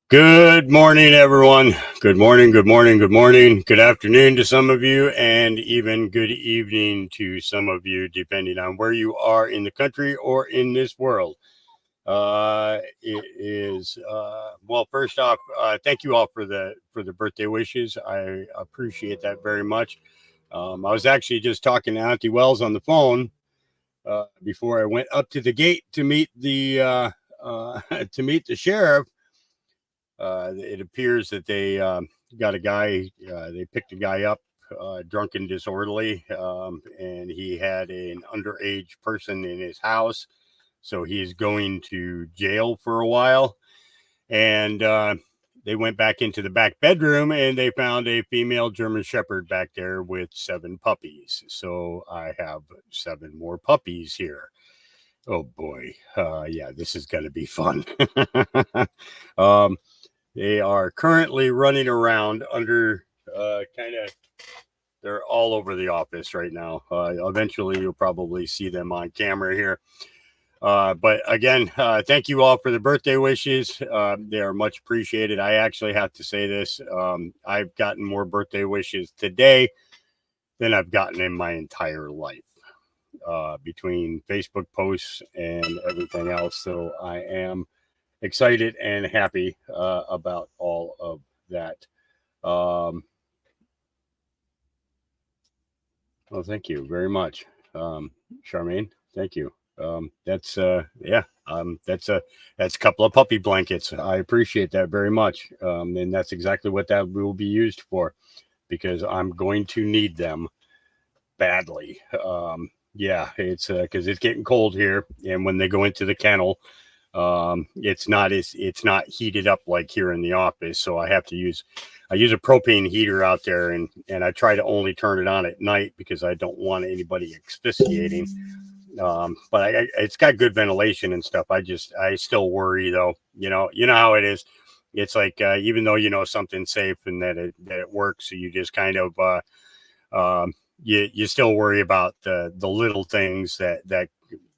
Good morning, everyone. Good morning, good morning, good morning. Good afternoon to some of you, and even good evening to some of you, depending on where you are in the country or in this world. It is well. First off, thank you all for the birthday wishes. I appreciate that very much. I was actually just talking to Auntie Wells on the phone before I went up to the gate to meet the to meet the sheriff. It appears that they got a guy, they picked a guy up drunk and disorderly, and he had an underage person in his house. So he's going to jail for a while. And they went back into the back bedroom and they found a female German Shepherd back there with 7 puppies. So I have 7 more puppies here. Oh boy. Yeah, this is going to be fun. um, they are currently running around under they're all over the office right now. Eventually, you'll probably see them on camera here. But again, thank you all for the birthday wishes. They are much appreciated. I actually have to say this. I've gotten more birthday wishes today than I've gotten in my entire life between Facebook posts and everything else. So I am excited and happy about all of that. Well, thank you very much, Charmaine. Thank you. That's that's a couple of puppy blankets. I appreciate that very much, and that's exactly what that will be used for, because I'm going to need them badly. Yeah, it's because it's getting cold here, and when they go into the kennel, it's not heated up like here in the office, so I use a propane heater out there, and I try to only turn it on at night because I don't want anybody asphyxiating. But it's got good ventilation and stuff. I still worry though. You know how it is. It's like even though you know something's safe and that it works, so you just kind of you still worry about the little things that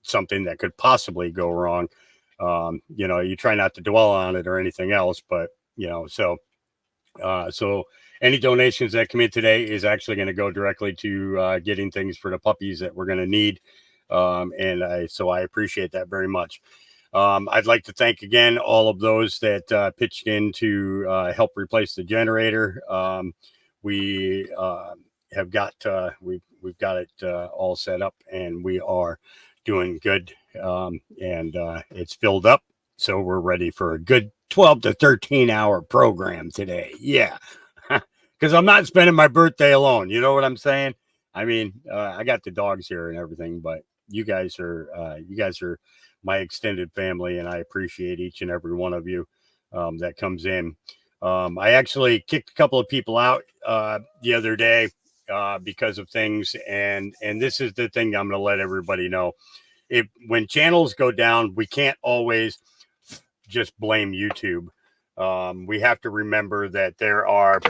something that could possibly go wrong. You try not to dwell on it or anything else, but so any donations that come in today is actually going to go directly to getting things for the puppies that we're going to need. And I appreciate that very much. I'd like to thank again all of those that pitched in to help replace the generator. We have got we've got it all set up, and we are doing good. And it's filled up, so we're ready for a good 12 to 13 hour program today. Yeah, because I'm not spending my birthday alone. You know what I'm saying? I mean, I got the dogs here and everything, but you guys are my extended family, and I appreciate each and every one of you that comes in. I actually kicked a couple of people out the other day because of things, and this is the thing I'm going to let everybody know. When channels go down, we can't always just blame YouTube. We have to remember that there are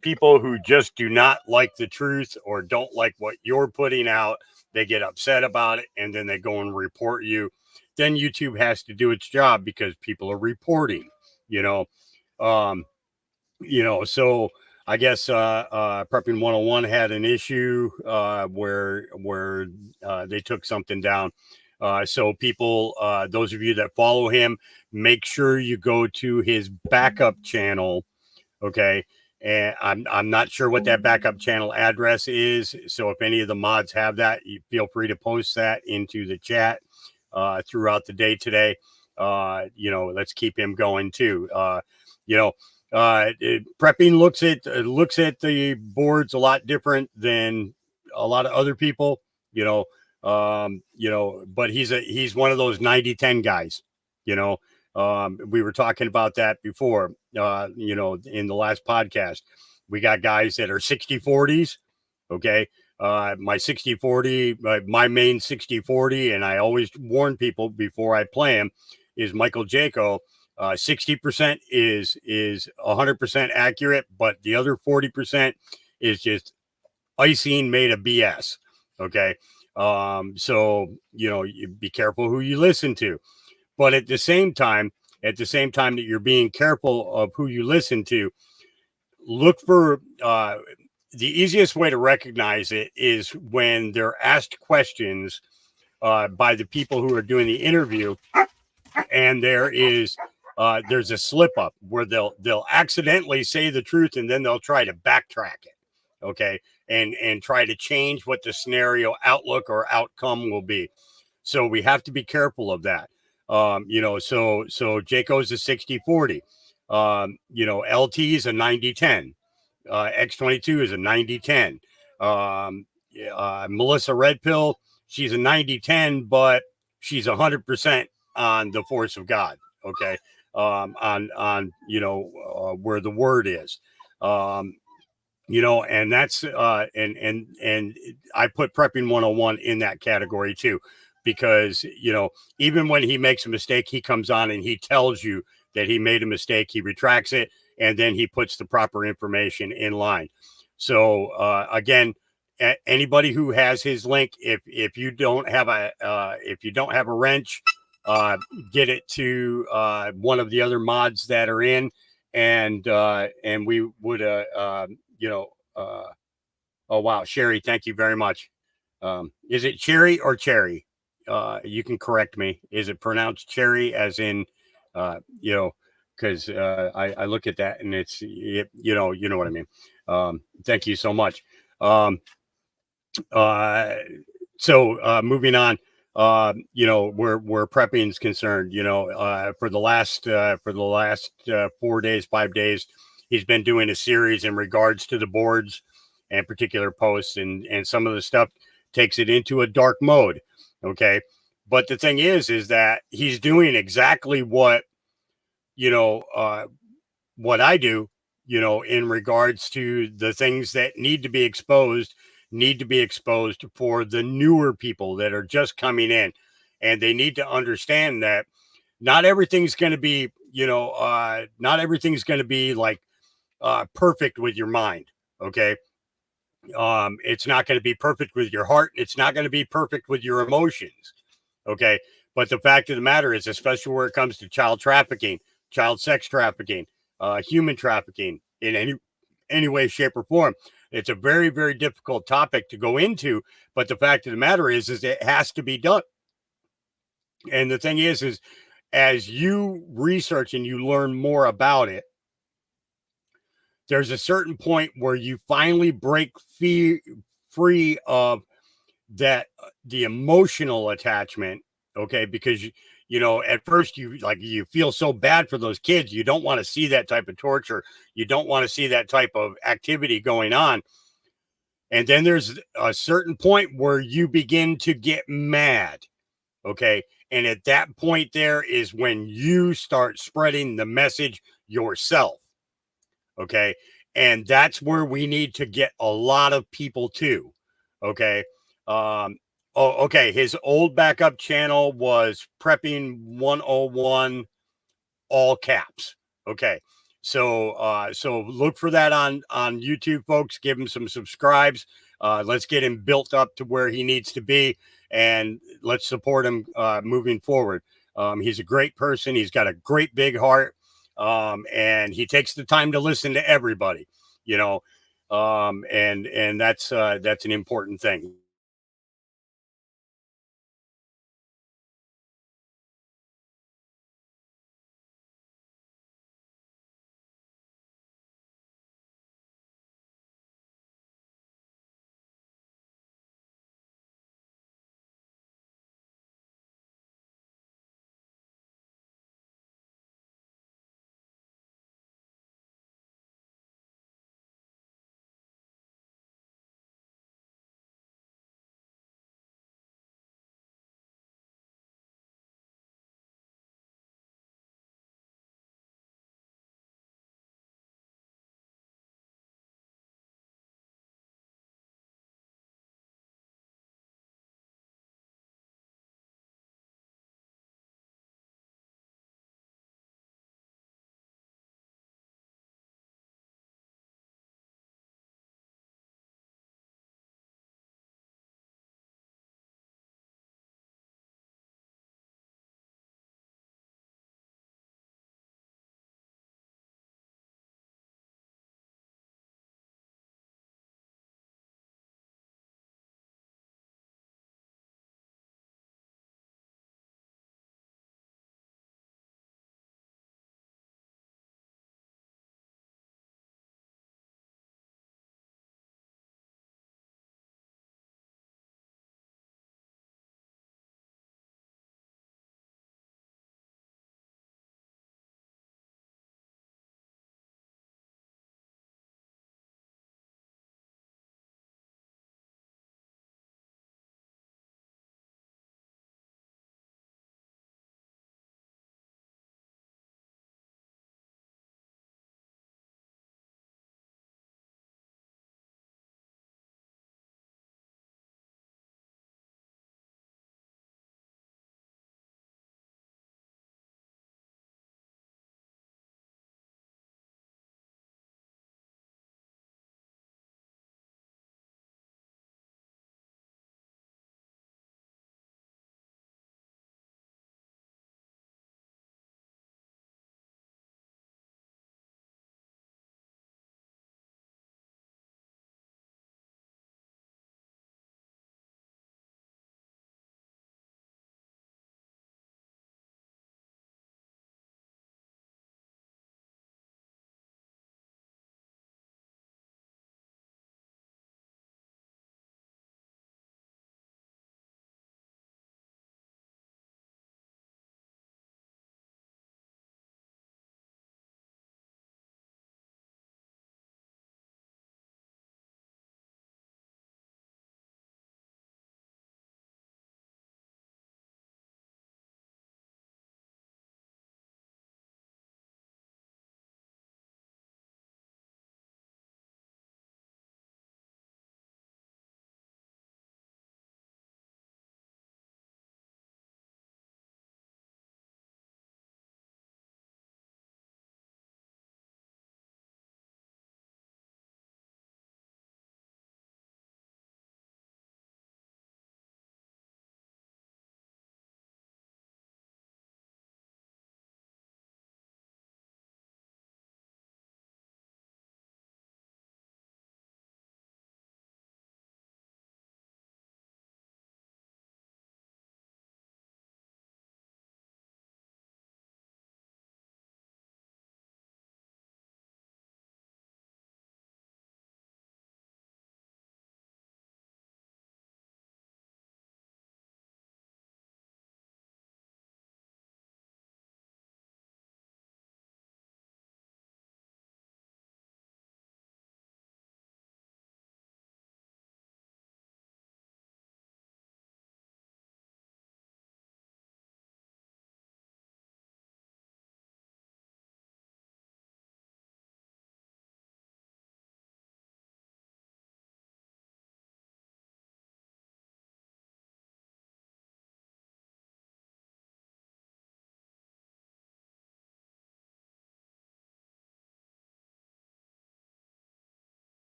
people who just do not like the truth or don't like what you're putting out. They get upset about it, and then they go and report you. Then YouTube has to do its job because people are reporting, you know. Um, so I guess Prepping 101 had an issue where they took something down. So people, those of you that follow him, make sure you go to his backup channel. Okay. And I'm not sure what that backup channel address is. So if any of the mods have that, you feel free to post that into the chat throughout the day today. Let's keep him going too. Prepping looks at the boards a lot different than a lot of other people. But he's one of those 90-10 guys. We were talking about that before. In the last podcast, we got guys that are 60-40s. Okay. My 60-40, my main 60-40, and I always warn people before I play him, is Michael Jaco. 60% is 100% accurate, but the other 40% is just icing made of BS. Okay. So you be careful who you listen to. But at the same time, at the same time that you're being careful of who you listen to, look for the easiest way to recognize it is when they're asked questions by the people who are doing the interview, and there's a slip up where they'll accidentally say the truth and then they'll try to backtrack it, okay, and try to change what the scenario outlook or outcome will be. So we have to be careful of that. So Jayco's a 60-40. LT is a 90-10. X22 is a 90-10. Melissa Redpill, she's a 90-10, but she's 100% on the force of God. Okay. Where the word is. And that's and I put Prepping 101 in that category too, because even when he makes a mistake, he comes on and he tells you that he made a mistake, he retracts it, and then he puts the proper information in line. So again, anybody who has his link, if you don't have a wrench, get it to one of the other mods that are in, and we would oh wow, Sherry, thank you very much. Is it cherry or cherry? You can correct me. Is it pronounced cherry as in because I look at that and it's you know what I mean. Thank you so much. Moving on, where prepping is concerned, for the last 4 days, 5 days, he's been doing a series in regards to the boards and particular posts, and some of the stuff takes it into a dark mode. Okay. But the thing is that he's doing exactly what what I do, in regards to the things that need to be exposed for the newer people that are just coming in. And they need to understand that not everything's going to be, not everything's going to be like perfect with your mind. Okay. It's not going to be perfect with your heart. It's not going to be perfect with your emotions. Okay. But the fact of the matter is, especially where it comes to child trafficking, child sex trafficking, human trafficking in any way, shape, or form, it's a very, very difficult topic to go into. But the fact of the matter is it has to be done. And the thing is as you research and you learn more about it, there's a certain point where you finally break free of that the emotional attachment. Okay, because at first you feel so bad for those kids, you don't want to see that type of torture, you don't want to see that type of activity going on, and then there's a certain point where you begin to get mad. Okay, and at that point there is when you start spreading the message yourself. Okay, and that's where we need to get a lot of people to. Okay. Okay, his old backup channel was Prepping 101, all caps. Okay. So look for that on YouTube, folks. Give him some subscribes. Let's get him built up to where he needs to be, and let's support him moving forward. He's a great person. He's got a great big heart, and he takes the time to listen to everybody. And that's an important thing.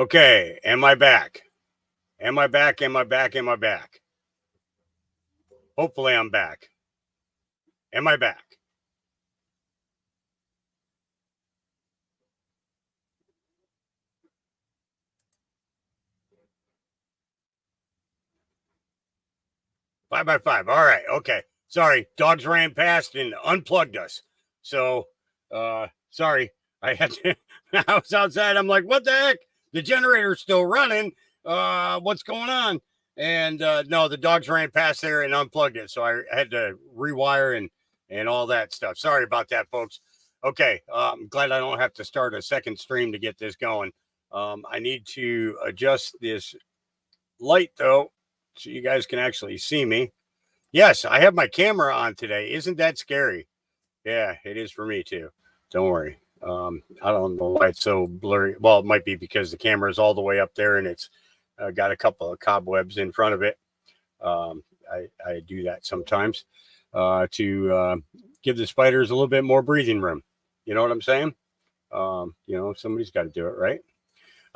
Okay, am I back? Am I back? Am I back? Am I back? Hopefully I'm back. Am I back? Five by five. All right. Okay. Sorry. Dogs ran past and unplugged us. So sorry. I had to I was outside. I'm like, what the heck? The generator's still running. What's going on? And no, the dogs ran past there and unplugged it. So I had to rewire and all that stuff. Sorry about that, folks. Okay. I'm glad I don't have to start a second stream to get this going. I need to adjust this light though, so you guys can actually see me. Yes, I have my camera on today. Isn't that scary? Yeah, it is for me too. Don't worry. I don't know why it's so blurry. Well, it might be because the camera is all the way up there and it's got a couple of cobwebs in front of it. I do that sometimes to give the spiders a little bit more breathing room. You know what I'm saying? Somebody's got to do it, right?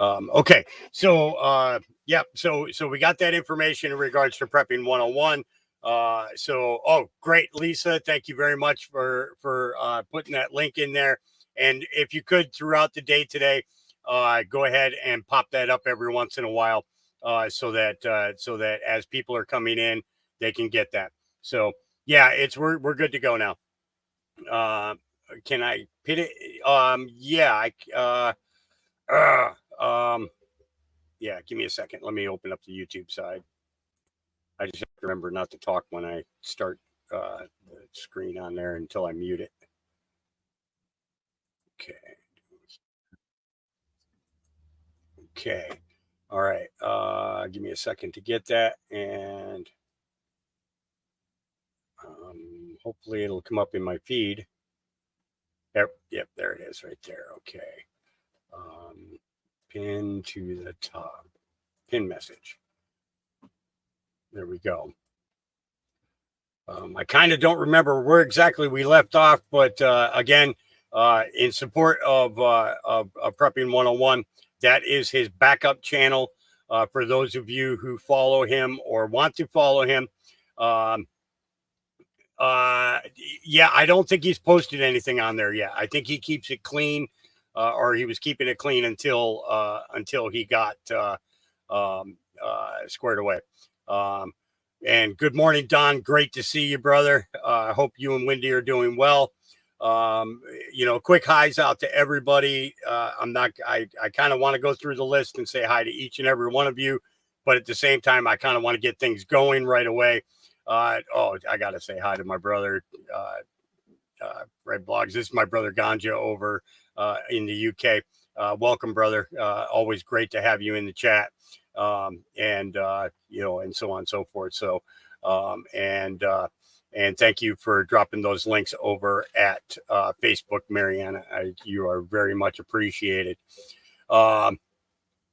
Okay, so yeah, so we got that information in regards to prepping 101. Oh, great, Lisa, thank you very much for putting that link in there. And if you could throughout the day today, go ahead and pop that up every once in a while, so that as people are coming in, they can get that. So yeah, we're good to go now. Can I pin it? Yeah, yeah, give me a second. Let me open up the YouTube side. I just have to remember not to talk when I start the screen on there until I mute it. Okay. Okay. All right. Give me a second to get that. And hopefully it'll come up in my feed. Yep, there it is right there. Okay. Pin to the top. Pin message. There we go. I kind of don't remember where exactly we left off, but again, in support of Prepping 101, that is his backup channel. For those of you who follow him or want to follow him, yeah, I don't think he's posted anything on there yet. I think he keeps it clean, or he was keeping it clean until he got squared away. And good morning, Don. Great to see you, brother. I hope you and Wendy are doing well. Quick highs out to everybody. I kind of want to go through the list and say hi to each and every one of you, but at the same time, I kind of want to get things going right away. I got to say hi to my brother, Red Blogs. This is my brother Ganja over in the UK. Welcome, brother. Always great to have you in the chat. And so on and so forth. So, and thank you for dropping those links over at Facebook, Mariana. You are very much appreciated. I'm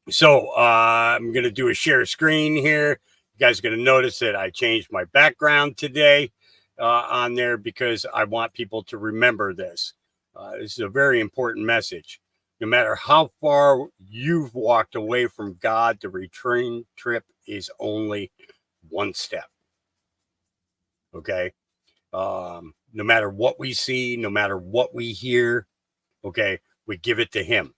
going to do a share screen here. You guys are going to notice that I changed my background today on there because I want people to remember this. This is a very important message. No matter how far you've walked away from God, the return trip is only one step. Okay. No matter what we see, no matter what we hear, okay, we give it to him.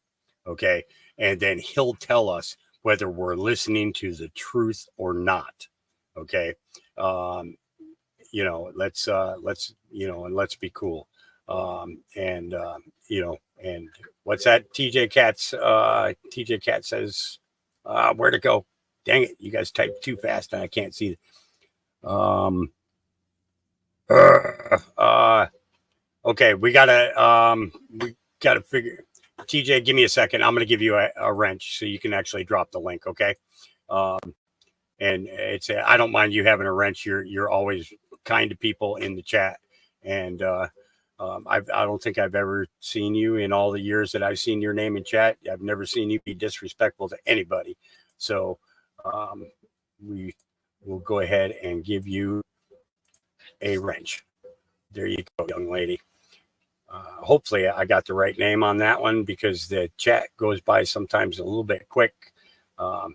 Okay. And then he'll tell us whether we're listening to the truth or not. Okay. Let's be cool. And what's that? TJ Cat says, where to go? Dang it. You guys typed too fast and I can't see it. Okay. We gotta figure. TJ, give me a second. I'm going to give you a wrench so you can actually drop the link. Okay. And I don't mind you having a wrench. You're always kind to people in the chat. And, I don't think I've ever seen you in all the years that I've seen your name in chat. I've never seen you be disrespectful to anybody. So we will go ahead and give you a wrench. There you go, young lady. hopefully I got the right name on that one, because the chat goes by sometimes a little bit quick. Oh,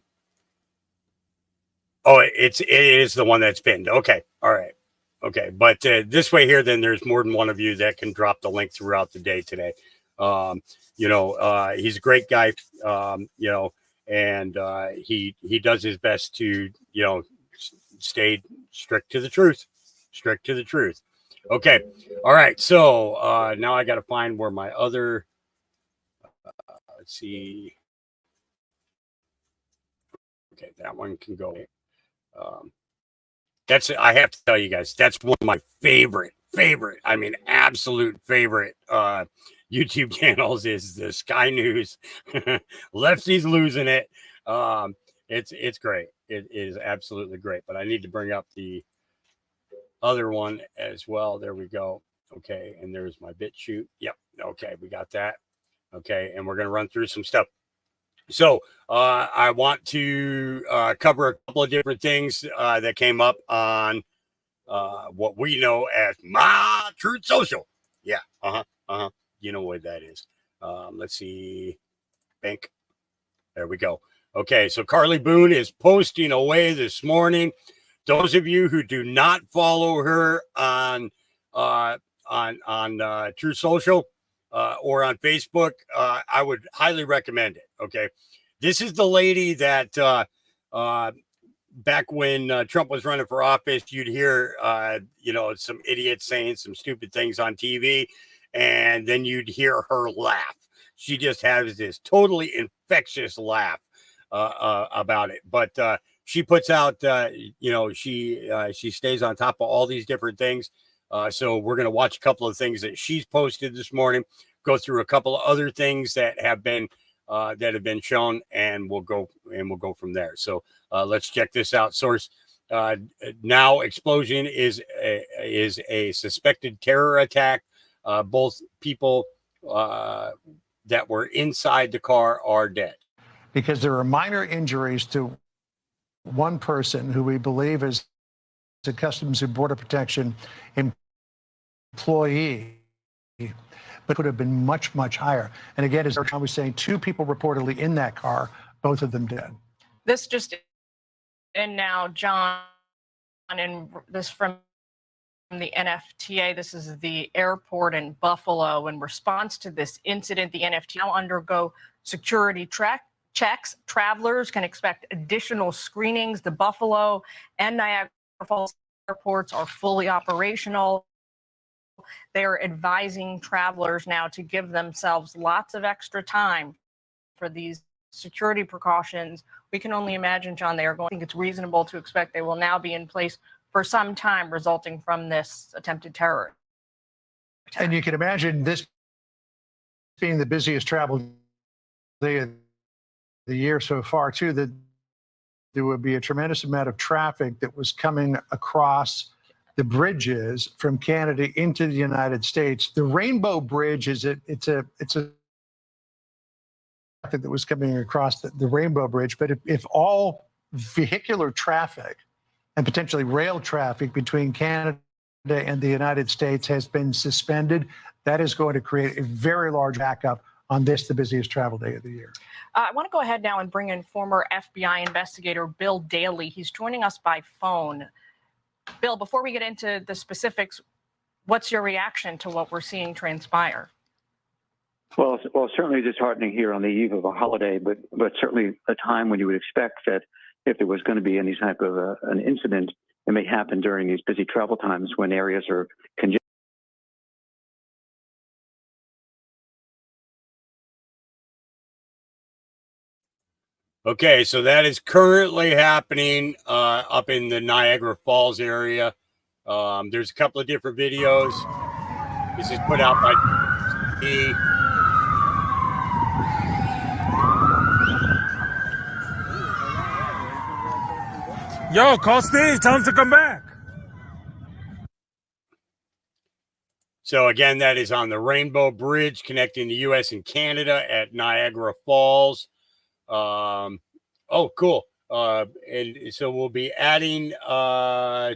it is the one that's pinned. Okay. All right. Okay. But this way here, then there's more than one of you that can drop the link throughout the day today. He's a great guy, and he does his best to, stay strict to the truth. Okay. All right. So now I got to find where my other, let's see. Okay. That one can go. I have to tell you guys, that's one of my favorite, I mean, absolute favorite YouTube channels is the Sky News. Lefty's losing it. It's great. It is absolutely great. But I need to bring up the other one as well. There we go. Okay. And there's my BitChute. Yep. Okay. We got that. Okay. And we're going to run through some stuff. So I want to cover a couple of different things that came up on what we know as My Truth Social. Yeah. You know what that is. Let's see. Bank. There we go. Okay. So Carly Boone is posting away this morning. Those of you who do not follow her on Truth Social or on Facebook, I would highly recommend it. Okay. This is the lady that back when Trump was running for office, you'd hear, some idiots saying some stupid things on TV, and then you'd hear her laugh. She just has this totally infectious laugh about it. But she puts out, she stays on top of all these different things. So we're going to watch a couple of things that she's posted this morning, go through a couple of other things that have been shown, and we'll go from there. So let's check this out. Source: now explosion is a suspected terror attack. Both people that were inside the car are dead. Because there are minor injuries to one person who we believe is a Customs and Border Protection employee, but could have been much, much higher. And again, as John was saying, 2 people reportedly in that car, both of them dead. This just in now, John, and this from the NFTA. This is the airport in Buffalo. In response to this incident, the NFTA now undergo security checks. Travelers can expect additional screenings. The Buffalo and Niagara Falls airports are fully operational. They're advising travelers now to give themselves lots of extra time for these security precautions. We can only imagine, John, I think it's reasonable to expect they will now be in place for some time, resulting from this attempted terror attack. And you can imagine this being the busiest travel day of the year so far, too, that there would be a tremendous amount of traffic that was coming across the bridges from Canada into the United States. The Rainbow Bridge it's a traffic that was coming across the Rainbow Bridge. But if all vehicular traffic and potentially rail traffic between Canada and the United States has been suspended, that is going to create a very large backup on this, the busiest travel day of the year. I want to go ahead now and bring in former FBI investigator Bill Daley. He's joining us by phone. Bill, before we get into the specifics, what's your reaction to what we're seeing transpire? Well, certainly disheartening here on the eve of a holiday, but certainly a time when you would expect that if there was going to be any type of an incident, it may happen during these busy travel times when areas are congested. Okay, so that is currently happening up in the Niagara Falls area. There's a couple of different videos. This is put out by Yo, call Steve. Tell him to come back. So again, that is on the Rainbow Bridge connecting the U.S. and Canada at Niagara Falls. Oh, cool. And so we'll be adding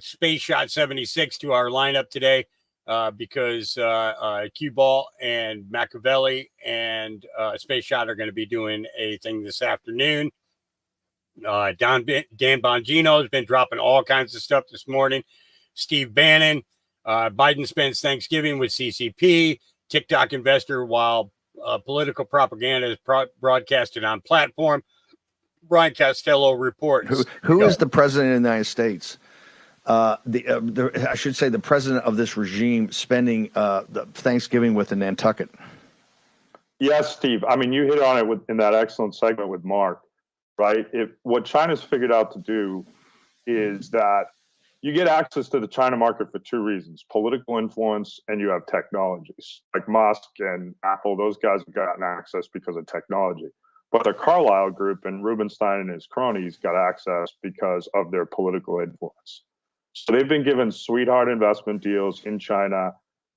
Space Shot 76 to our lineup today. because Cue Ball and Machiavelli and Space Shot are going to be doing a thing this afternoon. Dan Bongino has been dropping all kinds of stuff this morning. Steve Bannon, Biden spends Thanksgiving with CCP, TikTok investor while political propaganda is broadcasted on platform. Brian Costello reports. Who is the president of the United States? I should say the president of this regime spending the Thanksgiving with a Nantucket. Yes, Steve. I mean, you hit on it in that excellent segment with Mark, right? What China's figured out to do is that you get access to the China market for two reasons: political influence, and you have technologies. Like Musk and Apple, those guys have gotten access because of technology. But the Carlyle Group and Rubenstein and his cronies got access because of their political influence. So they've been given sweetheart investment deals in China,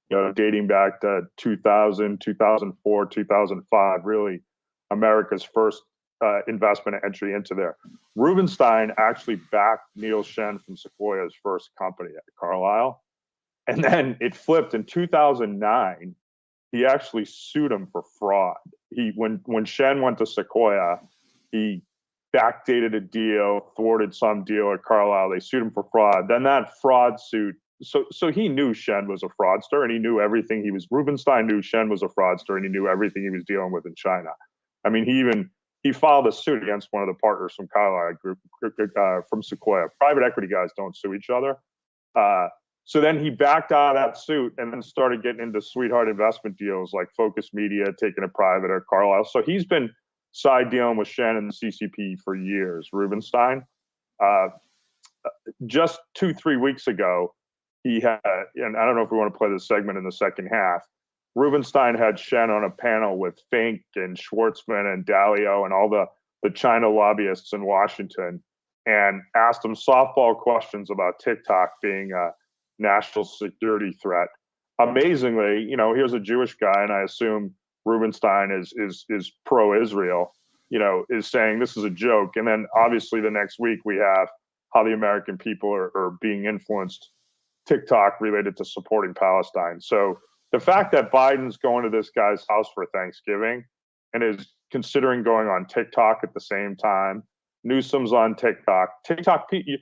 dating back to 2000, 2004, 2005, really America's first investment entry into there. Rubenstein actually backed Neil Shen from Sequoia's first company at Carlyle. And then it flipped in 2009. He actually sued him for fraud. When Shen went to Sequoia, he backdated a deal, thwarted some deal at Carlyle. They sued him for fraud. Then that fraud suit. So he knew Shen was a fraudster, and he knew everything Rubenstein knew Shen was a fraudster, and he knew everything he was dealing with in China. I mean, he filed a suit against one of the partners from Carlyle Group, from Sequoia. Private equity guys don't sue each other. So then he backed out of that suit and then started getting into sweetheart investment deals like Focus Media, taking it private at Carlyle. So he's been side dealing with Shen and the CCP for years, Rubenstein. Just 2-3 weeks ago, he had, and I don't know if we want to play this segment in the second half, Rubenstein had Shen on a panel with Fink and Schwartzman and Dalio and all the China lobbyists in Washington, and asked him softball questions about TikTok being a national security threat. Amazingly, here's a Jewish guy, and I assume Rubenstein is pro-Israel, is saying this is a joke. And then obviously the next week we have how the American people are being influenced, TikTok related to supporting Palestine. So the fact that Biden's going to this guy's house for Thanksgiving and is considering going on TikTok at the same time, Newsom's on TikTok. The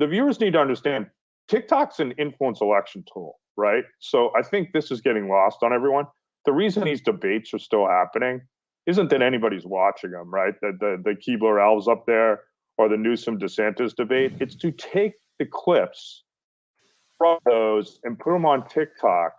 viewers need to understand TikTok's an influence election tool, right? So I think this is getting lost on everyone. The reason these debates are still happening isn't that anybody's watching them, right? The Keebler elves up there or the Newsom DeSantis debate. It's to take the clips from those and put them on TikTok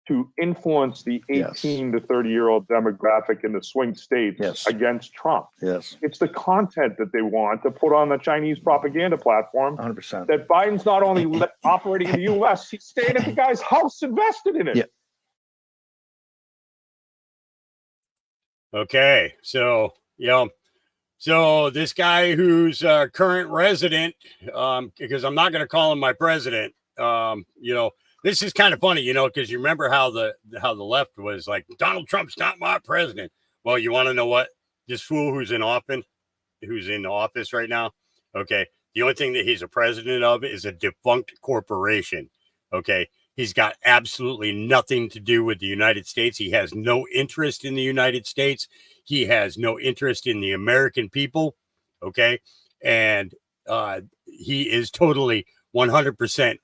to influence the 18 to 30-year-old demographic in the swing states against Trump. Yes. It's the content that they want to put on the Chinese propaganda platform. 100%. That Biden's not only operating in the U.S., he's staying at the guy's house invested in it. Yeah. Okay. So this guy who's current resident, because I'm not going to call him my president, this is kind of funny, because you remember how the left was like, Donald Trump's not my president. Well, you want to know what? This fool who's in office right now. Okay. The only thing that he's a president of is a defunct corporation. Okay. He's got absolutely nothing to do with the United States. He has no interest in the United States. He has no interest in the American people. Okay. And he is totally 100%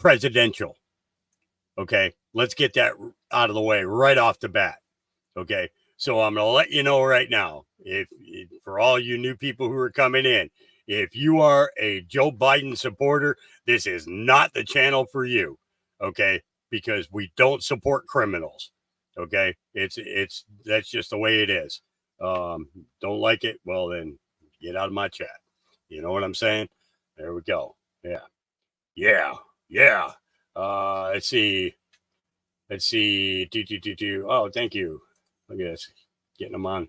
unpresidential. Okay. Let's get that out of the way right off the bat. Okay. So I'm going to let you know right now, if for all you new people who are coming in, if you are a Joe Biden supporter, this is not the channel for you. Okay. Because we don't support criminals. Okay. That's just the way it is. Don't like it. Well, then get out of my chat. You know what I'm saying? There we go. Yeah. Let's see. Oh, thank you. Look at this. Getting them on.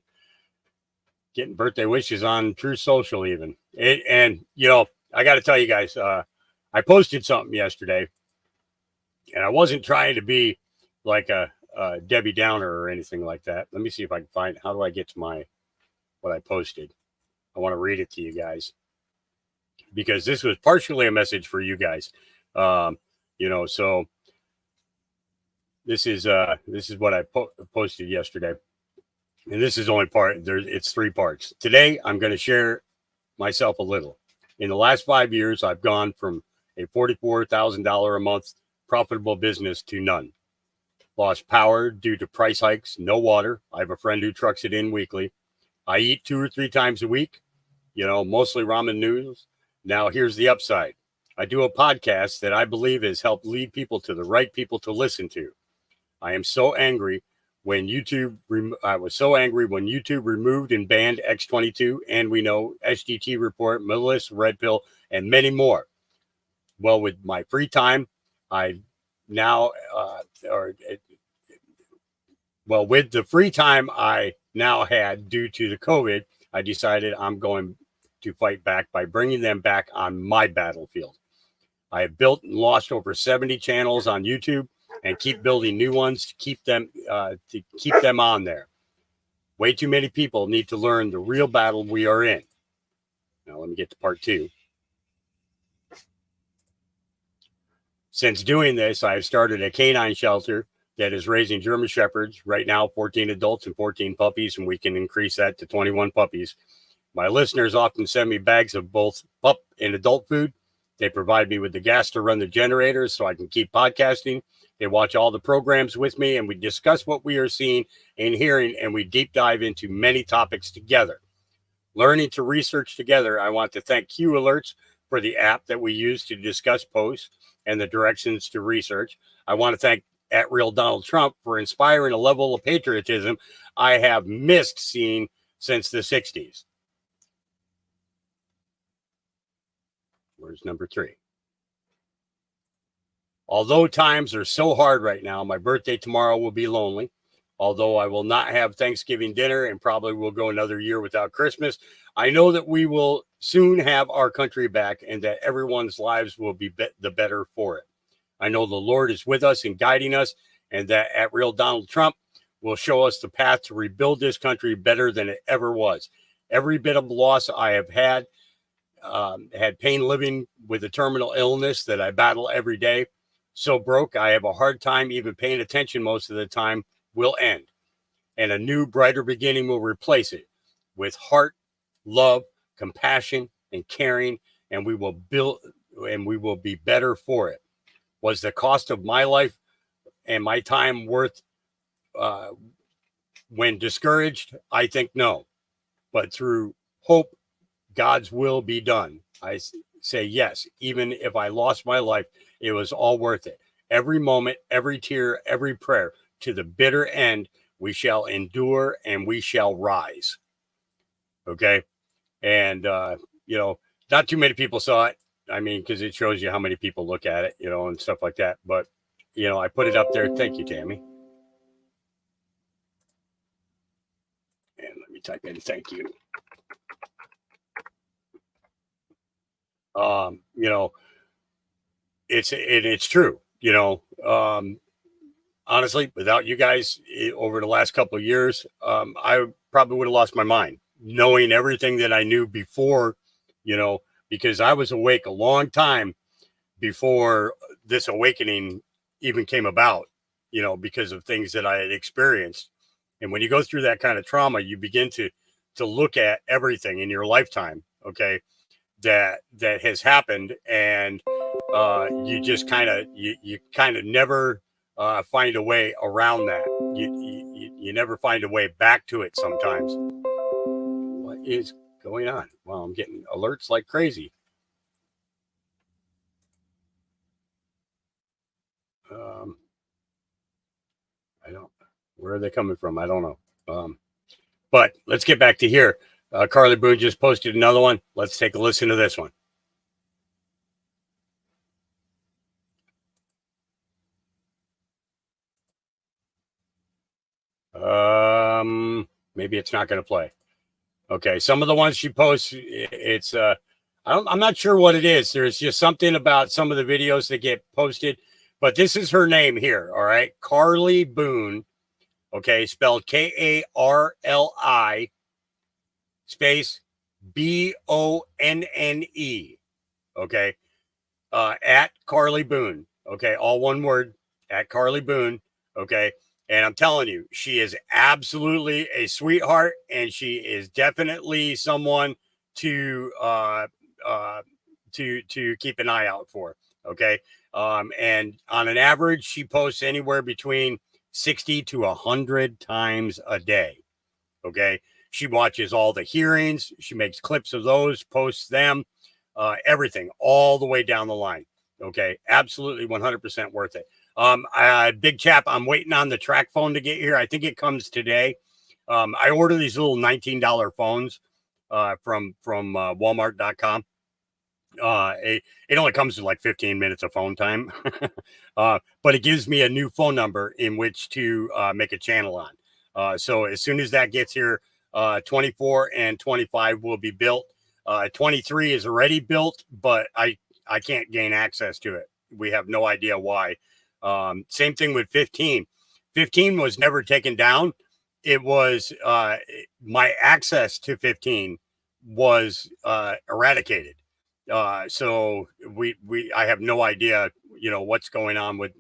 Getting birthday wishes on Truth Social even. And I got to tell you guys, I posted something yesterday, and I wasn't trying to be like a Debbie Downer or anything like that. Let me see if I can find, how do I get to what I posted? I want to read it to you guys, because this was partially a message for you guys. So this is what I posted yesterday, and this is only part. It's 3 parts. Today, I'm going to share myself a little. In the last 5 years, I've gone from a $44,000 a month profitable business to none. Lost power due to price hikes, no water. I have a friend who trucks it in weekly. I eat 2 or 3 times a week, mostly ramen noodles. Now, here's the upside. I do a podcast that I believe has helped lead people to the right people to listen to. I am so angry when I was so angry when YouTube removed and banned X22, and we know SGT Report, Melissa Red Pill, and many more. Well, with my free time, with the free time I now had due to the COVID, I decided I'm going to fight back by bringing them back on my battlefield. I have built and lost over 70 channels on YouTube and keep building new ones to keep them on there. Way too many people need to learn the real battle we are in. Now let me get to part 2. Since doing this, I have started a canine shelter that is raising German Shepherds. Right now, 14 adults and 14 puppies, and we can increase that to 21 puppies. My listeners often send me bags of both pup and adult food. They provide me with the gas to run the generators so I can keep podcasting. They watch all the programs with me, and we discuss what we are seeing and hearing, and we deep dive into many topics together. Learning to research together, I want to thank Q Alerts for the app that we use to discuss posts and the directions to research. I want to thank @RealDonaldTrump for inspiring a level of patriotism I have missed seeing since the 60s. Where's number 3? Although times are so hard right now, my birthday tomorrow will be lonely. Although I will not have Thanksgiving dinner and probably will go another year without Christmas, I know that we will soon have our country back and that everyone's lives will be the better for it. I know the Lord is with us and guiding us, and that @RealDonaldTrump will show us the path to rebuild this country better than it ever was. Every bit of loss I have had pain living with a terminal illness that I battle every day. So broke, I have a hard time even paying attention most of the time, will end. And a new, brighter beginning will replace it with heart, love, compassion, and caring, and we will be better for it. Was the cost of my life and my time worth when discouraged? I think no. But through hope, God's will be done. I say yes. Even if I lost my life, it was all worth it. Every moment, every tear, every prayer, to the bitter end, we shall endure and we shall rise. Okay. And, not too many people saw it. I mean, because it shows you how many people look at it, and stuff like that. But, I put it up there. Thank you, Tammy. And let me type in thank you. It's true, honestly, without you guys over the last couple of years, I probably would have lost my mind knowing everything that I knew before, because I was awake a long time before this awakening even came about, because of things that I had experienced. And when you go through that kind of trauma, you begin to look at everything in your lifetime. Okay. That has happened, and you just kind of never find a way around that. You never find a way back to it sometimes. What is going on? Well, I'm getting alerts like crazy. Where are they coming from? I don't know. But let's get back to here. Carly Boone just posted another one. Let's take a listen to this one. Maybe it's not going to play. Okay, some of the ones she posts, it's I'm not sure what it is. There's just something about some of the videos that get posted, but this is her name here. All right, Carly Boone. Okay, spelled Karli space BONNE. Okay, at Carly Boone. Okay, all one word, at Carly Boone. Okay. And I'm telling you, she is absolutely a sweetheart, and she is definitely someone to keep an eye out for. Okay. And on an average, she posts anywhere between 60 to 100 times a day. Okay. She watches all the hearings. She makes clips of those, posts them, everything all the way down the line. Okay. Absolutely 100% worth it. Big chap, I'm waiting on the track phone to get here. I think it comes today. I order these little $19 phones from Walmart.com. It only comes with like 15 minutes of phone time, but it gives me a new phone number in which to make a channel on. So as soon as that gets here, 24 and 25 will be built. 23 is already built, but I can't gain access to it. We have no idea why. Same thing with 15. 15 was never taken down. It was my access to 15 was eradicated. So I have no idea, what's going on with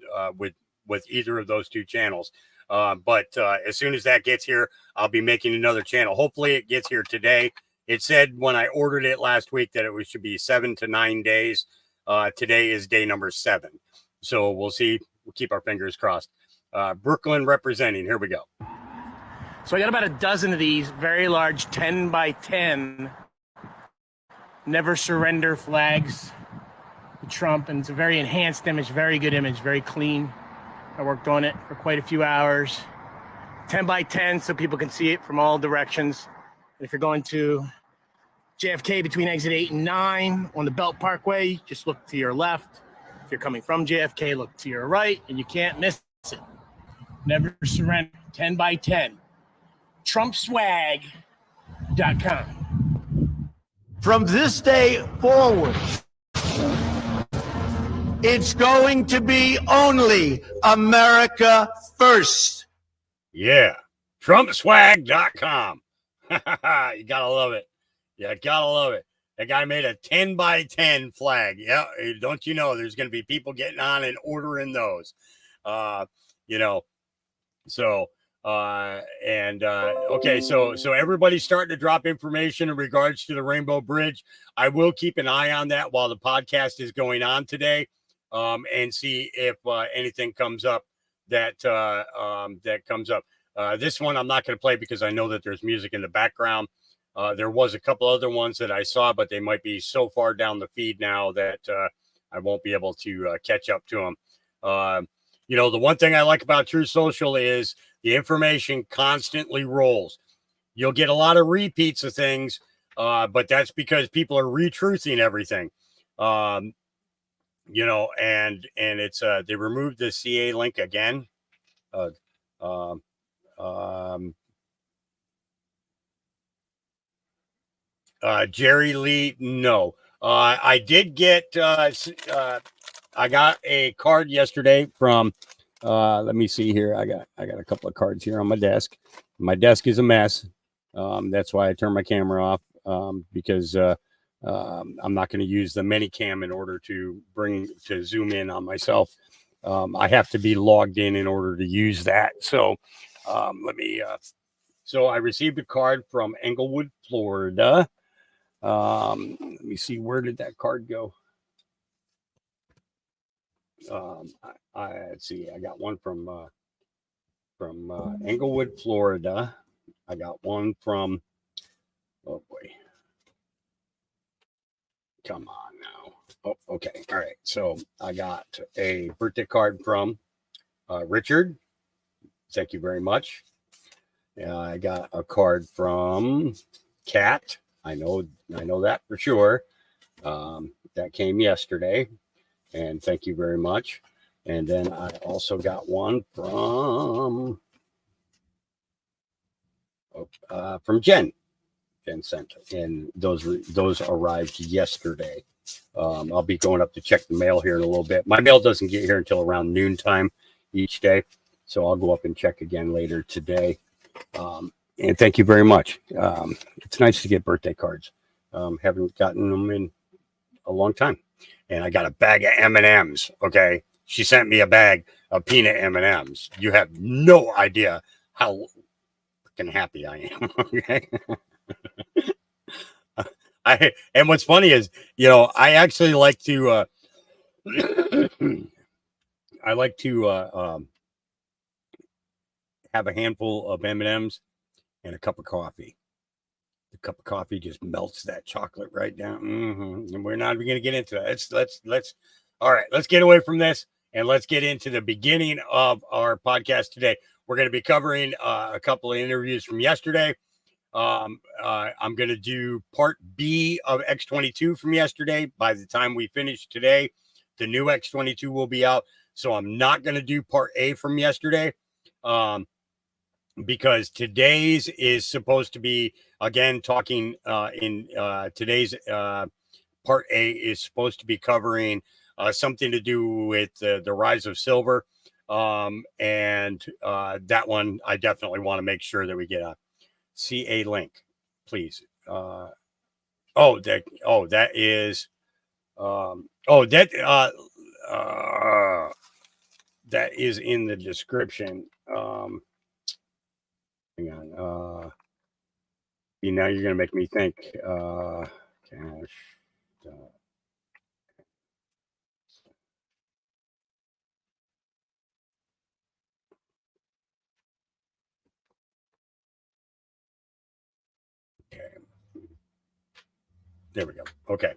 either of those two channels. But as soon as that gets here, I'll be making another channel. Hopefully it gets here today. It said when I ordered it last week that it should be 7 to 9 days. Today is day number 7. So we'll see. We'll keep our fingers crossed. Brooklyn representing. Here we go. So I got about a dozen of these very large 10 by 10 never surrender flags to Trump. And it's a very enhanced image, very good image, very clean. I worked on it for quite a few hours. 10 by 10 so people can see it from all directions. And if you're going to JFK between exit 8 and 9 on the Belt Parkway, just look to your left. If you're coming from JFK, look to your right, and you can't miss it. Never surrender. 10 by 10. TrumpSwag.com. From this day forward, it's going to be only America first. Yeah. TrumpSwag.com. You gotta love it. Yeah, gotta love it. That guy made a 10 by 10 flag. Yeah, don't you know there's going to be people getting on and ordering those? Okay, so everybody's starting to drop information in regards to the Rainbow Bridge. I will keep an eye on that while the podcast is going on today, and see if anything comes up that comes up. This one I'm not going to play because I know that there's music in the background. There was a couple other ones that I saw, but they might be so far down the feed now that I won't be able to catch up to them. The one thing I like about Truth Social is the information constantly rolls. You'll get a lot of repeats of things, but that's because people are retruthing everything. And it's they removed the CA link again. Jerry Lee, no. I did get I got a card yesterday from let me see here. I got a couple of cards here on my desk. My desk is a mess. That's why I turned my camera off, because I'm not going to use the mini cam in order to zoom in on myself. I have to be logged in order to use that. So so I received a card from Englewood, Florida. Let me see, where did that card go? Let's see, I got one from Englewood, Florida. I got one from, oh boy, come on now. Oh, okay, all right. So I got a birthday card from Richard. Thank you very much. I got a card from Kat. I know that for sure. That came yesterday, and thank you very much. And then I also got one from Jen. Jen sent it, and those arrived yesterday. I'll be going up to check the mail here in a little bit. My mail doesn't get here until around noontime each day, so I'll go up and check again later today. And thank you very much. It's nice to get birthday cards. Haven't gotten them in a long time. And I got a bag of M&Ms. Okay. she sent me a bag of peanut M&Ms. You have no idea how freaking happy I am. Okay. And what's funny is, I actually like to have a handful of M&Ms and a cup of coffee. The cup of coffee just melts that chocolate right down. And we're not even going to get into that. Let's all right, let's get away from this and let's get into the beginning of our podcast today. We're going to be covering a couple of interviews from yesterday. I'm going to do part B of X22 from yesterday. By the time we finish today, the new X22 will be out. So I'm not going to do part A from yesterday. Because today's is supposed to be, again, talking in today's part A is supposed to be covering something to do with the rise of silver. And that one, I definitely want to make sure that we get a CA link, please. That is, that is in the description. Hang on. Now you're gonna make me think. Cash. Okay. There we go. Okay.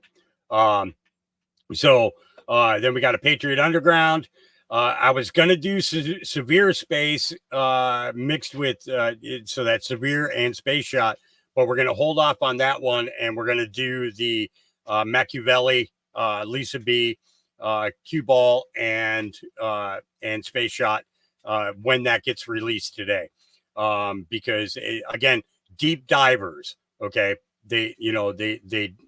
So then we got a Patriot Underground. I was going to do Severe Space mixed with, so that's Severe and Space Shot, but we're going to hold off on that one. And we're going to do the Machiavelli, Lisa B, Cue Ball, and Space Shot when that gets released today. Because again, deep divers, okay, they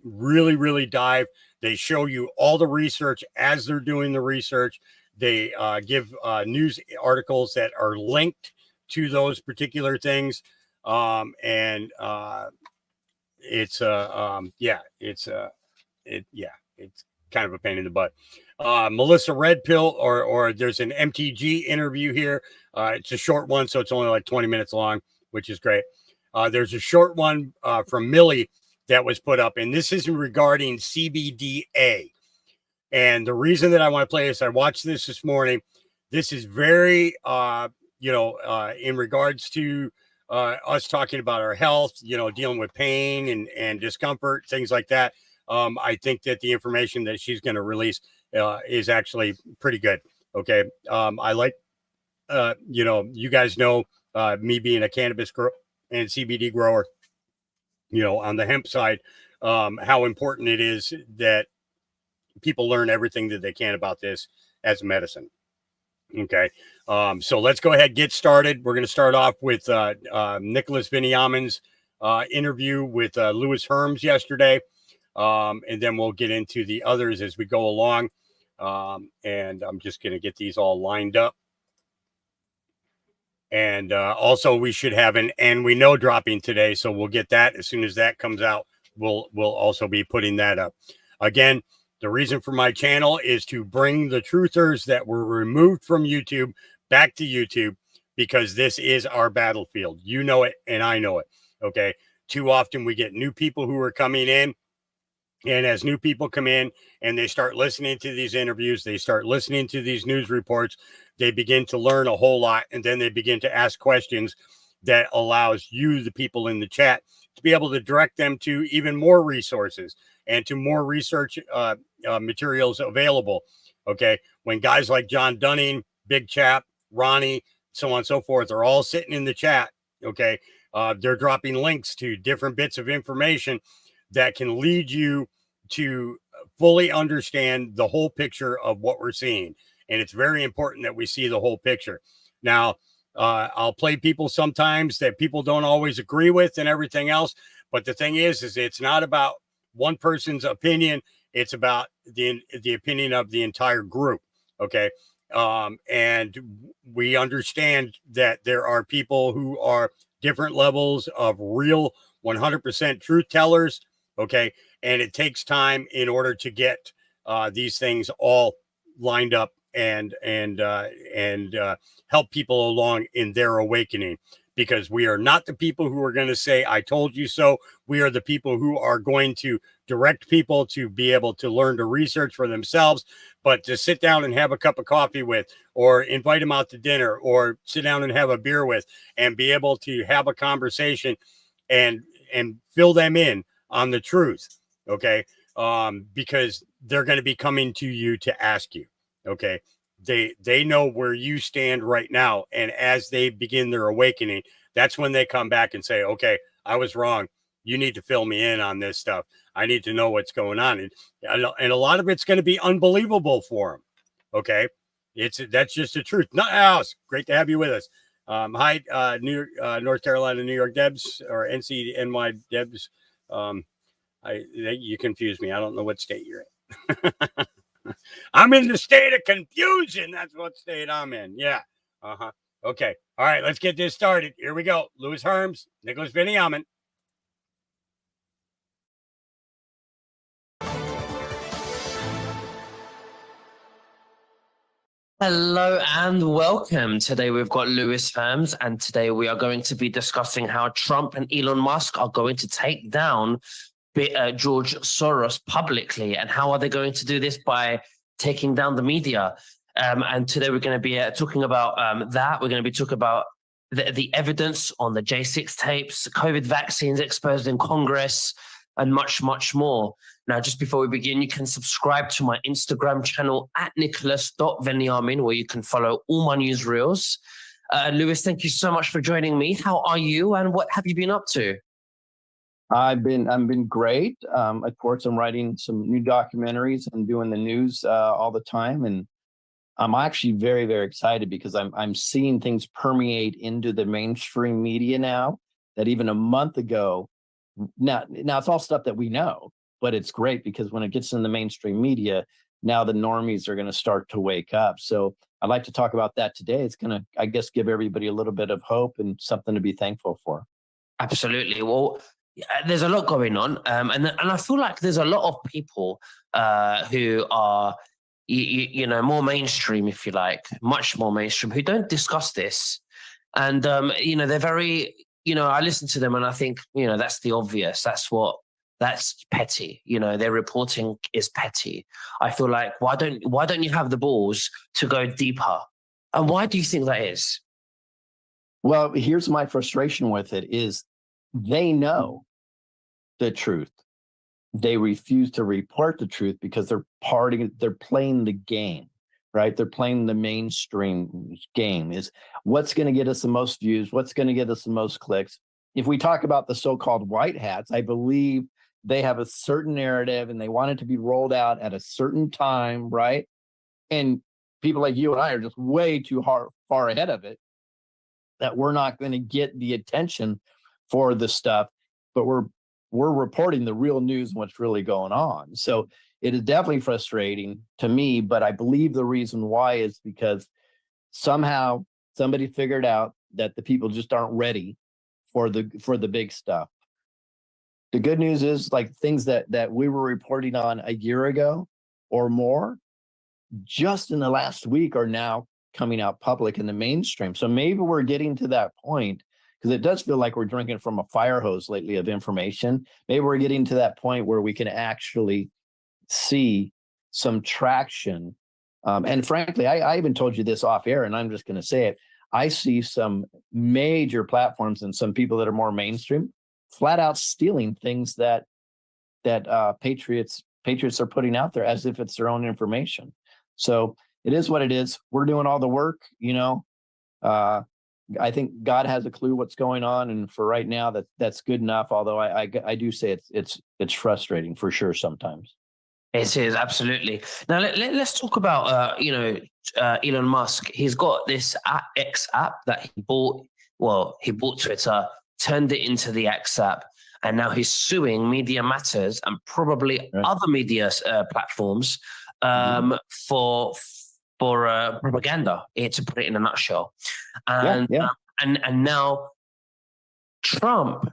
really, really dive. They show you all the research as they're doing the research. They give news articles that are linked to those particular things. It's kind of a pain in the butt. Melissa Red Pill, or there's an MTG interview here. It's a short one, so it's only like 20 minutes long, which is great. There's a short one from Millie that was put up, and this is regarding CBDA. And the reason that I want to play this, I watched this morning. This is very, in regards to us talking about our health, dealing with pain and discomfort, things like that. I think that the information that she's going to release is actually pretty good. Okay. I like, you guys know me being a cannabis and CBD grower, on the hemp side, how important it is that people learn everything that they can about this as medicine. Okay. So let's go ahead and get started. We're going to start off with Nicholas Viniamin's interview with Lewis Herms yesterday. And then we'll get into the others as we go along. And I'm just going to get these all lined up. And also we should have an "and we know" dropping today. So we'll get that as soon as that comes out. We'll also be putting that up. Again, the reason for my channel is to bring the truthers that were removed from YouTube back to YouTube, because this is our battlefield. You know it, and I know it. Okay. Too often we get new people who are coming in. And as new people come in and they start listening to these interviews, they start listening to these news reports, they begin to learn a whole lot. And then they begin to ask questions that allows you, the people in the chat, to be able to direct them to even more resources and to more research materials available. Okay. When guys like John Dunning, Big Chap, Ronnie, so on and so forth are all sitting in the chat. Okay. They're dropping links to different bits of information that can lead you to fully understand the whole picture of what we're seeing. And it's very important that we see the whole picture. Now, I'll play people sometimes that people don't always agree with and everything else. But the thing is it's not about one person's opinion. It's about the opinion of the entire group. Okay. And we understand that there are people who are different levels of real 100% truth tellers. Okay. And it takes time in order to get these things all lined up and help people along in their awakening, because we are not the people who are going to say, I told you so. We are the people who are going to direct people to be able to learn to research for themselves, but to sit down and have a cup of coffee with, or invite them out to dinner, or sit down and have a beer with, and be able to have a conversation and fill them in on the truth. Okay. Because they're going to be coming to you to ask you. Okay. They know where you stand right now. And as they begin their awakening, that's when they come back and say, okay, I was wrong. You need to fill me in on this stuff. I need to know what's going on. And a lot of it's going to be unbelievable for them. Okay. That's just the truth. Not else. Great to have you with us. Hi, North Carolina, New York Debs, or NCNY Debs. You confuse me. I don't know what state you're in. I'm in the state of confusion. That's what state I'm in. Yeah. Okay. All right. Let's get this started. Here we go. Louis Herms, Nicholas Viniamin. Hello and welcome. Today we've got Louis Herms, and today we are going to be discussing how Trump and Elon Musk are going to take down George Soros publicly, and how are they going to do this by taking down the media. And today we're going to be talking about that. We're going to be talking about the evidence on the J6 tapes, COVID vaccines exposed in Congress, and much, much more. Now, just before we begin, you can subscribe to my Instagram channel at nicholas.veniamin, where you can follow all my newsreels. Louis, thank you so much for joining me. How are you, and what have you been up to? I've been great. Of course, I'm writing some new documentaries and doing the news all the time, and I'm actually very, very excited because I'm seeing things permeate into the mainstream media now that even a month ago. Now it's all stuff that we know, but it's great because when it gets in the mainstream media, now the normies are going to start to wake up. So I'd like to talk about that today. It's going to, I guess, give everybody a little bit of hope and something to be thankful for. Absolutely. Well, there's a lot going on, and I feel like there's a lot of people who are, you know, more mainstream, if you like, much more mainstream, who don't discuss this, and you know, they're very, you know, I listen to them and I think, you know, that's the obvious. That's petty. You know, their reporting is petty. I feel like why don't you have the balls to go deeper? And why do you think that is? Well, here's my frustration with it is they know the truth. They refuse to report the truth because they're playing the game, right? They're playing the mainstream game. Is what's going to get us the most views, what's going to get us the most clicks. If we talk about the so-called white hats, I believe they have a certain narrative and they want it to be rolled out at a certain time, right? And people like you and I are just way too far ahead of it, that we're not going to get the attention for the stuff, but we're reporting the real news and what's really going on. So it is definitely frustrating to me, but I believe the reason why is because somehow somebody figured out that the people just aren't ready for the big stuff. The good news is, like, things that we were reporting on a year ago or more, just in the last week are now coming out public in the mainstream. So maybe we're getting to that point, because it does feel like we're drinking from a fire hose lately of information. Maybe we're getting to that point where we can actually see some traction. And frankly, I even told you this off air, and I'm just going to say it. I see some major platforms and some people that are more mainstream flat out stealing things that patriots are putting out there as if it's their own information. So it is what it is. We're doing all the work, you know. I think God has a clue what's going on, and for right now, that's good enough. Although I do say it's frustrating for sure sometimes. It is, absolutely. Now let's talk about Elon Musk. He's got this X app that he bought. Well, he bought Twitter, turned it into the X app, and now he's suing Media Matters and probably other media platforms for propaganda, to put it in a nutshell. And and now Trump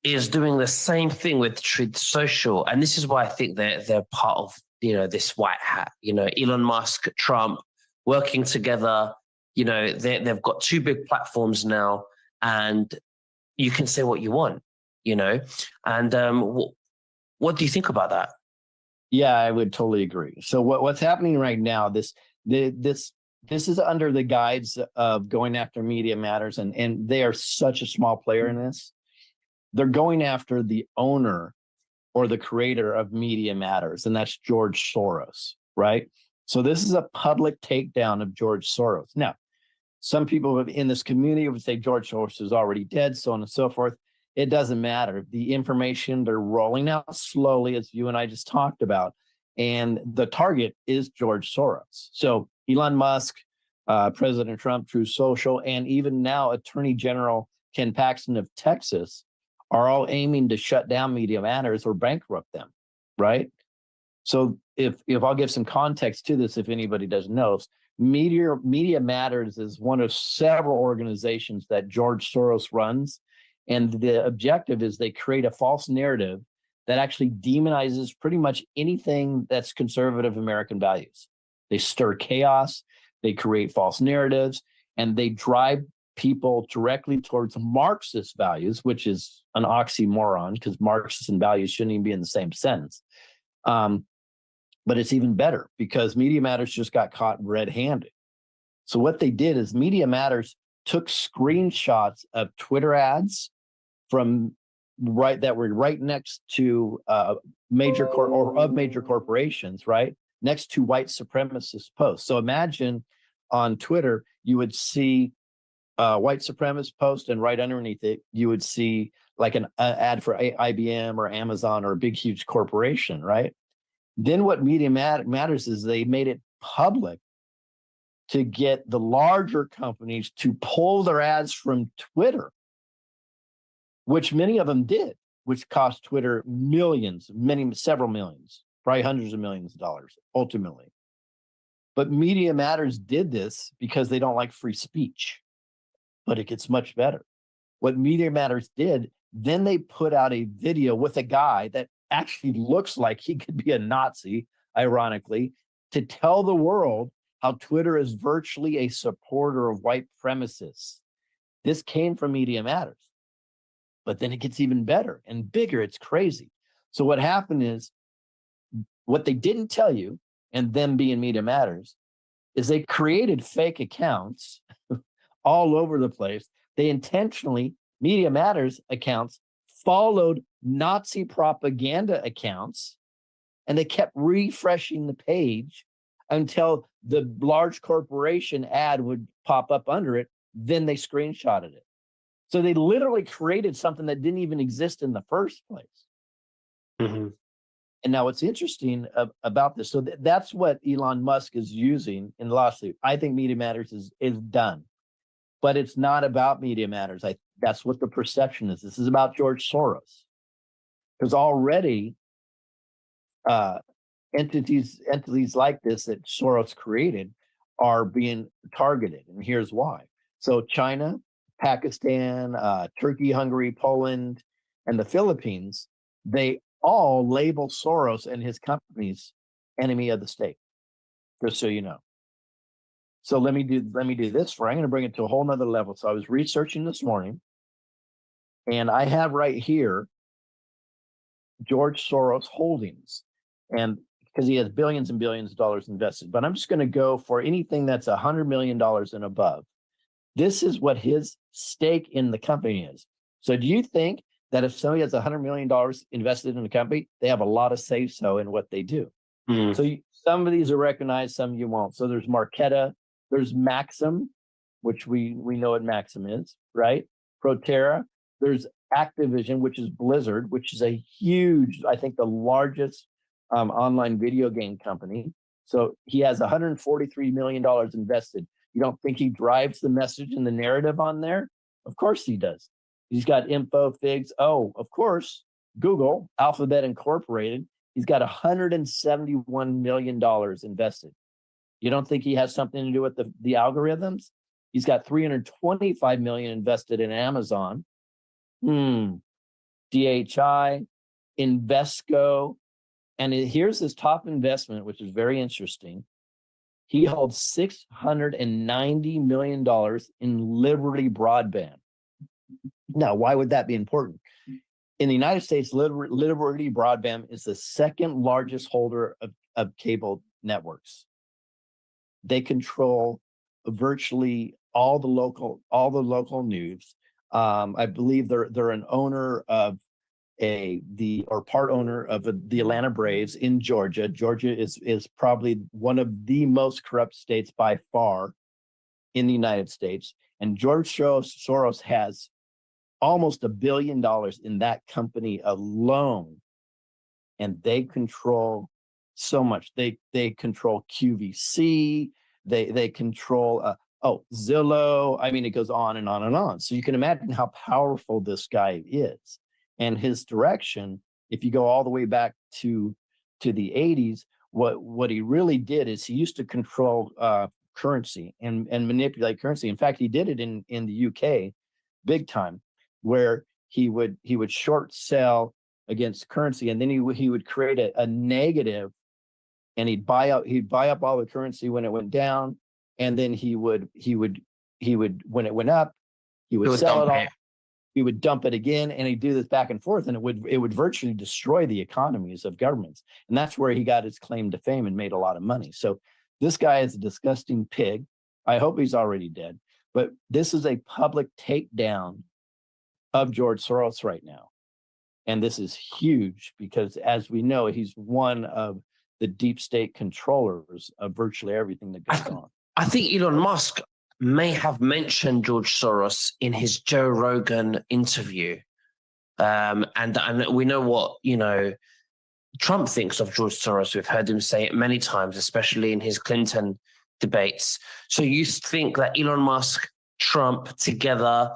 is doing the same thing with Truth Social, and this is why I think they're part of this white hat. Elon Musk, Trump, working together. You know, they've got two big platforms now, and you can say what you want, you know. And what do you think about that? Yeah, I would totally agree. So what's happening right now, this is under the guise of going after Media Matters, and they are such a small player in this. They're going after the owner or the creator of Media Matters, and that's George Soros, right? So this is a public takedown of George Soros. Now, some people in this community would say George Soros is already dead, so on and so forth. It doesn't matter. The information, they're rolling out slowly, as you and I just talked about, and the target is George Soros. So Elon Musk, President Trump, Truth Social, and even now Attorney General Ken Paxton of Texas are all aiming to shut down Media Matters or bankrupt them, right? So if I'll give some context to this, if anybody doesn't know, Media Matters is one of several organizations that George Soros runs. And the objective is they create a false narrative that actually demonizes pretty much anything that's conservative American values. They stir chaos, they create false narratives, and they drive people directly towards Marxist values, which is an oxymoron because Marxists and values shouldn't even be in the same sentence. But it's even better because Media Matters just got caught red-handed. So what they did is Media Matters took screenshots of Twitter ads from that were right next to major corporations, right next to white supremacist posts. So imagine on Twitter you would see white supremacist post, and right underneath it you would see like an ad for IBM or Amazon or a big huge corporation, right? Then what Media Matters is they made it public to get the larger companies to pull their ads from Twitter, which many of them did, which cost Twitter millions, several millions, probably hundreds of millions of dollars ultimately. But Media Matters did this because they don't like free speech. But it gets much better. What Media Matters did, then they put out a video with a guy that actually looks like he could be a Nazi, ironically, to tell the world how Twitter is virtually a supporter of white supremacists. This came from Media Matters. But then it gets even better and bigger. It's crazy. So what happened is, what they didn't tell you, and them being Media Matters, is they created fake accounts all over the place. They intentionally, Media Matters accounts, followed Nazi propaganda accounts, and they kept refreshing the page until the large corporation ad would pop up under it. Then they screenshotted it. So they literally created something that didn't even exist in the first place. Mm-hmm. And now what's interesting about this, so that's what Elon Musk is using in the lawsuit. I think Media Matters is done, but it's not about Media Matters. That's what the perception is. This is about George Soros. Because already entities like this that Soros created are being targeted. And here's why. So China, Pakistan, Turkey, Hungary, Poland, and the Philippines, they all label Soros and his companies enemy of the state, just so you know. So let me do this I'm going to bring it to a whole nother level. So I was researching this morning, and I have right here George Soros Holdings, and because he has billions and billions of dollars invested, but I'm just going to go for anything that's $100 million and above. This is what his stake in the company is. So do you think that if somebody has $100 million invested in a company, they have a lot of say-so in what they do? Mm. So some of these are recognized, some you won't. So there's Marqeta, there's Maxim, which we know what Maxim is, right? Proterra, there's Activision, which is Blizzard, which is a huge, I think the largest online video game company. So he has $143 million invested. You don't think he drives the message and the narrative on there? Of course he does. He's got Info, Figs. Oh, of course, Google, Alphabet Incorporated. He's got $171 million invested. You don't think he has something to do with the algorithms? He's got $325 million invested in Amazon. DHI, Invesco. And here's his top investment, which is very interesting. He holds $690 million in Liberty Broadband. Now, why would that be important? In the United States, Liberty Broadband is the second largest holder of cable networks. They control virtually all the local news. I believe they're an owner of part owner of the Atlanta Braves in Georgia. Georgia is probably one of the most corrupt states by far in the United States. And George Soros has almost $1 billion in that company alone. And they control so much. They control QVC. They control Zillow. I mean, it goes on and on and on. So you can imagine how powerful this guy is. And his direction, if you go all the way back to the 80s, what he really did is he used to control currency and manipulate currency. In fact, he did it in the UK big time, where he would short sell against currency, and then he would create a negative, and he'd buy up all the currency when it went down, and then he would when it went up, he would sell it all. He would dump it again, and he'd do this back and forth, and it would virtually destroy the economies of governments. And that's where he got his claim to fame and made a lot of money. So this guy is a disgusting pig. I hope he's already dead. But this is a public takedown of George Soros right now. And this is huge because, as we know, he's one of the deep state controllers of virtually everything that goes on. I think Elon Musk may have mentioned George Soros in his Joe Rogan interview. And we know what, Trump thinks of George Soros. We've heard him say it many times, especially in his Clinton debates. So you think that Elon Musk, Trump together,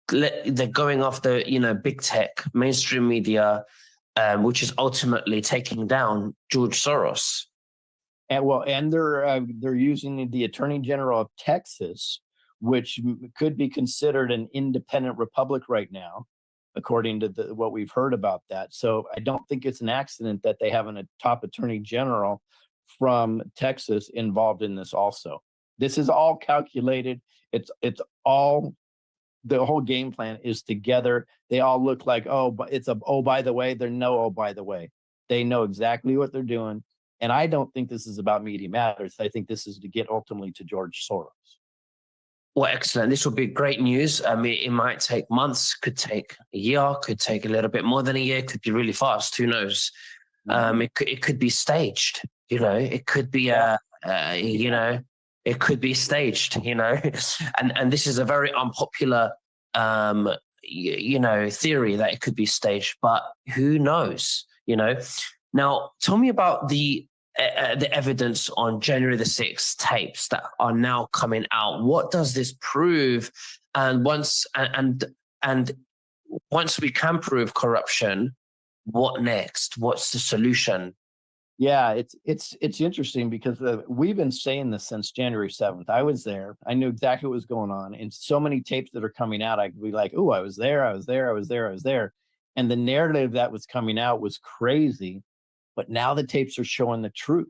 they're going after, big tech, mainstream media, which is ultimately taking down George Soros. And they're using the Attorney General of Texas, which could be considered an independent republic right now, according to what we've heard about that. So I don't think it's an accident that they have a top Attorney General from Texas involved in this also. This is all calculated. It's all, the whole game plan is together. They all look like, by the way, by the way. They know exactly what they're doing. And I don't think this is about Media Matters. I think this is to get ultimately to George Soros. Well, excellent. This will be great news. I mean, it might take months, could take a year, could take a little bit more than a year, could be really fast. Who knows? It could be staged. It could be it could be staged. And this is a very unpopular theory that it could be staged, but who knows? Now, tell me about the evidence on January the 6th tapes that are now coming out. What does this prove? And once we can prove corruption, what next? What's the solution? Yeah, it's interesting because we've been saying this since January 7th. I was there. I knew exactly what was going on. And so many tapes that are coming out, I could be like, oh, I was there. And the narrative that was coming out was crazy. But now the tapes are showing the truth.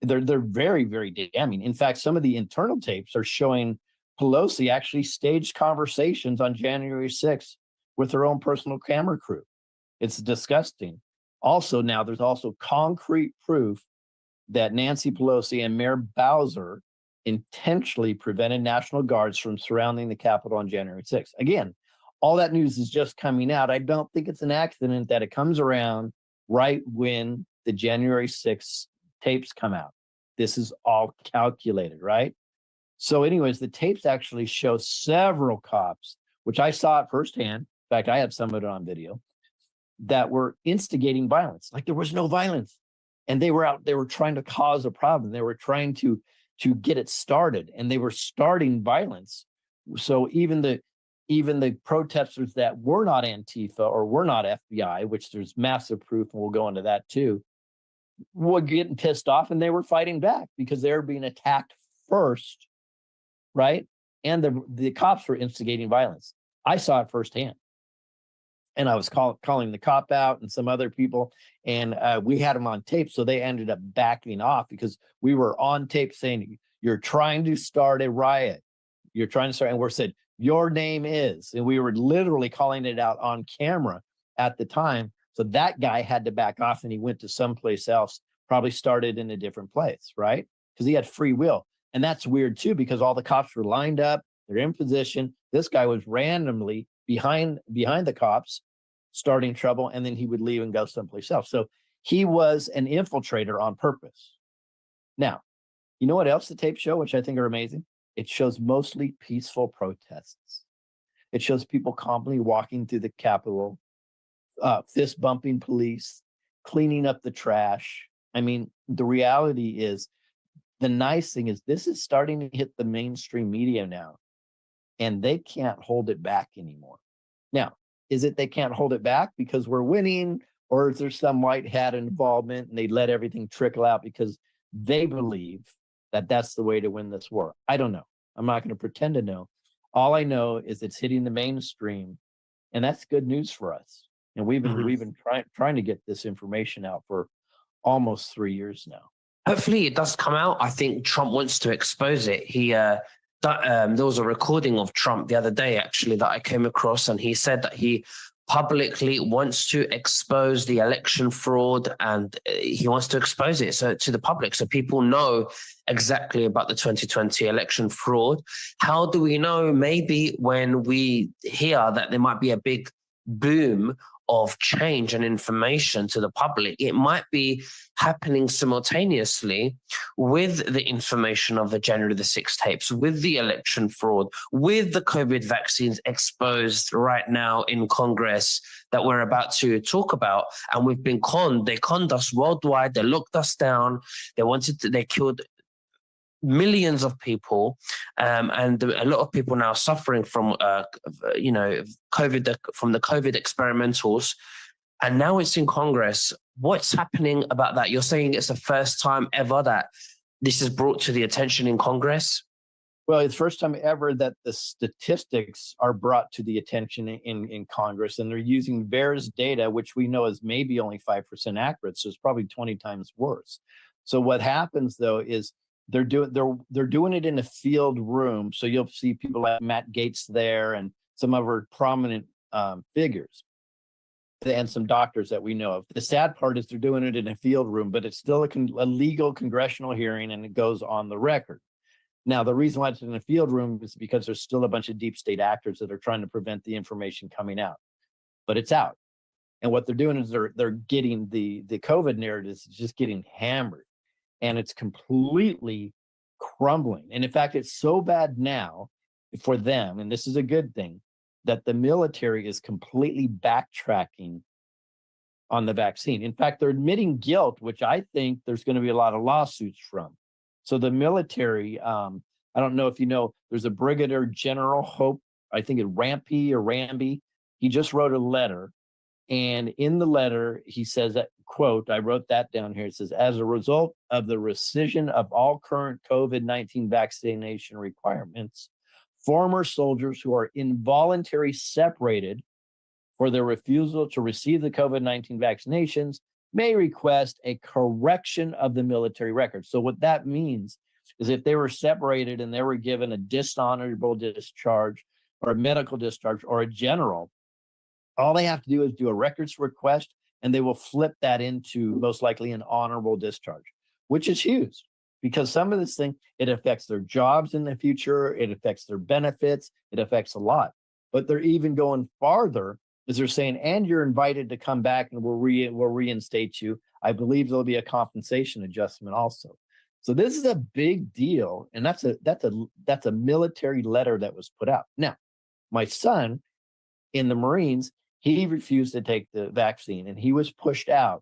They're very, very damning. In fact, some of the internal tapes are showing Pelosi actually staged conversations on January 6th with her own personal camera crew. It's disgusting. Also, now there's also concrete proof that Nancy Pelosi and Mayor Bowser intentionally prevented National Guards from surrounding the Capitol on January 6th. Again, all that news is just coming out. I don't think it's an accident that it comes around right when the January 6th tapes come out. This is all calculated, right? So anyways, the tapes actually show several cops, which I saw it firsthand. In fact, I have some of it on video, that were instigating violence. Like there was no violence. And they were trying to cause a problem. They were trying to get it started, and they were starting violence. So even the protesters that were not Antifa or were not FBI, which there's massive proof, and we'll go into that too, were getting pissed off, and they were fighting back because they were being attacked first, right? And the cops were instigating violence. I saw it firsthand. and I was calling the cop out and some other people, and we had them on tape. So they ended up backing off because we were on tape saying, "You're trying to start a riot. You're trying to start," and we're said, "Your name is," and we were literally calling it out on camera at the time. So that guy had to back off, and he went to someplace else, probably started in a different place, right? Because he had free will. And that's weird too, because all the cops were lined up, they're in position. This guy was randomly behind the cops, starting trouble, and then he would leave and go someplace else. So he was an infiltrator on purpose. Now, you know what else the tapes show, which I think are amazing? It shows mostly peaceful protests. It shows people calmly walking through the Capitol, fist bumping police, cleaning up the trash. I mean, the reality is, the nice thing is this is starting to hit the mainstream media now, and they can't hold it back anymore. Now, is it they can't hold it back because we're winning, or is there some white hat involvement and they let everything trickle out because they believe that that's the way to win this war? I don't know. I'm not going to pretend to know. All I know is it's hitting the mainstream, and that's good news for us. And we've been trying to get this information out for almost 3 years now. Hopefully it does come out. I think Trump wants to expose it. There was a recording of Trump the other day, actually, that I came across, and he said that he publicly wants to expose the election fraud, and he wants to expose it to the public, so people know exactly about the 2020 election fraud. How do we know? Maybe when we hear that there might be a big boom of change and information to the public, it might be happening simultaneously with the information of the January the 6th tapes, with the election fraud, with the COVID vaccines exposed right now in Congress that we're about to talk about. And we've been conned. They conned us worldwide. They locked us down. They killed millions of people, and a lot of people now suffering from COVID, from the COVID experimentals, and now it's in Congress. What's happening about that? You're saying it's the first time ever that this is brought to the attention in Congress? Well, it's the first time ever that the statistics are brought to the attention in Congress, and they're using VAERS data, which we know is maybe only 5% accurate, so it's probably 20 times worse. So what happens though is they're doing it in a field room. So you'll see people like Matt Gaetz there and some other prominent figures and some doctors that we know of. The sad part is they're doing it in a field room, but it's still a legal congressional hearing, and it goes on the record. Now, the reason why it's in a field room is because there's still a bunch of deep state actors that are trying to prevent the information coming out, but it's out. And what they're doing is they're getting the COVID narratives just getting hammered. And it's completely crumbling. And in fact, it's so bad now for them, and this is a good thing, that the military is completely backtracking on the vaccine. In fact, they're admitting guilt, which I think there's going to be a lot of lawsuits from. So the military, I don't know if you know, there's a Brigadier General Hope, I think it's Ramby. He just wrote a letter. And in the letter, he says that, quote, I wrote that down here. It says, as a result of the rescission of all current COVID-19 vaccination requirements, former soldiers who are involuntarily separated for their refusal to receive the COVID-19 vaccinations may request a correction of the military record. So what that means is if they were separated and they were given a dishonorable discharge or a medical discharge or a general, all they have to do is do a records request, and they will flip that into most likely an honorable discharge, which is huge because some of this thing, it affects their jobs in the future. It affects their benefits. It affects a lot. But they're even going farther as they're saying, and you're invited to come back and we'll reinstate you. I believe there'll be a compensation adjustment also. So this is a big deal. And that's a military letter that was put out. Now, my son in the Marines, he refused to take the vaccine and he was pushed out.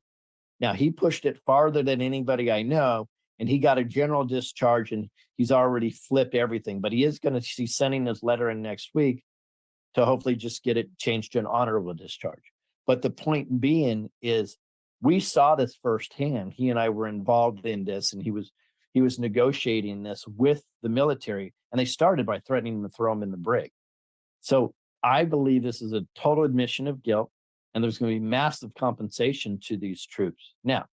Now, he pushed it farther than anybody I know, and he got a general discharge, and he's already flipped everything. But he is going to be sending this letter in next week to hopefully just get it changed to an honorable discharge. But the point being is we saw this firsthand. He and I were involved in this, and he was negotiating this with the military, and they started by threatening to throw him in the brig. So I believe this is a total admission of guilt. and there's going to be massive compensation to these troops. Now,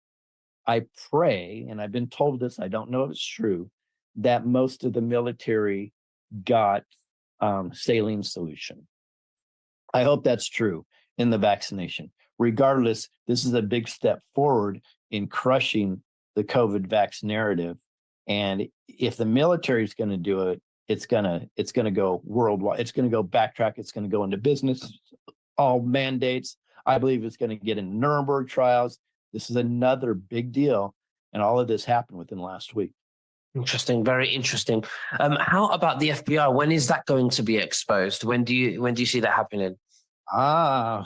I pray, and I've been told this, I don't know if it's true, that most of the military got saline solution. I hope that's true in the vaccination. Regardless, this is a big step forward in crushing the COVID vax narrative. And if the military is going to do it, it's gonna go worldwide. It's going to go backtrack. It's going to go into business, all mandates. I believe it's going to get in Nuremberg trials. This is another big deal. And all of this happened within the last week. Interesting, very interesting. How about the FBI? When is that going to be exposed? When do you see that happening? I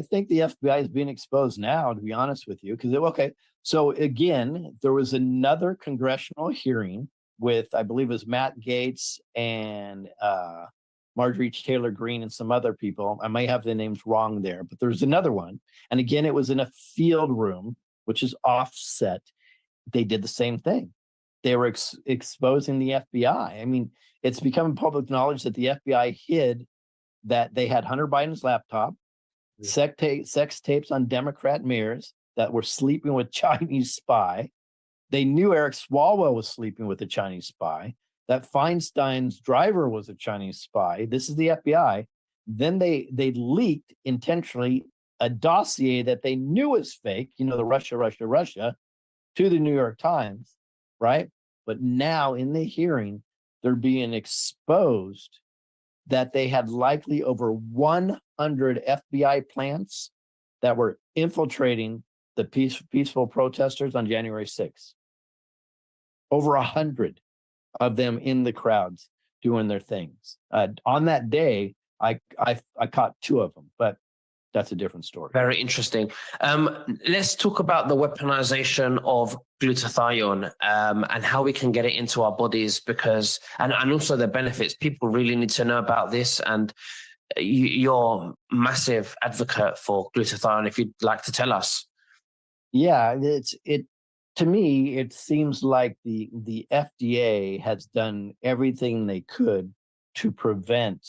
think the FBI is being exposed now, to be honest with you. Okay, so again, there was another congressional hearing with, I believe it was Matt Gaetz and Marjorie Taylor Greene and some other people. I may have the names wrong there, but there's another one. And again, it was in a field room, which is offset. They did the same thing. They were exposing the FBI. I mean, it's become public knowledge that the FBI hid that they had Hunter Biden's laptop, sex tapes on Democrat mayors that were sleeping with Chinese spy. They knew Eric Swalwell was sleeping with a Chinese spy, that Feinstein's driver was a Chinese spy. This is the FBI. Then they leaked intentionally a dossier that they knew was fake, the Russia, to the New York Times, right? But now in the hearing, they're being exposed that they had likely over 100 FBI plants that were infiltrating the peaceful protesters on January 6th. Over 100 of them in the crowds doing their things. On that day, I caught 2 of them, but that's a different story. Very interesting. Let's talk about the weaponization of glutathione and how we can get it into our bodies, because and also the benefits. People really need to know about this, and you're a massive advocate for glutathione. If you'd like to tell us. Yeah, to me, it seems like the FDA has done everything they could to prevent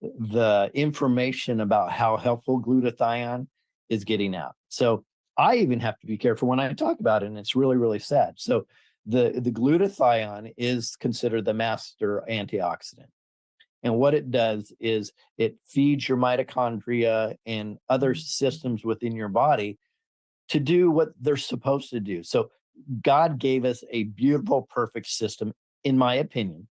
the information about how helpful glutathione is getting out. So I even have to be careful when I talk about it, and it's really, really sad. So the glutathione is considered the master antioxidant. And what it does is it feeds your mitochondria and other systems within your body to do what they're supposed to do. So God gave us a beautiful, perfect system, in my opinion,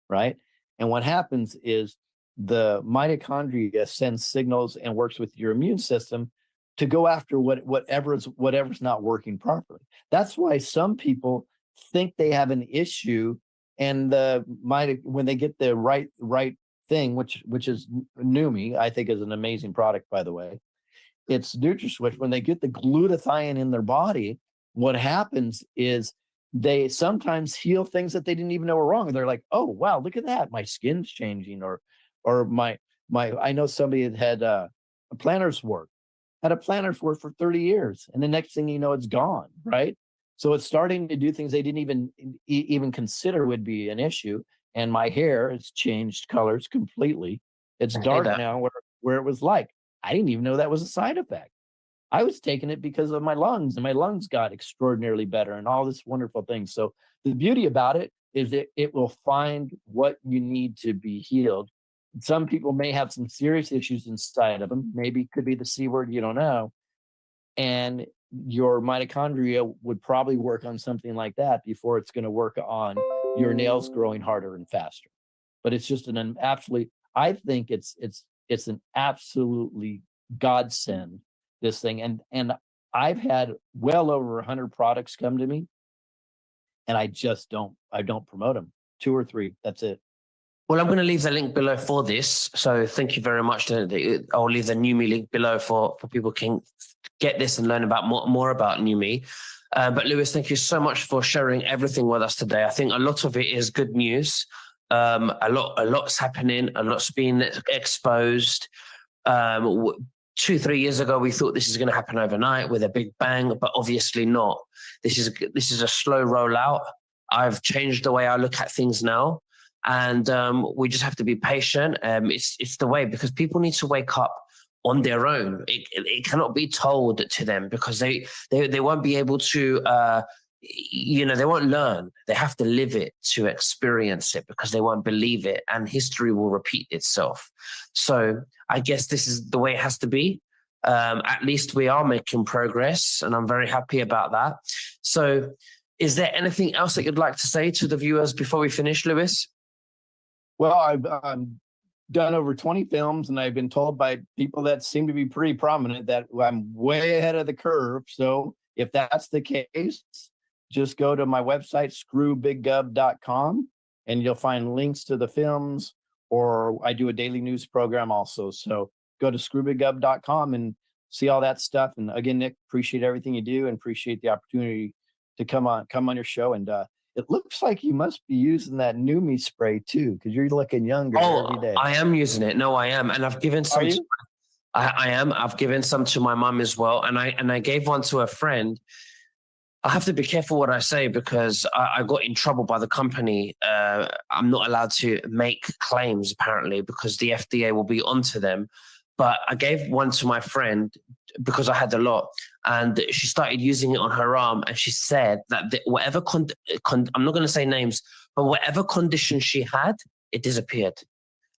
right? And what happens is the mitochondria sends signals and works with your immune system to go after whatever's not working properly. That's why some people think they have an issue, and when they get the right thing, which is Numi, I think is an amazing product, by the way. It's NutraSwitch. When they get the glutathione in their body, what happens is they sometimes heal things that they didn't even know were wrong. And they're like, oh, wow, look at that. My skin's changing. Or my I know somebody that had a plantar's wart, had a plantar's wart for 30 years. And the next thing you know, it's gone, right? So it's starting to do things they didn't even consider would be an issue. And my hair has changed colors completely. It's dark now where it was like. I didn't even know that was a side effect. I was taking it because of my lungs, and my lungs got extraordinarily better and all this wonderful things. So the beauty about it is that it will find what you need to be healed. Some people may have some serious issues inside of them. Maybe it could be the C word, you don't know. And your mitochondria would probably work on something like that before it's going to work on your nails growing harder and faster. But it's just I think it's an absolutely godsend, this thing. And I've had well over 100 products come to me, and I don't promote them. 2 or 3, that's it. Well, I'm going to leave the link below for this. So thank you very much. I'll leave the Numi link below for people can get this and learn about more about Numi. But Lewis, thank you so much for sharing everything with us today. I think a lot of it is good news. A lot's happening, a lot's being exposed. 2-3 years ago, we thought this is going to happen overnight with a big bang, but obviously not. This is a slow rollout. I've changed the way I look at things now, and we just have to be patient. It's the way, because people need to wake up on their own. It cannot be told to them because they won't be able to, they won't learn. They have to live it to experience it because they won't believe it, and history will repeat itself. So I guess this is the way it has to be. At least we are making progress, and I'm very happy about that. So is there anything else that you'd like to say to the viewers before we finish, Lewis? Well, I've done over 20 films, and I've been told by people that seem to be pretty prominent that I'm way ahead of the curve. So if that's the case, just go to my website, screwbiggov.com, and you'll find links to the films, or I do a daily news program also. So go to screwbiggov.com and see all that stuff. And again, Nick, appreciate everything you do and appreciate the opportunity to come on your show. And it looks like you must be using that Numi spray too, because you're looking younger every day. I am using it. No, I am. And I've given some. I am. I've given some to my mum as well. And I gave one to a friend. I have to be careful what I say because I got in trouble by the company. I'm not allowed to make claims apparently because the FDA will be onto them. But I gave one to my friend because I had a lot, and she started using it on her arm. And she said that whatever I'm not going to say names, but whatever condition she had, it disappeared.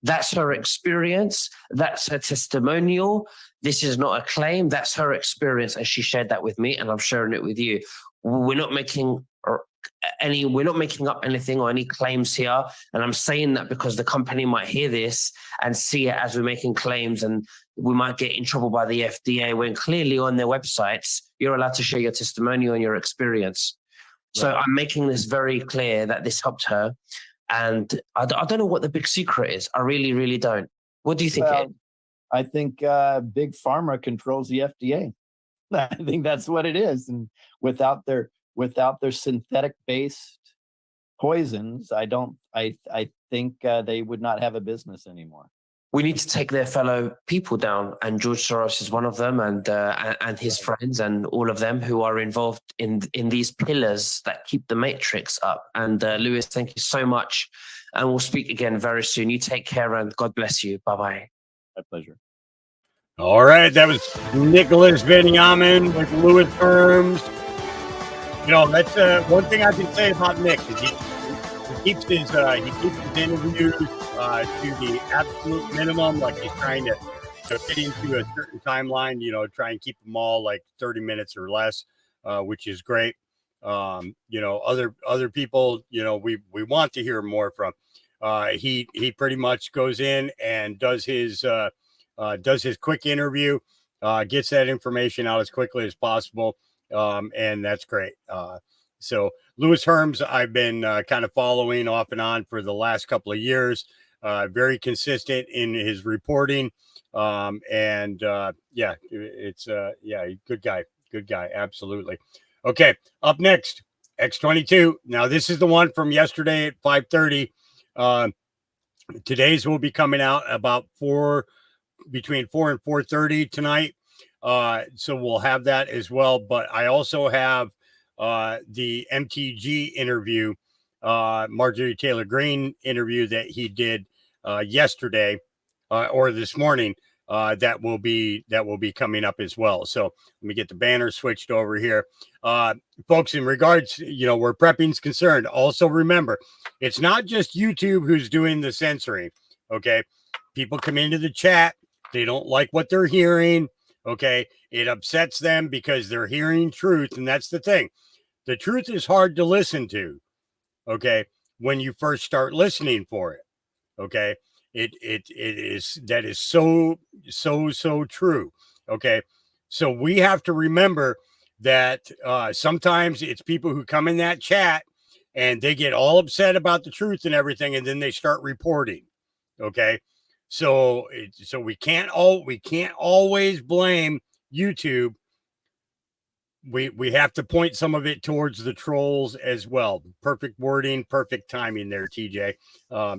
That's her experience. That's her testimonial. This is not a claim. That's her experience, and she shared that with me, and I'm sharing it with you. We're not making up anything or any claims here. And I'm saying that because the company might hear this and see it as we're making claims, and we might get in trouble by the FDA when clearly on their websites, you're allowed to share your testimonial and your experience. Right. So I'm making this very clear that this helped her. And I don't know what the big secret is. I really, really don't. What do you think? Well, I think Big Pharma controls the FDA. I think that's what it is. And without their synthetic based poisons, I think they would not have a business anymore. We need to take their fellow people down, and George Soros is one of them, and his friends, and all of them who are involved in these pillars that keep the matrix up. And Lewis, thank you so much, and we'll speak again very soon. You take care, and God bless you. Bye-bye. My pleasure. All right, that was Nicholas Benyamin with Lewis Herms. You know, that's one thing I can say about Nick is he keeps his interviews to the absolute minimum. Like he's trying to fit into a certain timeline. You know, try and keep them all like 30 minutes or less, which is great. You know, other people, you know, we want to hear more from. He pretty much goes in and does his quick interview, gets that information out as quickly as possible. And that's great. So Lewis Herms, I've been kind of following off and on for the last couple of years, very consistent in his reporting. Yeah, it's good guy. Absolutely. Okay. Up next, X22. Now this is the one from yesterday at 5:30. Today's will be coming out about between 4 and 4:30 tonight. So we'll have that as well. But I also have the MTG interview, Marjorie Taylor Greene interview that he did yesterday or this morning. That will be coming up as well. So let me get the banner switched over here. Folks, in regards, you know, where prepping's concerned, also remember, it's not just YouTube who's doing the censoring. Okay. People come into the chat. They don't like what they're hearing. Okay. It upsets them because they're hearing truth. And that's the thing. The truth is hard to listen to. Okay. When you first start listening for it. Okay. That is so true. Okay. So we have to remember that sometimes it's people who come in that chat and they get all upset about the truth and everything. And then they start reporting. Okay. So we can't always blame YouTube. We have to point some of it towards the trolls as well. Perfect wording, perfect timing there, TJ.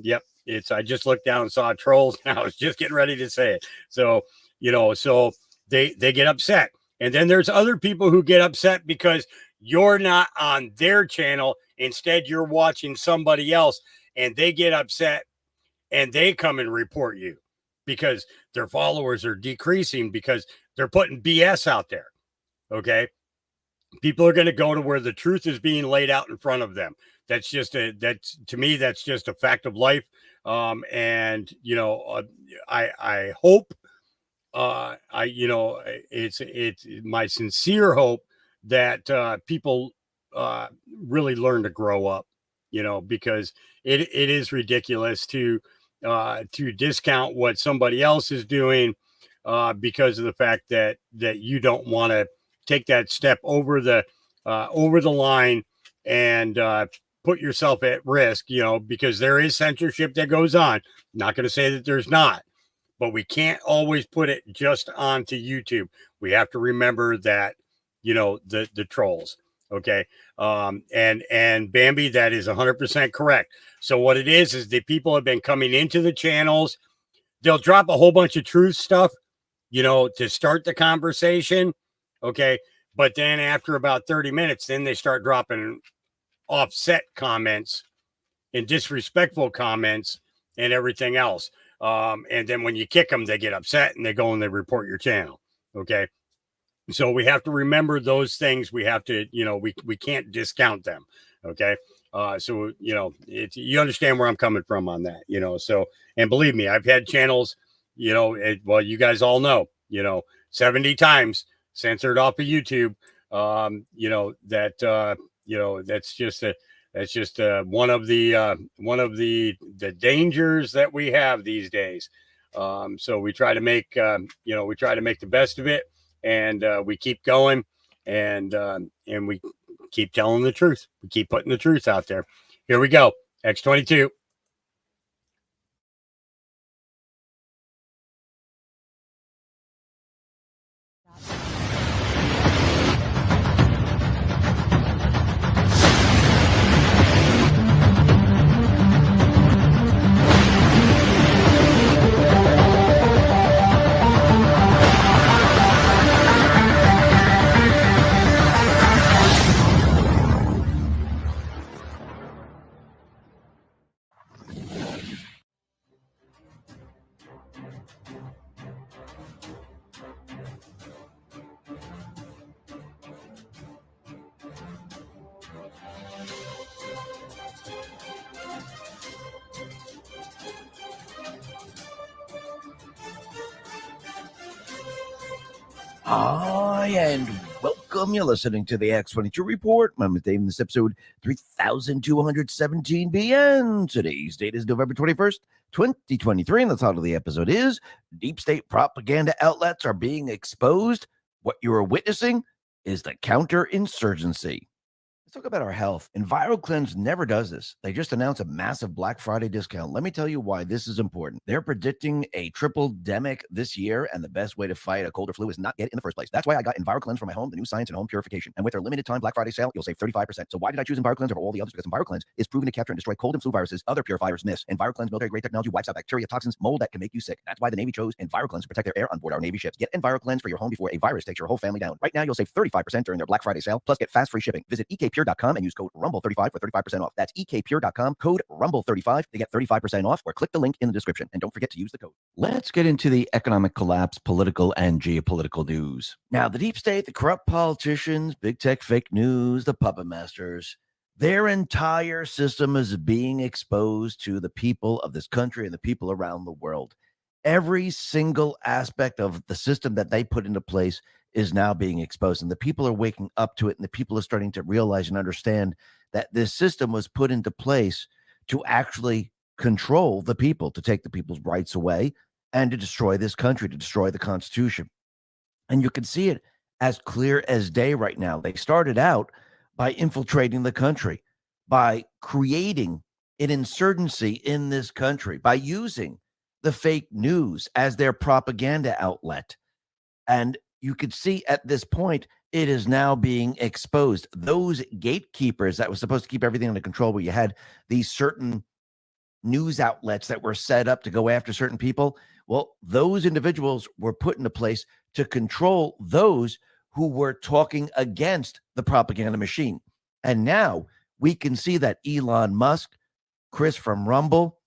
Yep. I just looked down and saw trolls and I was just getting ready to say it. So, you know, so they get upset. And then there's other people who get upset because you're not on their channel. Instead, you're watching somebody else and they get upset and they come and report you. because their followers are decreasing because they're putting BS out there. Okay. People are going to go to where the truth is being laid out in front of them. That's to me, that's just a fact of life. And I hope, it's my sincere hope that people really learn to grow up, because it is ridiculous to discount what somebody else is doing because of the fact that you don't want to take that step over the line and put yourself at risk, because there is censorship that goes on. Not going to say that there's not, but we can't always put it just onto YouTube. We have to remember that, the trolls. Okay. And Bambi, that is 100% correct. So what it is that people have been coming into the channels. They'll drop a whole bunch of truth stuff, to start the conversation. Okay. But then after about 30 minutes, then they start dropping offset comments and disrespectful comments and everything else. And then when you kick them, they get upset and they go and they report your channel. Okay. So we have to remember those things. We have to, we can't discount them. Okay. So, you understand where I'm coming from on that, so, and believe me, I've had channels, well, you guys all know, 70 times censored off of YouTube. That's just one of the dangers that we have these days. So we try to make, the best of it, and we keep going, and we keep telling the truth. We keep putting the truth out there. Here we go. X22. Hi, and welcome. You're listening to the X22 Report. My name is Dave, and this episode 3217 BN. Today's date is November 21st, 2023, and the title of the episode is Deep State Propaganda Outlets Are Being Exposed. What you are witnessing is the counterinsurgency. Let's talk about our health. EnviroCleanse never does this. They just announced a massive Black Friday discount. Let me tell you why this is important. They're predicting a triple-demic this year, and the best way to fight a cold or flu is not get it in the first place. That's why I got EnviroCleanse for my home, the new science and home purification. And with their limited time Black Friday sale, you'll save 35%. So why did I choose EnviroCleanse over all the others? Because EnviroCleanse is proven to capture and destroy cold and flu viruses other purifiers miss. EnviroCleanse military-grade technology wipes out bacteria, toxins, mold that can make you sick. That's why the Navy chose EnviroCleanse to protect their air on board our Navy ships. Get EnviroCleanse for your home before a virus takes your whole family down. Right now, you'll save 35% during their Black Friday sale, plus get fast free shipping. Visit ekpure.com and use code Rumble35 for 35% off. That's ekpure.com, code Rumble35 to get 35% off, or click the link in the description. And don't forget to use the code. Let's get into the economic collapse, political and geopolitical news. Now, the deep state, the corrupt politicians, big tech fake news, the puppet masters, their entire system is being exposed to the people of this country and the people around the world. Every single aspect of the system that they put into place is now being exposed, and the people are waking up to it, and the people are starting to realize and understand that this system was put into place to actually control the people, to take the people's rights away, and to destroy this country, to destroy the Constitution. And you can see it as clear as day right now. They started out by infiltrating the country, by creating an insurgency in this country, by using the fake news as their propaganda outlet. And you could see at this point, it is now being exposed. Those gatekeepers that was supposed to keep everything under control, where you had these certain news outlets that were set up to go after certain people. Well, those individuals were put into place to control those who were talking against the propaganda machine. And now we can see that Elon Musk, Chris from Rumble,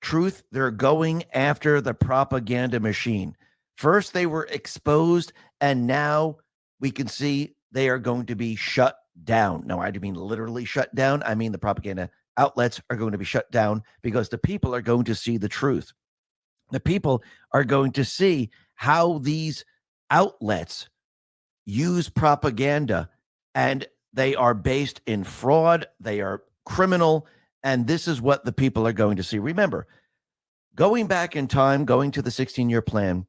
Truth, they're going after the propaganda machine. First, they were exposed, and now we can see they are going to be shut down. No, I do mean literally shut down. I mean the propaganda outlets are going to be shut down because the people are going to see the truth. The people are going to see how these outlets use propaganda, and they are based in fraud. They are criminal. And this is what the people are going to see. Remember, going back in time, going to the 16-year plan,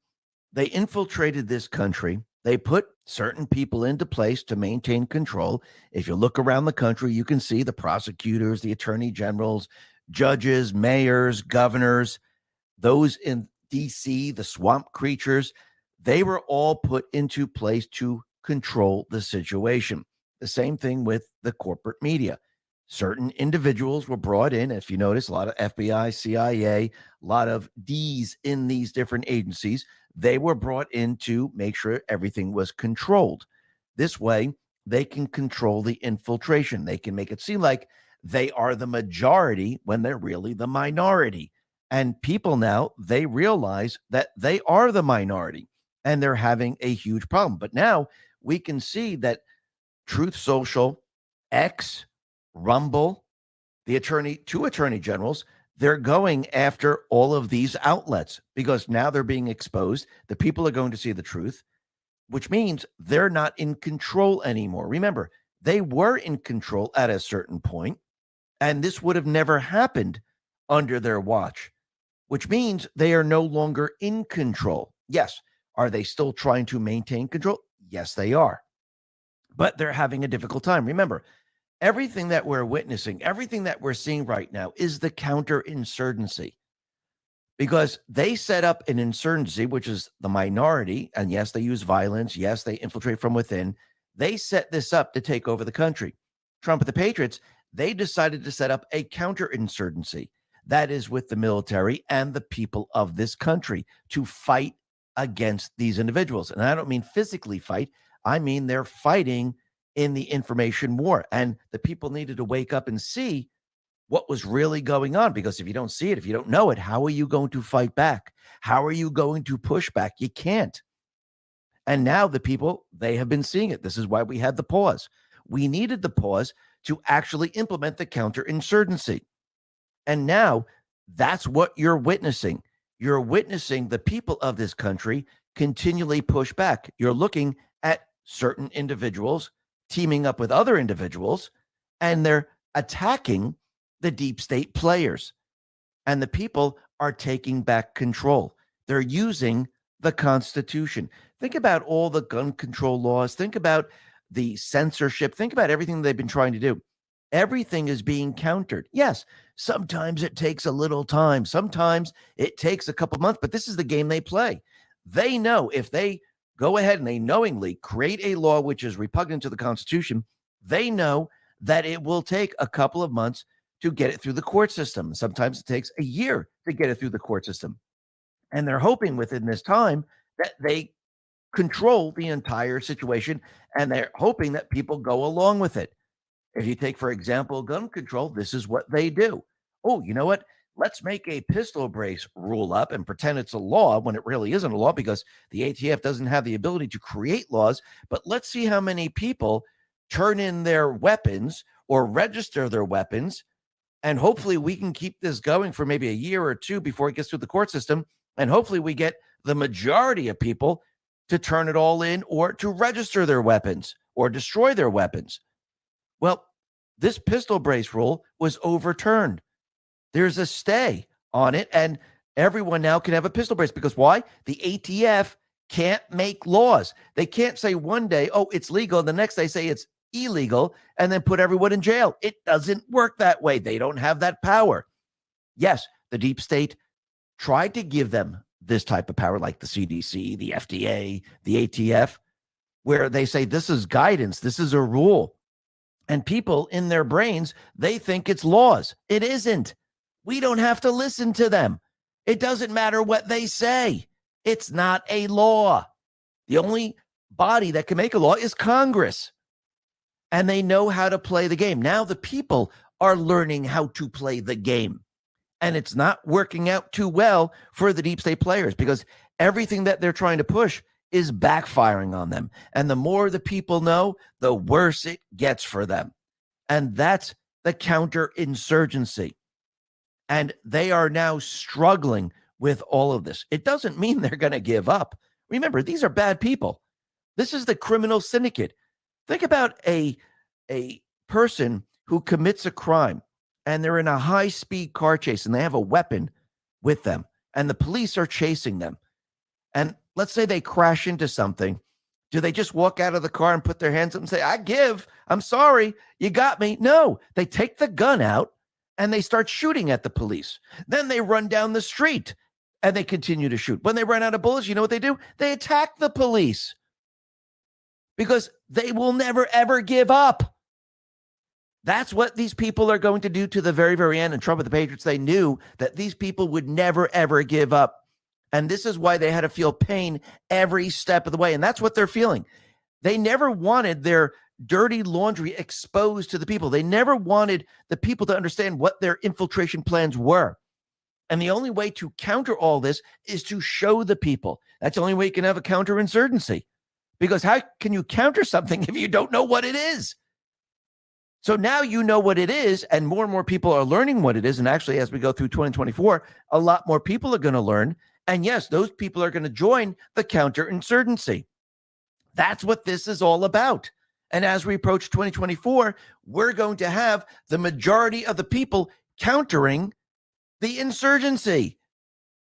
they infiltrated this country. They put certain people into place to maintain control. If you look around the country, you can see the prosecutors, the attorney generals, judges, mayors, governors, those in DC, the swamp creatures. They were all put into place to control the situation. The same thing with the corporate media. Certain individuals were brought in. If you notice, a lot of FBI, CIA, a lot of D's in these different agencies. They were brought in to make sure everything was controlled. This way, they can control the infiltration. They can make it seem like they are the majority when they're really the minority. And people now, they realize that they are the minority and they're having a huge problem. But now we can see that Truth Social, X, Rumble, two attorney generals, they're going after all of these outlets because now they're being exposed. The people are going to see the truth, which means they're not in control anymore. Remember, they were in control at a certain point, and this would have never happened under their watch, which means they are no longer in control. Yes. Are they still trying to maintain control? Yes, they are. But they're having a difficult time. Remember, everything that we're witnessing, everything that we're seeing right now is the counterinsurgency, because they set up an insurgency, which is the minority. And yes, they use violence. Yes, they infiltrate from within. They set this up to take over the country. Trump and the Patriots, they decided to set up a counterinsurgency that is with the military and the people of this country to fight against these individuals. And I don't mean physically fight. I mean they're fighting in the information war. And the people needed to wake up and see what was really going on. Because if you don't see it, if you don't know it, how are you going to fight back? How are you going to push back? You can't. And now the people, they have been seeing it. This is why we had the pause. We needed the pause to actually implement the counterinsurgency. And now that's what you're witnessing. You're witnessing the people of this country continually push back. You're looking at certain individuals teaming up with other individuals, and they're attacking the deep state players. And the people are taking back control. They're using the Constitution. Think about all the gun control laws. Think about the censorship. Think about everything they've been trying to do. Everything is being countered. Yes, sometimes it takes a little time. Sometimes it takes a couple months, but this is the game they play. They know if they go ahead and they knowingly create a law which is repugnant to the Constitution, they know that it will take a couple of months to get it through the court system. Sometimes it takes a year to get it through the court system. And they're hoping within this time that they control the entire situation, and they're hoping that people go along with it. If you take, for example, gun control, this is what they do. Oh, you know what? Let's make a pistol brace rule up and pretend it's a law when it really isn't a law, because the ATF doesn't have the ability to create laws. But let's see how many people turn in their weapons or register their weapons. And hopefully we can keep this going for maybe a year or two before it gets through the court system. And hopefully we get the majority of people to turn it all in or to register their weapons or destroy their weapons. Well, this pistol brace rule was overturned. There's a stay on it, and everyone now can have a pistol brace. Because why? The ATF can't make laws. They can't say one day, oh, it's legal, and the next day say it's illegal, and then put everyone in jail. It doesn't work that way. They don't have that power. Yes, the deep state tried to give them this type of power, like the CDC, the FDA, the ATF, where they say this is guidance, this is a rule. And people in their brains, they think it's laws. It isn't. We don't have to listen to them. It doesn't matter what they say. It's not a law. The only body that can make a law is Congress. And they know how to play the game. Now the people are learning how to play the game. And it's not working out too well for the deep state players because everything that they're trying to push is backfiring on them. And the more the people know, the worse it gets for them. And that's the counterinsurgency. And they are now struggling with all of this. It doesn't mean they're going to give up. Remember, these are bad people. This is the criminal syndicate. Think about a person who commits a crime and they're in a high-speed car chase and they have a weapon with them and the police are chasing them. And let's say they crash into something. Do they just walk out of the car and put their hands up and say, I'm sorry, you got me? No, they take the gun out and they start shooting at the police. Then they run down the street and they continue to shoot. When they run out of bullets, you know what they do? They attack the police because they will never, ever give up. That's what these people are going to do to the very, very end. And Trump and the Patriots, they knew that these people would never, ever give up. And this is why they had to feel pain every step of the way. And that's what they're feeling. They never wanted their dirty laundry exposed to the people. They never wanted the people to understand what their infiltration plans were. And the only way to counter all this is to show the people. That's the only way you can have a counterinsurgency. Because how can you counter something if you don't know what it is? So now you know what it is, and more people are learning what it is. And actually, as we go through 2024, a lot more people are going to learn. And yes, those people are going to join the counterinsurgency. That's what this is all about. And as we approach 2024, we're going to have the majority of the people countering the insurgency.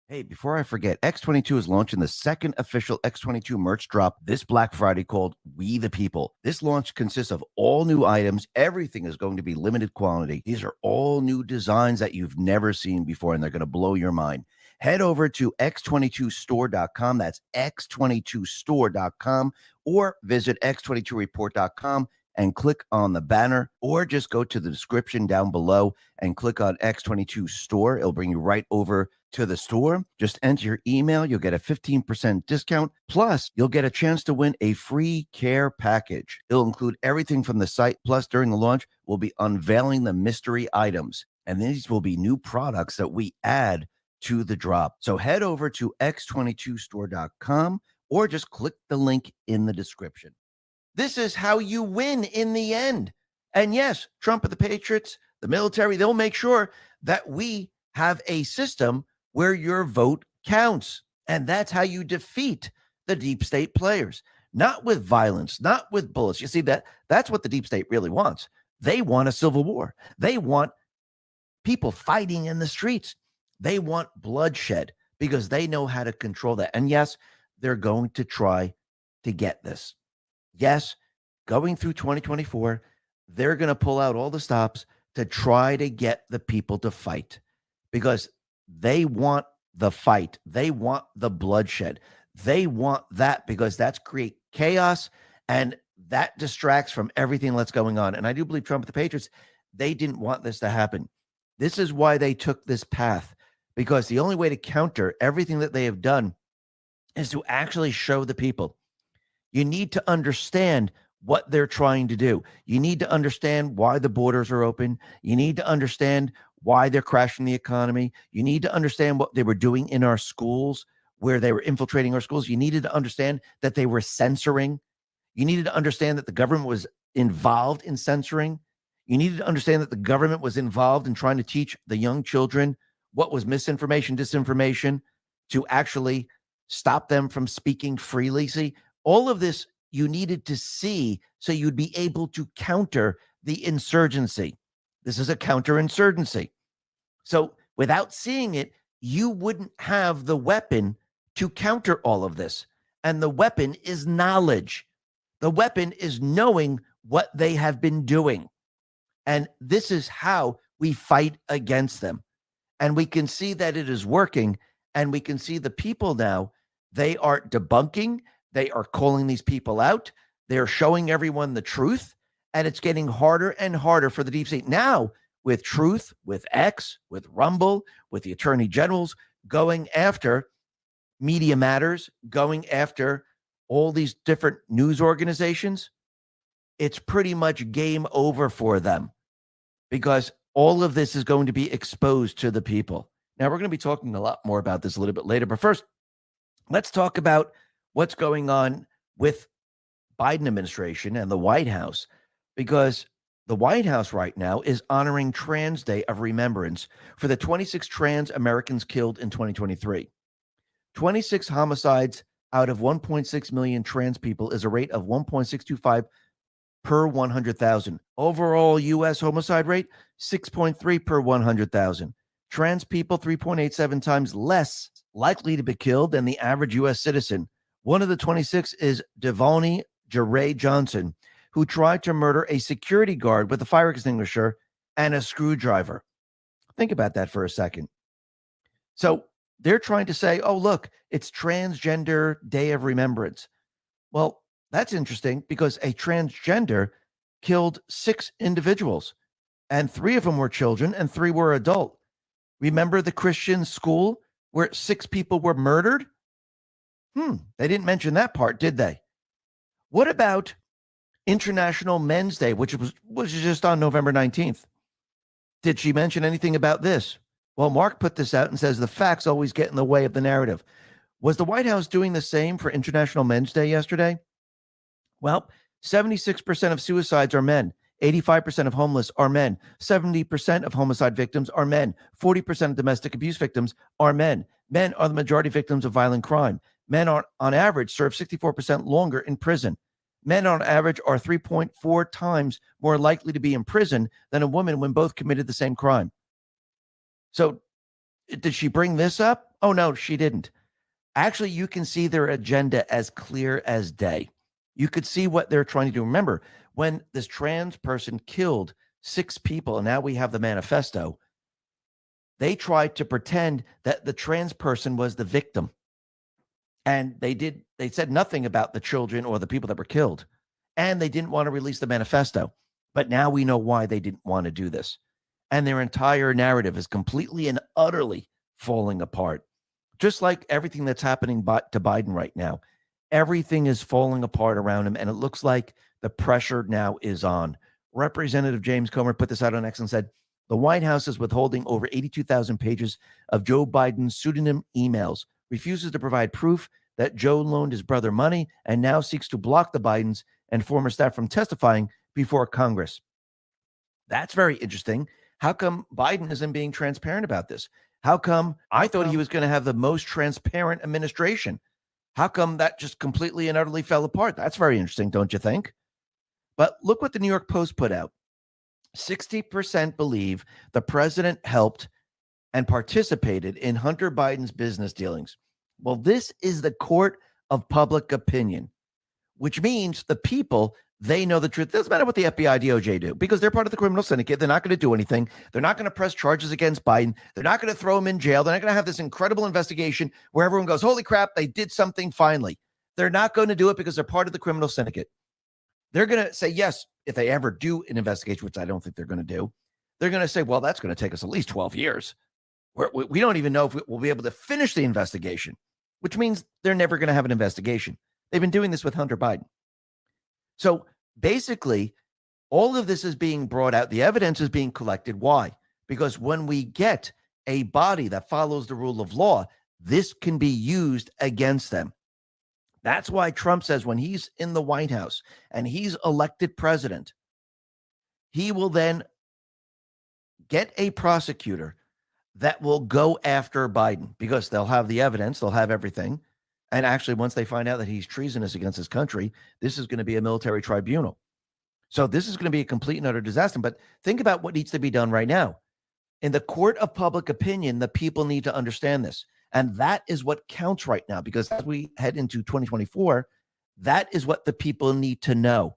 Hey, before I forget, X22 is launching the second official X22 merch drop this Black Friday called We the People. This launch consists of all new items. Everything is going to be limited quantity. These are all new designs that you've never seen before, and they're going to blow your mind. Head over to x22store.com. That's x22store.com, or visit x22report.com and click on the banner, or just go to the description down below and click on X22 Store. It'll bring you right over to the store. Just enter your email. You'll get a 15% discount. Plus, you'll get a chance to win a free care package. It'll include everything from the site. Plus, during the launch, we'll be unveiling the mystery items. And these will be new products that we add to the drop. So head over to x22store.com or just click the link in the description. This is how you win in the end. And yes, Trump and the Patriots, the military, they'll make sure that we have a system where your vote counts. And that's how you defeat the deep state players. Not with violence, not with bullets. You see, that's what the deep state really wants. They want a civil war. They want people fighting in the streets. They want bloodshed because they know how to control that. And yes, they're going to try to get this. Yes, going through 2024, they're going to pull out all the stops to try to get the people to fight because they want the fight. They want the bloodshed. They want that because that's create chaos and that distracts from everything that's going on. And I do believe Trump and the Patriots, they didn't want this to happen. This is why they took this path, because the only way to counter everything that they have done is to actually show the people. You need to understand what they're trying to do. You need to understand why the borders are open. You need to understand why they're crashing the economy. You need to understand what they were doing in our schools, where they were infiltrating our schools. You needed to understand that they were censoring. You needed to understand that the government was involved in censoring. You needed to understand that the government was involved in trying to teach the young children what was misinformation, disinformation, to actually stop them from speaking freely. See, all of this you needed to see so you'd be able to counter the insurgency. This is a counterinsurgency. So without seeing it, you wouldn't have the weapon to counter all of this. And the weapon is knowledge. The weapon is knowing what they have been doing. And this is how we fight against them. And we can see that it is working. And we can see the people now, they are debunking. They are calling these people out. They're showing everyone the truth. And it's getting harder and harder for the deep state. Now, with Truth, with X, with Rumble, with the attorney generals going after Media Matters, going after all these different news organizations, it's pretty much game over for them. Because all of this is going to be exposed to the people. Now, we're going to be talking a lot more about this a little bit later, but first, let's talk about what's going on with Biden administration and the White House, because the White House right now is honoring Trans Day of Remembrance for the 26 trans Americans killed in 2023. 26 homicides out of 1.6 million trans people is a rate of 1.625 per 100,000. Overall U.S. homicide rate, 6.3 per 100,000. Trans people 3.87 times less likely to be killed than the average U.S. citizen. One of the 26 is Devoney Jeray Johnson, who tried to murder a security guard with a fire extinguisher and a screwdriver. Think about that for a second. So they're trying to say, oh, look, it's Transgender Day of Remembrance. Well, that's interesting because a transgender killed 6 individuals, and 3 of them were children and 3 were adult. Remember the Christian school where 6 people were murdered? They didn't mention that part, did they? What about International Men's Day, which was just on November 19th? Did she mention anything about this? Well, Mark put this out and says the facts always get in the way of the narrative. Was the White House doing the same for International Men's Day yesterday? Well, 76% of suicides are men. 85% of homeless are men. 70% of homicide victims are men. 40% of domestic abuse victims are men. Men are the majority victims of violent crime. Men are, on average, serve 64% longer in prison. Men on average are 3.4 times more likely to be in prison than a woman when both committed the same crime. So did she bring this up? Oh, no, she didn't. Actually, you can see their agenda as clear as day. You could see what they're trying to do. Remember, when this trans person killed 6 people, and now we have the manifesto, they tried to pretend that the trans person was the victim. And they said nothing about the children or the people that were killed. And they didn't want to release the manifesto. But now we know why they didn't want to do this. And their entire narrative is completely and utterly falling apart. Just like everything that's happening to Biden right now. Everything is falling apart around him, and it looks like the pressure now is on. Representative James Comer put this out on X and said, the White House is withholding over 82,000 pages of Joe Biden's pseudonym emails, refuses to provide proof that Joe loaned his brother money, and now seeks to block the Bidens and former staff from testifying before Congress. That's very interesting. How come Biden isn't being transparent about this? How come I thought he was going to have the most transparent administration? How come that just completely and utterly fell apart? That's very interesting, don't you think? But look what the New York Post put out. 60% believe the president helped and participated in Hunter Biden's business dealings. Well, this is the court of public opinion, which means the people, they know the truth. It doesn't matter what the FBI, DOJ do, because they're part of the criminal syndicate. They're not going to do anything. They're not going to press charges against Biden. They're not going to throw him in jail. They're not going to have this incredible investigation where everyone goes, holy crap, they did something finally. They're not going to do it because they're part of the criminal syndicate. They're going to say, yes, if they ever do an investigation, which I don't think they're going to do, they're going to say, well, that's going to take us at least 12 years. We don't even know if we'll be able to finish the investigation, which means they're never going to have an investigation. They've been doing this with Hunter Biden. So basically, all of this is being brought out. The evidence is being collected. Why? Because when we get a body that follows the rule of law, this can be used against them. That's why Trump says when he's in the White House and he's elected president, he will then get a prosecutor that will go after Biden because they'll have the evidence, they'll have everything. And actually, once they find out that he's treasonous against his country, this is going to be a military tribunal. So this is going to be a complete and utter disaster. But think about what needs to be done right now. In the court of public opinion, the people need to understand this. And that is what counts right now, because as we head into 2024, that is what the people need to know.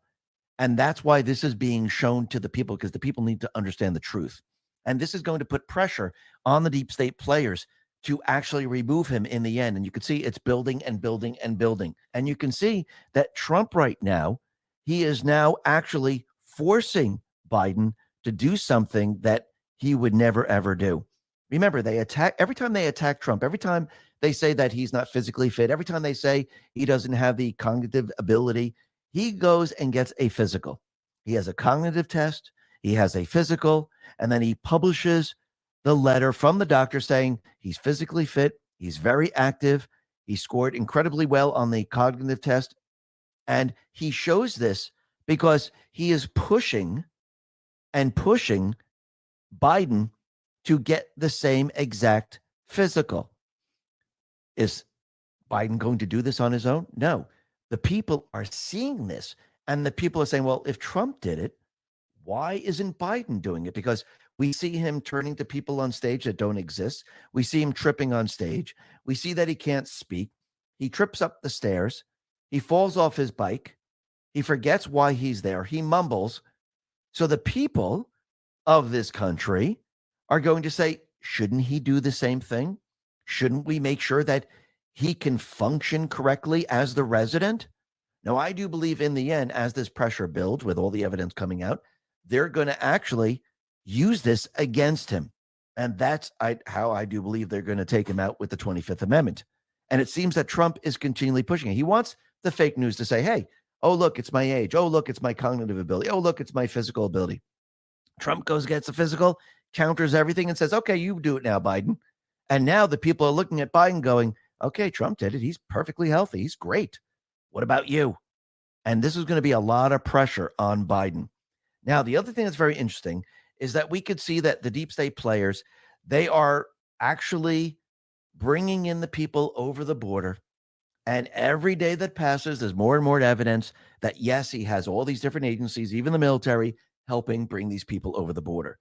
And that's why this is being shown to the people, because the people need to understand the truth. And this is going to put pressure on the deep state players to actually remove him in the end. And you can see it's building and building and building. And you can see that Trump right now, he is now actually forcing Biden to do something that he would never, ever do. Remember, every time they attack Trump, every time they say that he's not physically fit, every time they say he doesn't have the cognitive ability, he goes and gets a physical. He has a cognitive test. he has a physical, and then he publishes the letter from the doctor saying he's physically fit, he's very active, he scored incredibly well on the cognitive test. And he shows this because he is pushing Biden to get the same exact physical. Is Biden going to do this on his own? No. The people are seeing this, and the people are saying, well, if Trump did it, why isn't Biden doing it? Because we see him turning to people on stage that don't exist. We see him tripping on stage. We see that he can't speak. He trips up the stairs. He falls off his bike. He forgets why he's there. He mumbles. So the people of this country are going to say, shouldn't he do the same thing? Shouldn't we make sure that he can function correctly as the resident? Now, I do believe in the end, as this pressure builds with all the evidence coming out, they're going to actually use this against him. And that's how I do believe they're going to take him out with the 25th Amendment. And it seems that Trump is continually pushing it. He wants the fake news to say, hey, oh, look, it's my age. Oh, look, it's my cognitive ability. Oh, look, it's my physical ability. Trump goes, gets the physical, counters everything and says, okay, you do it now, Biden. And now the people are looking at Biden going, okay, Trump did it. He's perfectly healthy. He's great. What about you? And this is going to be a lot of pressure on Biden. Now, the other thing that's very interesting is that we could see that the deep state players, they are actually bringing in the people over the border. And every day that passes, there's more and more evidence that, yes, he has all these different agencies, even the military, helping bring these people over the border.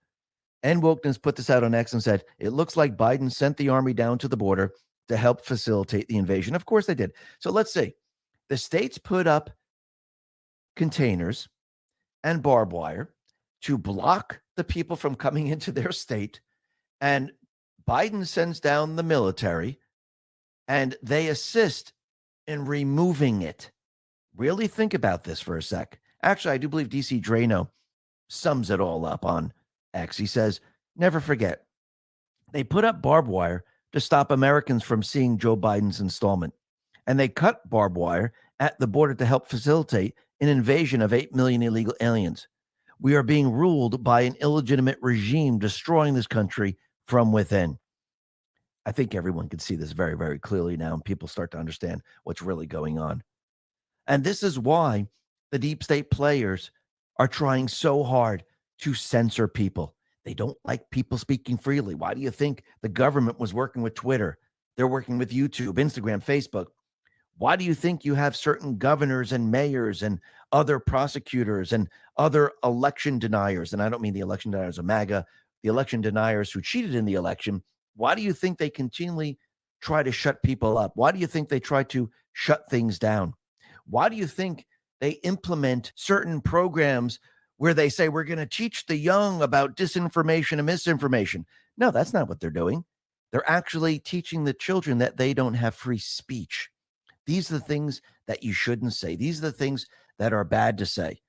And Wokeness put this out on X and said, it looks like Biden sent the army down to the border to help facilitate the invasion. Of course they did. So let's see. The states put up containers and barbed wire to block the people from coming into their state. And Biden sends down the military and they assist in removing it. Really think about this for a sec. Actually, I do believe DC Drano sums it all up on X. He says, never forget, they put up barbed wire to stop Americans from seeing Joe Biden's installment. And they cut barbed wire at the border to help facilitate an invasion of 8 million illegal aliens. We are being ruled by an illegitimate regime destroying this country from within. I think everyone can see this very, very clearly now, and people start to understand what's really going on. And this is why the deep state players are trying so hard to censor people. They don't like people speaking freely. Why do you think the government was working with Twitter? They're working with YouTube, Instagram, Facebook. Why do you think you have certain governors and mayors and other prosecutors and other election deniers? And I don't mean the election deniers of MAGA, the election deniers who cheated in the election. Why do you think they continually try to shut people up? Why do you think they try to shut things down? Why do you think they implement certain programs where they say we're going to teach the young about disinformation and misinformation? No, that's not what they're doing. They're actually teaching the children that they don't have free speech. These are the things that you shouldn't say. These are the things that are bad to say.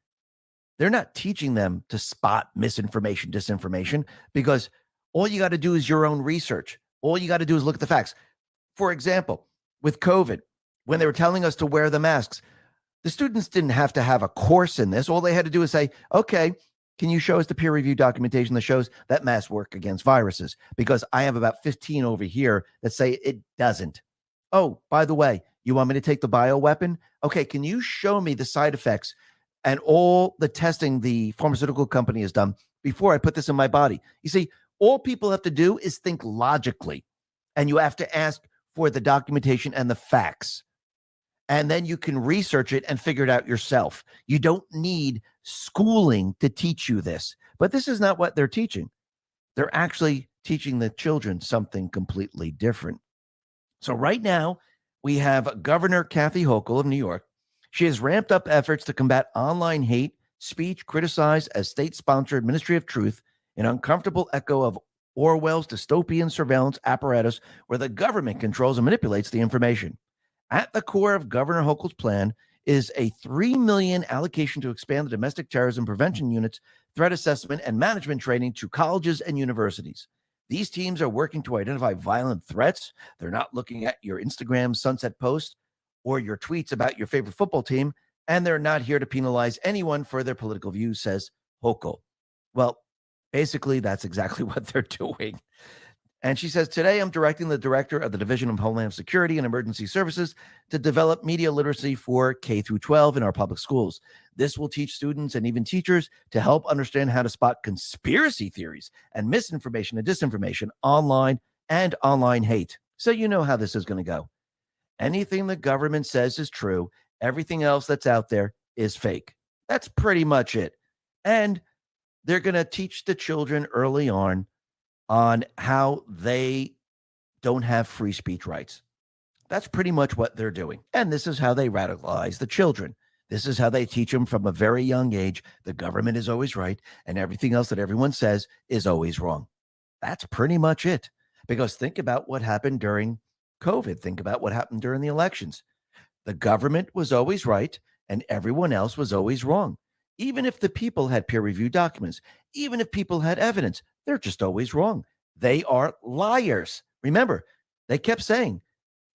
They're not teaching them to spot misinformation, disinformation, because all you got to do is your own research. All you got to do is look at the facts. For example, with COVID, when they were telling us to wear the masks, the students didn't have to have a course in this. All they had to do is say, okay, can you show us the peer-reviewed documentation that shows that masks work against viruses? Because I have about 15 over here that say it doesn't. Oh, by the way, you want me to take the bioweapon? Okay, can you show me the side effects and all the testing the pharmaceutical company has done before I put this in my body? You see, all people have to do is think logically, and you have to ask for the documentation and the facts. And then you can research it and figure it out yourself. You don't need schooling to teach you this. But this is not what they're teaching. They're actually teaching the children something completely different. So right now, we have Governor Kathy Hochul of New York. She has ramped up efforts to combat online hate speech criticized as state-sponsored Ministry of Truth, an uncomfortable echo of Orwell's dystopian surveillance apparatus where the government controls and manipulates the information. At the core of Governor Hochul's plan is a $3 million allocation to expand the domestic terrorism prevention unit's threat assessment and management training to colleges and universities. These teams are working to identify violent threats. They're not looking at your Instagram sunset post or your tweets about your favorite football team, and they're not here to penalize anyone for their political views, says Hochul. Well, basically, that's exactly what they're doing. And she says, today I'm directing the director of the Division of Homeland Security and Emergency Services to develop media literacy for K through 12 in our public schools. This will teach students and even teachers to help understand how to spot conspiracy theories and misinformation and disinformation online and online hate. So you know how this is going to go. Anything the government says is true. Everything else that's out there is fake. That's pretty much it. And they're going to teach the children early on how they don't have free speech rights. That's pretty much what they're doing. And this is how they radicalize the children. This is how they teach them from a very young age. The government is always right, and everything else that everyone says is always wrong. That's pretty much it. Because think about what happened during COVID. Think about what happened during the elections. The government was always right, and everyone else was always wrong. Even if the people had peer-reviewed documents, even if people had evidence, they're just always wrong. They are liars. Remember, they kept saying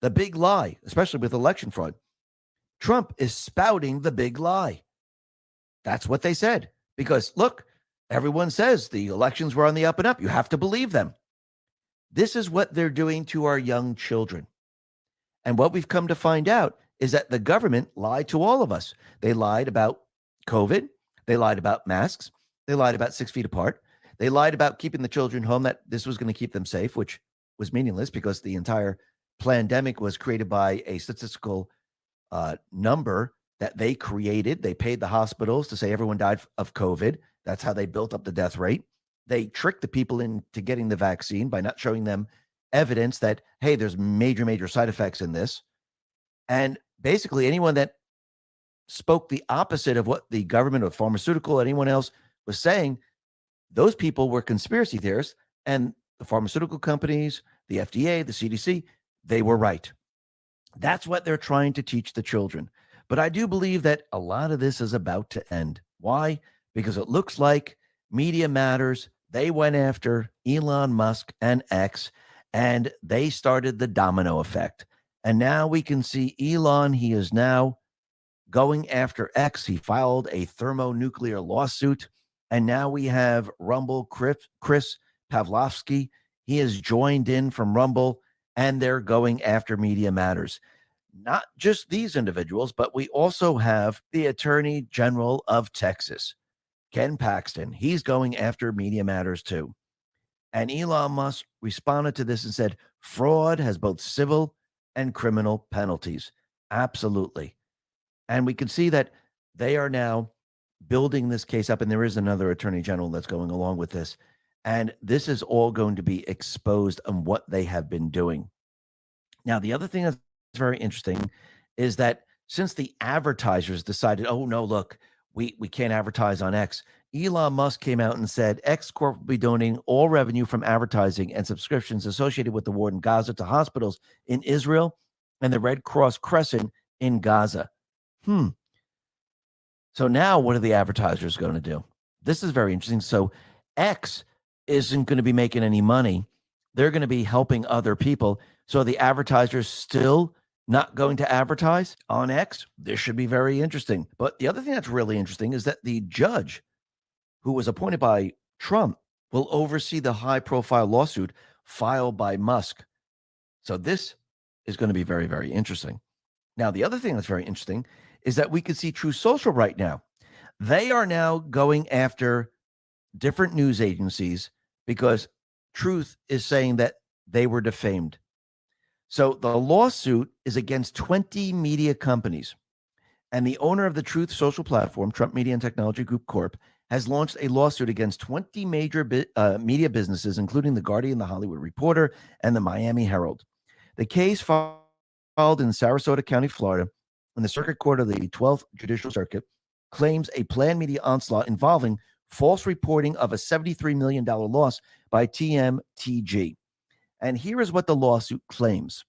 the big lie, especially with election fraud. Trump is spouting the big lie. That's what they said. Because look, everyone says the elections were on the up and up. You have to believe them. This is what they're doing to our young children. And what we've come to find out is that the government lied to all of us. They lied about COVID. They lied about masks. They lied about 6 feet apart. They lied about keeping the children home, that this was going to keep them safe, which was meaningless because the entire pandemic was created by a statistical number that they created. They paid the hospitals to say everyone died of COVID. That's how they built up the death rate. They tricked the people into getting the vaccine by not showing them evidence that, hey, there's major side effects in this. And basically anyone that spoke the opposite of what the government or pharmaceutical, anyone else was saying, those people were conspiracy theorists, and the pharmaceutical companies, the FDA, the CDC, they were right. That's what they're trying to teach the children. But I do believe that a lot of this is about to end. Why? Because it looks like Media Matters, they went after Elon Musk and X, and they started the domino effect. And now we can see Elon, he is now going after X. He filed a thermonuclear lawsuit. And now we have Rumble, Chris Pavlovsky. He has joined in from Rumble, and they're going after Media Matters. Not just these individuals, but we also have the Attorney General of Texas, Ken Paxton. He's going after Media Matters too. And Elon Musk responded to this and said, fraud has both civil and criminal penalties. Absolutely. And we can see that they are now building this case up, and there is another attorney general that's going along with this. And this is all going to be exposed on what they have been doing. Now, the other thing that's very interesting is that since the advertisers decided, oh, no, look, we can't advertise on X, Elon Musk came out and said X Corp will be donating all revenue from advertising and subscriptions associated with the war in Gaza to hospitals in Israel and the Red Cross Crescent in Gaza. So now what are the advertisers going to do? This is very interesting. So X isn't going to be making any money. They're going to be helping other people. So the advertisers still not going to advertise on X? This should be very interesting. But the other thing that's really interesting is that the judge who was appointed by Trump will oversee the high-profile lawsuit filed by Musk. So this is going to be very, very interesting. Now, the other thing that's very interesting is that we can see Truth Social right now. They are now going after different news agencies because Truth is saying that they were defamed. So the lawsuit is against 20 media companies. And the owner of the Truth Social platform, Trump Media and Technology Group Corp., has launched a lawsuit against 20 major media businesses, including The Guardian, The Hollywood Reporter, and The Miami Herald. The case filed in Sarasota County, Florida, in the Circuit Court of the 12th Judicial Circuit, claims a planned media onslaught involving false reporting of a $73 million loss by TMTG. And here is what the lawsuit claims.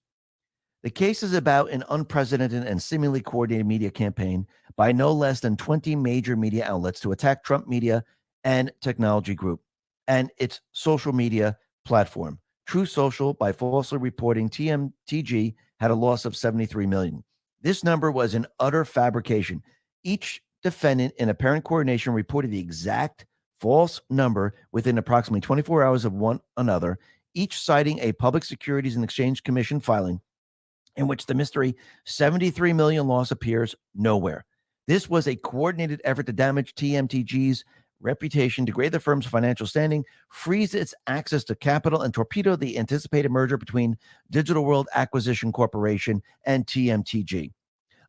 The case is about an unprecedented and seemingly coordinated media campaign by no less than 20 major media outlets to attack Trump Media and Technology Group and its social media platform. Truth Social, by falsely reporting TMTG had a loss of $73 million. This number was an utter fabrication. Each defendant in apparent coordination reported the exact false number within approximately 24 hours of one another, each citing a Public Securities and Exchange Commission filing in which the mystery 73 million loss appears nowhere. This was a coordinated effort to damage TMTG's reputation, degrade the firm's financial standing, freeze its access to capital, and torpedo the anticipated merger between Digital World Acquisition Corporation and TMTG.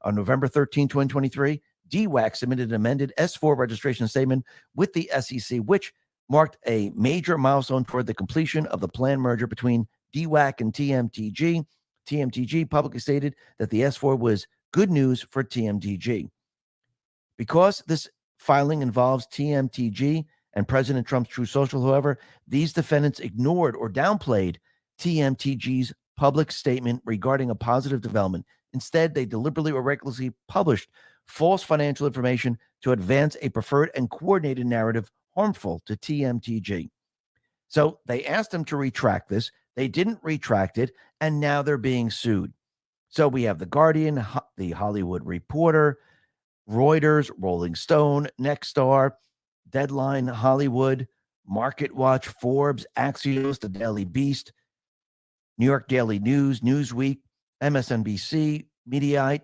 On November 13, 2023, DWAC submitted an amended S-4 registration statement with the SEC, which marked a major milestone toward the completion of the planned merger between DWAC and TMTG. TMTG publicly stated that the S-4 was good news for TMTG. Because this filing involves TMTG and President Trump's True Social, however, these defendants ignored or downplayed TMTG's public statement regarding a positive development. Instead, they deliberately or recklessly published false financial information to advance a preferred and coordinated narrative harmful to TMTG. So they asked them to retract this. They didn't retract it, and now they're being sued. So we have The Guardian, The Hollywood Reporter, Reuters, Rolling Stone, Nexstar, Deadline, Hollywood, Market Watch, Forbes, Axios, The Daily Beast, New York Daily News, Newsweek, MSNBC, Mediaite,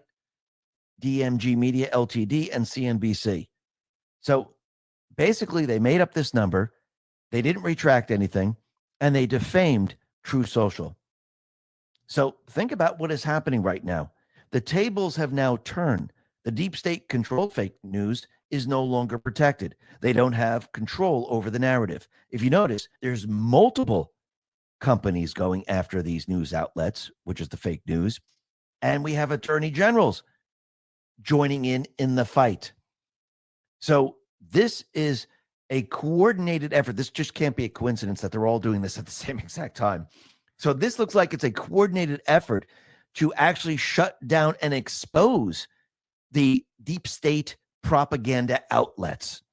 DMG Media Ltd, and CNBC. So basically, they made up this number, they didn't retract anything, and they defamed True Social. So think about what is happening right now. The tables have now turned. The deep state controlled fake news is no longer protected. They don't have control over the narrative. If you notice, there's multiple companies going after these news outlets, which is the fake news, and we have attorney generals joining in the fight. So this is a coordinated effort. This just can't be a coincidence that they're all doing this at the same exact time. So this looks like it's a coordinated effort to actually shut down and expose the deep state propaganda outlets.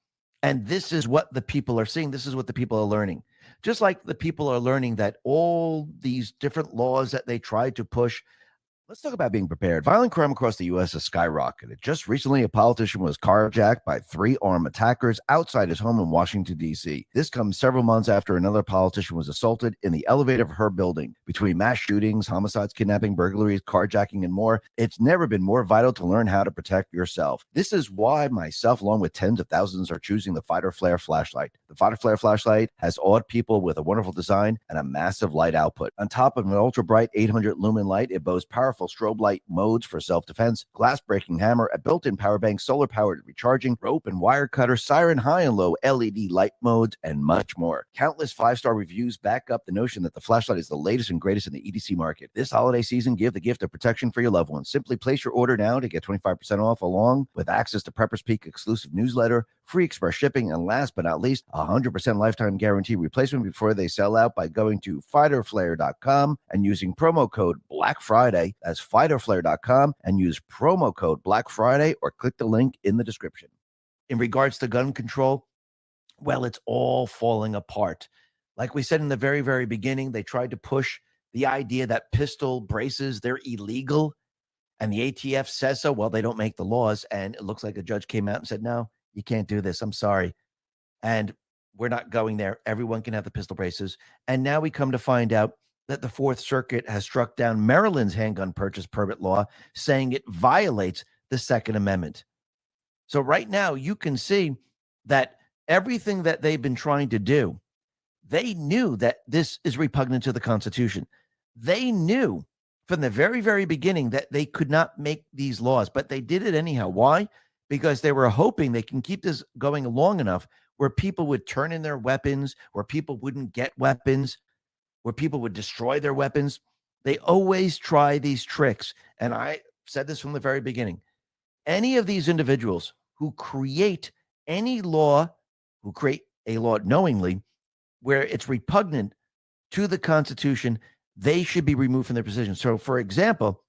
And this is what the people are seeing. This is what the people are learning. Just like the people are learning that all these different laws that they tried to push. Let's talk about being prepared. Violent crime across the U.S. has skyrocketed. Just recently, a politician was carjacked by 3 armed attackers outside his home in Washington, D.C. This comes several months after another politician was assaulted in the elevator of her building. Between mass shootings, homicides, kidnapping, burglaries, carjacking, and more, it's never been more vital to learn how to protect yourself. This is why myself, along with tens of thousands, are choosing the Fighter Flare flashlight. The Fighter Flare flashlight has awed people with a wonderful design and a massive light output. On top of an ultra-bright 800 lumen light, it boasts powerful strobe light modes for self-defense, glass-breaking hammer, a built-in power bank, solar-powered recharging, rope and wire cutter, siren high and low LED light modes, and much more. Countless 5-star reviews back up the notion that the flashlight is the latest and greatest in the EDC market. This holiday season, give the gift of protection for your loved ones. Simply place your order now to get 25% off, along with access to Prepper's Peak exclusive newsletter, free express shipping, and last but not least, 100% lifetime guarantee replacement before they sell out by going to fighterflare.com and using promo code Black Friday. That's fighterflare.com and use promo code Black Friday or click the link in the description. In regards to gun control, well, it's all falling apart. Like we said in the very, very beginning, they tried to push the idea that pistol braces, they're illegal. And the ATF says so. Well, they don't make the laws. And it looks like a judge came out and said, no, you can't do this. I'm sorry. And we're not going there. Everyone can have the pistol braces. And now we come to find out that the Fourth Circuit has struck down Maryland's handgun purchase permit law, saying it violates the Second Amendment. So right now you can see that everything that they've been trying to do, they knew that this is repugnant to the Constitution. They knew from the very, very beginning that they could not make these laws, but they did it anyhow. Why? Because they were hoping they can keep this going long enough where people would turn in their weapons, where people wouldn't get weapons, where people would destroy their weapons. They always try these tricks. And I said this from the very beginning. Any of these individuals who create any law, who create a law knowingly where it's repugnant to the Constitution, they should be removed from their position. So, for example,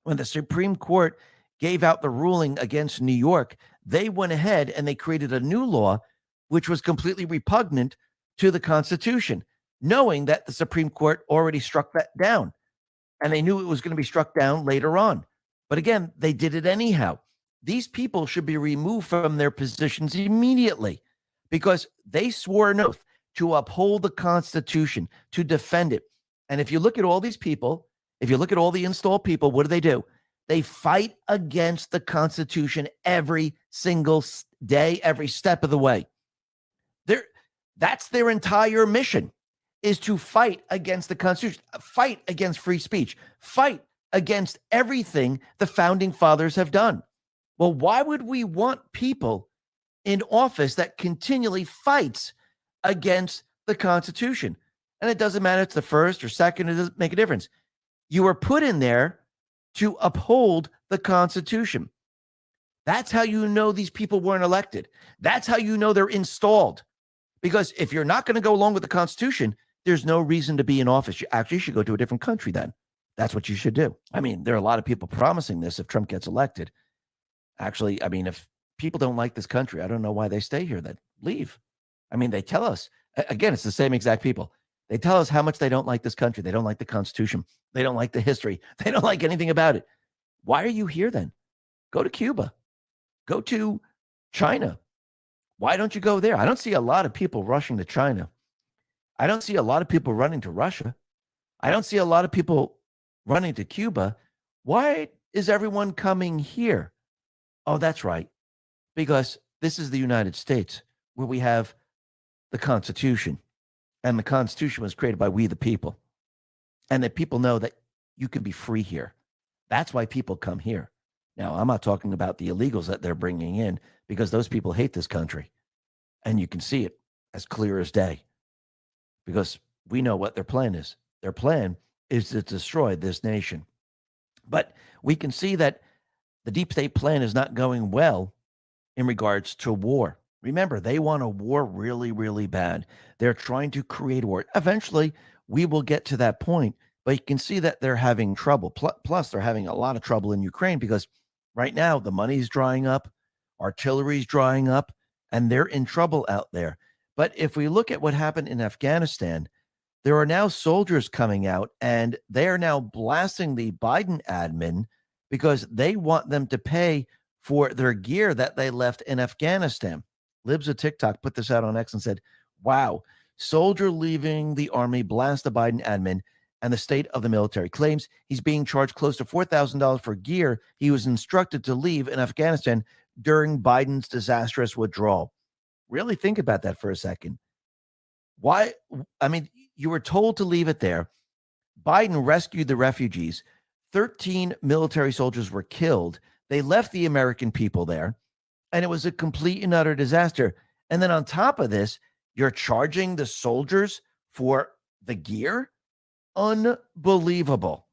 when the Supreme Court gave out the ruling against New York, they went ahead and they created a new law which was completely repugnant to the Constitution, knowing that the Supreme Court already struck that down. And they knew it was going to be struck down later on. But again, they did it anyhow. These people should be removed from their positions immediately. because they swore an oath to uphold the Constitution, to defend it. And if you look at all these people, if you look at all the installed people, what do? They fight against the Constitution every single day, every step of the way. That's their entire mission, is to fight against the Constitution, fight against free speech, fight against everything the founding fathers have done. Well, why would we want people in office that continually fights against the Constitution? And it doesn't matter if it's the first or second, it doesn't make a difference. You were put in there to uphold the Constitution. That's how you know these people weren't elected. That's how you know they're installed. Because if you're not going to go along with the Constitution, there's no reason to be in office. You actually should go to a different country then. That's what you should do. I mean, there are a lot of people promising this if Trump gets elected. Actually, I mean, if people don't like this country, I don't know why they stay here then. Leave. I mean, they tell us, again, it's the same exact people. They tell us how much they don't like this country. They don't like the Constitution. They don't like the history. They don't like anything about it. Why are you here then? Go to Cuba. Go to China. Why don't you go there? I don't see a lot of people rushing to China. I don't see a lot of people running to Russia. I don't see a lot of people running to Cuba. Why is everyone coming here? Oh, that's right. Because this is the United States, where we have the Constitution. And the Constitution was created by we the people. And that people know that you can be free here. That's why people come here. Now, I'm not talking about the illegals that they're bringing in, because those people hate this country. And you can see it as clear as day, because we know what their plan is. Their plan is to destroy this nation. But we can see that the deep state plan is not going well in regards to war. Remember, they want a war really, really bad. They're trying to create war. Eventually, we will get to that point, but you can see that they're having trouble. Plus, they're having a lot of trouble in Ukraine, because right now the money's drying up, artillery's drying up, and they're in trouble out there. But if we look at what happened in Afghanistan, there are now soldiers coming out, and they are now blasting the Biden admin because they want them to pay for their gear that they left in Afghanistan. Libs of TikTok put this out on X and said, wow, soldier leaving the army blasts the Biden admin, and the state of the military claims he's being charged close to $4,000 for gear he was instructed to leave in Afghanistan during Biden's disastrous withdrawal. Really think about that for a second. Why? I mean, you were told to leave it there. Biden rescued the refugees. 13 military soldiers were killed. They left the American people there, and it was a complete and utter disaster. And then on top of this, you're charging the soldiers for the gear? Unbelievable.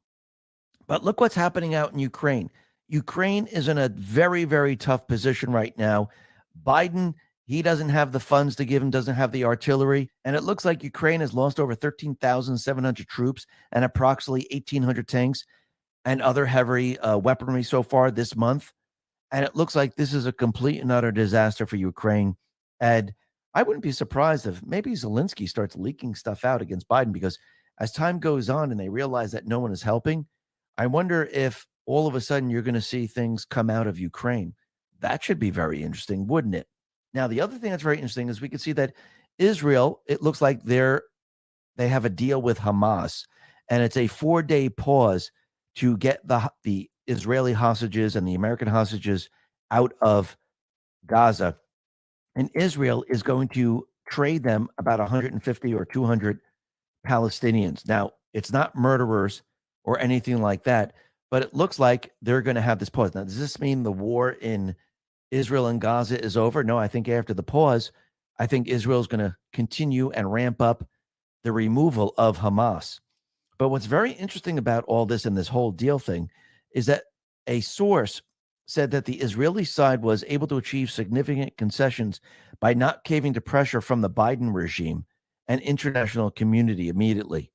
But look what's happening out in Ukraine. Ukraine is in a very, very tough position right now. Biden, he doesn't have the funds to give him, doesn't have the artillery. And it looks like Ukraine has lost over 13,700 troops and approximately 1,800 tanks and other heavy weaponry so far this month. And it looks like this is a complete and utter disaster for Ukraine. And I wouldn't be surprised if maybe Zelensky starts leaking stuff out against Biden, because as time goes on and they realize that no one is helping, I wonder if all of a sudden you're going to see things come out of Ukraine. That should be very interesting, wouldn't it? Now, the other thing that's very interesting is we can see that Israel, it looks like they have a deal with Hamas, and it's a 4-day pause to get the Israeli hostages and the American hostages out of Gaza. And Israel is going to trade them about 150 or 200 Palestinians. Now, it's not murderers or anything like that, but it looks like they're going to have this pause. Now, does this mean the war in Israel and Gaza is over? No, I think after the pause, I think Israel is going to continue and ramp up the removal of Hamas. But what's very interesting about all this and this whole deal thing is that a source said that the Israeli side was able to achieve significant concessions by not caving to pressure from the Biden regime and international community immediately.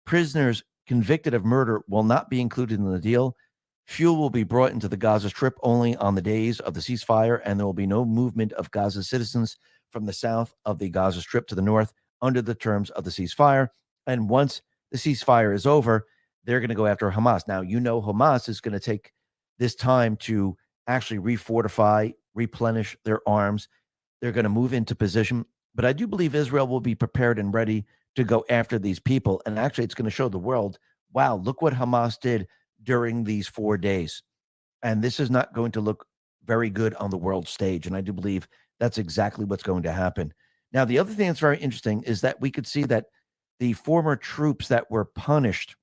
Prisoners convicted of murder will not be included in the deal. Fuel will be brought into the Gaza Strip only on the days of the ceasefire, and there will be no movement of Gaza citizens from the south of the Gaza Strip to the north under the terms of the ceasefire. And once the ceasefire is over, they're going to go after Hamas. Now, you know Hamas is going to take this time to actually refortify, replenish their arms, they're going to move into position. But I do believe Israel will be prepared and ready to go after these people. And actually, it's going to show the world, wow, look what Hamas did during these 4 days. And this is not going to look very good on the world stage. And I do believe that's exactly what's going to happen. Now, the other thing that's very interesting is that we could see that the former troops that were punished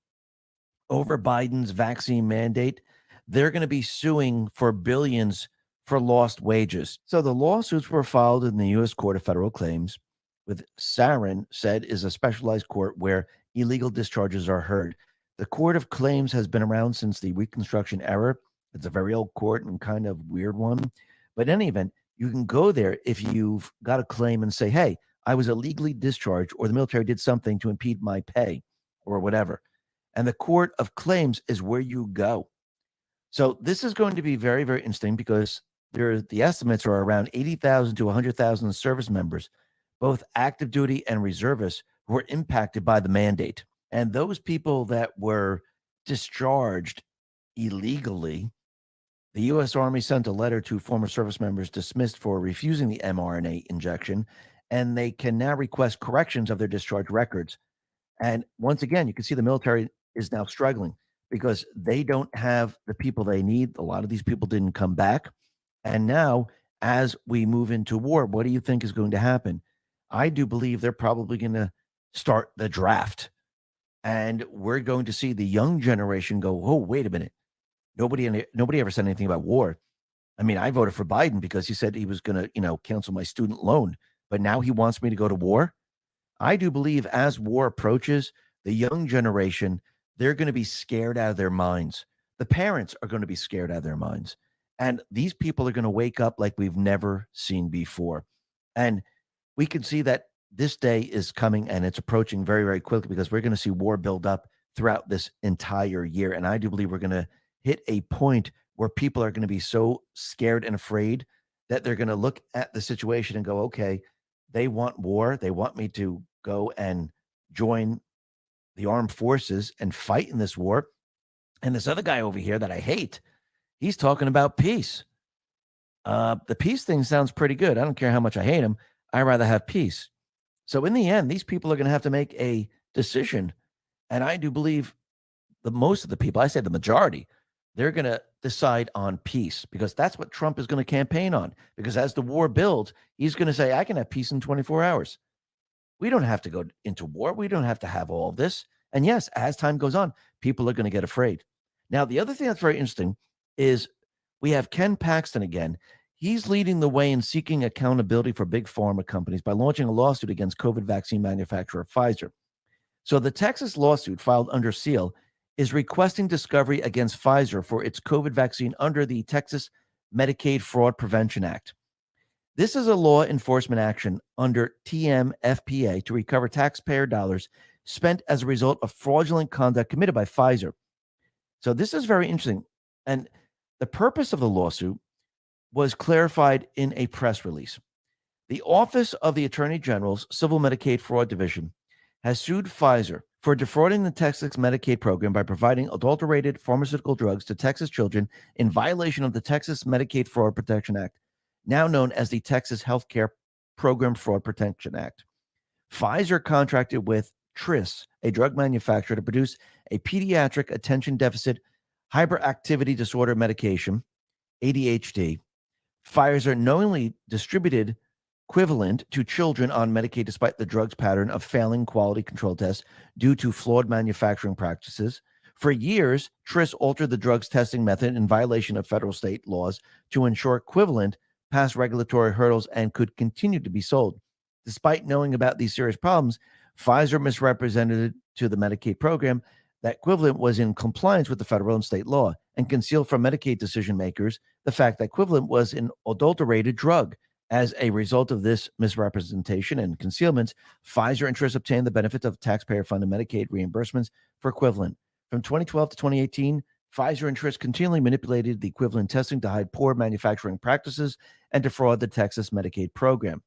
over Biden's vaccine mandate, they're going to be suing for billions for lost wages. So the lawsuits were filed in the U.S. Court of Federal Claims, with Sarin said is a specialized court where illegal discharges are heard. The Court of Claims has been around since the Reconstruction era. It's a very old court and kind of weird one. But in any event, you can go there if you've got a claim and say, hey, I was illegally discharged, or the military did something to impede my pay or whatever. And the Court of Claims is where you go. So this is going to be very, very interesting because the estimates are around 80,000 to 100,000 service members, both active duty and reservists, who were impacted by the mandate. And those people that were discharged illegally, the U.S. Army sent a letter to former service members dismissed for refusing the mRNA injection, and they can now request corrections of their discharge records. And once again, you can see the military is now struggling because they don't have the people they need. A lot of these people didn't come back. And now, as we move into war, what do you think is going to happen? I do believe they're probably going to start the draft. And we're going to see the young generation go, oh, wait a minute. Nobody ever said anything about war. I mean, I voted for Biden because he said he was going to, cancel my student loan. But now he wants me to go to war. I do believe as war approaches, the young generation, they're going to be scared out of their minds. The parents are going to be scared out of their minds. And these people are going to wake up like we've never seen before. And we can see that this day is coming and it's approaching very, very quickly because we're going to see war build up throughout this entire year. And I do believe we're going to hit a point where people are going to be so scared and afraid that they're going to look at the situation and go, okay, they want war. They want me to go and join the armed forces and fight in this war. And this other guy over here that I hate, he's talking about peace. The peace thing sounds pretty good. I don't care how much I hate him. I'd rather have peace. So in the end, these people are going to have to make a decision. And I do believe most of the people, I say the majority, they're going to decide on peace because that's what Trump is going to campaign on. Because as the war builds, he's going to say, I can have peace in 24 hours. We don't have to go into war. We don't have to have all of this. And yes, as time goes on, people are going to get afraid. Now, the other thing that's very interesting is we have Ken Paxton again. He's leading the way in seeking accountability for big pharma companies by launching a lawsuit against COVID vaccine manufacturer Pfizer. So the Texas lawsuit filed under seal is requesting discovery against Pfizer for its COVID vaccine under the Texas Medicaid Fraud Prevention Act. This is a law enforcement action under TMFPA to recover taxpayer dollars spent as a result of fraudulent conduct committed by Pfizer. So this is very interesting. And the purpose of the lawsuit was clarified in a press release. The Office of the Attorney General's Civil Medicaid Fraud Division has sued Pfizer for defrauding the Texas Medicaid program by providing adulterated pharmaceutical drugs to Texas children in violation of the Texas Medicaid Fraud Protection Act, now known as the Texas Healthcare Program Fraud Protection Act. Pfizer contracted with Tris, a drug manufacturer, to produce a pediatric attention deficit hyperactivity disorder medication, ADHD. Pfizer knowingly distributed equivalent to children on Medicaid despite the drug's pattern of failing quality control tests due to flawed manufacturing practices. For years, Tris altered the drug's testing method in violation of federal state laws to ensure equivalent past regulatory hurdles and could continue to be sold. Despite knowing about these serious problems, Pfizer misrepresented to the Medicaid program that equivalent was in compliance with the federal and state law and concealed from Medicaid decision makers the fact that equivalent was an adulterated drug. As a result of this misrepresentation and concealment, Pfizer and Tris obtained the benefits of taxpayer-funded Medicaid reimbursements for equivalent. From 2012 to 2018, Pfizer and Tris continually manipulated the equivalent testing to hide poor manufacturing practices and defraud the Texas Medicaid program.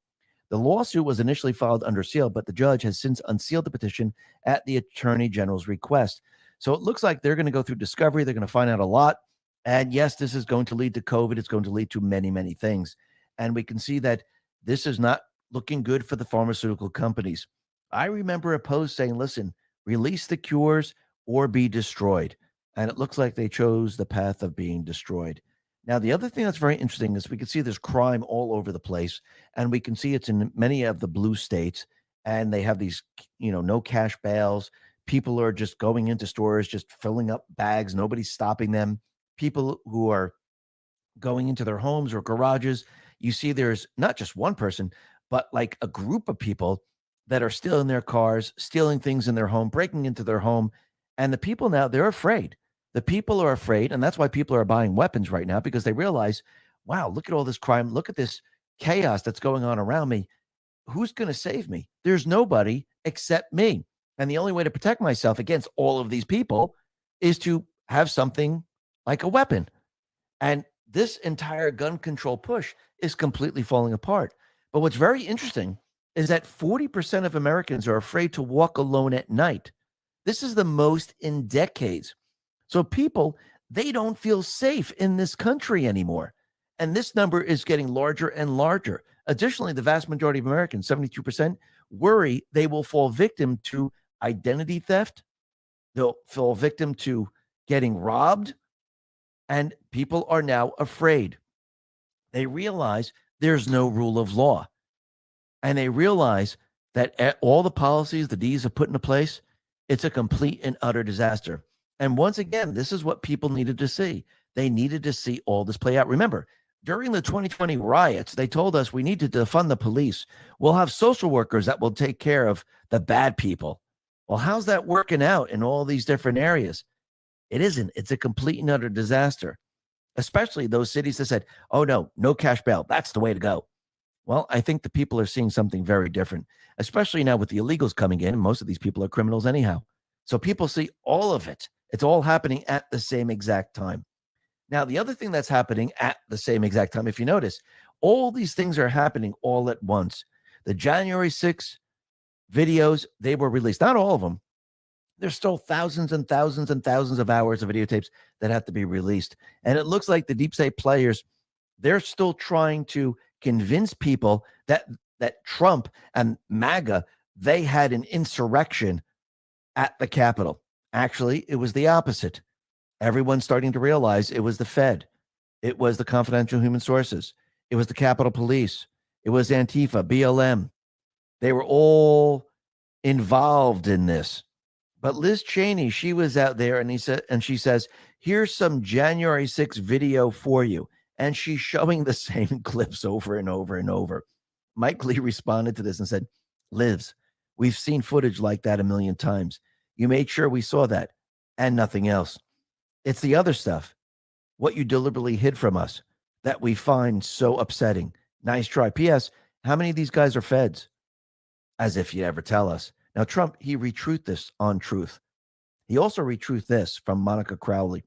The lawsuit was initially filed under seal, but the judge has since unsealed the petition at the Attorney General's request. So it looks like they're going to go through discovery. They're going to find out a lot. And yes, this is going to lead to COVID. It's going to lead to many, many things. And we can see that this is not looking good for the pharmaceutical companies. I remember a post saying, listen, release the cures or be destroyed. And it looks like they chose the path of being destroyed. Now, the other thing that's very interesting is we can see there's crime all over the place, and we can see it's in many of the blue states, and they have these, no cash bails. People are just going into stores, just filling up bags. Nobody's stopping them. People who are going into their homes or garages, you see there's not just one person, but like a group of people that are still in their cars, stealing things in their home, breaking into their home. And the people now, they're afraid. The people are afraid. And that's why people are buying weapons right now, because they realize, wow, look at all this crime. Look at this chaos that's going on around me. Who's going to save me? There's nobody except me. And the only way to protect myself against all of these people is to have something like a weapon. And this entire gun control push is completely falling apart. But what's very interesting is that 40% of Americans are afraid to walk alone at night. This is the most in decades. So people, they don't feel safe in this country anymore. And this number is getting larger and larger. Additionally, the vast majority of Americans, 72%, worry they will fall victim to identity theft. They'll fall victim to getting robbed. And people are now afraid. They realize there's no rule of law. And they realize that all the policies the D's have put into place, it's a complete and utter disaster. And once again, this is what people needed to see. They needed to see all this play out. Remember, during the 2020 riots, they told us we need to defund the police. We'll have social workers that will take care of the bad people. Well, how's that working out in all these different areas? It isn't. It's a complete and utter disaster, especially those cities that said, oh, no cash bail. That's the way to go. Well, I think the people are seeing something very different, especially now with the illegals coming in. Most of these people are criminals anyhow. So people see all of it. It's all happening at the same exact time. Now, the other thing that's happening at the same exact time, if you notice, all these things are happening all at once. The January 6th videos, they were released. Not all of them. There's still thousands and thousands and thousands of hours of videotapes that have to be released. And it looks like the deep state players, they're still trying to convince people that Trump and MAGA, they had an insurrection at the Capitol. Actually, it was the opposite. Everyone's starting to realize it was the Fed. It was the confidential human sources. It was the Capitol Police. It was Antifa, BLM. They were all involved in this. But Liz Cheney, she was out there and she says, here's some January 6th video for you. And she's showing the same clips over and over and over. Mike Lee responded to this and said, Liz, we've seen footage like that a million times. You made sure we saw that and nothing else. It's the other stuff, what you deliberately hid from us, that we find so upsetting. Nice try. P.S. How many of these guys are feds? As if you'd ever tell us. Now, Trump, he retruthed this on Truth. He also retruthed this from Monica Crowley.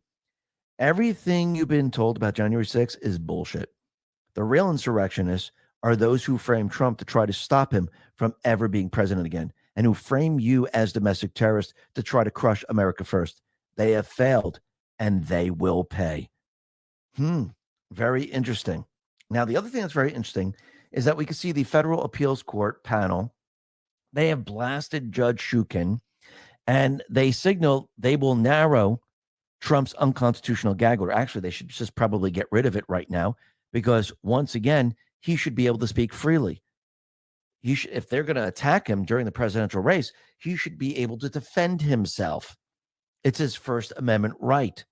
Everything you've been told about January 6th is bullshit. The real insurrectionists are those who frame Trump to try to stop him from ever being president again, and who frame you as domestic terrorists to try to crush America first. They have failed, and they will pay. Very interesting. Now, the other thing that's very interesting is that we can see the Federal Appeals Court panel. They have blasted Judge Shukin, and they signal they will narrow Trump's unconstitutional gag order. Actually, they should just probably get rid of it right now, because once again, he should be able to speak freely. If they're going to attack him during the presidential race, he should be able to defend himself. It's his First Amendment right.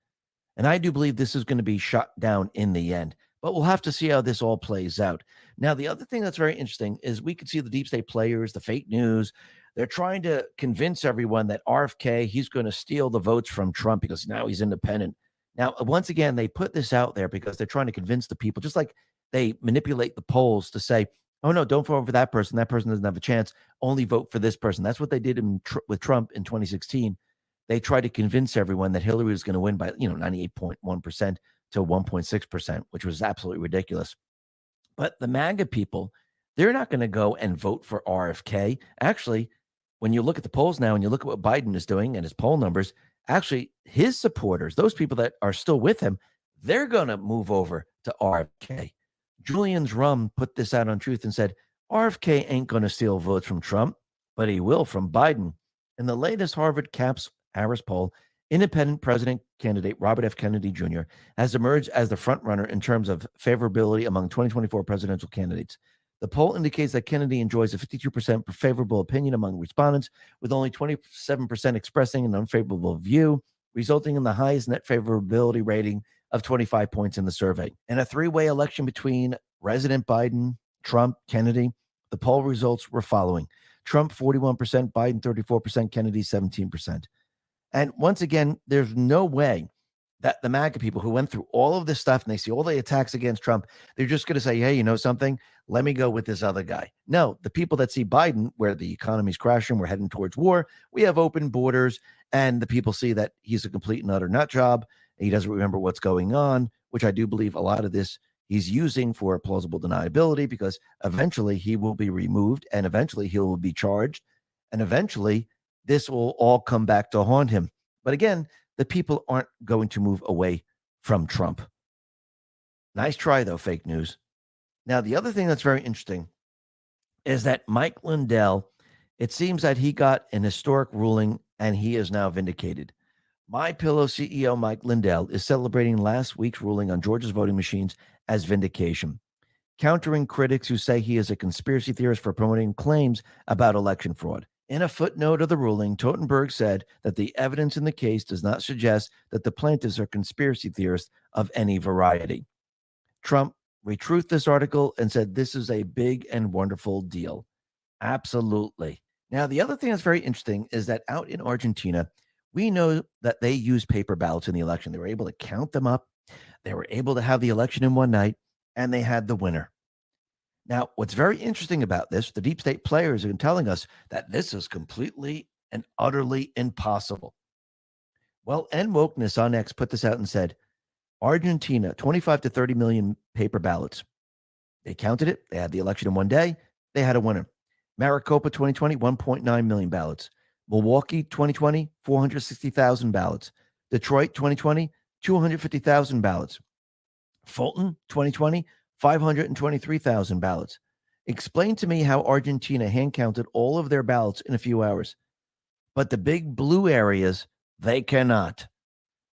And I do believe this is going to be shut down in the end. But we'll have to see how this all plays out. Now, the other thing that's very interesting is we could see the deep state players, the fake news. They're trying to convince everyone that RFK, he's going to steal the votes from Trump because now he's independent. Now, once again, they put this out there because they're trying to convince the people, just like they manipulate the polls to say, oh, no, don't vote for that person. That person doesn't have a chance. Only vote for this person. That's what they did with Trump in 2016. They tried to convince everyone that Hillary was going to win by, 98.1% to 1.6%, which was absolutely ridiculous. But the MAGA people, they're not going to go and vote for RFK. Actually, when you look at the polls now and you look at what Biden is doing and his poll numbers, actually his supporters, those people that are still with him, they're going to move over to RFK. Julian's Rum put this out on Truth and said, RFK ain't going to steal votes from Trump, but he will from Biden. In the latest Harvard Caps Harris poll, independent president candidate Robert F. Kennedy Jr. has emerged as the frontrunner in terms of favorability among 2024 presidential candidates. The poll indicates that Kennedy enjoys a 52% favorable opinion among respondents, with only 27% expressing an unfavorable view, resulting in the highest net favorability rating of 25 points in the survey. In a three-way election between President Biden, Trump, Kennedy, the poll results were following: Trump 41%, Biden 34%, Kennedy 17%. And once again, there's no way that the MAGA people who went through all of this stuff and they see all the attacks against Trump, they're just going to say, hey, you know something? Let me go with this other guy. No, the people that see Biden, where the economy's crashing, we're heading towards war, we have open borders, and the people see that he's a complete and utter nut job. He doesn't remember what's going on, which I do believe a lot of this he's using for plausible deniability, because eventually he will be removed and eventually he will be charged. And eventually this will all come back to haunt him. But again, the people aren't going to move away from Trump. Nice try, though, fake news. Now, the other thing that's very interesting is that Mike Lindell, it seems that he got an historic ruling and he is now vindicated. MyPillow CEO Mike Lindell is celebrating last week's ruling on Georgia's voting machines as vindication, countering critics who say he is a conspiracy theorist for promoting claims about election fraud. In a footnote of the ruling, Totenberg said that the evidence in the case does not suggest that the plaintiffs are conspiracy theorists of any variety. Trump retruthed this article and said this is a big and wonderful deal. Absolutely. Now, the other thing that's very interesting is that out in Argentina, we know that they use paper ballots in the election. They were able to count them up. They were able to have the election in one night, and they had the winner. Now, what's very interesting about this, the deep state players are telling us that this is completely and utterly impossible. Well, N Wokeness on X put this out and said, Argentina, 25 to 30 million paper ballots. They counted it. They had the election in one day. They had a winner. Maricopa 2020, 1.9 million ballots. Milwaukee 2020, 460,000 ballots. Detroit 2020, 250,000 ballots. Fulton 2020, 523,000 ballots. Explain to me how Argentina hand counted all of their ballots in a few hours. But the big blue areas, they cannot.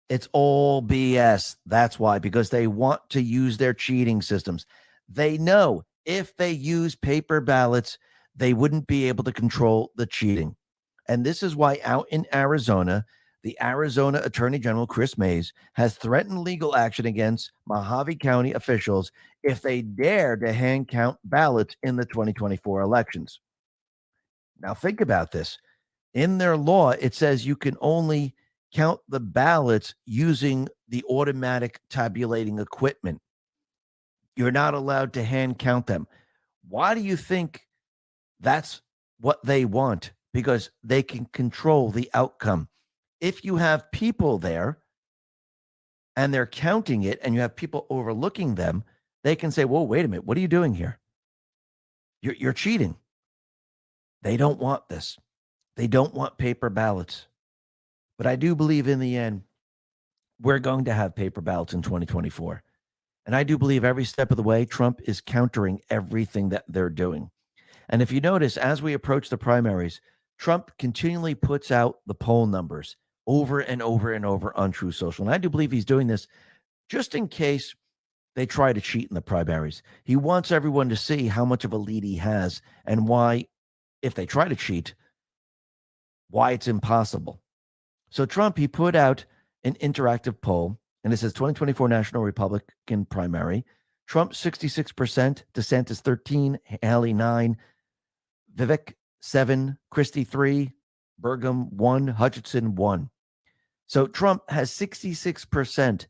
It's all BS. That's why, because they want to use their cheating systems. They know if they use paper ballots, they wouldn't be able to control the cheating. And this is why out in Arizona, the Arizona Attorney General, Chris Mays, has threatened legal action against Mojave County officials if they dare to hand count ballots in the 2024 elections. Now, think about this. In their law, it says you can only count the ballots using the automatic tabulating equipment. You're not allowed to hand count them. Why do you think that's what they want? Because they can control the outcome. If you have people there and they're counting it and you have people overlooking them, they can say, whoa, wait a minute. What are you doing here? You're cheating. They don't want this. They don't want paper ballots. But I do believe in the end, we're going to have paper ballots in 2024. And I do believe every step of the way, Trump is countering everything that they're doing. And if you notice, as we approach the primaries, Trump continually puts out the poll numbers over and over and over on Truth Social. And I do believe he's doing this just in case they try to cheat in the primaries. He wants everyone to see how much of a lead he has and why, if they try to cheat, why it's impossible. So Trump, he put out an interactive poll, and it says 2024 National Republican primary. Trump 66%, DeSantis 13, Haley 9, Vivek 7, Christie 3, Burgum 1, Hutchinson 1. So Trump has 66%.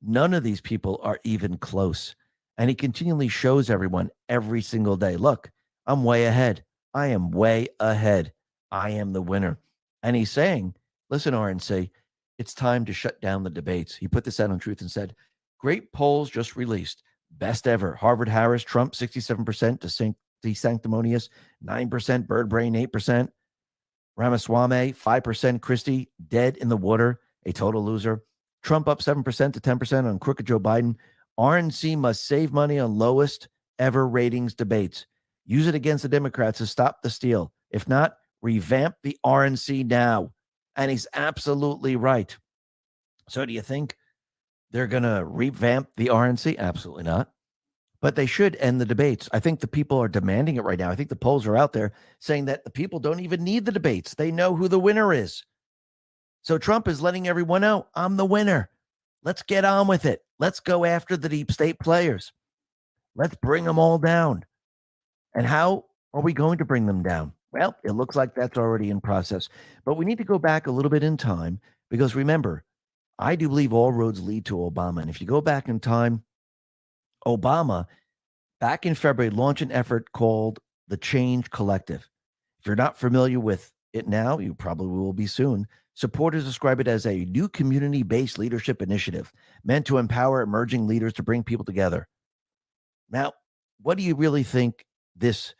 None of these people are even close. And he continually shows everyone every single day, look, I'm way ahead. I am way ahead. I am the winner. And he's saying, listen, RNC, it's time to shut down the debates. He put this out on Truth and said, great polls just released. Best ever. Harvard Harris, Trump 67%, DeSanctimonious 9%, Birdbrain 8%, Ramaswamy 5%, Christie dead in the water, a total loser. Trump up 7% to 10% on crooked Joe Biden. RNC must save money on lowest ever ratings debates. Use it against the Democrats to stop the steal. If not, revamp the RNC now. And he's absolutely right. So do you think they're going to revamp the RNC? Absolutely not. But they should end the debates. I think the people are demanding it right now. I think the polls are out there saying that the people don't even need the debates. They know who the winner is. So Trump is letting everyone know, I'm the winner. Let's get on with it. Let's go after the deep state players. Let's bring them all down. And how are we going to bring them down? Well, it looks like that's already in process. But we need to go back a little bit in time because remember, I do believe all roads lead to Obama. And if you go back in time, Obama, back in February, launched an effort called the Change Collective. If you're not familiar with it now, you probably will be soon. Supporters describe it as a new community-based leadership initiative meant to empower emerging leaders to bring people together. Now, what do you really think this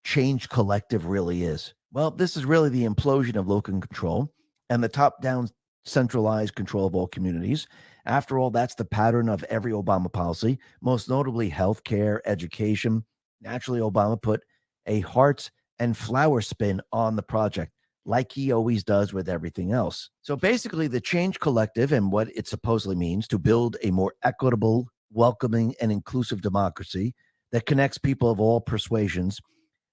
Change Collective really is? Well, this is really the implosion of local control and the top-down centralized control of all communities. After all, that's the pattern of every Obama policy, most notably healthcare, education. Naturally, Obama put a hearts and flower spin on the project, like he always does with everything else. So basically, the Change Collective and what it supposedly means to build a more equitable, welcoming, and inclusive democracy that connects people of all persuasions.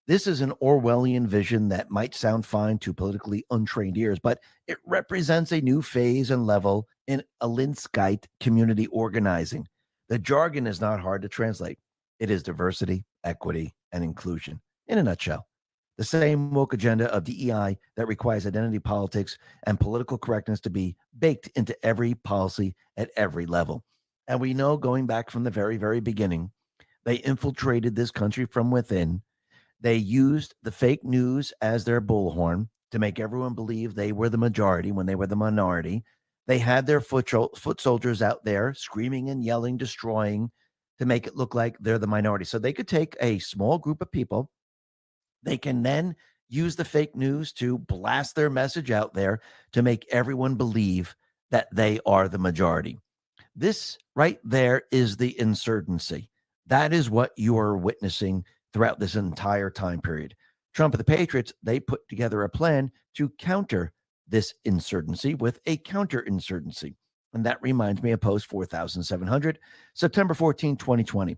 This is an Orwellian vision that might sound fine to politically untrained ears, but it represents a new phase and level in Alinskyite community organizing. The jargon is not hard to translate. It is diversity, equity, and inclusion in a nutshell. The same woke agenda of DEI that requires identity politics and political correctness to be baked into every policy at every level. And we know, going back from the very, very beginning, they infiltrated this country from within. They used the fake news as their bullhorn to make everyone believe they were the majority when they were the minority. They had their foot soldiers out there screaming and yelling, destroying, to make it look like they're the minority. So they could take a small group of people. They can then use the fake news to blast their message out there to make everyone believe that they are the majority. This right there is the insurgency. That is what you are witnessing throughout this entire time period. Trump and the Patriots, they put together a plan to counter this insurgency with a counterinsurgency. And that reminds me of Post 4700, September 14, 2020.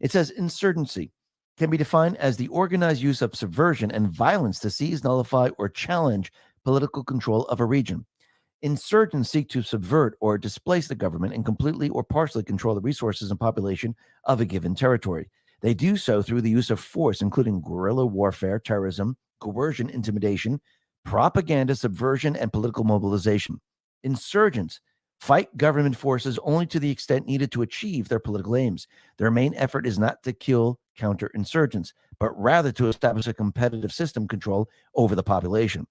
It says insurgency can be defined as the organized use of subversion and violence to seize, nullify, or challenge political control of a region. Insurgents seek to subvert or displace the government and completely or partially control the resources and population of a given territory. They do so through the use of force, including guerrilla warfare, terrorism, coercion, intimidation, propaganda, subversion, and political mobilization. Insurgents fight government forces only to the extent needed to achieve their political aims. Their main effort is not to kill counterinsurgents, but rather to establish a competitive system control over the population,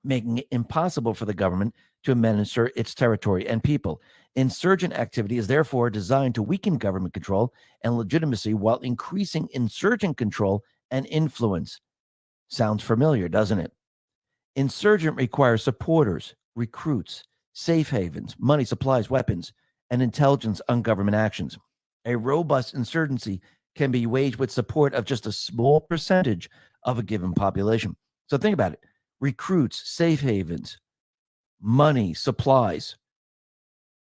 making it impossible for the government to administer its territory and people. Insurgent activity is therefore designed to weaken government control and legitimacy while increasing insurgent control and influence. Sounds familiar, doesn't it? Insurgent requires supporters, recruits, safe havens, money, supplies, weapons, and intelligence on government actions. A robust insurgency can be waged with support of just a small percentage of a given population. So think about it. Recruits, safe havens, money, supplies.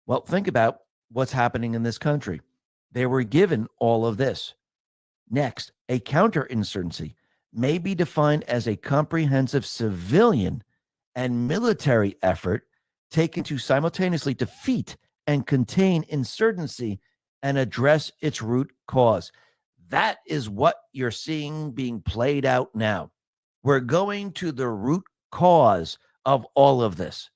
Well, think about what's happening in this country. They were given all of this. Next, a counterinsurgency may be defined as a comprehensive civilian and military effort taken to simultaneously defeat and contain insurgency and address its root cause. That is what you're seeing being played out now. We're going to the root cause of all of this.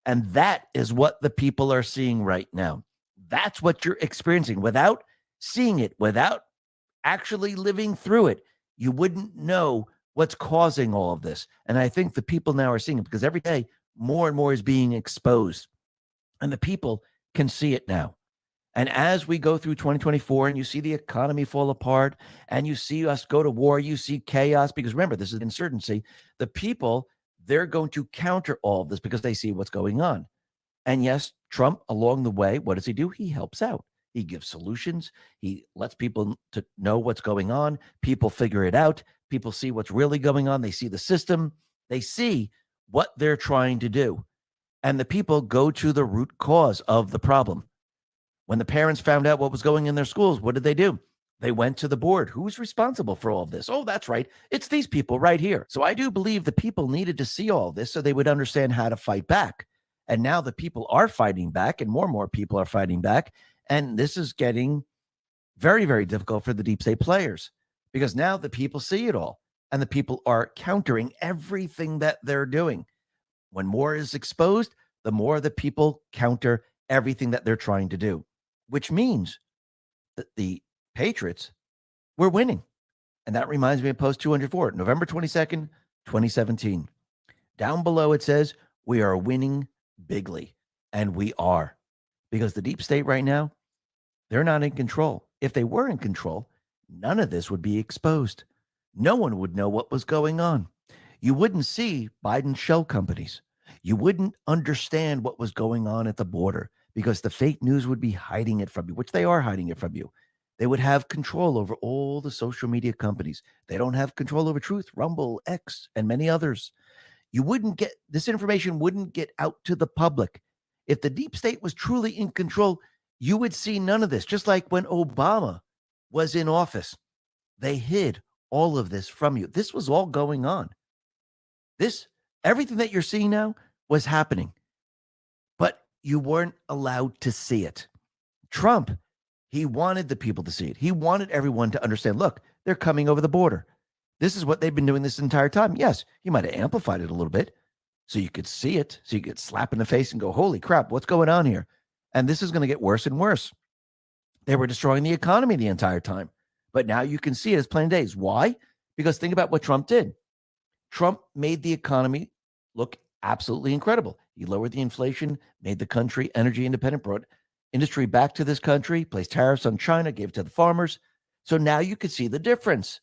And that is what the people are seeing right now. That's what you're experiencing. Without seeing it, without actually living through it, you wouldn't know what's causing all of this. And I think the people now are seeing it because every day more and more is being exposed. And the people can see it now. And as we go through 2024 and you see the economy fall apart and you see us go to war, you see chaos, because remember, this is insurgency. The people, they're going to counter all of this because they see what's going on. And yes, Trump, along the way, what does he do? He helps out. He gives solutions. He lets people to know what's going on. People figure it out. People see what's really going on. They see the system. They see what they're trying to do. And the people go to the root cause of the problem. When the parents found out what was going in their schools, what did they do? They went to the board. Who's responsible for all of this? Oh, that's right. It's these people right here. So I do believe the people needed to see all this so they would understand how to fight back. And now the people are fighting back, and more people are fighting back. And this is getting very, very difficult for the deep state players because now the people see it all and the people are countering everything that they're doing. When more is exposed, the more the people counter everything that they're trying to do, which means that the Patriots were winning. And that reminds me of Post 204, November 22nd, 2017. Down below it says, we are winning bigly. And we are. Because the deep state right now, they're not in control. If they were in control, none of this would be exposed. No one would know what was going on. You wouldn't see Biden's shell companies. You wouldn't understand what was going on at the border because the fake news would be hiding it from you, which they are hiding it from you. They would have control over all the social media companies. They don't have control over Truth, Rumble, X, and many others. You wouldn't get this information wouldn't get out to the public. If the deep state was truly in control, you would see none of this. Just like when Obama was in office, they hid all of this from you. This was all going on. Everything that you're seeing now was happening, but you weren't allowed to see it. Trump, he wanted the people to see it. He wanted everyone to understand, look, they're coming over the border. This is what they've been doing this entire time. Yes, he might have amplified it a little bit so you could see it, so you could slap in the face and go, holy crap, what's going on here? And this is going to get worse and worse. They were destroying the economy the entire time, but now you can see it as plain days. Why? Because think about what Trump did. Trump made the economy look absolutely incredible. He lowered the inflation, made the country energy independent, brought industry back to this country, placed tariffs on China, gave it to the farmers. So now you could see the difference.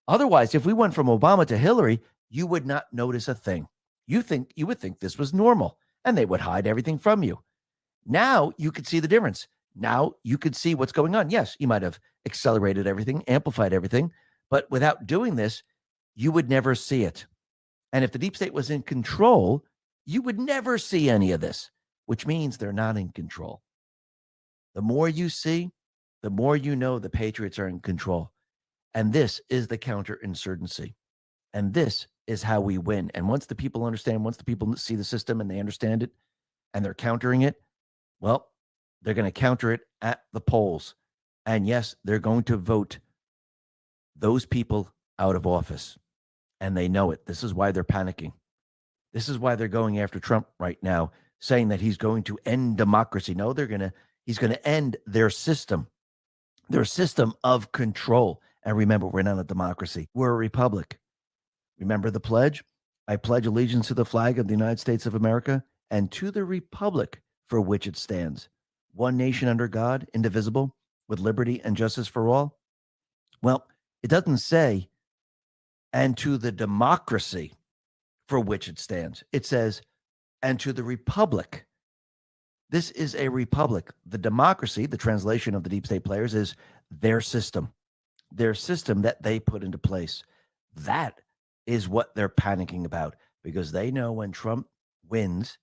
Otherwise, if we went from Obama to Hillary, you would not notice a thing. You would think this was normal and they would hide everything from you. Now you could see the difference. Now you could see what's going on. Yes, you might have accelerated everything, amplified everything, but without doing this, you would never see it. And if the deep state was in control, you would never see any of this, which means they're not in control. The more you see, the more you know the Patriots are in control. And this is the counterinsurgency. And this is how we win. And once the people understand, once the people see the system and they understand it and they're countering it, well, they're going to counter it at the polls. And yes, they're going to vote those people out of office. And they know it. This is why they're panicking. This is why they're going after Trump right now, saying that he's going to end democracy. No, he's going to end their system of control. And remember, we're not a democracy. We're a republic. Remember the pledge? I pledge allegiance to the flag of the United States of America and to the republic for which it stands, one nation under God, indivisible, with liberty and justice for all. Well, it doesn't say, and to the democracy for which it stands. It says, and to the republic. This is a republic. The democracy, the translation of the deep state players, is their system that they put into place. That is what they're panicking about because they know when Trump wins,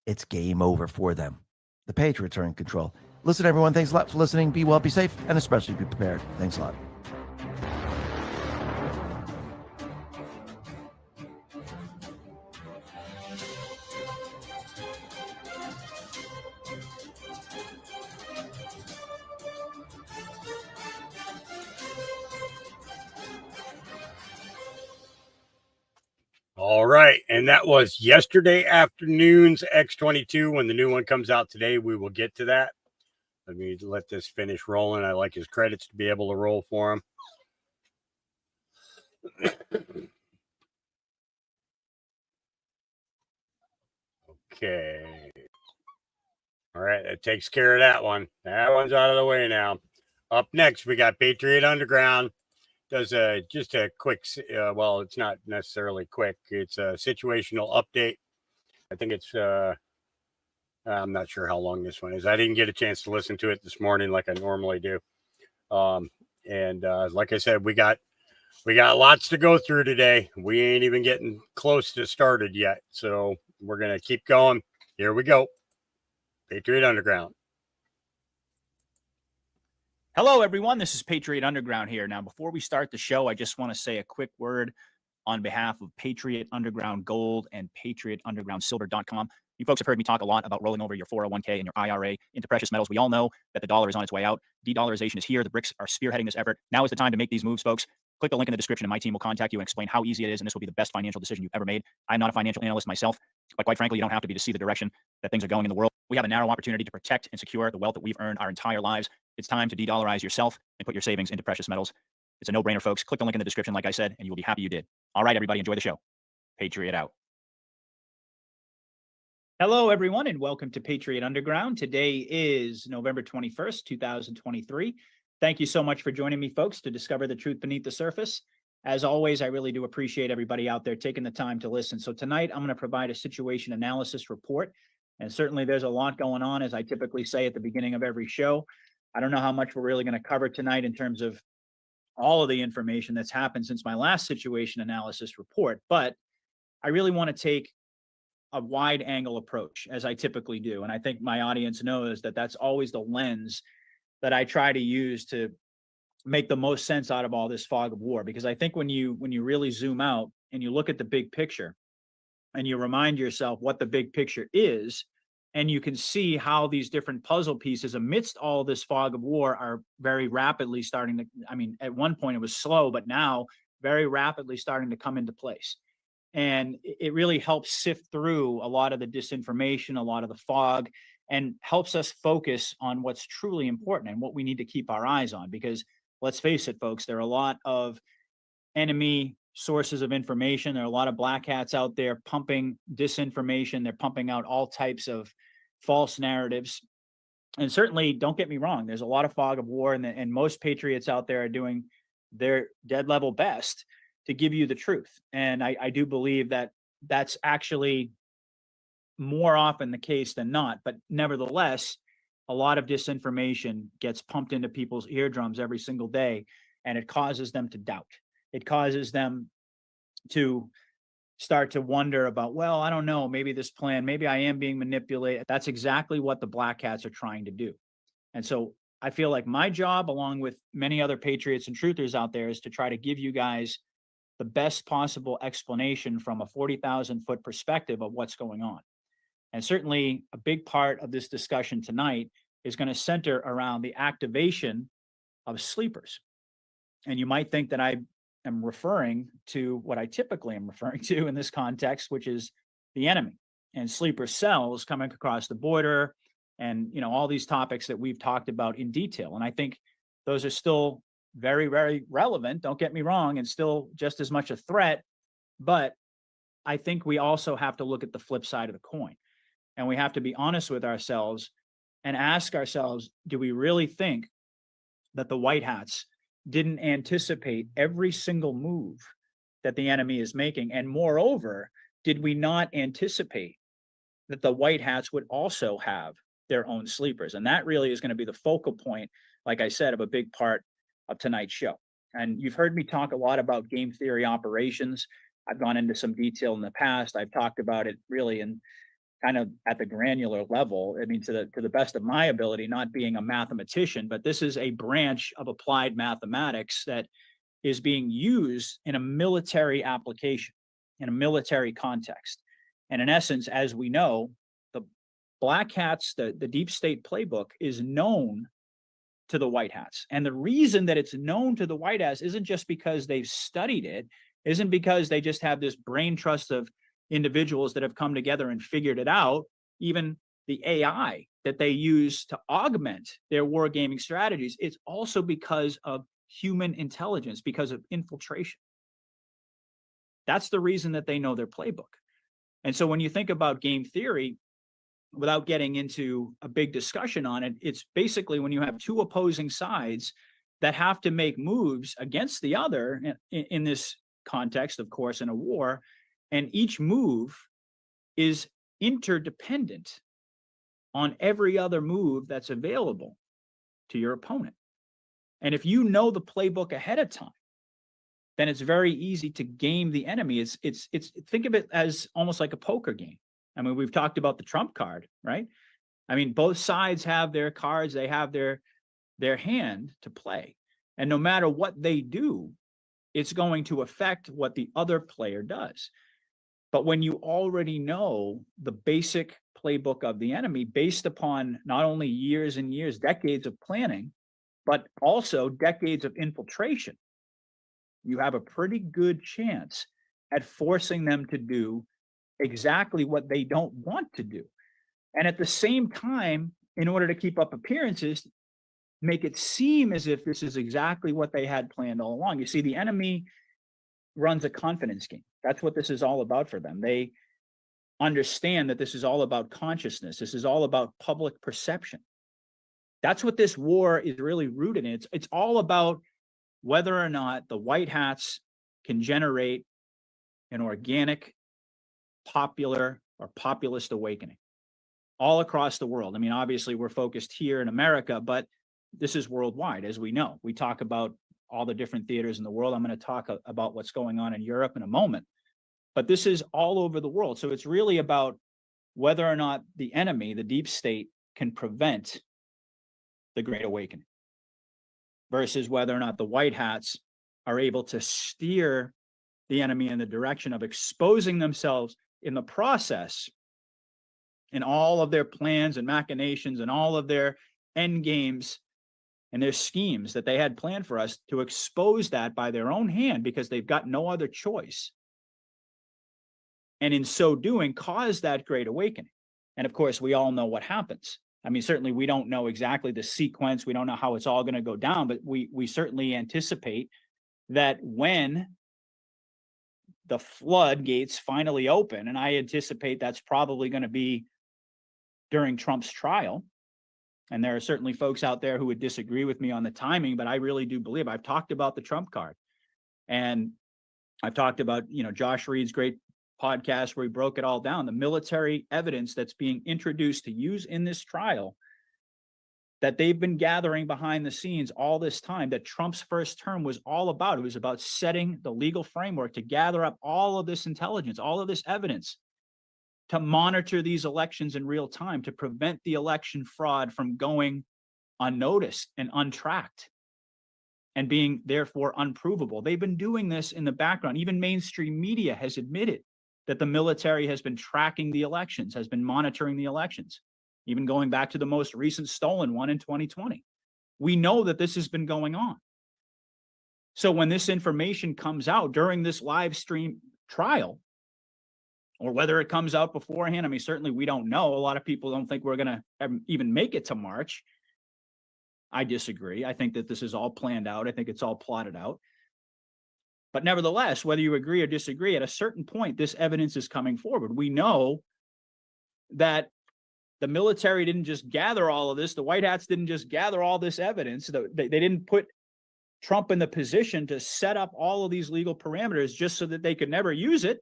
it's game over for them. The Patriots are in control. Listen, everyone, thanks a lot for listening. Be well, be safe, and especially be prepared. Thanks a lot. All right. And that was yesterday afternoon's X22. When the new one comes out today, we will get to that. Let me let this finish rolling. I like his credits to be able to roll for him. Okay. All right. That takes care of that one. That one's out of the way now. Up next, we got Patriot Underground. Does just a quick, well, it's not necessarily quick. It's a situational update. I think it's I'm not sure how long this one is. I didn't get a chance to listen to it this morning like I normally do. Like I said, we got lots to go through today. We ain't even getting close to started yet. So we're going to keep going. Here we go. Patriot Underground. Hello, everyone. This is Patriot Underground here. Now, before we start the show, I just want to say a quick word on behalf of Patriot Underground Gold and PatriotUndergroundSilver.com. You folks have heard me talk a lot about rolling over your 401k and your IRA into precious metals. We all know that the dollar is on its way out. De-dollarization is here. The BRICS are spearheading this effort. Now is the time to make these moves, folks. Click the link in the description and my team will contact you and explain how easy it is, and this will be the best financial decision you've ever made. I'm not a financial analyst myself, but quite frankly, you don't have to be to see the direction that things are going in the world. We have a narrow opportunity to protect and secure the wealth that we've earned our entire lives. It's time to de-dollarize yourself and put your savings into precious metals. It's a no-brainer, folks. Click the link in the description, like I said, and you will be happy you did. All right, everybody, enjoy the show. Patriot out. Hello, everyone, and welcome to Patriot Underground. Today is November 21st, 2023. Thank you so much for joining me, folks, to discover the truth beneath the surface. As always, I really do appreciate everybody out there taking the time to listen. So tonight, I'm going to provide a situation analysis report. And certainly there's a lot going on, as I typically say at the beginning of every show. I don't know how much we're really going to cover tonight in terms of all of the information that's happened since my last situation analysis report, but I really want to take a wide angle approach, as I typically do. And I think my audience knows that that's always the lens that I try to use to make the most sense out of all this fog of war. Because I think when you really zoom out and you look at the big picture and you remind yourself what the big picture is, and you can see how these different puzzle pieces amidst all this fog of war are very rapidly starting to, I mean, at one point it was slow, but now very rapidly starting to come into place. And it really helps sift through a lot of the disinformation, a lot of the fog, and helps us focus on what's truly important and what we need to keep our eyes on. Because let's face it, folks, there are a lot of enemy sources of information. There are a lot of black hats out there pumping disinformation. They're pumping out all types of false narratives. And certainly, don't get me wrong, there's a lot of fog of war, and most patriots out there are doing their dead level best to give you the truth. And I do believe that that's actually more often the case than not. But nevertheless, a lot of disinformation gets pumped into people's eardrums every single day, and it causes them to doubt. It causes them to start to wonder about, well, I don't know, maybe this plan, maybe I am being manipulated. That's exactly what the black hats are trying to do. And so I feel like my job, along with many other patriots and truthers out there, is to try to give you guys the best possible explanation from a 40,000-foot perspective of what's going on. And certainly a big part of this discussion tonight is going to center around the activation of sleepers. And you might think that I am referring to what I typically am referring to in this context, which is the enemy and sleeper cells coming across the border, and all these topics that we've talked about in detail. And I think those are still very, very relevant, don't get me wrong, and still just as much a threat. But I think we also have to look at the flip side of the coin, and we have to be honest with ourselves and ask ourselves, do we really think that the white hats didn't anticipate every single move that the enemy is making? And moreover, did we not anticipate that the white hats would also have their own sleepers? And that really is going to be the focal point, like I said, of a big part of tonight's show. And you've heard me talk a lot about game theory operations. I've gone into some detail in the past. I've talked about it really in kind of at the granular level. I mean, to the best of my ability, not being a mathematician, but this is a branch of applied mathematics that is being used in a military application, in a military context. And in essence, as we know, the black hats, the deep state playbook is known to the white hats. And the reason that it's known to the white hats isn't just because they've studied it, isn't because they just have this brain trust of individuals that have come together and figured it out. Even the AI that they use to augment their wargaming strategies, it's also because of human intelligence, because of infiltration. That's the reason that they know their playbook. And so when you think about game theory, without getting into a big discussion on it, it's basically when you have two opposing sides that have to make moves against the other in this context, of course, in a war, and each move is interdependent on every other move that's available to your opponent. And if you know the playbook ahead of time, then it's very easy to game the enemy. It's think of it as almost like a poker game. I mean, we've talked about the trump card, right? I mean, both sides have their cards, they have their hand to play. And no matter what they do, it's going to affect what the other player does. But when you already know the basic playbook of the enemy based upon not only years and years, decades of planning, but also decades of infiltration, you have a pretty good chance at forcing them to do exactly what they don't want to do. And at the same time, in order to keep up appearances, make it seem as if this is exactly what they had planned all along. You see, the enemy runs a confidence game. That's what this is all about for them. They understand that this is all about consciousness. This is all about public perception. That's what this war is really rooted in. It's all about whether or not the white hats can generate an organic, popular, or populist awakening all across the world. I mean, obviously, we're focused here in America, but this is worldwide, as we know. We talk about all the different theaters in the world. I'm going to talk about what's going on in Europe in a moment, but this is all over the world. So it's really about whether or not the enemy, the deep state, can prevent the Great Awakening versus whether or not the white hats are able to steer the enemy in the direction of exposing themselves in the process in all of their plans and machinations and all of their end games and their schemes that they had planned for us, to expose that by their own hand because they've got no other choice. And in so doing, cause that Great Awakening. And of course, we all know what happens. I mean, certainly we don't know exactly the sequence. We don't know how it's all going to go down, but we certainly anticipate that when the floodgates finally open, and I anticipate that's probably going to be during Trump's trial. And there are certainly folks out there who would disagree with me on the timing, but I really do believe, I've talked about the Trump card, and I've talked about, Josh Reed's great podcast where he broke it all down, the military evidence that's being introduced to use in this trial that they've been gathering behind the scenes all this time, that Trump's first term was all about. It was about setting the legal framework to gather up all of this intelligence, all of this evidence, to monitor these elections in real time, to prevent the election fraud from going unnoticed and untracked and being therefore unprovable. They've been doing this in the background. Even mainstream media has admitted that the military has been tracking the elections, has been monitoring the elections, even going back to the most recent stolen one in 2020. We know that this has been going on. So when this information comes out during this live stream trial, or whether it comes out beforehand, I mean, certainly we don't know. A lot of people don't think we're going to even make it to March. I disagree. I think that this is all planned out. I think it's all plotted out. But nevertheless, whether you agree or disagree, at a certain point, this evidence is coming forward. We know that the military didn't just gather all of this. The White Hats didn't just gather all this evidence. They didn't put Trump in the position to set up all of these legal parameters just so that they could never use it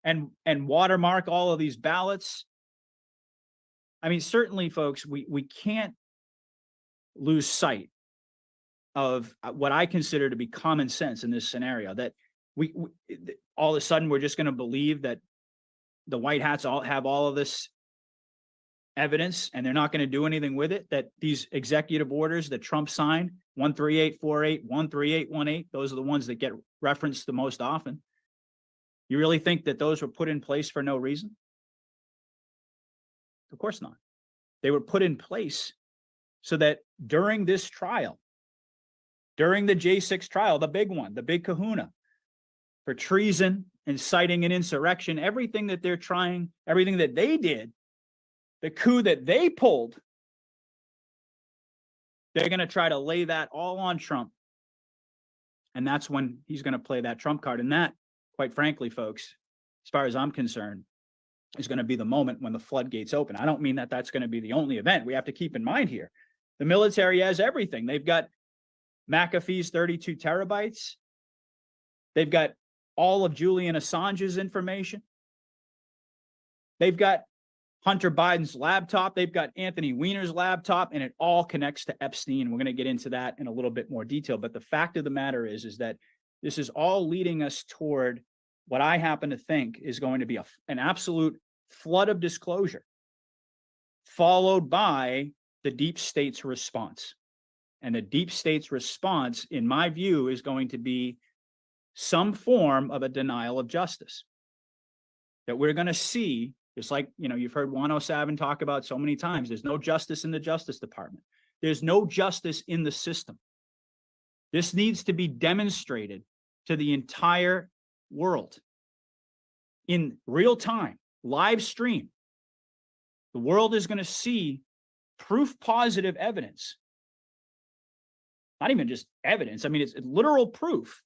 and watermark all of these ballots. I mean, certainly, folks, we can't lose sight of what I consider to be common sense in this scenario, that we all of a sudden we're just going to believe that the White Hats all have all of this evidence and they're not going to do anything with it, that these executive orders that Trump signed, 13848, 13818, those are the ones that get referenced the most often. You really think that those were put in place for no reason? Of course not. They were put in place so that during this trial, during the J6 trial, the big one, the big kahuna, for treason, inciting an insurrection, everything that they're trying, everything that they did, the coup that they pulled, they're going to try to lay that all on Trump. And that's when he's going to play that Trump card. And that, quite frankly, folks, as far as I'm concerned, is going to be the moment when the floodgates open. I don't mean that that's going to be the only event. We have to keep in mind here, the military has everything. They've got McAfee's 32 terabytes. They've got all of Julian Assange's information. They've got Hunter Biden's laptop. They've got Anthony Weiner's laptop, and it all connects to Epstein. We're going to get into that in a little bit more detail. But the fact of the matter is that this is all leading us toward what I happen to think is going to be an absolute flood of disclosure, followed by the deep state's response. And the deep state's response, in my view, is going to be some form of a denial of justice. That we're going to see, just like, you've heard Juan O'Savin talk about so many times, there's no justice in the Justice Department. There's no justice in the system. This needs to be demonstrated to the entire world in real time, live stream. The world is going to see proof positive evidence. Not even just evidence. I mean, it's literal proof.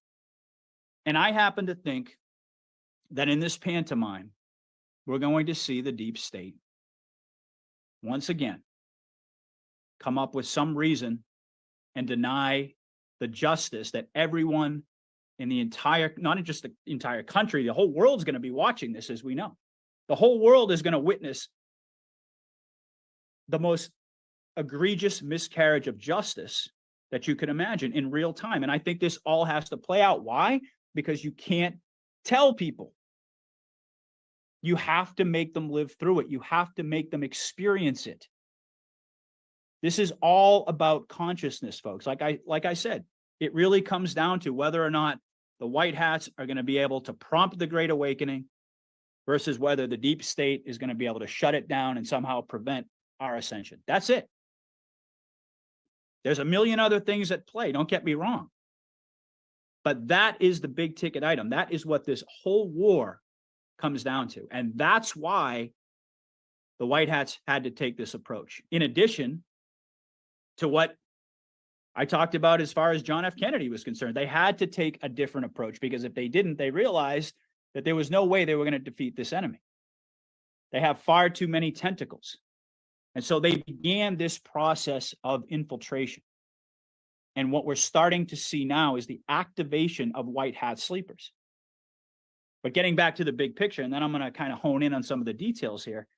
And I happen to think that in this pantomime, we're going to see the deep state once again come up with some reason and deny the justice that everyone in the entire, not just the entire country, the whole world's going to be watching this, as we know. The whole world is going to witness the most egregious miscarriage of justice that you can imagine in real time. And I think this all has to play out. Why? Because you can't tell people. You have to make them live through it. You have to make them experience it. This is all about consciousness, folks. Like I said, it really comes down to whether or not the white hats are going to be able to prompt the Great Awakening versus whether the deep state is going to be able to shut it down and somehow prevent our ascension. That's it. There's a million other things at play. Don't get me wrong. But that is the big ticket item. That is what this whole war comes down to. And that's why the white hats had to take this approach. In addition to what I talked about as far as John F. Kennedy was concerned, they had to take a different approach, because if they didn't, they realized that there was no way they were going to defeat this enemy. They have far too many tentacles. And so they began this process of infiltration. And what we're starting to see now is the activation of white hat sleepers. But getting back to the big picture, and then I'm going to kind of hone in on some of the details here.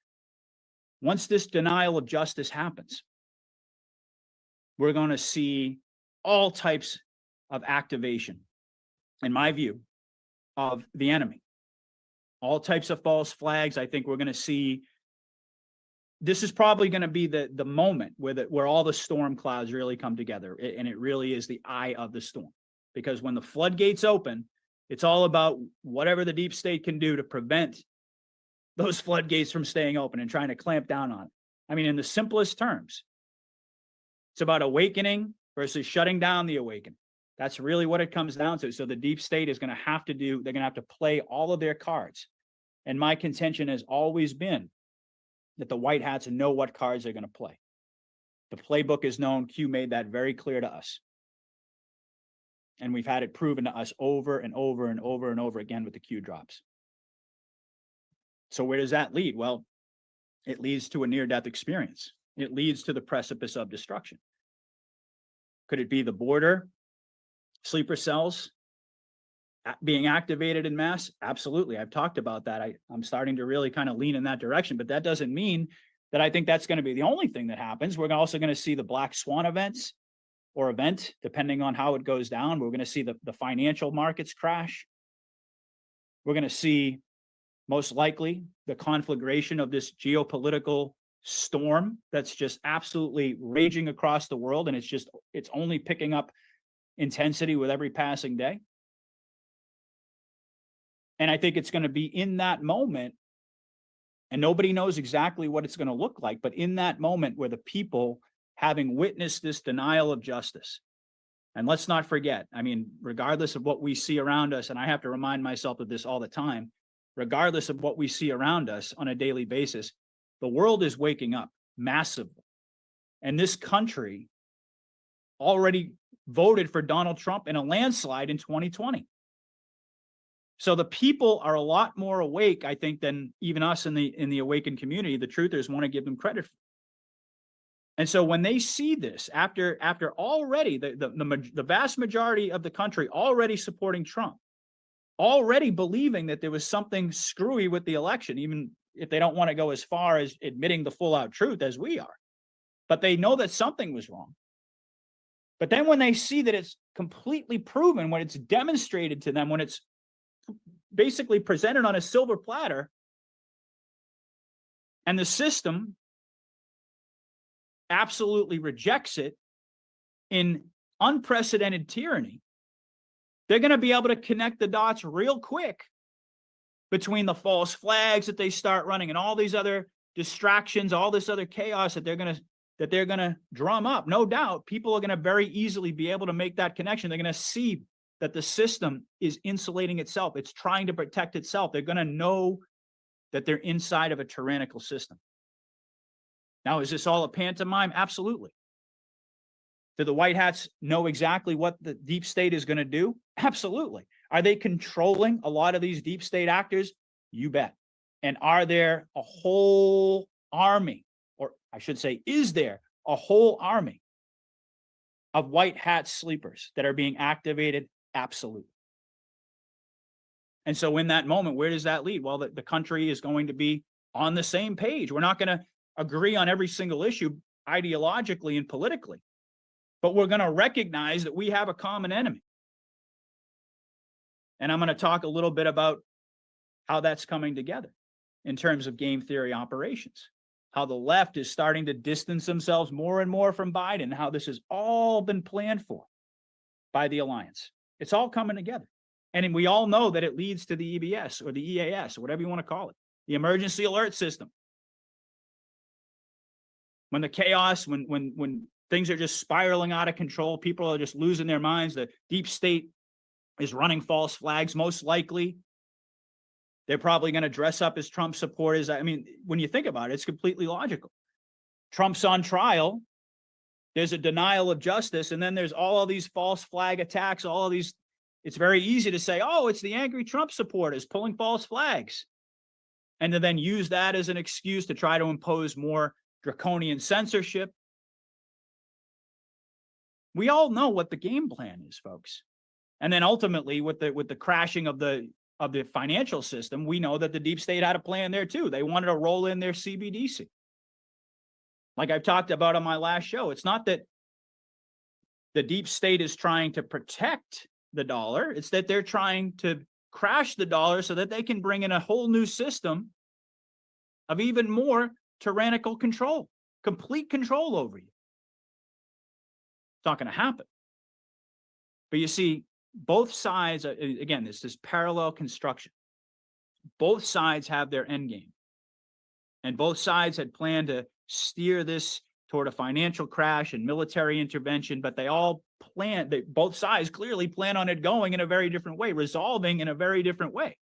Once this denial of justice happens, we're going to see all types of activation, in my view, of the enemy. All types of false flags. I think we're going to see, this is probably going to be the moment where all the storm clouds really come together. And it really is the eye of the storm. Because when the floodgates open, it's all about whatever the deep state can do to prevent those floodgates from staying open and trying to clamp down on it. I mean, in the simplest terms, it's about awakening versus shutting down the awakening. That's really what it comes down to. So the deep state is going to have to they're going to have to play all of their cards. And my contention has always been that the white hats know what cards they're going to play. The playbook is known. Q made that very clear to us. And we've had it proven to us over and over and over and over again with the Q drops. So where does that lead? Well, it leads to a near-death experience. It leads to the precipice of destruction. Could it be the border, sleeper cells being activated in mass? Absolutely. I've talked about that. I'm starting to really kind of lean in that direction, but that doesn't mean that I think that's going to be the only thing that happens. We're also going to see the black swan event, depending on how it goes down. We're going to see the financial markets crash. We're going to see, most likely, the conflagration of this geopolitical storm that's just absolutely raging across the world, and it's only picking up intensity with every passing day. And I think it's going to be in that moment, and nobody knows exactly what it's going to look like, but in that moment where the people, having witnessed this denial of justice, and let's not forget, I mean, regardless of what we see around us, and I have to remind myself of this all the time, regardless of what we see around us on a daily basis, the world is waking up massively. And this country already voted for Donald Trump in a landslide in 2020. So the people are a lot more awake, I think, than even us in the awakened community. The truthers want to give them credit for. And so when they see this, after already the vast majority of the country already supporting Trump, already believing that there was something screwy with the election, even if they don't want to go as far as admitting the full out truth as we are, but they know that something was wrong. But then when they see that it's completely proven, when it's demonstrated to them, when it's basically presented on a silver platter, and the system absolutely rejects it in unprecedented tyranny, they're going to be able to connect the dots real quick between the false flags that they start running and all these other distractions, all this other chaos that they're going to drum up. No doubt, people are going to very easily be able to make that connection. They're going to see that the system is insulating itself. It's trying to protect itself. They're going to know that they're inside of a tyrannical system. Now, is this all a pantomime? Absolutely. Do the white hats know exactly what the deep state is going to do? Absolutely. Are they controlling a lot of these deep state actors? You bet. And are there a whole army, or I should say, is there a whole army of white hat sleepers that are being activated? Absolutely. And so in that moment, where does that lead? Well, the country is going to be on the same page. We're not going to agree on every single issue ideologically and politically, but we're going to recognize that we have a common enemy. And I'm going to talk a little bit about how that's coming together in terms of game theory operations, how the left is starting to distance themselves more and more from Biden, how this has all been planned for by the alliance. It's all coming together. And we all know that it leads to the EBS or the EAS or whatever you want to call it, the emergency alert system. When the chaos, when things are just spiraling out of control, people are just losing their minds, the deep state is running false flags. Most likely, they're probably going to dress up as Trump supporters. I mean, when you think about it, it's completely logical. Trump's on trial. There's a denial of justice. And then there's all of these false flag attacks, all of these. It's very easy to say, oh, it's the angry Trump supporters pulling false flags. And to then use that as an excuse to try to impose more draconian censorship. We all know what the game plan is, folks. And then ultimately, with the crashing of the financial system, we know that the deep state had a plan there too. They wanted to roll in their CBDC. Like I've talked about on my last show, it's not that the deep state is trying to protect the dollar. It's that they're trying to crash the dollar so that they can bring in a whole new system of even more tyrannical control, complete control over you. It's not going to happen. But you see, both sides, again, this is parallel construction. Both sides have their end game. And both sides had planned to steer this toward a financial crash and military intervention, but they all both sides clearly plan on it going in a very different way, resolving in a very different way.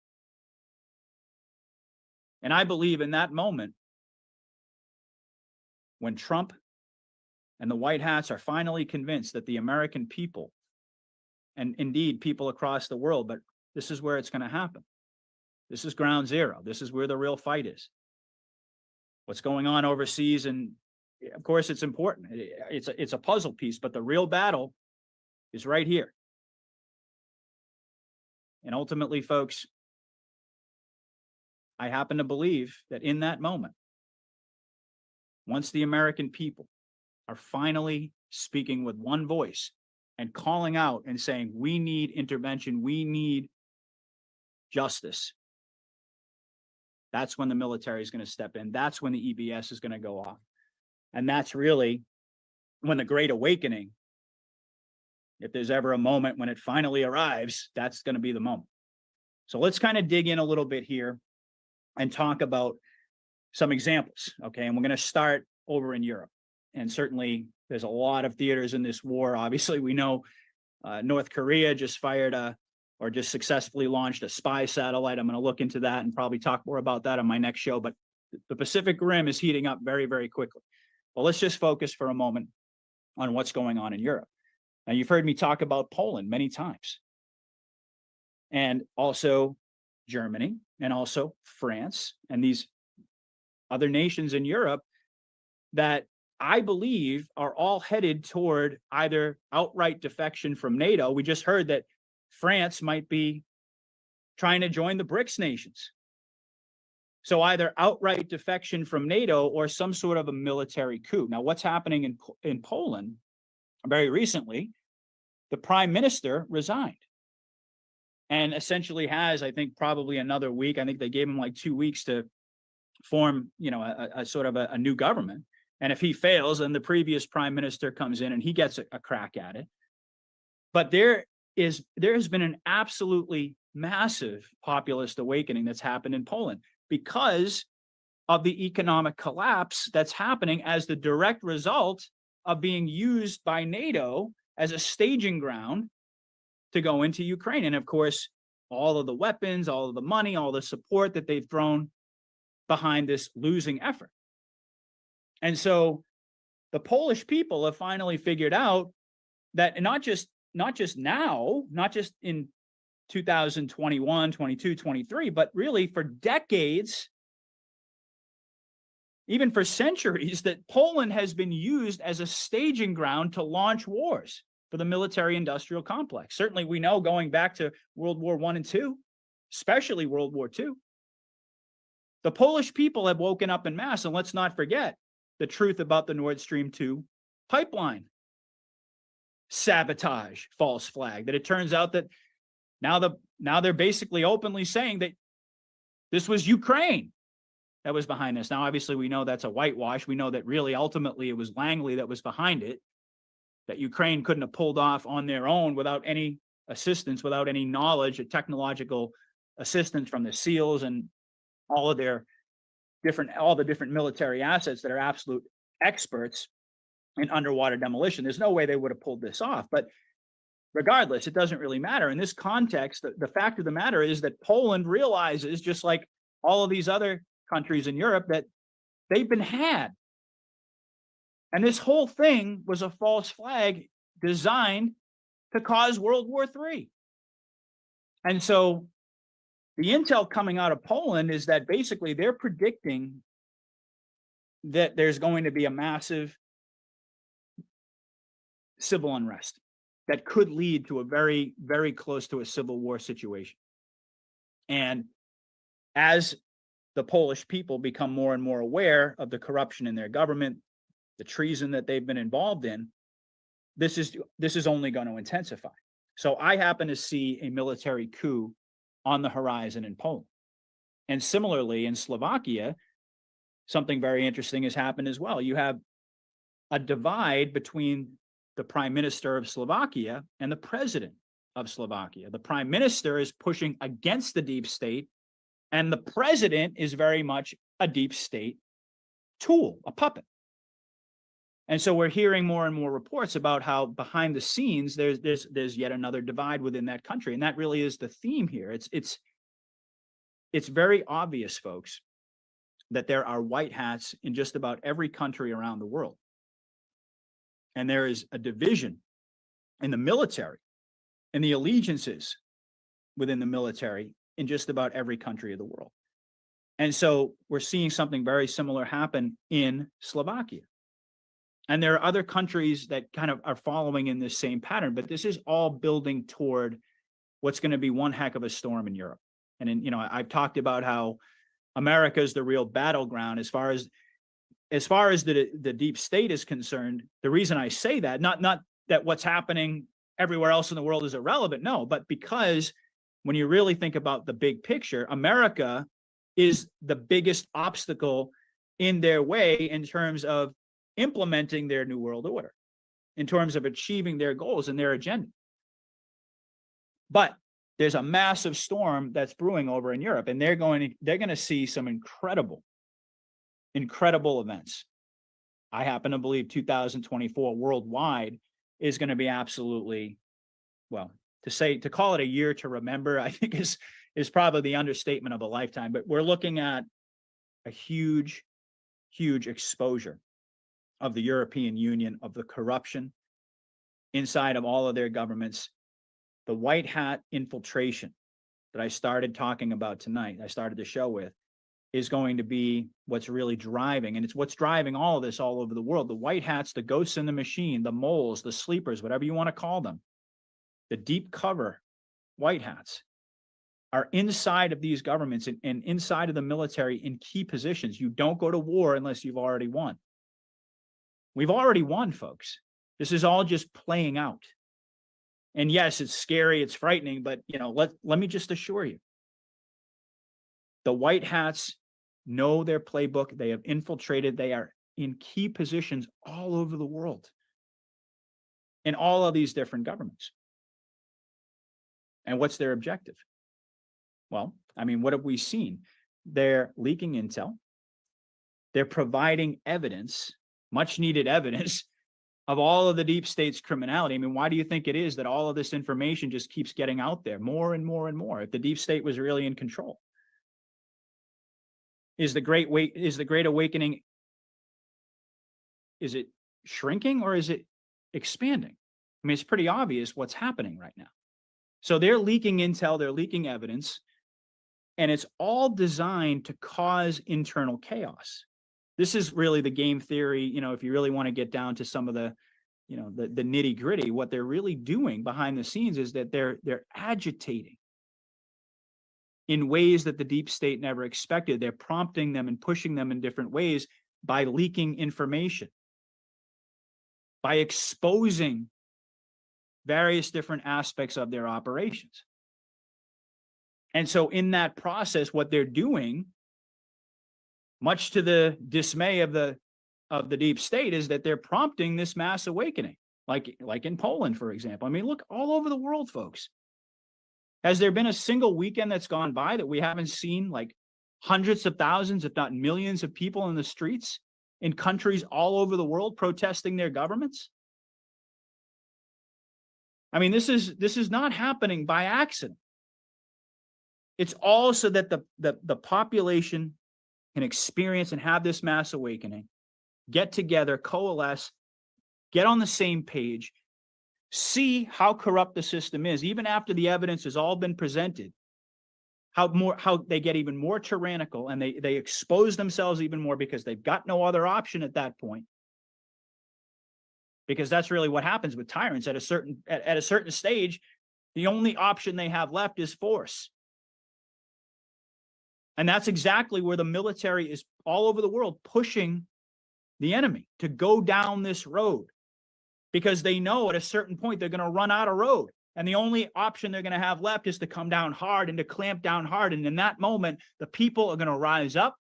And I believe in that moment, when Trump and the white hats are finally convinced that the American people, and indeed people across the world, but this is where it's going to happen. This is ground zero. This is where the real fight is. What's going on overseas, and of course it's important. It's a puzzle piece, but the real battle is right here. And ultimately, folks, I happen to believe that in that moment, once the American people are finally speaking with one voice and calling out and saying, we need intervention, we need justice, that's when the military is going to step in. That's when the EBS is going to go off. And that's really when the Great Awakening, if there's ever a moment when it finally arrives, that's going to be the moment. So let's kind of dig in a little bit here and talk about some examples, okay? And we're going to start over in Europe. And certainly there's a lot of theaters in this war. Obviously, we know North Korea just just successfully launched a spy satellite. I'm going to look into that and probably talk more about that on my next show. But the Pacific Rim is heating up very, very quickly. Well, let's just focus for a moment on what's going on in Europe. Now, you've heard me talk about Poland many times, and also Germany, and also France, and these other nations in Europe that I believe are all headed toward either outright defection from NATO. We just heard that France might be trying to join the BRICS nations. So either outright defection from NATO or some sort of a military coup. Now, what's happening in Poland very recently, the prime minister resigned and essentially has, I think, probably another week. I think they gave him like 2 weeks to form, a sort of a new government. And if he fails, then the previous prime minister comes in and he gets a crack at it. But there has been an absolutely massive populist awakening that's happened in Poland because of the economic collapse that's happening as the direct result of being used by NATO as a staging ground to go into Ukraine. And of course, all of the weapons, all of the money, all the support that they've thrown behind this losing effort. And so the Polish people have finally figured out that not just now, not just in 2021, 22, 23, but really for decades, even for centuries, that Poland has been used as a staging ground to launch wars for the military-industrial complex. Certainly, we know going back to World War I and II, especially World War II, the Polish people have woken up en masse, and let's not forget the truth about the Nord Stream 2 pipeline sabotage, false flag, that it turns out that now they're basically openly saying that this was Ukraine that was behind this. Now, obviously, we know that's a whitewash. We know that really ultimately it was Langley that was behind it, that Ukraine couldn't have pulled off on their own without any assistance, without any knowledge or technological assistance from the SEALs and all the different military assets that are absolute experts in underwater demolition. There's no way they would have pulled this off. But regardless, it doesn't really matter. In this context, the fact of the matter is that Poland realizes, just like all of these other countries in Europe, that they've been had. And this whole thing was a false flag designed to cause World War III. And so the intel coming out of Poland is that basically they're predicting that there's going to be a massive civil unrest that could lead to a very, very close to a civil war situation. And as the Polish people become more and more aware of the corruption in their government, the treason that they've been involved in, this is only going to intensify. So I happen to see a military coup on the horizon in Poland. And similarly, in Slovakia, something very interesting has happened as well. You have a divide between the prime minister of Slovakia and the president of Slovakia. The prime minister is pushing against the deep state, and the president is very much a deep state tool, a puppet. And so we're hearing more and more reports about how behind the scenes there's yet another divide within that country, and that really is the theme here. It's very obvious, folks, that there are white hats in just about every country around the world. And there is a division in the military and the allegiances within the military in just about every country of the world. And so we're seeing something very similar happen in Slovakia. And there are other countries that kind of are following in this same pattern, but this is all building toward what's going to be one heck of a storm in Europe. And I've talked about how America is the real battleground as far as the deep state is concerned. The reason I say that, not that what's happening everywhere else in the world is irrelevant, no, but because when you really think about the big picture, America is the biggest obstacle in their way in terms of implementing their New World Order, in terms of achieving their goals and their agenda. But there's a massive storm that's brewing over in Europe, and they're going to see some incredible events. I happen to believe 2024 worldwide is going to be absolutely, well, to call it a year to remember, I think is probably the understatement of a lifetime. But we're looking at a huge exposure of the European Union, of the corruption inside of all of their governments, the white hat infiltration that I started talking about tonight, I started the show with, is going to be what's really driving, and it's what's driving all of this all over the world. The white hats, the ghosts in the machine, the moles, the sleepers, whatever you want to call them, the deep cover white hats are inside of these governments and inside of the military in key positions. You don't go to war unless you've already won. We've already won, folks. This is all just playing out. And yes, it's scary, it's frightening, but let me just assure you, the white hats know their playbook. They have infiltrated. They are in key positions all over the world in all of these different governments. And what's their objective? Well, I mean, what have we seen? They're leaking intel. They're providing evidence, much needed evidence, of all of the deep state's criminality. I mean, why do you think it is that all of this information just keeps getting out there more and more and more? If the deep state was really in control, is the Great Awakening, is it shrinking or is it expanding? I mean, it's pretty obvious what's happening right now. So they're leaking intel, they're leaking evidence, and it's all designed to cause internal chaos. This is really the game theory. If you really want to get down to some of the, the nitty gritty, what they're really doing behind the scenes is that they're agitating in ways that the deep state never expected. They're prompting them and pushing them in different ways by leaking information, by exposing various different aspects of their operations. And so in that process, what they're doing, much to the dismay of the deep state, is that they're prompting this mass awakening, like in Poland, for example. I mean, look all over the world, folks. Has there been a single weekend that's gone by that we haven't seen like hundreds of thousands, if not millions of people in the streets in countries all over the world protesting their governments? I mean, this is not happening by accident. It's all so that the population can experience and have this mass awakening, get together, coalesce, get on the same page, see how corrupt the system is, even after the evidence has all been presented, how they get even more tyrannical, and they expose themselves even more because they've got no other option at that point. Because that's really what happens with tyrants. At a certain stage, the only option they have left is force. And that's exactly where the military is all over the world pushing the enemy to go down this road, because they know at a certain point they're going to run out of road. And the only option they're going to have left is to come down hard and to clamp down hard. And in that moment, the people are going to rise up.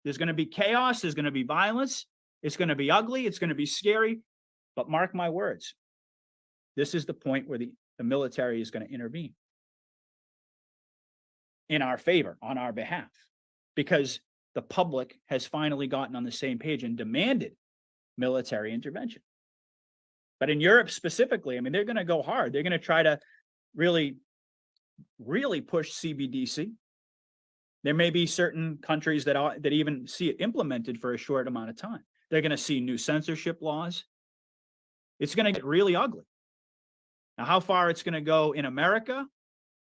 There's going to be chaos. There's going to be violence. It's going to be ugly. It's going to be scary. But mark my words, this is the point where the military is going to intervene in our favor, on our behalf, because the public has finally gotten on the same page and demanded military intervention. But in Europe specifically, I mean, they're going to go hard. They're going to try to really, really push CBDC. There may be certain countries that even see it implemented for a short amount of time. They're going to see new censorship laws. It's going to get really ugly. Now, how far it's going to go in America,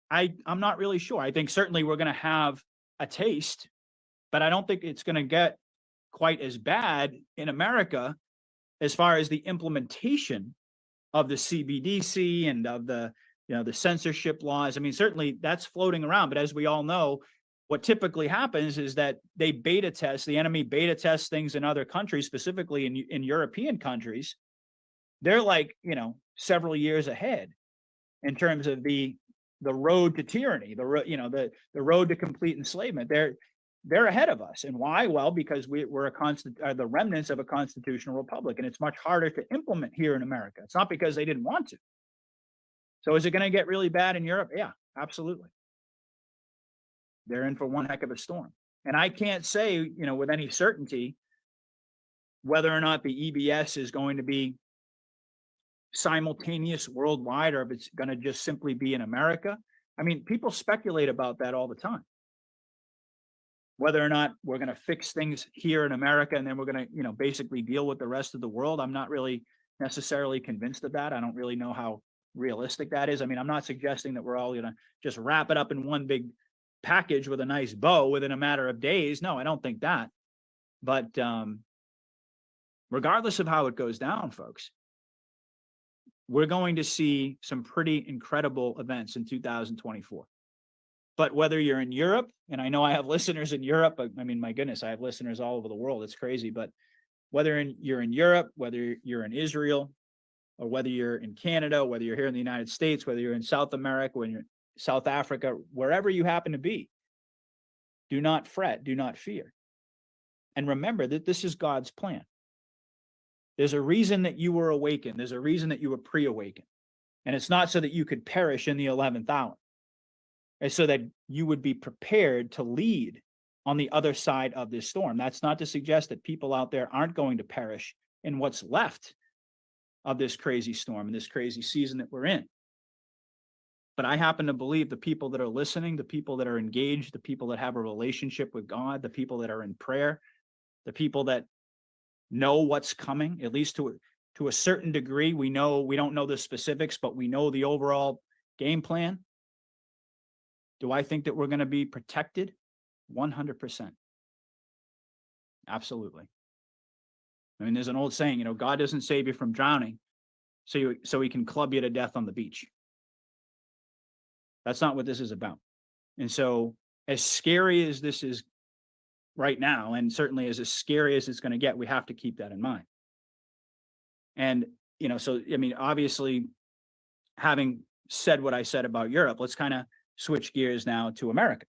I'm not really sure. I think certainly we're going to have a taste, but I don't think it's going to get quite as bad in America as far as the implementation of the CBDC and of the censorship laws. I mean, certainly that's floating around, but as we all know, what typically happens is that they beta test, the enemy beta tests things in other countries, specifically in European countries. They're like, several years ahead in terms of the road to tyranny, the road to complete enslavement. They're ahead of us. And why? Well, because we're the remnants of a constitutional republic, and it's much harder to implement here in America. It's not because they didn't want to. So is it going to get really bad in Europe? Yeah, absolutely. They're in for one heck of a storm. And I can't say, with any certainty whether or not the EBS is going to be simultaneous worldwide, or if it's going to just simply be in America. I mean, people speculate about that all the time. Whether or not we're going to fix things here in America and then we're going to, basically deal with the rest of the world. I'm not really necessarily convinced of that. I don't really know how realistic that is. I mean, I'm not suggesting that we're all going to just wrap it up in one big package with a nice bow within a matter of days. No, I don't think that. But regardless of how it goes down, folks, we're going to see some pretty incredible events in 2024. But whether you're in Europe, and I know I have listeners in Europe, I mean, my goodness, I have listeners all over the world. It's crazy. But whether you're in Europe, whether you're in Israel, or whether you're in Canada, whether you're here in the United States, whether you're in South America, when you're in South Africa, wherever you happen to be, do not fret, do not fear. And remember that this is God's plan. There's a reason that you were awakened. There's a reason that you were pre-awakened. And it's not so that you could perish in the 11th hour. It's so that you would be prepared to lead on the other side of this storm. That's not to suggest that people out there aren't going to perish in what's left of this crazy storm and this crazy season that we're in. But I happen to believe the people that are listening, the people that are engaged, the people that have a relationship with God, the people that are in prayer, the people that know what's coming, at least to a certain degree. We don't know the specifics, but we know the overall game plan. Do I think that we're going to be protected? 100%. Absolutely. I mean, there's an old saying, God doesn't save you from drowning so he can club you to death on the beach. That's not what this is about. And so as scary as this is right now, and certainly as scary as it's going to get, we have to keep that in mind. And, so, I mean, obviously, having said what I said about Europe, let's kind of switch gears now to America.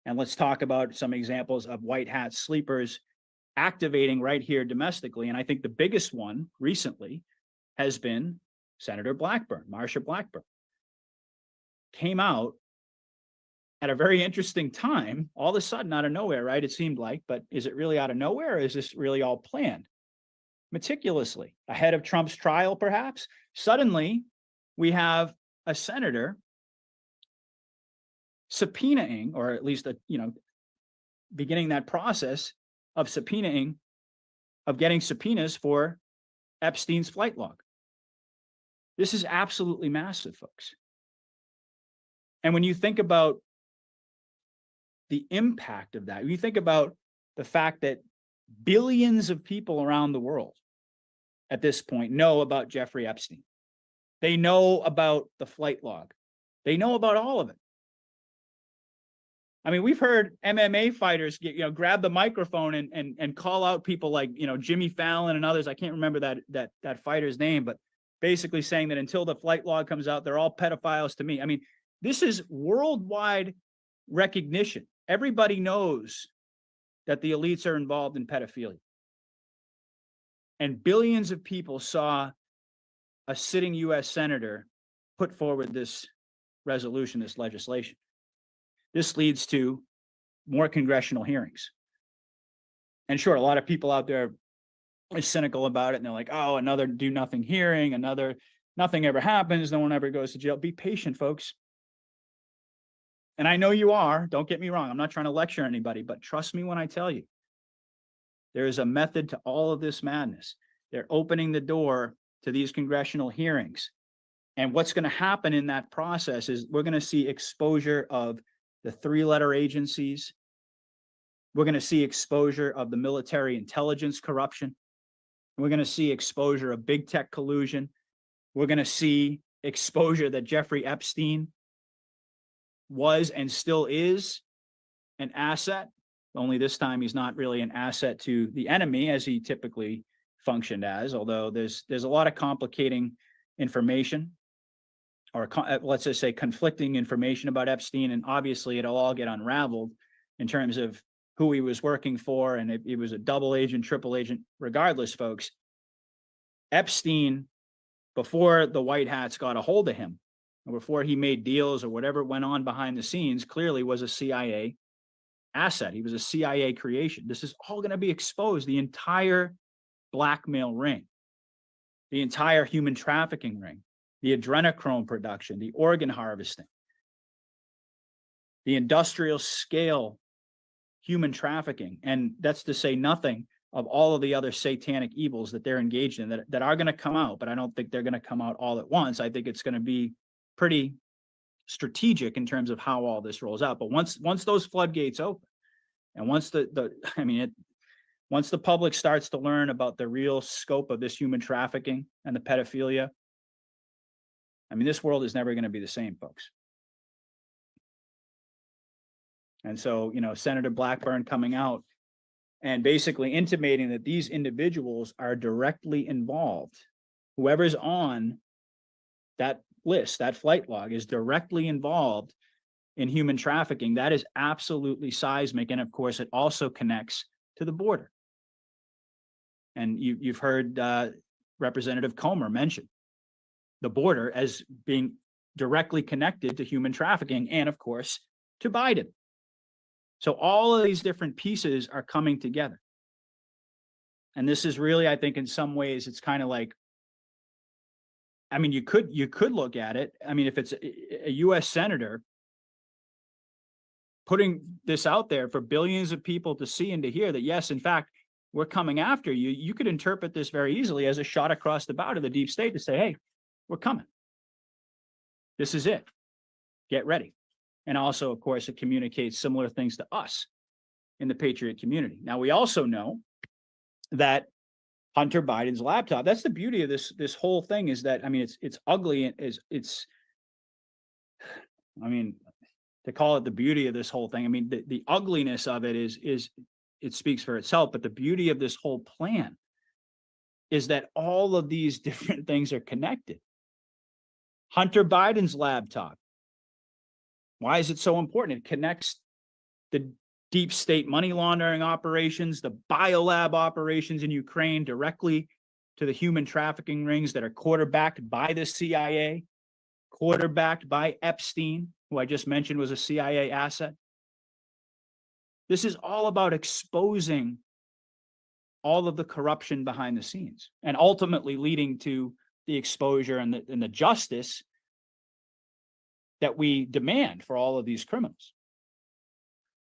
And let's talk about some examples of white hat sleepers activating right here domestically. And I think the biggest one recently has been Senator Blackburn, Marsha Blackburn. Came out at a very interesting time, all of a sudden out of nowhere, right? It seemed like, but is it really out of nowhere, or is this really all planned? Meticulously, ahead of Trump's trial, perhaps? Suddenly, we have a senator subpoenaing, or at least, beginning that process of subpoenaing, of getting subpoenas for Epstein's flight log. This is absolutely massive, folks. And when you think about the impact of that, when you think about the fact that billions of people around the world at this point know about Jeffrey Epstein. They know about the flight log. They know about all of it. I mean, we've heard MMA fighters grab the microphone and call out people like, Jimmy Fallon and others. I can't remember that fighter's name, but basically saying that until the flight log comes out, they're all pedophiles to me. I mean, this is worldwide recognition. Everybody knows that the elites are involved in pedophilia. And billions of people saw a sitting U.S. senator put forward this resolution, this legislation. This leads to more congressional hearings. And sure, a lot of people out there are cynical about it, and they're like, oh, another do nothing hearing, nothing ever happens, no one ever goes to jail. Be patient, folks. And I know you are, don't get me wrong. I'm not trying to lecture anybody, but trust me when I tell you, there is a method to all of this madness. They're opening the door to these congressional hearings. And what's going to happen in that process is we're going to see exposure of the three-letter agencies. We're going to see exposure of the military intelligence corruption. We're going to see exposure of big tech collusion. We're going to see exposure that Jeffrey Epstein was and still is an asset, only this time he's not really an asset to the enemy as he typically functioned as, although there's a lot of complicating information, or let's just say conflicting information about Epstein, and obviously it'll all get unraveled in terms of who he was working for, and it was a double agent, triple agent. Regardless, folks, Epstein, before the white hats got a hold of him, or before he made deals or whatever went on behind the scenes, clearly was a CIA asset. He was a CIA creation. This is all going to be exposed, the entire blackmail ring, the entire human trafficking ring, the adrenochrome production, the organ harvesting, the industrial scale human trafficking. And that's to say nothing of all of the other satanic evils that they're engaged in that are going to come out, but I don't think they're going to come out all at once. I think it's going to be pretty strategic in terms of how all this rolls out. But once those floodgates open, and once once the public starts to learn about the real scope of this human trafficking and the pedophilia, I mean, this world is never going to be the same, folks. And so, Senator Blackburn coming out and basically intimating that these individuals are directly involved. Whoever's on that list, that flight log, is directly involved in human trafficking. That is absolutely seismic. And of course, it also connects to the border. And you've heard Representative Comer mention the border as being directly connected to human trafficking and, of course, to Biden. So all of these different pieces are coming together. And this is really, I think, in some ways, it's kind of like, I mean, you could look at it. I mean, if it's a U.S. senator putting this out there for billions of people to see and to hear that, yes, in fact, we're coming after you, you could interpret this very easily as a shot across the bow to the deep state to say, hey, we're coming. This is it. Get ready. And also, of course, it communicates similar things to us in the Patriot community. Now, we also know that Hunter Biden's laptop, that's the beauty of this whole thing, is that, I mean, it's ugly, and I mean, to call it the beauty of this whole thing, I mean, the ugliness of it is it speaks for itself, but the beauty of this whole plan is that all of these different things are connected. Hunter Biden's laptop, why is it so important? It connects the deep state money laundering operations, the biolab operations in Ukraine directly to the human trafficking rings that are quarterbacked by the CIA, quarterbacked by Epstein, who I just mentioned was a CIA asset. This is all about exposing all of the corruption behind the scenes and ultimately leading to the exposure and the justice that we demand for all of these criminals.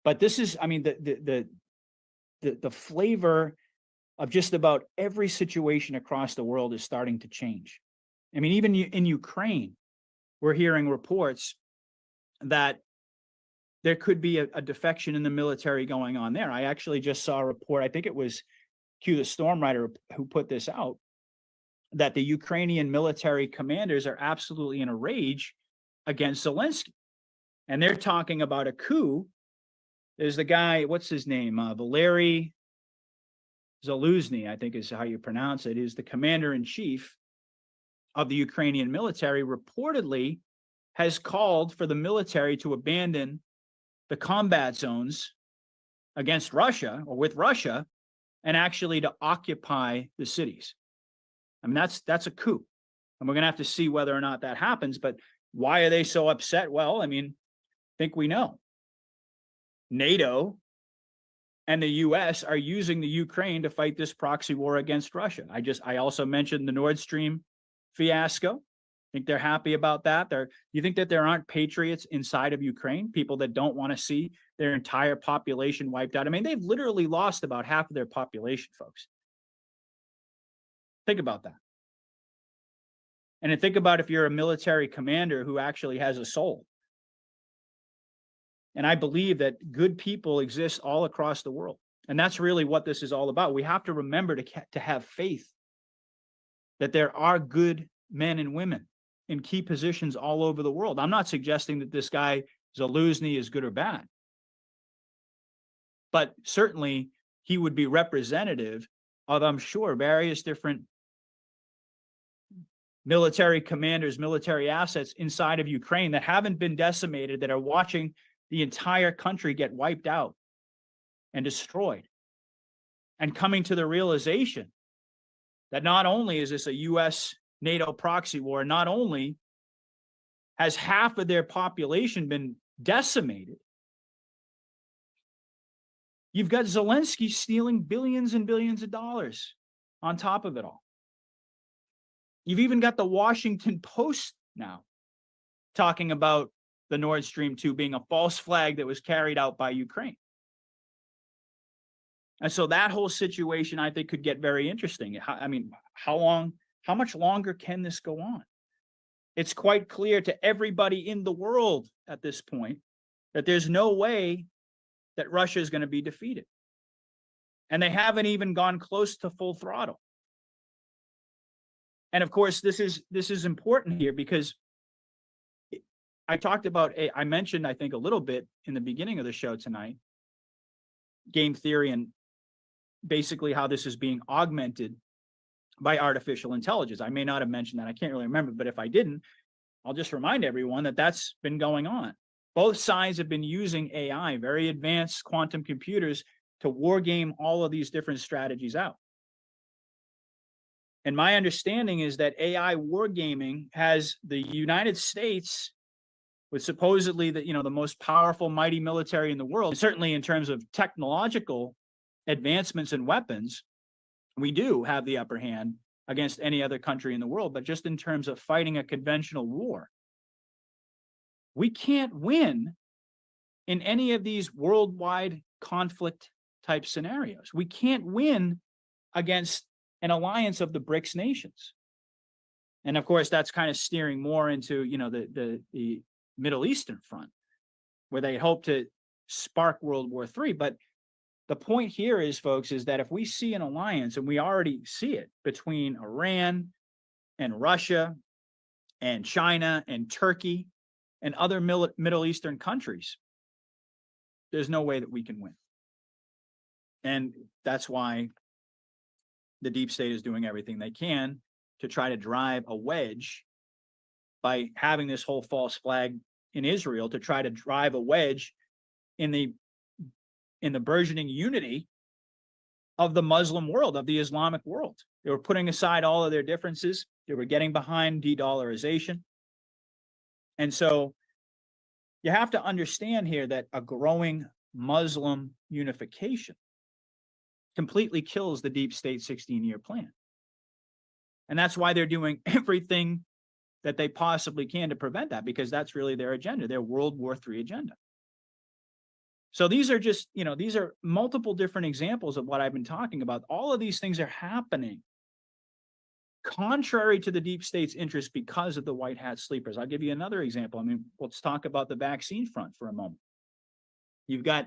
But this is, I mean, the flavor of just about every situation across the world is starting to change. I mean, even in Ukraine, we're hearing reports that there could be a defection in the military going on there. I actually just saw a report, I think it was Q the Storm Writer who put this out, that the Ukrainian military commanders are absolutely in a rage against Zelensky. And they're talking about a coup. There's the guy, what's his name? Valery Zaluzny, I think is how you pronounce it, is the commander-in-chief of the Ukrainian military, reportedly has called for the military to abandon the combat zones against Russia or with Russia and actually to occupy the cities. I mean, that's a coup. And we're going to have to see whether or not that happens. But why are they so upset? Well, I mean, I think we know. NATO and the US are using the Ukraine to fight this proxy war against Russia. I also mentioned the Nord Stream fiasco. I think they're happy about that. You think that there aren't patriots inside of Ukraine, people that don't want to see their entire population wiped out? I mean, they've literally lost about half of their population, folks. Think about that. And then think about if you're a military commander who actually has a soul. And I believe that good people exist all across the world. And that's really what this is all about. We have to remember to have faith that there are good men and women in key positions all over the world. I'm not suggesting that this guy Zaluzny is good or bad. But certainly he would be representative of, I'm sure, various different military commanders, military assets inside of Ukraine that haven't been decimated, that are watching the entire country get wiped out and destroyed, and coming to the realization that not only is this a US NATO proxy war, not only has half of their population been decimated, you've got Zelensky stealing billions and billions of dollars on top of it all. You've even got the Washington Post now talking about the Nord Stream 2 being a false flag that was carried out by Ukraine. And so that whole situation, I think, could get very interesting. I mean, how much longer can this go on? It's quite clear to everybody in the world at this point that there's no way that Russia is going to be defeated. And they haven't even gone close to full throttle. And of course, this is important here because I talked about, I mentioned, I think, a little bit in the beginning of the show tonight, game theory and basically how this is being augmented by artificial intelligence. I may not have mentioned that. I can't really remember, but if I didn't, I'll just remind everyone that that's been going on. Both sides have been using AI, very advanced quantum computers, to war game all of these different strategies out. And my understanding is that AI wargaming has the United States, with supposedly the most powerful, mighty military in the world, certainly in terms of technological advancements and weapons, we do have the upper hand against any other country in the world. But just in terms of fighting a conventional war, we can't win in any of these worldwide conflict type scenarios. We can't win against an alliance of the BRICS nations. And of course, that's kind of steering more into, the Middle Eastern front, where they hope to spark World War III. But the point here is, folks, is that if we see an alliance, and we already see it between Iran and Russia and China and Turkey and other Middle Eastern countries, there's no way that we can win. And that's why the deep state is doing everything they can to try to drive a wedge by having this whole false flag in Israel, to try to drive a wedge in the burgeoning unity of the Muslim world, of the Islamic world. They were putting aside all of their differences. They were getting behind de-dollarization. And so you have to understand here that a growing Muslim unification completely kills the deep state 16-year plan. And that's why they're doing everything that they possibly can to prevent that, because that's really their agenda, their World War III agenda. So these are just, these are multiple different examples of what I've been talking about. All of these things are happening contrary to the deep state's interest because of the white hat sleepers. I'll give you another example. Let's talk about the vaccine front for a moment. You've got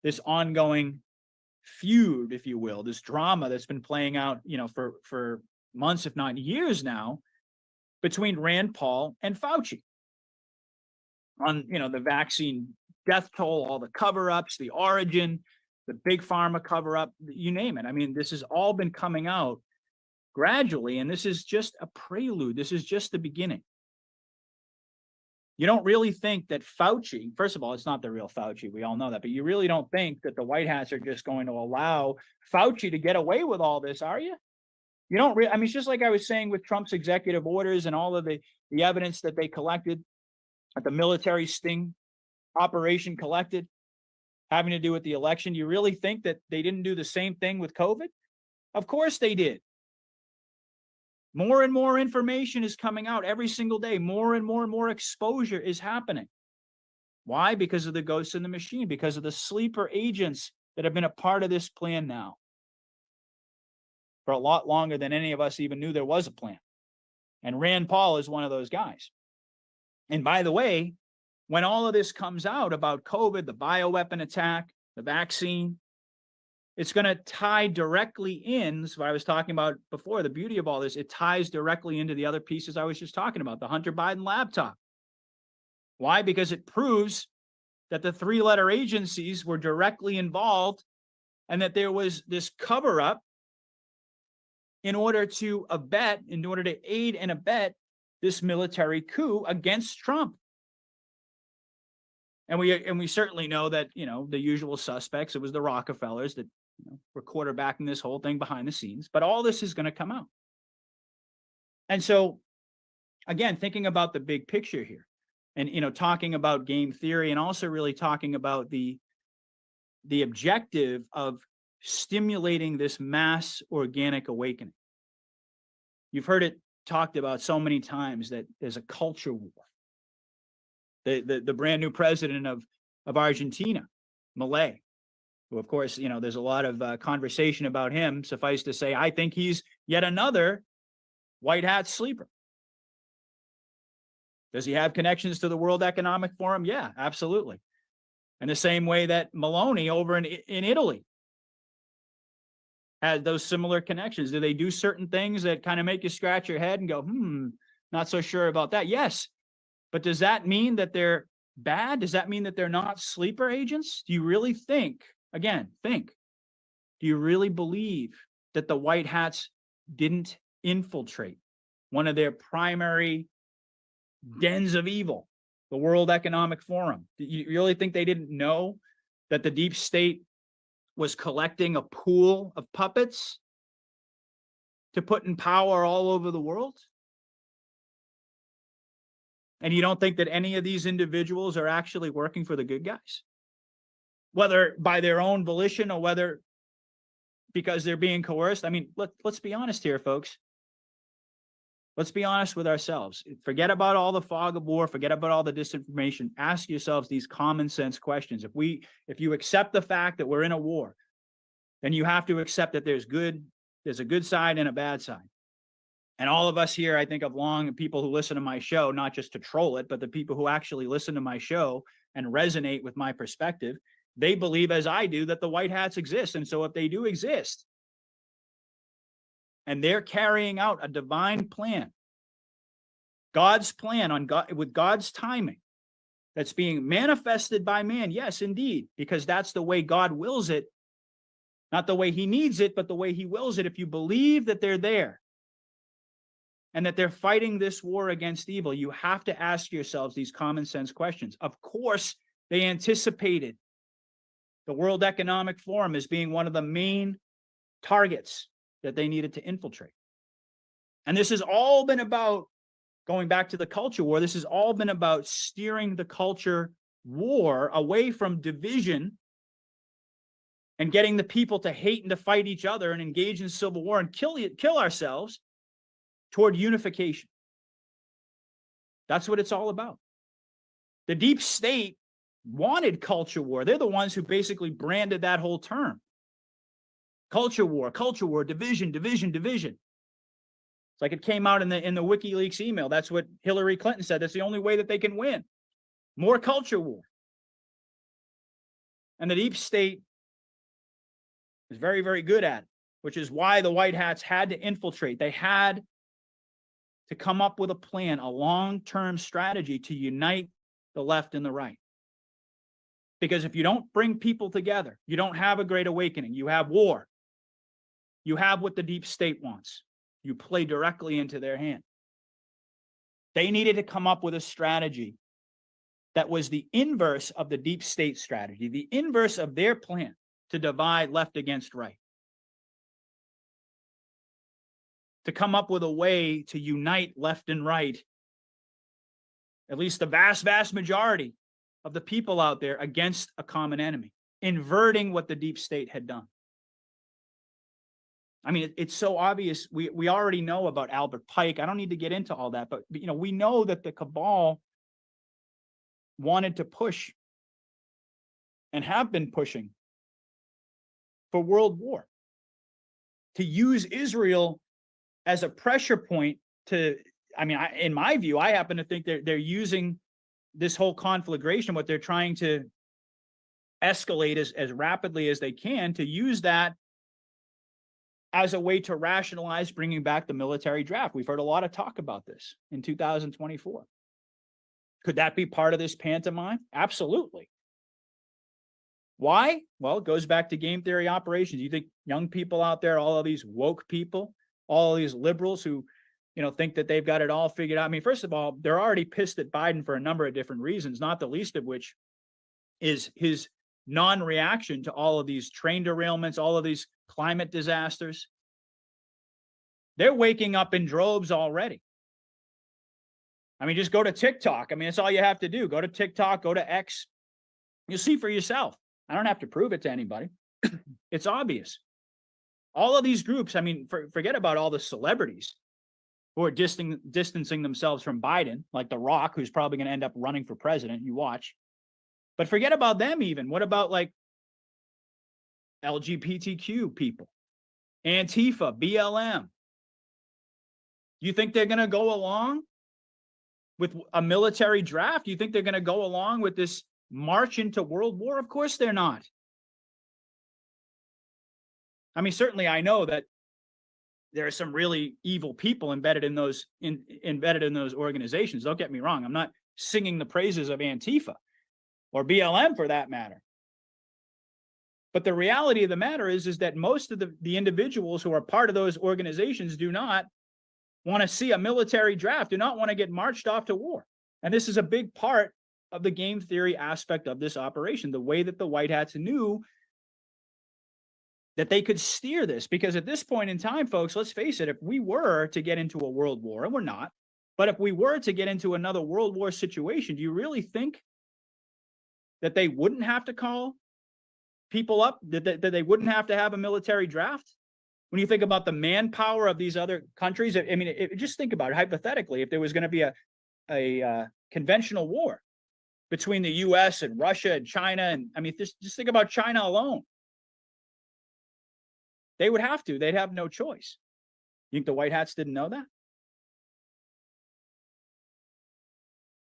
this ongoing feud, if you will, this drama that's been playing out, for months, if not years now, between Rand Paul and Fauci on, the vaccine death toll, all the cover-ups, the origin, the big pharma cover-up, you name it. This has all been coming out gradually, and this is just a prelude. This is just the beginning. You don't really think that Fauci, first of all, it's not the real Fauci, we all know that, but you really don't think that the White Hats are just going to allow Fauci to get away with all this, are you? You don't really, it's just like I was saying with Trump's executive orders and all of the evidence that they collected, at the military sting operation collected, having to do with the election. You really think that they didn't do the same thing with COVID? Of course they did. More and more information is coming out every single day. More and more exposure is happening. Why? Because of the ghosts in the machine, because of the sleeper agents that have been a part of this plan now for a lot longer than any of us even knew there was a plan. And Rand Paul is one of those guys. And by the way, when all of this comes out about COVID, the bioweapon attack, the vaccine, it's going to tie directly in. So what I was talking about before, the beauty of all this, it ties directly into the other pieces I was just talking about, the Hunter Biden laptop. Why? Because it proves that the three-letter agencies were directly involved and that there was this cover-up in order to aid and abet this military coup against Trump. And we certainly know that, the usual suspects, it was the Rockefellers that were quarterbacking this whole thing behind the scenes, but all this is going to come out. And so, again, thinking about the big picture here and, talking about game theory and also really talking about the objective of stimulating this mass organic awakening. You've heard it talked about so many times that there's a culture war. The brand new president of Argentina, Milei, who, of course, there's a lot of conversation about him. Suffice to say, I think he's yet another white hat sleeper. Does he have connections to the World Economic Forum? Yeah, absolutely. In the same way that Meloni over in Italy had those similar connections. Do they do certain things that kind of make you scratch your head and go, not so sure about that? Yes. But does that mean that they're bad? Does that mean that they're not sleeper agents? Do you really think, again, think, do you really believe that the white hats didn't infiltrate one of their primary dens of evil, the World Economic Forum? Do you really think they didn't know that the deep state was collecting a pool of puppets to put in power all over the world? And you don't think that any of these individuals are actually working for the good guys? Whether by their own volition or whether because they're being coerced? I mean, let's be honest here, folks. Let's be honest with ourselves. Forget about all the fog of war. Forget about all the disinformation. Ask yourselves these common sense questions. If you accept the fact that we're in a war, then you have to accept that there's a good side and a bad side. And all of us here, I think of people who listen to my show, not just to troll it, but the people who actually listen to my show and resonate with my perspective, they believe, as I do, that the white hats exist. And so if they do exist, and they're carrying out a divine plan, God's plan with God's timing, that's being manifested by man, yes, indeed, because that's the way God wills it, not the way he needs it, but the way he wills it. If you believe that they're there, and that they're fighting this war against evil, you have to ask yourselves these common sense questions. Of course, they anticipated the World Economic Forum as being one of the main targets that they needed to infiltrate. And this has all been about, going back to the culture war, this has all been about steering the culture war away from division and getting the people to hate and to fight each other and engage in civil war and kill ourselves, toward unification. That's what it's all about. The deep state wanted culture war. They're the ones who basically branded that whole term. Culture war, division, division, division. It's like it came out in the WikiLeaks email. That's what Hillary Clinton said. That's the only way that they can win. More culture war. And the deep state is very, very good at it, which is why the white hats had to infiltrate. They had to come up with a plan, a long-term strategy to unite the left and the right. Because if you don't bring people together, you don't have a great awakening. You have war. You have what the deep state wants. You play directly into their hand. They needed to come up with a strategy that was the inverse of the deep state strategy, the inverse of their plan to divide left against right. To come up with a way to unite left and right, at least the vast, vast majority of the people out there, against a common enemy, inverting what the deep state had done. I mean, it's so obvious. We already know about Albert Pike. I don't need to get into all that, but we know that the cabal wanted to push and have been pushing for world war, to use Israel as a pressure point to, in my view, I happen to think they're using this whole conflagration, what they're trying to escalate as rapidly as they can, to use that as a way to rationalize bringing back the military draft. We've heard a lot of talk about this in 2024. Could that be part of this pantomime? Absolutely. Why? Well, it goes back to game theory operations. You think young people out there, all of these woke people, all of these liberals who, think that they've got it all figured out. I mean, first of all, they're already pissed at Biden for a number of different reasons, not the least of which is his non-reaction to all of these train derailments, all of these climate disasters. They're waking up in droves already. I mean, just go to TikTok. I mean, that's all you have to do. Go to TikTok, go to X. You'll see for yourself. I don't have to prove it to anybody. It's obvious. All of these groups, forget about all the celebrities who are distancing themselves from Biden, like The Rock, who's probably going to end up running for president. You watch. But forget about them even. What about like LGBTQ people, Antifa, BLM? You think they're going to go along with a military draft? You think they're going to go along with this march into world war? Of course they're not. I mean, certainly I know that there are some really evil people embedded in those organizations. Don't get me wrong. I'm not singing the praises of Antifa or BLM for that matter. But the reality of the matter is that most of the individuals who are part of those organizations do not want to see a military draft, do not want to get marched off to war. And this is a big part of the game theory aspect of this operation, the way that the White Hats knew that they could steer this. Because at this point in time, folks, let's face it, if we were to get into a world war, and we're not, but if we were to get into another world war situation, do you really think that they wouldn't have to call people up, that they wouldn't have to have a military draft? When you think about the manpower of these other countries, I mean, just think about it hypothetically. If there was going to be a conventional war between the U.S. and Russia and China, and I mean, just think about China alone. They would have to. They'd have no choice. You think the White Hats didn't know that?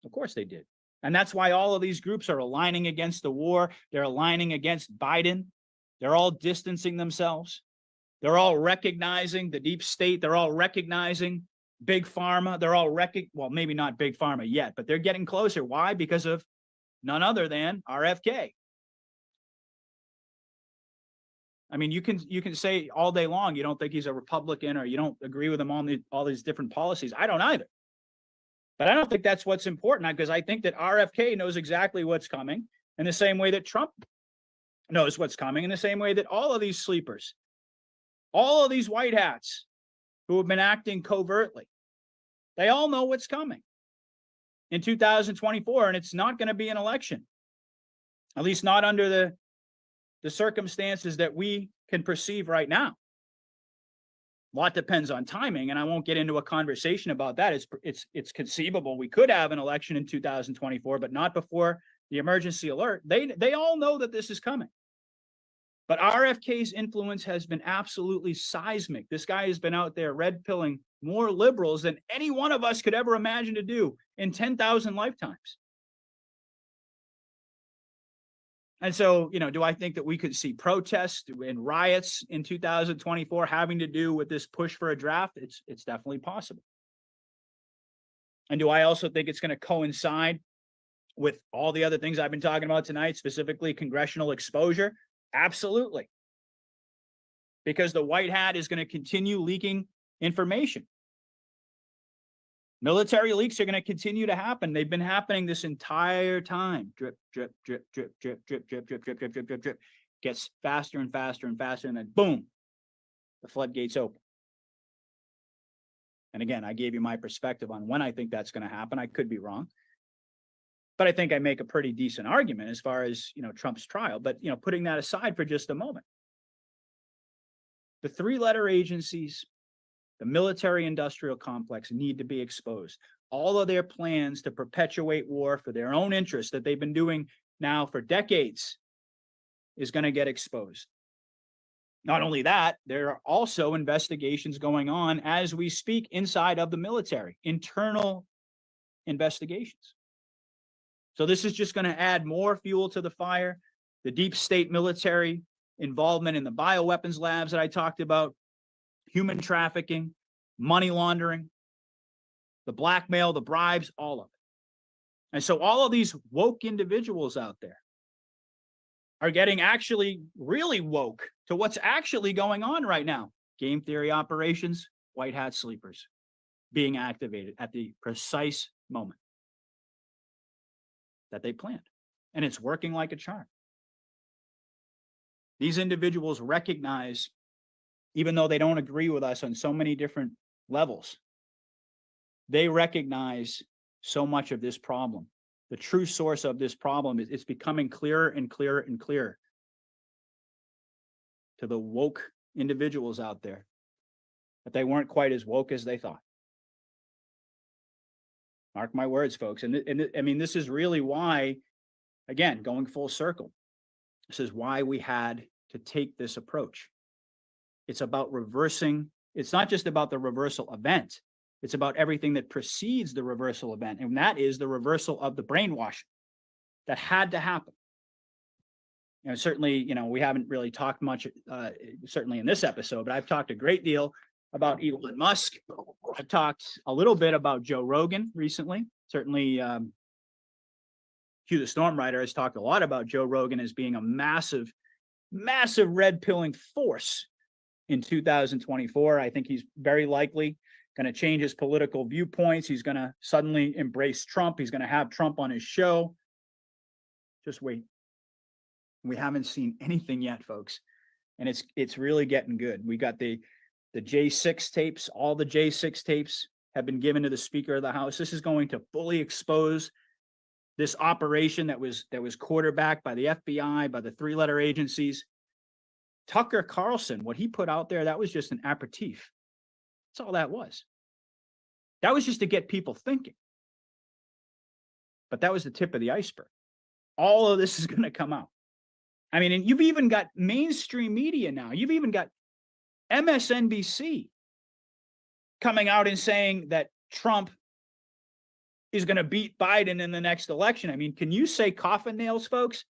Of course they did. And that's why all of these groups are aligning against the war. They're aligning against Biden. They're all distancing themselves. They're all recognizing the deep state. They're all recognizing big pharma. They're all well, maybe not big pharma yet, but they're getting closer. Why? Because of none other than RFK. I mean, you can say all day long you don't think he's a Republican or you don't agree with him on all these different policies. I don't either. But I don't think that's what's important, because I think that RFK knows exactly what's coming in the same way that Trump knows what's coming, in the same way that all of these sleepers, all of these White Hats who have been acting covertly, they all know what's coming in 2024, and it's not going to be an election, at least not under the circumstances that we can perceive right now. A lot depends on timing, and I won't get into a conversation about that. It's conceivable we could have an election in 2024, but not before the emergency alert. They all know that this is coming. But RFK's influence has been absolutely seismic. This guy has been out there red pilling more liberals than any one of us could ever imagine to do in 10,000 lifetimes. And so, do I think that we could see protests and riots in 2024 having to do with this push for a draft? It's definitely possible. And do I also think it's going to coincide with all the other things I've been talking about tonight, specifically congressional exposure? Absolutely. Because the White Hat is going to continue leaking information. Military leaks are going to continue to happen. They've been happening this entire time. Drip, drip, drip, drip, drip, drip, drip, drip, drip, drip, drip, drip, drip. Gets faster and faster and faster, and then boom, the floodgates open. And again, I gave you my perspective on when I think that's going to happen. I could be wrong, but I think I make a pretty decent argument as far as, Trump's trial. But, putting that aside for just a moment, the three-letter agencies, the military-industrial complex, need to be exposed. All of their plans to perpetuate war for their own interests that they've been doing now for decades is going to get exposed. Not only that, there are also investigations going on as we speak inside of the military, internal investigations. So this is just going to add more fuel to the fire. The deep state military involvement in the bioweapons labs that I talked about, human trafficking, money laundering, the blackmail, the bribes, all of it. And so all of these woke individuals out there are getting actually really woke to what's actually going on right now. Game theory operations, White Hat sleepers being activated at the precise moment that they planned. And it's working like a charm. These individuals recognize, even though they don't agree with us on so many different levels, they recognize so much of this problem. The true source of this problem is it's becoming clearer and clearer and clearer to the woke individuals out there, that they weren't quite as woke as they thought. Mark my words, folks. And I mean, this is really why, again, going full circle, this is why we had to take this approach. It's about reversing. It's not just about the reversal event. It's about everything that precedes the reversal event. And that is the reversal of the brainwashing that had to happen. Certainly, we haven't really talked much, certainly in this episode, but I've talked a great deal about Elon Musk. I've talked a little bit about Joe Rogan recently. Certainly, Hugh the Storm Rider has talked a lot about Joe Rogan as being a massive, massive red pilling force in 2024. I think he's very likely going to change his political viewpoints. He's going to suddenly embrace Trump. He's going to have Trump on his show. Just wait. We haven't seen anything yet, folks. And it's really getting good. We got the J6 tapes. All the J6 tapes have been given to the Speaker of the House. This is going to fully expose this operation that was quarterbacked by the FBI, by the three-letter agencies. Tucker Carlson, what he put out there, that was just an aperitif. That's all that was. That was just to get people thinking. But that was the tip of the iceberg. All of this is going to come out. I mean, and you've even got mainstream media now. You've even got MSNBC coming out and saying that Trump is going to beat Biden in the next election. I mean, can you say coffin nails, folks?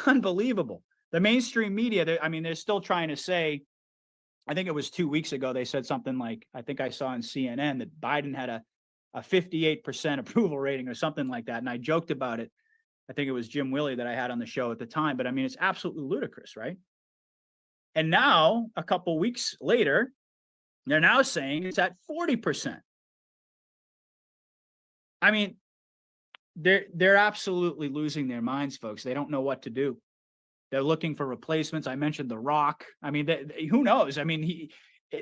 Unbelievable. The mainstream media, they're still trying to say, I think it was 2 weeks ago, they said something like, I think I saw on CNN that Biden had a 58% approval rating or something like that. And I joked about it. I think it was Jim Willey that I had on the show at the time. But I mean, it's absolutely ludicrous, right? And now, a couple weeks later, they're now saying it's at 40%. I mean, they're absolutely losing their minds, folks. They don't know what to do. They're looking for replacements. I mentioned The Rock. I mean, who knows? I mean,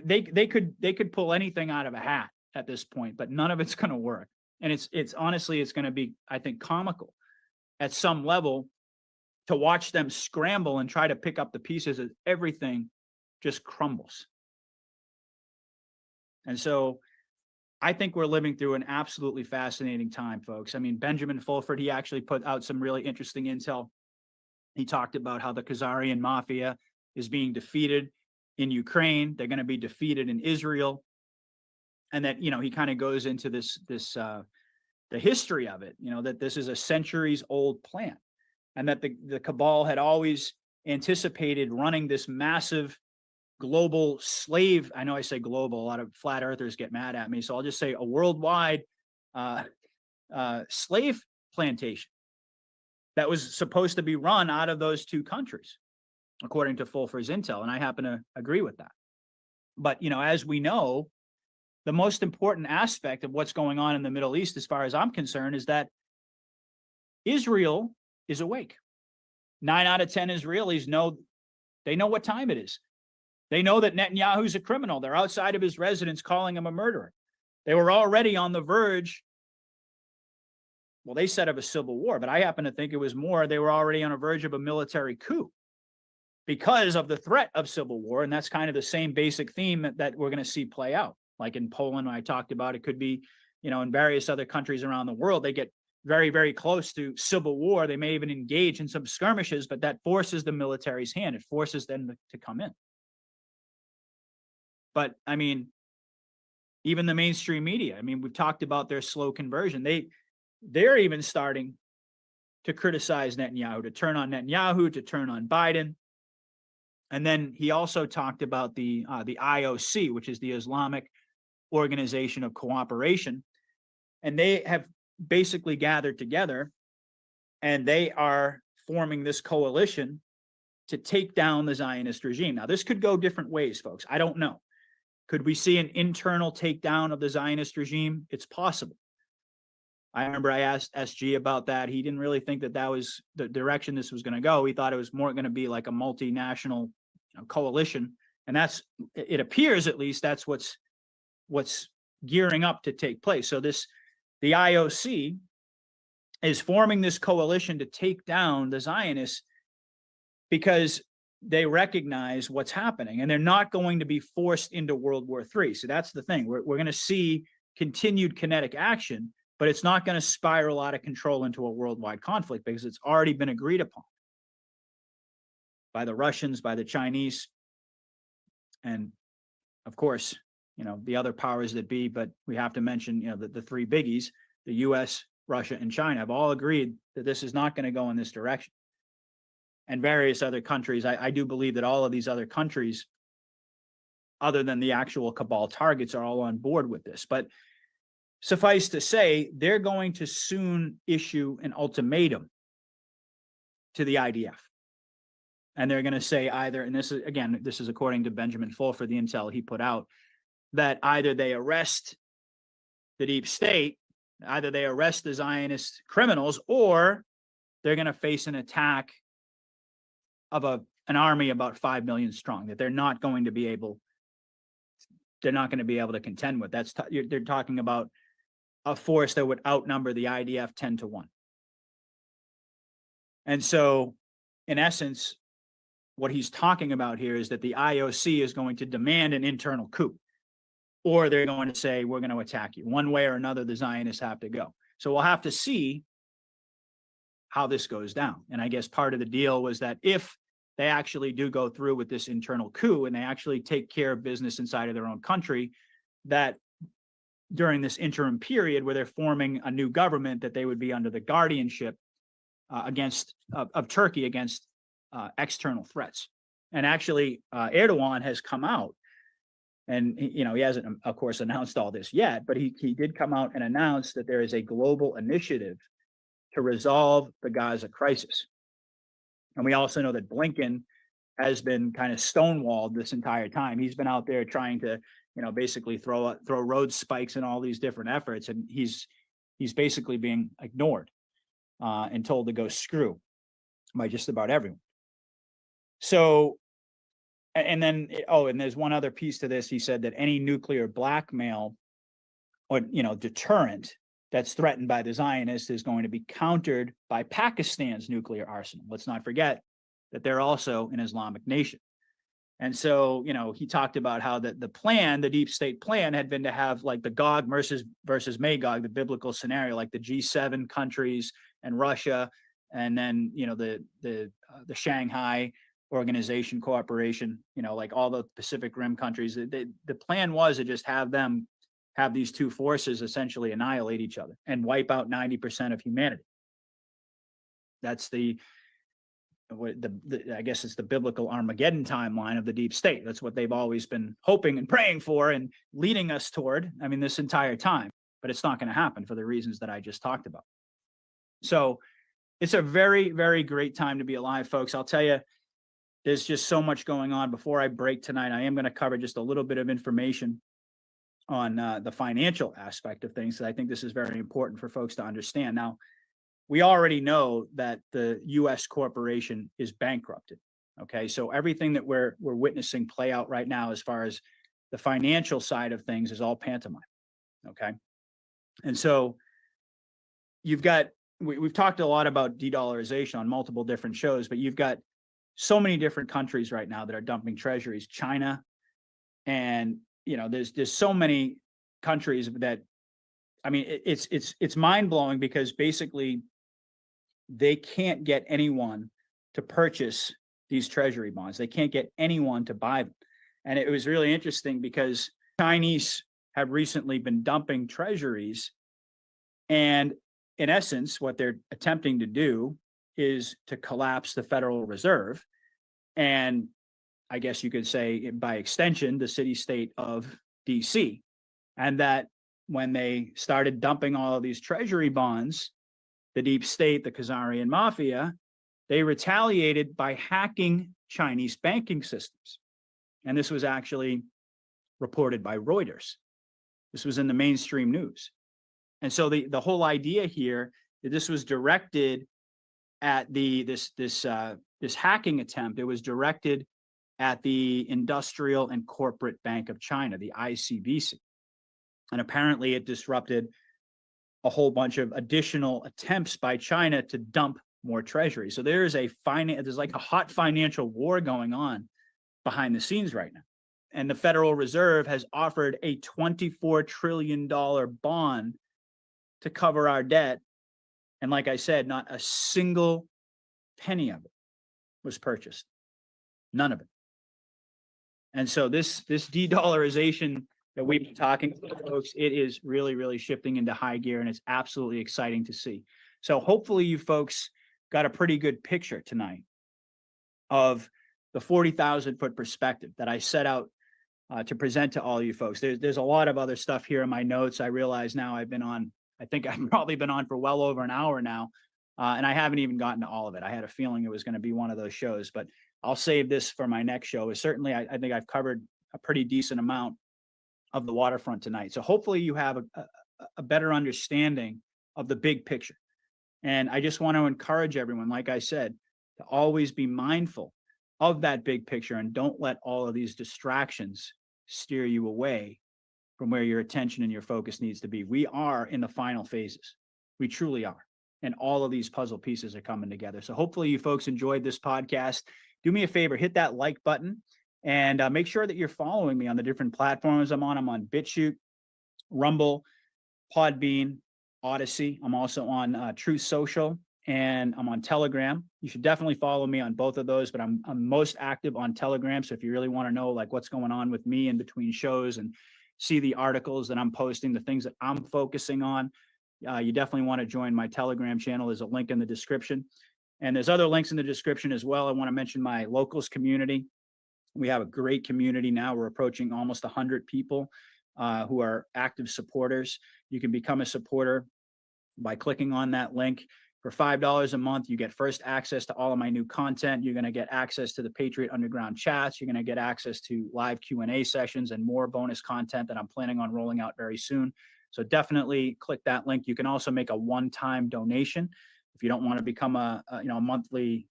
they could pull anything out of a hat at this point, but none of it's going to work. And it's honestly, it's going to be, I think, comical at some level to watch them scramble and try to pick up the pieces as everything just crumbles. And so I think we're living through an absolutely fascinating time, folks. I mean, Benjamin Fulford, he actually put out some really interesting intel. He talked about how the Khazarian mafia is being defeated in Ukraine. They're going to be defeated in Israel. And that, he kind of goes into the history of it, that this is a centuries old plan, and that the cabal had always anticipated running this massive global slave. I know I say global, a lot of flat earthers get mad at me. So I'll just say a worldwide slave plantation that was supposed to be run out of those two countries, according to Fulford's intel. And I happen to agree with that. But, as we know, the most important aspect of what's going on in the Middle East, as far as I'm concerned, is that Israel is awake. 9 out of 10 Israelis know what time it is. They know that Netanyahu's a criminal. They're outside of his residence calling him a murderer. They were already on the verge. Well, they said of a civil war, but I happen to think it was more. They were already on a verge of a military coup because of the threat of civil war. And that's kind of the same basic theme that we're going to see play out. Like in Poland, when I talked about, it could be, in various other countries around the world, they get very, very close to civil war. They may even engage in some skirmishes, but that forces the military's hand. It forces them to come in. But I mean, even the mainstream media, we've talked about their slow conversion. They're even starting to criticize Netanyahu, to turn on Netanyahu, to turn on Biden. And then he also talked about the IOC, which is the Islamic Organization of Cooperation. And they have basically gathered together, and they are forming this coalition to take down the Zionist regime. Now, this could go different ways, folks. I don't know. Could we see an internal takedown of the Zionist regime? It's possible. I remember I asked SG about that. He didn't really think that was the direction this was going to go. He thought it was more going to be like a multinational coalition. And it appears, at least, that's what's gearing up to take place. So the IOC is forming this coalition to take down the Zionists because they recognize what's happening, and they're not going to be forced into World War III. So that's the thing. We're going to see continued kinetic action, but it's not going to spiral out of control into a worldwide conflict because it's already been agreed upon by the Russians, by the Chinese, and of course, the other powers that be. But we have to mention, the three biggies, the US, Russia, and China, have all agreed that this is not going to go in this direction. And various other countries. I do believe that all of these other countries, other than the actual cabal targets, are all on board with this. But suffice to say, they're going to soon issue an ultimatum to the IDF. And they're going to say either, and this is according to Benjamin Fulford, the intel he put out, that either they arrest the deep state, either they arrest the Zionist criminals, or they're going to face an attack of an army about 5 million strong that they're not going to be able to contend with. They're talking about a force that would outnumber the IDF 10-1. And so, in essence, what he's talking about here is that the IOC is going to demand an internal coup, or they're going to say, we're going to attack you. One way or another, the Zionists have to go. So we'll have to see how this goes down. And I guess part of the deal was that if they actually do go through with this internal coup and they actually take care of business inside of their own country, that during this interim period where they're forming a new government, that they would be under the guardianship of Turkey against external threats. And actually, Erdogan has come out, and he hasn't, of course, announced all this yet, but he did come out and announce that there is a global initiative to resolve the Gaza crisis. And we also know that Blinken has been kind of stonewalled this entire time. He's been out there trying to, basically throw road spikes in all these different efforts, and he's basically being ignored and told to go screw by just about everyone. So, and then, and there's one other piece to this. He said that any nuclear blackmail or, deterrent that's threatened by the Zionists is going to be countered by Pakistan's nuclear arsenal. Let's not forget that they're also an Islamic nation. And so, he talked about how the deep state plan had been to have like the Gog versus Magog, the biblical scenario, like the G7 countries and Russia, and then, the Shanghai Organization Corporation, like all the Pacific Rim countries. The plan was to just have these two forces essentially annihilate each other and wipe out 90% of humanity. That's I guess it's the biblical Armageddon timeline of the deep state. That's what they've always been hoping and praying for and leading us toward, this entire time. But it's not going to happen for the reasons that I just talked about. So it's a very, very great time to be alive, folks. I'll tell you, there's just so much going on. Before I break tonight, I am going to cover just a little bit of information on the financial aspect of things. So I think this is very important for folks to understand. Now, we already know that the U.S. corporation is bankrupted. Okay, so everything that we're witnessing play out right now, as far as the financial side of things, is all pantomime. Okay, and so you've got we've talked a lot about de-dollarization on multiple different shows, but you've got so many different countries right now that are dumping treasuries. China, and there's so many countries that, it's mind-blowing, because basically they can't get anyone to purchase these treasury bonds. They can't get anyone to buy them. And it was really interesting because Chinese have recently been dumping treasuries, and in essence, what they're attempting to do is to collapse the Federal Reserve, and I guess you could say, by extension, the city-state of DC. And that when they started dumping all of these treasury bonds, the deep state, the Khazarian mafia, they retaliated by hacking Chinese banking systems. And this was actually reported by Reuters. This was in the mainstream news. And so the whole idea here, that this was directed at this hacking attempt. It was directed at the Industrial and Corporate Bank of China, the ICBC. And apparently it disrupted a whole bunch of additional attempts by China to dump more treasury. So there's like a hot financial war going on behind the scenes right now. And the Federal Reserve has offered a $24 trillion bond to cover our debt. And like I said, not a single penny of it was purchased. None of it. And so this de-dollarization that we've been talking about, folks, it is really, really shifting into high gear, and it's absolutely exciting to see. So hopefully you folks got a pretty good picture tonight of the 40,000-foot perspective that I set out to present to all you folks. There's a lot of other stuff here in my notes. I realize now I've probably been on for well over an hour now. And I haven't even gotten to all of it. I had a feeling it was going to be one of those shows, but I'll save this for my next show. Certainly, I think I've covered a pretty decent amount of the waterfront tonight. So hopefully you have a better understanding of the big picture. And I just want to encourage everyone, like I said, to always be mindful of that big picture and don't let all of these distractions steer you away from where your attention and your focus needs to be. We are in the final phases. We truly are. And all of these puzzle pieces are coming together. So hopefully you folks enjoyed this podcast. Do me a favor, hit that like button and make sure that you're following me on the different platforms I'm on. I'm on BitChute, Rumble, Podbean, Odyssey. I'm also on Truth Social, and I'm on Telegram. You should definitely follow me on both of those, but I'm most active on Telegram. So if you really want to know like what's going on with me in between shows and see the articles that I'm posting, the things that I'm focusing on, you definitely want to join my Telegram channel. There's a link in the description. And there's other links in the description as well. I want to mention my locals community. We have a great community now. We're approaching almost 100 people who are active supporters. You can become a supporter by clicking on that link. For $5 a month, you get first access to all of my new content. You're going to get access to the Patriot Underground chats. You're going to get access to live Q&A sessions and more bonus content that I'm planning on rolling out very soon. So definitely click that link. You can also make a one-time donation if you don't want to become a monthly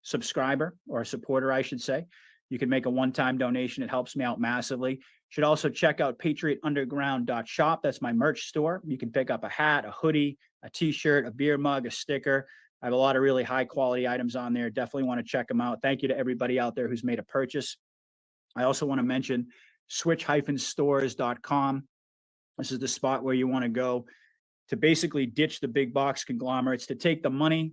subscriber or a supporter, I should say. You can make a one-time donation. It helps me out massively. You should also check out patriotunderground.shop. That's my merch store. You can pick up a hat, a hoodie, a t-shirt, a beer mug, a sticker. I have a lot of really high quality items on there. Definitely want to check them out. Thank you to everybody out there who's made a purchase. I also want to mention switch-stores.com. This is the spot where you want to go to basically ditch the big box conglomerates, to take the money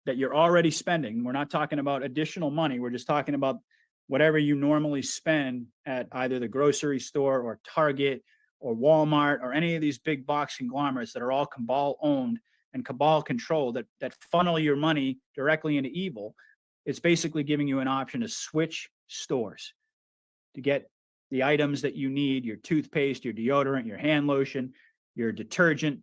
that you're already spending. We're not talking about additional money. We're just talking about whatever you normally spend at either the grocery store or Target or Walmart or any of these big box conglomerates that are all cabal owned and cabal controlled that funnel your money directly into evil. It's basically giving you an option to switch stores to get the items that you need, your toothpaste, your deodorant, your hand lotion, your detergent,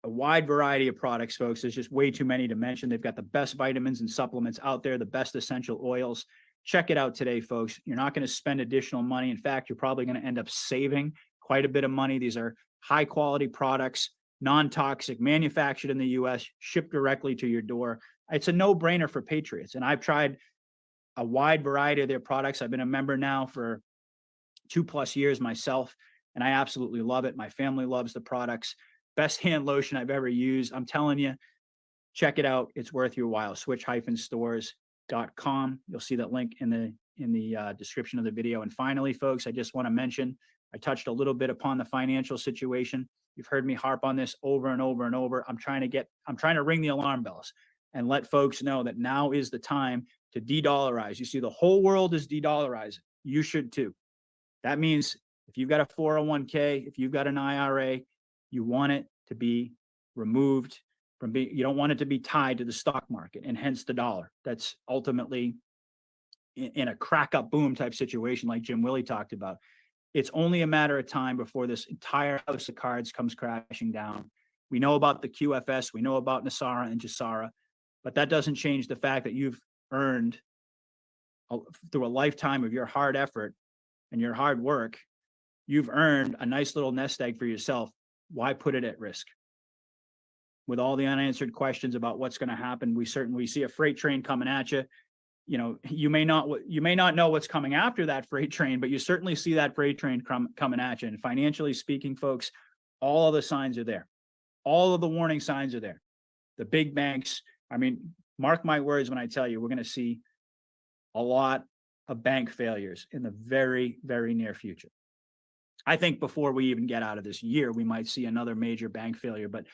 a wide variety of products, folks. There's just way too many to mention. They've got the best vitamins and supplements out there, the best essential oils. Check it out today, folks. You're not going to spend additional money. In fact, you're probably going to end up saving quite a bit of money. These are high quality products, non-toxic, manufactured in the US, shipped directly to your door. It's a no-brainer for patriots. And I've tried a wide variety of their products. I've been a member now for 2+ years myself, and I absolutely love it. My family loves the products. Best hand lotion I've ever used. I'm telling you, check it out. It's worth your while. Switch-stores.com. You'll see that link in the description of the video. And finally, folks, I just want to mention, I touched a little bit upon the financial situation. You've heard me harp on this over and over and over. I'm trying to ring the alarm bells and let folks know that now is the time to de-dollarize. You see, the whole world is de-dollarizing. You should too. That means if you've got a 401k, if you've got an IRA, you want it to be removed from you don't want it to be tied to the stock market and hence the dollar. That's ultimately in a crack up boom type situation like Jim Willie talked about. It's only a matter of time before this entire house of cards comes crashing down. We know about the QFS, we know about Nasara and Jassara, but that doesn't change the fact that you've earned through a lifetime of your hard effort and your hard work, you've earned a nice little nest egg for yourself. Why put it at risk? With all the unanswered questions about what's going to happen, we see a freight train coming at you. You know, you may not know what's coming after that freight train, but you certainly see that freight train coming at you. And financially speaking, folks, all of the signs are there. All of the warning signs are there. The big banks, I mean, mark my words when I tell you, we're going to see a lot of bank failures in the very, very near future. I think before we even get out of this year, we might see another major bank failure, but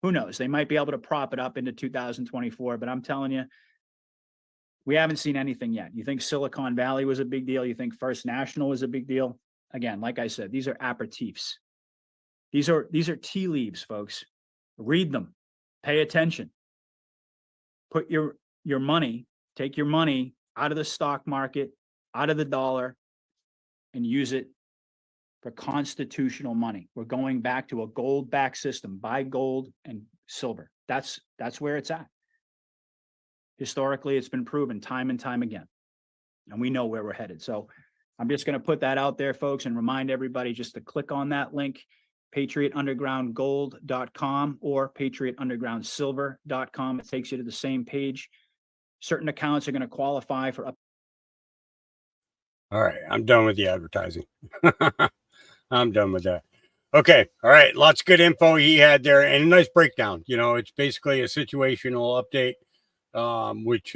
who knows? They might be able to prop it up into 2024, but I'm telling you, we haven't seen anything yet. You think Silicon Valley was a big deal? You think First National was a big deal? Again, like I said, these are aperitifs. These are tea leaves, folks. Read them. Pay attention. Put your money, take your money out of the stock market, out of the dollar, and use it for constitutional money. We're going back to a gold-backed system. Buy gold and silver. That's where it's at. Historically, it's been proven time and time again, and we know where we're headed. So I'm just going to put that out there, folks, and remind everybody just to click on that link, patriotundergroundgold.com or patriotundergroundsilver.com. It takes you to the same page. Certain accounts are going to qualify for up. All right, I'm done with the advertising. I'm done with that. Okay, all right, lots of good info he had there and a nice breakdown. It's basically a situational update, which,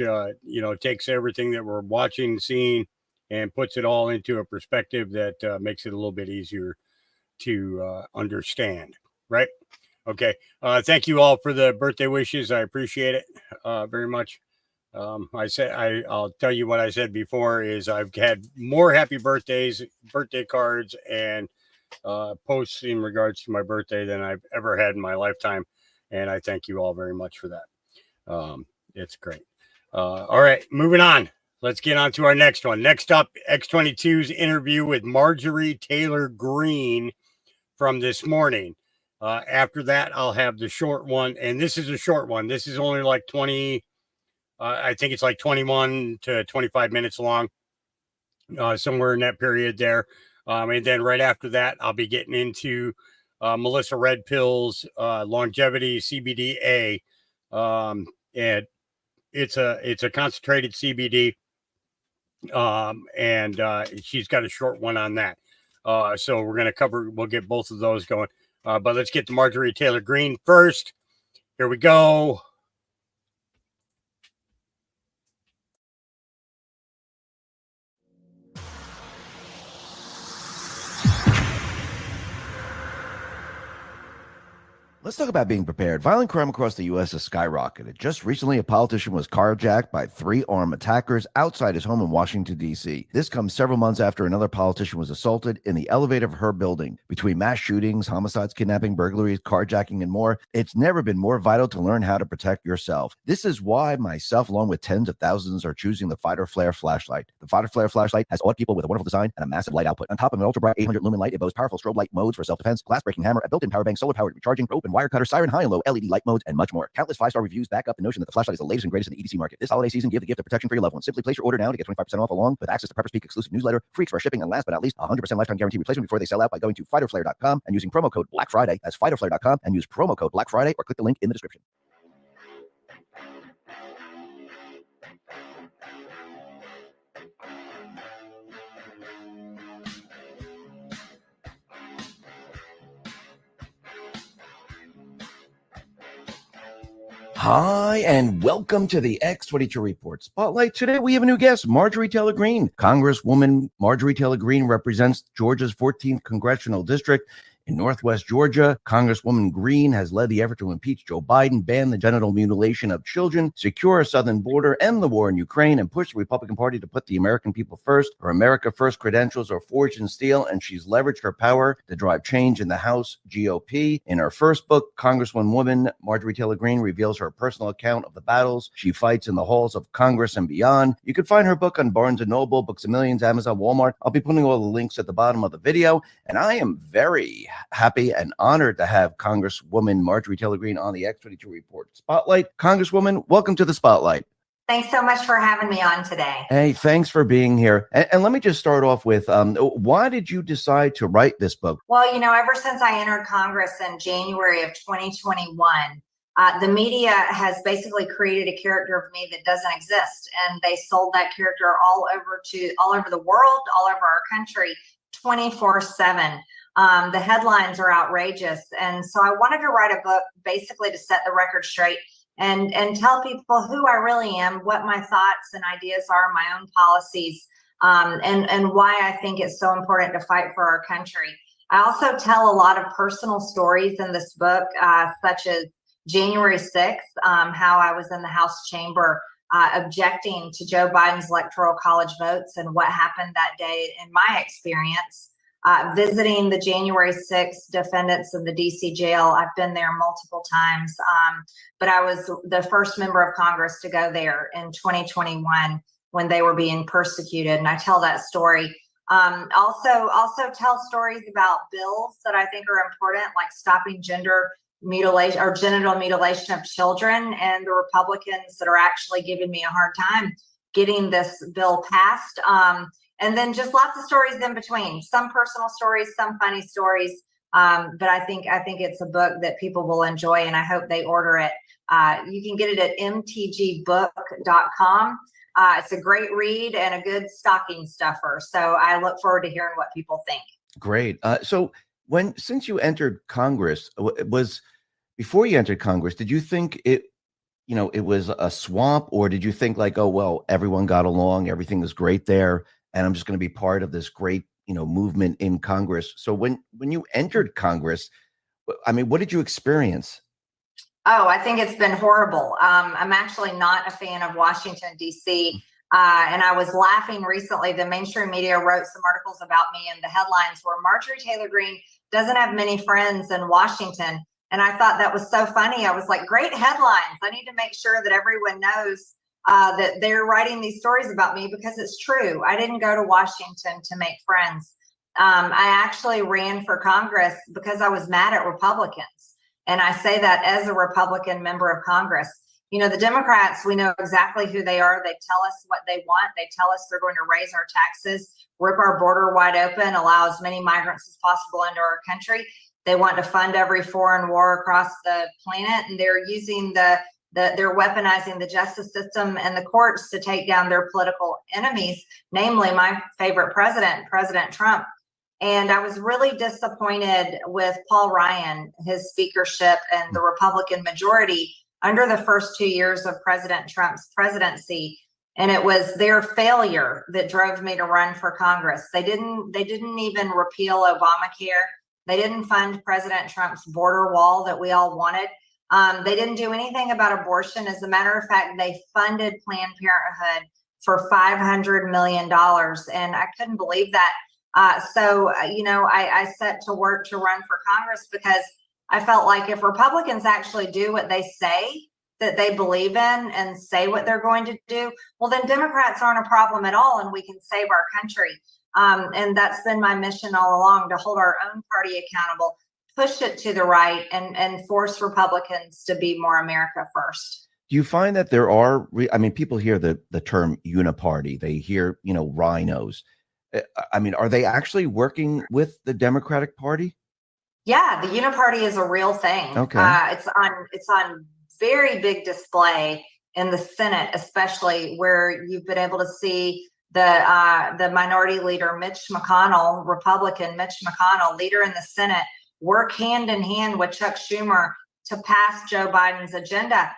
takes everything that we're watching, seeing, and puts it all into a perspective that makes it a little bit easier to understand, right? Okay, thank you all for the birthday wishes. I appreciate it very much. I'll tell you what I said before is I've had more happy birthdays, birthday cards, and posts in regards to my birthday than I've ever had in my lifetime. And I thank you all very much for that. It's great. All right, moving on. Let's get on to our next one. Next up, X22's interview with Marjorie Taylor Greene from this morning. After that, I'll have the short one. And this is a short one. This is only like 20, I think it's like 21 to 25 minutes long, somewhere in that period there. And then right after that, I'll be getting into Melissa Red Pill's longevity CBD-A. And it's a concentrated CBD. And she's got a short one on that. So we'll get both of those going. But let's get to Marjorie Taylor Greene first. Here we go. Let's talk about being prepared. Violent crime across the U.S. has skyrocketed. Just recently, a politician was carjacked by 3 armed attackers outside his home in Washington, D.C. This comes several months after another politician was assaulted in the elevator of her building. Between mass shootings, homicides, kidnapping, burglaries, carjacking, and more, it's never been more vital to learn how to protect yourself. This is why myself, along with tens of thousands, are choosing the Fighter Flare flashlight. The Fighter Flare flashlight has odd people with a wonderful design and a massive light output. On top of an ultra-bright 800 lumen light, it boasts powerful strobe light modes for self-defense, glass-breaking hammer, a built-in power bank, solar-powered recharging rope, and wire cutter, siren, high and low LED light modes, and much more. Countless 5-star reviews back up the notion that the flashlight is the latest and greatest in the EDC market. This holiday season, give the gift of protection for your loved ones. Simply place your order now to get 25% off, along with access to Pepper Speak exclusive newsletter, free express shipping, and last but not least, 100% lifetime guarantee replacement before they sell out by going to fighterflare.com and using promo code Black Friday. That's fighterflare.com and use promo code Black Friday, or click the link in the description. Hi, and welcome to the X22 Report Spotlight. Today we have a new guest, Marjorie Taylor Greene. Congresswoman Marjorie Taylor Greene represents Georgia's 14th Congressional District. In Northwest Georgia, Congresswoman Greene has led the effort to impeach Joe Biden, ban the genital mutilation of children, secure a southern border, end the war in Ukraine, and push the Republican Party to put the American people first. Her America First credentials are forged in steel, and she's leveraged her power to drive change in the House GOP. In her first book, Congresswoman Marjorie Taylor Greene reveals her personal account of the battles she fights in the halls of Congress and beyond. You can find her book on Barnes & Noble, Books A Millions, Amazon, Walmart. I'll be putting all the links at the bottom of the video, and I am very happy and honored to have Congresswoman Marjorie Taylor Greene on the X22 Report Spotlight. Congresswoman, welcome to the Spotlight. Thanks so much for having me on today. Hey, thanks for being here. And let me just start off with, why did you decide to write this book? Well, ever since I entered Congress in January of 2021, the media has basically created a character of me that doesn't exist. And they sold that character all over the world, all over our country, 24/7. The headlines are outrageous. And so I wanted to write a book basically to set the record straight and tell people who I really am, what my thoughts and ideas are, my own policies, and why I think it's so important to fight for our country. I also tell a lot of personal stories in this book, such as January 6th, how I was in the House chamber objecting to Joe Biden's electoral college votes and what happened that day in my experience. Visiting the January 6th defendants in the DC jail. I've been there multiple times, but I was the first member of Congress to go there in 2021 when they were being persecuted, and I tell that story. Also tell stories about bills that I think are important, like stopping gender mutilation or genital mutilation of children, and the Republicans that are actually giving me a hard time getting this bill passed. And then just lots of stories in between, some personal stories, some funny stories. But I think it's a book that people will enjoy, and I hope they order it. You can get it at mtgbook.com. It's a great read and a good stocking stuffer. So I look forward to hearing what people think. Great. So since you entered Congress, before you entered Congress, did you think it was a swamp, or did you think like, oh, well, everyone got along, everything is great there, and I'm just going to be part of this great, movement in Congress? So when you entered Congress, I mean, what did you experience? Oh, I think it's been horrible. I'm actually not a fan of Washington, D.C. And I was laughing recently. The mainstream media wrote some articles about me, and the headlines were Marjorie Taylor Greene doesn't have many friends in Washington. And I thought that was so funny. I was like, great headlines. I need to make sure that everyone knows that they're writing these stories about me, because it's true. I didn't go to Washington to make friends. I actually ran for Congress because I was mad at Republicans. And I say that as a Republican member of Congress. The Democrats, we know exactly who they are. They tell us what they want. They tell us they're going to raise our taxes, rip our border wide open, allow as many migrants as possible into our country. They want to fund every foreign war across the planet, and they're using they're weaponizing the justice system and the courts to take down their political enemies, namely my favorite president, President Trump. And I was really disappointed with Paul Ryan, his speakership, and the Republican majority under the first 2 years of President Trump's presidency. And it was their failure that drove me to run for Congress. They didn't even repeal Obamacare. They didn't fund President Trump's border wall that we all wanted. They didn't do anything about abortion. As a matter of fact, they funded Planned Parenthood for $500 million. And I couldn't believe that. So I set to work to run for Congress because I felt like if Republicans actually do what they say that they believe in and say what they're going to do, well, then Democrats aren't a problem at all, and we can save our country. And that's been my mission all along, to hold our own party accountable, push it to the right, and force Republicans to be more America first. Do you find that there are, people hear the term uniparty, they hear, rhinos. I mean, are they actually working with the Democratic Party? Yeah, the uniparty is a real thing. Okay. It's on very big display in the Senate, especially, where you've been able to see the minority leader, Mitch McConnell, Republican Mitch McConnell, leader in the Senate, work hand in hand with Chuck Schumer to pass Joe Biden's agenda.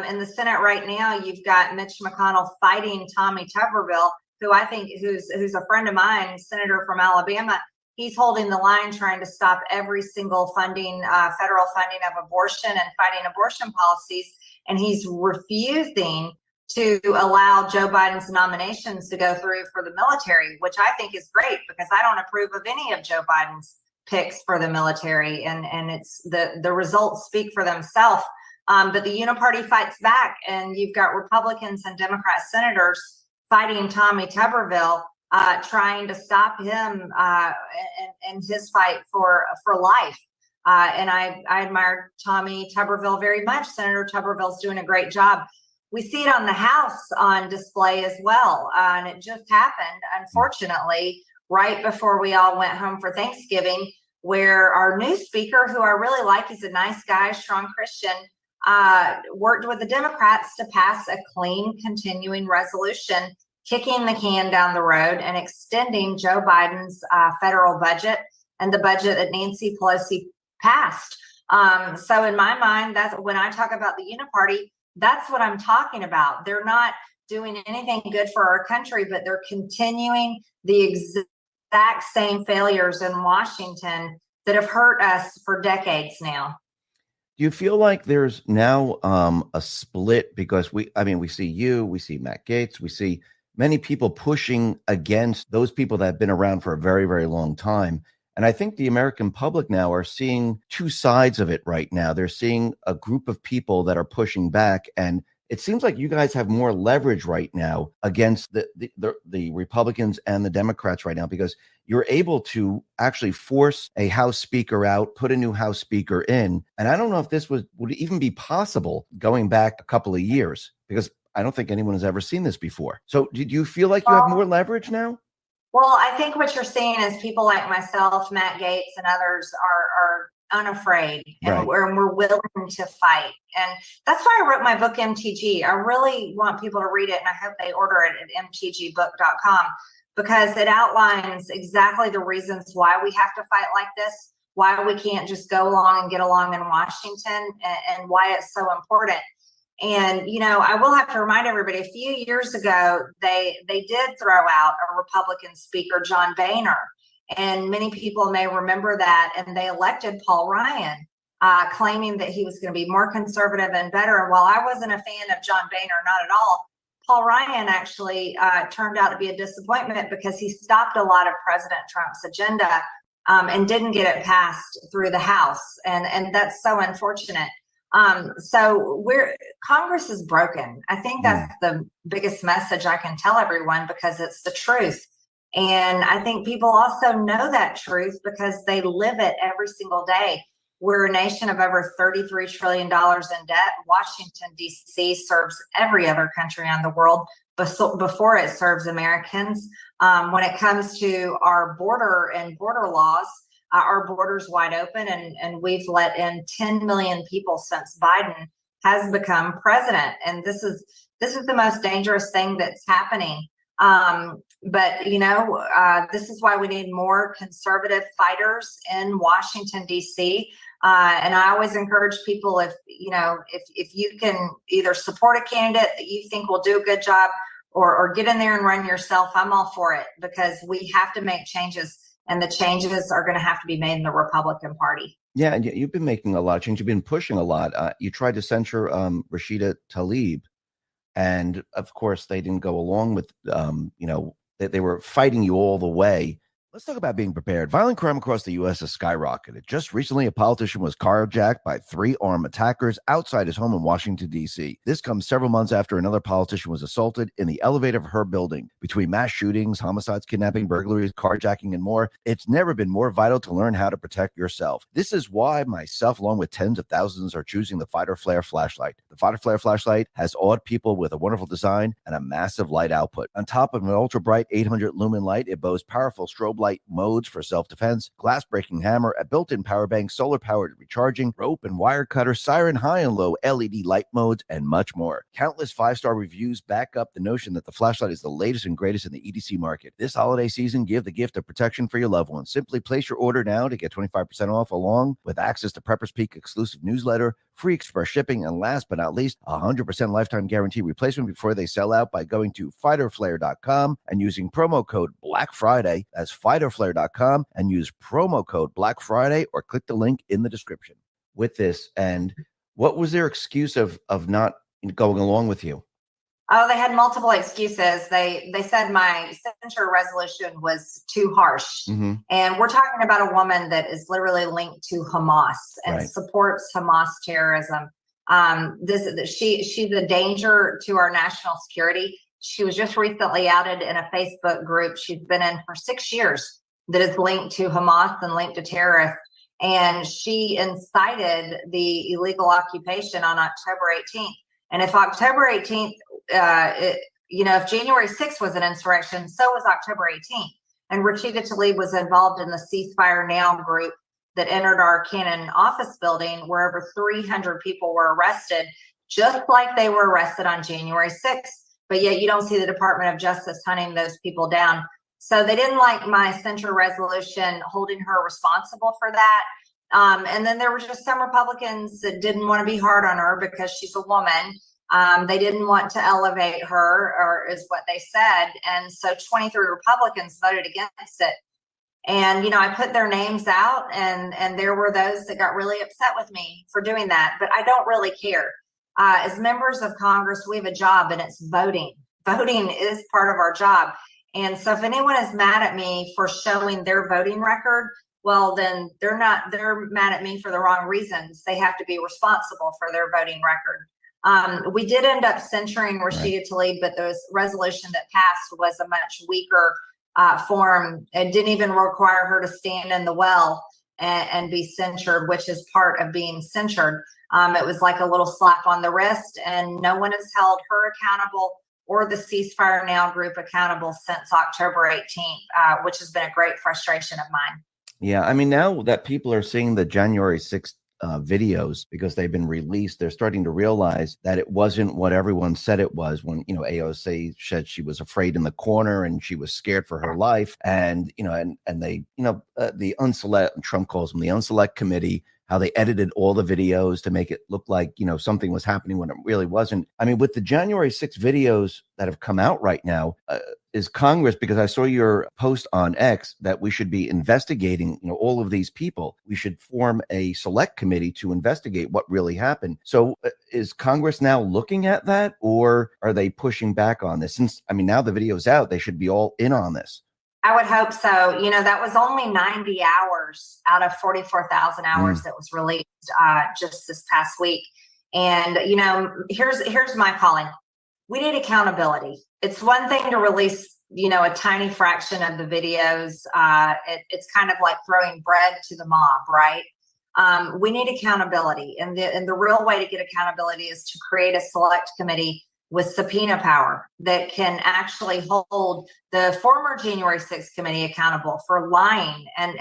In the Senate right now, you've got Mitch McConnell fighting Tommy Tuberville, who I think who's a friend of mine, senator from Alabama. He's holding the line, trying to stop every single federal funding of abortion and fighting abortion policies. And he's refusing to allow Joe Biden's nominations to go through for the military, which I think is great, because I don't approve of any of Joe Biden's picks for the military. And it's the results speak for themselves. But the uniparty fights back, and you've got Republicans and Democrat senators fighting Tommy Tuberville, trying to stop him and his fight for life. And I admire Tommy Tuberville very much. Senator Tuberville's doing a great job. We see it on the House on display as well. And it just happened, unfortunately, right before we all went home for Thanksgiving, where our new speaker, who I really like, he's a nice guy, strong Christian, worked with the Democrats to pass a clean continuing resolution, kicking the can down the road and extending Joe Biden's federal budget and the budget that Nancy Pelosi passed. So in my mind, that's when I talk about the uniparty, that's what I'm talking about. They're not doing anything good for our country, but they're continuing the exact same failures in Washington that have hurt us for decades now. Do you feel like there's now a split? Because we see you, we see Matt Gaetz, we see many people pushing against those people that have been around for a very, very long time. And I think the American public now are seeing two sides of it right now. They're seeing a group of people that are pushing back, and it seems like you guys have more leverage right now against the Republicans and the Democrats right now, because you're able to actually force a House Speaker out, put a new House Speaker in. And I don't know if this would even be possible going back a couple of years, because I don't think anyone has ever seen this before. So did you feel like you have more leverage now? Well, I think what you're seeing is people like myself, Matt Gaetz, and others are unafraid, and Right. we're willing to fight. And that's why I wrote my book, MTG. I really want people to read it, and I hope they order it at mtgbook.com, because it outlines exactly the reasons why we have to fight like this, why we can't just go along and get along in Washington, and why it's so important. And, you know, I will have to remind everybody, a few years ago, they did throw out a Republican speaker, John Boehner. And many people may remember that. And they elected Paul Ryan, claiming that he was going to be more conservative and better. And while I wasn't a fan of John Boehner, not at all, Paul Ryan actually turned out to be a disappointment, because he stopped a lot of President Trump's agenda and didn't get it passed through the House. And that's so unfortunate. So Congress is broken. I think that's the biggest message I can tell everyone, because it's the truth. And I think people also know that truth because they live it every single day. We're a nation of over $33 trillion in debt. Washington, D.C. serves every other country on the world before it serves Americans. When it comes to our border and border laws, our border's wide open, and we've let in 10 million people since Biden has become president. And this is the most dangerous thing that's happening. But you know, this is why we need more conservative fighters in Washington, D.C. And I always encourage people, if you can either support a candidate that you think will do a good job, or get in there and run yourself, I'm all for it, because we have to make changes. And the changes are going to have to be made in the Republican Party. Yeah, and you've been making a lot of change. You've been pushing a lot. You tried to censure Rashida Tlaib, and of course they didn't go along with. They were fighting you all the way. Let's talk about being prepared. Violent crime across the U.S. has skyrocketed. Just recently, a politician was carjacked by 3 armed attackers outside his home in Washington, D.C. This comes several months after another politician was assaulted in the elevator of her building. Between mass shootings, homicides, kidnapping, burglaries, carjacking, and more, it's never been more vital to learn how to protect yourself. This is why myself, along with tens of thousands, are choosing the Fighter Flare flashlight. The Fighter Flare flashlight has awed people with a wonderful design and a massive light output. On top of an ultra-bright 800 lumen light, it boasts powerful strobe light modes for self-defense, glass-breaking hammer, a built-in power bank, solar-powered recharging, rope and wire cutter, siren high and low LED light modes, and much more. Countless 5-star reviews back up the notion that the flashlight is the latest and greatest in the EDC market. This holiday season, give the gift of protection for your loved ones. Simply place your order now to get 25% off, along with access to Prepper's Peak exclusive newsletter, free express shipping, and last but not least, 100% lifetime guarantee replacement before they sell out by going to fighterflare.com and using promo code Black Friday. That's fighterflare.com and use promo code Black Friday, or click the link in the description. With this, and what was their excuse of not going along with you? Oh, they had multiple excuses. They said my censure resolution was too harsh. Mm-hmm. And we're talking about a woman that is literally linked to Hamas and Right. supports Hamas terrorism. She's a danger to our national security. She was just recently outed in a Facebook group she's been in for 6 years that is linked to Hamas and linked to terrorists. And she incited the illegal occupation on October 18th. And if October 18th, if January 6th was an insurrection, so was October 18th. And Rashida Tlaib was involved in the Ceasefire Now group that entered our Cannon office building, where over 300 people were arrested, just like they were arrested on January 6th. But yet you don't see the Department of Justice hunting those people down. So they didn't like my censure resolution holding her responsible for that. And then there were just some Republicans that didn't want to be hard on her because she's a woman. They didn't want to elevate her, or is what they said. And so 23 Republicans voted against it. And, I put their names out, and there were those that got really upset with me for doing that. But I don't really care. As members of Congress, we have a job, and it's voting. Voting is part of our job. And so if anyone is mad at me for showing their voting record, well, then they're mad at me for the wrong reasons. They have to be responsible for their voting record. We did end up censuring Rashida Tlaib, but the resolution that passed was a much weaker form. It didn't even require her to stand in the well and be censured, which is part of being censured. It was like a little slap on the wrist, and no one has held her accountable or the Ceasefire Now group accountable since October 18th, which has been a great frustration of mine. Yeah, I mean, now that people are seeing the January 6th videos because they've been released, they're starting to realize that it wasn't what everyone said it was when, AOC said she was afraid in the corner and she was scared for her life. And, and they, the unselect, Trump calls them the unselect committee, how they edited all the videos to make it look like, something was happening when it really wasn't. I mean, with the January 6th videos that have come out right now, is Congress, because I saw your post on X that we should be investigating, all of these people. We should form a select committee to investigate what really happened. So is Congress now looking at that, or are they pushing back on this? Since, now the video's out, they should be all in on this. I would hope so. That was only 90 hours out of 44,000 hours that was released just this past week. And, here's my calling. We need accountability. It's one thing to release, a tiny fraction of the videos. It's kind of like throwing bread to the mob, right? We need accountability. And the real way to get accountability is to create a select committee with subpoena power that can actually hold the former January 6th committee accountable for lying and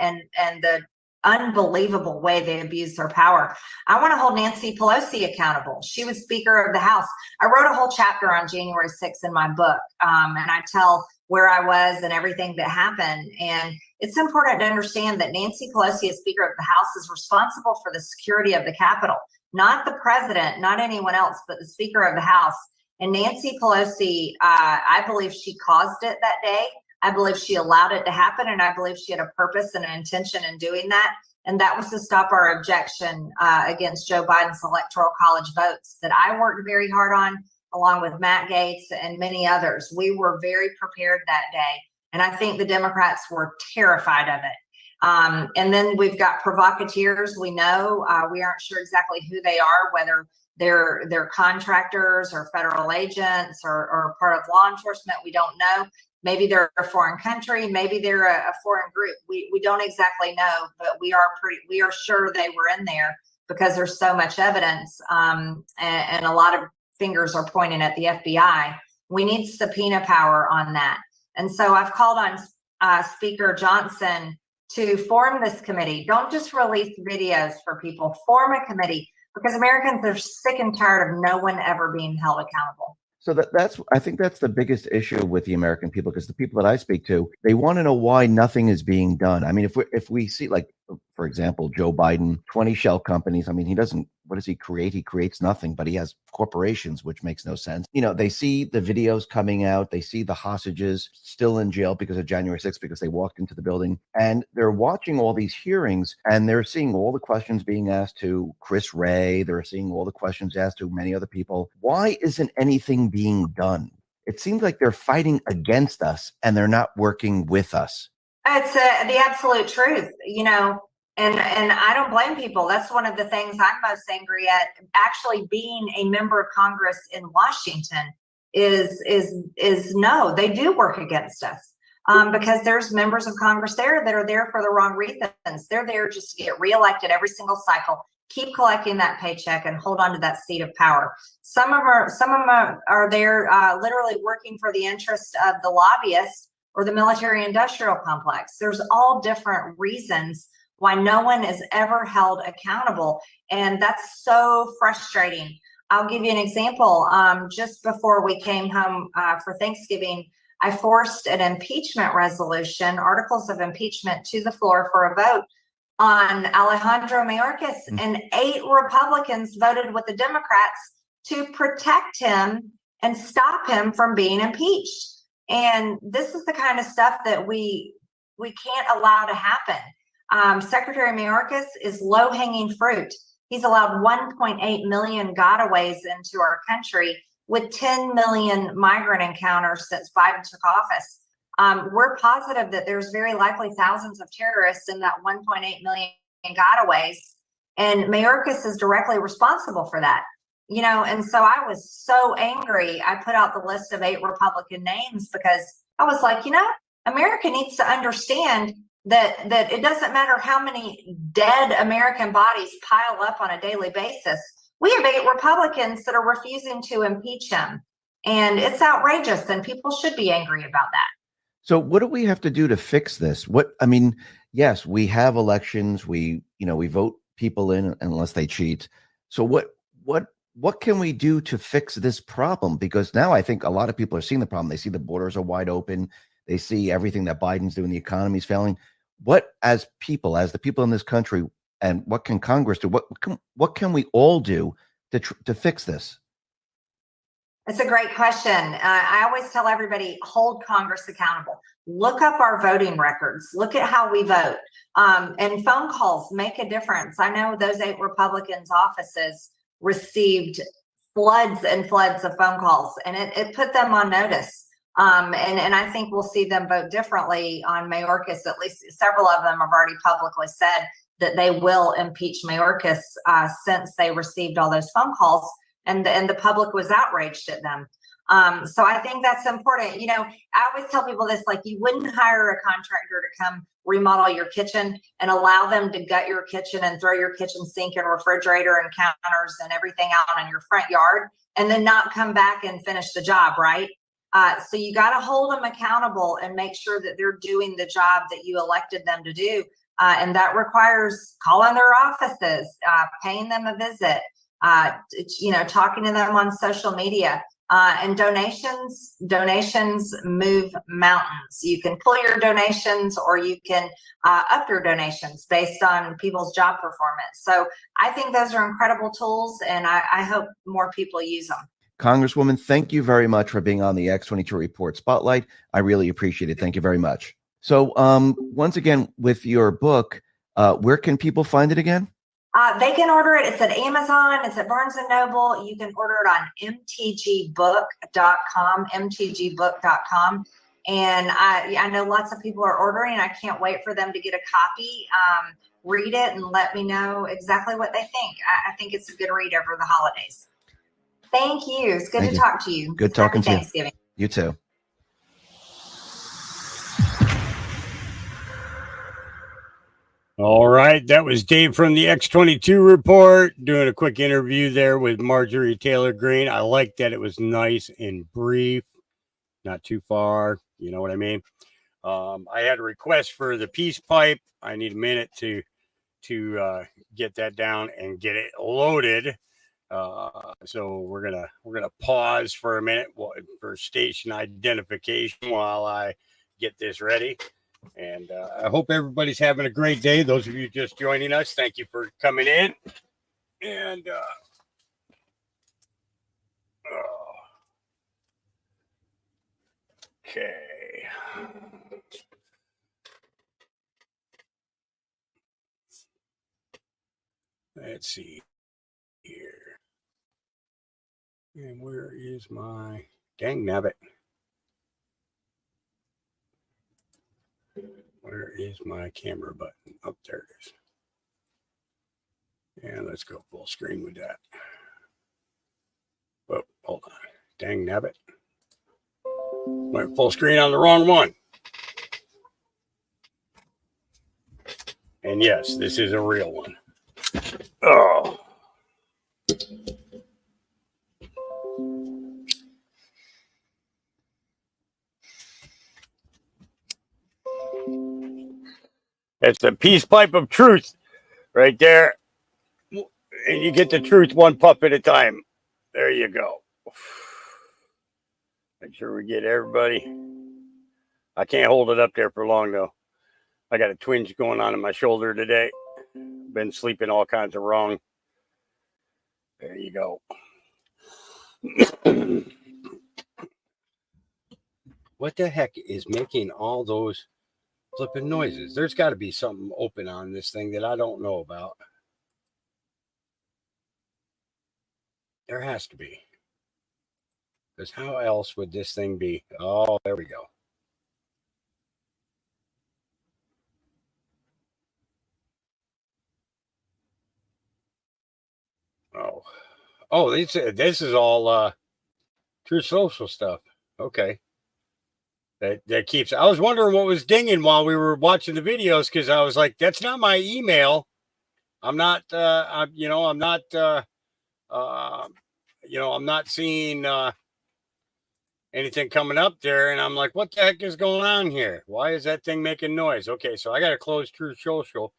the unbelievable way they abused their power. I want to hold Nancy Pelosi accountable. She was Speaker of the House. I wrote a whole chapter on January 6th in my book, and I tell where I was and everything that happened. And it's important to understand that Nancy Pelosi, as Speaker of the House, is responsible for the security of the Capitol, not the president, not anyone else, but the Speaker of the House. And Nancy Pelosi, I believe she caused it that day. I believe she allowed it to happen, and I believe she had a purpose and an intention in doing that. And that was to stop our objection against Joe Biden's Electoral College votes that I worked very hard on, along with Matt Gaetz and many others. We were very prepared that day. And I think the Democrats were terrified of it. And then we've got provocateurs. We know we aren't sure exactly who they are, whether they're contractors or federal agents or part of law enforcement. We don't know. Maybe they're a foreign country. Maybe they're a foreign group. We don't exactly know, but we are sure they were in there because there's so much evidence and a lot of fingers are pointing at the FBI. We need subpoena power on that. And so I've called on Speaker Johnson to form this committee. Don't just release videos for people. Form a committee, because Americans are sick and tired of no one ever being held accountable. So I think that's the biggest issue with the American people, because the people that I speak to, they want to know why nothing is being done. I mean, if we see, like, for example, Joe Biden, 20 shell companies. I mean, what does he create? He creates nothing, but he has corporations, which makes no sense. They see the videos coming out. They see the hostages still in jail because of January 6th, because they walked into the building, and they're watching all these hearings, and they're seeing all the questions being asked to Chris Wray. They're seeing all the questions asked to many other people. Why isn't anything being done? It seems like they're fighting against us and they're not working with us. It's the absolute truth, and I don't blame people. That's one of the things I'm most angry at. Actually, being a member of Congress in Washington is no, they do work against us because there's members of Congress there that are there for the wrong reasons. They're there just to get reelected every single cycle, keep collecting that paycheck, and hold on to that seat of power. Some of them are there literally working for the interests of the lobbyists or the military-industrial complex. There's all different reasons why no one is ever held accountable. And that's so frustrating. I'll give you an example. Just before we came home for Thanksgiving, I forced an impeachment resolution, articles of impeachment, to the floor for a vote on Alejandro Mayorkas. And 8 Republicans voted with the Democrats to protect him and stop him from being impeached. And this is the kind of stuff that we can't allow to happen. Secretary Mayorkas is low-hanging fruit. He's allowed 1.8 million gotaways into our country with 10 million migrant encounters since Biden took office. We're positive that there's very likely thousands of terrorists in that 1.8 million gotaways, and Mayorkas is directly responsible for that. And so I was so angry. I put out the list of 8 Republican names because I was like, America needs to understand that it doesn't matter how many dead American bodies pile up on a daily basis. We have 8 Republicans that are refusing to impeach him. And it's outrageous, and people should be angry about that. So what do we have to do to fix this? Yes, we have elections. We vote people in unless they cheat. So what can we do to fix this problem? Because now I think a lot of people are seeing the problem. They see the borders are wide open. They see everything that Biden's doing. The economy's failing. What, as the people in this country, and what can Congress do? What can we all do to fix this? It's a great question. I always tell everybody, hold Congress accountable. Look up our voting records. Look at how we vote. And phone calls make a difference. I know those 8 Republicans' offices received floods and floods of phone calls, and it put them on notice. And I think we'll see them vote differently on Mayorkas. At least several of them have already publicly said that they will impeach Mayorkas since they received all those phone calls. And the public was outraged at them. So I think that's important. I always tell people this, like, you wouldn't hire a contractor to come remodel your kitchen and allow them to gut your kitchen and throw your kitchen sink and refrigerator and counters and everything out in your front yard and then not come back and finish the job, right? So you got to hold them accountable and make sure that they're doing the job that you elected them to do. And that requires calling their offices, paying them a visit, talking to them on social media, and donations move mountains. You can pull your donations or you can up your donations based on people's job performance. So I think those are incredible tools, and I hope more people use them. Congresswoman, thank you very much for being on the X22 Report Spotlight. I really appreciate it. Thank you very much. So once again, with your book, where can people find it again? They can order it. It's at Amazon. It's at Barnes & Noble. You can order it on mtgbook.com. And I know lots of people are ordering. I can't wait for them to get a copy, read it, and let me know exactly what they think. I think it's a good read over the holidays. Thank you. It's good to talk to you. Good talking to you. Thanksgiving. You too. All right. That was Dave from the X22 Report doing a quick interview there with Marjorie Taylor Greene. I like that it was nice and brief, not too far. You know what I mean? I had a request for the peace pipe. I need a minute to get that down and get it loaded. So we're gonna pause for a minute for station identification while I get this ready. And I hope everybody's having a great day. Those of you just joining us, thank you for coming in. And okay. Let's see here. And where is my dang nabbit? Where is my camera button? Oh, there it is. And let's go full screen with that. Oh, hold on. Dang nabbit. Went full screen on the wrong one. And yes, this is a real one. Oh. It's the peace pipe of truth right there. And you get the truth one puff at a time. There you go. Make sure we get everybody. I can't hold it up there for long, though. I got a twinge going on in my shoulder today. Been sleeping all kinds of wrong. There you go. What the heck is making all those flipping noises? There's got to be something open on this thing that I don't know about. There has to be. Because how else would this thing be? Oh, there we go. Oh, Oh, this is all Truth Social stuff. Okay. That keeps. I was wondering what was dinging while we were watching the videos, because I was like, that's not my email. I'm not. I'm not. I'm not seeing anything coming up there, and I'm like, what the heck is going on here? Why is that thing making noise? Okay, so I got to close Truth Social,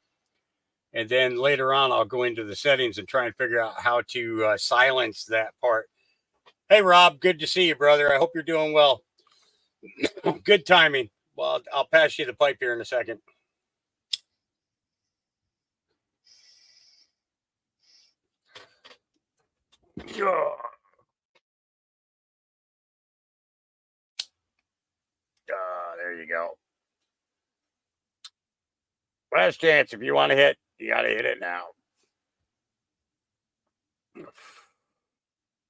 and then later on I'll go into the settings and try and figure out how to silence that part. Hey, Rob, good to see you, brother. I hope you're doing well. Good timing. Well, I'll pass you the pipe here in a second. There you go. Last chance. If you want to hit, you got to hit it now.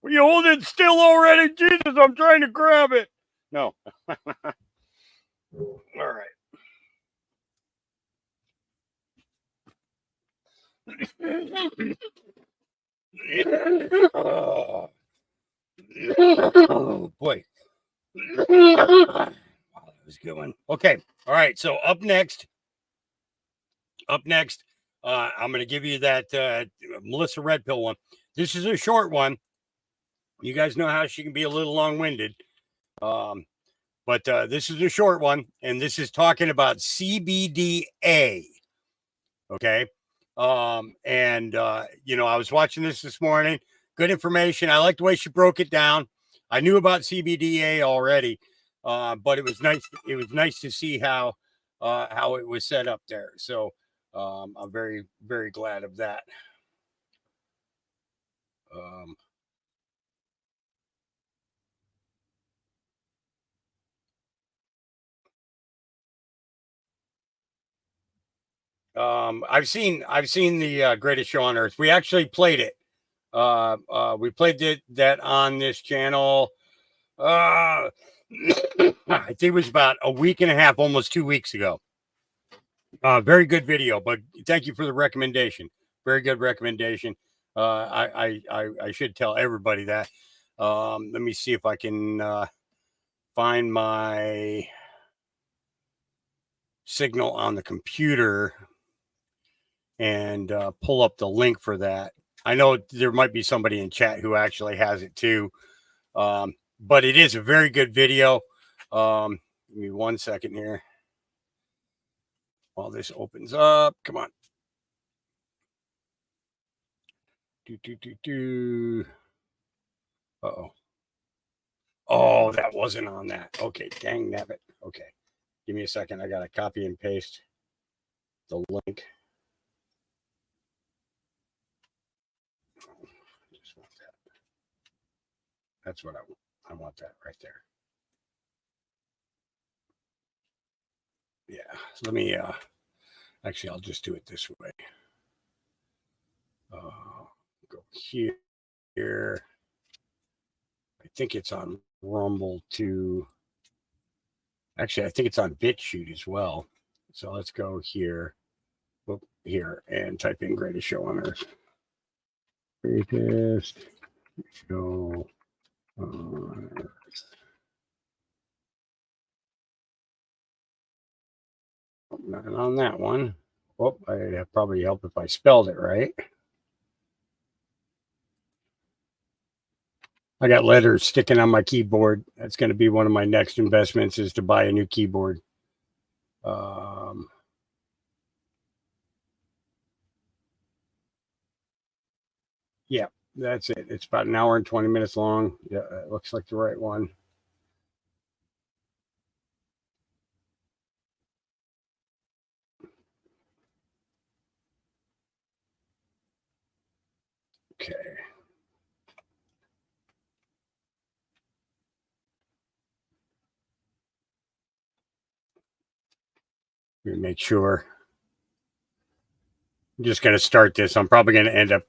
Will you hold it still already? Jesus, I'm trying to grab it. No. All right. Oh, boy. Wow, that was a good one. Okay. All right. So up next, I'm going to give you that Melissa Red Pill one. This is a short one. You guys know how she can be a little long-winded. But this is a short one, and this is talking about CBDA. Okay. I was watching this morning. Good information. I like the way she broke it down. I knew about CBDA already, but it was nice. It was nice to see how it was set up there. So I'm very, very glad of that. I've seen the Greatest Show on Earth. We actually played it. We played that on this channel. I think it was about a week and a half, almost 2 weeks ago. Very good video, but thank you for the recommendation. Very good recommendation. I should tell everybody that. Let me see if I can find my signal on the computer and pull up the link for that. I know there might be somebody in chat who actually has it too. But it is a very good video. Give me 1 second here. While this opens up, come on. Uh-oh. Oh, that wasn't on that. Okay, dang nabbit. Okay. Give me a second. I got to copy and paste the link. Just want that. That's what I want. I want that right there. Yeah. Let me, actually, I'll just do it this way. Go here. I think it's on Rumble too. Actually, I think it's on BitChute as well. So let's go here. Whoop, here and type in Greatest Show on Earth. Greatest Show on Earth. Not on that one. Oh, I'd probably help if I spelled it right. I got letters sticking on my keyboard. That's going to be one of my next investments, is to buy a new keyboard. Yeah, that's it. It's about an hour and 20 minutes long. Yeah, it looks like the right one. Okay. Let me make sure. I'm just going to start this. I'm probably going to end up.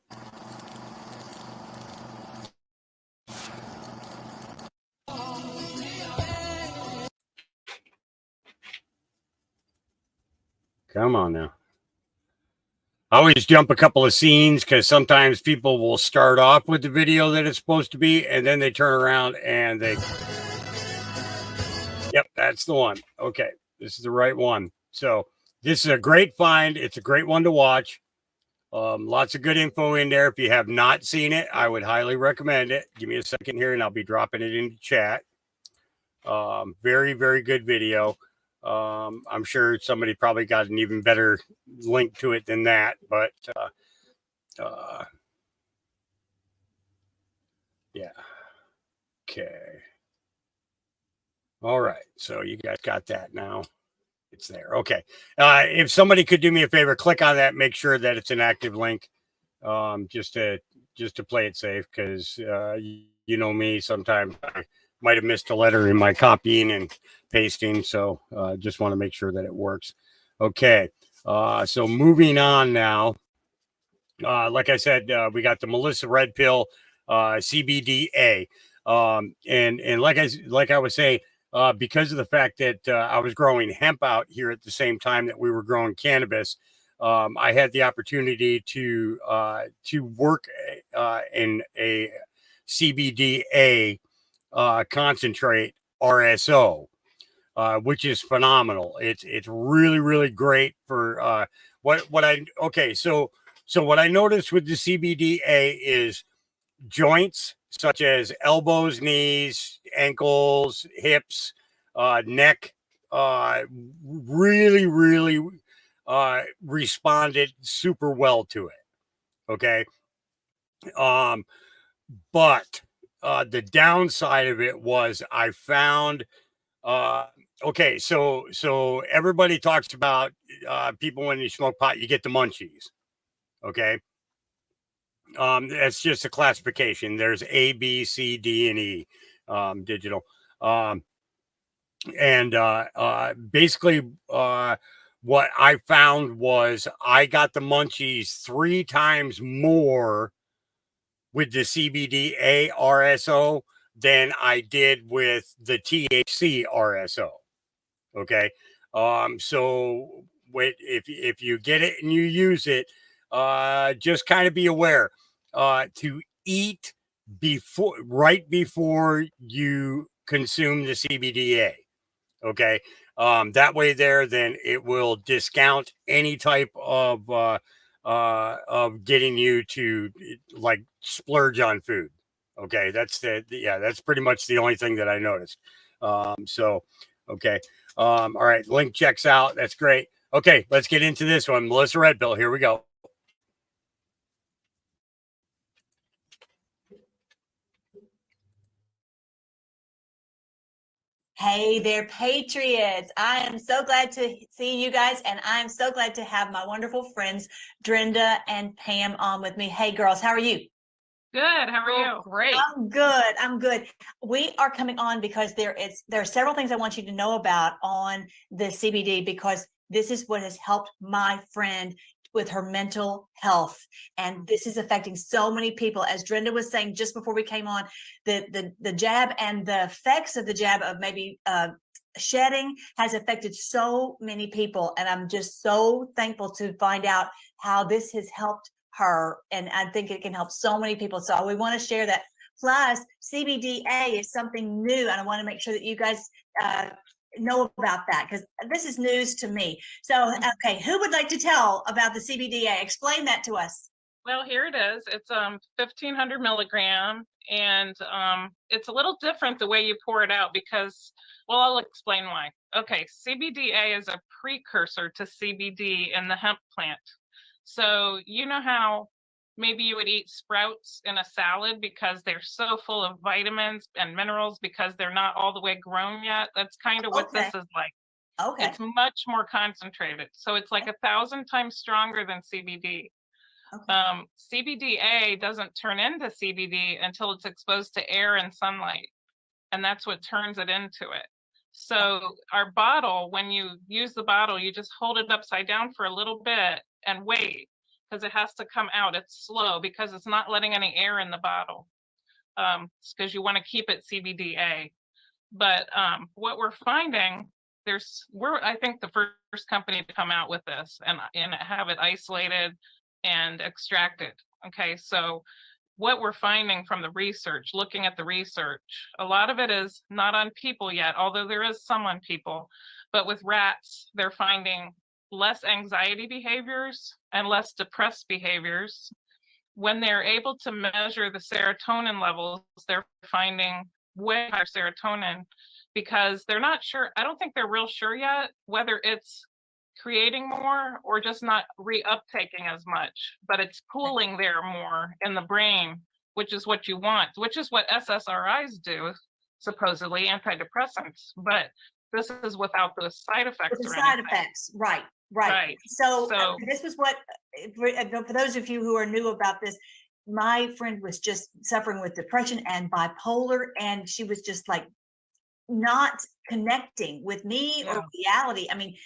Come on now. I always jump a couple of scenes because sometimes people will start off with the video that it's supposed to be, and then they turn around and they. Yep, that's the one. Okay, this is the right one. So this is a great find. It's a great one to watch. Lots of good info in there. If you have not seen it, I would highly recommend it. Give me a second here, and I'll be dropping it into chat. Very, very good video. I'm sure somebody probably got an even better link to it than that, but yeah. Okay. All right. So you guys got that now. It's there. Okay. If somebody could do me a favor, click on that, make sure that it's an active link. Just to play it safe, because you know me, sometimes I might have missed a letter in my copying and pasting, so just want to make sure that it works. Okay, so moving on now. Like I said, we got the Melissa Red Pill CBDA, and like I was saying, because of the fact that I was growing hemp out here at the same time that we were growing cannabis. I had the opportunity to work in a CBDA concentrate RSO, which is phenomenal. It's really, really great for what I what I noticed with the CBDA is joints such as elbows, knees, ankles, hips, neck, really, really responded super well to it. Okay. But the downside of it was I found okay, so everybody talks about people when you smoke pot, you get the munchies. Okay. That's just a classification. There's A, B, C, D, and E, digital. Basically what I found was I got the munchies 3 times more with the CBDA RSO than I did with the THC RSO. Okay. So if you get it and you use it, just kind of be aware to eat right before you consume the CBDA. Okay. That way then it will discount any type of getting you to like splurge on food. Okay. That's that's pretty much the only thing that I noticed. Okay. All right. Link checks out. That's great. Okay. Let's get into this one. Melissa Red Pill. Here we go. Hey there, Patriots. I am so glad to see you guys, and I'm so glad to have my wonderful friends, Drenda and Pam, on with me. Hey, girls, how are you? Good. How are you? Great. I'm good. I'm good. We are coming on because there are several things I want you to know about on the CBD, because this is what has helped my friend with her mental health. And this is affecting so many people. As Drenda was saying just before we came on, the jab and the effects of the jab of maybe shedding has affected so many people. And I'm just so thankful to find out how this has helped her. And I think it can help so many people. So we want to share that. Plus, CBDA is something new. And I want to make sure that you guys know about that, because this is news to me. So, okay, who would like to tell about the CBDA? Explain that to us. Well, here it is. It's 1,500 milligram, and it's a little different the way you pour it out because, well, I'll explain why. Okay, CBDA is a precursor to CBD in the hemp plant. So you know how maybe you would eat sprouts in a salad because they're so full of vitamins and minerals because they're not all the way grown yet? That's kind of what this is like. Okay. It's much more concentrated. So it's like 1,000 times stronger than CBD. Okay. CBDA doesn't turn into CBD until it's exposed to air and sunlight. And that's what turns it into it. So our bottle, when you use the bottle, you just hold it upside down for a little bit and wait, because it has to come out. It's slow because it's not letting any air in the bottle. It's because you want to keep it CBDA. But what we're finding, we're I think the first company to come out with this and have it isolated and extracted. Okay, so what we're finding from the research, looking at the research, a lot of it is not on people yet, although there is some on people, but with rats, they're finding less anxiety behaviors and less depressed behaviors. When they're able to measure the serotonin levels, they're finding way higher serotonin because they're not sure. I don't think they're real sure yet whether it's creating more or just not reuptaking as much, but it's pooling there more in the brain, which is what you want, which is what SSRIs do, supposedly antidepressants. But this is without those side effects. The or side anything. effects, right, right. Right. So, So- this is what, for those of you who are new about this, my friend was just suffering with depression and bipolar, and she was just like not connecting with me or reality. I mean,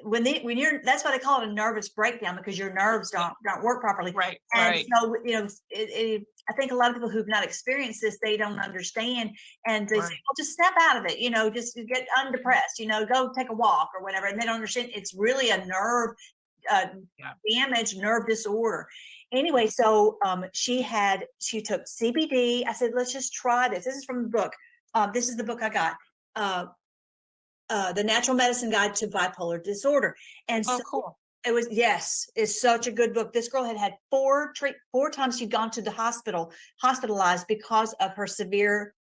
when you're, that's why they call it a nervous breakdown, because your nerves don't work properly. Right. And Right. so, I think a lot of people who've not experienced this, they don't understand, and they say, Right. well, just snap out of it, just get undepressed, go take a walk or whatever. And they don't understand it's really a nerve damage, nerve disorder. Anyway, so she took CBD. I said, let's just try this. This is from the book. This is the book I got. The Natural Medicine Guide to Bipolar Disorder. And so cool. it was, yes, it's such a good book. This girl had four times she'd gone to the hospitalized because of her severe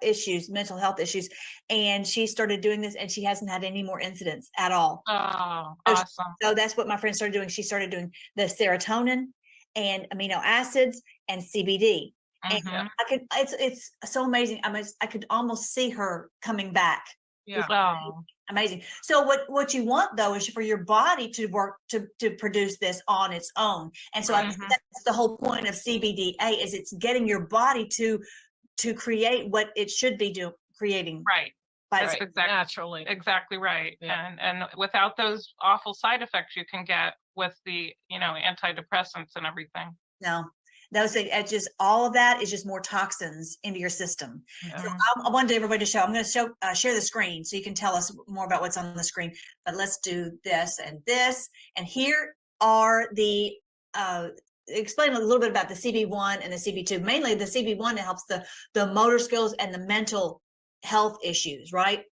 issues, mental health issues. And she started doing this, and she hasn't had any more incidents at all. Oh, So- awesome. So that's what my friend started doing. She started doing the serotonin and amino acids and CBD. And Mhm. it's so amazing. I could almost see her coming back. Yeah. It's amazing. So what you want though is for your body to work to produce this on its own. And so I think that's the whole point of CBDA, is it's getting your body to create what it should be creating. Right. By That's itself. naturally exactly right. And without those awful side effects you can get with the antidepressants and everything. No, those things, it's just all of that is just more toxins into your system. So I wanted everybody to show. I'm going to share the screen so you can tell us more about what's on the screen. But let's do this and this. And here are the explain a little bit about the CB1 and the CB2. Mainly the CB1 helps the motor skills and the mental health issues, right?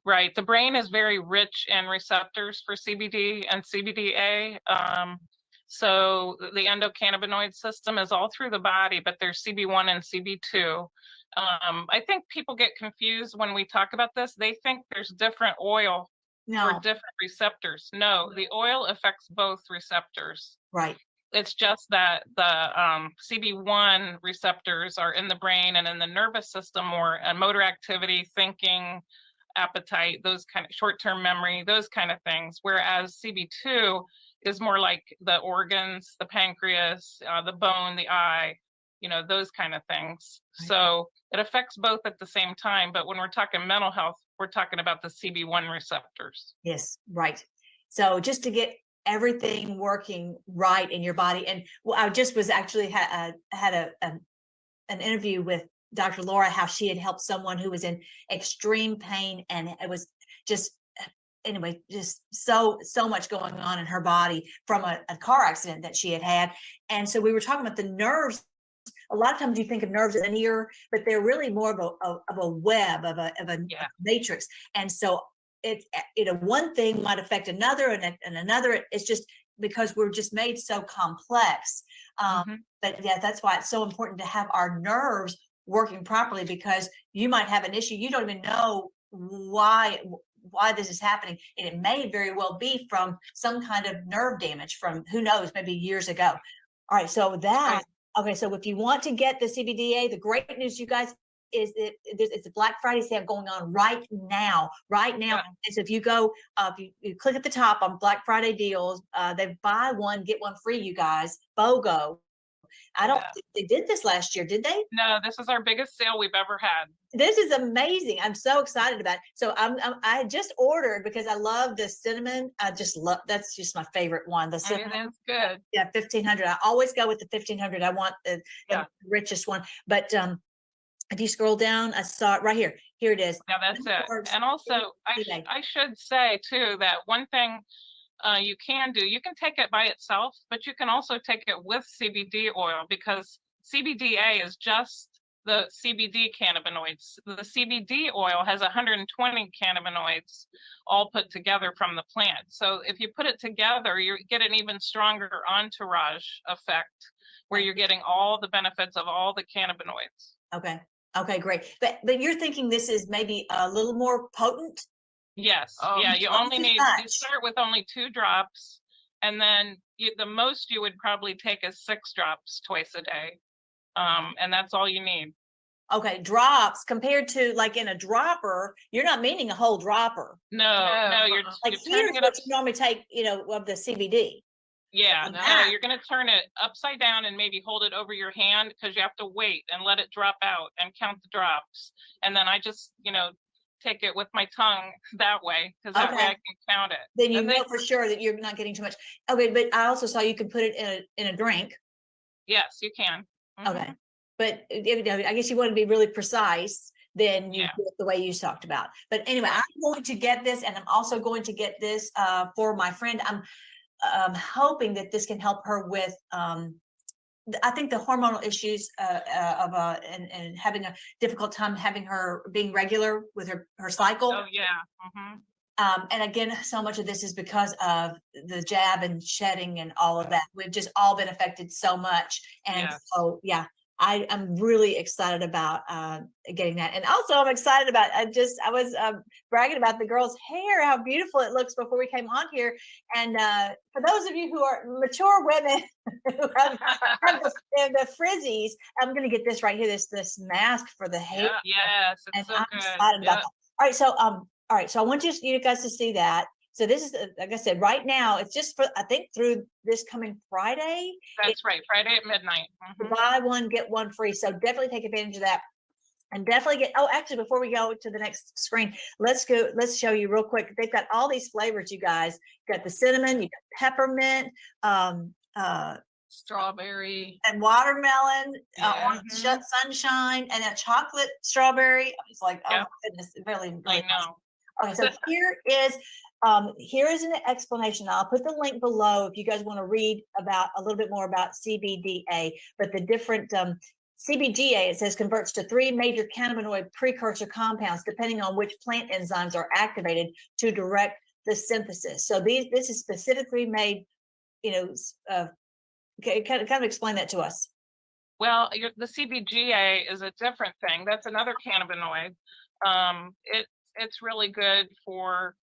Right. The brain is very rich in receptors for CBD and CBDA. So the endocannabinoid system is all through the body, but there's CB1 and CB2. I think people get confused when we talk about this. They think there's different oil for different receptors. No, the oil affects both receptors. Right. It's just that the CB1 receptors are in the brain and in the nervous system, or motor activity, thinking, appetite, those kind of short-term memory, those kind of things. Whereas CB2 is more like the organs, the pancreas, the bone, the eye, those kind of things. Right. So it affects both at the same time. But when we're talking mental health, we're talking about the CB1 receptors. Yes, right. So just to get everything working right in your body. And I just was actually had an interview with Dr. Laura, how she had helped someone who was in extreme pain, and it was just so much going on in her body from a car accident that she had. And so we were talking about the nerves. A lot of times you think of nerves linear, but they're really more of a web, of a matrix. And so one thing might affect another and another. It's just because we're just made so complex. But yeah, that's why it's so important to have our nerves working properly, because you might have an issue. You don't even know why this is happening. And it may very well be from some kind of nerve damage from, who knows, maybe years ago. All right. So okay. So if you want to get the CBDA, the great news, you guys, is that it's a Black Friday sale going on right now. Yeah. And so if you go, if you click at the top on Black Friday deals, they buy one, get one free, you guys, BOGO. I don't think they did this last year, did they? No, this is our biggest sale we've ever had. This is amazing. I'm so excited about it. So I just ordered, because I love the cinnamon. I just love, that's just my favorite one. The cinnamon. It's good. Yeah, 1500. I always go with the 1500. I want the richest one. But if you scroll down, I saw it right here. Here it is. Yeah, that's it. And also, I should say too that one thing you can take it by itself, but you can also take it with CBD oil, because CBDA is just the CBD cannabinoids. The CBD oil has 120 cannabinoids all put together from the plant. So if you put it together, you get an even stronger entourage effect where you're getting all the benefits of all the cannabinoids. Okay. Okay, great. But you're thinking this is maybe a little more potent? Yes. Oh, Yeah. You not only too need, much. you start with only 2 drops, and then the most you would probably take is 6 drops twice a day. And that's all you need. Okay, drops compared to like in a dropper, you're not meaning a whole dropper. No, you're Like you're here's turning it up. what you normally take, of the CBD. Yeah, Like no, that. you're going to turn it upside down and maybe hold it over your hand, because you have to wait and let it drop out and count the drops. And then I just, take it with my tongue that way, because that way Okay. I can count it. Then you And know for sure that you're not getting too much. Okay, but I also saw you can put it in a drink. Yes, you can. Mhm. Okay. But I guess you want to be really precise, then you Yeah. do it the way you talked about. But anyway, I'm going to get this, and I'm also going to get this for my friend. I'm hoping that this can help her with I think the hormonal issues and having a difficult time having her being regular with her cycle. Oh yeah. Mhm. And again, so much of this is because of the jab and shedding and all of that. We've just all been affected so much. And Yes. so, yeah, I'm really excited about getting that. And also I'm excited about, I was bragging about the girl's hair, how beautiful it looks before we came on here. And for those of you who are mature women who have the frizzies, I'm going to get this right here, this mask for the hair. Yes, it's And so I'm good. excited about Yeah. that. All right, so I want you guys to see that. So this is, like I said, right now, it's just for, I think through this coming Friday. That's right. Friday at midnight. Mhm. Buy one, get one free. So definitely take advantage of that. And definitely actually, before we go to the next screen, let's show you real quick. They've got all these flavors, you guys. You got the cinnamon, you got peppermint, Strawberry and watermelon, Yeah. sunshine, and a chocolate strawberry. It's like, oh Yep. my goodness, really, I really know. Okay, so here is an explanation. I'll put the link below if you guys want to read about a little bit more about CBDA, but the different CBGA, it says, converts to 3 major cannabinoid precursor compounds depending on which plant enzymes are activated to direct the synthesis. So this is specifically made, kind of explain that to us. Well, the CBGA is a different thing. That's another cannabinoid. It's really good for,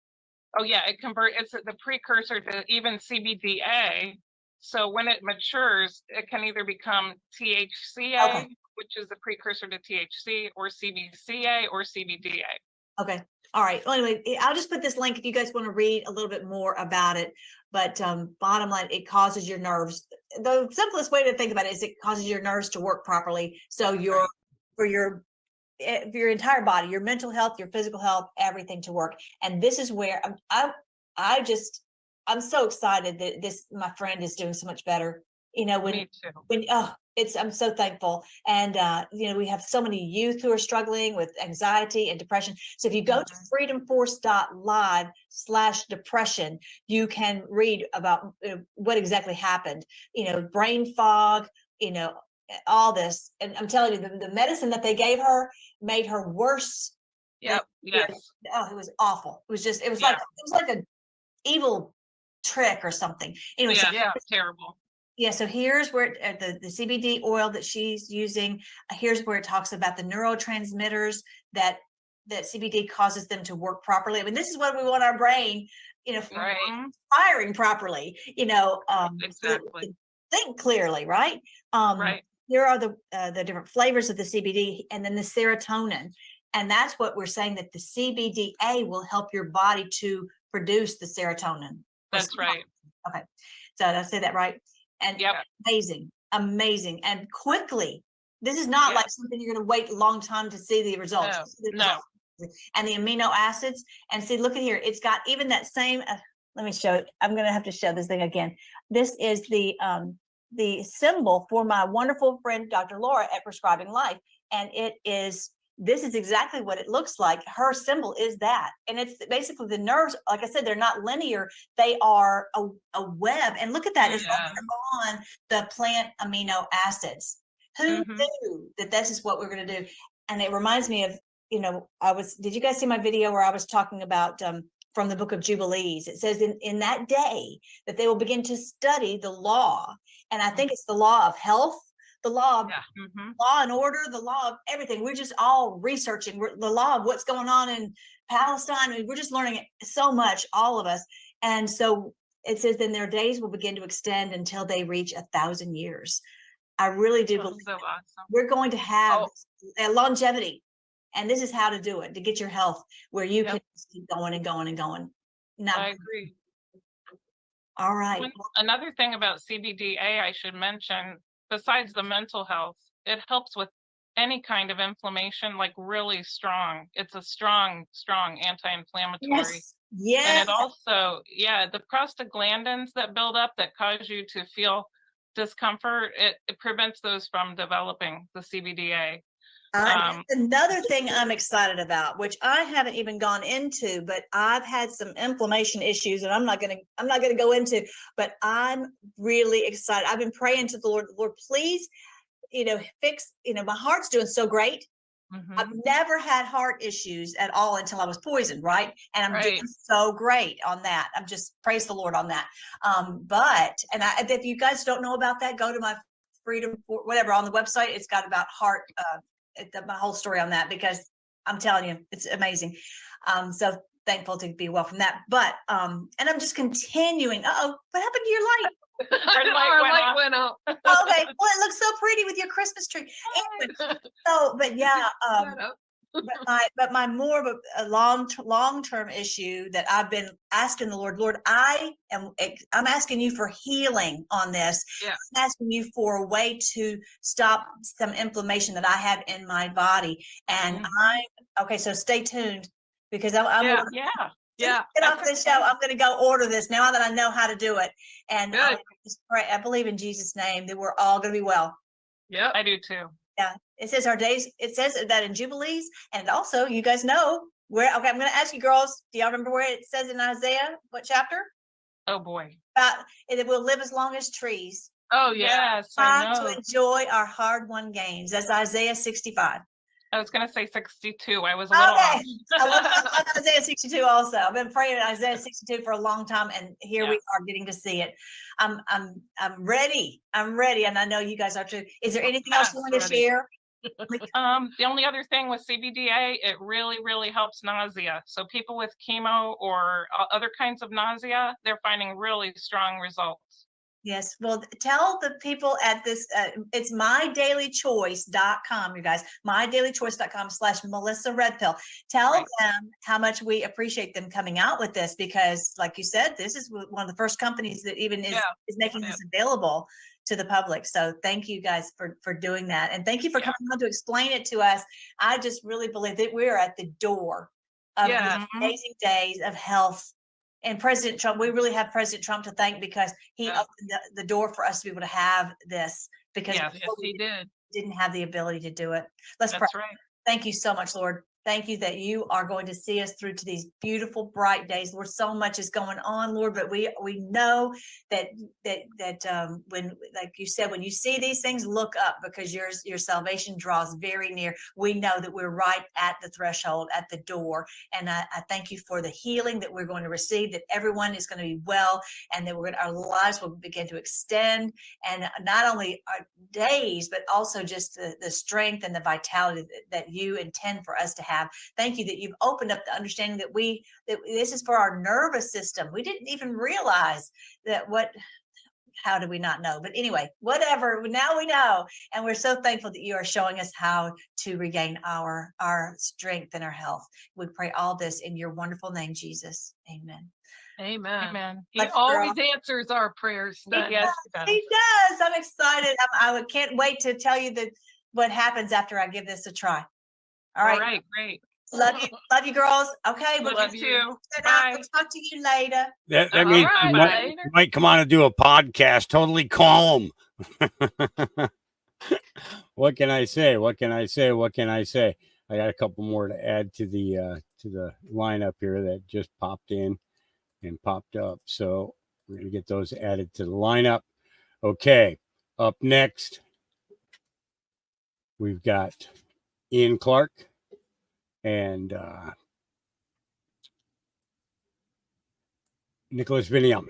it's the precursor to even CBDA. So when it matures, it can either become THCA, which is the precursor to THC, or CBCA or CBDA. Okay. All right. Well, anyway, I'll just put this link if you guys want to read a little bit more about it. But bottom line, it causes your nerves. The simplest way to think about it is it causes your nerves to work properly. So for your entire body, your mental health, your physical health, everything to work. And this is where I'm so excited that my friend is doing so much better. Me too. I'm so thankful. And, we have so many youth who are struggling with anxiety and depression. So if you go to freedomforce.live/depression, you can read about what exactly happened, brain fog, all this. And I'm telling you, the medicine that they gave her made her worse. Yep. Yes. Oh, it was awful. It was like an evil trick or something. Anyway, it's terrible. Yeah, so here's where the CBD oil that she's using, here's where it talks about the neurotransmitters that CBD causes them to work properly. I mean, this is what we want our brain, firing properly, exactly. Think clearly, right? Right. Here are the different flavors of the CBD, and then the serotonin. And that's what we're saying, that the CBDA will help your body to produce the serotonin. That's right. Okay. So did I say that right? And Yep. amazing, and quickly. This is not like something you're going to wait a long time to see the results. No. And the amino acids, and see, look at here. It's got even that same. Let me show it. I'm going to have to show this thing again. This is the symbol for my wonderful friend, Dr. Laura at Prescribing Life, and it is this is exactly what it looks like. Her symbol is that. And it's basically the nerves, like I said, they're not linear. They are a web. And look at that. It's on the plant amino acids. Who knew that this is what we're going to do? And it reminds me of, did you guys see my video where I was talking about from the book of Jubilees? It says in that day that they will begin to study the law. And I think it's the law of health, the law of law and order, the law of everything. We're just all researching the law of what's going on in Palestine. We're just learning so much, all of us. And so it says then their days will begin to extend until they reach 1,000 years. I really do believe so awesome. We're going to have longevity. And this is how to do it, to get your health where you can just keep going and going and going. I agree. All right. Another thing about CBDA I should mention, besides the mental health, it helps with any kind of inflammation, like really strong. It's a strong anti-inflammatory. Yes. And it also, the prostaglandins that build up that cause you to feel discomfort, it prevents those from developing, the CBDA. Another thing I'm excited about, which I haven't even gone into, but I've had some inflammation issues, and I'm not gonna go into, but I'm really excited. I've been praying to the Lord, please, fix, my heart's doing so great. I've never had heart issues at all until I was poisoned, right? And I'm doing so great on that. I'm just praise the Lord on that. If you guys don't know about that, go to my Freedom whatever on the website. It's got about heart. My whole story on that, because I'm telling you, it's amazing. So thankful to be well from that. But and I'm just continuing. What happened to your light? Our light went out. Okay, well, it looks so pretty with your Christmas tree. Anyway, but my more of a long-term issue that I've been asking the Lord, I'm asking you for healing on this. Yeah. I'm asking you for a way to stop some inflammation that I have in my body. And so stay tuned, because I'm get off this show. I'm going to go order this now that I know how to do it. And I just pray, I believe in Jesus' name that we're all going to be well. Yeah, I do too. Yeah, it says our days. It says that in Jubilees, and also, you guys know where. Okay, I'm going to ask you girls. Do y'all remember where it says in Isaiah? What chapter? Oh boy. It will live as long as trees. Oh yes, I know. To enjoy our hard-won gains. That's Isaiah 65. I was going to say 62. I was a little off. I love Isaiah 62 also. I've been praying in Isaiah 62 for a long time, and here we are getting to see it. I'm ready. I'm ready, and I know you guys are too. Is there anything else you want to share? The only other thing with CBDA, it really, really helps nausea. So people with chemo or other kinds of nausea, they're finding really strong results. Yes. Well, tell the people at this, it's mydailychoice.com, you guys, mydailychoice.com/Melissa Redpill. Tell them how much we appreciate them coming out with this, because like you said, this is one of the first companies that even is making this available to the public. So thank you guys for doing that. And thank you for coming on to explain it to us. I just really believe that we're at the door of these amazing days of health. And President Trump, we really have President Trump to thank, because he opened the door for us to be able to have this, because he didn't have the ability to do it. Let's pray. Right. Thank you so much, Lord. Thank you that you are going to see us through to these beautiful, bright days. Lord, so much is going on, Lord, but we know that when, like you said, when you see these things, look up, because your salvation draws very near. We know that we're right at the threshold, at the door. And I thank you for the healing that we're going to receive, that everyone is going to be well, and that our lives will begin to extend. And not only our days, but also just the strength and the vitality that you intend for us to have. Thank you that you've opened up the understanding that this is for our nervous system. We didn't even realize that. How do we not know? But anyway, whatever, now we know. And we're so thankful that you are showing us how to regain our strength and our health. We pray all this in your wonderful name, Jesus. Amen. Amen. He always answers our prayers. Yes, he does. I'm excited. I can't wait to tell you what happens after I give this a try. All right, great. Love you, girls. Okay, love you too. Bye. We'll talk to you later. That means you might come on and do a podcast. Totally calm. What can I say? I got a couple more to add to the lineup here that just popped in and popped up. So we're going to get those added to the lineup. Okay, up next, we've got Ian Clark and Nicholas Viniam.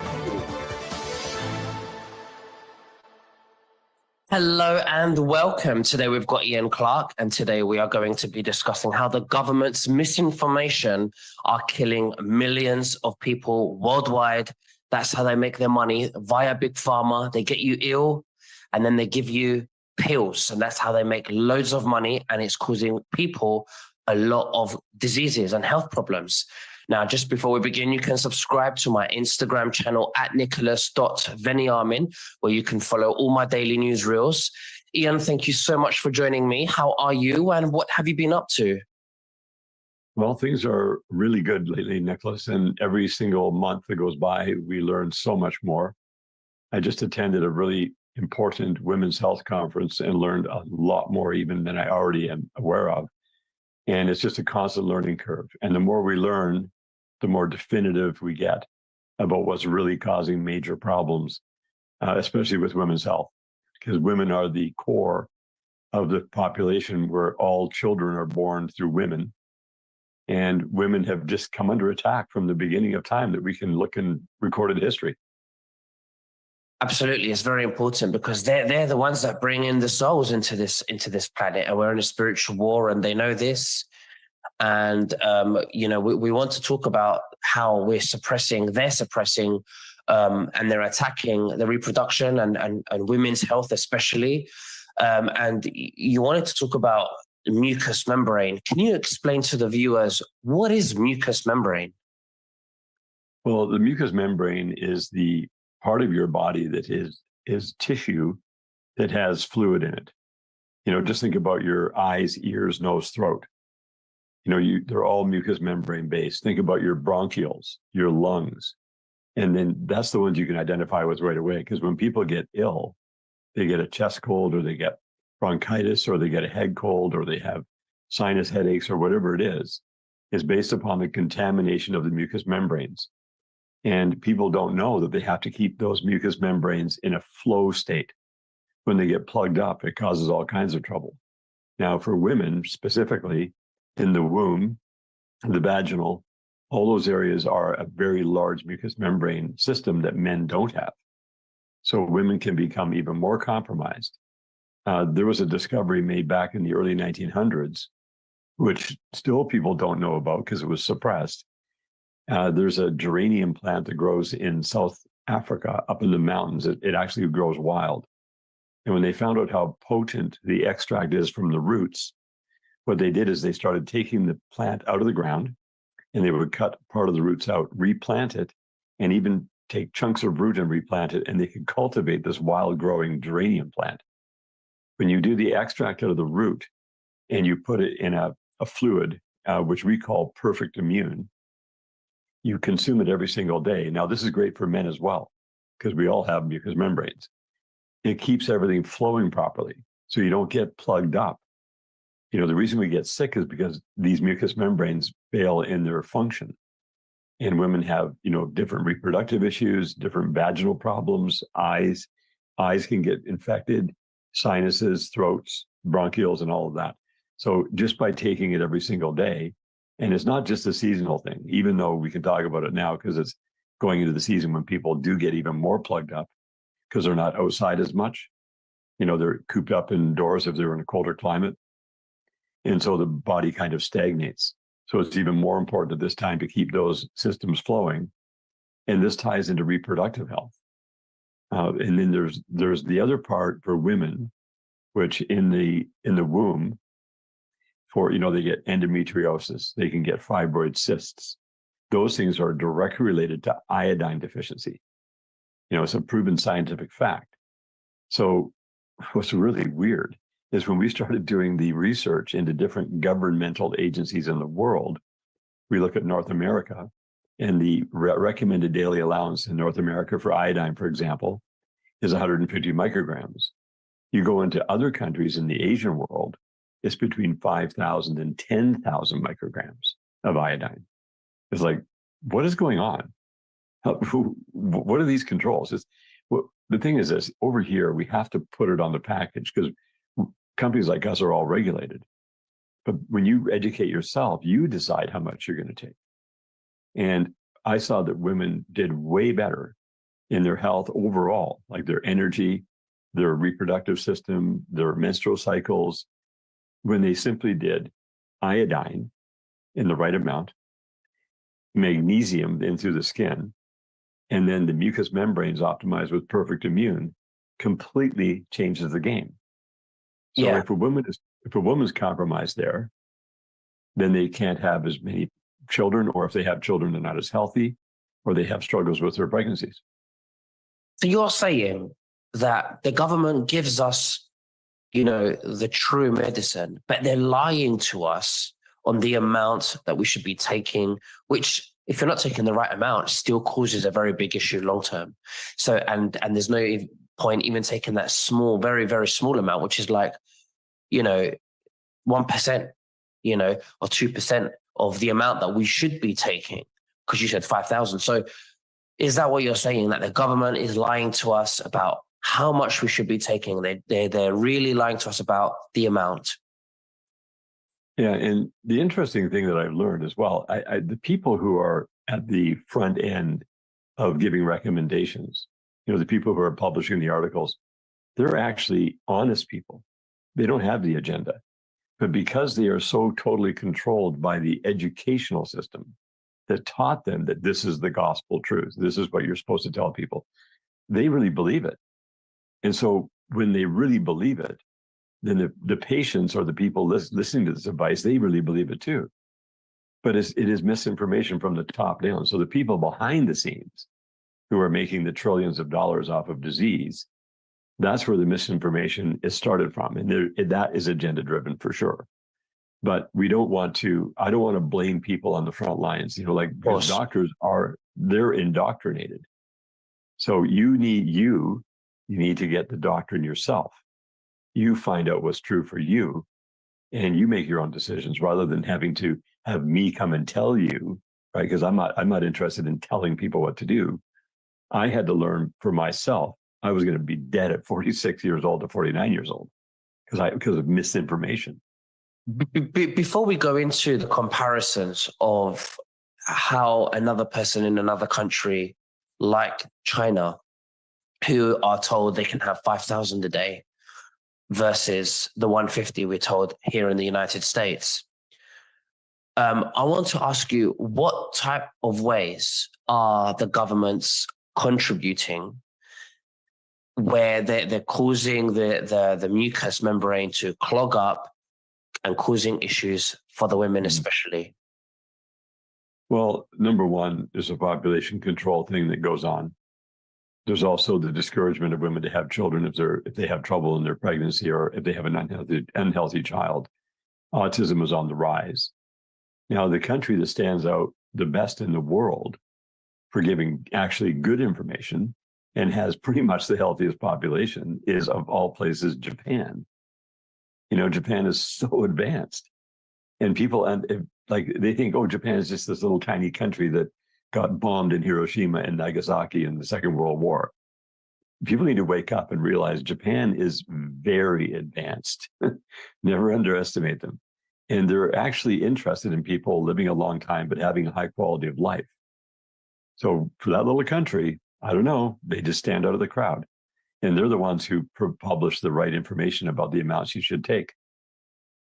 Hello and welcome. Today we've got Ian Clark, and today we are going to be discussing how the government's misinformation are killing millions of people worldwide. That's how they make their money, via Big Pharma. They get you ill and then they give you pills, and that's how they make loads of money, and it's causing people a lot of diseases and health problems. Now, just before we begin, you can subscribe to my Instagram channel at nicholas.veniamin, where you can follow all my daily news reels. Ian, thank you so much for joining me. How are you and what have you been up to? Well, things are really good lately, Nicholas, and every single month that goes by, we learn so much more. I just attended a really important women's health conference and learned a lot more even than I already am aware of. And it's just a constant learning curve. And the more we learn, the more definitive we get about what's really causing major problems, especially with women's health, because women are the core of the population where all children are born through women. And women have just come under attack from the beginning of time that we can look in recorded history. Absolutely, it's very important because they're the ones that bring in the souls into this planet, and we're in a spiritual war, and they know this. And we want to talk about how they're suppressing, and they're attacking the reproduction and women's health especially. And you wanted to talk about mucous membrane. Can you explain to the viewers what is mucous membrane? Well, the mucous membrane is the part of your body that is tissue that has fluid in it. Just think about your eyes, ears, nose, throat. They're all mucous membrane based. Think about your bronchioles, your lungs. And then that's the ones you can identify with right away. Because when people get ill, they get a chest cold, or they get bronchitis, or they get a head cold, or they have sinus headaches, or whatever it is based upon the contamination of the mucous membranes. And people don't know that they have to keep those mucous membranes in a flow state. When they get plugged up, it causes all kinds of trouble. Now, for women specifically, in the womb, the vaginal, all those areas are a very large mucous membrane system that men don't have. So women can become even more compromised. There was a discovery made back in the early 1900s, which still people don't know about because it was suppressed. There's a geranium plant that grows in South Africa up in the mountains. It actually grows wild. And when they found out how potent the extract is from the roots, what they did is they started taking the plant out of the ground, and they would cut part of the roots out, replant it, and even take chunks of root and replant it, and they could cultivate this wild growing geranium plant. When you do the extract out of the root and you put it in a fluid, which we call Perfect Immune, you consume it every single day. Now, this is great for men as well, because we all have mucous membranes. It keeps everything flowing properly, so you don't get plugged up. The reason we get sick is because these mucous membranes fail in their function. And women have, different reproductive issues, different vaginal problems, eyes can get infected, sinuses, throats, bronchioles, and all of that. So just by taking it every single day, and it's not just a seasonal thing, even though we can talk about it now because it's going into the season when people do get even more plugged up because they're not outside as much. They're cooped up indoors if they're in a colder climate. And so the body kind of stagnates. So it's even more important at this time to keep those systems flowing. And this ties into reproductive health. And then there's the other part for women, which in the womb, they get endometriosis, they can get fibroid cysts. Those things are directly related to iodine deficiency. It's a proven scientific fact. So what's really weird is when we started doing the research into different governmental agencies in the world, we look at North America, and the recommended daily allowance in North America for iodine, for example, is 150 micrograms. You go into other countries in the Asian world, it's between 5,000 and 10,000 micrograms of iodine. It's like, what is going on? What are these controls? The thing is this, over here, we have to put it on the package because companies like us are all regulated. But when you educate yourself, you decide how much you're going to take. And I saw that women did way better in their health overall, like their energy, their reproductive system, their menstrual cycles, when they simply did iodine in the right amount, magnesium in through the skin, and then the mucous membranes optimized with Perfect Immune, completely changes the game. So Yeah. if a woman's compromised there, then they can't have as many children, or if they have children, they're not as healthy, or they have struggles with their pregnancies. So you're saying that the government gives us, the true medicine, but they're lying to us on the amount that we should be taking, which, if you're not taking the right amount, still causes a very big issue long term. So, and there's no point even taking that small, very, very small amount, which is like, 1%, or 2% of the amount that we should be taking, because you said 5,000. So is that what you're saying, that the government is lying to us about how much we should be taking? They're really lying to us about the amount. Yeah, and the interesting thing that I've learned as well, the people who are at the front end of giving recommendations, the people who are publishing the articles, they're actually honest people. They don't have the agenda. But because they are so totally controlled by the educational system that taught them that this is the gospel truth, this is what you're supposed to tell people, they really believe it. And so when they really believe it, then the patients or the people listening to this advice, they really believe it too. But it is misinformation from the top down. So the people behind the scenes who are making the trillions of dollars off of disease, that's where the misinformation is started from. And that is agenda driven for sure. But I don't want to blame people on the front lines, because doctors they're indoctrinated. So you need to get the doctrine yourself. You find out what's true for you, and you make your own decisions rather than having to have me come and tell you, right? Because I'm not interested in telling people what to do. I had to learn for myself. I was going to be dead at 46 years old to 49 years old because of misinformation. Before we go into the comparisons of how another person in another country like China, who are told they can have 5,000 a day versus the 150 we're told here in the United States, I want to ask you, what type of ways are the governments contributing where they're causing the mucous membrane to clog up and causing issues for the women especially? Well, number one, there's a population control thing that goes on. There's also the discouragement of women to have children if they have trouble in their pregnancy or if they have an unhealthy child. Autism is on the rise. Now, the country that stands out the best in the world for giving actually good information and has pretty much the healthiest population is, of all places, Japan. Japan is so advanced, and people they think, oh, Japan is just this little tiny country that got bombed in Hiroshima and Nagasaki in the Second World War. People need to wake up and realize Japan is very advanced. Never underestimate them. And they're actually interested in people living a long time, but having a high quality of life. So for that little country, I don't know, they just stand out of the crowd. And they're the ones who publish the right information about the amounts you should take.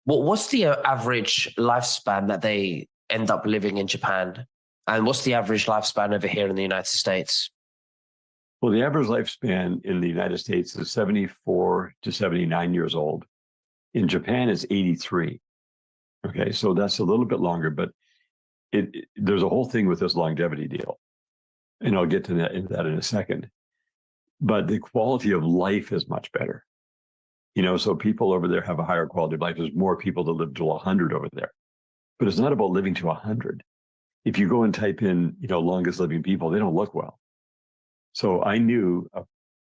Well, what's the average lifespan that they end up living in Japan? And what's the average lifespan over here in the United States? Well, the average lifespan in the United States is 74 to 79 years old. In Japan, it's 83. Okay, so that's a little bit longer, but there's a whole thing with this longevity deal. And I'll get to that in a second. But the quality of life is much better. So people over there have a higher quality of life. There's more people that live to 100 over there. But it's not about living to 100. If you go and type in, longest living people, they don't look well. So I knew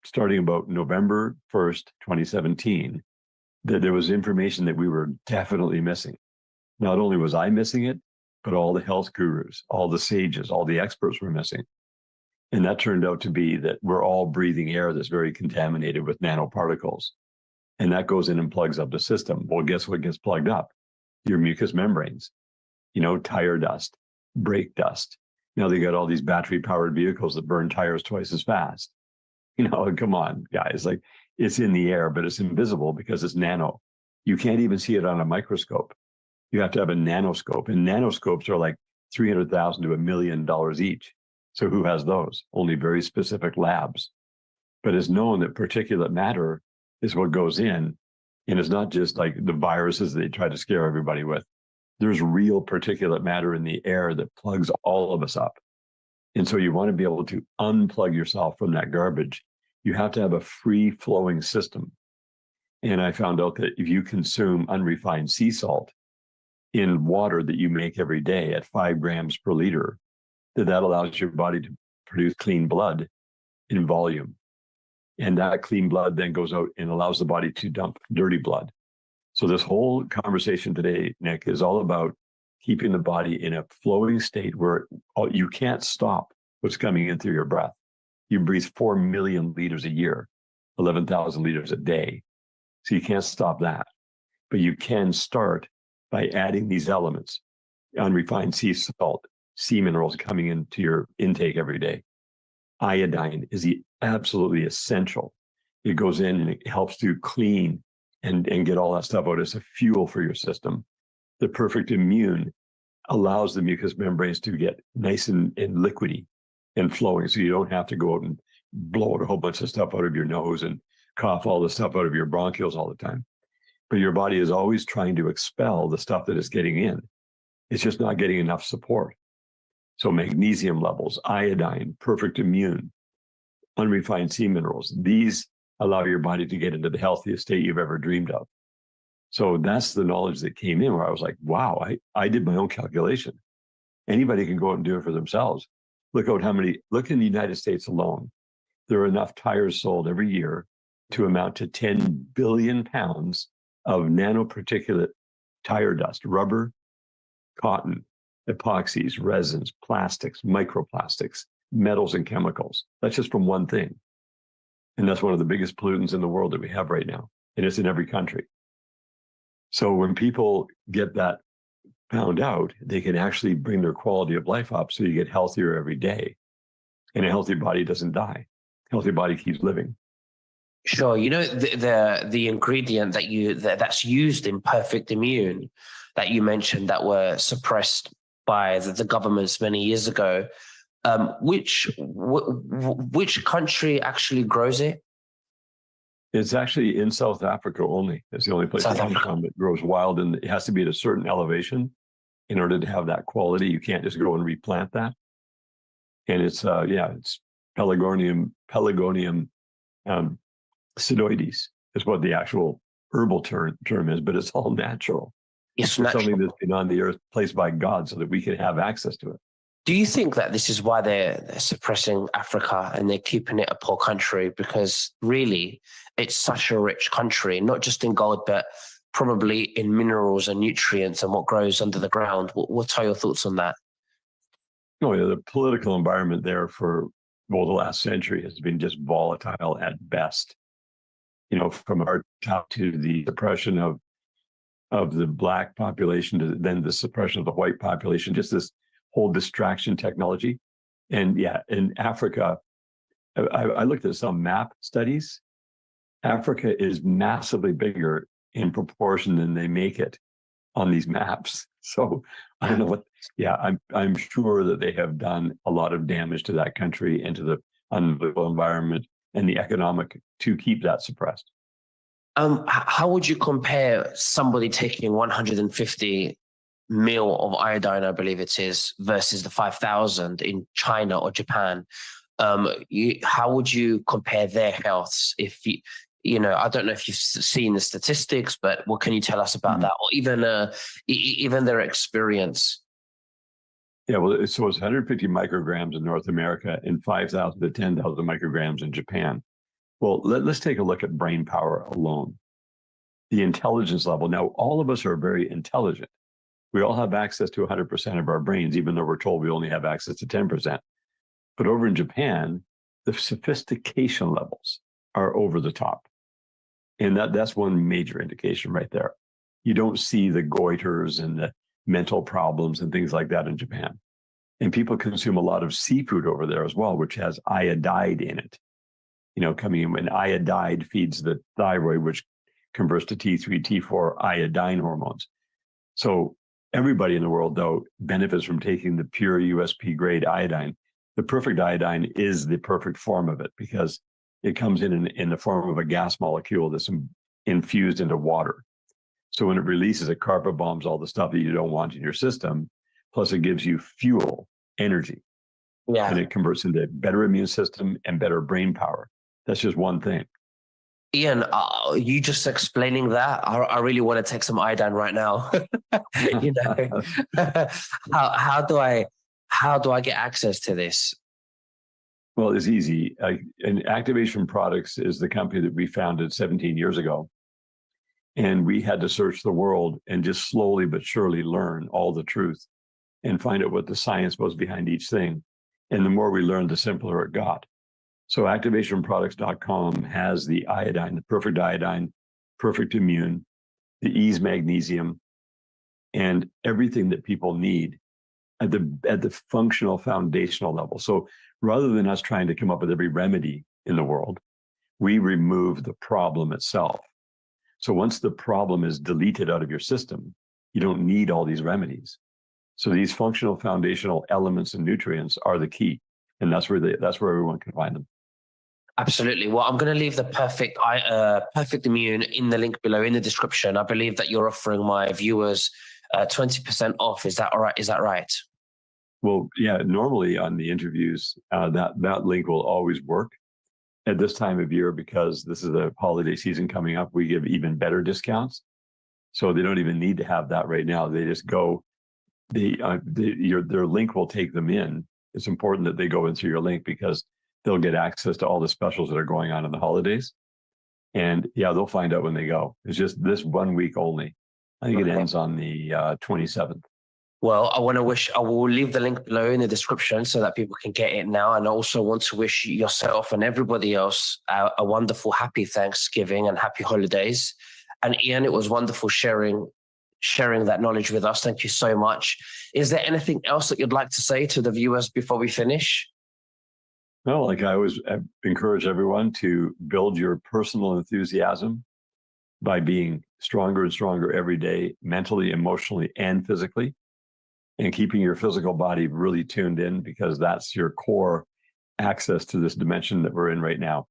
starting about November 1st, 2017, that there was information that we were definitely missing. Not only was I missing it, but all the health gurus, all the sages, all the experts were missing. And that turned out to be that we're all breathing air that's very contaminated with nanoparticles. And that goes in and plugs up the system. Well, guess what gets plugged up? Your mucous membranes, tire dust, brake dust. Now they got all these battery powered vehicles that burn tires twice as fast. Come on, guys. Like, it's in the air, but it's invisible because it's nano. You can't even see it on a microscope. You have to have a nanoscope, and nanoscopes are like $300,000 to $1 million each. So who has those? Only very specific labs. But it's known that particulate matter is what goes in, and it's not just like the viruses they try to scare everybody with. There's real particulate matter in the air that plugs all of us up. And so you want to be able to unplug yourself from that garbage. You have to have a free flowing system. And I found out that if you consume unrefined sea salt in water that you make every day at 5 grams per liter, that allows your body to produce clean blood in volume. And that clean blood then goes out and allows the body to dump dirty blood. So this whole conversation today, Nick, is all about keeping the body in a flowing state where you can't stop what's coming in through your breath. You breathe 4 million liters a year, 11,000 liters a day. So you can't stop that. But you can start by adding these elements, unrefined sea salt, sea minerals coming into your intake every day. Iodine is absolutely essential. It goes in and it helps to clean and get all that stuff out as a fuel for your system. The Perfect Immune allows the mucous membranes to get nice and liquidy and flowing, so you don't have to go out and blow out a whole bunch of stuff out of your nose and cough all the stuff out of your bronchioles all the time. But your body is always trying to expel the stuff that is getting in. It's just not getting enough support. So magnesium levels, iodine, Perfect Immune, unrefined sea minerals, these allow your body to get into the healthiest state you've ever dreamed of. So that's the knowledge that came in where I was like, wow, I did my own calculation. Anybody can go out and do it for themselves. Look in the United States alone. There are enough tires sold every year to amount to 10 billion pounds of nanoparticulate tire dust, rubber, cotton, epoxies, resins, plastics, microplastics, metals, and chemicals. That's just from one thing. And that's one of the biggest pollutants in the world that we have right now. And it's in every country. So when people get that found out, they can actually bring their quality of life up so you get healthier every day. And a healthy body doesn't die. A healthy body keeps living. Sure. The ingredient that's used in Perfect Immune that you mentioned that were suppressed by the governments many years ago, which country actually grows it? It's actually in South Africa only. It's the only place that grows wild, and it has to be at a certain elevation in order to have that quality. You can't just go and replant that. And it's it's Pelargonium pseudoides is what the actual herbal term is, but it's all natural. It's something that's been on the earth, placed by God, so that we can have access to it. Do you think that this is why they're suppressing Africa and they're keeping it a poor country? Because really, it's such a rich country, not just in gold, but probably in minerals and nutrients and what grows under the ground. What are your thoughts on that? Oh, yeah, the political environment there for the last century has been just volatile at best. From our top to the suppression of the black population to then the suppression of the white population, just this whole distraction technology. And in Africa, I looked at some map studies. Africa is massively bigger in proportion than they make it on these maps. So I don't know what, I'm sure that they have done a lot of damage to that country and to the unlivable environment and the economic to keep that suppressed. How would you compare somebody taking 150 mil of iodine, I believe it is, versus the 5,000 in China or Japan? How would you compare their healths? If I don't know if you've seen the statistics, but what can you tell us about that, or even their experience? Yeah, well, so it's 150 micrograms in North America and 5,000 to 10,000 micrograms in Japan. Well, let's take a look at brain power alone. the intelligence level. Now, all of us are very intelligent. We all have access to 100% of our brains, even though we're told we only have access to 10%. But over in Japan, the sophistication levels are over the top. And that's one major indication right there. You don't see the goiters and the mental problems and things like that in Japan. And people consume a lot of seafood over there as well, which has iodide in it. You know, coming in when iodide feeds the thyroid, which converts to T3, T4 iodine hormones. So everybody in the world, though, benefits from taking the pure USP grade iodine. The perfect iodine is the perfect form of it because it comes in the form of a gas molecule that's infused into water. So when it releases, it carpet bombs all the stuff that you don't want in your system. Plus, it gives you fuel, energy. Yeah. And it converts into better immune system and better brain power. That's just one thing. Ian, you just explaining that, I really want to take some iodine right now. You know, how do I get access to this? Well, it's easy. And Activation Products is the company that we founded 17 years ago. And we had to search the world and just slowly but surely learn all the truth and find out what the science was behind each thing. And the more we learned, the simpler it got. So activationproducts.com has the iodine, the perfect immune, the ease magnesium, and everything that people need at the functional foundational level. So rather than us trying to come up with every remedy in the world, we remove the problem itself. So once the problem is deleted out of your system, you don't need all these remedies. So these functional foundational elements and nutrients are the key. And that's where everyone can find them. Absolutely. Well, I'm going to leave the perfect immune in the link below in the description. I believe that you're offering my viewers 20% off. Is that all right? Is that right? Well, yeah, normally on the interviews, that link will always work. At this time of year, because this is the holiday season coming up, we give even better discounts. So they don't even need to have that right now. They just go, their link will take them in. It's important that they go in through your link because they'll get access to all the specials that are going on in the holidays. And yeah, they'll find out when they go. It's just this 1 week only. I think it ends on the 27th. Well, I will leave the link below in the description so that people can get it now. And I also want to wish yourself and everybody else a wonderful, happy Thanksgiving and happy holidays. And Ian, it was wonderful sharing that knowledge with us. Thank you so much. Is there anything else that you'd like to say to the viewers before we finish? No, like I always encourage everyone to build your personal enthusiasm by being stronger and stronger every day, mentally, emotionally, and physically, and keeping your physical body really tuned in because that's your core access to this dimension that we're in right now.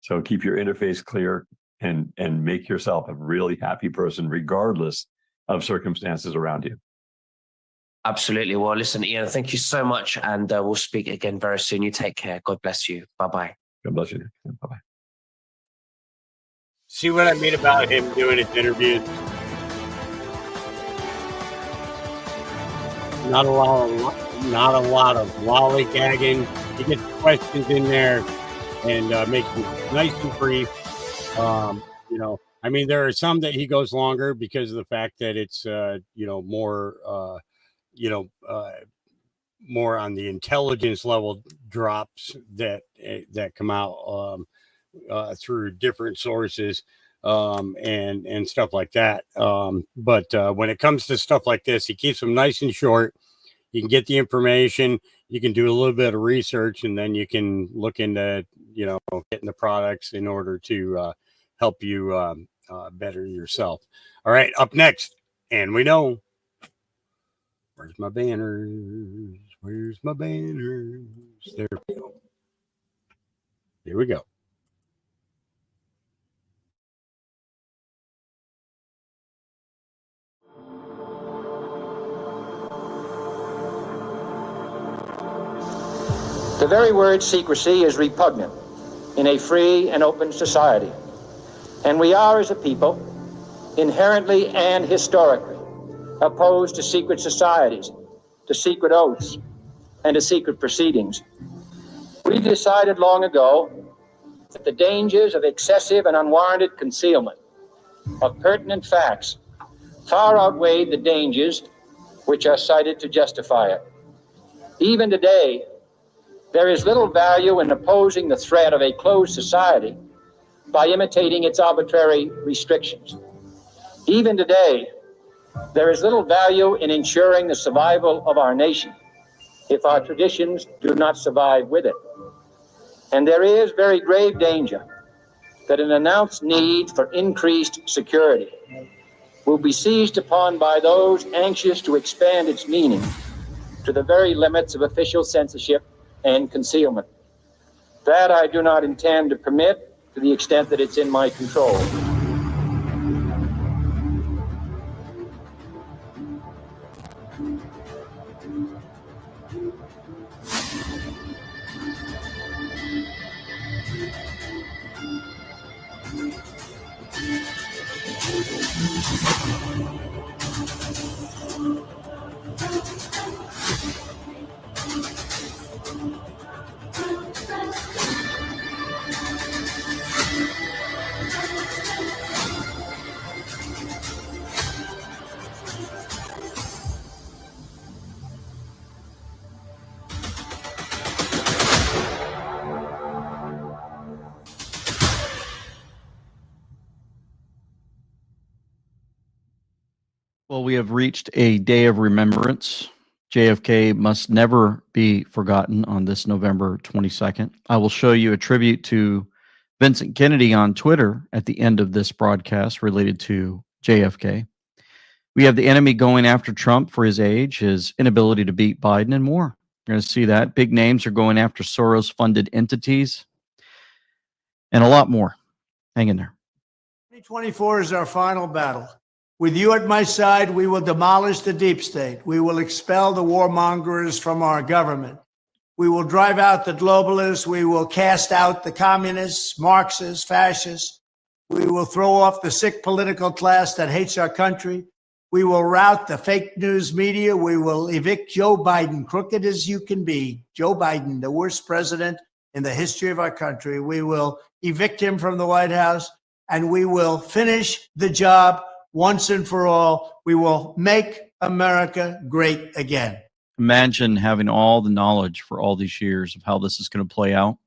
So keep your interface clear and make yourself a really happy person, regardless of circumstances around you. Absolutely. Well, listen, Ian, thank you so much. And we'll speak again very soon. You take care. God bless you. Bye-bye. God bless you. Bye-bye. See what I mean about him doing his interviews? Not a lot of lollygagging. He gets questions in there and makes it nice and brief. You know, I mean, there are some that he goes longer because of the fact that it's more on the intelligence level drops that come out through different sources and stuff like that. But when it comes to stuff like this, he keeps them nice and short. You can get the information, you can do a little bit of research, and then you can look into, getting the products in order to help you better yourself. All right, up next, and we know, where's my banners? Where's my banners? There we go. Here we go. The very word secrecy is repugnant in a free and open society. And we are, as a people, inherently and historically opposed to secret societies, to secret oaths, and to secret proceedings. We decided long ago that the dangers of excessive and unwarranted concealment of pertinent facts far outweighed the dangers which are cited to justify it. Even today, there is little value in opposing the threat of a closed society by imitating its arbitrary restrictions. Even today, there is little value in ensuring the survival of our nation if our traditions do not survive with it. And there is very grave danger that an announced need for increased security will be seized upon by those anxious to expand its meaning to the very limits of official censorship and concealment. That I do not intend to permit to the extent that it's in my control. Well, we have reached a day of remembrance. JFK must never be forgotten on this November 22nd. I will show you a tribute to Vincent Kennedy on Twitter at the end of this broadcast related to JFK. We have the enemy going after Trump for his age, his inability to beat Biden, and more. You're going to see that. Big names are going after Soros-funded entities and a lot more. Hang in there. 2024 is our final battle. With you at my side, we will demolish the deep state. We will expel the warmongers from our government. We will drive out the globalists. We will cast out the communists, Marxists, fascists. We will throw off the sick political class that hates our country. We will rout the fake news media. We will evict Joe Biden, crooked as you can be. Joe Biden, the worst president in the history of our country. We will evict him from the White House, and we will finish the job once and for all. We will make America great again. Imagine having all the knowledge for all these years of how this is going to play out.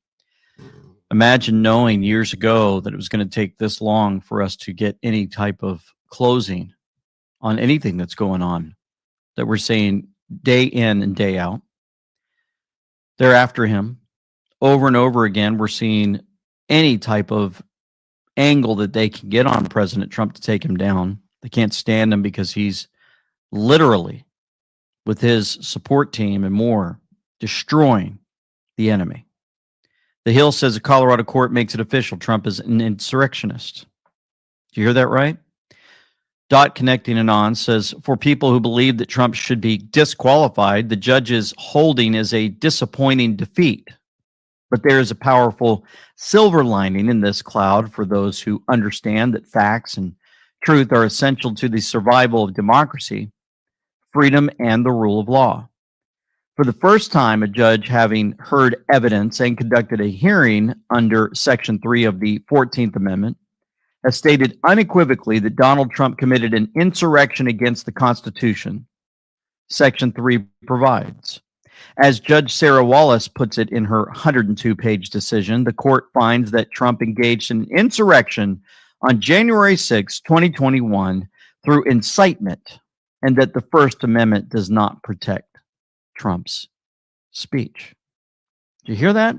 Imagine knowing years ago that it was going to take this long for us to get any type of closing on anything that's going on, that we're saying day in and day out. They're after him. Over and over again, we're seeing any type of angle that they can get on President Trump to take him down. They can't stand him because he's literally, with his support team and more, destroying the enemy. The Hill says a Colorado court makes it official Trump is an insurrectionist. Do you hear that right? Dot Connecting and On says, for people who believe that Trump should be disqualified, the judge's holding is a disappointing defeat. But there is a powerful silver lining in this cloud for those who understand that facts and truth are essential to the survival of democracy, freedom, and the rule of law. For the first time, a judge having heard evidence and conducted a hearing under Section 3 of the 14th Amendment has stated unequivocally that Donald Trump committed an insurrection against the Constitution. Section 3 provides. As Judge Sarah Wallace puts it in her 102-page decision, the court finds that Trump engaged in insurrection on January 6, 2021 through incitement, and that the First Amendment does not protect Trump's speech. Do you hear that?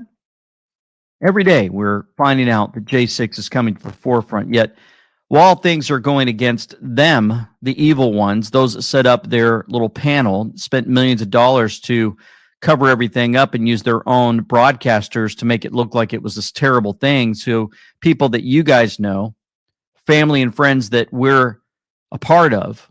Every day we're finding out that J6 is coming to the forefront, yet while things are going against them, the evil ones, those that set up their little panel, spent millions of dollars to cover everything up and use their own broadcasters to make it look like it was this terrible thing. So people that you guys know, family and friends that we're a part of,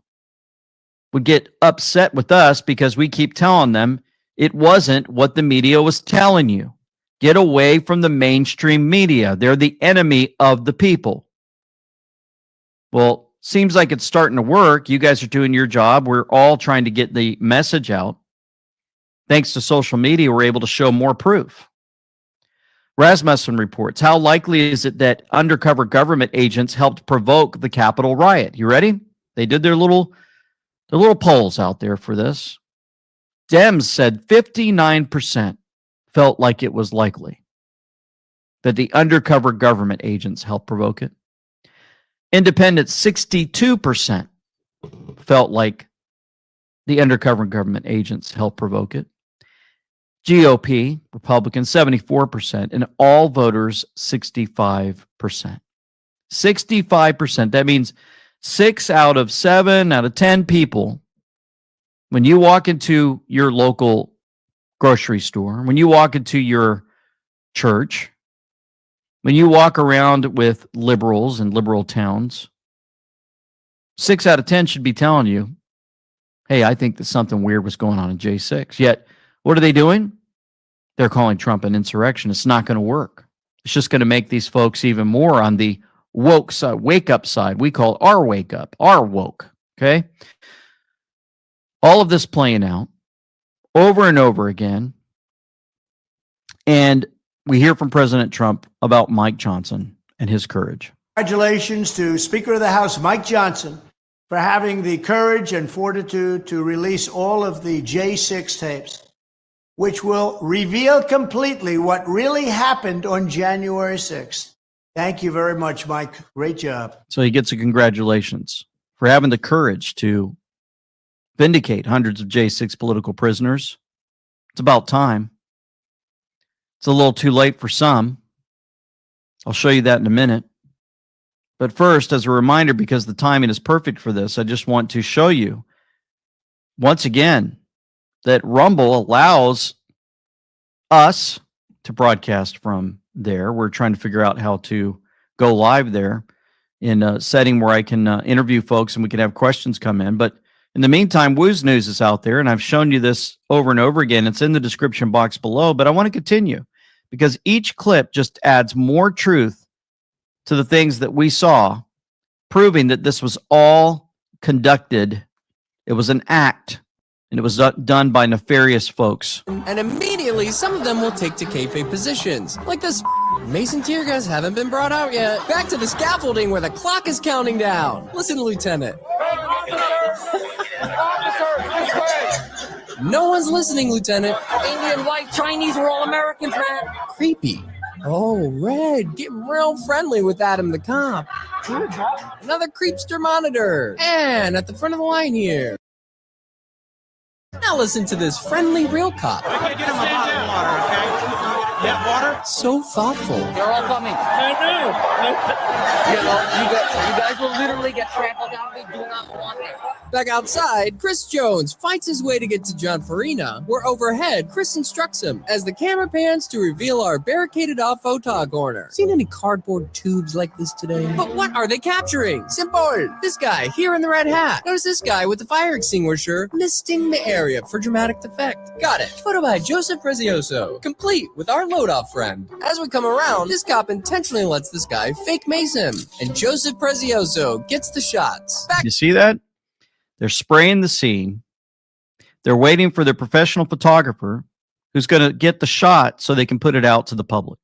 would get upset with us because we keep telling them it wasn't what the media was telling you. Get away from the mainstream media. They're the enemy of the people. Well, seems like it's starting to work. You guys are doing your job. We're all trying to get the message out. Thanks to social media, we're able to show more proof. Rasmussen reports, how likely is it that undercover government agents helped provoke the Capitol riot? You ready? They did their little polls out there for this. Dems said 59% felt like it was likely that the undercover government agents helped provoke it. Independents, 62% felt like the undercover government agents helped provoke it. GOP, Republicans, 74%, and all voters, 65%. 65%. That means 6 out of 7 out of 10 people, when you walk into your local grocery store, when you walk into your church, when you walk around with liberals in liberal towns, 6 out of 10 should be telling you, hey, I think that something weird was going on in J6. Yet, what are they doing? They're calling Trump an insurrection. It's not going to work. It's just going to make these folks even more on the woke side, wake up side. We call it our wake up, our woke. Okay. All of this playing out over and over again. And we hear from President Trump about Mike Johnson and his courage. Congratulations to Speaker of the House Mike Johnson for having the courage and fortitude to release all of the J6 tapes, which will reveal completely what really happened on January 6th. Thank you very much, Mike. Great job. So he gets a congratulations for having the courage to vindicate hundreds of J6 political prisoners. It's about time. It's a little too late for some. I'll show you that in a minute. But first, as a reminder, because the timing is perfect for this, I just want to show you once again that Rumble allows us to broadcast from there. We're trying to figure out how to go live there in a setting where I can interview folks and we can have questions come in. But in the meantime, Woo's News is out there, and I've shown you this over and over again. It's in the description box below, but I want to continue because each clip just adds more truth to the things that we saw, proving that this was all conducted. It was an act, and it was done by nefarious folks. And immediately, some of them will take to kayfabe positions, like this Mason tear gas haven't been brought out yet. Back to the scaffolding where the clock is counting down. Listen, Lieutenant. No one's listening, Lieutenant. Indian, white, Chinese, we're all Americans, man. Creepy. Oh, Red, getting real friendly with Adam the cop. Another creepster monitor. And at the front of the line here. Now listen to this friendly real cop. I'm gonna get him a bottle of water, okay? Yeah, water? So thoughtful. You're all coming. You guys will literally get trampled down. We do not want it. Back outside, Chris Jones fights his way to get to John Farina, where overhead, Chris instructs him as the camera pans to reveal our barricaded off photog corner. Seen any cardboard tubes like this today? But what are they capturing? Simple. This guy here in the red hat. Notice this guy with the fire extinguisher misting the area for dramatic effect. Got it. Photo by Joseph Prezioso, complete with our load-off friend. As we come around, this cop intentionally lets this guy fake mace him, and Joseph Prezioso gets the shots. Back. You see that? They're spraying the scene. They're waiting for their professional photographer who's going to get the shot so they can put it out to the public.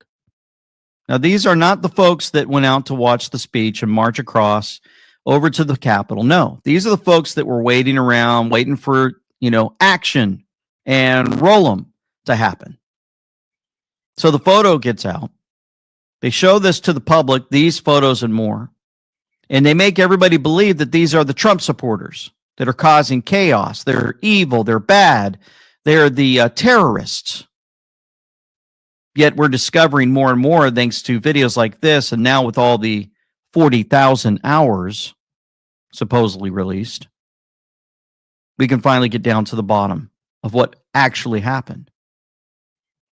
Now, these are not the folks that went out to watch the speech and march across over to the Capitol. No, these are the folks that were waiting around, waiting for, action and roll them to happen. So the photo gets out. They show this to the public, these photos and more. And they make everybody believe that these are the Trump supporters that are causing chaos. They're evil. They're bad. They're the terrorists. Yet we're discovering more and more, thanks to videos like this, and now with all the 40,000 hours supposedly released, we can finally get down to the bottom of what actually happened.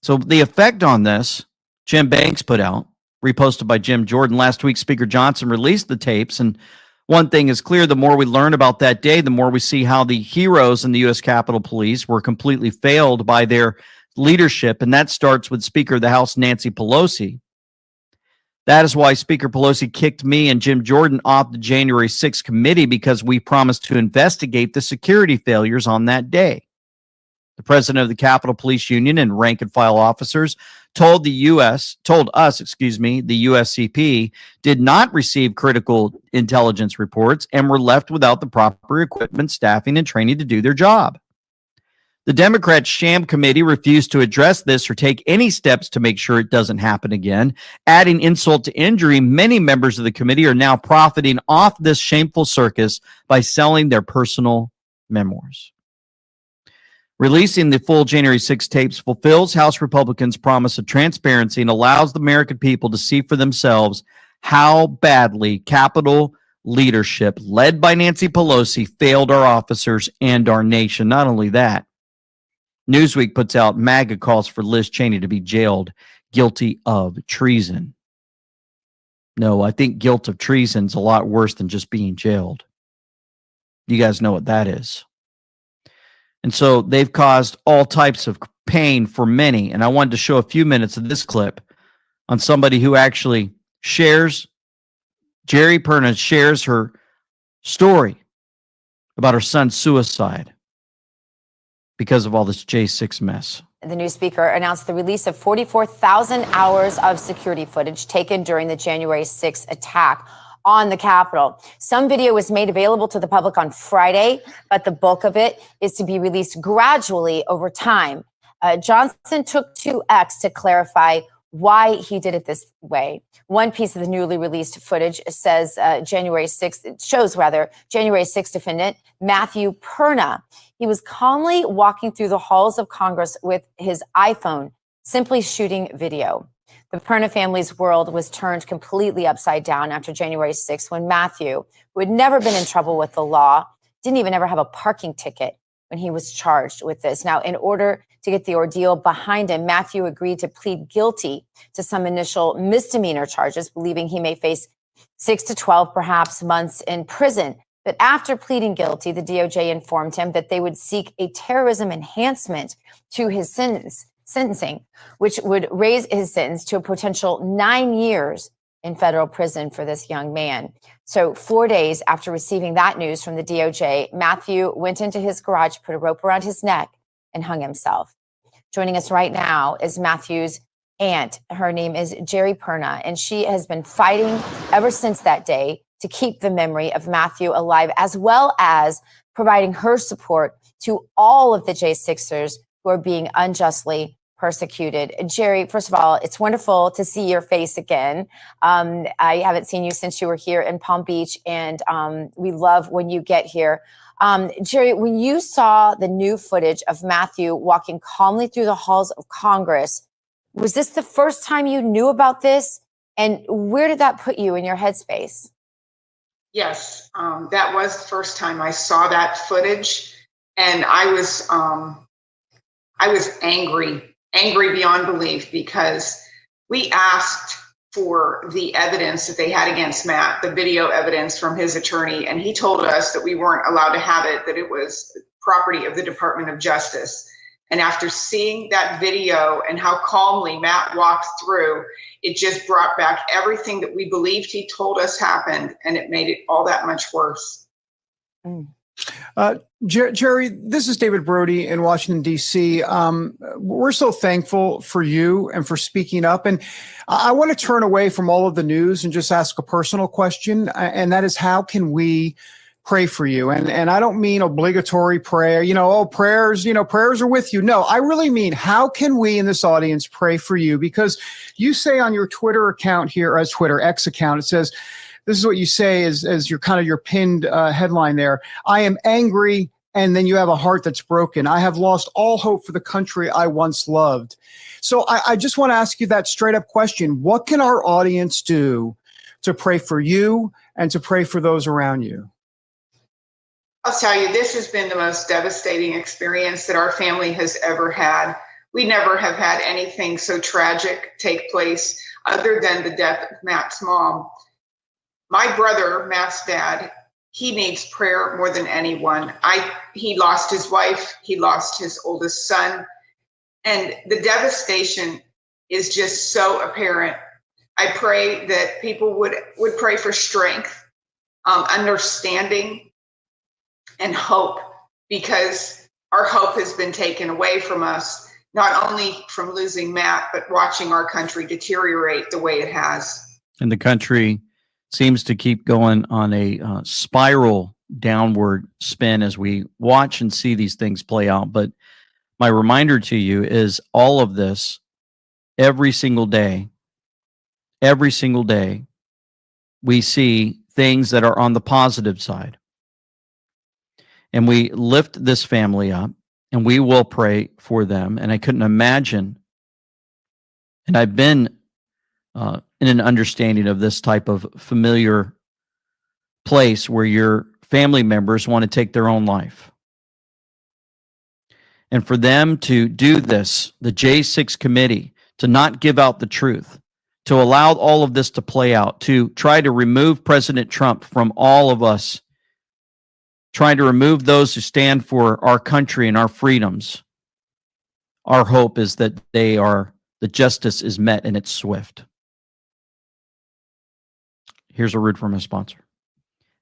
So the effect on this, Jim Banks put out, reposted by Jim Jordan. Last week, Speaker Johnson released the tapes, and one thing is clear: the more we learn about that day, the more we see how the heroes in the U.S. Capitol Police were completely failed by their leadership, and that starts with Speaker of the House Nancy Pelosi. That is why Speaker Pelosi kicked me and Jim Jordan off the January 6th committee, because we promised to investigate the security failures on that day. The president of the Capitol Police Union and rank and file officers told the USCP did not receive critical intelligence reports and were left without the proper equipment, staffing, and training to do their job. The Democrats' sham committee refused to address this or take any steps to make sure it doesn't happen again. Adding insult to injury, many members of the committee are now profiting off this shameful circus by selling their personal memoirs. Releasing the full January 6 tapes fulfills House Republicans' promise of transparency and allows the American people to see for themselves how badly Capitol leadership, led by Nancy Pelosi, failed our officers and our nation. Not only that, Newsweek puts out MAGA calls for Liz Cheney to be jailed, guilty of treason. No, I think guilt of treason is a lot worse than just being jailed. You guys know what that is. And so they've caused all types of pain for many. And I wanted to show a few minutes of this clip on somebody who actually shares, Jerry Perna shares her story about her son's suicide because of all this J6 mess. The new speaker announced the release of 44,000 hours of security footage taken during the January 6th attack on the Capitol. Some video was made available to the public on Friday, but the bulk of it is to be released gradually over time. Johnson took to X to clarify why he did it this way. One piece of the newly released footage says January 6th defendant Matthew Perna. He was calmly walking through the halls of Congress with his iPhone, simply shooting video. The Perna family's world was turned completely upside down after January 6th when Matthew, who had never been in trouble with the law, didn't even ever have a parking ticket when he was charged with this. Now, in order to get the ordeal behind him, Matthew agreed to plead guilty to some initial misdemeanor charges, believing he may face 6 to 12, perhaps, months in prison. But after pleading guilty, the DOJ informed him that they would seek a terrorism enhancement to his sentencing, which would raise his sentence to a potential 9 years in federal prison for this young man. So 4 days after receiving that news from the DOJ, Matthew went into his garage, put a rope around his neck, and hung himself. Joining us right now is Matthew's aunt. Her name is Jerry Perna, and she has been fighting ever since that day to keep the memory of Matthew alive, as well as providing her support to all of the J6ers who are being unjustly persecuted. Jerry, first of all, it's wonderful to see your face again. I haven't seen you since you were here in Palm Beach, and we love when you get here. Jerry, when you saw the new footage of Matthew walking calmly through the halls of Congress, was this the first time you knew about this? And where did that put you in your headspace? Yes, that was the first time I saw that footage, and I was angry beyond belief, because we asked for the evidence that they had against Matt, the video evidence from his attorney, and he told us that we weren't allowed to have it, that it was property of the Department of Justice. And after seeing that video and how calmly Matt walked through, it just brought back everything that we believed he told us happened, and it made it all that much worse. Jerry, this is David Brody in Washington, D.C. We're so thankful for you and for speaking up. And I want to turn away from all of the news and just ask a personal question. And that is, how can we pray for you? And I don't mean obligatory prayer, prayers are with you. No, I really mean, how can we in this audience pray for you? Because you say on your Twitter account here, as Twitter X account, it says, this is what you say as your kind of your pinned headline there. I am angry, and then you have a heart that's broken. I have lost all hope for the country I once loved. So I just want to ask you that straight up question. What can our audience do to pray for you and to pray for those around you? I'll tell you, this has been the most devastating experience that our family has ever had. We never have had anything so tragic take place other than the death of Matt's mom. My brother, Matt's dad, he needs prayer more than anyone. He lost his wife, he lost his oldest son, and the devastation is just so apparent. I pray that people would pray for strength, understanding, and hope, because our hope has been taken away from us, not only from losing Matt, but watching our country deteriorate the way it has. And the country seems to keep going on a spiral downward spin as we watch and see these things play out. But my reminder to you is all of this every single day, we see things that are on the positive side. And we lift this family up and we will pray for them. And I couldn't imagine, and I've been in an understanding of this type of familiar place where your family members want to take their own life. And for them to do this, the J6 committee, to not give out the truth, to allow all of this to play out, to try to remove President Trump from all of us, trying to remove those who stand for our country and our freedoms. Our hope is that the justice is met and it's swift. Here's a word from a sponsor.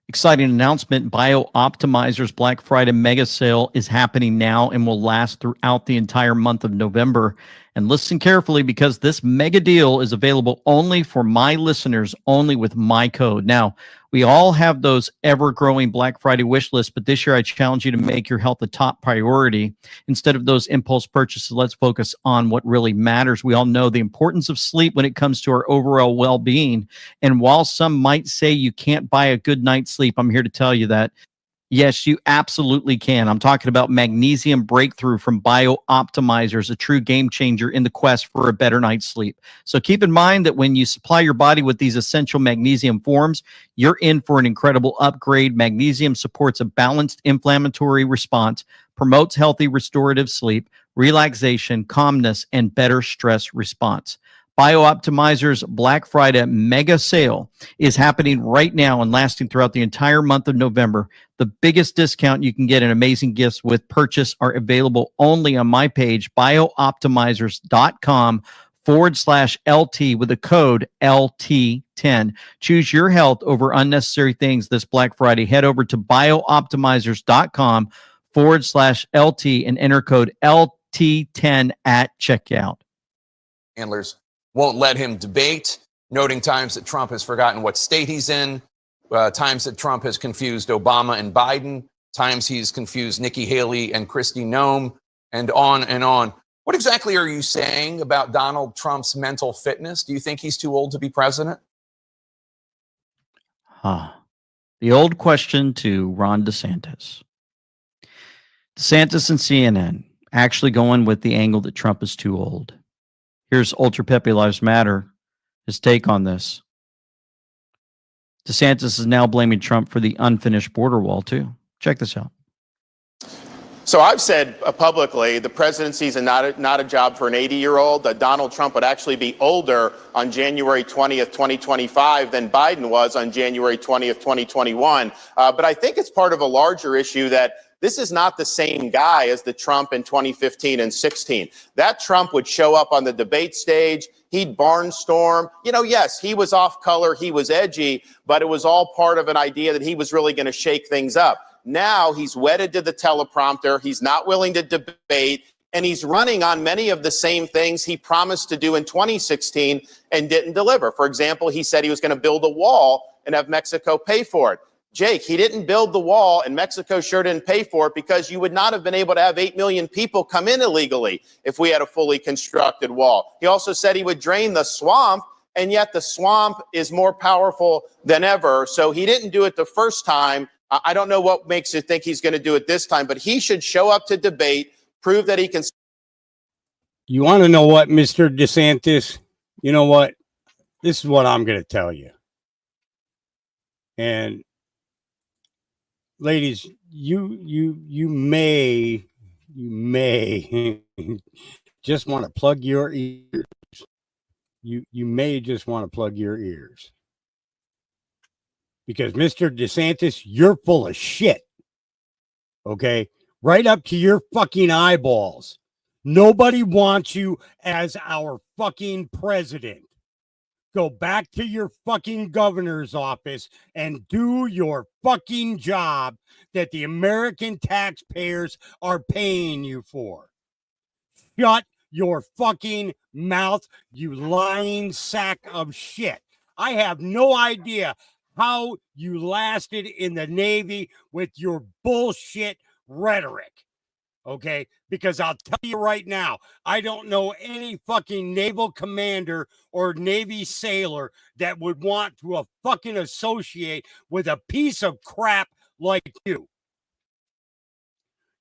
Exciting announcement. BioOptimizer's Black Friday mega sale is happening now and will last throughout the entire month of November. And listen carefully, because this mega deal is available only for my listeners, only with my code. Now, we all have those ever-growing Black Friday wish lists, but this year I challenge you to make your health a top priority. Instead of those impulse purchases, let's focus on what really matters. We all know the importance of sleep when it comes to our overall well-being. And while some might say you can't buy a good night's sleep, I'm here to tell you that yes, you absolutely can. I'm talking about Magnesium Breakthrough from BioOptimizers, a true game changer in the quest for a better night's sleep. So keep in mind that when you supply your body with these essential magnesium forms, you're in for an incredible upgrade. Magnesium supports a balanced inflammatory response, promotes healthy restorative sleep, relaxation, calmness, and better stress response. BioOptimizer's Black Friday mega sale is happening right now and lasting throughout the entire month of November. The biggest discount you can get and amazing gifts with purchase are available only on my page, biooptimizers.com/LT with the code LT10. Choose your health over unnecessary things this Black Friday. Head over to biooptimizers.com/LT and enter code LT10 at checkout. Handlers won't let him debate, noting times that Trump has forgotten what state he's in, times that Trump has confused Obama and Biden, times he's confused Nikki Haley and Kristi Noem, and on and on. What exactly are you saying about Donald Trump's mental fitness? Do you think he's too old to be president? The old question to Ron DeSantis. DeSantis and CNN actually going with the angle that Trump is too old. Here's Ultra Pepe Lives Matter, his take on this. DeSantis is now blaming Trump for the unfinished border wall, too. Check this out. So I've said publicly the presidency is not a job for an 80-year-old. That Donald Trump would actually be older on January 20th, 2025 than Biden was on January 20th, 2021. But I think it's part of a larger issue that this is not the same guy as the Trump in 2015 and 16. That Trump would show up on the debate stage. He'd barnstorm. Yes, he was off color. He was edgy, but it was all part of an idea that he was really going to shake things up. Now he's wedded to the teleprompter. He's not willing to debate, and he's running on many of the same things he promised to do in 2016 and didn't deliver. For example, he said he was going to build a wall and have Mexico pay for it. Jake, he didn't build the wall, and Mexico sure didn't pay for it, because you would not have been able to have 8 million people come in illegally if we had a fully constructed wall. He also said he would drain the swamp, and yet the swamp is more powerful than ever. So he didn't do it the first time. I don't know what makes you think he's going to do it this time, but he should show up to debate, prove that he can. You want to know what, Mr. DeSantis? You know what? This is what I'm going to tell you. And ladies, you may just want to plug your ears. You may just want to plug your ears. Because Mr. DeSantis, you're full of shit. Okay? Right up to your fucking eyeballs. Nobody wants you as our fucking president. go back to your fucking governor's office and do your fucking job that the American taxpayers are paying you for. Shut your fucking mouth, you lying sack of shit. I have no idea how you lasted in the Navy with your bullshit rhetoric. Okay, because I'll tell you right now, I don't know any fucking naval commander or Navy sailor that would want to fucking associate with a piece of crap like you.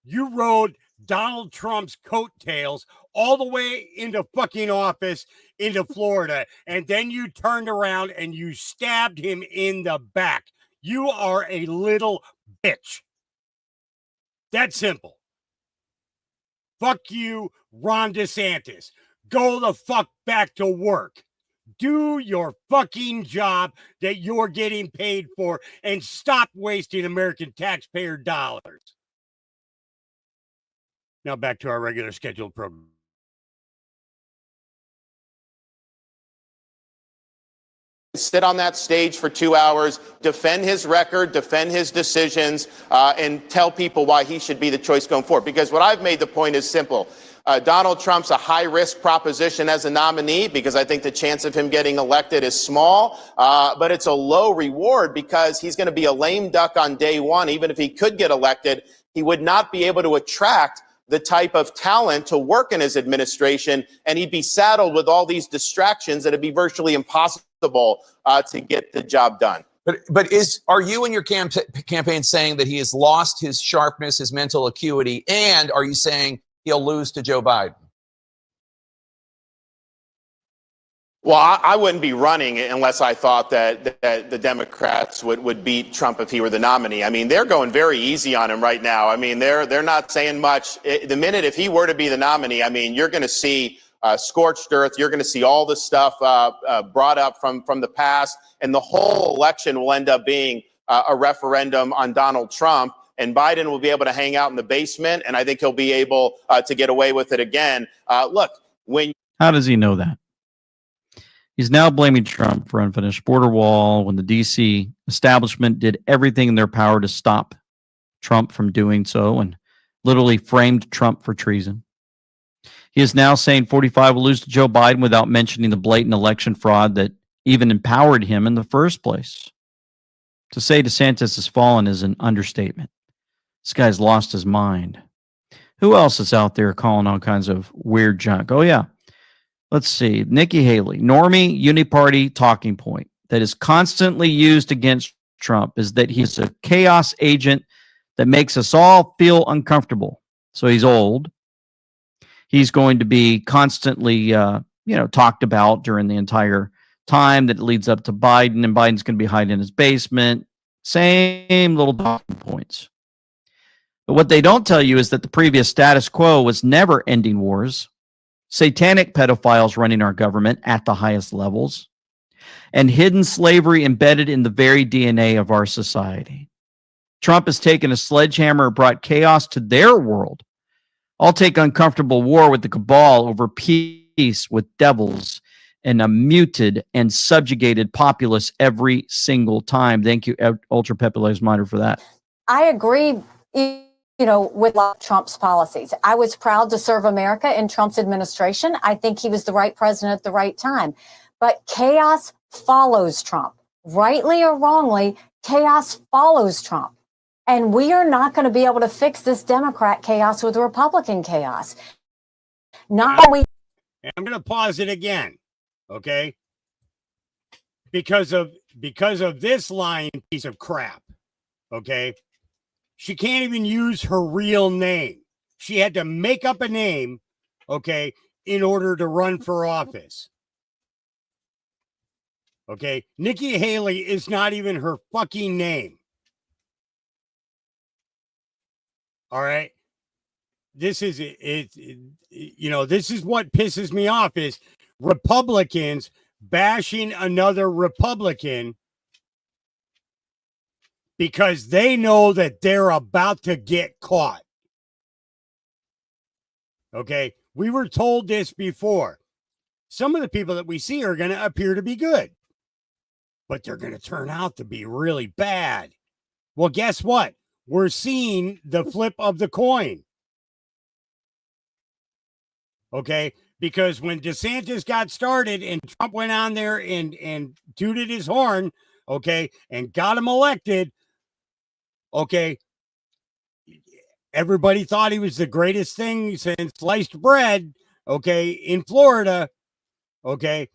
You rode Donald Trump's coattails all the way into fucking office into Florida, and then you turned around and you stabbed him in the back. You are a little bitch. That's simple. Fuck you, Ron DeSantis. Go the fuck back to work. Do your fucking job that you're getting paid for and stop wasting American taxpayer dollars. Now back to our regular scheduled program. Sit on that stage for 2 hours, defend his record, defend his decisions, and tell people why he should be the choice going forward. Because what I've made the point is simple. Donald Trump's a high-risk proposition as a nominee because I think the chance of him getting elected is small, but it's a low reward because he's going to be a lame duck on day one. Even if he could get elected, he would not be able to attract the type of talent to work in his administration, and he'd be saddled with all these distractions that it'd be virtually impossible to get the job done. But are you and your campaign saying that he has lost his sharpness, his mental acuity, and are you saying he'll lose to Joe Biden? Well, I wouldn't be running unless I thought that the Democrats would beat Trump if he were the nominee. I mean, they're going very easy on him right now. I mean, they're not saying much. The minute if he were to be the nominee, I mean, you're going to see scorched earth. You're going to see all this stuff brought up from the past, and the whole election will end up being a referendum on Donald Trump. And Biden will be able to hang out in the basement, and I think he'll be able to get away with it again. Look, How does he know that? He's now blaming Trump for unfinished border wall when the D.C. establishment did everything in their power to stop Trump from doing so and literally framed Trump for treason. He is now saying 45 will lose to Joe Biden without mentioning the blatant election fraud that even empowered him in the first place. To say DeSantis has fallen is an understatement. This guy's lost his mind. Who else is out there calling all kinds of weird junk? Oh, yeah. Let's see. Nikki Haley, normie uniparty talking point that is constantly used against Trump is that he's a chaos agent that makes us all feel uncomfortable. So he's old. He's going to be constantly, talked about during the entire time that leads up to Biden, and Biden's going to be hiding in his basement. Same little talking points. But what they don't tell you is that the previous status quo was never ending wars, satanic pedophiles running our government at the highest levels, and hidden slavery embedded in the very DNA of our society. Trump has taken a sledgehammer and brought chaos to their world. I'll take uncomfortable war with the cabal over peace with devils and a muted and subjugated populace every single time. Thank you, Ultra Pepe Monitor, for that. I agree, with Trump's policies. I was proud to serve America in Trump's administration. I think he was the right president at the right time. But chaos follows Trump. Rightly or wrongly, chaos follows Trump. And we are not going to be able to fix this Democrat chaos with Republican chaos. Not only. I'm going to pause it again, okay? Because of this lying piece of crap, okay? She can't even use her real name. She had to make up a name, okay, in order to run for office. Okay? Nikki Haley is not even her fucking name. All right? This is this is what pisses me off is Republicans bashing another Republican because they know that they're about to get caught. Okay? We were told this before. some of the people that we see are going to appear to be good, but they're going to turn out to be really bad. Well, guess what? We're seeing the flip of the coin. Okay, because when DeSantis got started and Trump went on there and tooted his horn, okay, and got him elected, okay, everybody thought he was the greatest thing since sliced bread, okay, in Florida, okay,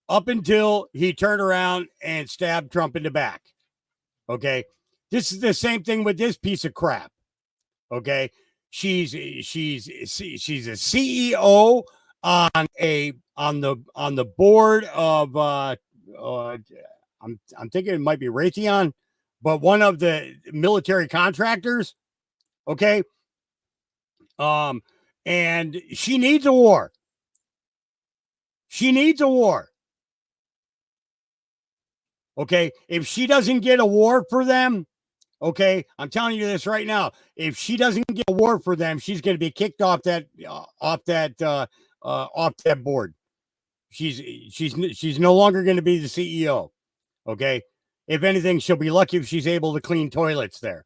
up until he turned around and stabbed Trump in the back. Okay, this is the same thing with this piece of crap. Okay, she's a CEO on the board of I'm thinking it might be Raytheon, but one of the military contractors. Okay, and she needs a war. She needs a war. Okay, if she doesn't get a war for them, okay, I'm telling you this right now. If she doesn't get a war for them, she's going to be kicked off that board. She's no longer going to be the CEO. Okay, if anything, she'll be lucky if she's able to clean toilets there.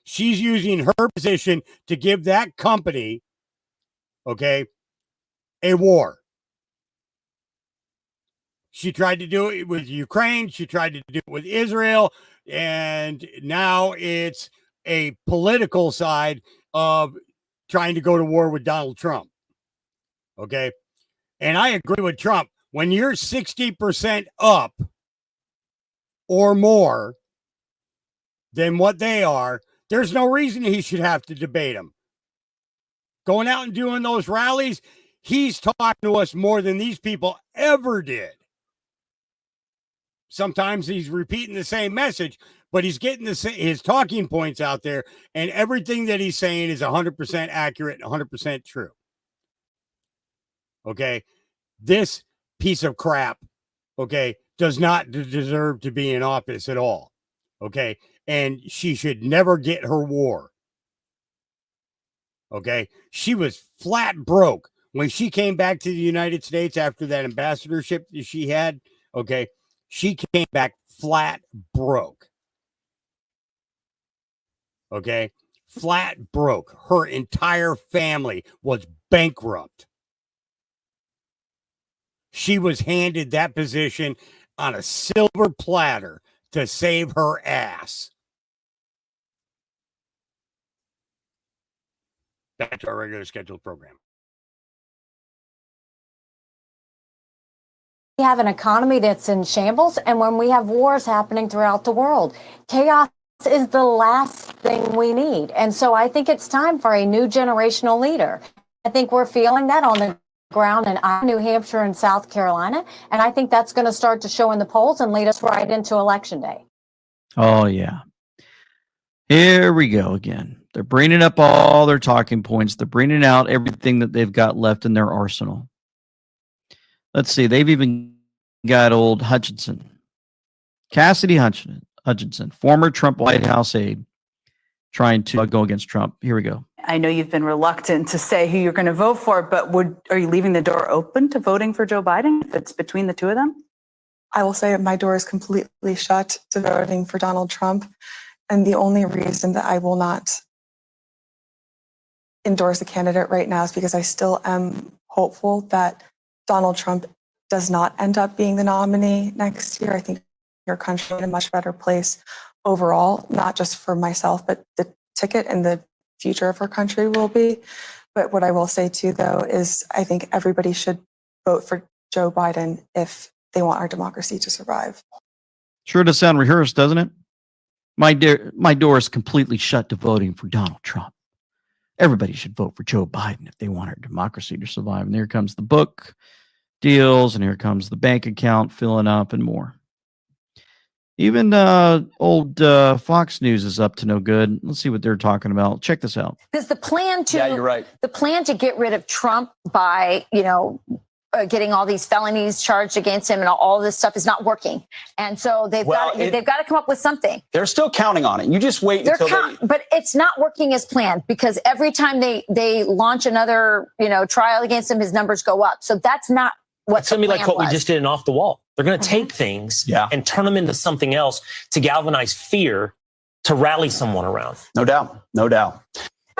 She's using her position to give that company, okay, a war. She tried to do it with Ukraine. She tried to do it with Israel. And now it's a political side of trying to go to war with Donald Trump. Okay. And I agree with Trump. When you're 60% up or more than what they are, there's no reason he should have to debate them. Going out and doing those rallies, he's talking to us more than these people ever did. Sometimes he's repeating the same message, but he's getting his talking points out there, and everything that he's saying is 100% accurate and 100% true. Okay? This piece of crap, okay, does not deserve to be in office at all. Okay? And she should never get her war. Okay? She was flat broke when she came back to the United States after that ambassadorship that she had. Okay? She came back flat broke. Okay? Flat broke. Her entire family was bankrupt. She was handed that position on a silver platter to save her ass. Back to our regular scheduled program. We have an economy that's in shambles, and when we have wars happening throughout the world, chaos is the last thing we need. And so I think it's time for a new generational leader. I think we're feeling that on the ground in New Hampshire and South Carolina, and I think that's going to start to show in the polls and lead us right into Election Day. Oh, yeah. Here we go again. They're bringing up all their talking points. They're bringing out everything that they've got left in their arsenal. Let's see. They've even got old Hutchinson, Cassidy Hutchinson, former Trump White House aide, trying to go against Trump. Here we go. I know you've been reluctant to say who you're going to vote for, but are you leaving the door open to voting for Joe Biden if it's between the two of them? I will say my door is completely shut to voting for Donald Trump. And the only reason that I will not endorse a candidate right now is because I still am hopeful that Donald Trump does not end up being the nominee next year. I think your country is in a much better place overall, not just for myself, but the ticket and the future of our country will be. But what I will say too, though, is I think everybody should vote for Joe Biden if they want our democracy to survive. Sure does sound rehearsed, doesn't it? My door is completely shut to voting for Donald Trump. Everybody should vote for Joe Biden if they want our democracy to survive. And here comes the book deals, and here comes the bank account filling up and more. Even old Fox News is up to no good. Let's see what they're talking about. Check this out. Because the plan to you're right. The plan to get rid of Trump by, getting all these felonies charged against him and all this stuff is not working. And so they've got to come up with something. They're still counting on it. You just wait But it's not working as planned because every time they launch another, trial against him, his numbers go up. So that's not what It's going to be like plan what we was. just did in Off the Wall. They're going to take things and turn them into something else to galvanize fear to rally someone around. No doubt. No doubt.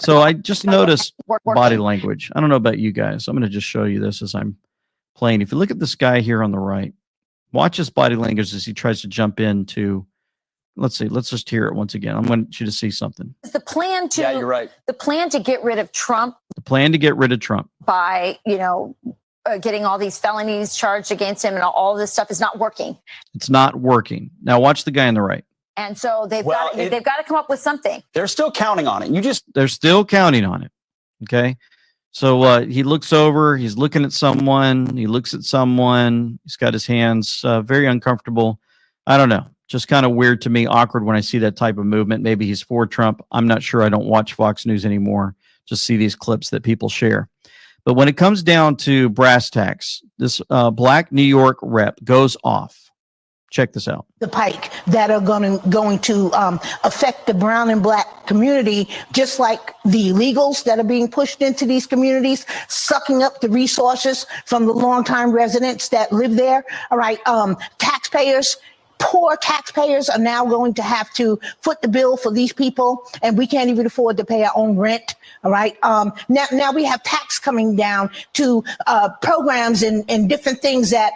So I just noticed working. body language. I don't know about you guys. I'm going to just show you this as I'm playing. If you look at this guy here on the right, watch his body language as he tries to jump into. Let's see. Let's just hear it once again. I want you to see something. The plan to Yeah, you're right. the plan to get rid of Trump The plan to get rid of Trump. by getting all these felonies charged against him and all this stuff is not working. It's not working. Now watch the guy on the right. And so they've Well, got to come up with something. They're still counting on it. They're still counting on it. Okay. So he looks over, he's looking at someone, he looks at someone, he's got his hands very uncomfortable. I don't know. Just kind of weird to me, awkward when I see that type of movement. Maybe he's for Trump. I'm not sure. I don't watch Fox News anymore. Just see these clips that people share. But when it comes down to brass tacks, this black New York rep goes off. Check this out. The pike that are going to affect the brown and black community, just like the illegals that are being pushed into these communities, sucking up the resources from the longtime residents that live there. All right, taxpayers. Poor taxpayers are now going to have to foot the bill for these people, and we can't even afford to pay our own rent. All right. Now we have tax coming down to programs and different things that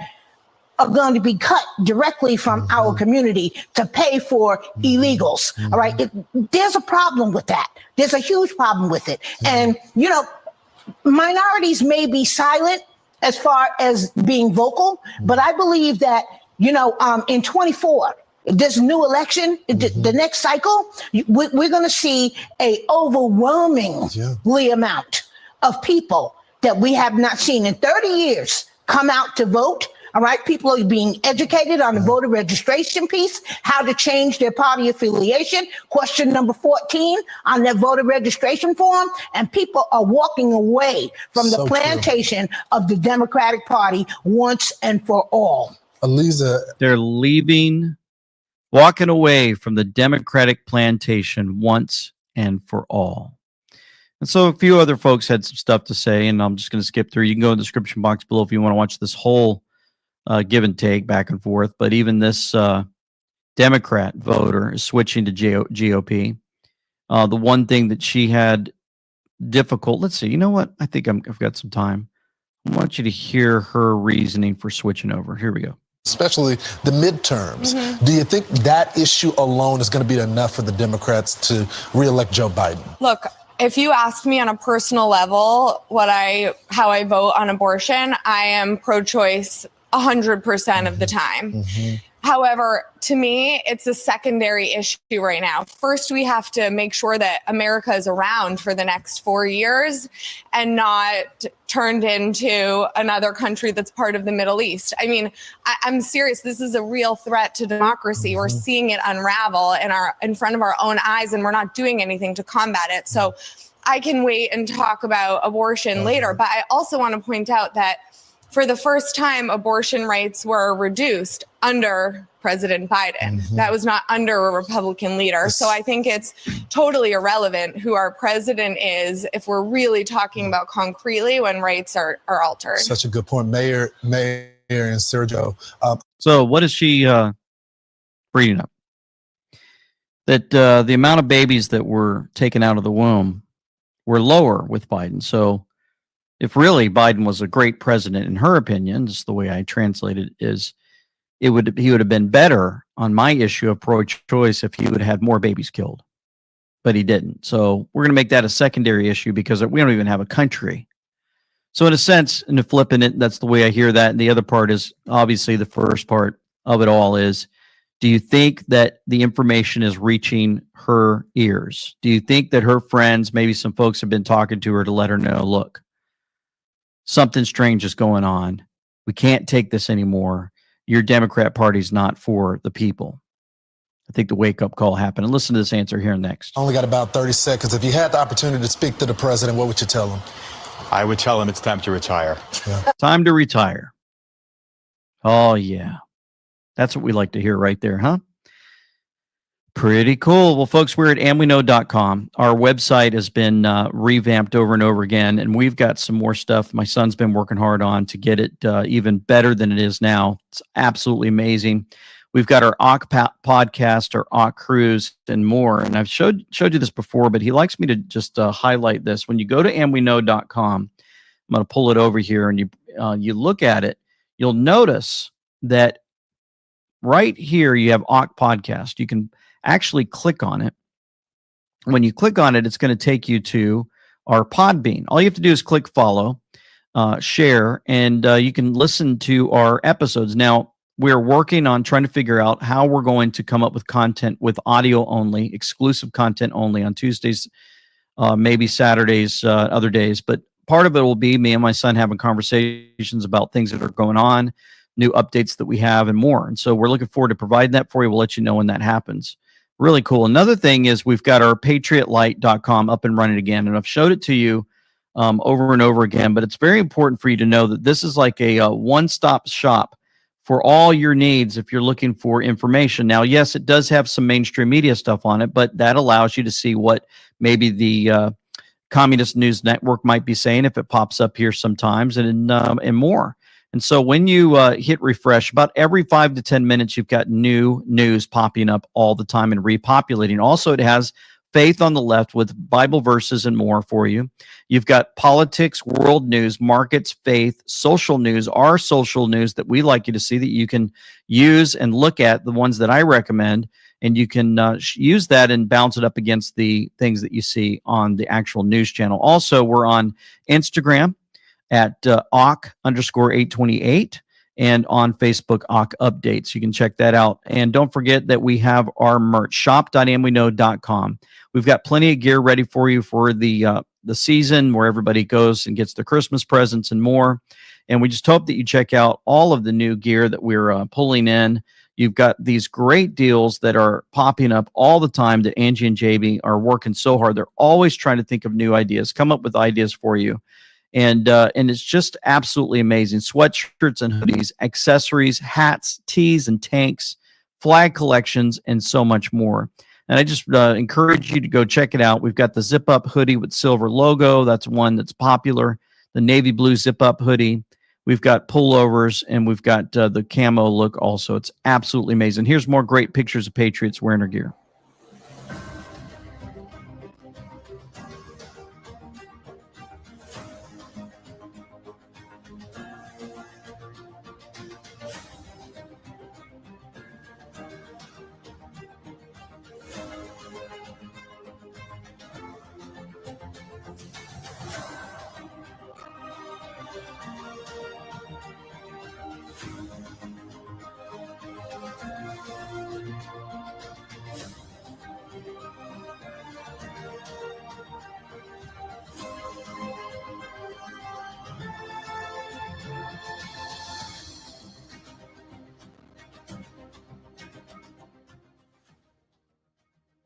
are going to be cut directly from our community to pay for illegals. All right. There's a problem with that. There's a huge problem with it. And, minorities may be silent as far as being vocal, but I believe that in 24, this new election, the next cycle, we're going to see a overwhelmingly amount of people that we have not seen in 30 years come out to vote. All right. People are being educated on the voter registration piece, how to change their party affiliation. Question number 14 on their voter registration form. And people are walking away from the plantation of the Democratic Party once and for all. Aliza, they're walking away from the Democratic plantation once and for all. And so a few other folks had some stuff to say, and I'm just going to skip through. You can go in the description box below if you want to watch this whole give and take back and forth. But even this Democrat voter is switching to GOP. The one thing that she had difficult, let's see, you know what? I think I've got some time. I want you to hear her reasoning for switching over. Here we go. especially the midterms. Do you think that issue alone is going to be enough for the Democrats to reelect Joe Biden? Look, if you ask me on a personal level how I vote on abortion, I am pro-choice 100% of the time. However, to me, it's a secondary issue right now. First, we have to make sure that America is around for the next 4 years and not turned into another country that's part of the Middle East. I mean, I'm serious. This is a real threat to democracy. We're seeing it unravel in front of our own eyes, and we're not doing anything to combat it. So I can wait and talk about abortion later. But I also want to point out that for the first time, abortion rights were reduced under President Biden. That was not under a Republican leader. So I think it's totally irrelevant who our president is if we're really talking about concretely when rights are altered. Such a good point. Mayor and Sergio. So what is she bringing up? That the amount of babies that were taken out of the womb were lower with Biden. So if really Biden was a great president, in her opinion, just the way I translated it, is he would have been better on my issue of pro-choice if he would have had more babies killed, but he didn't. So we're going to make that a secondary issue because we don't even have a country. So in a sense, in the flipping it, that's the way I hear that. And the other part is obviously the first part of it all is, do you think that the information is reaching her ears? Do you think that her friends, maybe some folks have been talking to her to let her know, look, something strange is going on. We can't take this anymore. Your Democrat Party's not for the people. I think the wake-up call happened. And listen to this answer here next. Only got about 30 seconds. If you had the opportunity to speak to the president, what would you tell him? I would tell him it's time to retire. Time to retire. Oh, yeah. That's what we like to hear right there, huh? Pretty cool. Well, folks, we're at amweknow.com. Our website has been revamped over and over again, and we've got some more stuff my son's been working hard on to get it even better than it is now. It's absolutely amazing. We've got our AWK podcast, our AWK cruise, and more. And I've showed you this before, but he likes me to just highlight this. When you go to amweknow.com, I'm going to pull it over here, and you look at it, you'll notice that right here you have AWK podcast. You can actually click on it. When you click on it, it's going to take you to our Podbean. All you have to do is click follow, share, and you can listen to our episodes. Now, we're working on trying to figure out how we're going to come up with content with audio only, exclusive content only on Tuesdays, maybe Saturdays, other days. But part of it will be me and my son having conversations about things that are going on, new updates that we have, and more. And so we're looking forward to providing that for you. We'll let you know when that happens. Really cool. Another thing is we've got our patriotlight.com up and running again. And I've showed it to you over and over again, but it's very important for you to know that this is like a one-stop shop for all your needs if you're looking for information. Now, yes, it does have some mainstream media stuff on it, but that allows you to see what maybe the Communist News Network might be saying if it pops up here sometimes, and more. And so when you hit refresh, about every 5 to 10 minutes, you've got new news popping up all the time and repopulating. Also, it has Faith on the Left with Bible verses and more for you. You've got politics, world news, markets, faith, social news, our social news that we like you to see that you can use and look at, the ones that I recommend, and you can use that and bounce it up against the things that you see on the actual news channel. Also, we're on Instagram at AWK_828 and on Facebook, AWK Updates. You can check that out. And don't forget that we have our merch, shop.amweknow.com. We've got plenty of gear ready for you for the season where everybody goes and gets their Christmas presents and more. And we just hope that you check out all of the new gear that we're pulling in. You've got these great deals that are popping up all the time that Angie and JB are working so hard. They're always trying to think of new ideas, come up with ideas for you. And it's just absolutely amazing. Sweatshirts and hoodies, accessories, hats, tees and tanks, flag collections, and so much more. And I just encourage you to go check it out. We've got the zip-up hoodie with silver logo. That's one that's popular. The navy blue zip-up hoodie. We've got pullovers, and we've got the camo look also. It's absolutely amazing. Here's more great pictures of Patriots wearing their gear.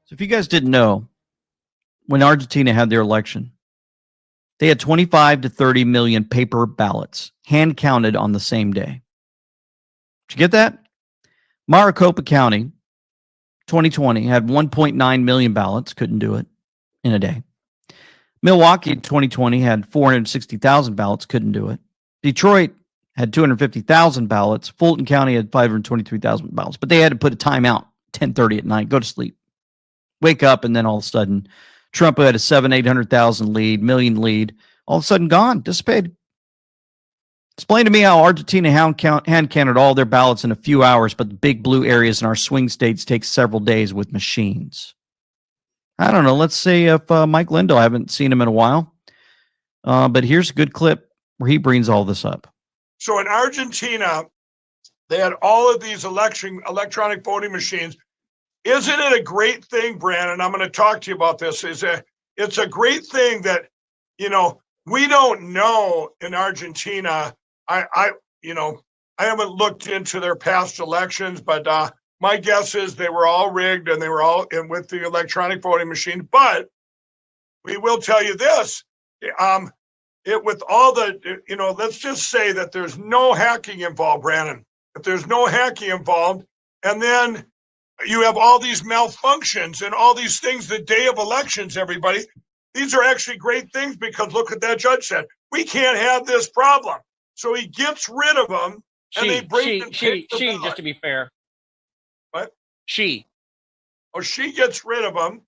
So if you guys didn't know, when Argentina had their election, they had 25 to 30 million paper ballots, hand counted on the same day. Did you get that? Maricopa County, 2020, had 1.9 million ballots, couldn't do it in a day. Milwaukee, 2020, had 460,000 ballots, couldn't do it. Detroit had 250,000 ballots. Fulton County had 523,000 ballots, but they had to put a timeout, 10:30 at night, go to sleep. Wake up, and then all of a sudden, Trump, who had a 800,000 million lead, all of a sudden gone, dissipated. Explain to me how Argentina hand counted all their ballots in a few hours, but the big blue areas in our swing states take several days with machines. I don't know. Let's see if Mike Lindell, I haven't seen him in a while, but here's a good clip where he brings all this up. So in Argentina, they had all of these electronic voting machines. Isn't it a great thing, Brandon? I'm going to talk to you about this. It's a great thing that, we don't know in Argentina. I haven't looked into their past elections, but my guess is they were all rigged and they were all in with the electronic voting machine. But we will tell you this, with all the, let's just say that there's no hacking involved, Brandon. If there's no hacking involved, and then you have all these malfunctions and all these things the day of elections, everybody. These are actually great things because look what that judge said. We can't have this problem. So he gets rid of them and they break and pick the ballot. Just to be fair. What? She Gets rid of them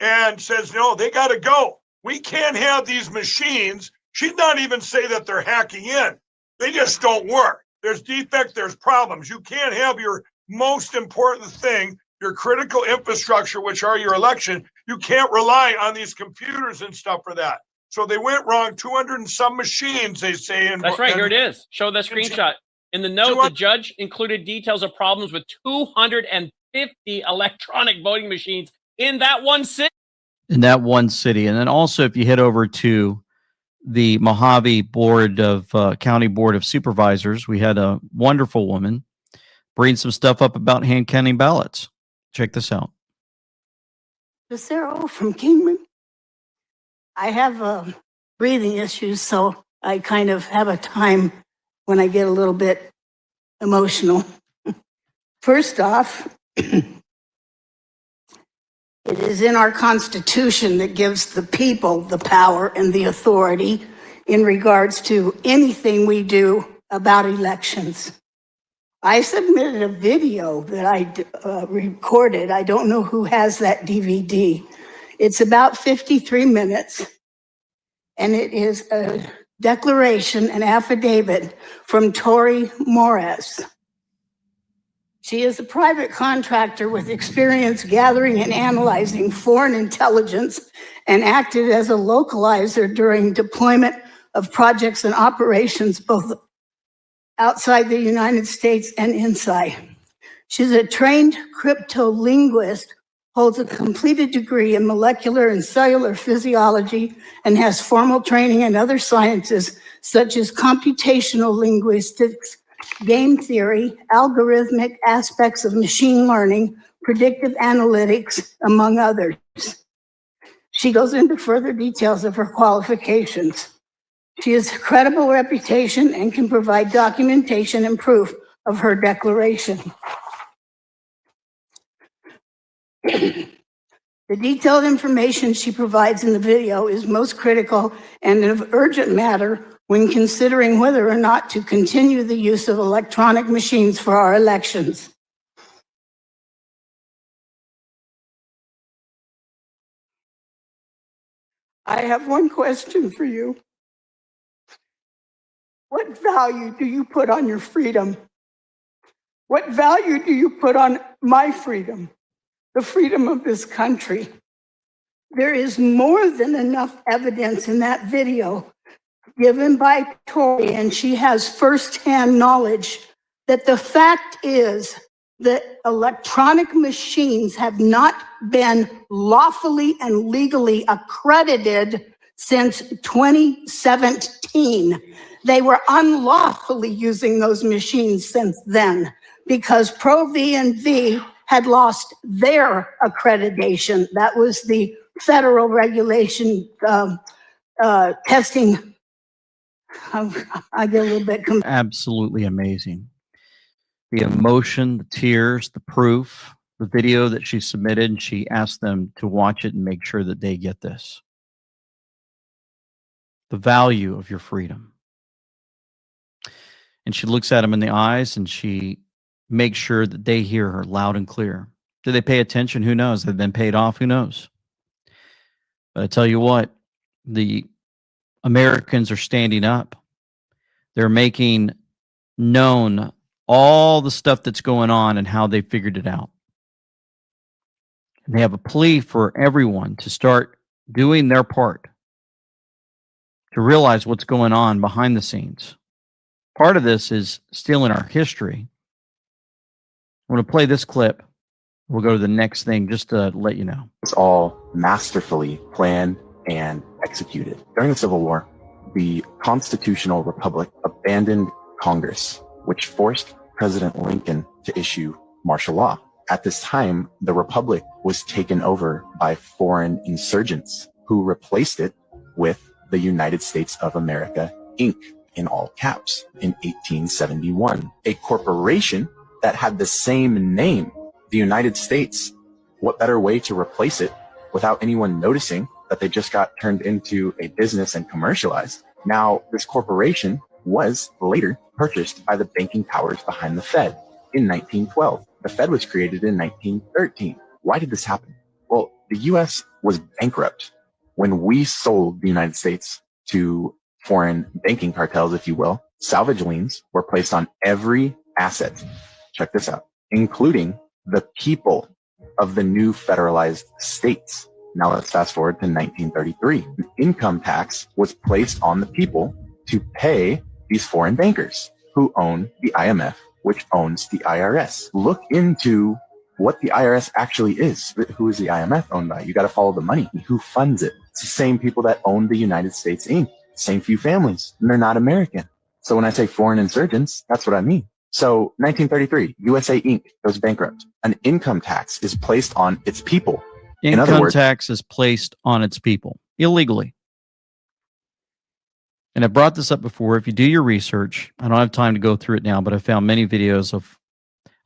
and says, no, they got to go. We can't have these machines. She'd not even say that they're hacking in. They just don't work. There's defects, there's problems. You can't have your most important thing, your critical infrastructure, which are your election. You can't rely on these computers and stuff for that. So they went wrong. 200 and some machines, they say. That's right. Here it is. Show the screenshot. In the note, the judge included details of problems with 250 electronic voting machines in that one city. In that one city. And then also, if you head over to the Mojave Board of County Board of Supervisors, we had a wonderful woman bring some stuff up about hand counting ballots. Check this out. Lucero from Kingman. I have breathing issues, so I kind of have a time when I get a little bit emotional. First off, it is in our Constitution that gives the people the power and the authority in regards to anything we do about elections. I submitted a video that I recorded. I don't know who has that DVD. It's about 53 minutes, and it is a declaration, an affidavit from Tori Morris. She is a private contractor with experience gathering and analyzing foreign intelligence and acted as a localizer during deployment of projects and operations both outside the United States and inside. She's a trained cryptolinguist, holds a completed degree in molecular and cellular physiology, and has formal training in other sciences such as computational linguistics, game theory, algorithmic aspects of machine learning, predictive analytics, among others. She goes into further details of her qualifications. She has a credible reputation and can provide documentation and proof of her declaration. The detailed information she provides in the video is most critical and of urgent matter when considering whether or not to continue the use of electronic machines for our elections. I have one question for you. What value do you put on your freedom? What value do you put on my freedom? The freedom of this country. There is more than enough evidence in that video given by Tori, and she has firsthand knowledge that the fact is that electronic machines have not been lawfully and legally accredited since 2017. They were unlawfully using those machines since then because ProV&V had lost their accreditation. That was the federal regulation testing. I get a little bit confused. Absolutely amazing. The emotion, the tears, the proof, the video that she submitted, and she asked them to watch it and make sure that they get this. The value of your freedom. And she looks at them in the eyes and she makes sure that they hear her loud and clear. Do they pay attention? Who knows? They've been paid off. Who knows? But I tell you what, the Americans are standing up. They're making known all the stuff that's going on and how they figured it out. And they have a plea for everyone to start doing their part to realize what's going on behind the scenes. Part of this is still in our history. I'm going to play this clip. We'll go to the next thing just to let you know. It's all masterfully planned and executed. During the Civil War, the Constitutional Republic abandoned Congress, which forced President Lincoln to issue martial law. At this time, the Republic was taken over by foreign insurgents who replaced it with the United States of America, Inc., in all caps, in 1871. A corporation that had the same name, the United States. What better way to replace it without anyone noticing that they just got turned into a business and commercialized? Now, this corporation was later purchased by the banking powers behind the Fed in 1912. The Fed was created in 1913. Why did this happen? Well, the U.S. was bankrupt when we sold the United States to foreign banking cartels, if you will. Salvage liens were placed on every asset. Check this out, including the people of the new federalized states. Now let's fast forward to 1933. An income tax was placed on the people to pay these foreign bankers who own the IMF, which owns the IRS. Look into what the IRS actually is. Who is the IMF owned by? You got to follow the money. Who funds it? It's the same people that own the United States Inc. Same few families, and they're not American. So when I say foreign insurgents, that's what I mean. So 1933, USA Inc. goes bankrupt. An income tax is placed on its people. In other Income words, tax is placed on its people illegally. And I brought this up before. If you do your research, I don't have time to go through it now, but I found many videos of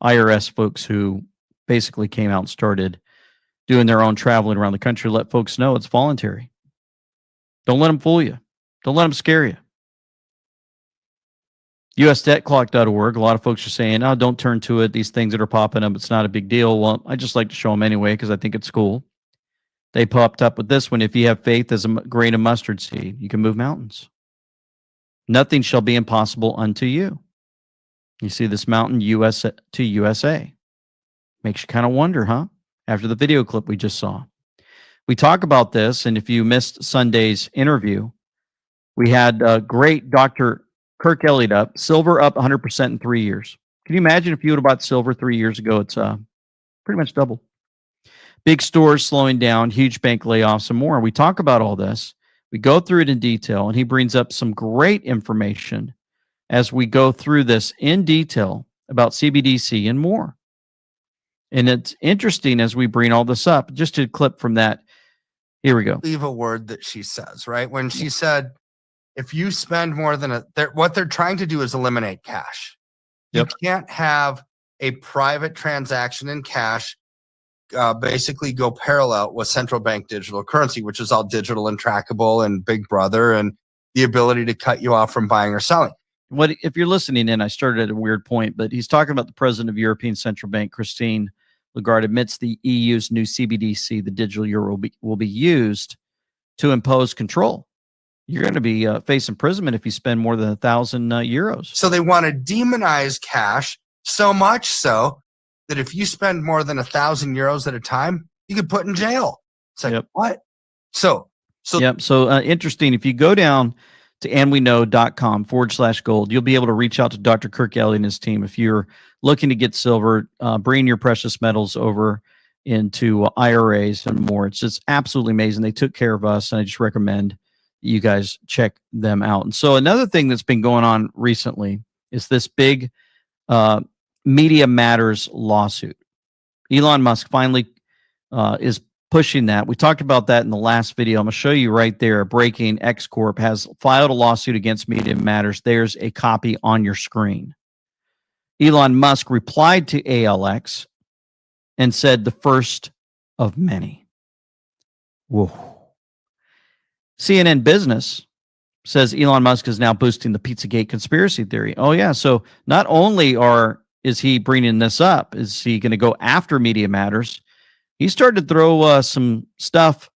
IRS folks who basically came out and started doing their own traveling around the country. Let folks know it's voluntary. Don't let them fool you. Don't let them scare you. USDebtClock.org. A lot of folks are saying, oh, don't turn to it. These things that are popping up, it's not a big deal. Well, I just like to show them anyway because I think it's cool. They popped up with this one. If you have faith as a grain of mustard seed, you can move mountains. Nothing shall be impossible unto you. You see this mountain, US to USA. Makes you kind of wonder, huh? After the video clip we just saw. We talk about this, and if you missed Sunday's interview, we had great Dr. Kirk Elliott up, silver up 100% in 3 years. Can you imagine if you would have bought silver 3 years ago? It's pretty much doubled. Big stores slowing down, huge bank layoffs, and more. We talk about all this. We go through it in detail, and he brings up some great information as we go through this in detail about CBDC and more. And it's interesting as we bring all this up. Just a clip from that. Here we go. Leave a word that she says, right? When she said, if you spend more than what they're trying to do is eliminate cash. Yep. You can't have a private transaction in cash basically go parallel with central bank digital currency, which is all digital and trackable and Big Brother and the ability to cut you off from buying or selling. What if you're listening in? I started at a weird point, but he's talking about the president of European Central Bank, Christine Lagarde, admits the EU's new CBDC, the digital euro, will be used to impose control. You're going to be face imprisonment if you spend more than 1,000 euros. So they want to demonize cash so much so that if you spend more than 1,000 euros at a time, you get put in jail. It's like, what? So interesting. If you go down to andweknow.com/gold, you'll be able to reach out to Dr. Kirk Elliott and his team. If you're looking to get silver, bring your precious metals over into IRAs and more. It's just absolutely amazing. They took care of us, and I just recommend you guys check them out. And so another thing that's been going on recently is this big Media Matters lawsuit. Elon Musk finally is pushing that. We talked about that in the last video. I'm going to show you right there. Breaking X Corp has filed a lawsuit against Media Matters. There's a copy on your screen. Elon Musk replied to ALX and said the first of many. Whoa. CNN Business says Elon Musk is now boosting the Pizzagate conspiracy theory. Oh, yeah. So not only is he bringing this up, is he going to go after Media Matters? He started to throw some stuff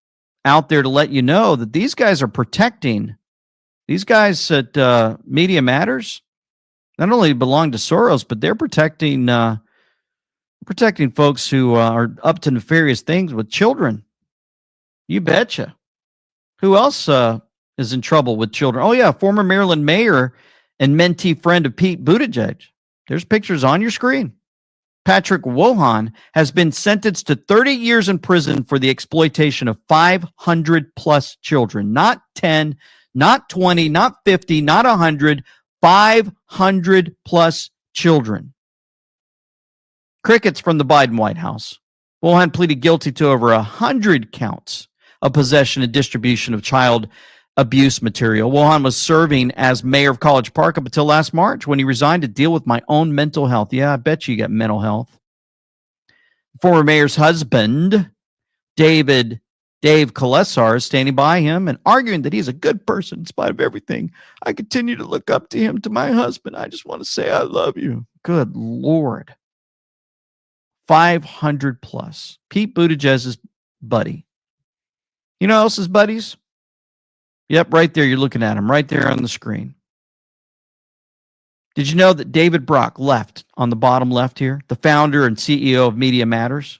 out there to let you know that these guys are protecting. These guys at Media Matters not only belong to Soros, but they're protecting folks who are up to nefarious things with children. You betcha. Who else is in trouble with children? Oh, yeah, former Maryland mayor and mentee friend of Pete Buttigieg. There's pictures on your screen. Patrick Wohan has been sentenced to 30 years in prison for the exploitation of 500 plus children. Not 10, not 20, not 50, not 100, 500 plus children. Crickets from the Biden White House. Wohan pleaded guilty to over 100 counts of possession and distribution of child abuse material. Wohan was serving as mayor of College Park up until last March when he resigned to deal with my own mental health. Yeah, I bet you got mental health. Former mayor's husband, Dave Kolesar, is standing by him and arguing that he's a good person in spite of everything. I continue to look up to him, to my husband. I just want to say I love you. Good Lord. 500 plus. Pete Buttigieg's buddy. You know who else's buddies? Yep, right there. You're looking at him right there on the screen. Did you know that David Brock left on the bottom left here, the founder and CEO of Media Matters?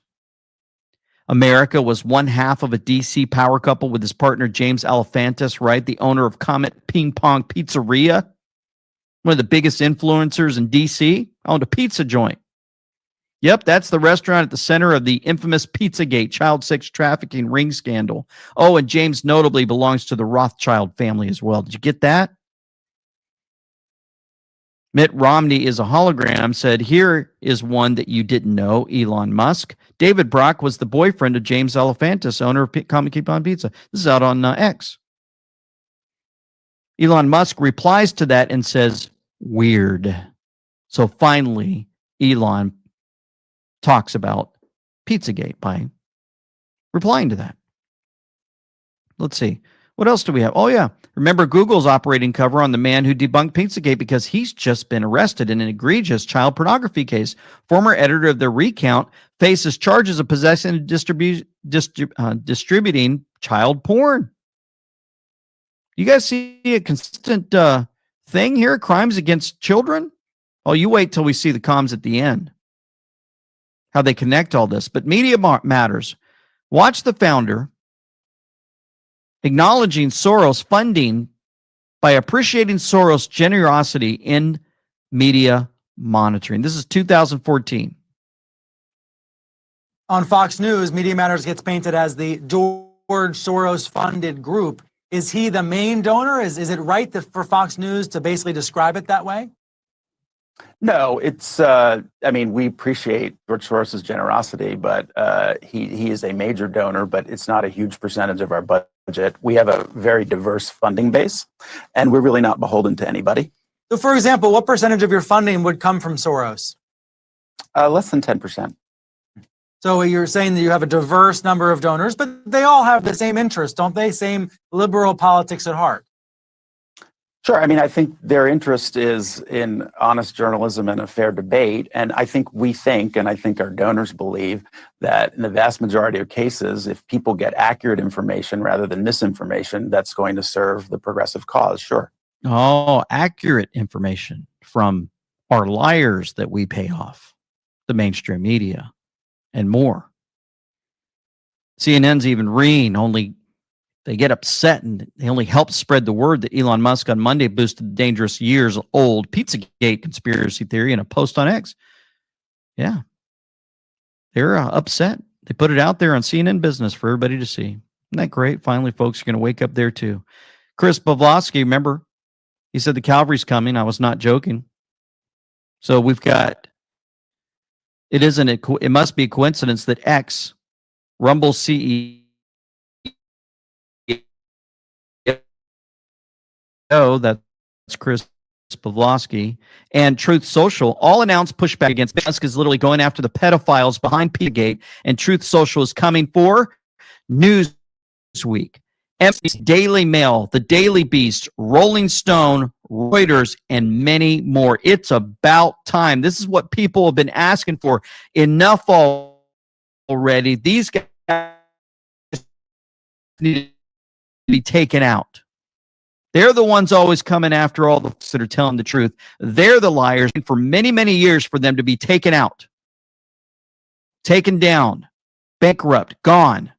America was one half of a DC power couple with his partner James Alefantis, right? The owner of Comet Ping Pong Pizzeria, one of the biggest influencers in DC, owned a pizza joint. Yep, that's the restaurant at the center of the infamous Pizzagate child sex trafficking ring scandal. Oh, and James notably belongs to the Rothschild family as well. Did you get that? Mitt Romney is a hologram, said, here is one that you didn't know, Elon Musk. David Brock was the boyfriend of James Alefantis, owner of Comet Ping Pong Pizza. This is out on X. Elon Musk replies to that and says, weird. So finally, Elon talks about Pizzagate by replying to that. Let's see. What else do we have? Oh, yeah. Remember Google's operating cover on the man who debunked Pizzagate because he's just been arrested in an egregious child pornography case. Former editor of The Recount faces charges of possessing and distributing child porn. You guys see a consistent thing here? Crimes against children? Oh, you wait till we see the comms at the end. How they connect all this. But Media Matters. Watch the founder acknowledging Soros funding by appreciating Soros' generosity in media monitoring. This is 2014. On Fox News, Media Matters gets painted as the George Soros-funded group. Is he the main donor? Is it right for Fox News to basically describe it that way? No, it's, I mean, we appreciate George Soros' generosity, but he is a major donor, but it's not a huge percentage of our budget. We have a very diverse funding base, and we're really not beholden to anybody. So, for example, what percentage of your funding would come from Soros? Less than 10%. So you're saying that you have a diverse number of donors, but they all have the same interest, don't they? Same liberal politics at heart. Sure. I mean, I think their interest is in honest journalism and a fair debate. And I think and I think our donors believe that in the vast majority of cases, if people get accurate information rather than misinformation, that's going to serve the progressive cause. Sure. Oh, accurate information from our liars that we pay off, the mainstream media, and more. CNN's even they get upset and they only help spread the word that Elon Musk on Monday boosted the dangerous years-old Pizzagate conspiracy theory in a post on X. Yeah. They're upset. They put it out there on CNN Business for everybody to see. Isn't that great? Finally, folks are going to wake up there too. Chris Pavlovsky, remember, he said the Calvary's coming. I was not joking. So we've got, it must be a coincidence that X, Rumble CEO, that's Chris Pavlovsky, and Truth Social all announced pushback against Musk is literally going after the pedophiles behind Pizzagate, and Truth Social is coming for Newsweek, MSNBC, Daily Mail, The Daily Beast, Rolling Stone, Reuters, and many more. It's about time. This is what people have been asking for. Enough already. These guys need to be taken out. They're the ones always coming after all the folks that are telling the truth. They're the liars. And for many, many years for them to be taken out, taken down, bankrupt, gone.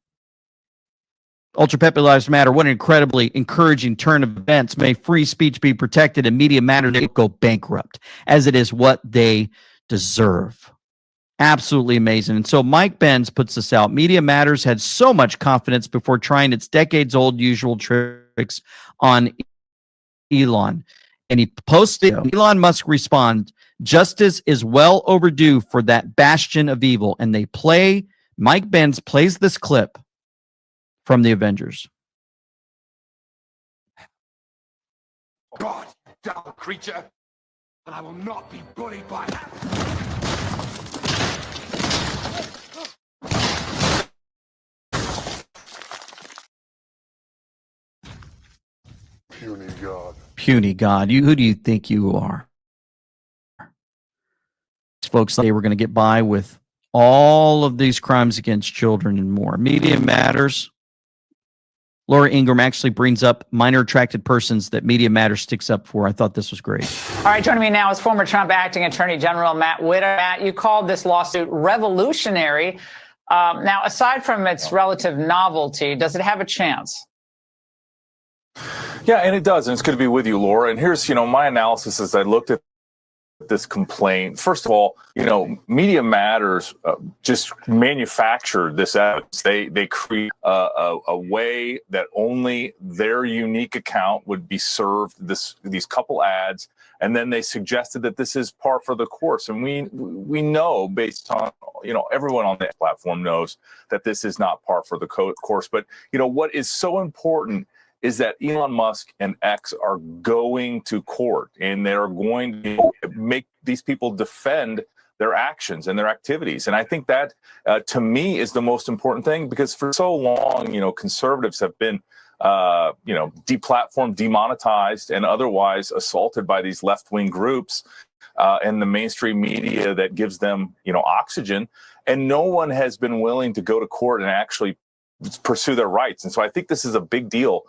Ultra Pepe Lives Matter. What an incredibly encouraging turn of events. May free speech be protected and Media Matters go bankrupt, as it is what they deserve. Absolutely amazing. And so Mike Benz puts this out. Media Matters had so much confidence before trying its decades-old usual tricks on Elon. And he posted, Elon Musk responds, justice is well overdue for that bastion of evil. And Mike Benz plays this clip from the Avengers. God, dull creature, but I will not be bullied by that. Puny God. Puny God. Who do you think you are? Folks, they were going to get by with all of these crimes against children and more. Media Matters. Laura Ingraham actually brings up minor attracted persons that Media Matters sticks up for. I thought this was great. All right, joining me now is former Trump acting Attorney General Matt Witter. Matt, you called this lawsuit revolutionary. Now, aside from its relative novelty, does it have a chance? Yeah, and it does. And it's good to be with you, Laura. And here's, my analysis as I looked at this complaint. First of all, Media Matters just manufactured this evidence. They create a way that only their unique account would be served these couple ads, and then they suggested that this is par for the course. And we know, based on everyone on the platform knows that this is not par for the course. But what is so important is that Elon Musk and X are going to court, and they're going to make these people defend their actions and their activities. And I think that, to me, is the most important thing, because for so long, conservatives have been, deplatformed, demonetized, and otherwise assaulted by these left-wing groups and the mainstream media that gives them, oxygen. And no one has been willing to go to court and actually pursue their rights. And so I think this is a big deal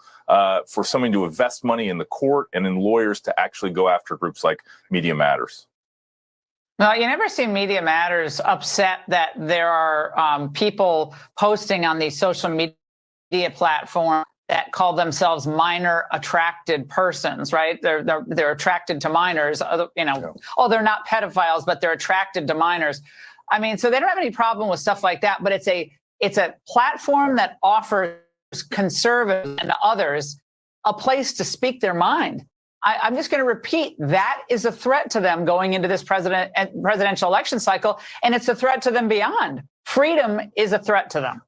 for someone to invest money in the court and in lawyers to actually go after groups like Media Matters. Well, you never see Media Matters upset that there are people posting on these social media platforms that call themselves minor attracted persons, right? They're attracted to minors, Oh, they're not pedophiles, but they're attracted to minors. I mean, so they don't have any problem with stuff like that, but it's a platform that offers conservatives and others a place to speak their mind. I'm just going to repeat, that is a threat to them going into this presidential election cycle, and it's a threat to them beyond. Freedom is a threat to them.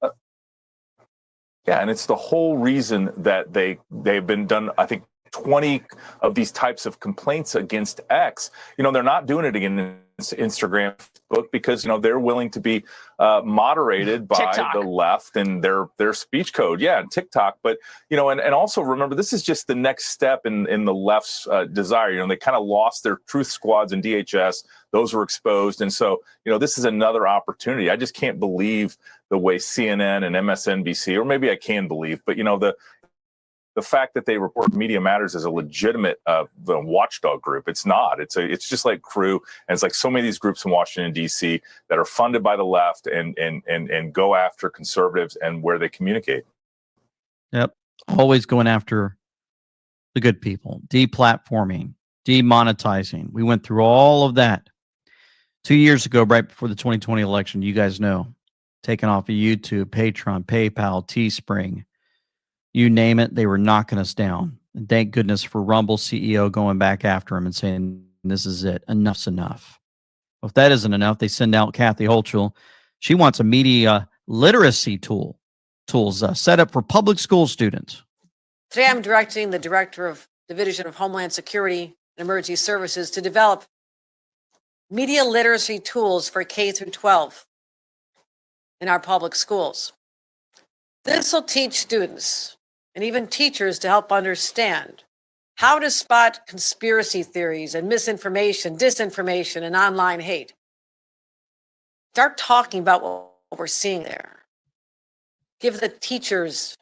Yeah, and it's the whole reason that they've been done, I think, 20 of these types of complaints against X. They're not doing it against Instagram, Facebook, because they're willing to be moderated by TikTok. the left and their speech code. Yeah, and TikTok. But and also remember, this is just the next step in the left's desire. They kind of lost their truth squads in DHS; those were exposed, and so this is another opportunity. I just can't believe the way CNN and MSNBC, or maybe I can believe, but the fact that they report Media Matters as a legitimate watchdog group. It's not. It's just like Crew, and it's like so many of these groups in Washington, D.C. that are funded by the left and go after conservatives and where they communicate. Yep. Always going after the good people, deplatforming, demonetizing. We went through all of that 2 years ago, right before the 2020 election. You guys know, taken off of YouTube, Patreon, PayPal, Teespring. You name it, they were knocking us down. And thank goodness for Rumble CEO going back after him and saying, this is it. Enough's enough. Well, if that isn't enough, they send out Kathy Hochul. She wants a media literacy tools set up for public school students. Today, I'm directing the Director of Division of Homeland Security and Emergency Services to develop media literacy tools for K through 12 in our public schools. This will teach students and even teachers to help understand how to spot conspiracy theories and misinformation, disinformation, and online hate. Start talking about what we're seeing there. Give the teachers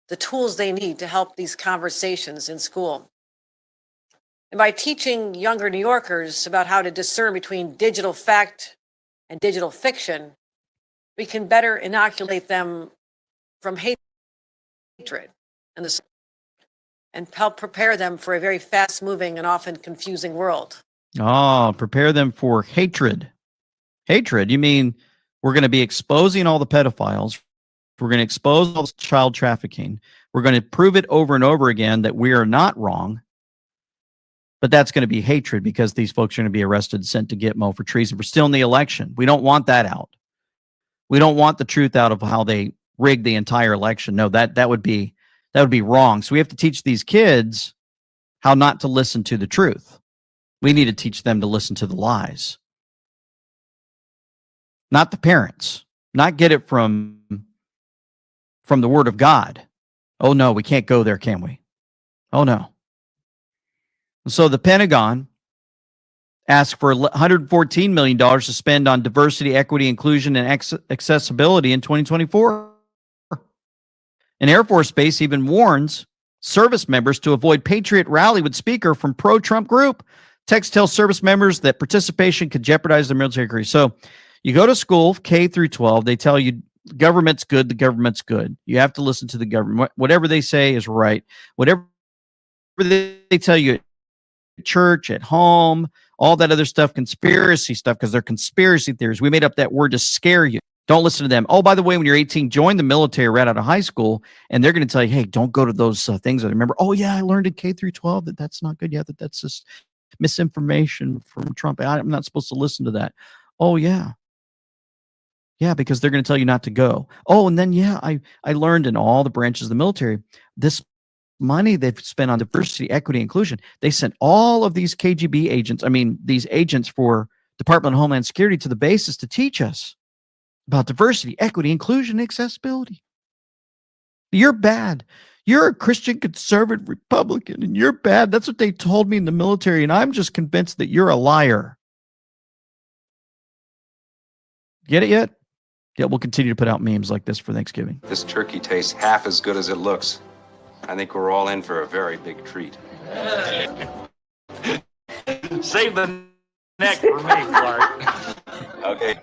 the tools they need to help these conversations in school. And by teaching younger New Yorkers about how to discern between digital fact and digital fiction, we can better inoculate them from hatred and help prepare them for a very fast-moving and often confusing world. Oh, prepare them for hatred. Hatred? You mean we're going to be exposing all the pedophiles? We're going to expose all the child trafficking. We're going to prove it over and over again that we are not wrong. But that's going to be hatred because these folks are going to be arrested and sent to Gitmo for treason. We're still in the election. We don't want that out. We don't want the truth out of how they rigged the entire election. No, that would be wrong. So we have to teach these kids how not to listen to the truth. We need to teach them to listen to the lies. Not the parents. Not get it from the Word of God. Oh no, we can't go there, can we? Oh, no. So the Pentagon asked for $114 million to spend on diversity, equity, inclusion, and accessibility in 2024. An Air Force base even warns service members to avoid Patriot rally with speaker from pro-Trump group. Text tells service members that participation could jeopardize their military career. So you go to school, K through 12, they tell you government's good, the government's good. You have to listen to the government. Whatever they say is right. Whatever they tell you at church, at home, all that other stuff, conspiracy stuff, because they're conspiracy theories. We made up that word to scare you. Don't listen to them. Oh, by the way, when you're 18, join the military right out of high school, and they're going to tell you, hey, don't go to those things. I remember, oh, yeah, I learned in K through 12 that that's not good. Yeah, that's just misinformation from Trump. I'm not supposed to listen to that. Oh, yeah. Yeah, because they're going to tell you not to go. Oh, and then, yeah, I learned in all the branches of the military, this money they've spent on diversity, equity, inclusion, they sent all of these KGB agents, these agents for Department of Homeland Security to the bases to teach us about diversity, equity, inclusion, and accessibility. You're bad. You're a Christian conservative Republican, and you're bad. That's what they told me in the military, and I'm just convinced that you're a liar. Get it yet? Yeah, we'll continue to put out memes like this for Thanksgiving. This turkey tastes half as good as it looks. I think we're all in for a very big treat. Save the neck for me, Clark. Okay.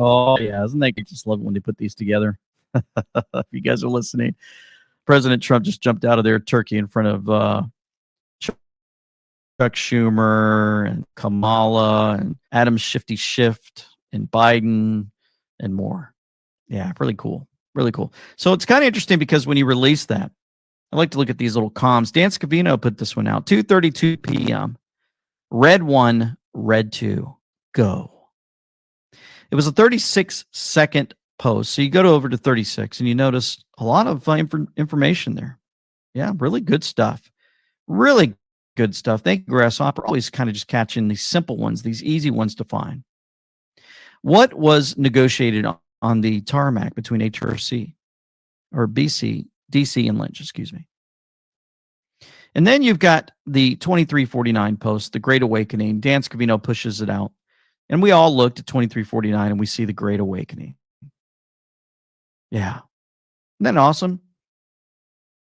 Oh, yeah. Isn't that, I just love it when they put these together. If you guys are listening, President Trump just jumped out of there, Turkey, in front of Chuck Schumer and Kamala and Adam Shifty Shift and Biden and more. Yeah, really cool. Really cool. So it's kind of interesting because when you release that, I like to look at these little comms. Dan Scavino put this one out, 2:32 p.m. Red 1, Red 2, go. It was a 36-second post. So you go over to 36 and you notice a lot of information there. Yeah, really good stuff. Really good stuff. Thank you, Grasshopper. Always kind of just catching these simple ones, these easy ones to find. What was negotiated on the tarmac between HRC or DC and Lynch, excuse me. And then you've got the 2349 post, the Great Awakening. Dan Scavino pushes it out. And we all looked at 2349 and we see the Great Awakening. Yeah. Isn't that awesome?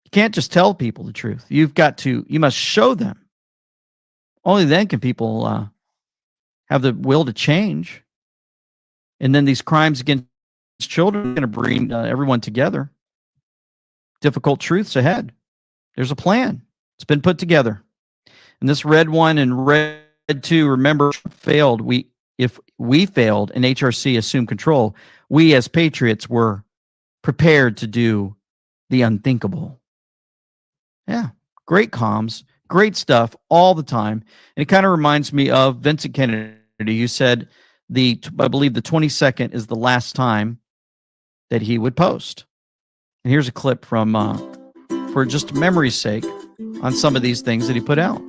You can't just tell people the truth. You must show them. Only then can people have the will to change. And then these crimes against children are going to bring everyone together. Difficult truths ahead. There's a plan. It's been put together. And this Red 1 and Red 2, remember, failed. If we failed and HRC assumed control, we as patriots were prepared to do the unthinkable. Yeah, great comms, great stuff all the time. And it kind of reminds me of Vincent Kennedy, who said I believe the 22nd is the last time that he would post. And here's a clip from, for just memory's sake, on some of these things that he put out.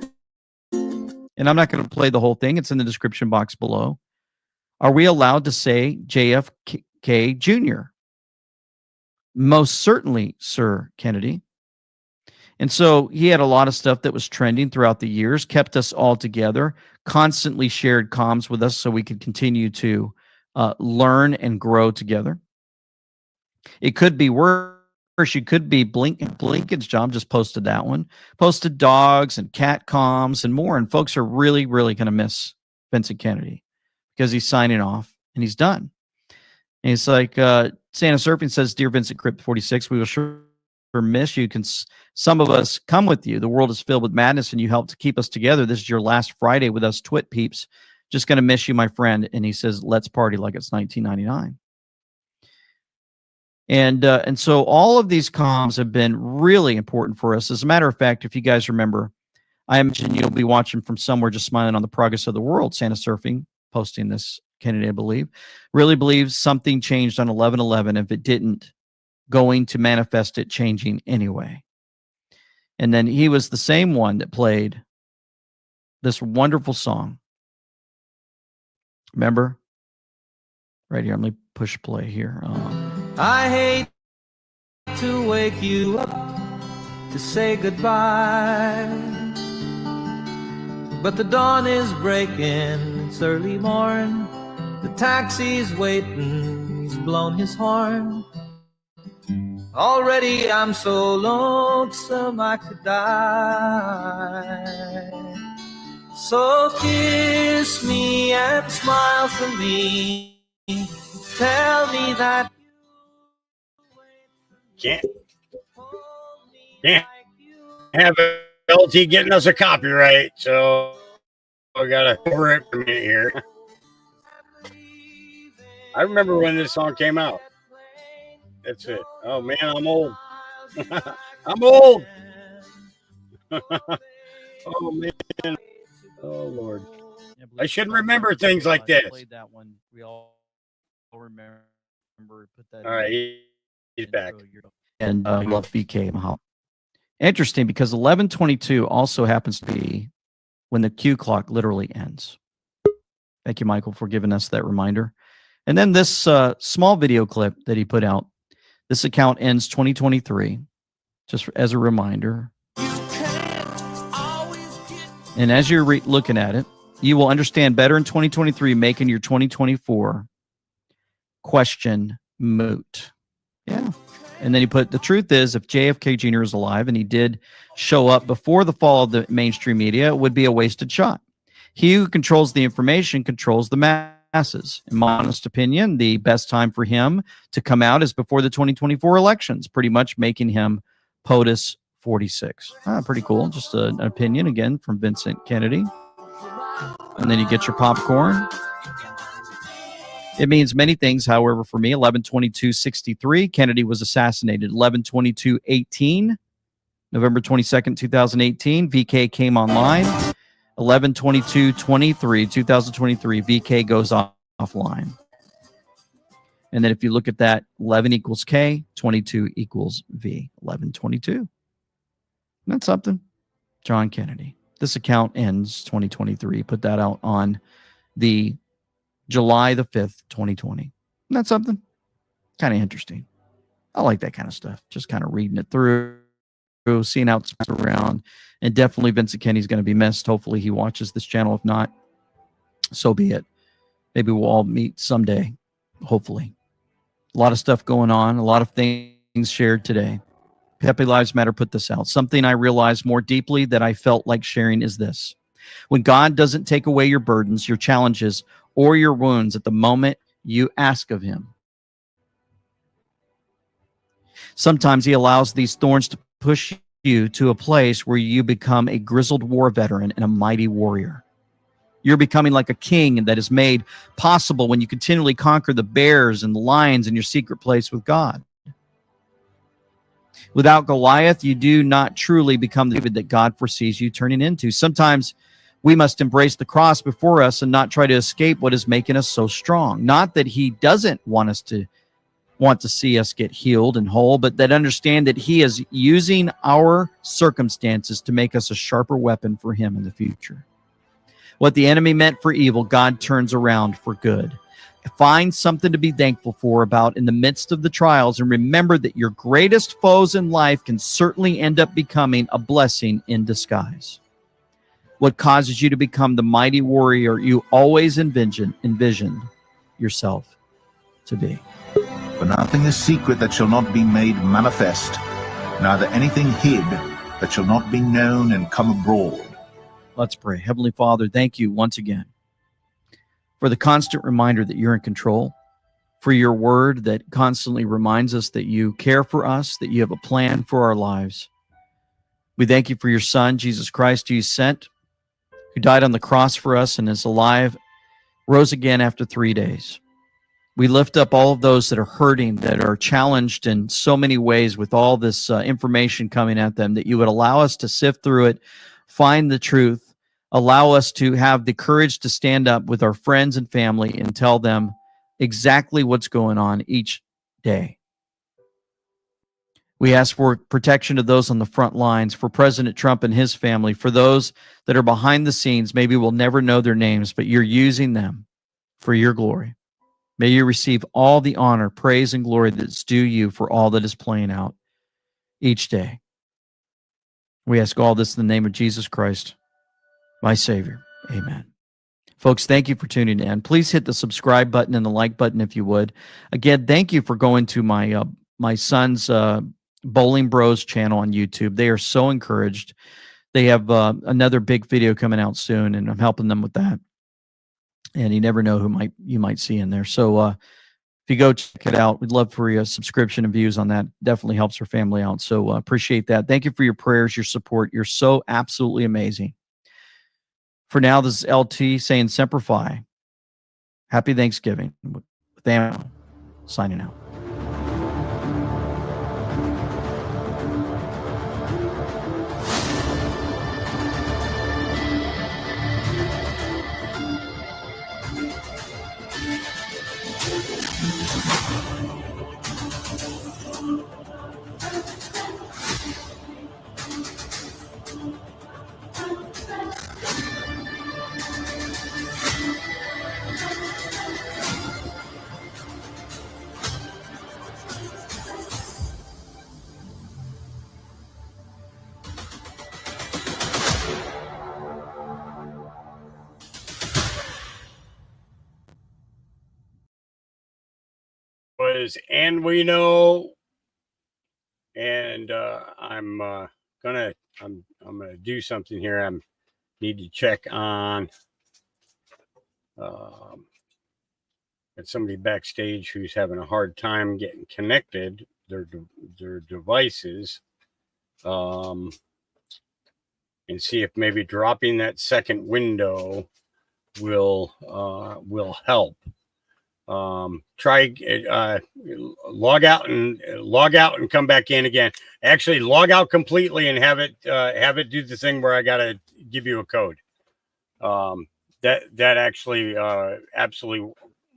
And I'm not going to play the whole thing. It's in the description box below. Are we allowed to say JFK Jr.? Most certainly, Sir Kennedy. And so he had a lot of stuff that was trending throughout the years, kept us all together, constantly shared comms with us so we could continue to learn and grow together. It could be worse. You could be Blinken's job, just posted that one. Posted dogs and cat comms and more. And folks are really, really going to miss Vincent Kennedy because he's signing off and he's done. And it's like Santa Surfing says, Dear Vincent Crypt 46, we will sure miss you. Can some of us come with you? The world is filled with madness and you help to keep us together. This is your last Friday with us Twit peeps. Just going to miss you, my friend. And he says, let's party like it's 1999. And so all of these comms have been really important for us. As a matter of fact, if you guys remember, I imagine you'll be watching from somewhere just smiling on the progress of the world, Santa Surfing. posting this, Kennedy, I believe, really believes something changed on 11/11. If it didn't, going to manifest it changing anyway. And then he was the same one that played this wonderful song. Remember? Right here. Let me push play here. I hate to wake you up to say goodbye, but the dawn is breaking, it's early morn, the taxi's waiting, he's blown his horn. Already I'm so lonesome I could die. So kiss me and smile for me, tell me that Can't have LT getting us a copyright, so I gotta cover it for a minute here. I remember when this song came out. That's it. Oh man, I'm old. I'm old. Oh man. Oh Lord. I should remember things like this. Played that one. We all remember. Put that. All right, he's back. And love VK Mahal. Interesting, because 11:22 also happens to be when the Q clock literally ends. Thank you, Michael, for giving us that reminder. And then this small video clip that he put out. This account ends 2023, just as a reminder. And as you're looking at it, you will understand better in 2023, making your 2024 question moot. Yeah. And then he put, the truth is, if JFK Jr. is alive and he did show up before the fall of the mainstream media, it would be a wasted shot. He who controls the information controls the masses. In my honest opinion, the best time for him to come out is before the 2024 elections, pretty much making him POTUS 46. Pretty cool. Just an opinion, again, from Vincent Kennedy. And then you get your popcorn. It means many things, however, for me. 11/22/63, Kennedy was assassinated. 11/22/18, November 22nd, 2018, VK came online. 11/22/23, 2023, VK goes offline. And then if you look at that, 11 equals K, 22 equals V. 11/22. That's something. John Kennedy. This account ends 2023. Put that out on the July the 5th, 2020. That's something kind of interesting. I like that kind of stuff. Just kind of reading it through, seeing how it's around. And definitely Vincent Kennedy's going to be missed. Hopefully he watches this channel. If not, so be it. Maybe we'll all meet someday. Hopefully. A lot of stuff going on. A lot of things shared today. Happy Lives Matter put this out. Something I realized more deeply that I felt like sharing is this. When God doesn't take away your burdens, your challenges, or your wounds at the moment you ask of him. Sometimes he allows these thorns to push you to a place where you become a grizzled war veteran and a mighty warrior. You're becoming like a king that is made possible when you continually conquer the bears and the lions in your secret place with God. Without Goliath, you do not truly become the David that God foresees you turning into. Sometimes we must embrace the cross before us and not try to escape what is making us so strong. Not that he doesn't want to see us get healed and whole, but that understand that he is using our circumstances to make us a sharper weapon for him in the future. What the enemy meant for evil, God turns around for good. Find something to be thankful for about in the midst of the trials, and remember that your greatest foes in life can certainly end up becoming a blessing in disguise. What causes you to become the mighty warrior you always envisioned yourself to be. For nothing is secret that shall not be made manifest, neither anything hid that shall not be known and come abroad. Let's pray. Heavenly Father, thank you once again for the constant reminder that you're in control, for your word that constantly reminds us that you care for us, that you have a plan for our lives. We thank you for your Son, Jesus Christ, who you sent, who died on the cross for us and is alive, rose again after 3 days. We lift up all of those that are hurting, that are challenged in so many ways with all this information coming at them, that you would allow us to sift through it, find the truth, Allow us to have the courage to stand up with our friends and family and tell them exactly what's going on each day. We ask for protection of those on the front lines, for President Trump and his family, for those that are behind the scenes. Maybe we'll never know their names, but you're using them for your glory. May you receive all the honor, praise, and glory that's due you for all that is playing out each day. We ask all this in the name of Jesus Christ, my Savior. Amen. Folks, thank you for tuning in. Please hit the subscribe button and the like button if you would. Again, thank you for going to my son's Bowling Bros channel on YouTube. They are so encouraged. They have another big video coming out soon, and I'm helping them with that. And you never know who you might see in there. So if you go check it out, we'd love for your subscription and views on that. Definitely helps our family out. So appreciate that. Thank you for your prayers, your support. You're so absolutely amazing. For now, this is LT saying Semper Fi. Happy Thanksgiving. With Ammo, signing out. And we know, and I'm gonna do something here. I need to check on got somebody backstage who's having a hard time getting connected their devices, and see if maybe dropping that second window will help. Try log out and come back in again. Actually, log out completely and have it do the thing where I gotta give you a code. That actually absolutely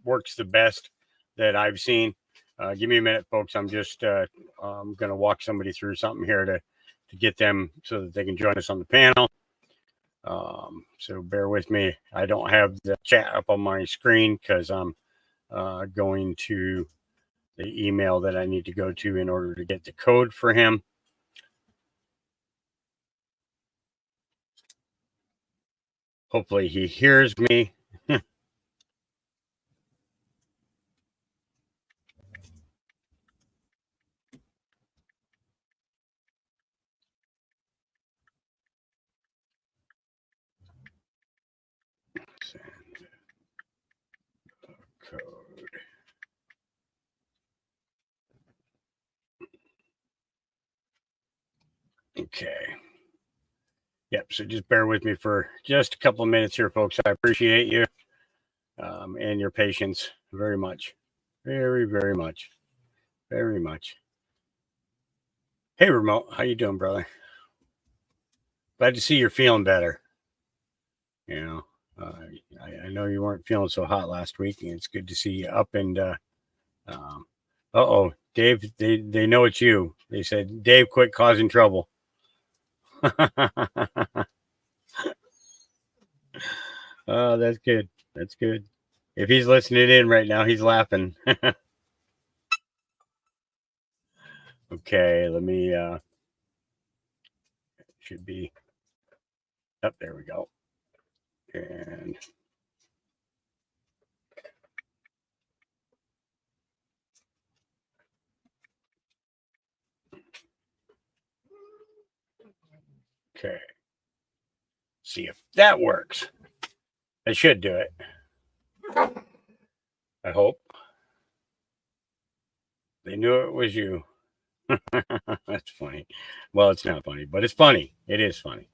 works the best that I've seen. Give me a minute, folks. I'm just I'm gonna walk somebody through something here to get them so that they can join us on the panel. So bear with me. I don't have the chat up on my screen because I'm going to the email that I need to go to in order to get the code for him. Hopefully he hears me. Send code. Okay. Yep. So just bear with me for just a couple of minutes here, folks. I appreciate you and your patience very much. Very, very much. Very much. Hey, Remote. How you doing, brother? Glad to see you're feeling better. You know, I know you weren't feeling so hot last week, and it's good to see you up and Dave, they know it's you. They said, Dave, quit causing trouble. Oh, that's good. That's good. If he's listening in right now, he's laughing. Okay, let me should be up. There we go. And okay, see if that works. I should do it. I hope. They knew it was you. That's funny. Well, it's not funny, but it's funny. It is funny.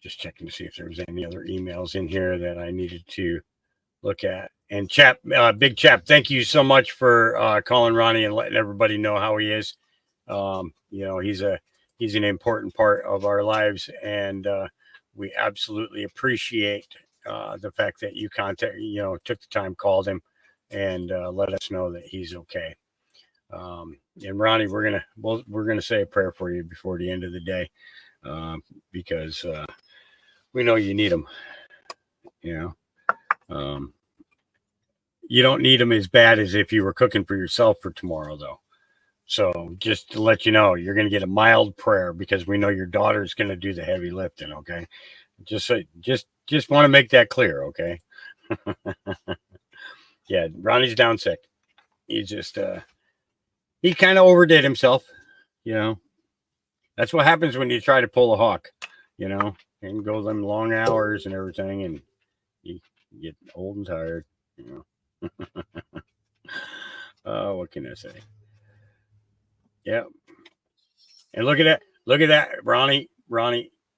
Just checking to see if there was any other emails in here that I needed to look at. And Chap, Big Chap, thank you so much for calling Ronnie and letting everybody know how he is. He's an important part of our lives, and we absolutely appreciate the fact that you took the time, called him, and let us know that he's okay. And Ronnie, we're gonna say a prayer for you before the end of the day, because we know you need him. You don't need them as bad as if you were cooking for yourself for tomorrow, though. So just to let you know, you're going to get a mild prayer because we know your daughter's going to do the heavy lifting. Okay. Just want to make that clear. Okay. Yeah. Ronnie's down sick. He's just, he kind of overdid himself. That's what happens when you try to pull a hawk, and go them long hours and everything. And you get old and tired, what can I say? Yeah. And look at that, Ronnie,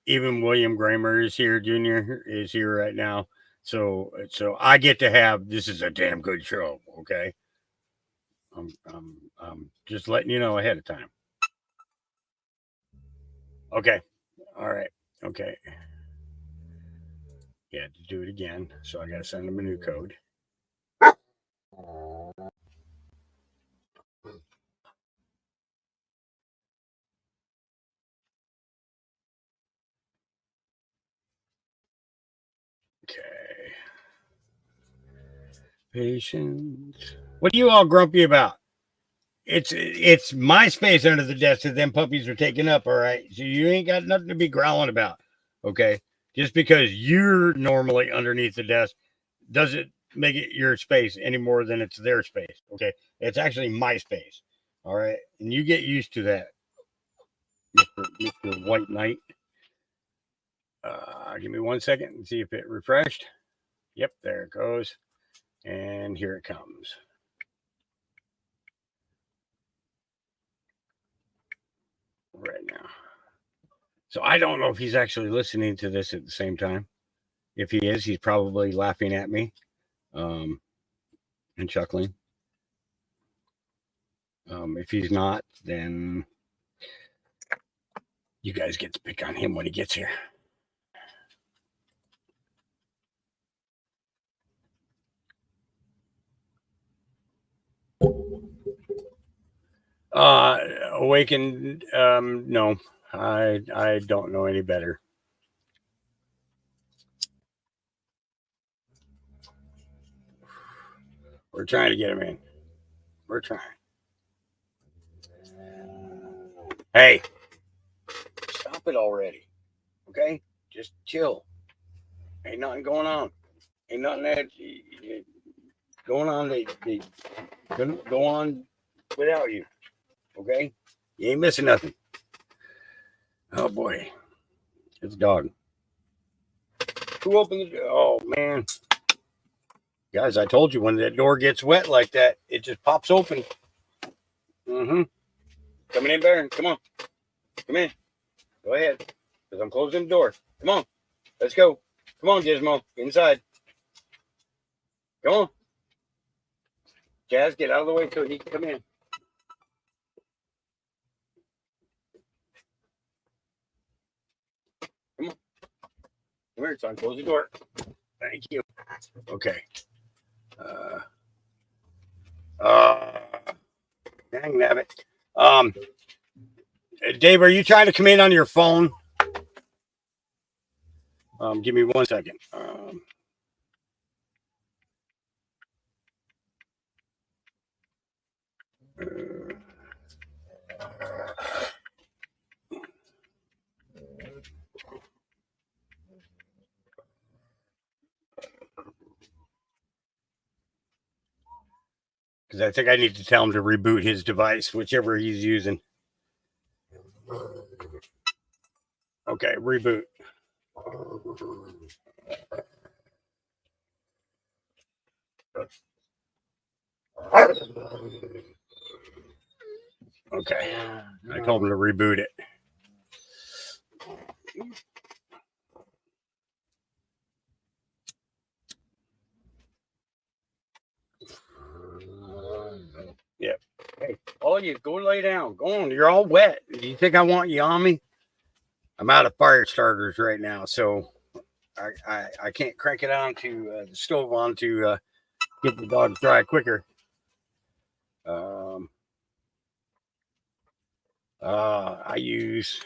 even William Gramer is here, Jr. is here right now. So I get to have, this is a damn good show. Okay. I'm just letting you know ahead of time. Okay. All right. Okay. Yeah, to do it again. So I got to send them a new code. Okay. Patience. What are you all grumpy about? It's my space under the desk that them puppies are taking up, all right? So you ain't got nothing to be growling about, okay? Just because you're normally underneath the desk doesn't make it your space any more than it's their space, okay? It's actually my space, all right? And you get used to that, Mr. White Knight. Give me 1 second and see if it refreshed. Yep, there it goes. And here it comes. Right now. So I don't know if he's actually listening to this at the same time. If he is, he's probably laughing at me and chuckling. If he's not, then you guys get to pick on him when he gets here. Awakened, no, I don't know any better. We're trying to get him in. We're trying. Hey, stop it already. Okay? Just chill. Ain't nothing going on. Ain't nothing that going on. They couldn't go on without you. Okay? You ain't missing nothing. Oh boy. It's a dog. Who opened the door? Oh man. Guys, I told you when that door gets wet like that, it just pops open. Coming in, Baron. Come on. Come in. Go ahead. Because I'm closing the door. Come on. Let's go. Come on, Gizmo. Inside. Come on. Jazz, get out of the way so he can come in. Come on. Come here, son. Close the door. Thank you. Okay. Dang nabbit. Dave, are you trying to come in on your phone? Give me 1 second. Because I think I need to tell him to reboot his device, whichever he's using. Okay, reboot. Okay, I told him to reboot it. all you go lay down. Go on. You're all wet. Do you think I want you on me? I'm out of fire starters right now, so I can't crank it on to the stove on to get the dogs dry quicker. I use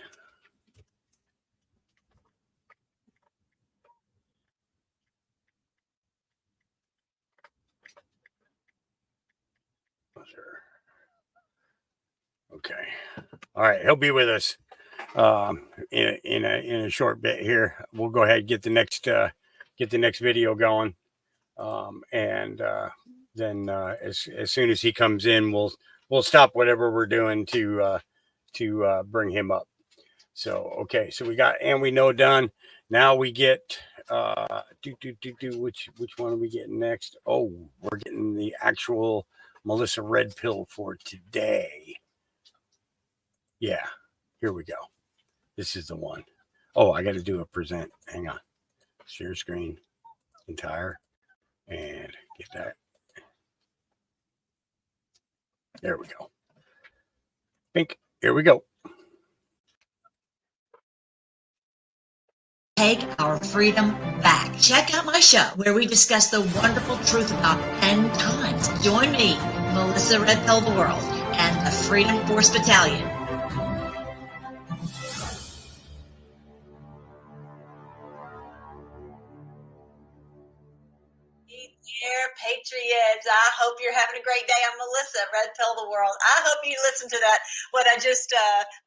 okay. All right, he'll be with us in a short bit here. We'll go ahead and get the next video going, and then as soon as he comes in, we'll stop whatever we're doing to bring him up. So okay, so we got and we know done. Now we get which one are we getting next? Oh, we're getting the actual Melissa Red Pill for today. Yeah, here we go. This is the one. Oh, I got to do a present. Hang on. Share screen, entire, and get that. There we go. Pink. Here we go. Take our freedom back. Check out my show where we discuss the wonderful truth about end times. Join me, Melissa Red Pill the World, and the Freedom Force Battalion. Dear Patriots, I hope you're having a great day. I'm Melissa, Red Pill the World. I hope you listen to that, what I just,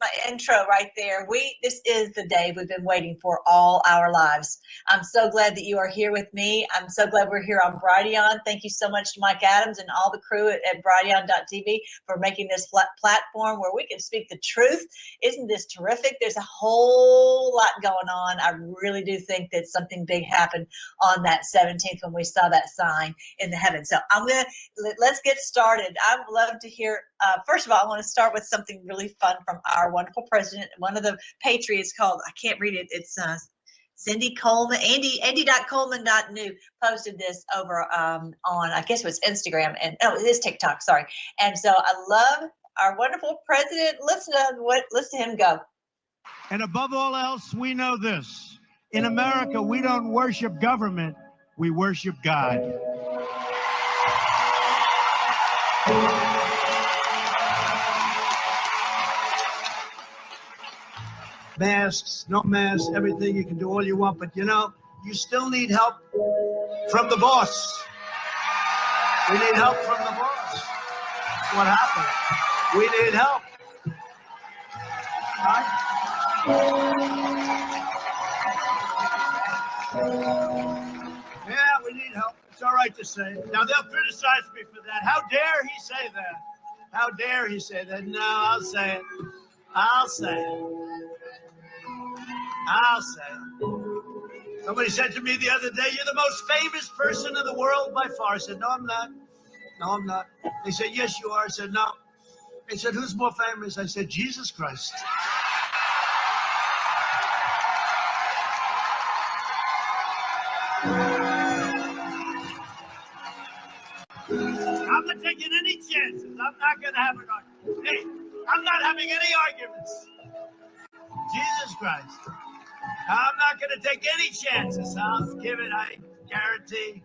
my intro right there. This is the day we've been waiting for all our lives. I'm so glad that you are here with me. I'm so glad we're here on Brighteon. Thank you so much to Mike Adams and all the crew at Brighteon.tv for making this platform where we can speak the truth. Isn't this terrific? There's a whole lot going on. I really do think that something big happened on that 17th when we saw that sign in the heavens. So let's get started. I would love to hear, first of all, I want to start with something really fun from our wonderful president, one of the patriots called, I can't read it, it's Cindy Coleman, Andy.Coleman.new posted this over on, I guess it was Instagram, and it is TikTok, sorry. And so I love our wonderful president. Listen to him go. And above all else, we know this. In America, we don't worship government, we worship God. Masks, no masks, everything, you can do all you want, but you know, you still need help from the boss. We need help from the boss. What happened? We need help. Right? Yeah, we need help. It's all right to say. Now, they'll criticize me for that. How dare he say that? How dare he say that? No, I'll say it. I'll say it. I'll say it. Somebody said to me the other day, you're the most famous person in the world by far. I said, no, I'm not. No, I'm not. They said, yes, you are. I said, no. They said, who's more famous? I said, Jesus Christ. I'm not taking any chances. I'm not going to have an argument. Hey, I'm not having any arguments. Jesus Christ. I'm not going to take any chances. I'll give it, I guarantee.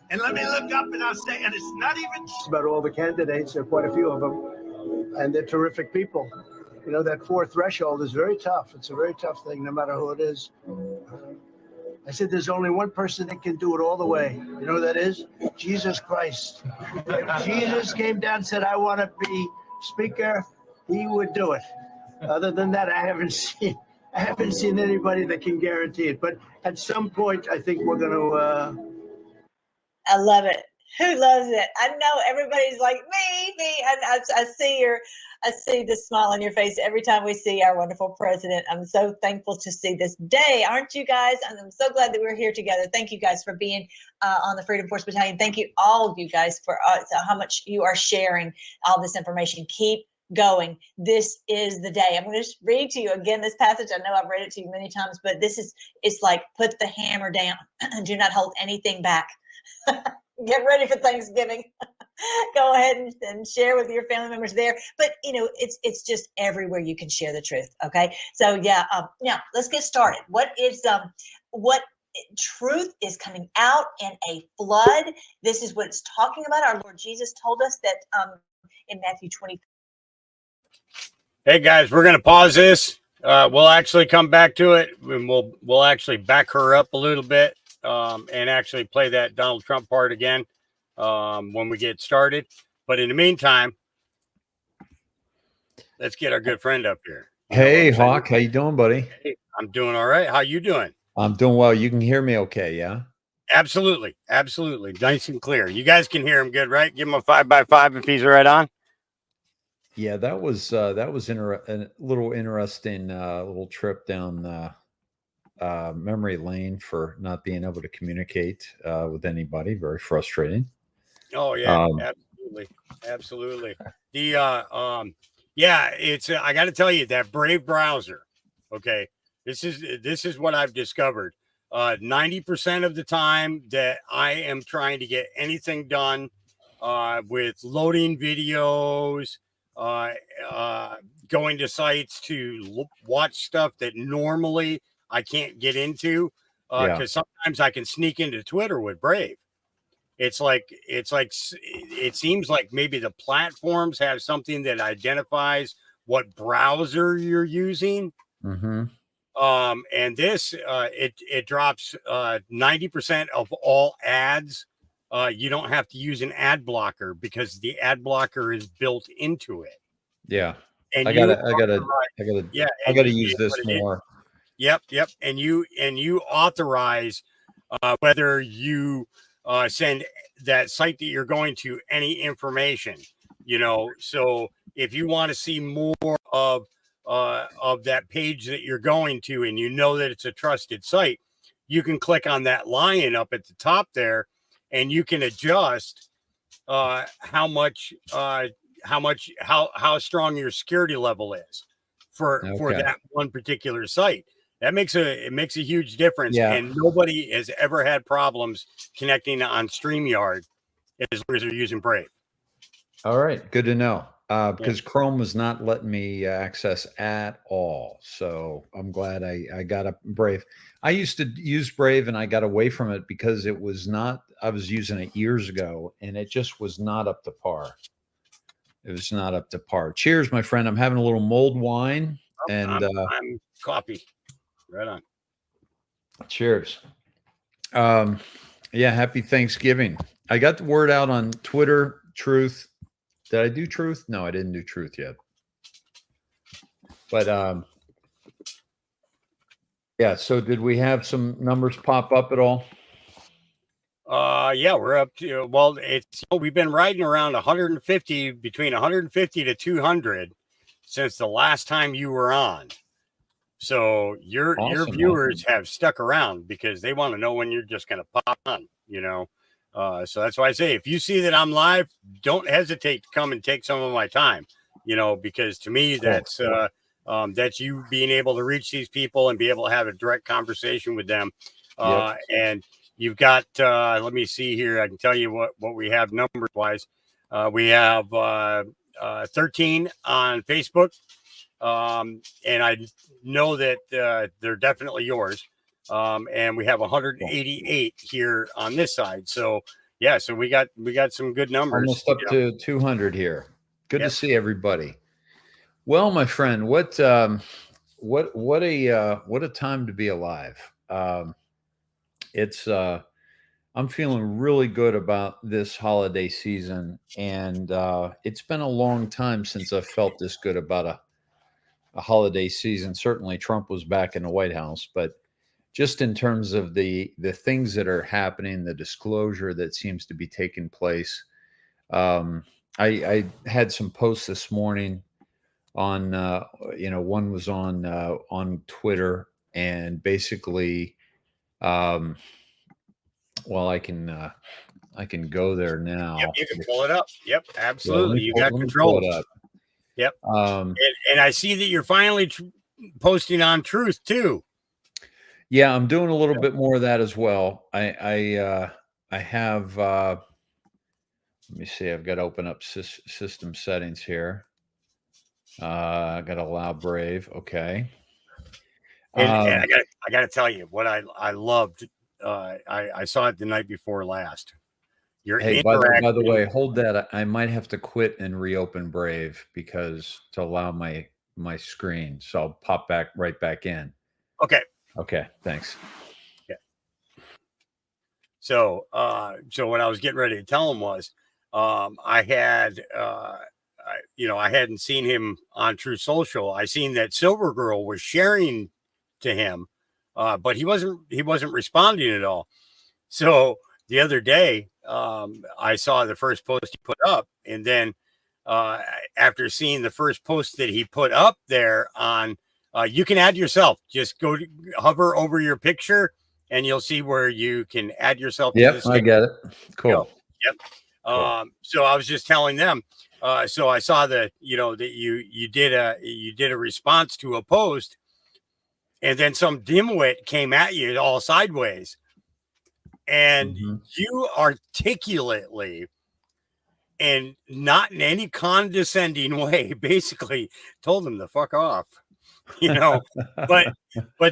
And let me look up and I'll say, and it's not even about all the candidates. There are quite a few of them. And they're terrific people. You know, that fourth threshold is very tough. It's a very tough thing, no matter who it is. I said, there's only one person that can do it all the way. You know who that is? Jesus Christ. If Jesus came down and said, I want to be speaker, he would do it. Other than that, I haven't seen anybody that can guarantee it. But at some point, I think we're going to. I love it. Who loves it? I know everybody's like me, and I see the smile on your face every time we see our wonderful president. I'm so thankful to see this day, aren't you guys? And I'm so glad that we're here together. Thank you guys for being on the Freedom Force Battalion. Thank you, all of you guys, for how much you are sharing all this information. Keep going. This is the day. I'm going to just read to you again this passage. I know I've read it to you many times, but it's like, put the hammer down and do not hold anything back. Get ready for Thanksgiving. Go ahead and share with your family members there. But it's just everywhere you can share the truth. Okay. So yeah. Now let's get started. What truth is coming out in a flood? This is what it's talking about. Our Lord Jesus told us that in Matthew 20. Hey guys, we're gonna pause this. We'll actually come back to it, and we'll actually back her up a little bit, and actually play that Donald Trump part again when we get started. But in the meantime, let's get our good friend up here. Hey, Hawk, how you doing, buddy? Hey, I'm doing all right. How you doing? I'm doing well. You can hear me okay, yeah? Absolutely, absolutely, nice and clear. You guys can hear him good, right? Give him a 5x5 if he's right on. Yeah, that was a little interesting little trip down memory lane for not being able to communicate with anybody. Very frustrating. Oh yeah, absolutely. The yeah, it's I got to tell you that Brave browser. Okay, this is what I've discovered. 90% of the time that I am trying to get anything done with loading videos, going to sites to watch stuff that normally I can't get into, because sometimes I can sneak into Twitter with Brave. It seems like maybe the platforms have something that identifies what browser you're using. Mm-hmm. And this it drops 90% of all ads. You don't have to use an ad blocker because the ad blocker is built into it. Yeah. And I gotta use this more. Yep. And you authorize whether you send that site that you're going to any information, so if you want to see more of that page that you're going to, and that it's a trusted site, you can click on that lion up at the top there, and you can adjust how strong your security level is for that one particular site. It makes a huge difference. Yeah. And nobody has ever had problems connecting on StreamYard as long as they're using Brave. All right, good to know. Because Chrome was not letting me access at all. So I'm glad I got up Brave. I used to use Brave and I got away from it because it was not, I was using it years ago and it just was not up to par. It was not up to par. Cheers, my friend. I'm having a little mulled wine and I'm coffee. Right on. Cheers. Yeah, happy Thanksgiving. I got the word out on Twitter, Truth. Did I do Truth? No, I didn't do Truth yet. But yeah, so did we have some numbers pop up at all? Yeah, we're up to, we've been riding around 150, between 150 to 200 since the last time you were on. So your viewers have stuck around because they want to know when you're just going to pop on, so that's why I say, if you see that I'm live, don't hesitate to come and take some of my time, because to me, that's you being able to reach these people and be able to have a direct conversation with them. And you've got, let me see here. I can tell you what we have numbers wise. We have 13 on Facebook. And I know that they're definitely yours. And we have 188 here on this side. So yeah, so we got some good numbers. Almost up to 200 here. Good to see everybody. Well, my friend, what a time to be alive. I'm feeling really good about this holiday season, and it's been a long time since I felt this good about a holiday season. Certainly Trump was back in the White House, but just in terms of the things that are happening, the disclosure that seems to be taking place. I had some posts this morning on, one was on Twitter, and basically, well, I can go there now. Yep, you can pull it up. Yep, absolutely. You got control. Yep. And I see that you're finally posting on Truth too. Yeah, I'm doing a little bit more of that as well. I have. Let me see. I've got to open up system settings here. I got to allow Brave. Okay. And I got to tell you what I loved. I saw it the night before last. Hey, by the way, hold that. I might have to quit and reopen Brave because to allow my screen. So I'll pop right back in. Okay. Okay. Thanks. Yeah. So what I was getting ready to tell him was, I hadn't seen him on True Social. I seen that Silver Girl was sharing to him, but he wasn't responding at all. So the other day, I saw the first post he put up, and then after seeing the first post that he put up there on, you can add yourself. Just hover over your picture, and you'll see where you can add yourself. Yep, I get it. Cool. Yep. Cool. So I was just telling them. So I saw that that you did a response to a post, and then some dimwit came at you all sideways, and you articulately and not in any condescending way basically told him to fuck off, but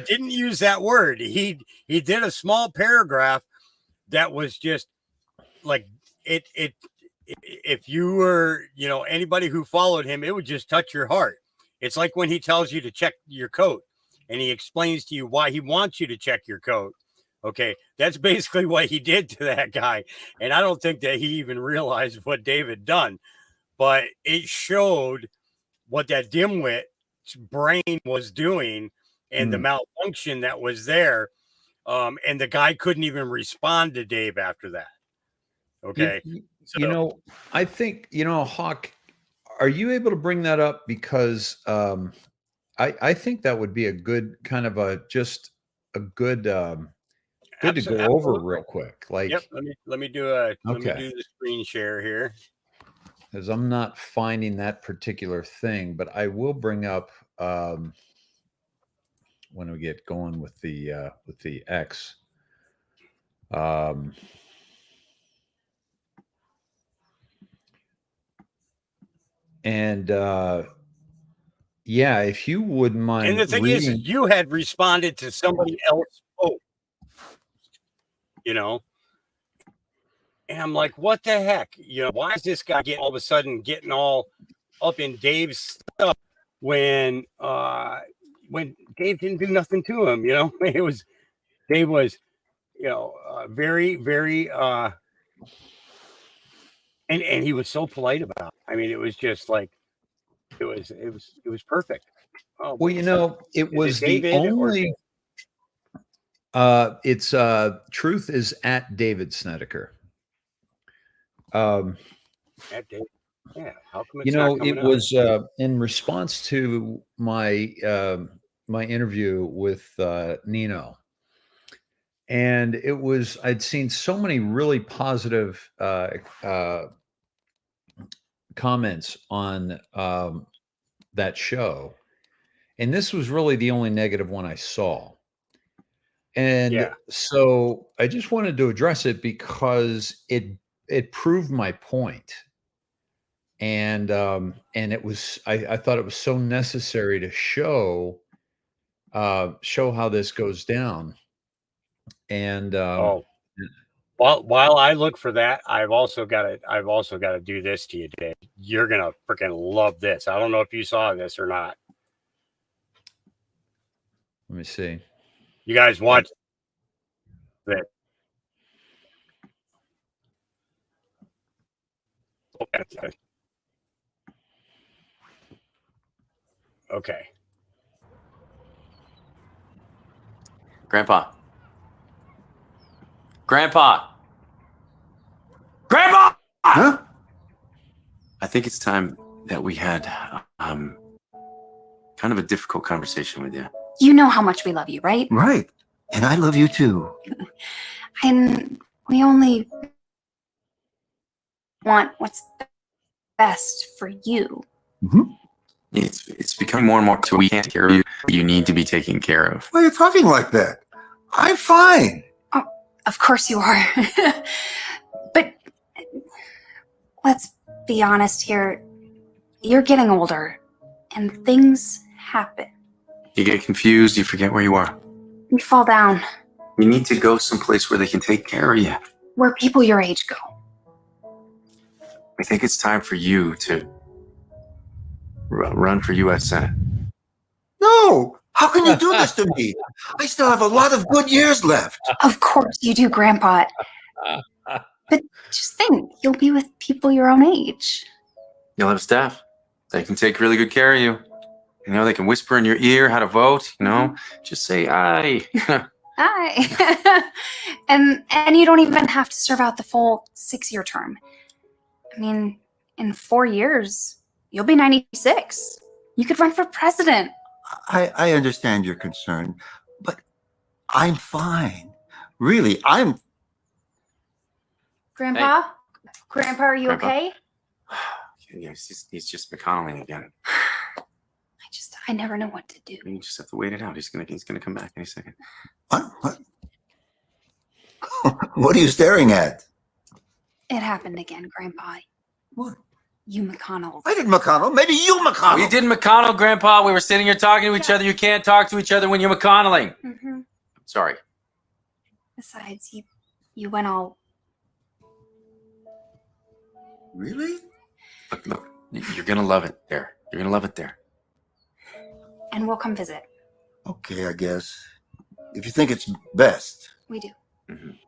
didn't use that word. He did a small paragraph that was just like it if you were, anybody who followed him, it would just touch your heart. It's like when he tells you to check your coat and he explains to you why he wants you to check your coat. Okay. That's basically what he did to that guy. And I don't think that he even realized what David done, but it showed what that dimwit's brain was doing and the malfunction that was there. And the guy couldn't even respond to Dave after that. Okay. I think, Hawk, are you able to bring that up? Because I think that would be a good kind of good to go over real quick. Like, yep. Let me do the screen share here. Because I'm not finding that particular thing, but I will bring up when we get going with the X. And if you wouldn't mind. And the thing is, you had responded to somebody else. And I'm like, what the heck? Why is this guy all of a sudden getting all up in Dave's stuff when Dave didn't do nothing to him? Dave was, very, very, and he was so polite about it. I mean, it was just like, it was perfect. Oh, well, it was the only. It's Truth is at David Snedeker. At David. Yeah. How come it's not coming it was in response to my my interview with Nino. And it was, I'd seen so many really positive comments on that show. And this was really the only negative one I saw. And so I just wanted to address it because it proved my point. And it was, I thought it was so necessary to show how this goes down. And while I look for that, I've also got to do this to you, Dave. You're gonna freaking love this. I don't know if you saw this or not. Let me see. You guys watch that. Okay. Grandpa. Huh? I think it's time that we had kind of a difficult conversation with you. You know how much we love you, right? Right. And I love you too. And we only want what's best for you. Mm-hmm. It's becoming more and more so we can't take care of you. You need to be taken care of. Why are you talking like that? I'm fine. Of course you are. But let's be honest here. You're getting older, and things happen. You get confused, you forget where you are. You fall down You need to go someplace where they can take care of you. where people your age go. I think it's time for you to run for U.S. Senate. No! How can you do this to me? I still have a lot of good years left. Of course you do, Grandpa. But just think, you'll be with people your own age. You'll have staff. They can take really good care of you. You know, they can whisper in your ear how to vote, you know? Just say aye. Hi. and you don't even have to serve out the full 6-year term. I mean, in 4 years, you'll be 96. You could run for president. I understand your concern, but I'm fine. Really, I'm. Grandpa? Grandpa, are you Grandpa? okay? Yeah, he's just McConnelling again. I never know what to do. You just have to wait it out. He's gonna come back any second. What? What are you staring at? It happened again, Grandpa. What? You McConnell. I didn't McConnell. Maybe you McConnell. We didn't McConnell, Grandpa. We were sitting here talking to each other. You can't talk to each other when you're McConnelling. Mm-hmm. Sorry. Besides, you went all. Really? Look, you're gonna love it there. You're gonna love it there. And we'll come visit. Okay, I guess. If you think it's best. We do.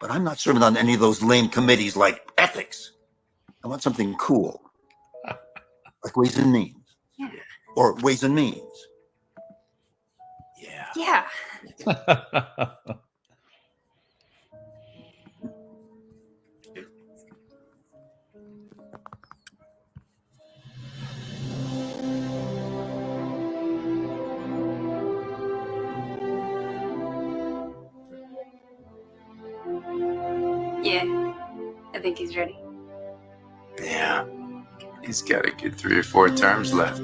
But I'm not serving on any of those lame committees like ethics. I want something cool. Like Ways and Means. Yeah. Or Ways and Means. Yeah. Yeah. I think he's ready. Yeah. He's got a good 3 or 4 terms left.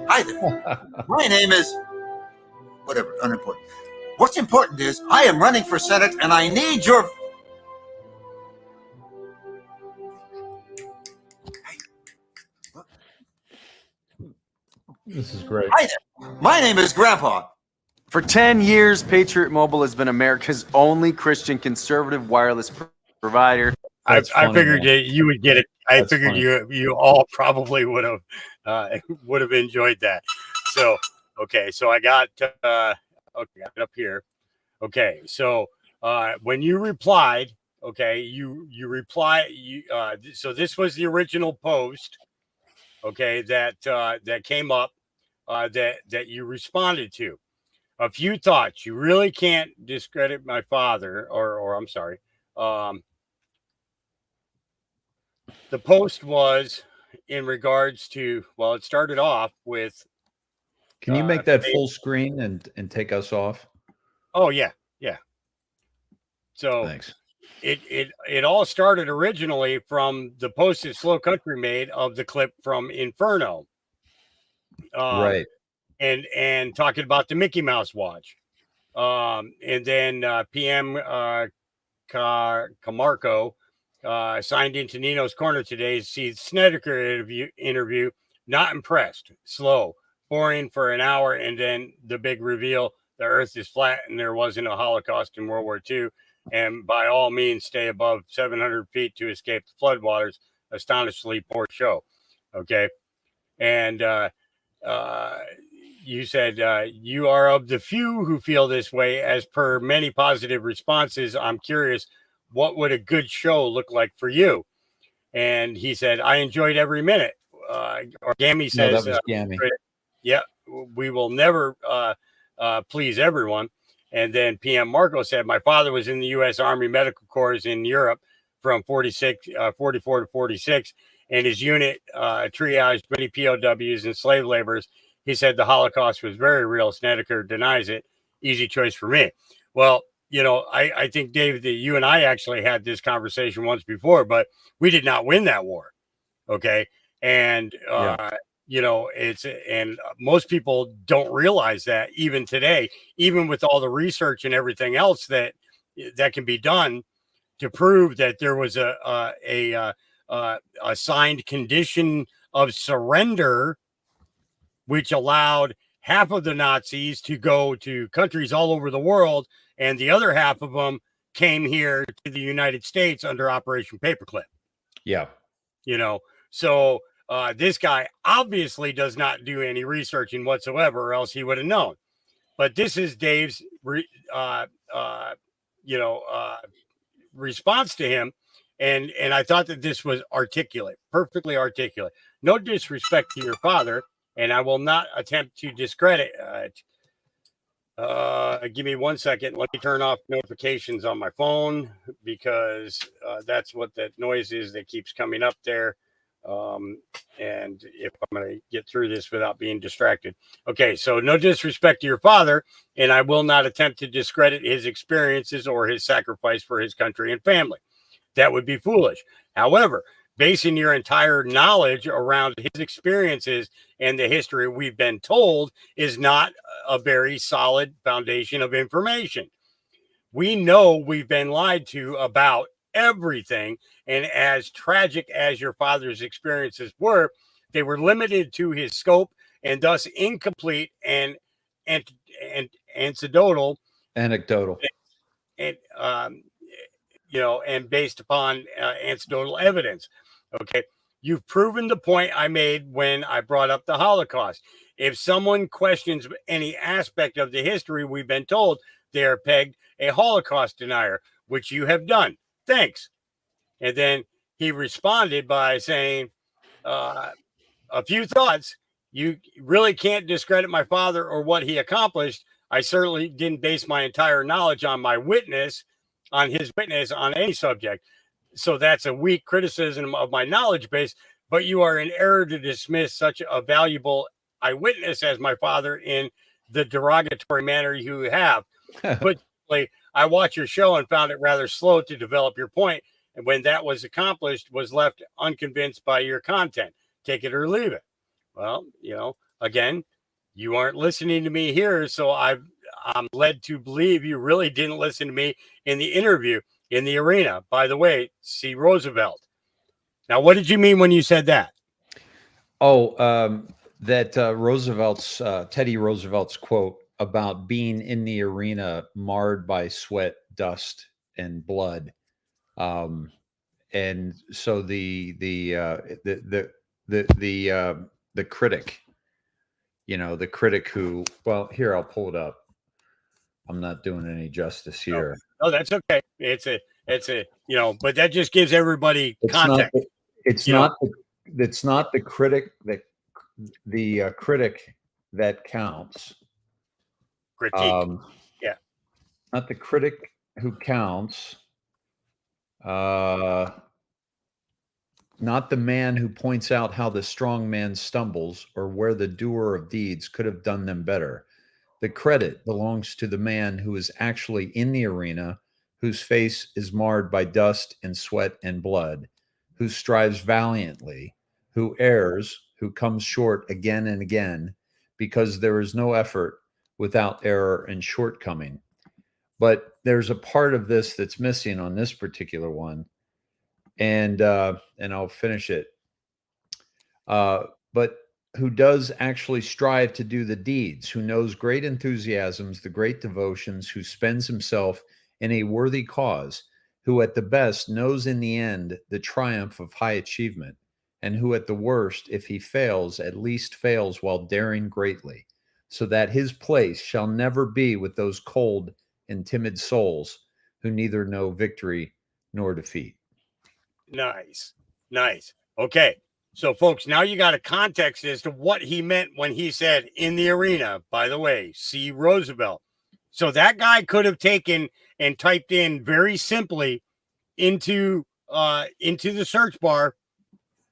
Hi there. My name is whatever, unimportant. What's important is I am running for Senate and I need your This is great. Hi there. My name is Grandpa. For 10 years, Patriot Mobile has been America's only Christian conservative wireless provider. I figured you would get it. I figured you all probably would have enjoyed that. So okay, so I got up here. Okay, so when you replied, okay, you reply. So this was the original post, okay, that came up that you responded to. A few thoughts. You really can't discredit my father, or I'm sorry. The post was in regards to, well, it started off with. Can you make that full screen and take us off? Oh yeah. So Thanks. It all started originally from the post that Slow Country made of the clip from Inferno. Right. And talking about the Mickey Mouse watch. And then PM Camarco signed into Nino's Corner today to see Snedeker interview. Not impressed. Slow. Boring for an hour. And then the big reveal, the earth is flat and there wasn't a Holocaust in World War II. And by all means, stay above 700 feet to escape the floodwaters. Astonishingly poor show. Okay. And you said you are of the few who feel this way. As per many positive responses, I'm curious, what would a good show look like for you? And he said, I enjoyed every minute. Or Gammy says, no, that was Gammy. Yeah, we will never please everyone. And then PM Marco said, my father was in the U.S. Army Medical Corps in Europe from 44 to 46, and his unit triaged many POWs and slave laborers. He said the Holocaust was very real. Snedeker denies it. Easy choice for me. Well, you know, I think, Dave, that you and I actually had this conversation once before, but we did not win that war. Okay. And, you know, and most people don't realize that even today, even with all the research and everything else that that can be done to prove that there was a signed condition of surrender, which allowed half of the Nazis to go to countries all over the world, and the other half of them came here to the United States under Operation Paperclip. Yeah. So this guy obviously does not do any researching whatsoever, or else he would have known. But this is Dave's response to him, and I thought that this was articulate, perfectly articulate. No disrespect to your father, and I will not attempt to discredit it. Give me 1 second. Let me turn off notifications on my phone, because that's what that noise is that keeps coming up there. And if I'm going to get through this without being distracted. Okay, so no disrespect to your father, and I will not attempt to discredit his experiences or his sacrifice for his country and family. That would be foolish. However, basing your entire knowledge around his experiences and the history we've been told is not a very solid foundation of information. We know we've been lied to about everything, and as tragic as your father's experiences were, they were limited to his scope and thus incomplete and anecdotal, and and based upon anecdotal evidence. Okay, you've proven the point I made when I brought up the Holocaust. If someone questions any aspect of the history we've been told, they are pegged a Holocaust denier, which you have done. Thanks. And then he responded by saying, a few thoughts. You really can't discredit my father or what he accomplished. I certainly didn't base my entire knowledge on his witness on any subject. So that's a weak criticism of my knowledge base, but you are in error to dismiss such a valuable eyewitness as my father in the derogatory manner you have. But I watched your show and found it rather slow to develop your point. And when that was accomplished, was left unconvinced by your content. Take it or leave it. Well, again, you aren't listening to me here. So I'm led to believe you really didn't listen to me in the interview in the arena. By the way, see Roosevelt. Now, what did you mean when you said that? Oh, that Teddy Roosevelt's quote about being in the arena marred by sweat, dust, and blood. And so the critic, the critic who, well, here, I'll pull it up. I'm not doing any justice here. No, that's okay. It's a, but that just gives everybody context. It's not the critic the critic that counts. Critique. Yeah. Not the critic who counts. Not the man who points out how the strong man stumbles or where the doer of deeds could have done them better. The credit belongs to the man who is actually in the arena, whose face is marred by dust and sweat and blood, who strives valiantly, who errs, who comes short again and again, because there is no effort without error and shortcoming. But there's a part of this that's missing on this particular one, and I'll finish it. But who does actually strive to do the deeds, who knows great enthusiasms, the great devotions, who spends himself in a worthy cause, who at the best knows in the end the triumph of high achievement, and who at the worst, if he fails, at least fails while daring greatly, so that his place shall never be with those cold and timid souls who neither know victory nor defeat. Nice. Okay. So, folks, now you got a context as to what he meant when he said in the arena. By the way, see Roosevelt. So that guy could have taken and typed in very simply into the search bar,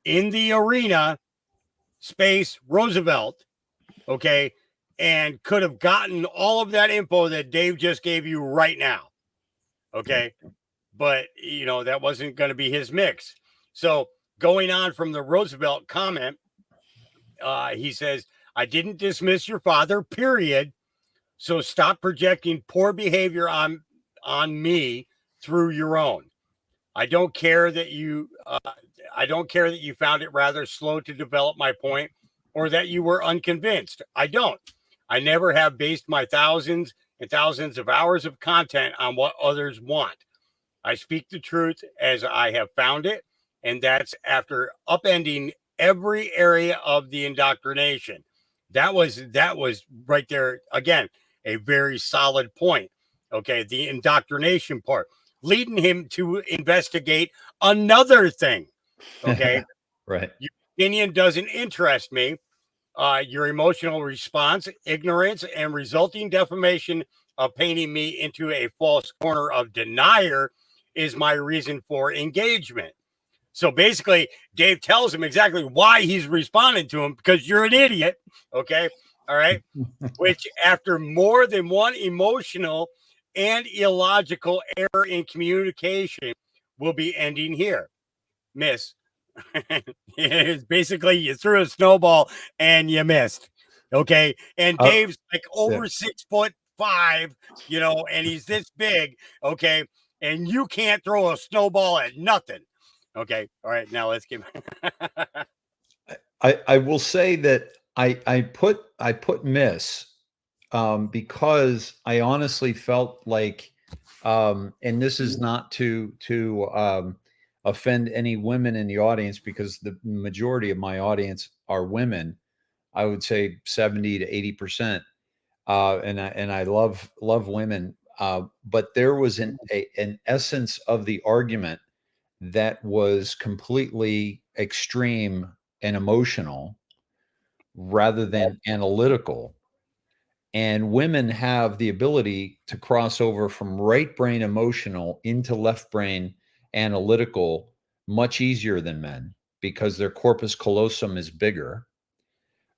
in the arena space Roosevelt. Okay. And could have gotten all of that info that Dave just gave you right now. Okay. But, that wasn't going to be his mix. So going on from the Roosevelt comment, he says, I didn't dismiss your father, period. So stop projecting poor behavior on on me through your own. I don't care that you found it rather slow to develop my point or that you were unconvinced. I don't. I never have based my thousands and thousands of hours of content on what others want. I speak the truth as I have found it, and that's after upending every area of the indoctrination. That was right there again, a very solid point. Okay, the indoctrination part, leading him to investigate another thing. Okay, right. Your opinion doesn't interest me. Your emotional response, ignorance, and resulting defamation of painting me into a false corner of denier is my reason for engagement. So basically, Dave tells him exactly why he's responding to him, because you're an idiot. Okay. All right. Which, after more than one emotional and illogical error in communication, will be ending here. Miss. It's basically you threw a snowball and you missed. Okay. And Dave's like over 6'5", you know, and he's this big. Okay. And you can't throw a snowball at nothing. Okay. All right. Now let's get. I will say that I put miss because I honestly felt like, and this is not to offend any women in the audience, because the majority of my audience are women. I would say 70 to 80%. And I love women. But there was an essence of the argument that was completely extreme and emotional rather than analytical. And women have the ability to cross over from right brain emotional into left brain analytical much easier than men, because their corpus callosum is bigger.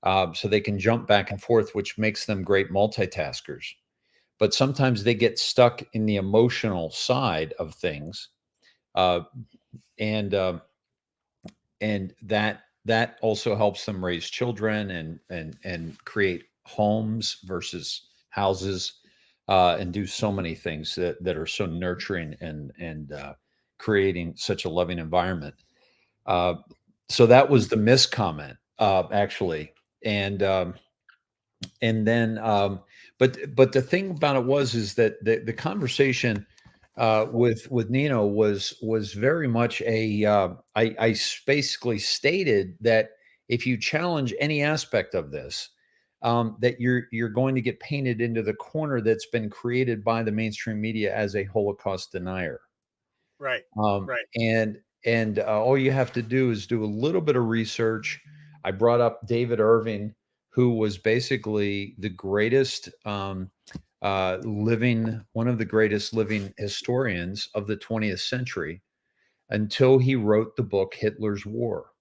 So they can jump back and forth, which makes them great multitaskers. But sometimes they get stuck in the emotional side of things. And that also helps them raise children and create homes versus houses, and do so many things that are so nurturing and creating such a loving environment. So that was the miscomment, actually. And then, but the thing about it is that the conversation with Nino was very much I basically stated that if you challenge any aspect of this, that you're going to get painted into the corner that's been created by the mainstream media as a Holocaust denier. Right. Right. And all you have to do is do a little bit of research. I brought up David Irving, who was basically the greatest one of the greatest living historians of the 20th century, until he wrote the book Hitler's War,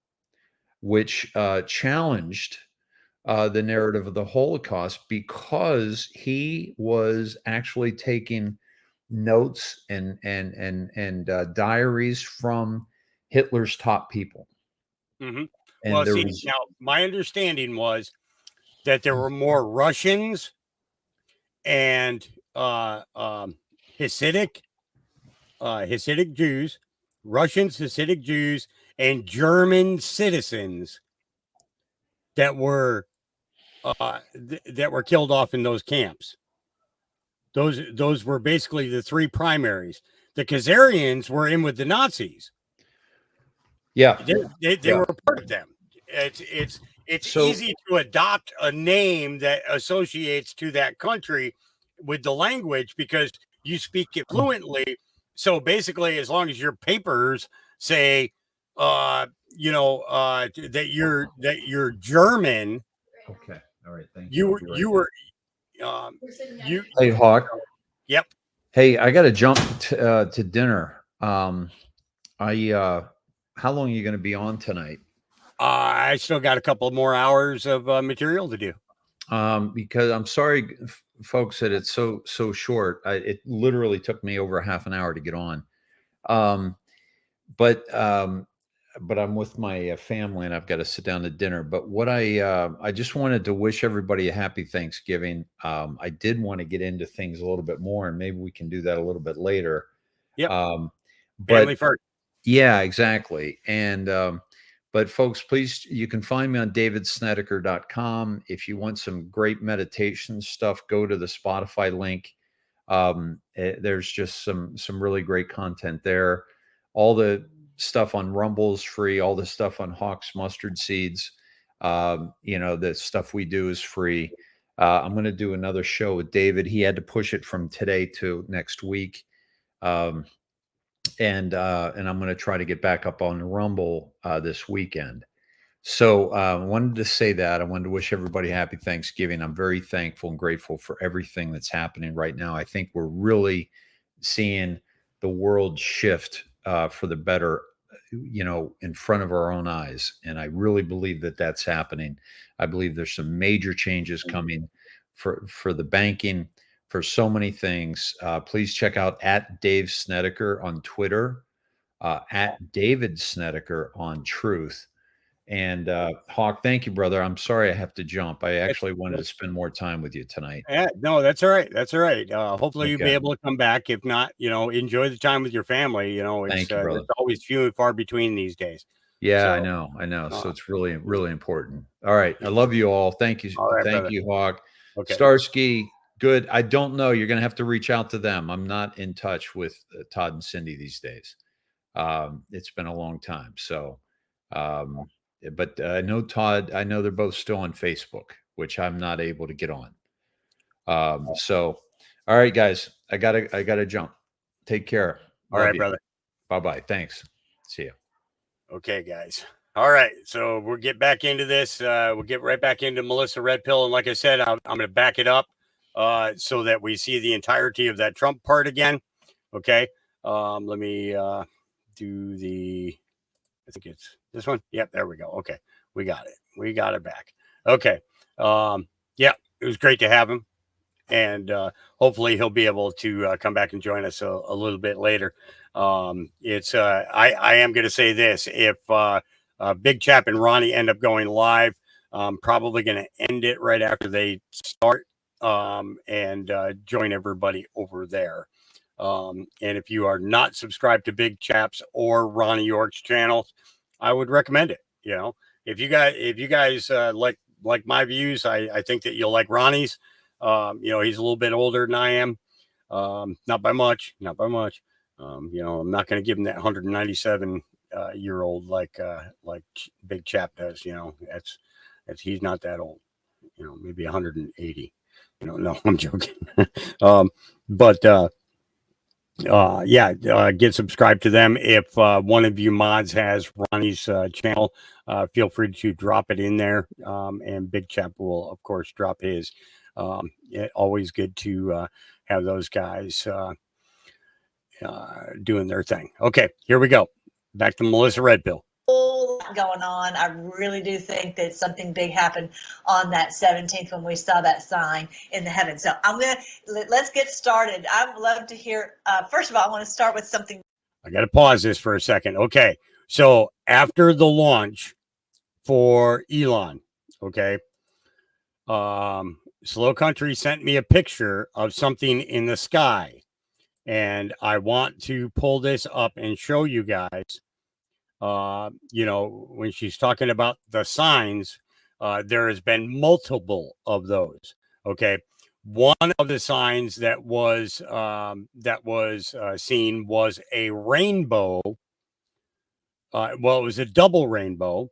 which challenged the narrative of the Holocaust, because he was actually taking notes and diaries from Hitler's top people. Mm-hmm. And Well, see, now my understanding was that there were more Russians and Hasidic Jews, Russians, Hasidic Jews, and German citizens that were killed off in those camps. Those were basically the three primaries. The Khazarians were in with the Nazis. Yeah, they were a part of them. It's easy to adopt a name that associates to that country with the language because you speak it fluently. So basically, as long as your papers say, that you're German. Okay. All right. Thank you. Hey, Hawk. Yep. Hey, I got to jump to dinner. How long are you going to be on tonight? I still got a couple more hours of material to do. Because I'm sorry, folks, that it's so short. It literally took me over half an hour to get on. but I'm with my family and I've got to sit down to dinner. But what I just wanted to wish everybody a happy Thanksgiving. I did want to get into things a little bit more, and maybe we can do that a little bit later. Yep. But Family first. yeah, exactly. And but folks, please, you can find me on davidsnedeker.com. If you want some great meditation stuff, go to the Spotify link. There's just some really great content there. All the stuff on Rumble is free. All the stuff on Hawk's Mustard Seeds, the stuff we do is free. I'm going to do another show with David. He had to push it from today to next week. And I'm going to try to get back up on Rumble this weekend. So I wanted to say that. I wanted to wish everybody happy Thanksgiving. I'm very thankful and grateful for everything that's happening right now. I think we're really seeing the world shift for the better, in front of our own eyes. And I really believe that that's happening. I believe there's some major changes coming for the banking, for so many things. Please check out at Dave Snedeker on Twitter, at David Snedeker on Truth. And Hawk, thank you, brother. I'm sorry I have to jump. I actually wanted to spend more time with you tonight. No, that's all right. That's all right. Hopefully you'll be Okay. able to come back. If not, enjoy the time with your family. Thank you, brother. It's always few and far between these days. Yeah, So, I know. So it's really, really important. All right. I love you all. Thank you. All right, Thank brother. you, Hawk. Okay. Starsky, good. I don't know. You're going to have to reach out to them. I'm not in touch with Todd and Cindy these days. It's been a long time. So, but I know Todd, I know they're both still on Facebook, which I'm not able to get on. So, all right, guys, I gotta jump. Take care. All right, brother. Bye-bye. Thanks. See you. Okay, guys. All right. So we'll get back into this. We'll get right back into Melissa Red Pill. And like I said, I'm going to back it up so that we see the entirety of that Trump part again. Okay. Let me do I think it's this one. Yep. There we go. Okay. We got it. We got it back. Okay. Yeah, it was great to have him. And hopefully he'll be able to come back and join us a little bit later. I am going to say this. If Big Chap and Ronnie end up going live, I'm probably going to end it right after they start and join everybody over there. And if you are not subscribed to Big Chap's or Ronnie York's channels, I would recommend it. If you guys like my views, I think that you'll like Ronnie's. He's a little bit older than I am. Not by much. I'm not going to give him that 197 year old like Big Chap does. That's he's not that old. Maybe 180. No, I'm joking. Get subscribed to them. If one of you mods has Ronnie's channel, feel free to drop it in there. And Big Chap will, of course, drop his. Always good to have those guys doing their thing. Okay, here we go. Back to Melissa Red Pill. Whole lot going on. I really do think that something big happened on that 17th when we saw that sign in the heavens. So let's get started. I would love to hear. First of all, I want to start with something. I got to pause this for a second. Okay, so after the launch for Elon, okay, Slow Country sent me a picture of something in the sky, and I want to pull this up and show you guys. When she's talking about the signs, there has been multiple of those. Okay, one of the signs that was seen was a rainbow. It was a double rainbow.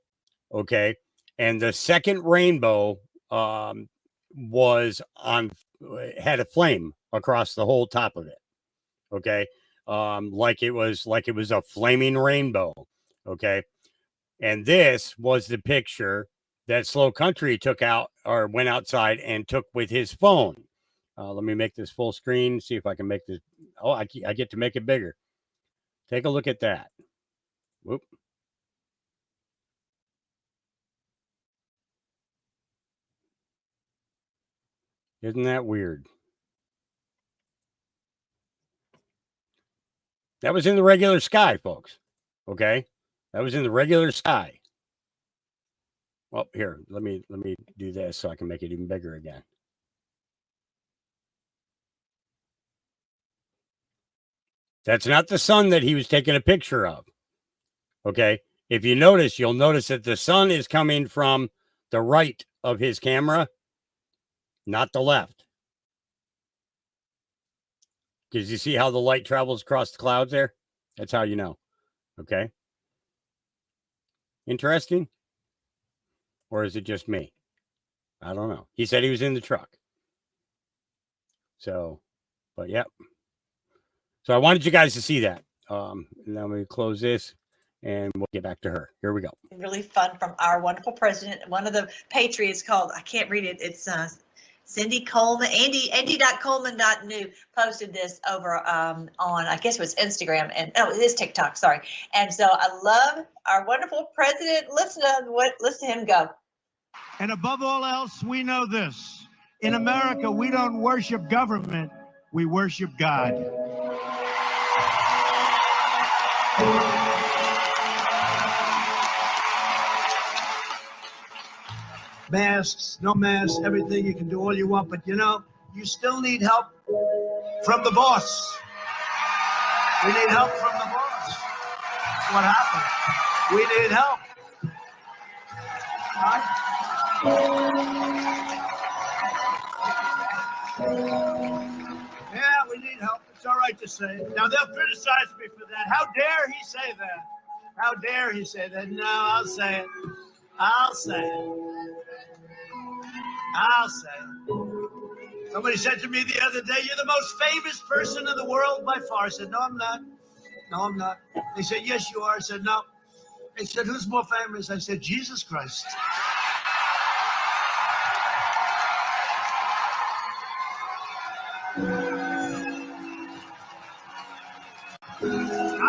Okay, and the second rainbow had a flame across the whole top of it. Okay, like it was a flaming rainbow. Okay, and this was the picture that Slow Country took out or went outside and took with his phone. Let me make this full screen. See if I can make this. Oh, I get to make it bigger. Take a look at that. Whoop. Isn't that weird? That was in the regular sky, folks. Okay. That was in the regular sky. Well, here, let me do this so I can make it even bigger again. That's not the sun that he was taking a picture of. Okay. If you notice, you'll notice that the sun is coming from the right of his camera, not the left. Because you see how the light travels across the clouds there? That's how you know. Okay. Interesting? Or is it just me? I don't know. He said he was in the truck. So, but yep. So I wanted you guys to see that. Now I'm going to close this and we'll get back to her. Here we go. Really fun from our wonderful president. One of the patriots called, I can't read it. It's Cindy Coleman, Andy.Coleman.new posted this over on, I guess it was Instagram and it is TikTok, sorry. And so I love our wonderful president. Listen to him go. And above all else, we know this. In America, we don't worship government, we worship God. Masks, no masks, everything, you can do all you want, but you know, you still need help from the boss. We need help from the boss. That's what happened. We need help. Yeah, we need help. It's all right to say it. Now, they'll criticize me for that. How dare he say that? How dare he say that? No, I'll say it. I'll say it. I'll say it. Somebody said to me the other day, you're the most famous person in the world by far. I said, no, I'm not. No, I'm not. They said, yes, you are. I said, no. They said, who's more famous? I said, Jesus Christ. I'm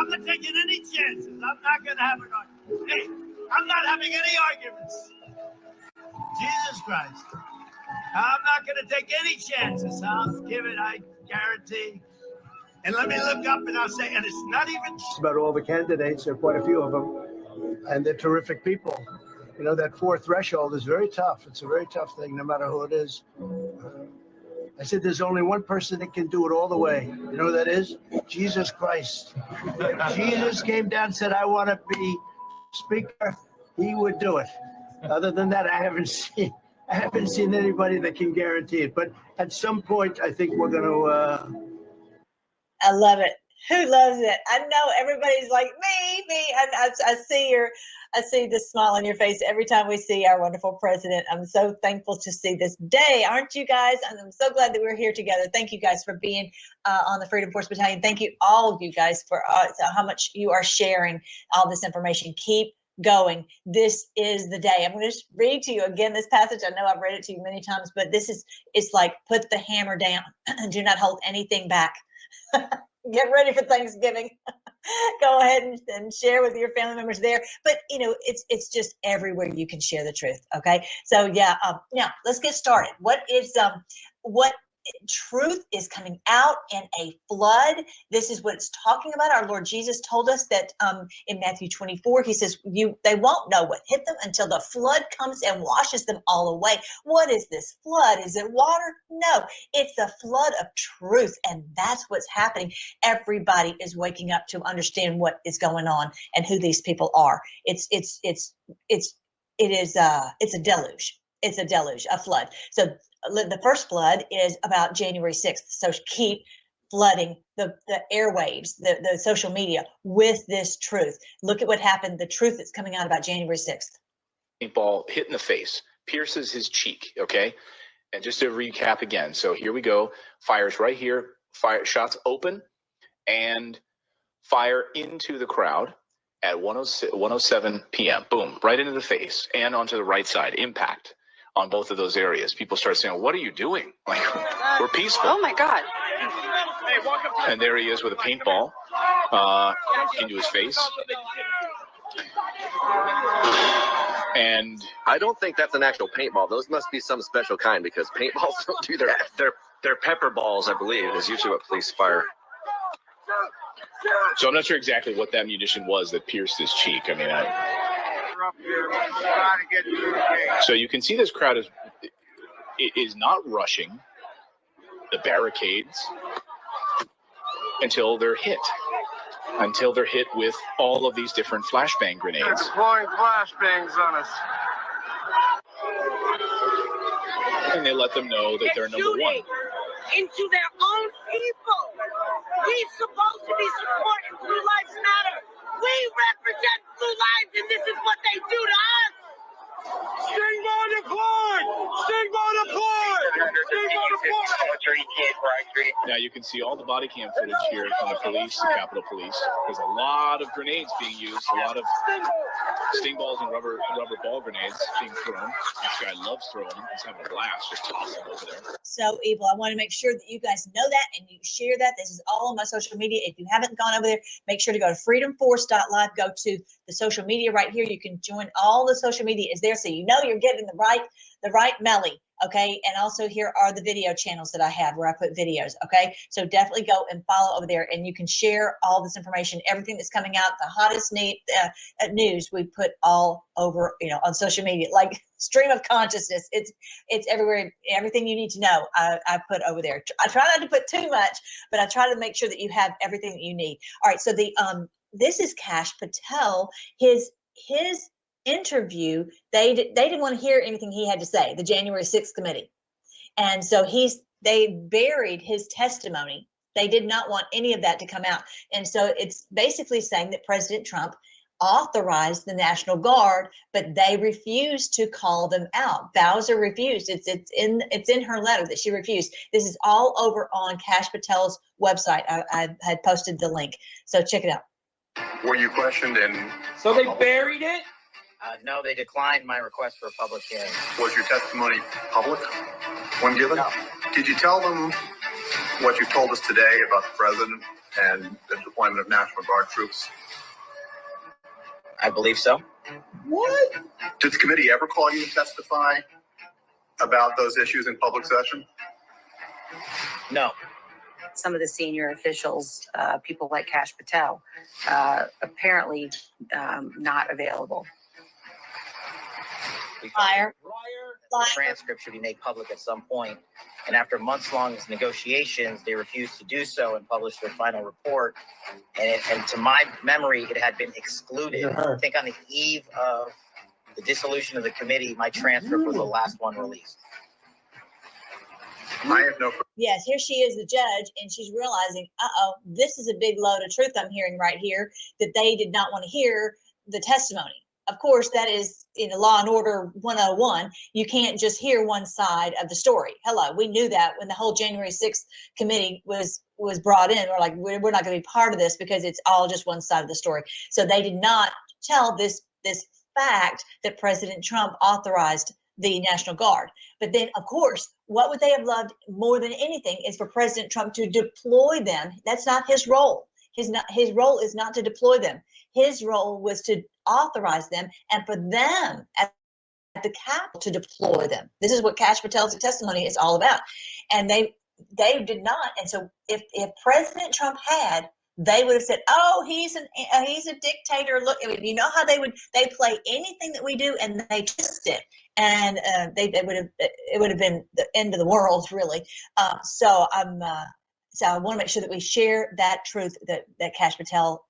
not taking any chances. I'm not going to have an argument. Hey, I'm not having any arguments. Jesus Christ. I'm not going to take any chances. I'll give it, I guarantee. And let me look up and I'll say, and it's not even about all the candidates. There are quite a few of them. And they're terrific people. You know, that fourth threshold is very tough. It's a very tough thing, no matter who it is. I said, there's only one person that can do it all the way. You know who that is? Jesus Christ. If Jesus came down and said, I want to be speaker, he would do it. Other than that, I haven't seen anybody that can guarantee it. But at some point, I think we're going to. I love it. Who loves it? I know everybody's like me. I see the smile on your face every time we see our wonderful president. I'm so thankful to see this day, aren't you guys? And I'm so glad that we're here together. Thank you guys for being on the Freedom Force Battalion. Thank you, all of you guys, for how much you are sharing all this information. Keep going. This is the day. I'm going to just read to you again this passage. I know I've read it to you many times, but it's like put the hammer down. Do not hold anything back. Get ready for Thanksgiving. Go ahead and share with your family members there. But you know, it's just everywhere you can share the truth. Okay. So yeah. Now let's get started. What truth is coming out in a flood? This is what it's talking about. Our Lord Jesus told us that in Matthew 24, he says, they won't know what hit them until the flood comes and washes them all away. What is this flood? Is it water? No, it's a flood of truth. And that's what's happening. Everybody is waking up to understand what is going on and who these people are. It's a deluge. It's a deluge, a flood. So the first flood is about January 6th. So keep flooding the airwaves, the social media with this truth. Look at what happened, the truth that's coming out about January 6th. Paintball hit in the face, pierces his cheek, okay? And just to recap again, so here we go. Fires right here, shots open, and fire into the crowd at 1:07 p.m. Boom, right into the face and onto the right side, impact on both of those areas. People start saying, what are you doing? Like, we're peaceful. Oh my God. And there he is with a paintball into his face. And I don't think that's an actual paintball. Those must be some special kind because paintballs don't do that. they're pepper balls, I believe, is usually what police fire. So I'm not sure exactly what that munition was that pierced his cheek. I mean, so you can see this crowd is not rushing the barricades until they're hit with all of these different flashbang grenades. Deploying flashbangs on us. And they let them know that they're number one. Into their own people. We're supposed to be supporting Blue Lives Matter. We represent Blue Lives, and this is what they do to us. Stingbo deployed! Stingbo deployed! Stingbo deployed! Now you can see all the body cam footage here from the police, the Capitol Police. There's a lot of grenades being used, a lot of sting balls and rubber ball grenades being thrown. This guy loves throwing them. He's having a blast just tossing them over there. So evil. I want to make sure that you guys know that and you share that. This is all on my social media. If you haven't gone over there, make sure to go to freedomforce.live. Go to the social media right here. You can join all the social media is there, so you know you're getting the right melly. Okay. And also here are the video channels that I have where I put videos. Okay. So definitely go and follow over there and you can share all this information, everything that's coming out, the hottest news we put all over, on social media, like stream of consciousness. It's everywhere. Everything you need to know, I put over there. I try not to put too much, but I try to make sure that you have everything that you need. All right. So this is Kash Patel, his interview, they didn't want to hear anything he had to say, the January 6th committee. And so they buried his testimony. They did not want any of that to come out. And so it's basically saying that President Trump authorized the National Guard, but they refused to call them out. Bowser refused. It's in her letter that she refused. This is all over on Kash Patel's website. I had posted the link. So check it out. Were you questioned and So they buried it? No, they declined my request for a public hearing. was your testimony public when given? No. Did you tell them what you told us today about the president and the deployment of National Guard troops? I believe so. What? Did the committee ever call you to testify about those issues in public session? No. Some of the senior officials, people like Kash Patel, apparently not available. Liar. The transcript should be made public at some point. And after months-long negotiations, they refused to do so and published their final report. And to my memory, it had been excluded. I think on the eve of the dissolution of the committee, my transcript was the last one released. I have no. Yes, here she is, the judge, and she's realizing, this is a big load of truth I'm hearing right here, that they did not want to hear the testimony. Of course, that is in Law and Order 101. You can't just hear one side of the story. Hello, we knew that when the whole January 6th committee was brought in. We're like, we're not going to be part of this because it's all just one side of the story. So they did not tell this fact that President Trump authorized the National Guard. But then, of course, what would they have loved more than anything is for President Trump to deploy them. That's not his role. His role is not to deploy them. His role was to authorize them and for them at the Capitol to deploy them. This is what Kash Patel's testimony is all about. And they did not. And so if President Trump had, they would have said, "Oh, he's a dictator. Look, I mean, you know how they play anything that we do and they twist it, and it would have been the end of the world, really." So I want to make sure that we share that truth that Kash Patel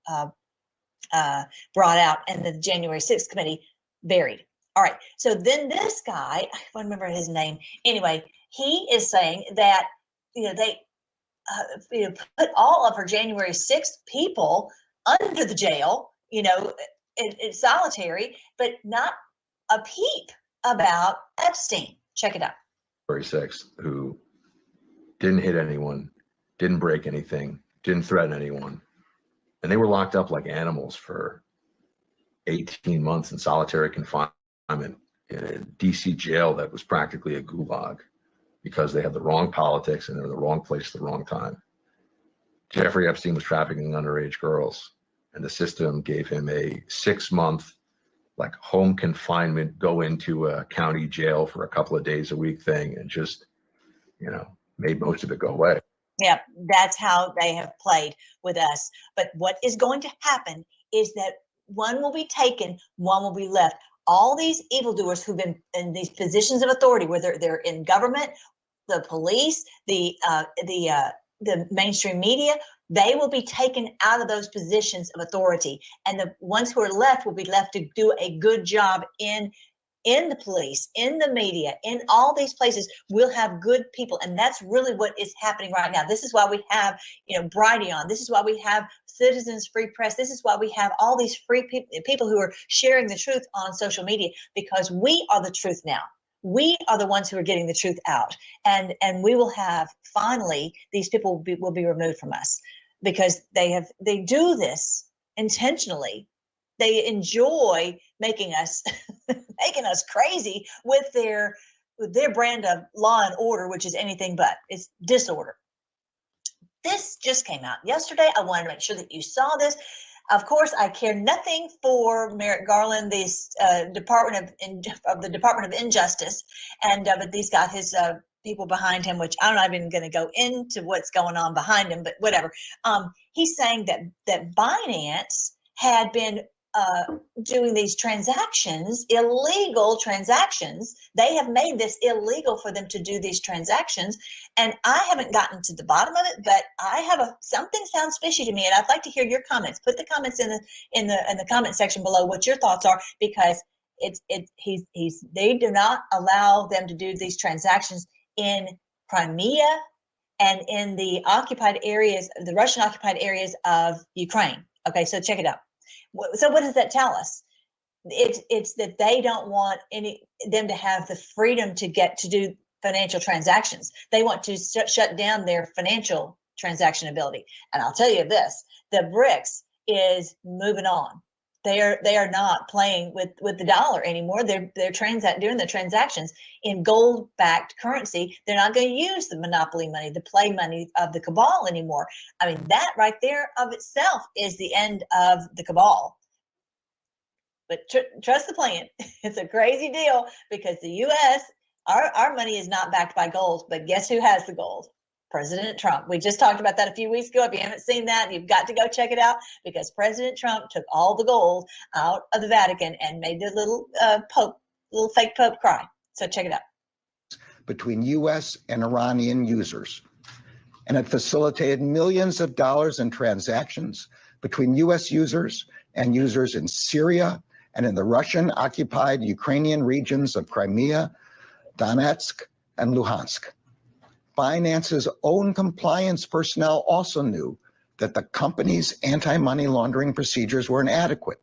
brought out, and the January 6th committee buried. All right. So then this guy, I don't remember his name. Anyway, he is saying that they put all of her January 6th people under the jail, in solitary, but not a peep about Epstein. Check it out. January 6th, who didn't hit anyone, didn't break anything, didn't threaten anyone. And they were locked up like animals for 18 months in solitary confinement in a DC jail that was practically a gulag because they had the wrong politics and they were in the wrong place at the wrong time. Jeffrey Epstein was trafficking underage girls, and the system gave him a 6-month home confinement, go into a county jail for a couple of days a week thing, and just, made most of it go away. Yeah, that's how they have played with us. But what is going to happen is that one will be taken, one will be left. All these evildoers who've been in these positions of authority, whether they're in government, the police, the mainstream media, they will be taken out of those positions of authority, and the ones who are left will be left to do a good job in the police, in the media, in all these places. We'll have good people, and that's really what is happening right now. This is why we have, Brighteon. This is why we have Citizens Free Press. This is why we have all these free people who are sharing the truth on social media, because we are the truth now. We are the ones who are getting the truth out, and we will have, finally, these people will be removed from us, because they do this intentionally. They enjoy making us crazy with their brand of law and order, which is anything but. It's disorder. This just came out yesterday. I wanted to make sure that you saw this. Of course, I care nothing for Merrick Garland, this Department of Injustice, but he's got his people behind him, which I'm not even going to go into what's going on behind him, but whatever. He's saying that Binance had been doing these transactions, illegal transactions. They have made this illegal for them to do these transactions, and I haven't gotten to the bottom of it. But I have something sounds fishy to me, and I'd like to hear your comments. Put the comments in the comment section below what your thoughts are, because they do not allow them to do these transactions in Crimea and in the occupied areas, the Russian occupied areas of Ukraine. Okay, so check it out. So what does that tell us? It's that they don't want them to have the freedom to get to do financial transactions. They want to shut down their financial transaction ability. And I'll tell you this: the BRICS is moving on. They are not playing with the dollar anymore. They're doing the transactions in gold-backed currency. They're not going to use the monopoly money, the play money of the cabal anymore. I mean, that right there of itself is the end of the cabal. But trust the plan. It's a crazy deal, because the U.S., our money is not backed by gold, but guess who has the gold? President Trump. We just talked about that a few weeks ago. If you haven't seen that, you've got to go check it out, because President Trump took all the gold out of the Vatican and made the little fake Pope cry. So check it out. Between U.S. and Iranian users, and it facilitated millions of dollars in transactions between U.S. users and users in Syria and in the Russian-occupied Ukrainian regions of Crimea, Donetsk, and Luhansk. Binance's own compliance personnel also knew that the company's anti-money laundering procedures were inadequate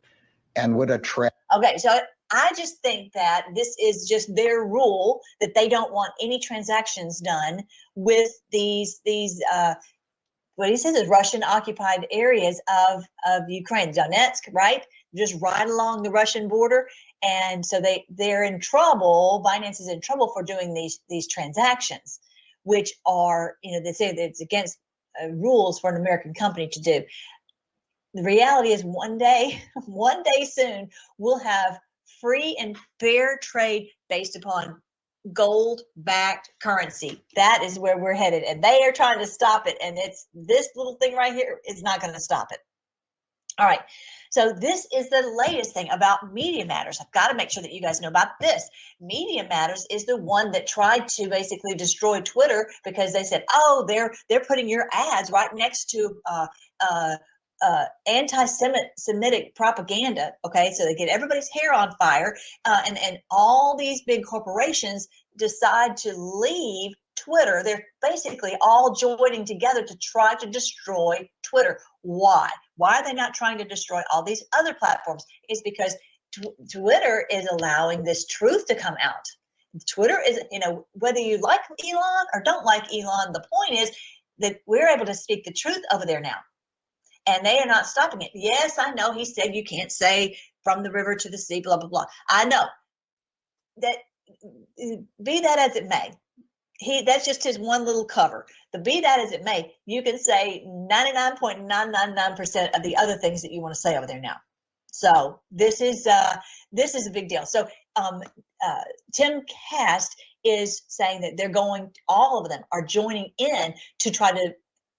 and would attract. Okay, so I just think that this is just their rule, that they don't want any transactions done with these what he says is Russian occupied areas of Ukraine, Donetsk, right? Just right along the Russian border. And so they're in trouble. Binance is in trouble for doing these transactions, which are, they say that it's against rules for an American company to do. The reality is one day soon, we'll have free and fair trade based upon gold-backed currency. That is where we're headed, and they are trying to stop it. And it's this little thing right here is not going to stop it. All right. So this is the latest thing about Media Matters. I've got to make sure that you guys know about this. Media Matters is the one that tried to basically destroy Twitter, because they said, oh, they're putting your ads right next to anti-Semitic propaganda. Okay, so they get everybody's hair on fire, and all these big corporations decide to leave Twitter. They're basically all joining together to try to destroy Twitter. Why? Why are they not trying to destroy all these other platforms? It's because Twitter is allowing this truth to come out. Twitter is, whether you like Elon or don't like Elon, the point is that we're able to speak the truth over there now. And they are not stopping it. Yes, I know he said you can't say from the river to the sea, blah, blah, blah. I know that, be that as it may, that's just his one little cover. But be that as it may, you can say 99.999% of the other things that you want to say over there now. So this is a big deal. So Tim Cast is saying that all of them are joining in to try to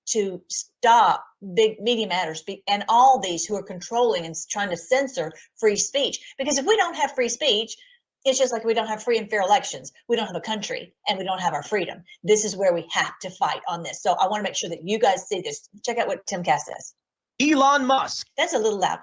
to stop big Media Matters and all these who are controlling and trying to censor free speech. Because if we don't have free speech, it's just like we don't have free and fair elections. We don't have a country and we don't have our freedom. This is where we have to fight on this. So I want to make sure that you guys see this. Check out what Tim Cass says. Elon Musk. That's a little loud.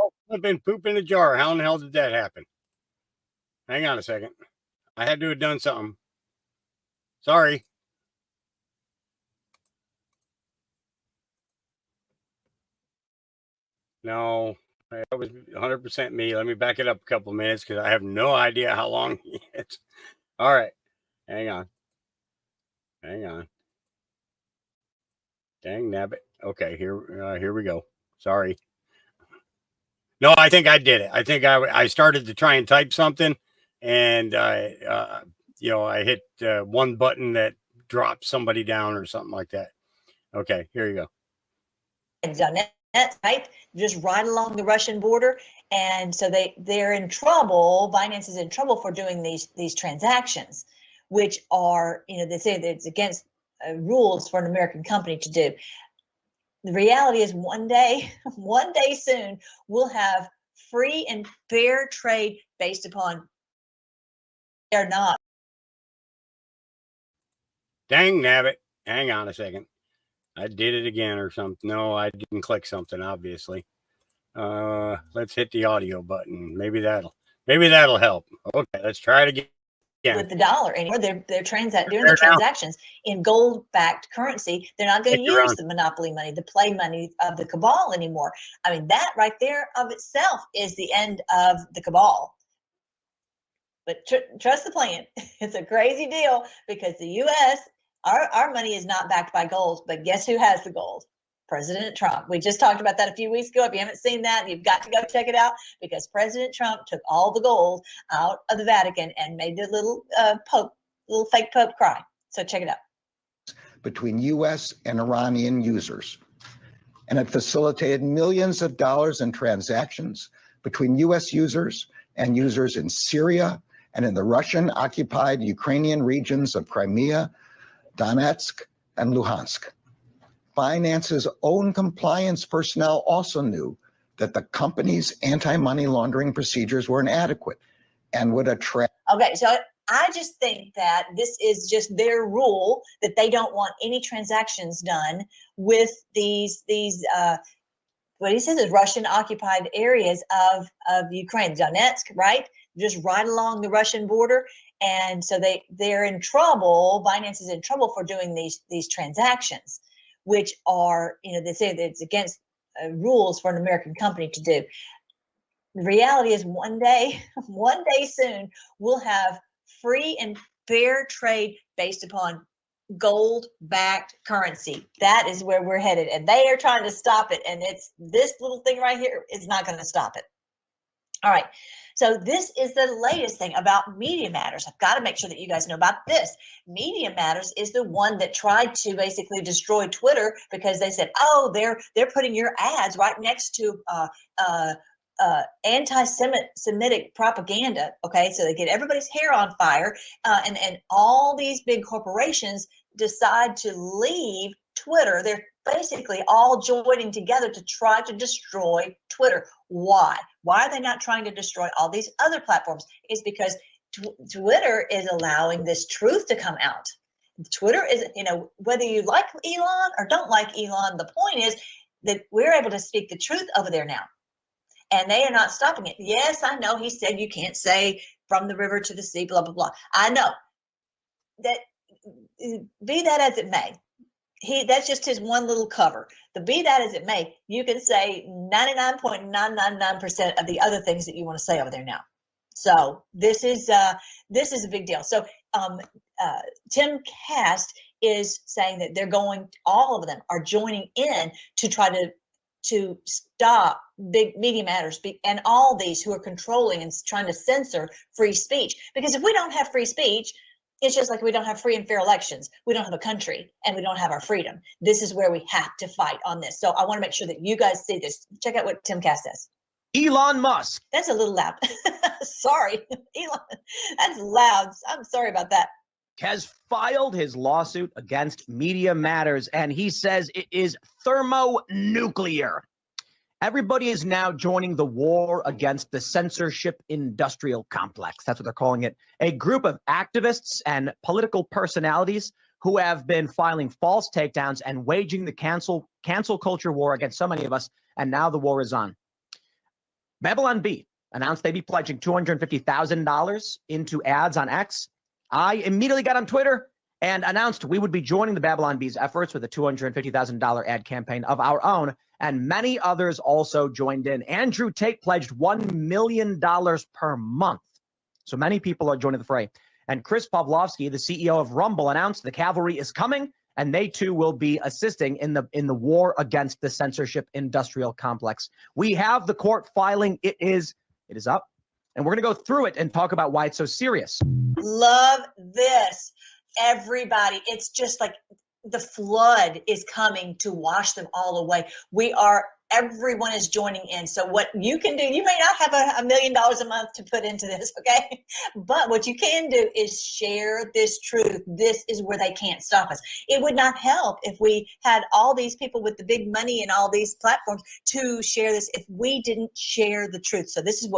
Oh, flipping poop in a jar. How in the hell did that happen? Hang on a second. I had to have done something. Sorry. No, that was 100% me. Let me back it up a couple of minutes because I have no idea how long it's. All right. Hang on. Hang on. Dang nabbit. Okay, here we go. Sorry. No, I think I did it. I think I started to try and type something, and I hit one button that dropped somebody down or something like that. Okay, here you go. Done it, right? Just right along the Russian border, and so they're in trouble. Binance is in trouble for doing these transactions, which are, they say that it's against rules for an American company to do. The reality is one day soon, we'll have free and fair trade based upon they're not. Dang nabbit. Hang on a second. I did it again or something. No, I didn't click something, obviously. Let's hit the audio button. Maybe that'll help. Okay, let's try it again. With the dollar anymore, they're doing the transactions in gold-backed currency. They're not going to use the monopoly money, the play money of the cabal anymore. I mean, that right there of itself is the end of the cabal. But trust the plan. It's a crazy deal because the U.S., our money is not backed by gold, but guess who has the gold? President Trump. We just talked about that a few weeks ago. If you haven't seen that, you've got to go check it out because President Trump took all the gold out of the Vatican and made the little fake Pope cry. So check it out. Between U.S. and Iranian users. And it facilitated millions of dollars in transactions between U.S. users and users in Syria and in the Russian-occupied Ukrainian regions of Crimea, Donetsk, and Luhansk. Binance's own compliance personnel also knew that the company's anti-money laundering procedures were inadequate and would attract. Okay, so I just think that this is just their rule that they don't want any transactions done with these what he says is Russian occupied areas of Ukraine, Donetsk, right? Just right along the Russian border. And so they're in trouble. Binance is in trouble for doing these transactions, which are, they say that it's against rules for an American company to do. The reality is one day soon, we'll have free and fair trade based upon gold-backed currency. That is where we're headed, and they are trying to stop it. And it's this little thing right here is not going to stop it. All right. So this is the latest thing about Media Matters. I've got to make sure that you guys know about this. Media Matters is the one that tried to basically destroy Twitter because they said, oh, they're putting your ads right next to anti-Semitic propaganda. Okay, so they get everybody's hair on fire, and all these big corporations decide to leave Twitter. They're basically all joining together to try to destroy Twitter. Why? Why are they not trying to destroy all these other platforms? It's because Twitter is allowing this truth to come out. Twitter is, whether you like Elon or don't like Elon, the point is that we're able to speak the truth over there now. And they are not stopping it. Yes, I know he said you can't say from the river to the sea, blah, blah, blah. I know that, be that as it may, that's just his one little cover. But be that as it may, you can say 99.999% of the other things that you want to say over there now. So this is a big deal. So Tim Cast is saying that they're all of them are joining in to try to stop big Media Matters and all these who are controlling and trying to censor free speech. Because if we don't have free speech, it's just like we don't have free and fair elections. We don't have a country and we don't have our freedom. This is where we have to fight on this. So I want to make sure that you guys see this. Check out what Tim Cass says. Elon Musk. That's a little loud. Sorry, Elon. That's loud. I'm sorry about that. Has filed his lawsuit against Media Matters, and he says it is thermonuclear. Everybody is now joining the war against the censorship industrial complex. That's what they're calling it. A group of activists and political personalities who have been filing false takedowns and waging the cancel culture war against so many of us, and now the war is on. Babylon Bee announced they'd be pledging $250,000 into ads on X. I immediately got on Twitter and announced we would be joining the Babylon Bee's efforts with a $250,000 ad campaign of our own, and many others also joined in. Andrew Tate pledged $1 million per month. So many people are joining the fray. And Chris Pavlovsky, the CEO of Rumble, announced the cavalry is coming, and they too will be assisting in the war against the censorship industrial complex. We have the court filing. It is up, and we're going to go through it and talk about why it's so serious. Love this. Everybody, it's just like the flood is coming to wash them all away. Everyone is joining in. So what you can do, you may not have $1 million a month to put into this, okay? But what you can do is share this truth. This is where they can't stop us. It would not help if we had all these people with the big money and all these platforms to share this if we didn't share the truth. So this is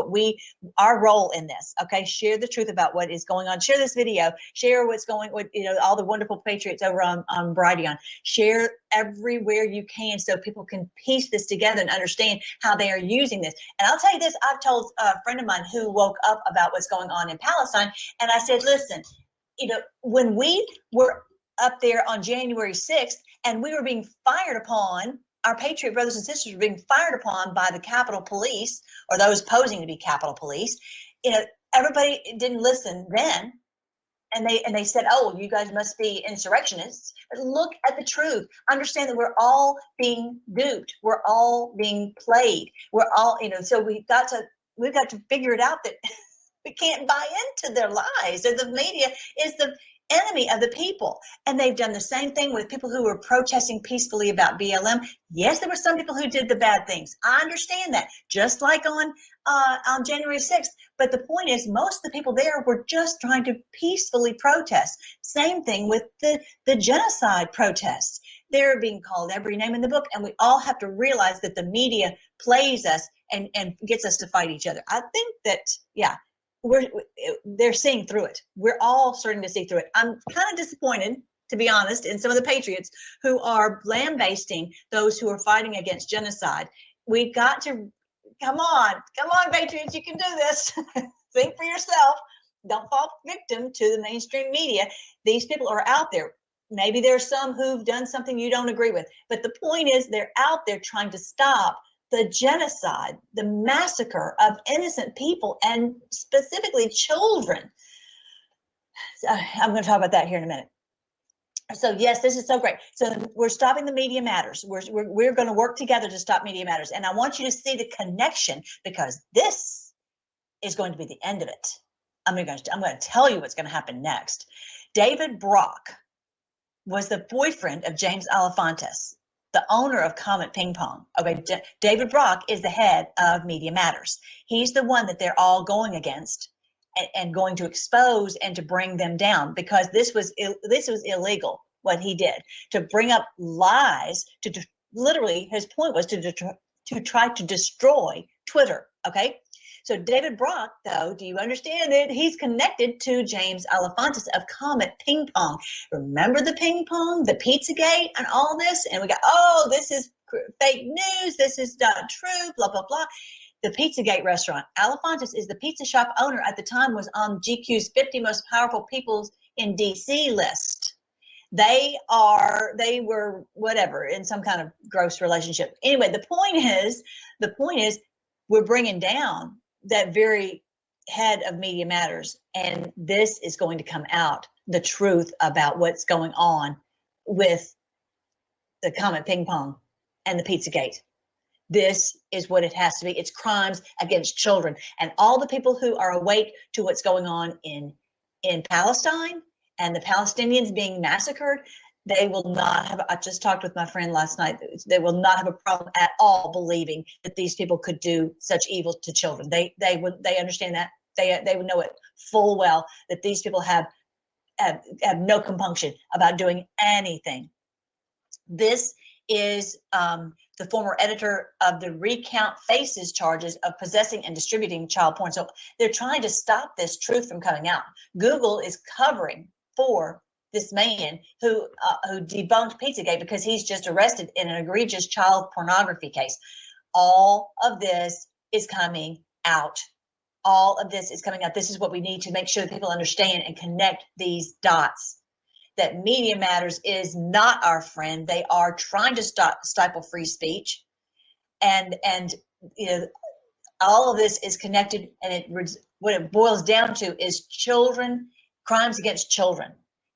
our role in this, okay? Share the truth about what is going on. Share this video. Share what's going with, all the wonderful patriots over on Brighteon. Share everywhere you can so people can piece this together and understand how they are using this. And I'll tell you this, I've told a friend of mine who woke up about what's going on in Palestine, and I said, listen, when we were up there on January 6th and we were being fired upon, our patriot brothers and sisters were being fired upon by the Capitol Police or those posing to be Capitol Police, everybody didn't listen then. And they said, oh, you guys must be insurrectionists. But look at the truth. Understand that we're all being duped. We're all being played. We're all, so we've got to figure it out that we can't buy into their lies. And the media is the enemy of the people. And they've done the same thing with people who were protesting peacefully about BLM. Yes, there were some people who did the bad things. I understand that, just like on January 6th. But the point is, most of the people there were just trying to peacefully protest. Same thing with the genocide protests. They're being called every name in the book, and we all have to realize that the media plays us and gets us to fight each other. I think that, they're seeing through it. We're all starting to see through it. I'm kind of disappointed, to be honest, in some of the patriots who are lambasting those who are fighting against genocide. We've got to, come on, patriots, you can do this. Think for yourself. Don't fall victim to the mainstream media. These people are out there. Maybe there's some who've done something you don't agree with, but the point is they're out there trying to stop the genocide, the massacre of innocent people, and specifically children. So I'm going to talk about that here in a minute. So yes, this is so great. So we're stopping the Media Matters. We're going to work together to stop Media Matters. And I want you to see the connection, because this is going to be the end of it. I'm going to tell you what's going to happen next. David Brock was the boyfriend of James Alefantis, the owner of Comet Ping Pong. Okay, David Brock is the head of Media Matters. He's the one that they're all going against and going to expose and to bring them down, because this was illegal what he did, to bring up lies, literally his point was to try to destroy Twitter. Okay. So David Brock, though, do you understand it? He's connected to James Alefantis of Comet Ping Pong. Remember the ping pong, the Pizzagate, and all this? And we got, oh, this is fake news. This is not true, blah, blah, blah. The Pizzagate restaurant. Alefantis is the pizza shop owner at the time, was on GQ's 50 most powerful people in DC list. They were whatever, in some kind of gross relationship. Anyway, the point is we're bringing down that very head of Media Matters, and this is going to come out, the truth about what's going on with the Comet Ping Pong and the Pizzagate. This is what it has to be. It's crimes against children, and all the people who are awake to what's going on in Palestine and the Palestinians being massacred, they will not have, I just talked with my friend last night, they will not have a problem at all believing that these people could do such evil to children. They understand that. They would know it full well that these people have no compunction about doing anything. This is the former editor of the Recount faces charges of possessing and distributing child porn. So they're trying to stop this truth from coming out. Google is covering for this man who debunked Pizzagate because he's just arrested in an egregious child pornography case. All of this is coming out. All of this is coming out. This is what we need to make sure that people understand and connect these dots. That Media Matters is not our friend. They are trying to stifle free speech, and you know, all of this is connected. And what it boils down to is crimes against children.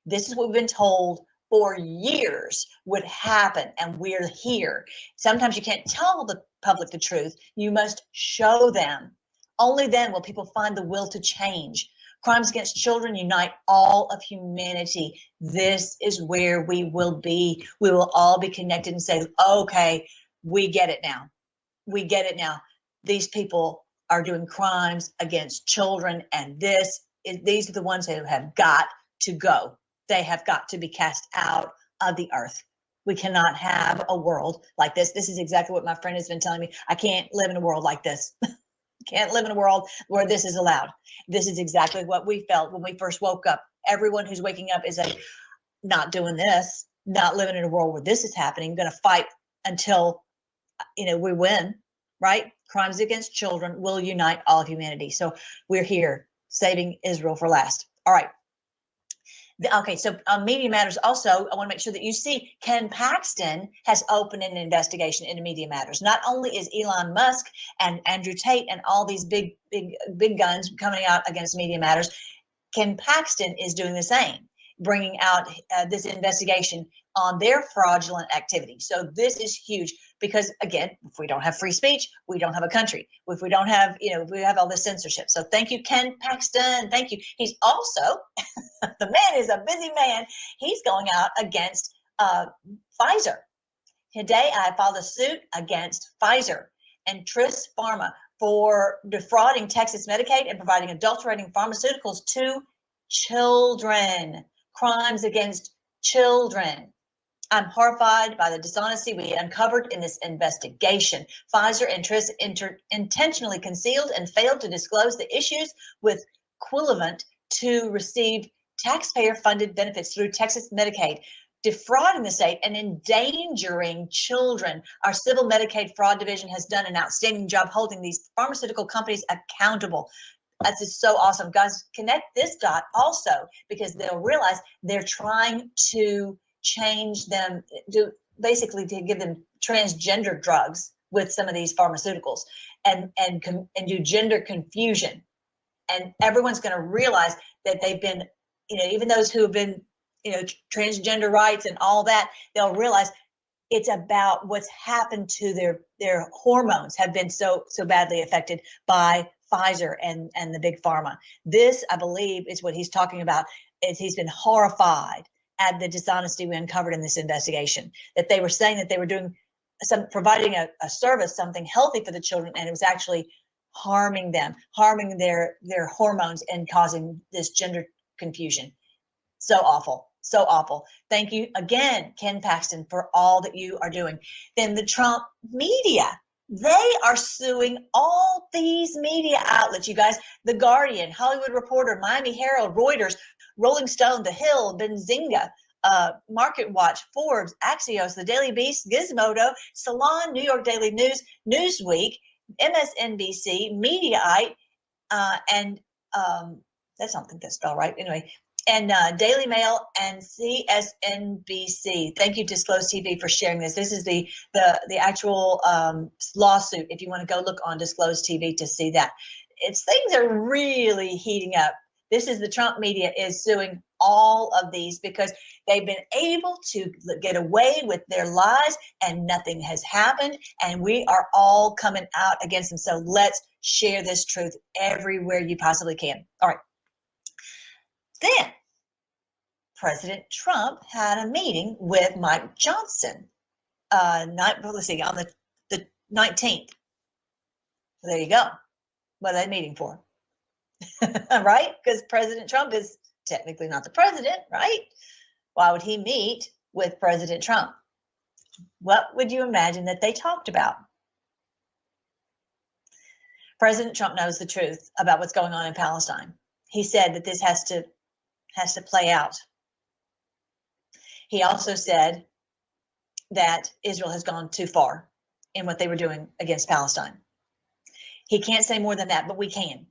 This is what we've been told for years would happen, and we're here. Sometimes you can't tell the public the truth. You must show them. Only then will people find the will to change. Crimes against children unite all of humanity. This is where we will be. We will all be connected and say, okay, we get it now. We get it now. These people are doing crimes against children, and these are the ones who have got to go. They have got to be cast out of the earth. We cannot have a world like this. This is exactly what my friend has been telling me. I can't live in a world like this. Can't live in a world where this is allowed. This is exactly what we felt when we first woke up. Everyone who's waking up is not doing this, not living in a world where this is happening. Going to fight until, we win, right? Crimes against children will unite all of humanity. So we're here, saving Israel for last. All right. Okay, so Media Matters also, I want to make sure that you see Ken Paxton has opened an investigation into Media Matters. Not only is Elon Musk and Andrew Tate and all these big guns coming out against Media Matters, Ken Paxton is doing the same, bringing out this investigation on their fraudulent activity. So this is huge because, again, if we don't have free speech, we don't have a country. If we don't have, if we have all this censorship. So thank you, Ken Paxton. Thank you. He's also, the man is a busy man. He's going out against Pfizer. Today, I filed a suit against Pfizer and Tris Pharma for defrauding Texas Medicaid and providing adulterating pharmaceuticals to children. Crimes against children. I'm horrified by the dishonesty we uncovered in this investigation. Pfizer and Tris intentionally concealed and failed to disclose the issues with Quilivant to receive taxpayer-funded benefits through Texas Medicaid, defrauding the state and endangering children. Our civil Medicaid fraud division has done an outstanding job holding these pharmaceutical companies accountable. That's just so awesome. Guys, connect this dot also, because they'll realize they're trying to change them, basically to give them transgender drugs with some of these pharmaceuticals and do gender confusion. And everyone's going to realize that they've been, even those who have been, transgender rights and all that, they'll realize it's about what's happened to their hormones have been so badly affected by Pfizer and the big pharma. This, I believe, is what he's talking about. Is he's been horrified at the dishonesty we uncovered in this investigation, that they were saying that they were doing providing a service, something healthy for the children, and it was actually harming them, harming their hormones and causing this gender confusion. So awful. So awful. Thank you again, Ken Paxton, for all that you are doing. Then the Trump media, they are suing all these media outlets, you guys. The Guardian, Hollywood Reporter, Miami Herald, Reuters, Rolling Stone, The Hill, Benzinga, Market Watch, Forbes, Axios, The Daily Beast, Gizmodo, Salon, New York Daily News, Newsweek, MSNBC, Mediaite, and that's not the spell right. Anyway, and Daily Mail and CSNBC. Thank you, Disclose TV, for sharing this. This is the actual lawsuit. If you want to go look on Disclose TV to see that, things are really heating up. This is the Trump media is suing all of these because they've been able to get away with their lies and nothing has happened. And we are all coming out against them. So let's share this truth everywhere you possibly can. All right. Then President Trump had a meeting with Mike Johnson. Let's see, on the 19th. So there you go. What are they meeting for? Right? Because President Trump is technically not the president, right? Why would he meet with President Trump? What would you imagine that they talked about? President Trump knows the truth about what's going on in Palestine. He said that this has to play out. He also said that Israel has gone too far in what they were doing against Palestine. He can't say more than that, but we can.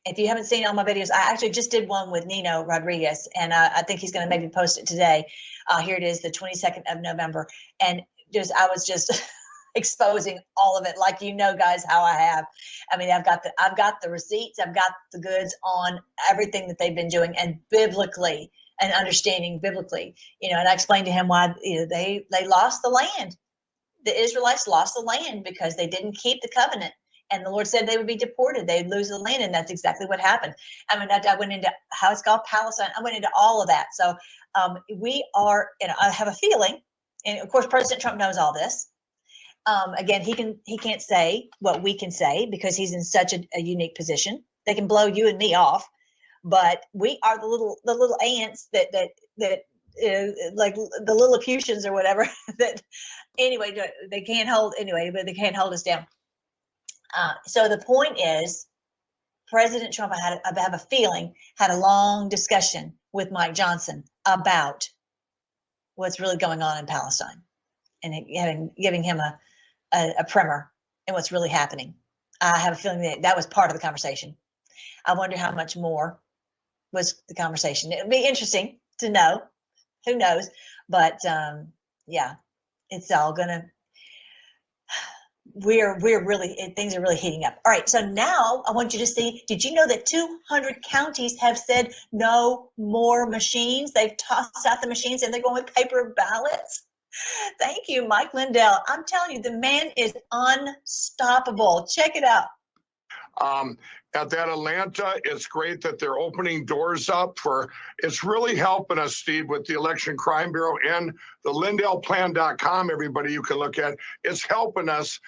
If you haven't seen all my videos, I actually just did one with Nino Rodriguez, and I think he's going to maybe post it today. Here it is, the 22nd of November. And I was just exposing all of it, like guys, how I have. I mean, I've got the receipts, I've got the goods on everything that they've been doing, and biblically, and understanding biblically, and I explained to him why they lost the land. The Israelites lost the land because they didn't keep the covenant. And the Lord said they would be deported. They'd lose the land. And that's exactly what happened. I mean, I went into how it's called Palestine. I went into all of that. So we are, I have a feeling, and of course, President Trump knows all this. Again, he can't say what we can say because he's in such a unique position. They can blow you and me off, but we are the little ants that like the Lilliputians or whatever that anyway, they can't hold but they can't hold us down. So the point is, President Trump, I have a feeling, had a long discussion with Mike Johnson about what's really going on in Palestine and giving him a primer in what's really happening. I have a feeling that was part of the conversation. I wonder how much more was the conversation. It would be interesting to know. Who knows? But yeah, it's all going to... We're really, things are really heating up. All right, so now I want you to see, did you know that 200 counties have said no more machines? They've tossed out the machines and they're going with paper ballots. Thank you, Mike Lindell. I'm telling you, the man is unstoppable. Check it out. At that Atlanta, it's great that they're opening doors up it's really helping us, Steve, with the Election Crime Bureau and the LindellPlan.com, everybody you can look at. It's helping us.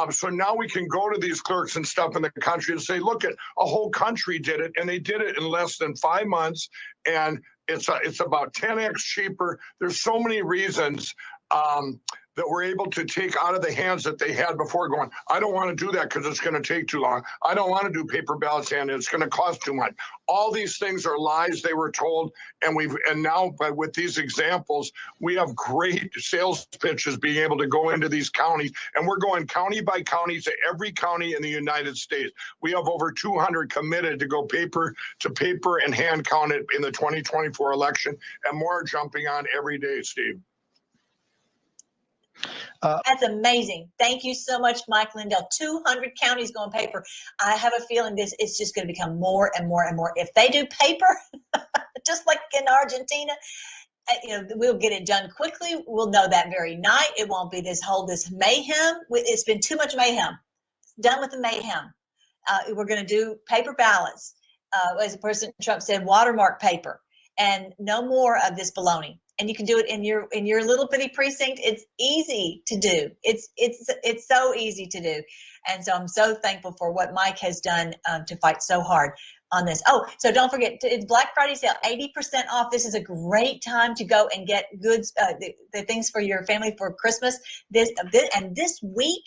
So now we can go to these clerks and stuff in the country and say, look, a whole country did it, and they did it in less than 5 months, and it's about 10x cheaper. There's so many reasons that we're able to take out of the hands that they had before, going, I don't want to do that because it's going to take too long. I don't want to do paper ballots and it's going to cost too much. All these things are lies they were told, and now with these examples, we have great sales pitches being able to go into these counties, and we're going county by county to every county in the United States. We have over 200 committed to go paper to paper and hand count it in the 2024 election, and more are jumping on every day, Steve. That's amazing. Thank you so much, Mike Lindell. 200 counties going paper. I have a feeling it's just going to become more and more and more. If they do paper, just like in Argentina, we'll get it done quickly. We'll know that very night. It won't be this mayhem. It's been too much mayhem. Done with the mayhem. We're going to do paper ballots. As President Trump said, watermark paper, and no more of this baloney. And you can do it in your little bitty precinct. It's easy to do. It's so easy to do. And so I'm so thankful for what Mike has done to fight so hard on this. Oh, so don't forget, it's Black Friday sale, 80% off. This is a great time to go and get goods, the things for your family for Christmas. This week,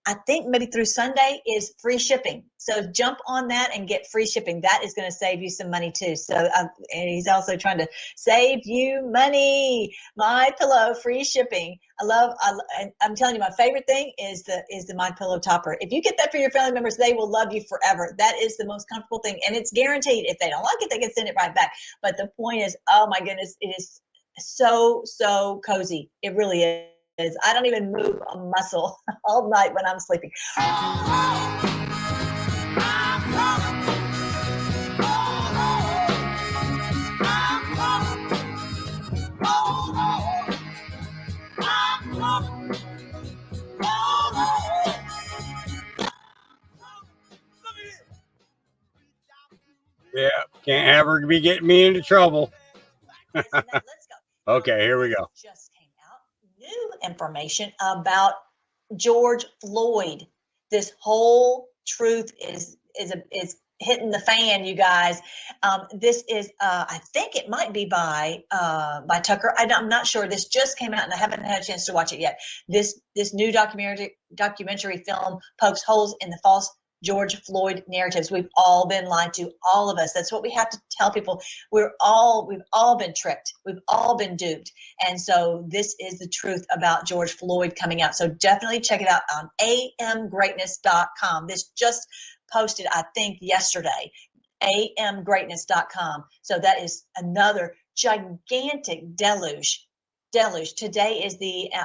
I think maybe through Sunday, is free shipping. So jump on that and get free shipping. That is going to save you some money too. So and he's also trying to save you money. My Pillow free shipping. I'm telling you, my favorite thing is the My Pillow topper. If you get that for your family members, they will love you forever. That is the most comfortable thing, and it's guaranteed. If they don't like it, they can send it right back. But the point is, oh my goodness, it is so cozy. It really is. I don't even move a muscle all night when I'm sleeping. Yeah, can't have her be getting me into trouble. Okay, here we go. Just came out new information about George Floyd. This whole truth is hitting the fan, you guys. This is, I think it might be by Tucker. I'm not sure. This just came out, and I haven't had a chance to watch it yet. This new documentary film pokes holes in the false George Floyd narratives. We've all been lied to, all of us. That's what we have to tell people. We've all been tricked. We've all been duped. And so this is the truth about George Floyd coming out. So definitely check it out on amgreatness.com. This just posted, I think, yesterday, amgreatness.com. So that is another gigantic deluge. Today is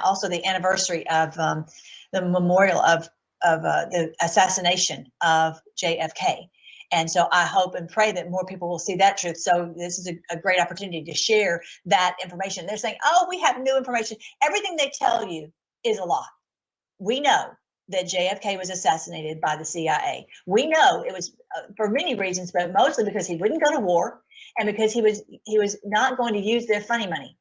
also the anniversary of the memorial of the assassination of JFK. And so I hope and pray that more people will see that truth. So this is a great opportunity to share that information. They're saying, oh, we have new information. Everything they tell you is a lie. We know that JFK was assassinated by the CIA. We know it was for many reasons, but mostly because he wouldn't go to war and because he was not going to use their funny money.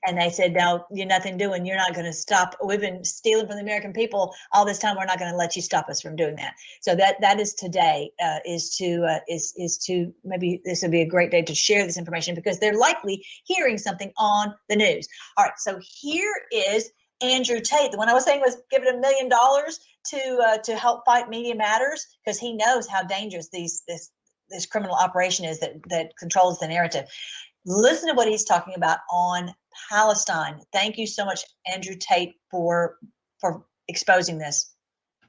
And they said, no, you're nothing doing. You're not going to stop. We've been stealing from the American people all this time. We're not going to let you stop us from doing that. So that is today, is to maybe this would be a great day to share this information because they're likely hearing something on the news. All right. So here is Andrew Tate. The one I was saying was given $1 million to help fight Media Matters because he knows how dangerous this criminal operation is that controls the narrative. Listen to what he's talking about on Palestine. Thank you so much, Andrew Tate, for exposing this.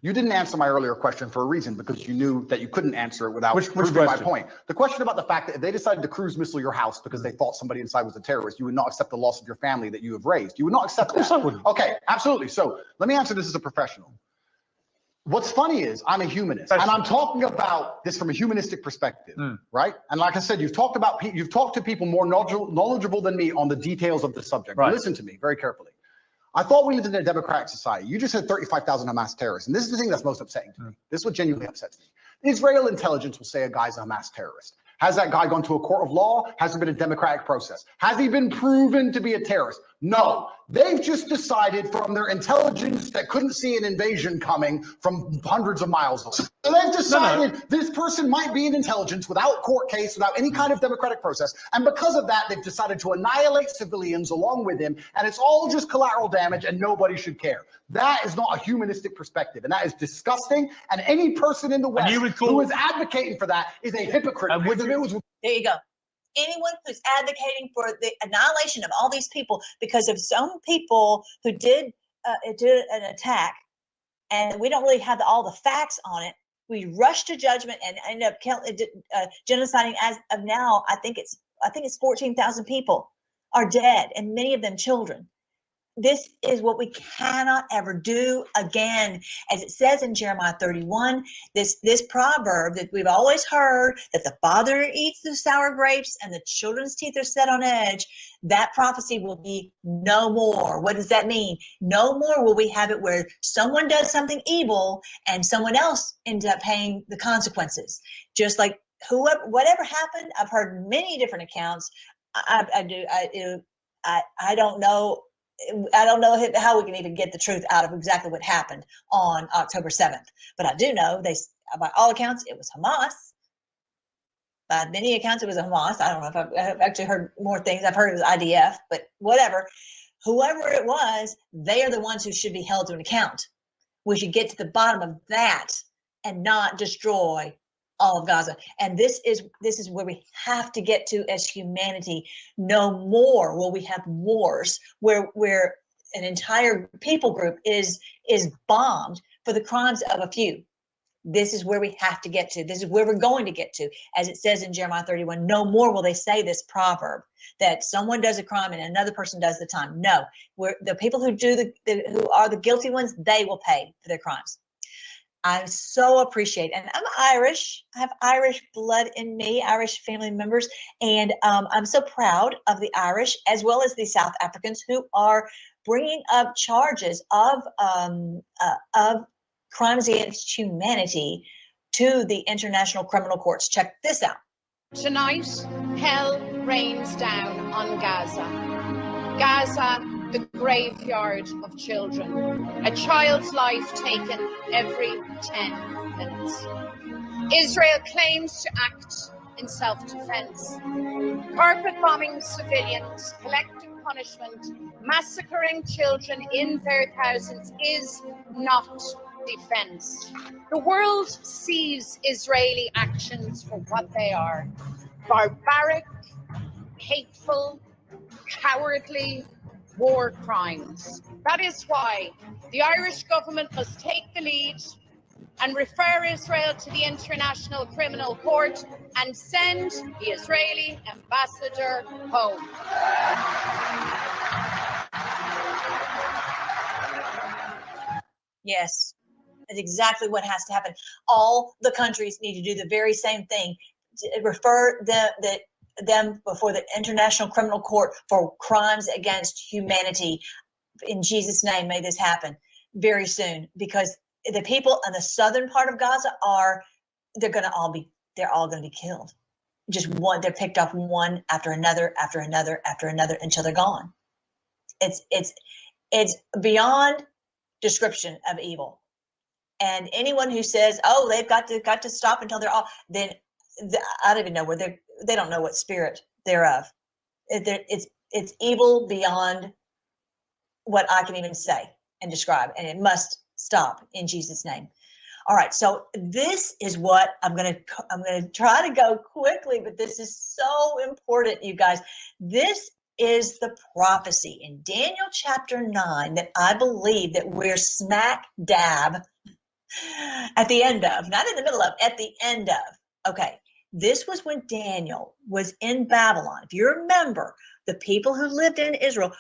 You didn't answer my earlier question for a reason, because you knew that you couldn't answer it without Which proving my question? point. The question about the fact that if they decided to cruise missile your house because they thought somebody inside was a terrorist, you would not accept the loss of your family that you have raised. You would not accept that. Of course I wouldn't. Okay, absolutely. So let me answer this as a professional. What's funny is I'm a humanist, and I'm talking about this from a humanistic perspective, right? And like I said, you've talked to people more knowledgeable than me on the details of the subject. Right. Listen to me very carefully. I thought we lived in a democratic society. You just said 35,000 Hamas terrorists, and this is the thing that's most upsetting to me. This is what genuinely upsets me. Israel intelligence will say a guy's a Hamas terrorist. Has that guy gone to a court of law? Has there been a democratic process? Has he been proven to be a terrorist? No. They've just decided from their intelligence that couldn't see an invasion coming from hundreds of miles away. So they've decided this person might be an intelligence without court case, without any kind of democratic process. And because of that, they've decided to annihilate civilians along with him. And it's all just collateral damage and nobody should care. That is not a humanistic perspective. And that is disgusting. And any person in the West who is advocating for that is a hypocrite. There you go. Anyone who's advocating for the annihilation of all these people because of some people who did an attack, and we don't really have all the facts on it. We rush to judgment and end up genociding. As of now, I think it's 14,000 people are dead, and many of them children. this is what we cannot ever do again. As it says in Jeremiah 31, this proverb that we've always heard, that the father eats the sour grapes and the children's teeth are set on edge, that prophecy will be no more. What does that mean? No more will we have it where someone does something evil and someone else ends up paying the consequences. Just like whatever happened, I've heard many different accounts. I don't know. I don't know how we can even get the truth out of exactly what happened on October 7th. But I do know by all accounts, it was Hamas. By many accounts, it was Hamas. I don't know if I've actually heard more things. I've heard it was IDF, but whatever. Whoever it was, they are the ones who should be held to an account. We should get to the bottom of that and not destroy all of Gaza. And this is where we have to get to as humanity. No more will we have wars where an entire people group is bombed for the crimes of a few. This is where we have to get to. This is where we're going to get to. As it says in Jeremiah 31, no more will they say this proverb that someone does a crime and another person does the time. No, the people who who are the guilty ones, they will pay for their crimes. I so appreciate, and I'm Irish. I have Irish blood in me, Irish family members, and I'm so proud of the Irish as well as the South Africans who are bringing up charges of crimes against humanity to the International Criminal Courts. Check this out. Tonight, hell rains down on Gaza. Gaza, the graveyard of children. A child's life taken every 10 minutes. Israel claims to act in self-defense. Carpet bombing civilians, collective punishment, massacring children in their thousands is not defense. The world sees Israeli actions for what they are: barbaric, hateful, cowardly war crimes. That is why the Irish government must take the lead and refer Israel to the International Criminal Court and send the Israeli ambassador home. Yes, that's exactly what has to happen. All the countries need to do the very same thing. Refer them before the International Criminal Court for crimes against humanity. In Jesus' name, may this happen very soon, because the people in the southern part of Gaza they're all going to be killed. Just one, they're picked off one after another, after another, after another, until they're gone. It's beyond description of evil. And anyone who says, "Oh, they've got to stop until they're all," then I don't even know where they don't know what spirit they're of. It's evil beyond what I can even say and describe, and it must stop in Jesus' name. All right, so this is what I'm gonna try to go quickly, but this is so important, you guys. This is the prophecy in Daniel chapter 9 that I believe that we're smack dab at the end of, not in the middle of, at the end of. Okay, this was when Daniel was in Babylon. If you remember, the people who lived in Israel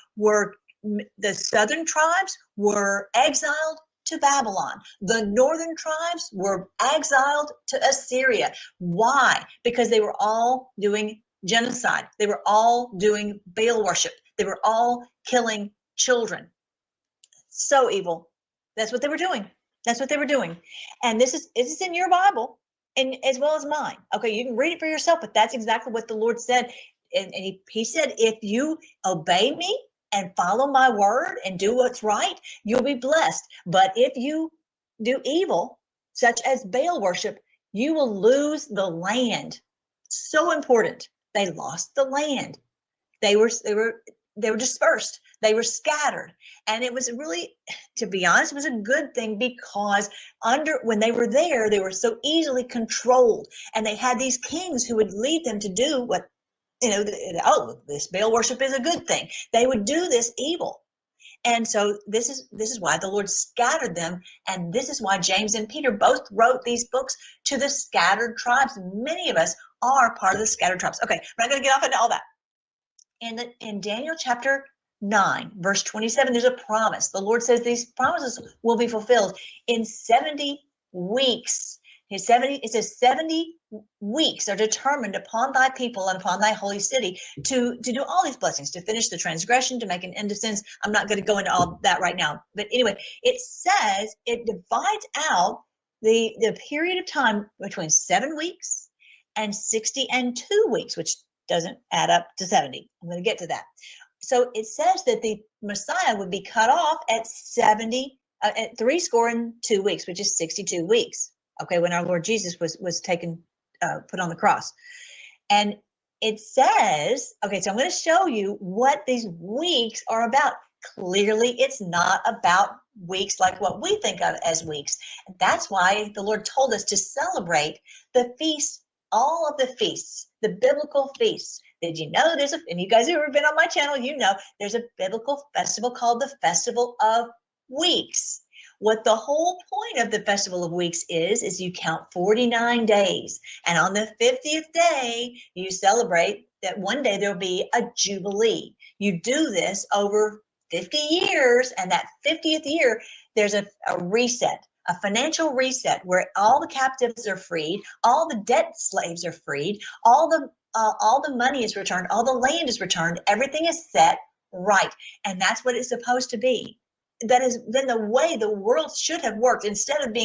the southern tribes were exiled to Babylon. The northern tribes were exiled to Assyria. Why? Because they were all doing genocide. They were all doing Baal worship. They were all killing children. So evil. That's what they were doing. That's what they were doing. And this is in your Bible, and as well as mine. Okay, you can read it for yourself, but that's exactly what the Lord said. And he said, if you obey me and follow my word and do what's right, you'll be blessed. But if you do evil, such as Baal worship, you will lose the land. So important. They lost the land. They were dispersed. They were scattered. And it was really, to be honest, it was a good thing, because when they were there, they were so easily controlled. And they had these kings who would lead them to do what, this Baal worship is a good thing. They would do this evil. And so this is why the Lord scattered them. And this is why James and Peter both wrote these books to the scattered tribes. Many of us are part of the scattered tribes. Okay, we're not going to get off into all that. In Daniel chapter 9, verse 27, there's a promise. The Lord says these promises will be fulfilled in 70 weeks. It says 70 weeks are determined upon thy people and upon thy holy city to do all these blessings, to finish the transgression, to make an end of sins. I'm not going to go into all that right now. But anyway, it says it divides out the period of time between 7 weeks and 60 and 2 weeks, which doesn't add up to 70. I'm going to get to that. So it says that the Messiah would be cut off at 62 weeks, which is 62 weeks. Okay, when our Lord Jesus was taken, put on the cross. And it says, okay, so I'm going to show you what these weeks are about. Clearly, it's not about weeks like what we think of as weeks. And that's why the Lord told us to celebrate the feasts, all of the feasts, the biblical feasts. Did you know and you guys who have ever been on my channel, you know, there's a biblical festival called the Festival of Weeks. What the whole point of the Festival of Weeks is you count 49 days. And on the 50th day, you celebrate that one day there'll be a Jubilee. You do this over 50 years, and that 50th year, there's a reset, a financial reset where all the captives are freed, all the debt slaves are freed, all the money is returned, all the land is returned, everything is set right. And that's what it's supposed to be. That is then the way the world should have worked, instead of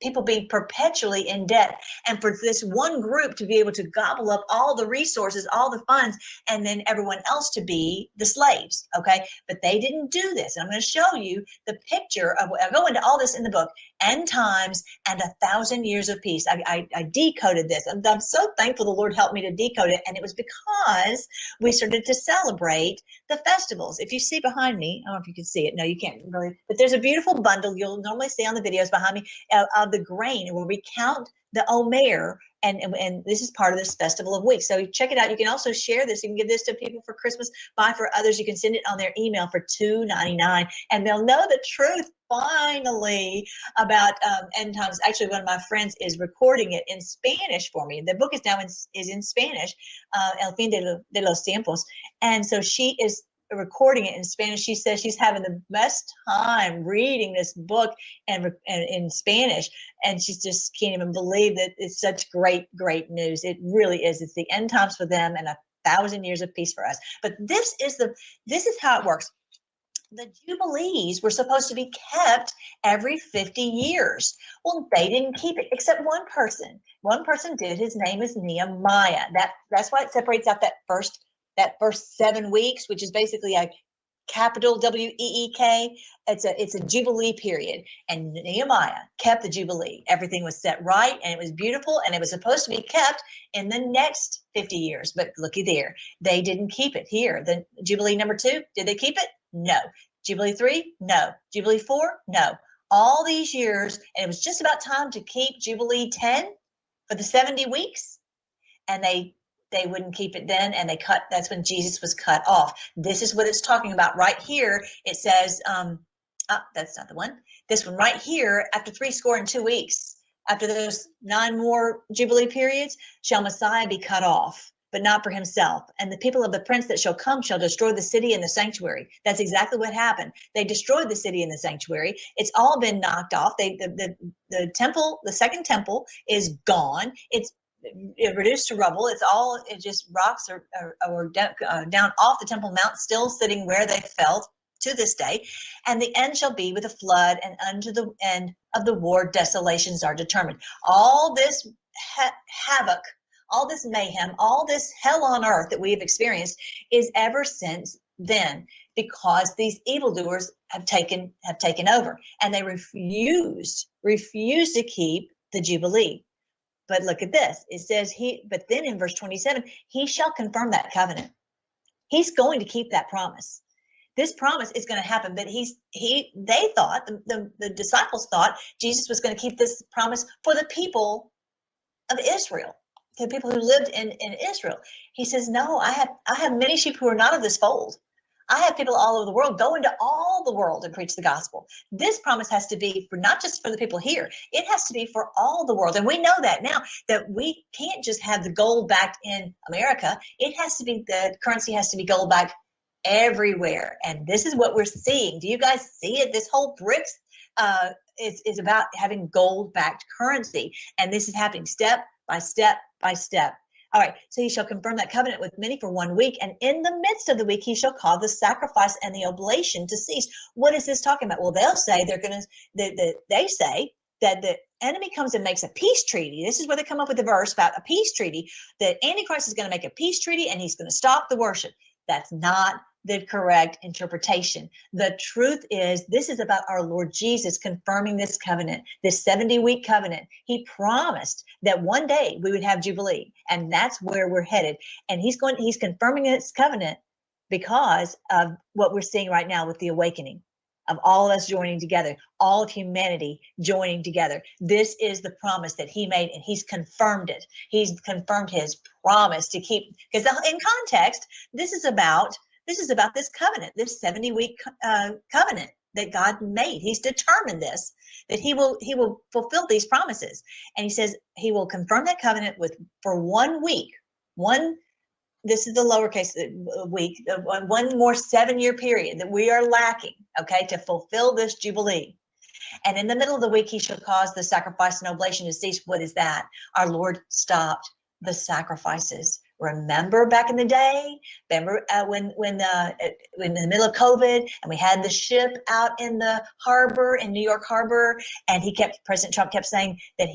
people being perpetually in debt, and for this one group to be able to gobble up all the resources, all the funds, and then everyone else to be the slaves. Okay, but they didn't do this. And I'm going to show you the picture of. I'll go into all this in the book. End times and 1,000 years of peace. I decoded this. I'm so thankful the Lord helped me to decode it, and it was because we started to celebrate the festivals. If you see behind me, I don't know if you can see it. No, you can't really. But there's a beautiful bundle you'll normally see on the videos behind me of the grain, where we count the Omer, and this is part of this Festival of Weeks. So check it out. You can also share this. You can give this to people for Christmas. Buy for others. You can send it on their email for $2.99, and they'll know the truth finally about end times. Actually, one of my friends is recording it in Spanish for me. The book is now is in Spanish, El Fin de los Tiempos, and so she is recording it in Spanish. She says she's having the best time reading this book and in Spanish, and she just can't even believe that it's such great news. It really is. It's the end times for them and 1,000 years of peace for us. But this is how it works. The Jubilees were supposed to be kept every 50 years. Well, they didn't keep it, except one person. One person did. His name is Nehemiah. That's why it separates out that first 7 weeks, which is basically a capital WEEK. It's a Jubilee period. And Nehemiah kept the Jubilee. Everything was set right, and it was beautiful, and it was supposed to be kept in the next 50 years. But looky there, they didn't keep it here. The Jubilee number 2, did they keep it? No. Jubilee 3? No. Jubilee 4? No. All these years, and it was just about time to keep Jubilee 10 for the 70 weeks, and they wouldn't keep it then, and that's when Jesus was cut off. This is what it's talking about right here. It says, that's not the one. This one right here, after 62 weeks, after those 9 more Jubilee periods, shall Messiah be cut off, but not for himself. And the people of the prince that shall come shall destroy the city and the sanctuary. That's exactly what happened. They destroyed the city and the sanctuary. It's all been knocked off. The temple, the second temple, is gone. It's reduced to rubble. It just rocks are down off the Temple Mount, still sitting where they fell to this day. And the end shall be with a flood, and unto the end of the war desolations are determined. All this havoc, all this mayhem, all this hell on earth that we have experienced is ever since then, because these evildoers have taken over, and they refuse to keep the Jubilee. But look at this. It says but then in verse 27, he shall confirm that covenant. He's going to keep that promise. This promise is going to happen, but they thought, the disciples thought Jesus was going to keep this promise for the people of Israel, the people who lived in Israel. He says, no, I have many sheep who are not of this fold. I have people all over the world. Go into all the world and preach the gospel. This promise has to be for not just for the people here. It has to be for all the world. And we know that now, that we can't just have the gold back in America. It has to be, the currency has to be gold back everywhere. And this is what we're seeing. Do you guys see it? This whole BRICS is about having gold-backed currency. And this is happening step by step by step. All right, so he shall confirm that covenant with many for 1 week, and in the midst of the week he shall cause the sacrifice and the oblation to cease. What is this talking about? Well, they'll say they say that the enemy comes and makes a peace treaty. This is where they come up with the verse about a peace treaty, that Antichrist is going to make a peace treaty and he's going to stop the worship. That's not the correct interpretation. The truth is, this is about our Lord Jesus confirming this covenant, this 70-week covenant. He promised that one day we would have Jubilee, and that's where we're headed. And he's confirming this covenant because of what we're seeing right now with the awakening of all of us joining together, all of humanity joining together. This is the promise that he made, and he's confirmed it. He's confirmed his promise to keep, because in context, this is about this covenant, this 70-week covenant that God made. He's determined this, that he will fulfill these promises. And he says he will confirm that covenant for 1 week. This is the lowercase week, one more 7-year period that we are lacking, okay, to fulfill this Jubilee. And in the middle of the week, he shall cause the sacrifice and oblation to cease. What is that? Our Lord stopped the sacrifices. Remember back in the day, remember when in the middle of COVID and we had the ship out in the harbor, in New York Harbor, and President Trump kept saying that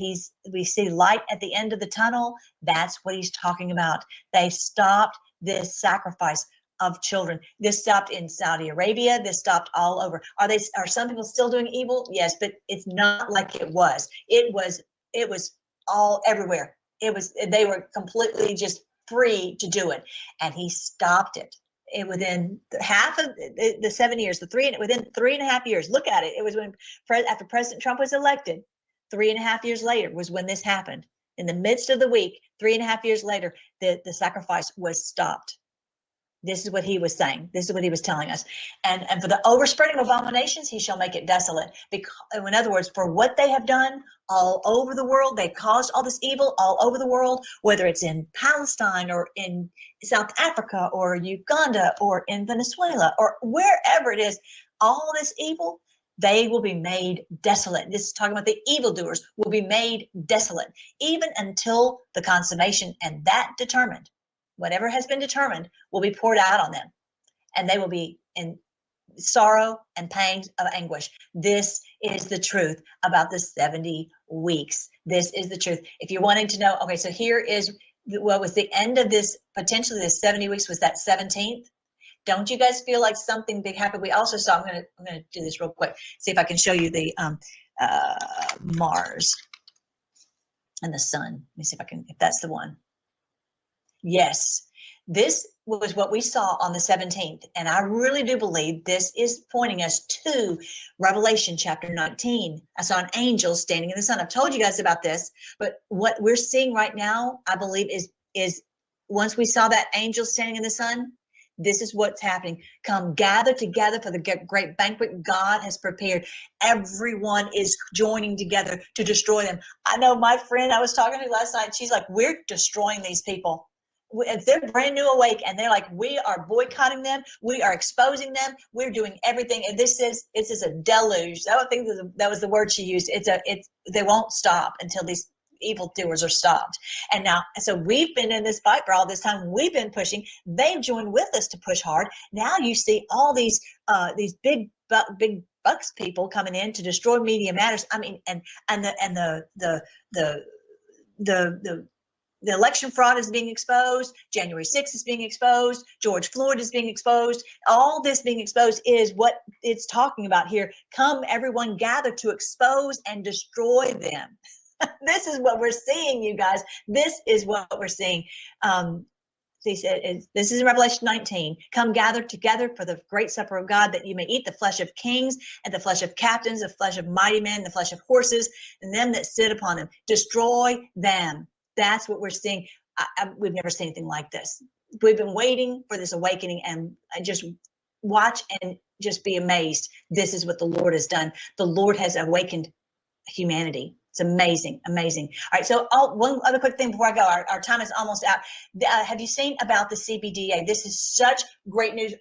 we see light at the end of the tunnel. That's what he's talking about. They stopped this sacrifice of children. This stopped in Saudi Arabia. This stopped all over. Are some people still doing evil? Yes, but it's not like it was. It was all everywhere. They were completely just free to do it, and he stopped it. Within half of the 7 years, within 3.5 years. Look at it. It was after President Trump was elected. 3.5 years later was when this happened. In the midst of the week, 3.5 years later, the sacrifice was stopped. This is what he was saying. This is what he was telling us. And for the overspreading of abominations, he shall make it desolate. Because, in other words, for what they have done all over the world, they caused all this evil all over the world, whether it's in Palestine or in South Africa or Uganda or in Venezuela or wherever it is, all this evil, they will be made desolate. This is talking about the evildoers will be made desolate, even until the consummation, and that determined. Whatever has been determined will be poured out on them, and they will be in sorrow and pangs of anguish. This is the truth about the 70 weeks. This is the truth. If you're wanting to know, okay, so here is what was the end of this, potentially this 70 weeks was that 17th. Don't you guys feel like something big happened? We also saw, I'm gonna do this real quick, see if I can show you the Mars and the sun. Let me see if that's the one. Yes, this was what we saw on the 17th. And I really do believe this is pointing us to Revelation chapter 19. I saw an angel standing in the sun. I've told you guys about this, but what we're seeing right now, I believe is once we saw that angel standing in the sun, this is what's happening. Come gather together for the great banquet God has prepared. Everyone is joining together to destroy them. I know my friend I was talking to last night, she's like, we're destroying these people. If they're brand new awake and they're like, we are boycotting them, we are exposing them, we're doing everything, and this is a deluge. I don't think that was the word she used. They won't stop until these evildoers are stopped. And now, so we've been in this fight for all this time. We've been pushing. They've joined with us to push hard. Now you see all these big bucks people coming in to destroy Media Matters. I mean, and the election fraud is being exposed. January 6th is being exposed. George Floyd is being exposed. All this being exposed is what it's talking about here. Come, everyone, gather to expose and destroy them. This is what we're seeing, you guys. This is what we're seeing. He said, this is in Revelation 19. Come gather together for the great supper of God, that you may eat the flesh of kings and the flesh of captains, the flesh of mighty men, the flesh of horses, and them that sit upon them. Destroy them. That's what we're seeing. We've never seen anything like this. We've been waiting for this awakening, and just watch and just be amazed. This is what the Lord has done. The Lord has awakened humanity. It's amazing, amazing. All right, so one other quick thing before I go. Our time is almost out. Have you seen about the CBDA? This is such great news.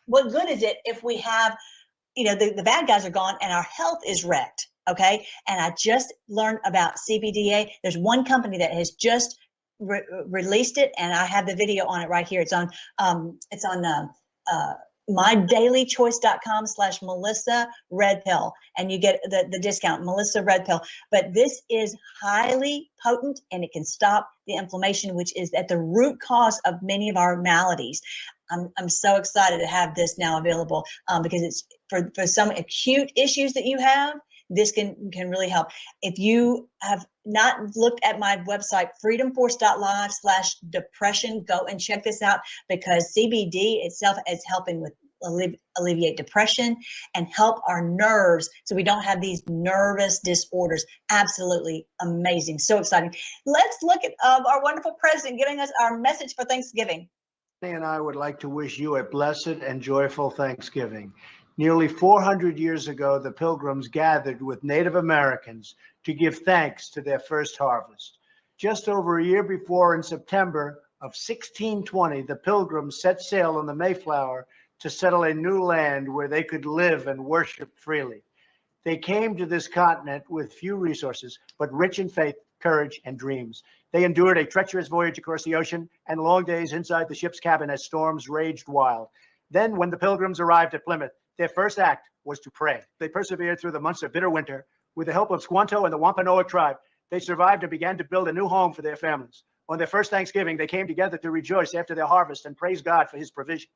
what good is it if we have, the bad guys are gone and our health is wrecked? Okay. And I just learned about CBDA. There's one company that has just released it, and I have the video on it right here. It's on mydailychoice.com/Melissa Red Pill, and you get the discount, Melissa Red Pill. But this is highly potent, and it can stop the inflammation, which is at the root cause of many of our maladies. I'm so excited to have this now available, because it's for some acute issues that you have. This can really help. If you have not looked at my website, freedomforce.live/depression, go and check this out, because CBD itself is helping with alleviate depression and help our nerves so we don't have these nervous disorders. Absolutely amazing. So exciting. Let's look at our wonderful president giving us our message for Thanksgiving. And I would like to wish you a blessed and joyful Thanksgiving. Nearly 400 years ago, the Pilgrims gathered with Native Americans to give thanks to their first harvest. Just over a year before, in September of 1620, the Pilgrims set sail on the Mayflower to settle a new land where they could live and worship freely. They came to this continent with few resources, but rich in faith, courage, and dreams. They endured a treacherous voyage across the ocean and long days inside the ship's cabin as storms raged wild. Then, when the Pilgrims arrived at Plymouth, their first act was to pray. They persevered through the months of bitter winter. With the help of Squanto and the Wampanoag tribe, they survived and began to build a new home for their families. On their first Thanksgiving, they came together to rejoice after their harvest and praise God for his provision.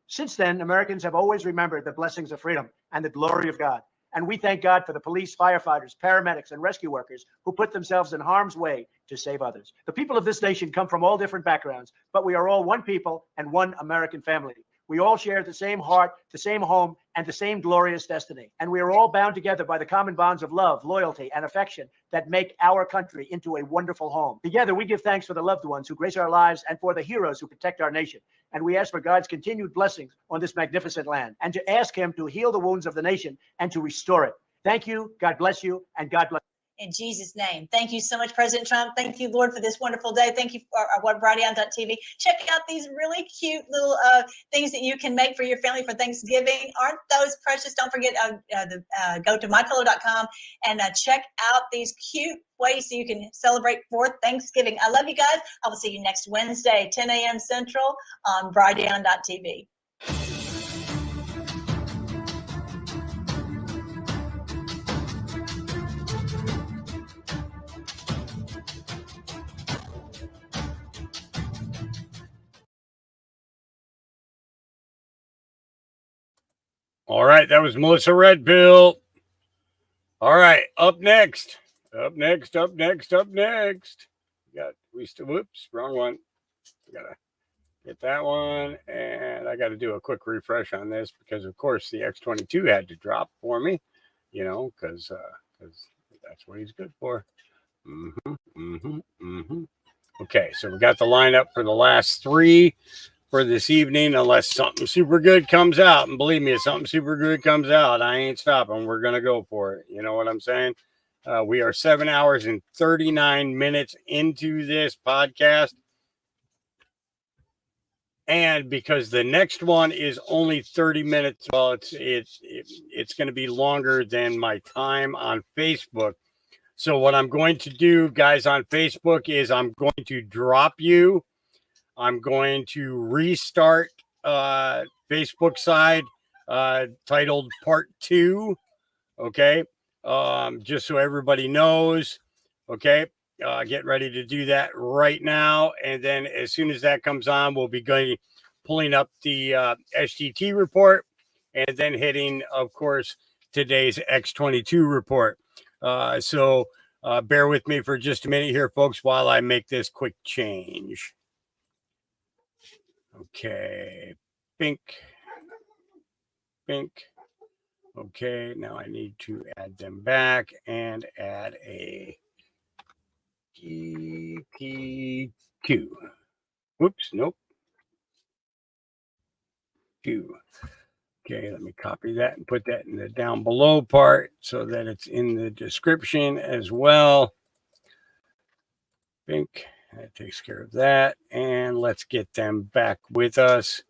Since then, Americans have always remembered the blessings of freedom and the glory of God. And we thank God for the police, firefighters, paramedics, and rescue workers who put themselves in harm's way to save others. The people of this nation come from all different backgrounds, but we are all one people and one American family. We all share the same heart, the same home, and the same glorious destiny. And we are all bound together by the common bonds of love, loyalty, and affection that make our country into a wonderful home. Together, we give thanks for the loved ones who grace our lives and for the heroes who protect our nation. And we ask for God's continued blessings on this magnificent land, and to ask him to heal the wounds of the nation and to restore it. Thank you. God bless you, and God bless. In Jesus' name. Thank you so much, President Trump. Thank you, Lord, for this wonderful day. Thank you for our Brighteon.tv. Check out these really cute little things that you can make for your family for Thanksgiving. Aren't those precious? Don't forget, go to mypillow.com and check out these cute ways so you can celebrate for Thanksgiving. I love you guys. I will see you next Wednesday, 10 a.m. Central on Brighteon.tv. All right, that was Melissa Red Pill. All right, up next. Whoops, wrong one. Gotta get that one, and I got to do a quick refresh on this because, of course, the X22 had to drop for me, because that's what he's good for. Okay, so we got the lineup for the last three for this evening, unless something super good comes out. And believe me, if something super good comes out, I ain't stopping. We're going to go for it. You know what I'm saying? We are 7 hours and 39 minutes into this podcast. And because the next one is only 30 minutes, well, it's going to be longer than my time on Facebook. So what I'm going to do, guys, on Facebook is I'm going to drop you. I'm going to restart Facebook side titled Part 2. Okay. Just so everybody knows. Okay. Get ready to do that right now. And then as soon as that comes on, we'll be pulling up the SGT report and then hitting, of course, today's X22 report. So bear with me for just a minute here, folks, while I make this quick change. Okay, Bink. Okay, now I need to add them back and add a GP2. Whoops, nope. 2. Okay, let me copy that and put that in the down below part so that it's in the description as well. Bink. That takes care of that. And let's get them back with us.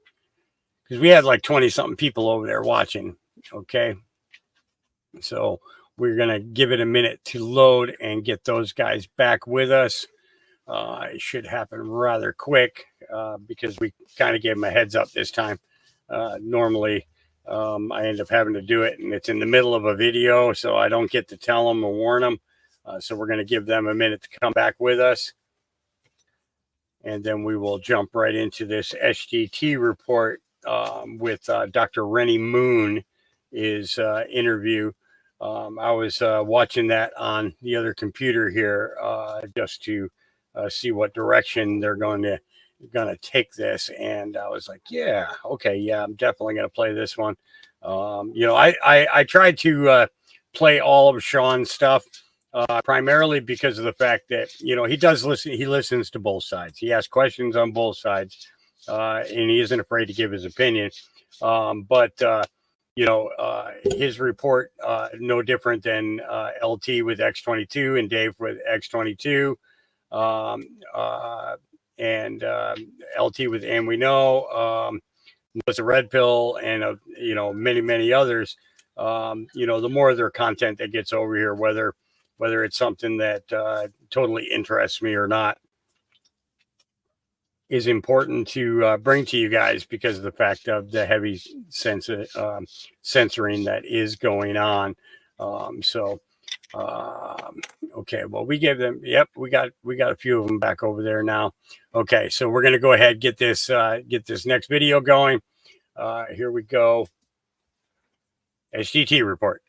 because we had like 20 something people over there watching. Okay. So we're going to give it a minute to load and get those guys back with us. It should happen rather quick because we kind of gave them a heads up this time. Normally, I end up having to do it, and it's in the middle of a video, so I don't get to tell them or warn them. So we're going to give them a minute to come back with us. And then we will jump right into this SGT report with Dr. Rennie Moon, his interview. I was watching that on the other computer here just to see what direction they're going to take this, and I was like, yeah, okay, yeah, I'm definitely going to play this one. You know, I tried to play all of Sean's stuff primarily because of the fact that, you know, he does listen. He listens to both sides. He asks questions on both sides, and he isn't afraid to give his opinion. But you know, his report no different than LT with X22 and Dave with X22. And LT with And We Know, was a Red Pill, and you know, many others. You know, the more of their content that gets over here, whether it's something that totally interests me or not, is important to bring to you guys because of the fact of the heavy censoring that is going on. Okay, well, we gave them, yep, we got a few of them back over there now. Okay, so we're going to go ahead, get this next video going. Here we go. SGT report.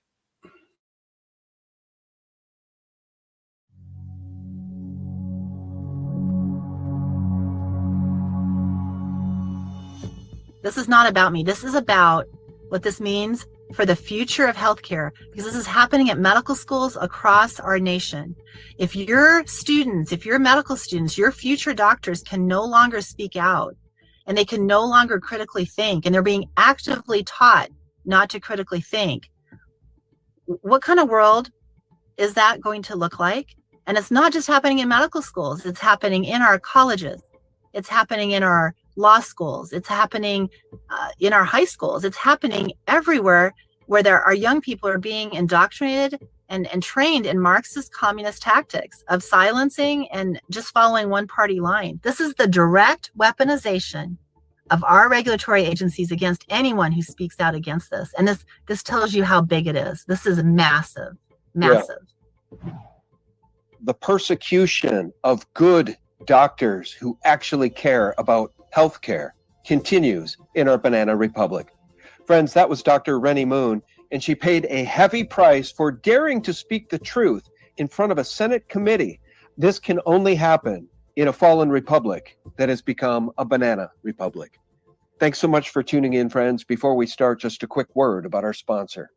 This is not about me. This is about what this means for the future of healthcare, because this is happening at medical schools across our nation. If your students, if your medical students, your future doctors can no longer speak out, and they can no longer critically think, and they're being actively taught not to critically think, what kind of world is that going to look like? And it's not just happening in medical schools. It's happening in our colleges. It's happening in our law schools. It's happening in our high schools. It's happening everywhere where our young people are being indoctrinated and trained in Marxist communist tactics of silencing and just following one party line. This is the direct weaponization of our regulatory agencies against anyone who speaks out against this. And this tells you how big it is. This is massive, massive. Yeah. The persecution of good doctors who actually care about healthcare continues in our banana republic. Friends, that was Dr. Rennie Moon, and she paid a heavy price for daring to speak the truth in front of a Senate committee. This can only happen in a fallen republic that has become a banana republic. Thanks so much for tuning in, friends. Before we start, just a quick word about our sponsor.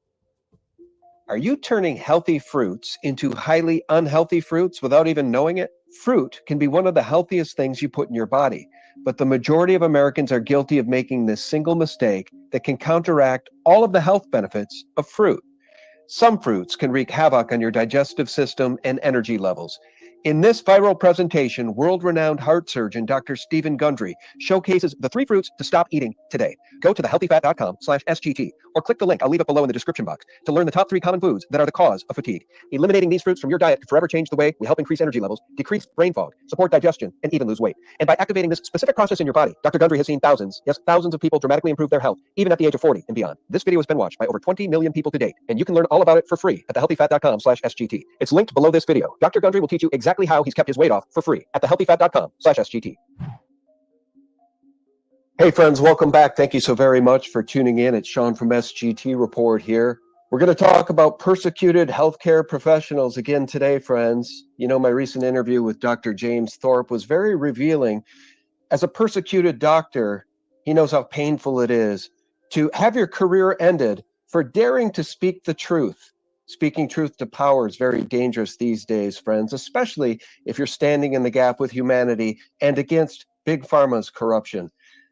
Are you turning healthy fruits into highly unhealthy fruits without even knowing it? Fruit can be one of the healthiest things you put in your body, but the majority of Americans are guilty of making this single mistake that can counteract all of the health benefits of fruit. Some fruits can wreak havoc on your digestive system and energy levels. In this viral presentation, world-renowned heart surgeon Dr. Stephen Gundry showcases the 3 fruits to stop eating today. Go to thehealthyfat.com/SGT or click the link I'll leave it below in the description box to learn the top 3 common foods that are the cause of fatigue. Eliminating these fruits from your diet could forever change the way we help increase energy levels, decrease brain fog, support digestion, and even lose weight. And by activating this specific process in your body, Dr. Gundry has seen thousands of people dramatically improve their health, even at the age of 40 and beyond. This video has been watched by over 20 million people to date, and you can learn all about it for free at thehealthyfat.com/SGT. It's linked below this video. Dr. Gundry will teach you exactly how he's kept his weight off for free at thehealthyfat.com/SGT. Hey friends, welcome back. Thank you so very much for tuning in. It's Sean from SGT Report here. We're going to talk about persecuted healthcare professionals again today, friends. You know, my recent interview with Dr. James Thorpe was very revealing. As a persecuted doctor, he knows how painful it is to have your career ended for daring to speak the truth. Speaking truth to power is very dangerous these days, friends, especially if you're standing in the gap with humanity and against Big Pharma's corruption.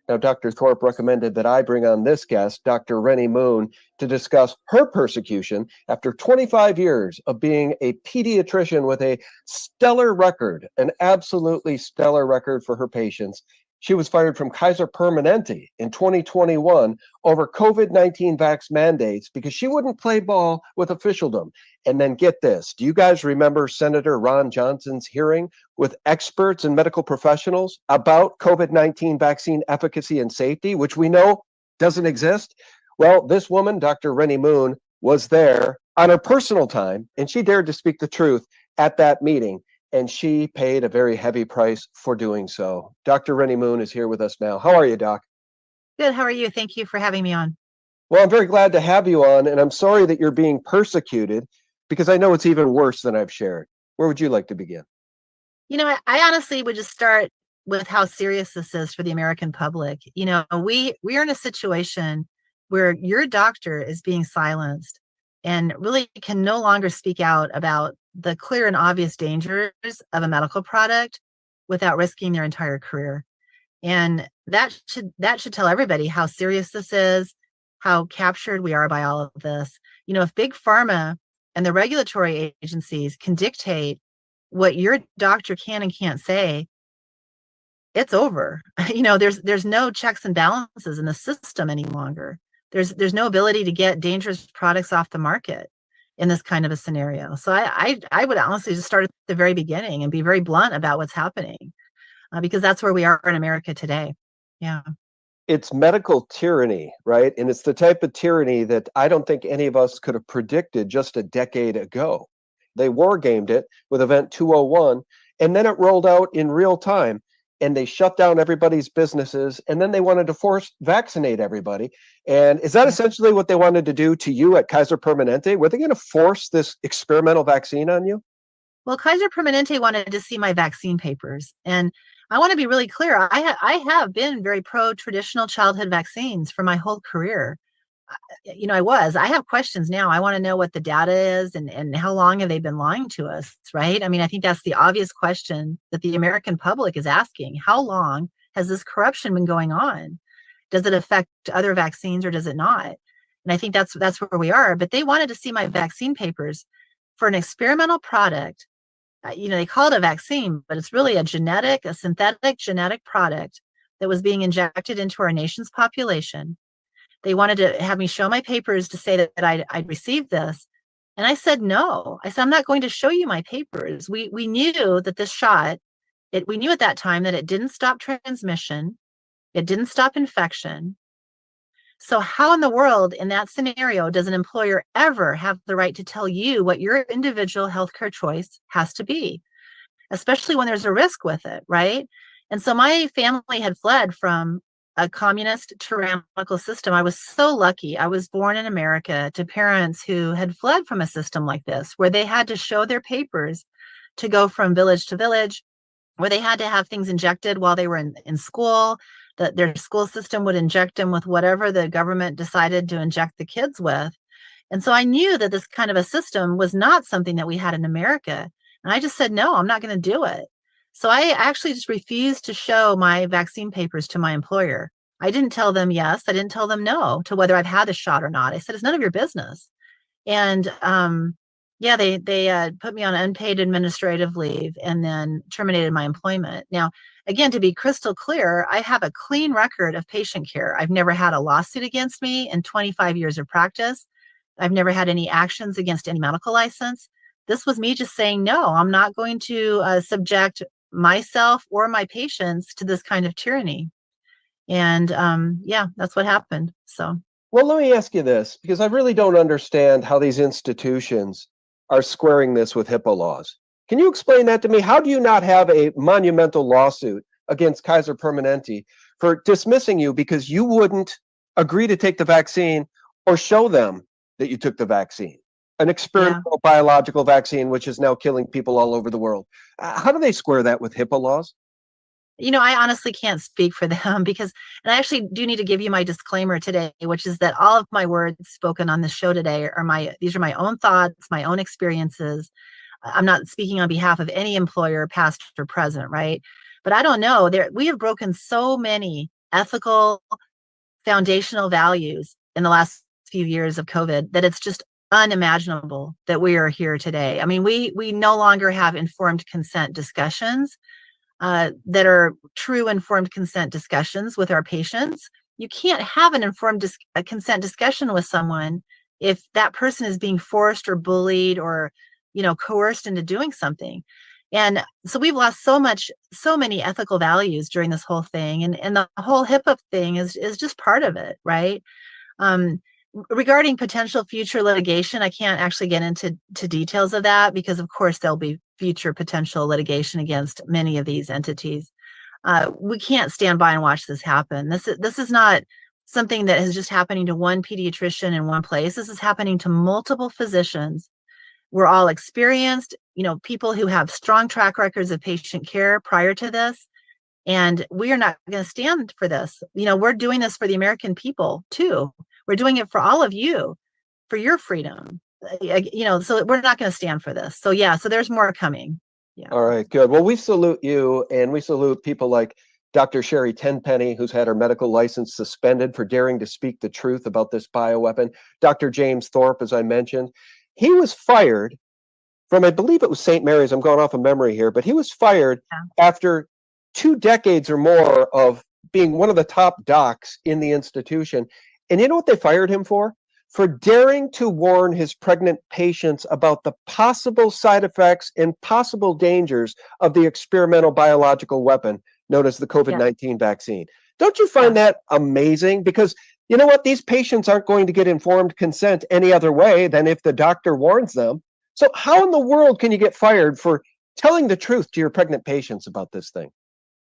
Now, Dr. Thorpe recommended that I bring on this guest, Dr. Rennie Moon, to discuss her persecution after 25 years of being a pediatrician with a stellar record, an absolutely stellar record for her patients. She was fired from Kaiser Permanente in 2021 over COVID-19 vax mandates because she wouldn't play ball with officialdom. And then get this, do you guys remember Senator Ron Johnson's hearing with experts and medical professionals about COVID-19 vaccine efficacy and safety, which we know doesn't exist? Well, this woman, Dr. Rennie Moon, was there on her personal time, and she dared to speak the truth at that meeting. And she paid a very heavy price for doing so. Dr. Rennie Moon is here with us now. How are you, Doc? Good. How are you? Thank you for having me on. Well, I'm very glad to have you on, and I'm sorry that you're being persecuted because I know it's even worse than I've shared. Where would you like to begin? You know, I honestly would just start with how serious this is for the American public. You know, we are in a situation where your doctor is being silenced and really can no longer speak out about the clear and obvious dangers of a medical product without risking their entire career. And that should tell everybody how serious this is, how captured we are by all of this. You know, if Big Pharma and the regulatory agencies can dictate what your doctor can and can't say, it's over. You know, there's no checks and balances in the system any longer. There's no ability to get dangerous products off the market in this kind of a scenario. So I would honestly just start at the very beginning and be very blunt about what's happening, because that's where we are in America today. Yeah. It's medical tyranny, right? And it's the type of tyranny that I don't think any of us could have predicted just a decade ago. They war gamed it with Event 201, and then it rolled out in real time. And they shut down everybody's businesses, and then they wanted to force vaccinate everybody. And is that essentially what they wanted to do to you at Kaiser Permanente? Were they going to force this experimental vaccine on you? Well, Kaiser Permanente wanted to see my vaccine papers. And I want to be really clear. I have been very pro-traditional childhood vaccines for my whole career. You know, I have questions now. I want to know what the data is and how long have they been lying to us, right? I mean, I think that's the obvious question that the American public is asking. How long has this corruption been going on? Does it affect other vaccines or does it not? And I think that's where we are. But they wanted to see my vaccine papers for an experimental product. You know, they call it a vaccine, but it's really a synthetic genetic product that was being injected into our nation's population. They wanted to have me show my papers to say that I'd received this. And I said, no. I said, I'm not going to show you my papers. We knew that this shot, we knew at that time that it didn't stop transmission. It didn't stop infection. So how in the world, in that scenario, does an employer ever have the right to tell you what your individual healthcare choice has to be, especially when there's a risk with it, right? And so my family had fled from a communist tyrannical system. I was so lucky. I was born in America to parents who had fled from a system like this, where they had to show their papers to go from village to village, where they had to have things injected while they were in school, that their school system would inject them with whatever the government decided to inject the kids with. And so I knew that this kind of a system was not something that we had in America. And I just said, no, I'm not going to do it. So I actually just refused to show my vaccine papers to my employer. I didn't tell them yes. I didn't tell them no to whether I've had the shot or not. I said, it's none of your business. And yeah, they put me on unpaid administrative leave and then terminated my employment. Now, again, to be crystal clear, I have a clean record of patient care. I've never had a lawsuit against me in 25 years of practice. I've never had any actions against any medical license. This was me just saying, no, I'm not going to subject myself or my patients to this kind of tyranny. And yeah, that's what happened. So, well, let me ask you this, because I really don't understand how these institutions are squaring this with HIPAA laws. Can you explain that to me? How do you not have a monumental lawsuit against Kaiser Permanente for dismissing you because you wouldn't agree to take the vaccine or show them that you took the vaccine? An experimental biological vaccine, which is now killing people all over the world. How do they square that with HIPAA laws? You know, I honestly can't speak for them because, and I actually do need to give you my disclaimer today, which is that all of my words spoken on this show today these are my own thoughts, my own experiences. I'm not speaking on behalf of any employer, past or present, right? But I don't know, we have broken so many ethical, foundational values in the last few years of COVID that it's just unimaginable that we are here today. I mean, we no longer have informed consent discussions. that are true informed consent discussions with our patients. You can't have an informed consent discussion with someone if that person is being forced or bullied or, coerced into doing something. And so we've lost so many ethical values during this whole thing. And the whole HIPAA thing is just part of it, right? Regarding potential future litigation, I can't actually get into details of that because, of course, there'll be future potential litigation against many of these entities. We can't stand by and watch this happen. This is not something that is just happening to one pediatrician in one place. This is happening to multiple physicians. We're all experienced, people who have strong track records of patient care prior to this. And we are not going to stand for this. We're doing this for the American people too. We're doing it for all of you, for your freedom. So we're not going to stand for this. So so there's more coming. Yeah. All right, good. Well, we salute you, and we salute people like Dr. Sherry Tenpenny, who's had her medical license suspended for daring to speak the truth about this bioweapon. Dr. James Thorpe, as I mentioned, he was fired from, I believe it was St. Mary's. I'm going off of memory here, but he was fired after 2 decades or more of being one of the top docs in the institution. And you know what they fired him for? For daring to warn his pregnant patients about the possible side effects and possible dangers of the experimental biological weapon known as the COVID-19 vaccine. Don't you find that amazing? Because you know what? These patients aren't going to get informed consent any other way than if the doctor warns them. So how in the world can you get fired for telling the truth to your pregnant patients about this thing?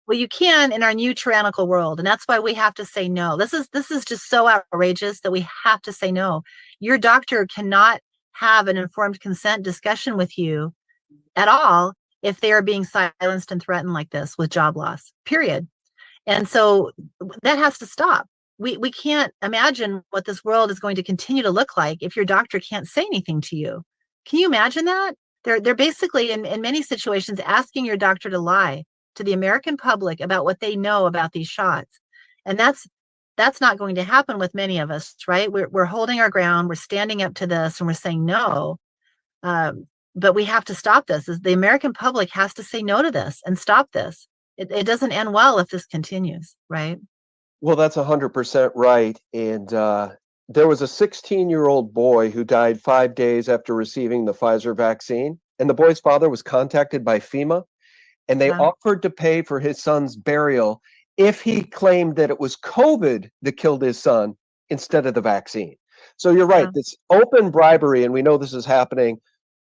Well, you can in our new tyrannical world, and that's why we have to say no. This is just so outrageous that we have to say no. Your doctor cannot have an informed consent discussion with you at all if they are being silenced and threatened like this with job loss, period. And so that has to stop. We can't imagine what this world is going to continue to look like if your doctor can't say anything to you. Can you imagine that? They're basically in many situations asking your doctor to lie to the American public about what they know about these shots. And that's not going to happen with many of us, right? We're holding our ground, we're standing up to this, and we're saying no. But we have to stop this. The American public has to say no to this and stop this. It doesn't end well if this continues, right? Well, that's 100% right. And there was a 16-year-old boy who died 5 days after receiving the Pfizer vaccine. And the boy's father was contacted by FEMA, and they offered to pay for his son's burial if he claimed that it was COVID that killed his son instead of the vaccine. So you're right, this open bribery, and we know this is happening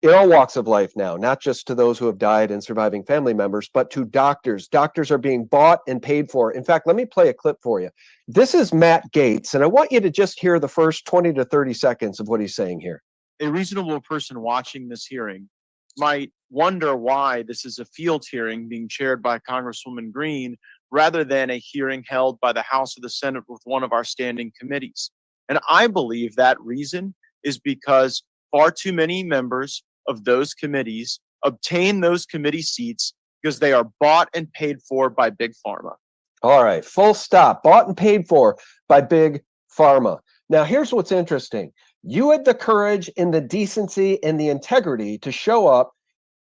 in all walks of life now, not just to those who have died and surviving family members, but to doctors. Doctors are being bought and paid for. In fact, let me play a clip for you. This is Matt Gaetz, and I want you to just hear the first 20 to 30 seconds of what he's saying here. A reasonable person watching this hearing might wonder why this is a field hearing being chaired by Congresswoman Green rather than a hearing held by the House or the Senate with one of our standing committees. And I believe that reason is because far too many members of those committees obtain those committee seats because they are bought and paid for by Big Pharma. All right, full stop. Bought and paid for by Big Pharma. Now, here's what's interesting. You had the courage and the decency and the integrity to show up.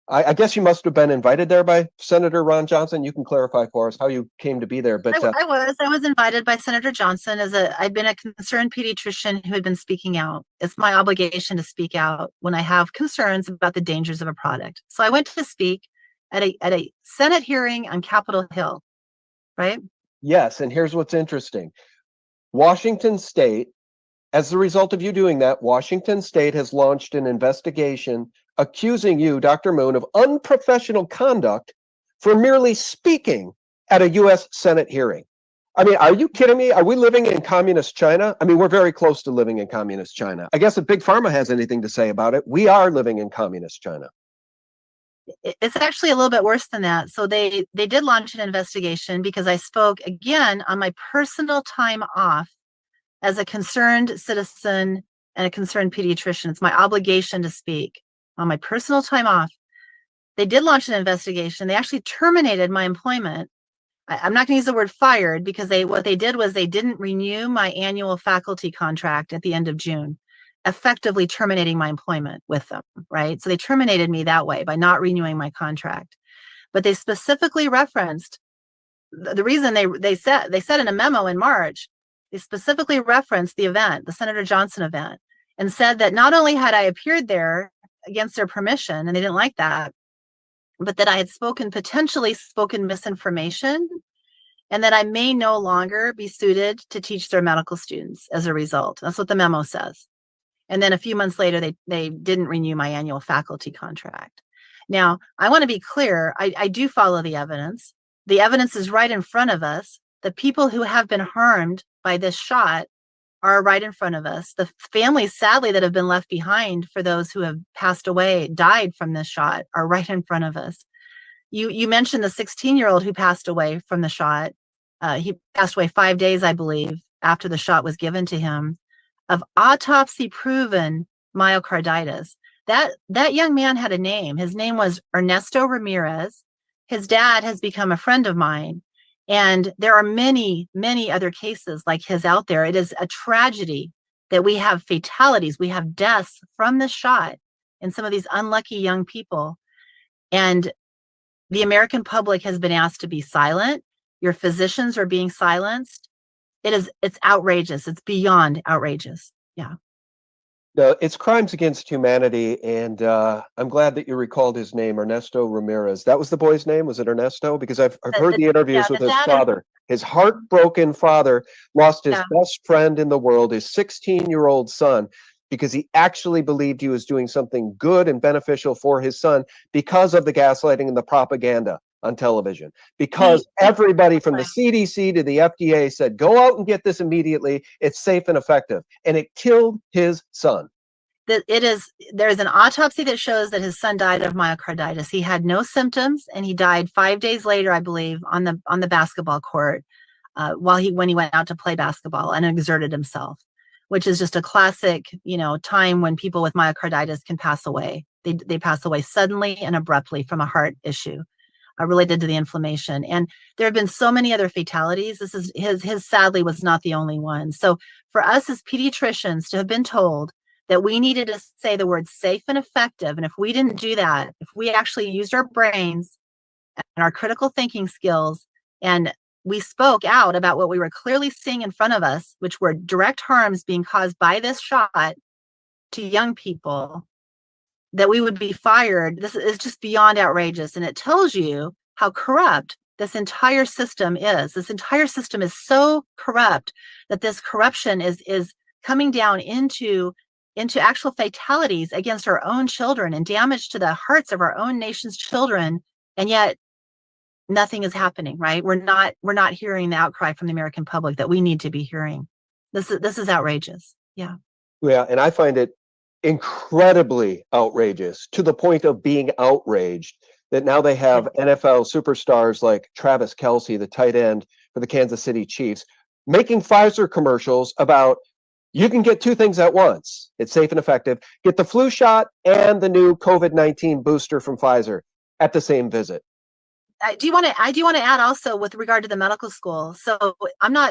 I guess you must have been invited there by Senator Ron Johnson. You can clarify for us how you came to be there. But I was invited by Senator Johnson I'd been a concerned pediatrician who had been speaking out. It's my obligation to speak out when I have concerns about the dangers of a product. So I went to speak at a Senate hearing on Capitol Hill, right? Yes, and here's what's interesting. Washington State, as a result of you doing that, Washington State has launched an investigation accusing you, Dr. Moon, of unprofessional conduct for merely speaking at a U.S. Senate hearing. I mean, are you kidding me? Are we living in communist China? I mean, we're very close to living in communist China. I guess if Big Pharma has anything to say about it, we are living in communist China. It's actually a little bit worse than that. So they did launch an investigation because I spoke again on my personal time off as a concerned citizen and a concerned pediatrician. It's my obligation to speak on my personal time off. They did launch an investigation. They actually terminated my employment. I'm not going to use the word fired because what they did was they didn't renew my annual faculty contract at the end of June, effectively terminating my employment with them, right? So they terminated me that way by not renewing my contract. but they specifically referenced the reason they said in a memo in March, they specifically referenced the event, the Senator Johnson event, and said that not only had I appeared there against their permission, and they didn't like that, but that I had potentially spoken misinformation, and that I may no longer be suited to teach their medical students as a result. That's what the memo says. And then a few months later, they didn't renew my annual faculty contract. Now, I want to be clear, I do follow the evidence. The evidence is right in front of us. The people who have been harmed by this shot are right in front of us. The families, sadly, that have been left behind for those who have passed away, died from this shot, are right in front of us. You mentioned the 16-year-old who passed away from the shot. He passed away 5 days, I believe, after the shot was given to him, of autopsy-proven myocarditis. That young man had a name. His name was Ernesto Ramirez. His dad has become a friend of mine. And there are many, many other cases like his out there. It is a tragedy that we have fatalities, we have deaths from this shot in some of these unlucky young people. And the American public has been asked to be silent. Your physicians are being silenced. It's outrageous. It's beyond outrageous. Yeah. No, it's crimes against humanity, and I'm glad that you recalled his name, Ernesto Ramirez. That was the boy's name, was it Ernesto? Because I've heard the interviews with his father. His heartbroken father lost his best friend in the world, his 16-year-old son, because he actually believed he was doing something good and beneficial for his son because of the gaslighting and the propaganda on television. Because everybody from the CDC to the FDA said, go out and get this immediately. It's safe and effective. And it killed his son. There's an autopsy that shows that his son died of myocarditis. He had no symptoms, and he died 5 days later, I believe, on the basketball court when he went out to play basketball and exerted himself, which is just a classic, time when people with myocarditis can pass away. They pass away suddenly and abruptly from a heart issue related to the inflammation. And there have been so many other fatalities. This is his sadly was not the only one. So for us as pediatricians to have been told that we needed to say the word safe and effective, and if we didn't do that, if we actually used our brains and our critical thinking skills, and we spoke out about what we were clearly seeing in front of us, which were direct harms being caused by this shot to young people, that we would be fired. This is just beyond outrageous. And it tells you how corrupt this entire system is. This entire system is so corrupt that this corruption is coming down into actual fatalities against our own children and damage to the hearts of our own nation's children. And yet nothing is happening, right? We're not hearing the outcry from the American public that we need to be hearing. This is outrageous. Yeah. Yeah. And I find it incredibly outrageous, to the point of being outraged that now they have NFL superstars like Travis Kelce, the tight end for the Kansas City Chiefs, making Pfizer commercials about you can get two things at once. It's safe and effective. Get the flu shot and the new COVID-19 booster from Pfizer at the same visit. I do want to add also with regard to the medical school. So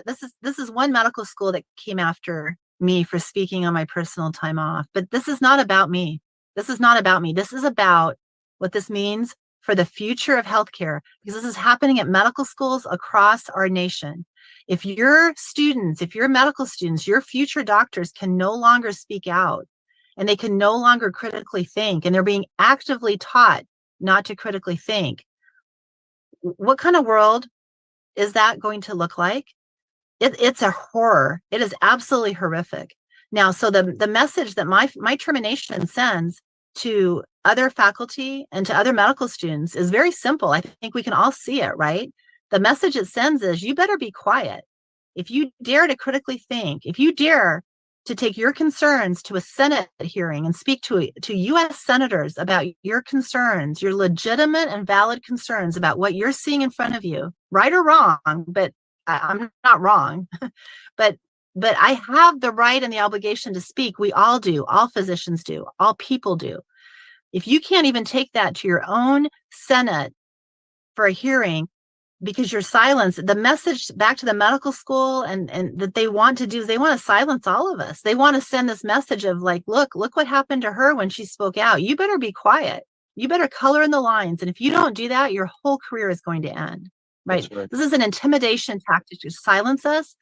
this is one medical school that came after me for speaking on my personal time off, but this is not about me. This is not about me. This is about what this means for the future of healthcare, because this is happening at medical schools across our nation. If your medical students, your future doctors can no longer speak out, and they can no longer critically think, and they're being actively taught not to critically think, what kind of world is that going to look like? It's a horror. It is absolutely horrific. Now, so the message that my termination sends to other faculty and to other medical students is very simple. I think we can all see it, right? The message it sends is you better be quiet. If you dare to critically think, if you dare to take your concerns to a Senate hearing and speak to U.S. senators about your concerns, your legitimate and valid concerns about what you're seeing in front of you, right or wrong, but I'm not wrong, but I have the right and the obligation to speak. We all do. All physicians do. All people do. If you can't even take that to your own Senate for a hearing because you're silenced, the message back to the medical school and that they want to do is they want to silence all of us. They want to send this message of like, look what happened to her when she spoke out. You better be quiet. You better color in the lines. And if you don't do that, your whole career is going to end. Right? That's right. This is an intimidation tactic to silence us.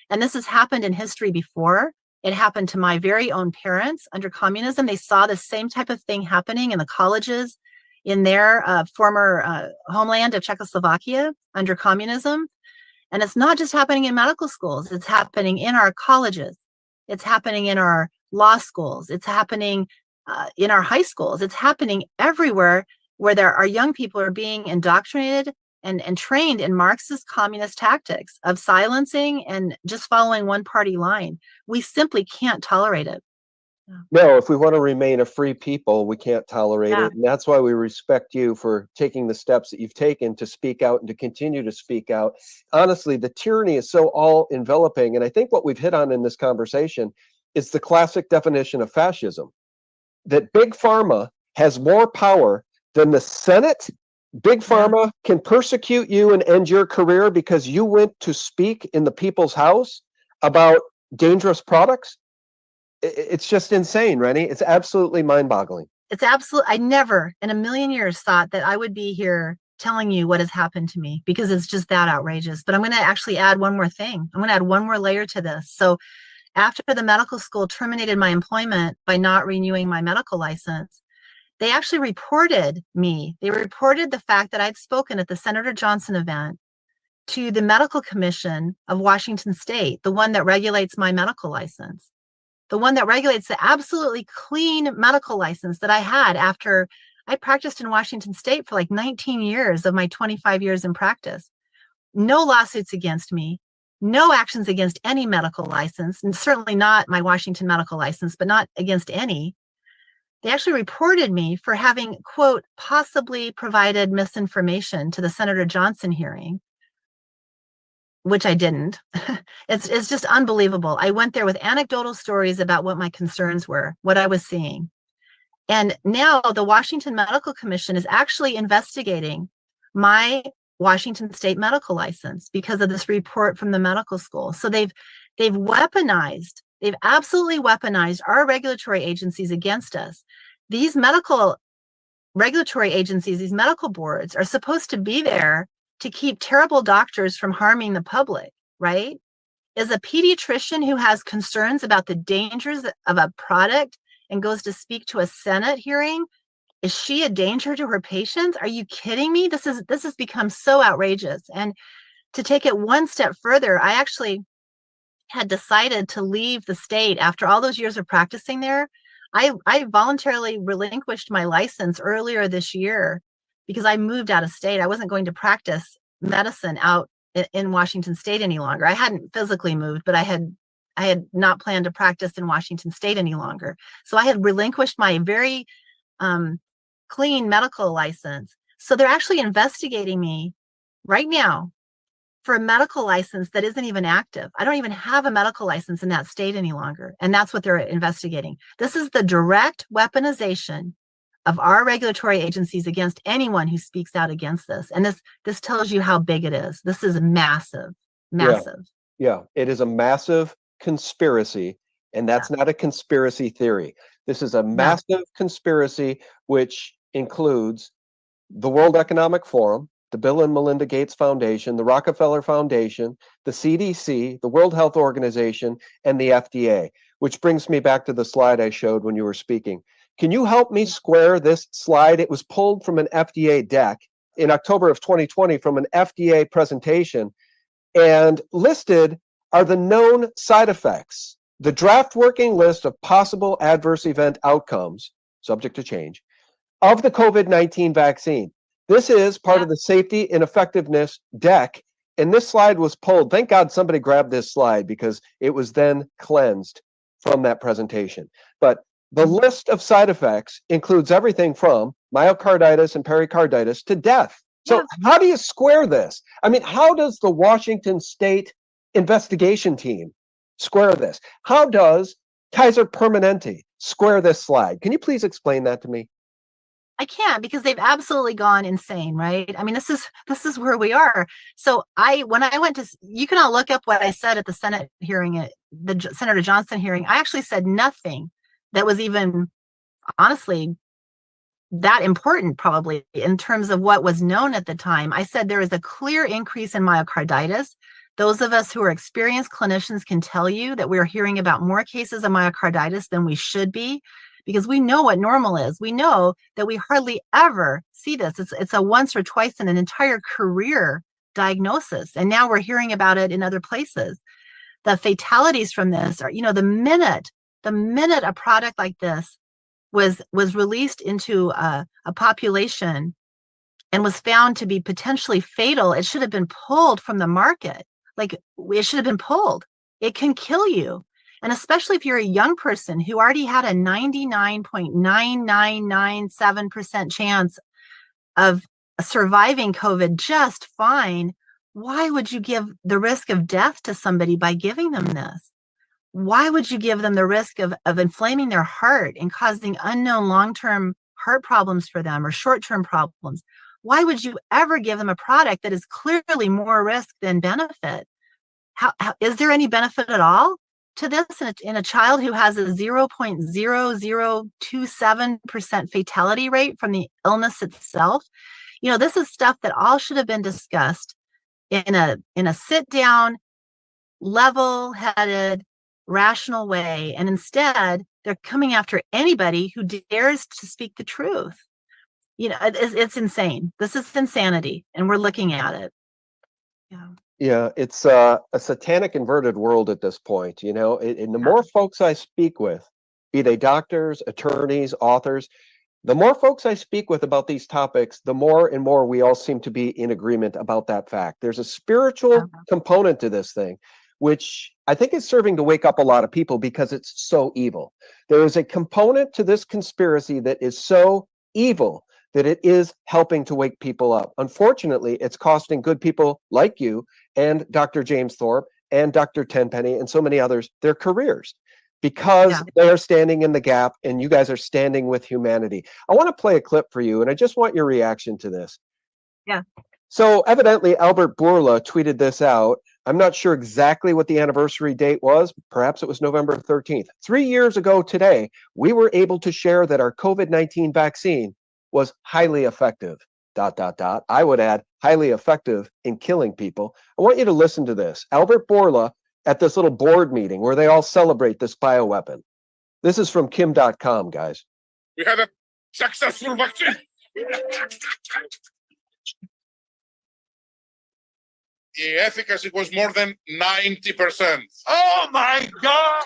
And this has happened in history before. It happened to my very own parents under communism. They saw the same type of thing happening in the colleges in their former homeland of Czechoslovakia under communism. And it's not just happening in medical schools. It's happening in our colleges. It's happening in our law schools. It's happening in our high schools. It's happening everywhere where our young people are being indoctrinated and trained in Marxist communist tactics of silencing and just following one party line. We simply can't tolerate it. No, if we want to remain a free people, we can't tolerate it. And that's why we respect you for taking the steps that you've taken to speak out and to continue to speak out. Honestly, the tyranny is so all enveloping. And I think what we've hit on in this conversation is the classic definition of fascism, that big pharma has more power than the Senate. Big pharma can persecute you and end your career because you went to speak in the people's house about dangerous products. It's just insane, Rennie. It's absolutely mind-boggling. It's absolutely, I never in a million years thought that I would be here telling you what has happened to me, because it's just that outrageous. But I'm going to actually add one more thing. I'm going to add one more layer to this. So after the medical school terminated my employment by not renewing my medical license, they actually reported me. They reported the fact that I'd spoken at the Senator Johnson event to the Medical Commission of Washington State, the one that regulates my medical license, the one that regulates the absolutely clean medical license that I had after I practiced in Washington State for like 19 years of my 25 years in practice. No lawsuits against me, no actions against any medical license, and certainly not my Washington medical license, but not against any. They actually reported me for having, quote, possibly provided misinformation to the Senator Johnson hearing, which I didn't. It's just unbelievable. I went there with anecdotal stories about what my concerns were, what I was seeing. And now the Washington Medical Commission is actually investigating my Washington State medical license because of this report from the medical school. So they've absolutely weaponized our regulatory agencies against us. These medical regulatory agencies, these medical boards are supposed to be there to keep terrible doctors from harming the public, right? Is a pediatrician who has concerns about the dangers of a product and goes to speak to a Senate hearing, is she a danger to her patients? Are you kidding me? This has become so outrageous. And to take it one step further, I actually had decided to leave the state after all those years of practicing there. I voluntarily relinquished my license earlier this year because I moved out of state. I wasn't going to practice medicine out in Washington State any longer. I hadn't physically moved, but I had not planned to practice in Washington State any longer. So I had relinquished my very clean medical license. So they're actually investigating me right now for a medical license that isn't even active. I don't even have a medical license in that state any longer. And that's what they're investigating. This is the direct weaponization of our regulatory agencies against anyone who speaks out against this. And this tells you how big it is. This is massive, massive. Yeah, it is a massive conspiracy. And that's not a conspiracy theory. This is a massive conspiracy, which includes the World Economic Forum, the Bill and Melinda Gates Foundation, the Rockefeller Foundation, the CDC, the World Health Organization, and the FDA, which brings me back to the slide I showed when you were speaking. Can you help me square this slide? It was pulled from an FDA deck in October of 2020 from an FDA presentation, and listed are the known side effects, the draft working list of possible adverse event outcomes, subject to change, of the COVID-19 vaccine. This is part of the safety and effectiveness deck. And this slide was pulled. Thank God somebody grabbed this slide because it was then cleansed from that presentation. But the list of side effects includes everything from myocarditis and pericarditis to death. So how do you square this? I mean, how does the Washington State investigation team square this? How does Kaiser Permanente square this slide? Can you please explain that to me? I can't, because they've absolutely gone insane, right? I mean, this is where we are. So when I went to, you can all look up what I said at the Senate hearing, at the Senator Johnson hearing. I actually said nothing that was even honestly that important probably in terms of what was known at the time. I said there is a clear increase in myocarditis. Those of us who are experienced clinicians can tell you that we're hearing about more cases of myocarditis than we should be, because we know what normal is. We know that we hardly ever see this. It's a once or twice in an entire career diagnosis. And now we're hearing about it in other places. The fatalities from this are, the minute a product like this was released into a population and was found to be potentially fatal, it should have been pulled from the market. Like, it should have been pulled. It can kill you. And especially if you're a young person who already had a 99.9997% chance of surviving COVID just fine, why would you give the risk of death to somebody by giving them this? Why would you give them the risk of inflaming their heart and causing unknown long-term heart problems for them or short-term problems? Why would you ever give them a product that is clearly more risk than benefit? How is there any benefit at all to this in a child who has a 0.0027% fatality rate from the illness itself? This is stuff that all should have been discussed in a sit-down, level-headed, rational way. And instead, they're coming after anybody who dares to speak the truth. It's insane. This is insanity, and we're looking at it. Yeah, it's a satanic inverted world at this point, and the more folks I speak with, be they doctors, attorneys, authors, the more folks I speak with about these topics, the more and more we all seem to be in agreement about that fact. There's a spiritual component to this thing, which I think is serving to wake up a lot of people because it's so evil. There is a component to this conspiracy that is so evil that it is helping to wake people up. Unfortunately, it's costing good people like you and Dr. James Thorpe and Dr. Tenpenny and so many others their careers, because they are standing in the gap and you guys are standing with humanity. I want to play a clip for you, and I just want your reaction to this. Yeah. So evidently Albert Bourla tweeted this out. I'm not sure exactly what the anniversary date was. Perhaps it was November 13th. 3 years ago today, we were able to share that our COVID-19 vaccine was highly effective, ... I would add highly effective in killing people. I want you to listen to this. Albert Bourla at this little board meeting where they all celebrate this bioweapon. This is from Kim.com, guys. We had a successful vaccine. The efficacy was more than 90%. Oh my God!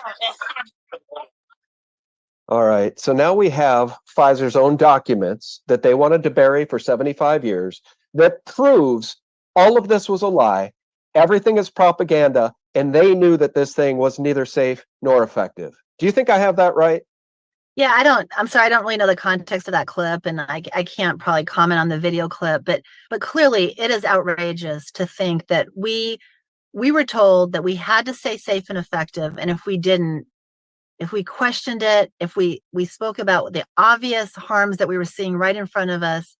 All right. So now we have Pfizer's own documents that they wanted to bury for 75 years that proves all of this was a lie. Everything is propaganda, and they knew that this thing was neither safe nor effective. Do you think I have that right? Yeah, I'm sorry, I don't really know the context of that clip, and I can't probably comment on the video clip, but clearly it is outrageous to think that we were told that we had to say safe and effective, and if we didn't, if we questioned it, if we spoke about the obvious harms that we were seeing right in front of us,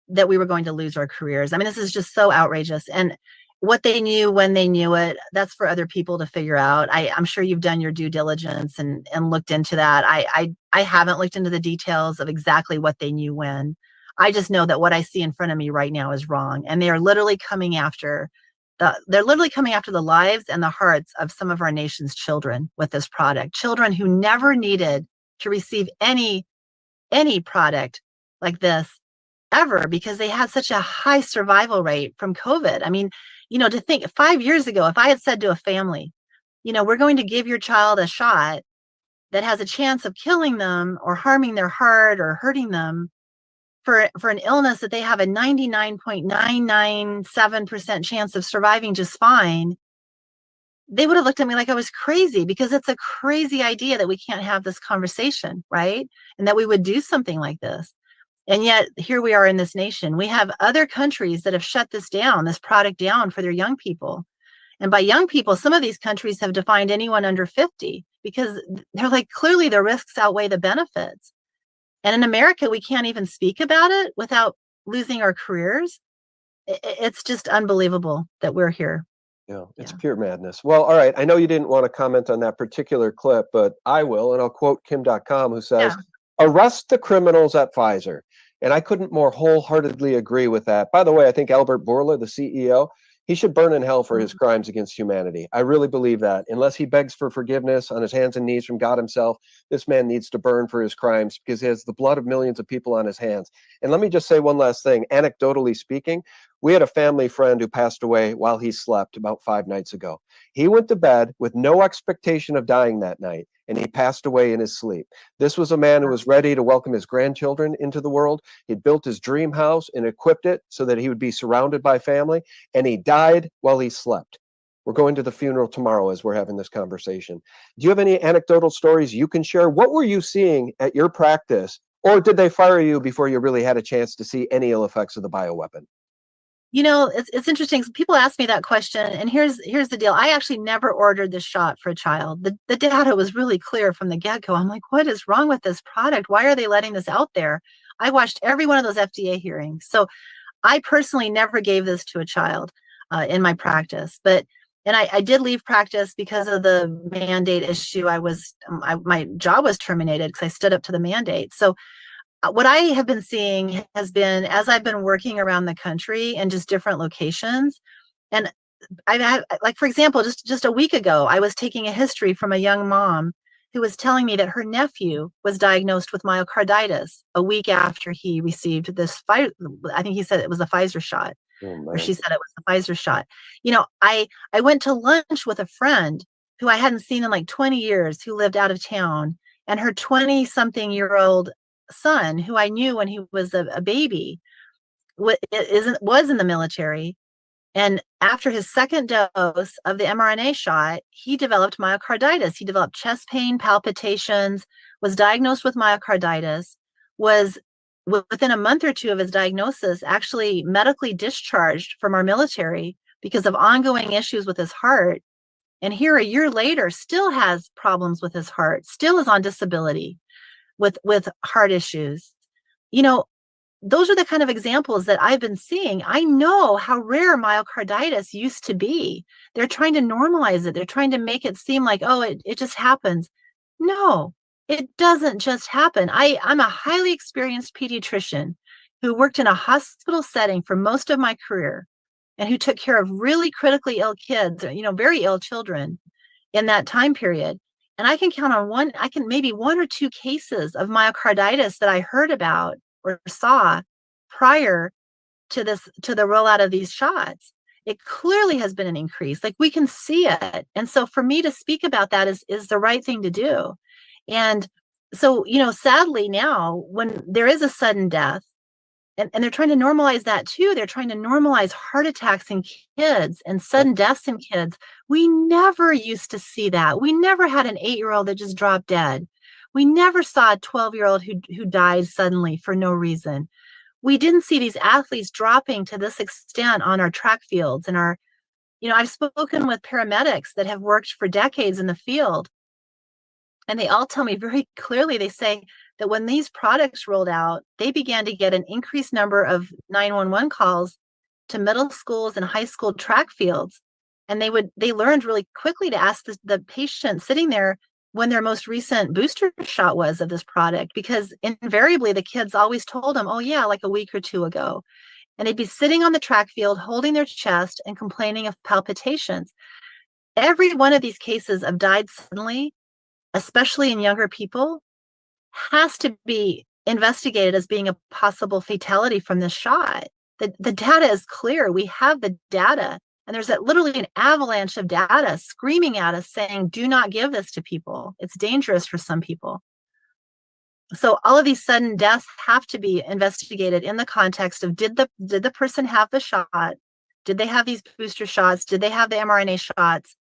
that we were going to lose our careers. I mean, this is just so outrageous. And what they knew when they knew it, that's for other people to figure out. I'm sure you've done your due diligence and looked into that. I haven't looked into the details of exactly what they knew when. I just know that what I see in front of me right now is wrong. And they are literally coming after the lives and the hearts of some of our nation's children with this product. Children who never needed to receive any product like this ever, because they had such a high survival rate from COVID. I mean, to think 5 years ago, if I had said to a family, we're going to give your child a shot that has a chance of killing them or harming their heart or hurting them for an illness that they have a 99.997% chance of surviving just fine, they would have looked at me like I was crazy, because it's a crazy idea that we can't have this conversation, right? And that we would do something like this. And yet here we are in this nation. We have other countries that have shut this product down for their young people. And by young people, some of these countries have defined anyone under 50, because they're like, clearly the risks outweigh the benefits. And in America, we can't even speak about it without losing our careers. It's just unbelievable that we're here. Yeah, it's pure madness. Well, all right. I know you didn't want to comment on that particular clip, but I will. And I'll quote Kim.com, who says, arrest the criminals at Pfizer. And I couldn't more wholeheartedly agree with that. By the way, I think Albert Bourla, the CEO, he should burn in hell for his crimes against humanity. I really believe that. Unless he begs for forgiveness on his hands and knees from God himself, this man needs to burn for his crimes because he has the blood of millions of people on his hands. And let me just say one last thing. Anecdotally speaking, we had a family friend who passed away while he slept about 5 nights ago. He went to bed with no expectation of dying that night, and he passed away in his sleep. This was a man who was ready to welcome his grandchildren into the world. He'd built his dream house and equipped it so that he would be surrounded by family, and he died while he slept. We're going to the funeral tomorrow as we're having this conversation. Do you have any anecdotal stories you can share? What were you seeing at your practice, or did they fire you before you really had a chance to see any ill effects of the bioweapon? You know, it's interesting. People ask me that question, and here's the deal. I actually never ordered this shot for a child. The data was really clear from the get-go. I'm like, what is wrong with this product? Why are they letting this out there? I watched every one of those FDA hearings. So I personally never gave this to a child in my practice. But I did leave practice because of the mandate issue. My job was terminated because I stood up to the mandate. So what I have been seeing has been, as I've been working around the country in just different locations, and I've had, like, for example, just a week ago, I was taking a history from a young mom who was telling me that her nephew was diagnosed with myocarditis a week after he received this, I think he said it was a Pfizer shot, or she said it was the Pfizer shot. You know, I went to lunch with a friend who I hadn't seen in like 20 years, who lived out of town, and her 20-something-year-old son, who I knew when he was a baby, was in the military, and after his second dose of the mRNA shot, he developed myocarditis. He developed chest pain, palpitations, was diagnosed with myocarditis, was within a month or two of his diagnosis actually medically discharged from our military because of ongoing issues with his heart. And here a year later still has problems with his heart, still is on disability with heart issues. You know, those are the kind of examples that I've been seeing. I know how rare myocarditis used to be. They're trying to normalize it. They're trying to make it seem like, oh, it just happens. No, it doesn't just happen. I'm a highly experienced pediatrician who worked in a hospital setting for most of my career and who took care of really critically ill kids, you know, very ill children in that time period. And I can count on maybe one or two cases of myocarditis that I heard about or saw prior to the rollout of these shots. It clearly has been an increase. Like, we can see it. And so for me to speak about that is the right thing to do. And so, you know, sadly now, when there is a sudden death, and they're trying to normalize that too. They're trying to normalize heart attacks in kids and sudden deaths in kids. We never used to see that. We never had an 8-year-old that just dropped dead. We never saw a 12-year-old who died suddenly for no reason. We didn't see these athletes dropping to this extent on our track fields. And I've spoken with paramedics that have worked for decades in the field, and they all tell me very clearly, they say that when these products rolled out, they began to get an increased number of 911 calls to middle schools and high school track fields. And they learned really quickly to ask the patient sitting there when their most recent booster shot was of this product, because invariably the kids always told them, oh yeah, like a week or two ago. And they'd be sitting on the track field, holding their chest and complaining of palpitations. Every one of these cases of died suddenly, especially in younger people, has to be investigated as being a possible fatality from this shot. The data is clear. We have the data, and there's literally an avalanche of data screaming at us saying, do not give this to people. It's dangerous for some people. So all of these sudden deaths have to be investigated in the context of, did the person have the shot? Did they have these booster shots? Did they have the mRNA shots?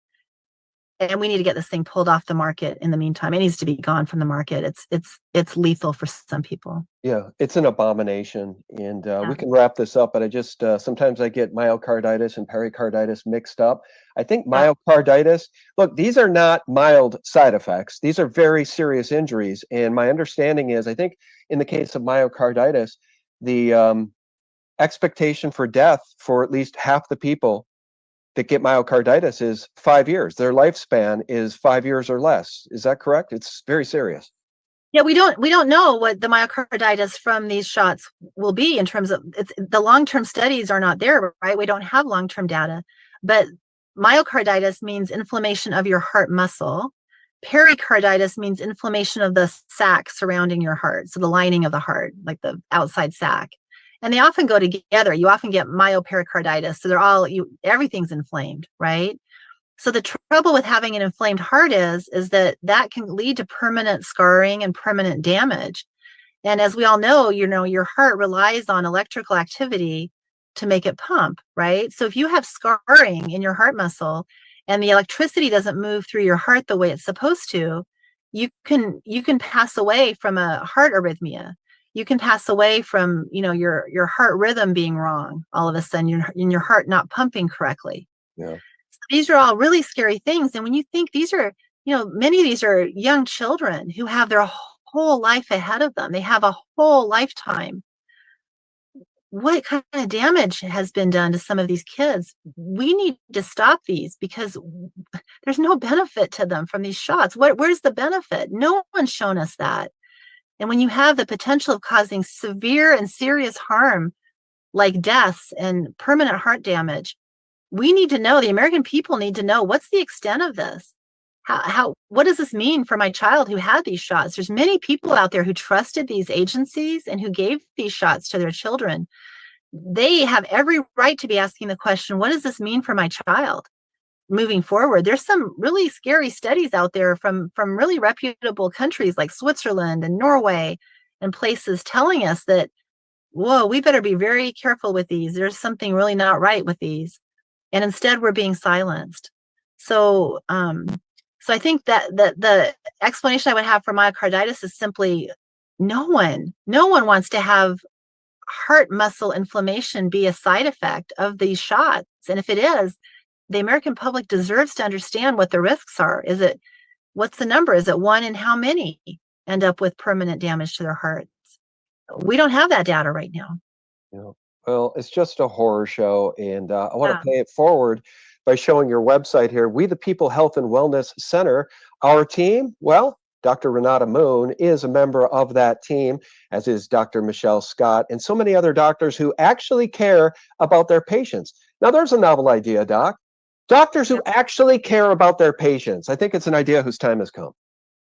And we need to get this thing pulled off the market in the meantime. It needs to be gone from the market. It's lethal for some people. Yeah, it's an abomination. And we can wrap this up, but I just, sometimes I get myocarditis and pericarditis mixed up. I think myocarditis, look, these are not mild side effects. These are very serious injuries. And my understanding is, I think in the case of myocarditis, the expectation for death for at least half the people that get myocarditis is 5 years. Their lifespan is 5 years or less. Is that correct? It's very serious. Yeah, we don't know what the myocarditis from these shots will be in terms of the long-term studies are not there, right? We don't have long-term data, but myocarditis means inflammation of your heart muscle. Pericarditis means inflammation of the sac surrounding your heart, so the lining of the heart, like the outside sac. And they often go together. You often get myopericarditis, so everything's inflamed, right? So the trouble with having an inflamed heart is that can lead to permanent scarring and permanent damage. And as we all know, your heart relies on electrical activity to make it pump, right? So if you have scarring in your heart muscle and the electricity doesn't move through your heart the way it's supposed to, you can pass away from a heart arrhythmia. You can pass away from, your heart rhythm being wrong all of a sudden, your heart not pumping correctly. Yeah. These are all really scary things. And when you think these are, many of these are young children who have their whole life ahead of them. They have a whole lifetime. What kind of damage has been done to some of these kids? We need to stop these because there's no benefit to them from these shots. Where's the benefit? No one's shown us that. And when you have the potential of causing severe and serious harm, like deaths and permanent heart damage, we need to know, the American people need to know, what's the extent of this? What does this mean for my child who had these shots? There's many people out there who trusted these agencies and who gave these shots to their children. They have every right to be asking the question, what does this mean for my child moving forward? There's some really scary studies out there from really reputable countries like Switzerland and Norway and places telling us that, whoa, we better be very careful with these. There's something really not right with these. And instead we're being silenced. So I think that the explanation I would have for myocarditis is simply no one wants to have heart muscle inflammation be a side effect of these shots. And if it is, the American public deserves to understand what the risks are. What's the number? Is it one in how many end up with permanent damage to their hearts? We don't have that data right now. Yeah. Well, it's just a horror show, and I want to pay it forward by showing your website here, We the People Health and Wellness Center. Our team, well, Dr. Renata Moon is a member of that team, as is Dr. Michelle Scott, and so many other doctors who actually care about their patients. Now, there's a novel idea, Doc. Doctors who actually care about their patients. I think it's an idea whose time has come.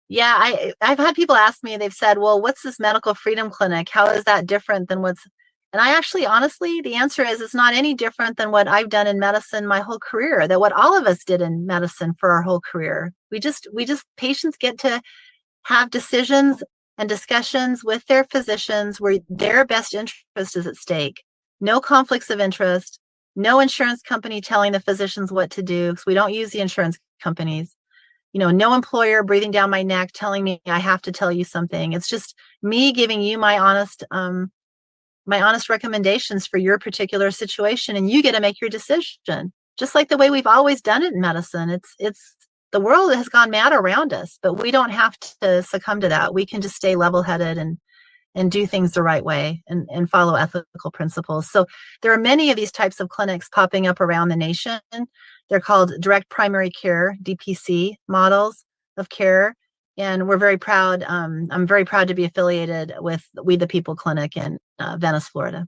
Yeah, I've had people ask me, they've said, well, what's this medical freedom clinic? How is that different than and I actually, honestly, the answer is it's not any different than what I've done in medicine my whole career, that what all of us did in medicine for our whole career. Patients get to have decisions and discussions with their physicians where their best interest is at stake. No conflicts of interest, no insurance company telling the physicians what to do, because we don't use the insurance companies. No employer breathing down my neck telling me I have to tell you something. It's just me giving you my honest recommendations for your particular situation, and you get to make your decision, just like the way we've always done it in medicine. It's the world has gone mad around us, but we don't have to succumb to that. We can just stay level-headed and do things the right way and follow ethical principles. So there are many of these types of clinics popping up around the nation. They're called direct primary care, DPC models of care. And we're very proud. I'm very proud to be affiliated with We the People Clinic in Venice, Florida.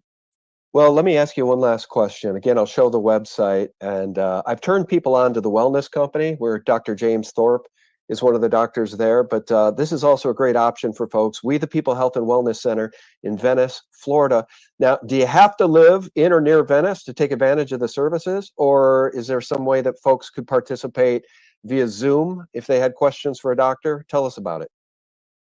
Well, let me ask you one last question. Again, I'll show the website, and I've turned people on to the Wellness Company, where Dr. James Thorpe is one of the doctors there. But this is also a great option for folks. We the People Health and Wellness Center in Venice, Florida. Now, do you have to live in or near Venice to take advantage of the services, or is there some way that folks could participate via Zoom if they had questions for a doctor? Tell us about it.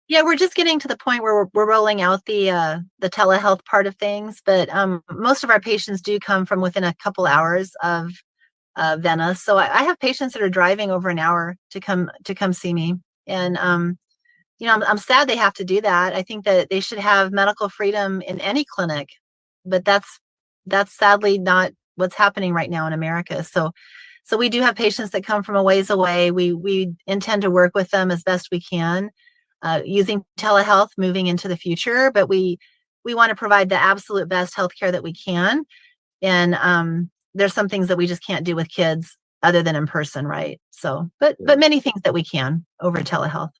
Yeah, we're just getting to the point where we're rolling out the telehealth part of things, but most of our patients do come from within a couple hours of Venice. So I have patients that are driving over an hour to come see me, and I'm sad they have to do that. I think that they should have medical freedom in any clinic, but that's sadly not what's happening right now in America. So we do have patients that come from a ways away. We intend to work with them as best we can, using telehealth moving into the future, but we want to provide the absolute best healthcare that we can. And there's some things that we just can't do with kids other than in person, right? So, but many things that we can over telehealth.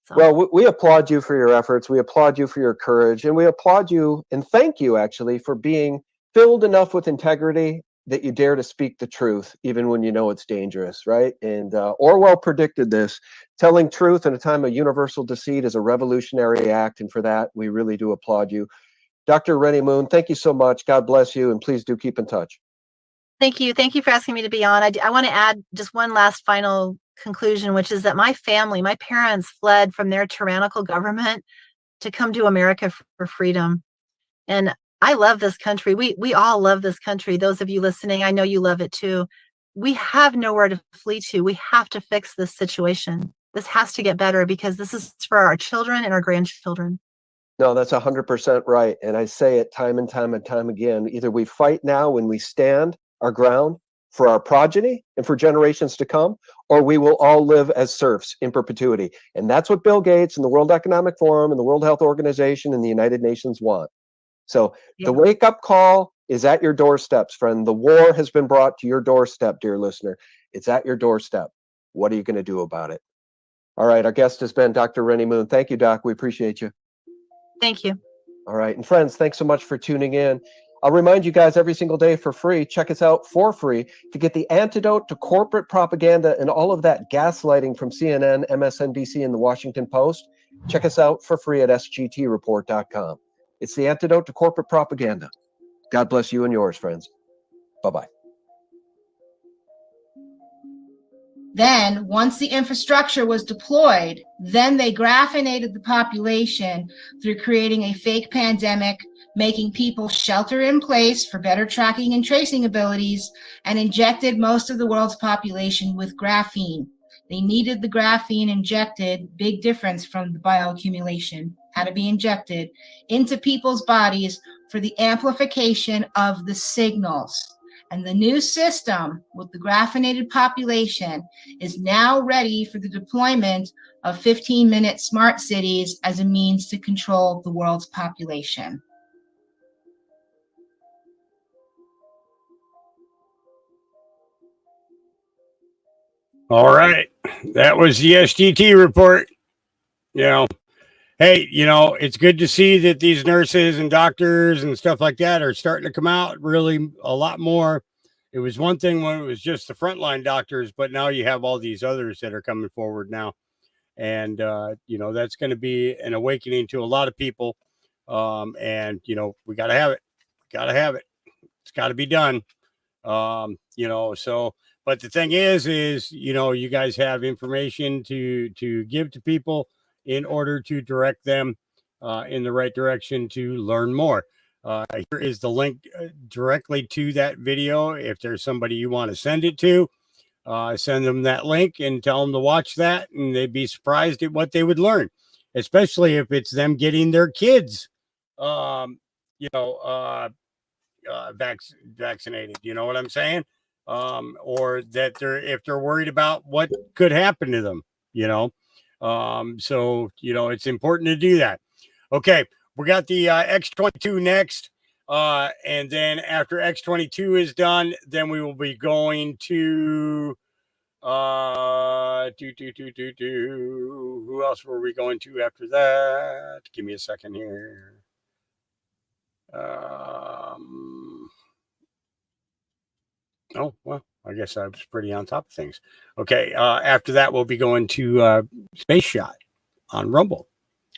So. Well, we applaud you for your efforts. We applaud you for your courage, and we applaud you and thank you actually for being filled enough with integrity that you dare to speak the truth, even when you know it's dangerous, right? And Orwell predicted this. Telling truth in a time of universal deceit is a revolutionary act, and for that, we really do applaud you. Dr. Rennie Moon, thank you so much. God bless you, and please do keep in touch. Thank you. Thank you for asking me to be on. I want to add just one last final conclusion, which is that my family, my parents fled from their tyrannical government to come to America for freedom. And I love this country. We all love this country. Those of you listening, I know you love it too. We have nowhere to flee to. We have to fix this situation. This has to get better because this is for our children and our grandchildren. No, that's 100% right. And I say it time and time and time again. Either we fight now when we stand our ground for our progeny and for generations to come, or we will all live as serfs in perpetuity. And that's what Bill Gates and the World Economic Forum and the World Health Organization and the United Nations want. So the wake-up call is at your doorsteps, friend. The war has been brought to your doorstep, dear listener. It's at your doorstep. What are you going to do about it? All right, our guest has been Dr. Rennie Moon. Thank you, Doc. We appreciate you. Thank you. All right, and friends, thanks so much for tuning in. I'll remind you guys every single day for free, check us out for free to get the antidote to corporate propaganda and all of that gaslighting from CNN, MSNBC, and the Washington Post. Check us out for free at sgtreport.com. It's the antidote to corporate propaganda. God bless you and yours, friends. Bye-bye. Then, once the infrastructure was deployed, then they graphinated the population through creating a fake pandemic, making people shelter in place for better tracking and tracing abilities, and injected most of the world's population with graphene. They needed the graphene injected, big difference from the bioaccumulation, had to be injected into people's bodies for the amplification of the signals. And the new system with the graphinated population is now ready for the deployment of 15-minute smart cities as a means to control the world's population. All right. That was the SGT report. You know, hey, you know, it's good to see that these nurses and doctors and stuff like that are starting to come out really a lot more. It was one thing when it was just the frontline doctors, but now you have all these others that are coming forward now. And, you know, that's going to be an awakening to a lot of people. And, you know, we got to have it. Got to have it. It's got to be done. You know, so, but the thing is, you know, you guys have information to give to people in order to direct them in the right direction to learn more. Here is the link directly to that video. If there's somebody you want to send it to, send them that link and tell them to watch that, and they'd be surprised at what they would learn, especially if it's them getting their kids, you know, vaccinated. You know what I'm saying? Or that if they're worried about what could happen to them, you know. So, you know, it's important to do that. Okay. We got the X22 next. And then after X22 is done, then we will be going to who else were we going to after that? Give me a second here. Oh, well, I guess I was pretty on top of things. Okay. After that, we'll be going to Space Shot on Rumble.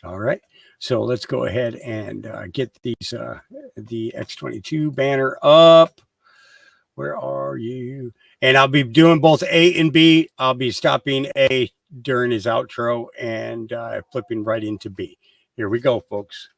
All right. So let's go ahead and get these the X22 banner up. Where are you? And I'll be doing both A and B. I'll be stopping A during his outro and flipping right into B. Here we go, folks.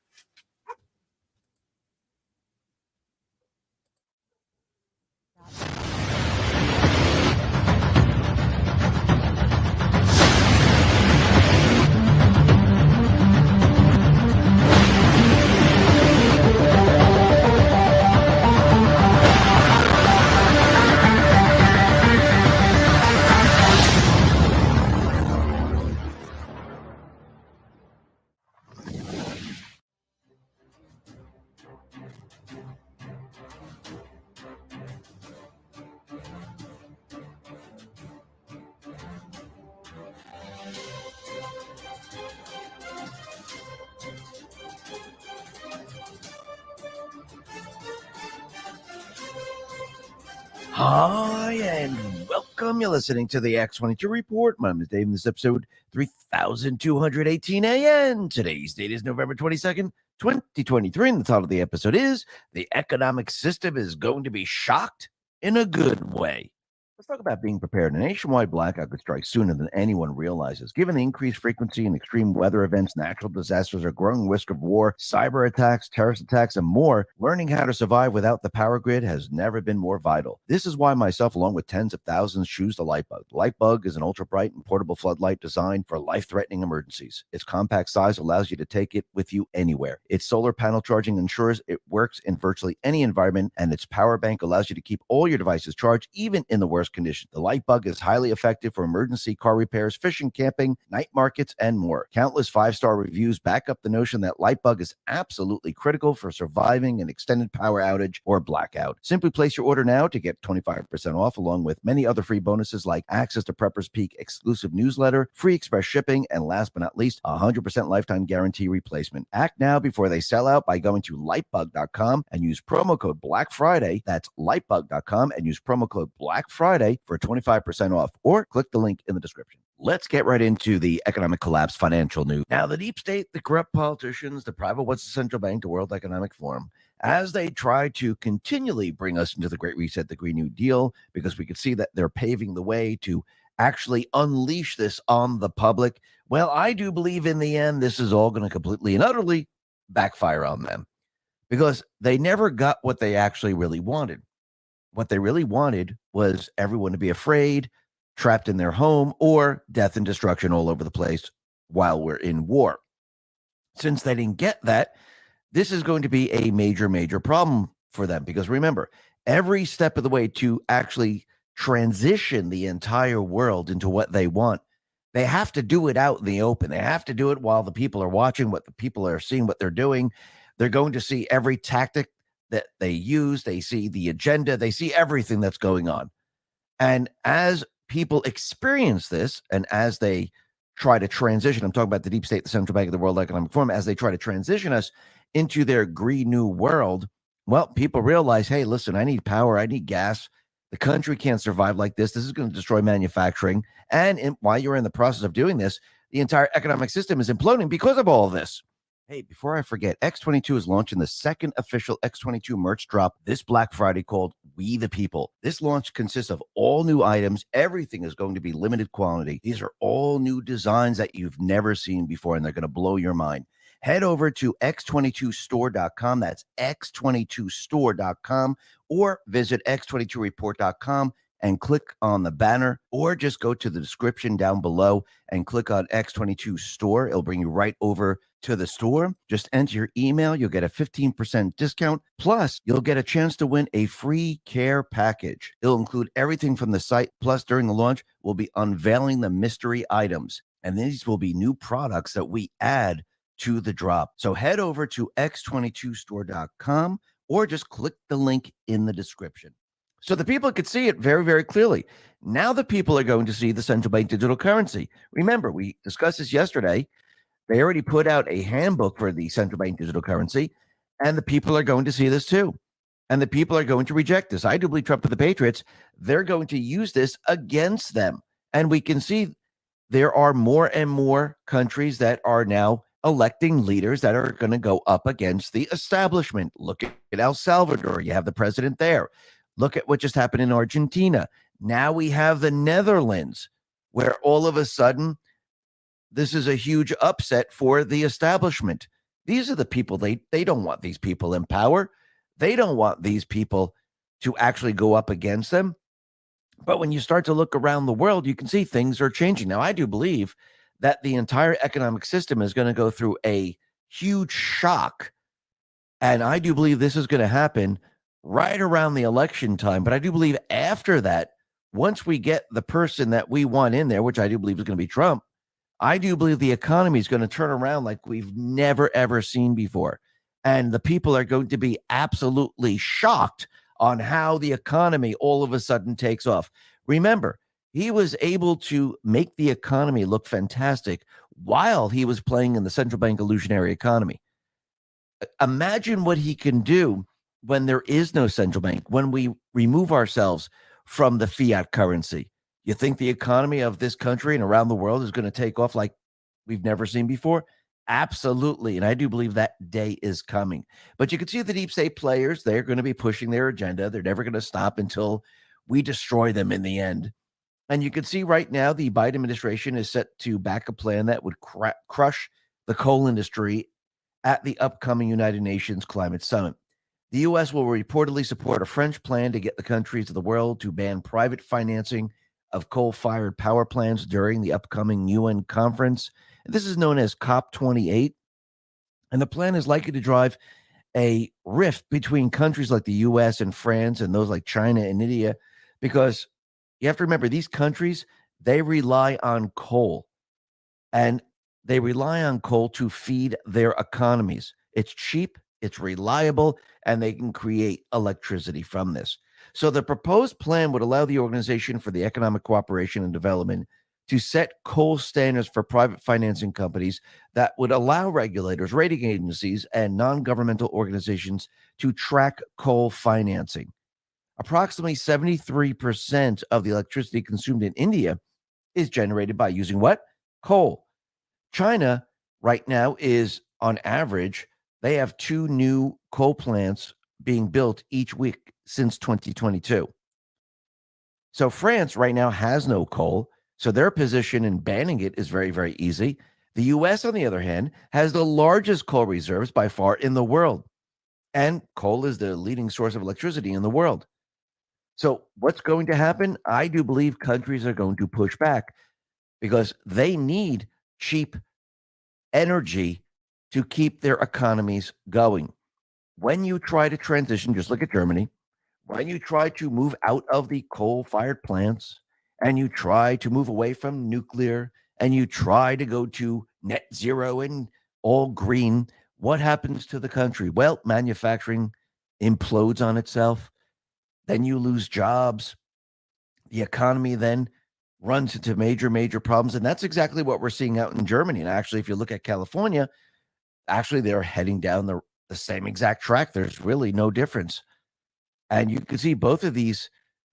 Hi, and welcome. You're listening to the X22 Report. My name is Dave, and this episode 3218 AN. Today's date is November 22nd, 2023, and the title of the episode is The Economic System is Going to be Shocked in a Good Way. Let's talk about being prepared. A nationwide blackout could strike sooner than anyone realizes. Given the increased frequency and extreme weather events, natural disasters, a growing risk of war, cyber attacks, terrorist attacks, and more, learning how to survive without the power grid has never been more vital. This is why myself, along with tens of thousands, choose the Lightbug. The Lightbug is an ultra-bright and portable floodlight designed for life-threatening emergencies. Its compact size allows you to take it with you anywhere. Its solar panel charging ensures it works in virtually any environment, and its power bank allows you to keep all your devices charged, even in the worst condition. The Lightbug is highly effective for emergency car repairs, fishing, camping, night markets, and more. Countless 5-star reviews back up the notion that Lightbug is absolutely critical for surviving an extended power outage or blackout. Simply place your order now to get 25% off, along with many other free bonuses like access to Prepper's Peak exclusive newsletter, free express shipping, and last but not least, 100% lifetime guarantee replacement. Act now before they sell out by going to lightbug.com and use promo code Black Friday. That's lightbug.com and use promo code Black Friday for 25% off, or click the link in the description. Let's get right into the economic collapse financial news. Now, the deep state, the corrupt politicians, the private what's the central bank, the World Economic Forum, as they try to continually bring us into the Great Reset, the Green New Deal, because we could see that they're paving the way to actually unleash this on the public. Well, I do believe in the end, this is all going to completely and utterly backfire on them, because they never got what they actually really wanted. What they really wanted was everyone to be afraid, trapped in their home, or death and destruction all over the place while we're in war. Since they didn't get that, this is going to be a major, major problem for them. Because remember, every step of the way to actually transition the entire world into what they want, they have to do it out in the open. They have to do it while the people are watching, what the people are seeing, what they're doing. They're going to see every tactic that they use. They see the agenda. They see everything that's going on. And as people experience this, and as they try to transition, I'm talking about the deep state, the central bank of the World Economic Forum, as they try to transition us into their green new world, well, people realize, hey, listen, I need power. I need gas. The country can't survive like this. This is going to destroy manufacturing. And while you're in the process of doing this, the entire economic system is imploding because of all of this. Hey, before I forget, X22 is launching the second official X22 merch drop this Black Friday called We the People. This launch consists of all new items. Everything is going to be limited quantity. These are all new designs that you've never seen before, and they're going to blow your mind. Head over to x22store.com. That's x22store.com, or visit x22report.com and click on the banner, or just go to the description down below and click on X22 Store. It'll bring you right over to the store. Just enter your email. You'll get a 15% discount. Plus, you'll get a chance to win a free care package. It'll include everything from the site. Plus, during the launch, we'll be unveiling the mystery items. And these will be new products that we add to the drop. So head over to x22store.com or just click the link in the description. So the people could see it very, very clearly. Now the people are going to see the central bank digital currency. Remember, we discussed this yesterday. They already put out a handbook for the central bank digital currency, and the people are going to see this too. And the people are going to reject this. I do believe Trump and the Patriots, they're going to use this against them. And we can see there are more and more countries that are now electing leaders that are going to go up against the establishment. Look at El Salvador. You have the president there. Look at what just happened in Argentina. Now we have the Netherlands, where all of a sudden, this is a huge upset for the establishment. These are the people, they don't want these people in power. They don't want these people to actually go up against them. But when you start to look around the world, you can see things are changing. Now, I do believe that the entire economic system is going to go through a huge shock. And I do believe this is going to happen right around the election time. But I do believe after that, once we get the person that we want in there, which I do believe is going to be Trump, I do believe the economy is going to turn around like we've never, ever seen before. And the people are going to be absolutely shocked on how the economy all of a sudden takes off. Remember, he was able to make the economy look fantastic while he was playing in the central bank illusionary economy. Imagine what he can do when there is no central bank, when we remove ourselves from the fiat currency. You think the economy of this country and around the world is going to take off like we've never seen before? Absolutely. And I do believe that day is coming. But you can see the deep state players, they're going to be pushing their agenda. They're never going to stop until we destroy them in the end. And you can see right now the Biden administration is set to back a plan that would crush the coal industry at the upcoming United Nations Climate Summit. The U.S. will reportedly support a French plan to get the countries of the world to ban private financing of coal-fired power plants during the upcoming UN conference. This is known as COP28, and the plan is likely to drive a rift between countries like the U.S. and France and those like China and India, because you have to remember these countries, they rely on coal, and they rely on coal to feed their economies. It's cheap, it's reliable, and they can create electricity from this. So the proposed plan would allow the Organization for the Economic Cooperation and Development to set coal standards for private financing companies that would allow regulators, rating agencies, and non-governmental organizations to track coal financing. Approximately 73% of the electricity consumed in India is generated by using what? Coal. China right now is, on average, they have 2 new coal plants being built each week since 2022. So France right now has no coal. So their position in banning it is very, very easy. The U.S., on the other hand, has the largest coal reserves by far in the world. And coal is the leading source of electricity in the world. So what's going to happen? I do believe countries are going to push back because they need cheap energy to keep their economies going. When you try to transition, just look at Germany, when you try to move out of the coal-fired plants, and you try to move away from nuclear, and you try to go to net zero and all green, what happens to the country? Well, manufacturing implodes on itself. Then you lose jobs. The economy then runs into major, major problems. And that's exactly what we're seeing out in Germany. And actually, if you look at California, actually, they're heading down the same exact track. There's really no difference. And you can see both of these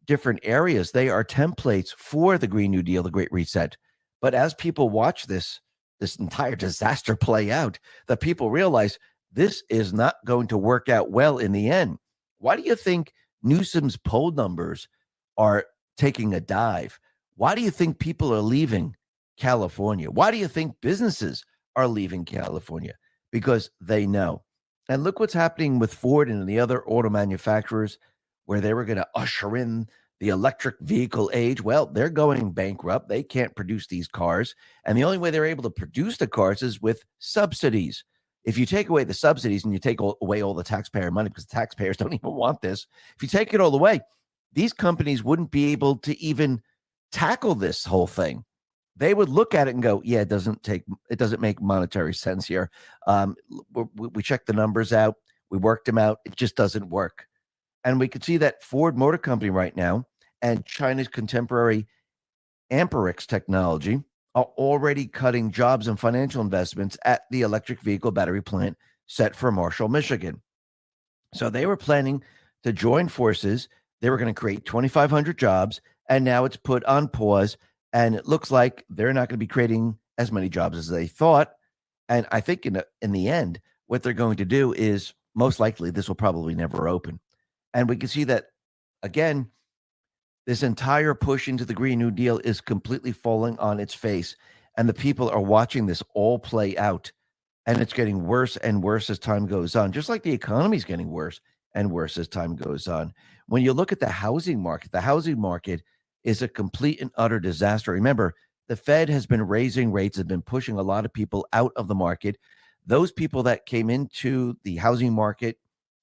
different areas, they are templates for the Green New Deal, the Great Reset. But as people watch this entire disaster play out, the people realize this is not going to work out well in the end. Why do you think Newsom's poll numbers are taking a dive? Why do you think people are leaving California? Why do you think businesses are leaving California? Because they know. And look what's happening with Ford and the other auto manufacturers where they were going to usher in the electric vehicle age. Well, they're going bankrupt. They can't produce these cars. And the only way they're able to produce the cars is with subsidies. If you take away the subsidies and you take away all the taxpayer money, because the taxpayers don't even want this, if you take it all away, these companies wouldn't be able to even tackle this whole thing. They would look at it and go, yeah, it doesn't make monetary sense here. We checked the numbers out. We worked them out. It just doesn't work. And we can see that Ford Motor Company right now and China's contemporary Amperex technology are already cutting jobs and financial investments at the electric vehicle battery plant set for Marshall, Michigan. So they were planning to join forces. They were going to create 2,500 jobs, and now it's put on pause. And it looks like they're not going to be creating as many jobs as they thought. And I think in the end, what they're going to do is most likely this will probably never open. And we can see that, again, this entire push into the Green New Deal is completely falling on its face. And the people are watching this all play out. And it's getting worse and worse as time goes on, just like the economy is getting worse and worse as time goes on. When you look at the housing market is a complete and utter disaster. Remember, the Fed has been raising rates, has been pushing a lot of people out of the market. Those people that came into the housing market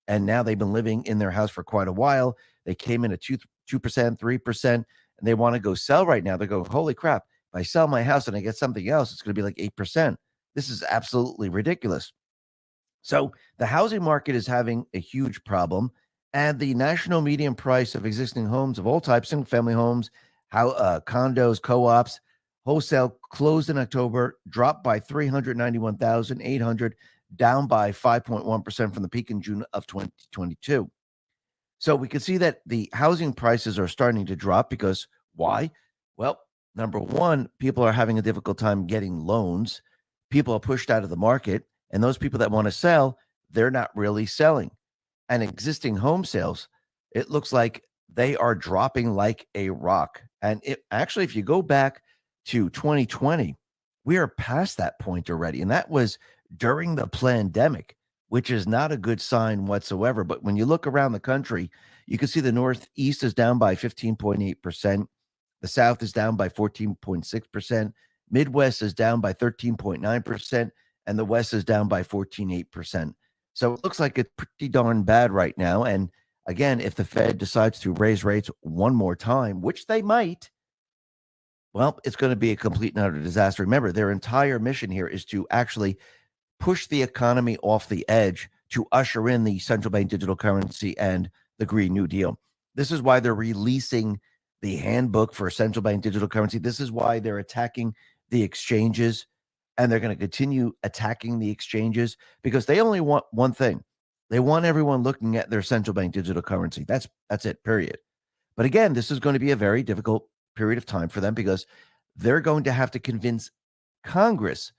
and now they've been living in their house for quite a while, they came in at 2%, 3%, and they want to go sell right now. They're going, holy crap, if I sell my house and I get something else, it's going to be like 8%. This is absolutely ridiculous. So the housing market is having a huge problem. And the national median price of existing homes of all types, single-family homes, condos, co-ops, wholesale closed in October, dropped by 391,800, down by 5.1% from the peak in June of 2022. So we can see that the housing prices are starting to drop because why? Well, number one, people are having a difficult time getting loans. People are pushed out of the market, and those people that want to sell, they're not really selling. And existing home sales, it looks like they are dropping like a rock. And it actually, if you go back to 2020, we are past that point already. And that was during the pandemic, which is not a good sign whatsoever. But when you look around the country, you can see the Northeast is down by 15.8%. The South is down by 14.6%. Midwest is down by 13.9%. And the West is down by 14.8%. So it looks like it's pretty darn bad right now. And again, if the Fed decides to raise rates one more time, which they might, well, it's going to be a complete and utter disaster. Remember, their entire mission here is to actually push the economy off the edge to usher in the central bank digital currency and the Green New Deal. This is why they're releasing the handbook for central bank digital currency. This is why they're attacking the exchanges, and they're going to continue attacking the exchanges because they only want one thing. They want everyone looking at their central bank digital currency. That's it, period. But again, this is going to be a very difficult period of time for them because they're going to have to convince Congress.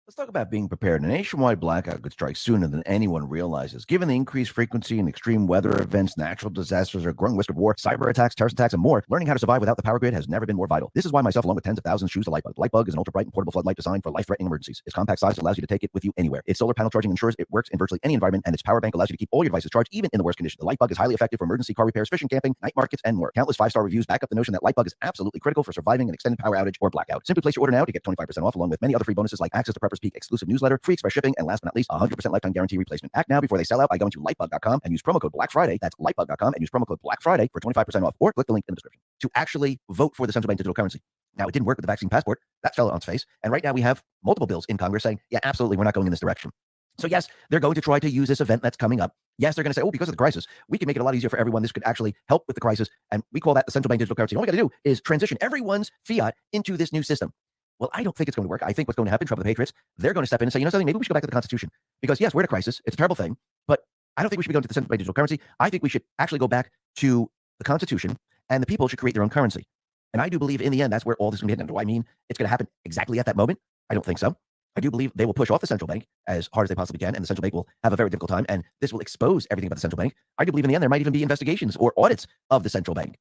Let's talk about being prepared. A nationwide blackout could strike sooner than anyone realizes. Given the increased frequency and extreme weather events, natural disasters, a growing risk of war, cyber attacks, terrorist attacks, and more, learning how to survive without the power grid has never been more vital. This is why myself, along with tens of thousands, choose the Lightbug. Lightbug is an ultra-bright and portable floodlight designed for life-threatening emergencies. Its compact size allows you to take it with you anywhere. Its solar panel charging ensures it works in virtually any environment, and its power bank allows you to keep all your devices charged, even in the worst conditions. The Lightbug is highly effective for emergency car repairs, fishing, camping, night markets, and more. Countless 5-star reviews back up the notion that Lightbug is absolutely critical for surviving an extended power outage or blackout. Simply place your order now to get 25% off, along with many other free bonuses like access to Prepper's Peak exclusive newsletter, free express shipping, and last but not least, 100% lifetime guarantee replacement. Act now before they sell out by going to lightbug.com and use promo code Black Friday. That's lightbug.com and use promo code Black Friday for 25% off, or click the link in the description to actually vote for the central bank digital currency. Now, it didn't work with the vaccine passport. That fell on its face. And right now we have multiple bills in Congress saying, yeah, absolutely, we're not going in this direction. So yes, they're going to try to use this event that's coming up. Yes, they're going to say, oh, because of the crisis, we can make it a lot easier for everyone. This could actually help with the crisis. And we call that the central bank digital currency. All we got to do is transition everyone's fiat into this new system. Well, I don't think it's going to work. I think what's going to happen, Trump and the Patriots, they're going to step in and say, you know something, maybe we should go back to the Constitution. Because yes, we're in a crisis. It's a terrible thing. But I don't think we should be going to the central bank digital currency. I think we should actually go back to the Constitution, and the people should create their own currency. And I do believe in the end, that's where all this is going to hit. Do I mean it's going to happen exactly at that moment? I don't think so. I do believe they will push off the central bank as hard as they possibly can, and the central bank will have a very difficult time, and this will expose everything about the central bank. I do believe in the end there might even be investigations or audits of the central bank.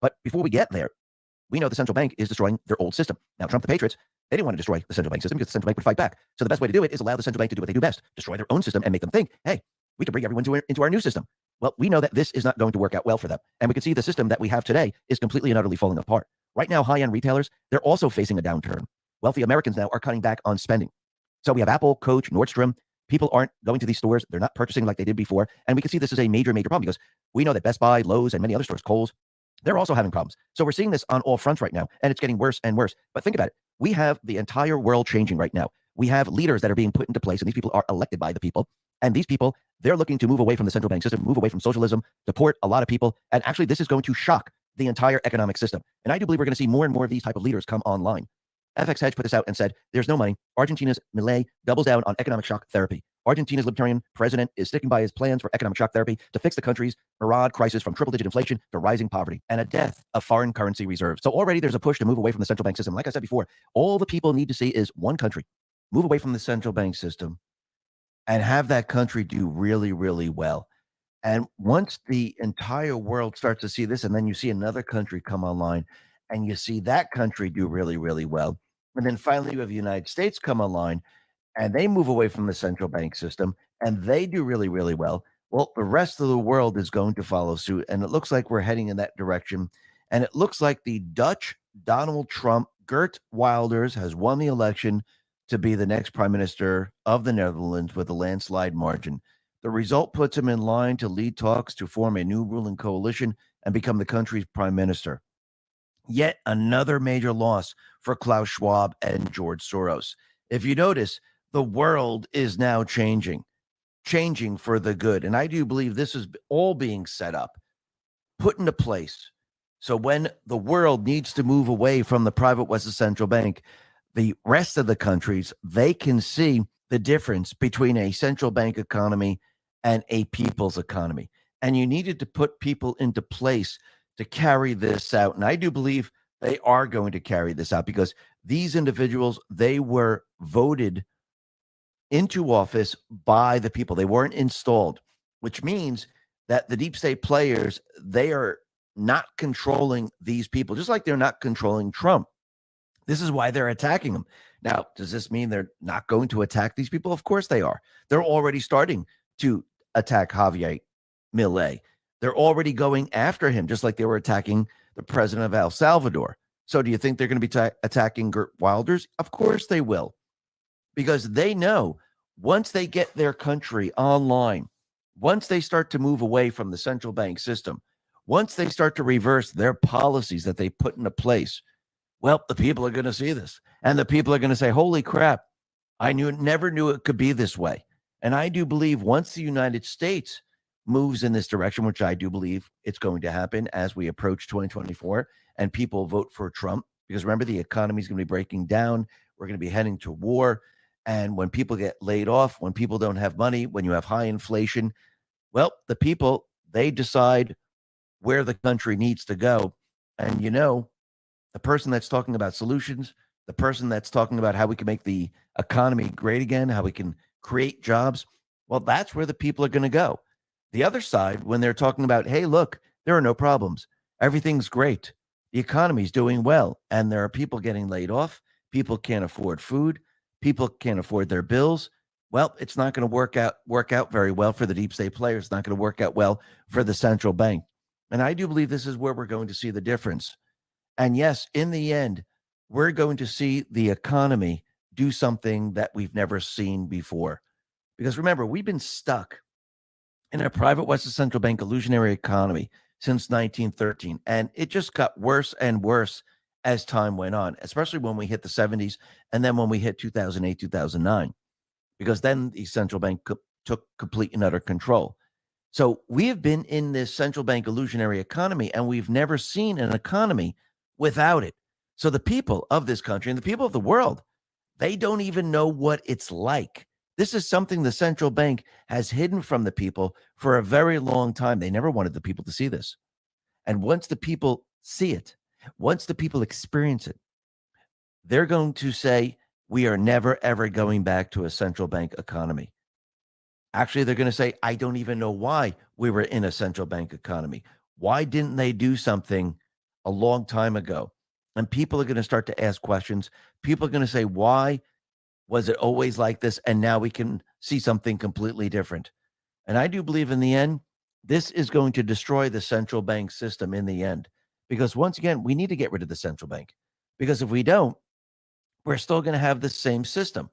But before we get there, we know the central bank is destroying their old system. Now, Trump, the Patriots, they didn't want to destroy the central bank system because the central bank would fight back. So the best way to do it is allow the central bank to do what they do best, destroy their own system and make them think, hey, we can bring everyone into our new system. Well, we know that this is not going to work out well for them. And we can see the system that we have today is completely and utterly falling apart. Right now, high-end retailers, they're also facing a downturn. Wealthy Americans now are cutting back on spending. So we have Apple, Coach, Nordstrom. People aren't going to these stores. They're not purchasing like they did before. And we can see this is a major, major problem because we know that Best Buy, Lowe's, and many other stores, Kohl's, they're also having problems. So we're seeing this on all fronts right now, and it's getting worse and worse. But think about it. We have the entire world changing right now. We have leaders that are being put into place, and these people are elected by the people. And these people, they're looking to move away from the central bank system, move away from socialism, deport a lot of people. And actually, this is going to shock the entire economic system. And I do believe we're going to see more and more of these type of leaders come online. FX Hedge put this out and said, there's no money. Argentina's Milei doubles down on economic shock therapy. Argentina's libertarian president is sticking by his plans for economic shock therapy to fix the country's mirage crisis from triple-digit inflation to rising poverty and a death of foreign currency reserves. So already there's a push to move away from the central bank system. Like I said before, all the people need to see is one country move away from the central bank system and have that country do really, really well. And once the entire world starts to see this, and then you see another country come online, and you see that country do really, really well, and then finally you have the United States come online, and they move away from the central bank system, and they do really, really well. Well, the rest of the world is going to follow suit, and it looks like we're heading in that direction. And it looks like the Dutch Donald Trump, Geert Wilders, has won the election to be the next prime minister of the Netherlands with a landslide margin. The result puts him in line to lead talks to form a new ruling coalition and become the country's prime minister. Yet another major loss for Klaus Schwab and George Soros. If you notice, the world is now changing for the good. And I do believe this is all being set up, put into place. So when the world needs to move away from the private West Central Bank, the rest of the countries, they can see the difference between a central bank economy and a people's economy. And you needed to put people into place to carry this out. And I do believe they are going to carry this out because these individuals, they were voted into office by the people. They weren't installed, which means that the deep state players, they are not controlling these people, just like they're not controlling Trump. This is why they're attacking him. Now, does this mean they're not going to attack these people? Of course they are. They're already starting to attack Javier Milei. They're already going after him, just like they were attacking the president of El Salvador. So do you think they're going to be attacking Geert Wilders? Of course they will, because they know once they get their country online, once they start to move away from the central bank system, once they start to reverse their policies that they put into place, well, the people are going to see this. And the people are going to say, holy crap, I never knew it could be this way. And I do believe once the United States moves in this direction, which I do believe it's going to happen as we approach 2024 and people vote for Trump, because remember, the economy is going to be breaking down. We're going to be heading to war. And when people get laid off, when people don't have money, when you have high inflation, well, the people, they decide where the country needs to go. And, you know, the person that's talking about solutions, the person that's talking about how we can make the economy great again, how we can create jobs, well, that's where the people are going to go. The other side, when they're talking about, hey, look, there are no problems. Everything's great. The economy's doing well. And there are people getting laid off. People can't afford food. People can't afford their bills. Well, it's not going to work out very well for the deep state players. It's not going to work out well for the central bank. And I do believe this is where we're going to see the difference. And yes, in the end, we're going to see the economy do something that we've never seen before. Because remember, we've been stuck in a private Western central bank illusionary economy since 1913. And it just got worse and worse as time went on, especially when we hit the 70s and then when we hit 2008, 2009, because then the central bank took complete and utter control. So we have been in this central bank illusionary economy, and we've never seen an economy without it. So the people of this country and the people of the world, they don't even know what it's like. This is something the central bank has hidden from the people for a very long time. They never wanted the people to see this. And once the people see it, once the people experience it, they're going to say, we are never, ever going back to a central bank economy. Actually, they're going to say, I don't even know why we were in a central bank economy. Why didn't they do something a long time ago? And people are going to start to ask questions. People are going to say, why was it always like this? And now we can see something completely different. And I do believe in the end, this is going to destroy the central bank system in the end. Because once again, we need to get rid of the central bank. Because if we don't, we're still going to have the same system.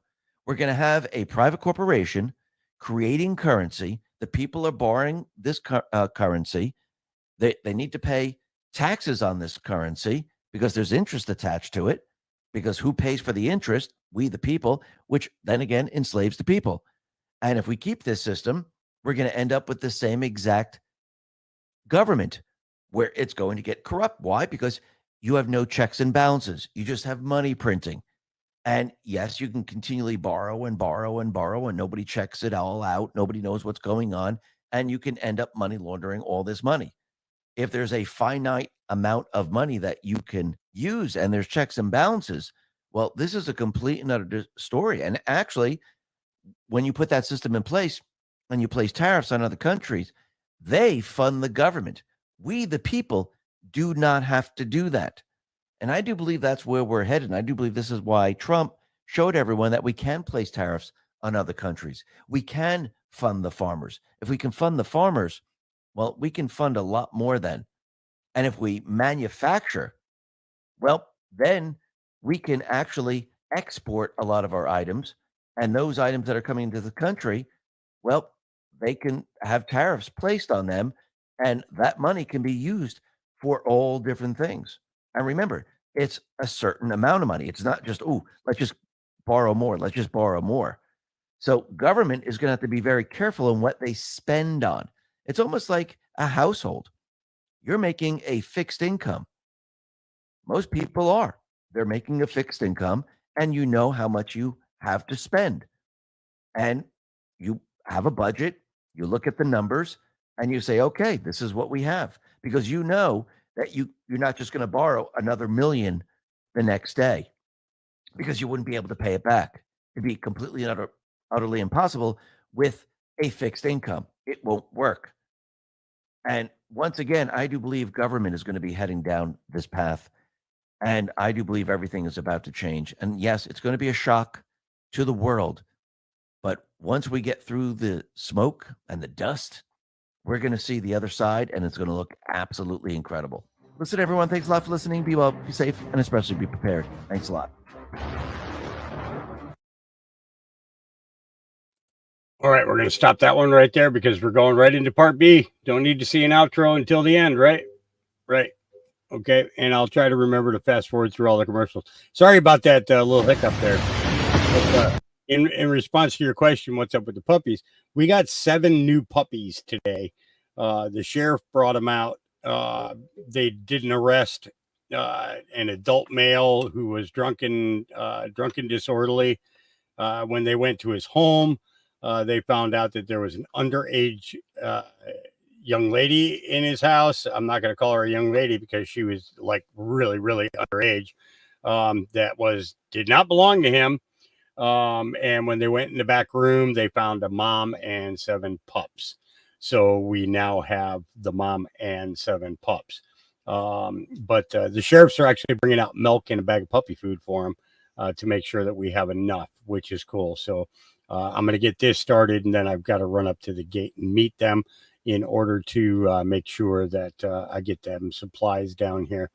We're going to have a private corporation creating currency. The people are borrowing this currency. They need to pay taxes on this currency because there's interest attached to it. Because who pays for the interest? We, the people, which then again enslaves the people. And if we keep this system, we're going to end up with the same exact government where it's going to get corrupt. Why? Because you have no checks and balances. You just have money printing. And yes, you can continually borrow and borrow and borrow, and nobody checks it all out. Nobody knows what's going on. And you can end up money laundering all this money. If there's a finite amount of money that you can use and there's checks and balances, well, this is a complete and utter story. And actually, when you put that system in place and you place tariffs on other countries, they fund the government. We, the people, do not have to do that. And I do believe that's where we're headed. And I do believe this is why Trump showed everyone that we can place tariffs on other countries. We can fund the farmers. If we can fund the farmers, well, we can fund a lot more then. And if we manufacture, well, then we can actually export a lot of our items. And those items that are coming into the country, well, they can have tariffs placed on them. And that money can be used for all different things. And remember, it's a certain amount of money. It's not just, oh, let's just borrow more. Let's just borrow more. So government is going to have to be very careful in what they spend on. It's almost like a household. You're making a fixed income. Most people are. They're making a fixed income, and you know how much you have to spend. And you have a budget. You look at the numbers. and you say, okay, this is what we have, because you know that you're not just going to borrow another million the next day, because you wouldn't be able to pay it back. It'd be completely and utterly impossible with a fixed income. It won't work. And once again, I do believe government is going to be heading down this path. And I do believe everything is about to change. And yes, it's going to be a shock to the world. But once we get through the smoke and the dust, we're going to see the other side, and it's going to look absolutely incredible. Listen, everyone, thanks a lot for listening. Be well, be safe, and especially be prepared. Thanks a lot. All right, we're going to stop that one right there because we're going right into part B. Don't need to see an outro until the end, right? Right. Okay, and I'll try to remember to fast forward through all the commercials. Sorry about that little hiccup there. But, in response to your question, what's up with the puppies? We got 7 new puppies today. The sheriff brought them out. They did an arrest, an adult male who was drunken disorderly. When they went to his home, they found out that there was an underage young lady in his house. I'm not going to call her a young lady because she was like really, really underage. That did not belong to him. And when they went in the back room, they found a mom and 7 pups. So we now have the mom and 7 pups. But the sheriffs are actually bringing out milk and a bag of puppy food for them to make sure that we have enough, which is cool. So I'm going to get this started, and then I've got to run up to the gate and meet them in order to make sure that I get them supplies down here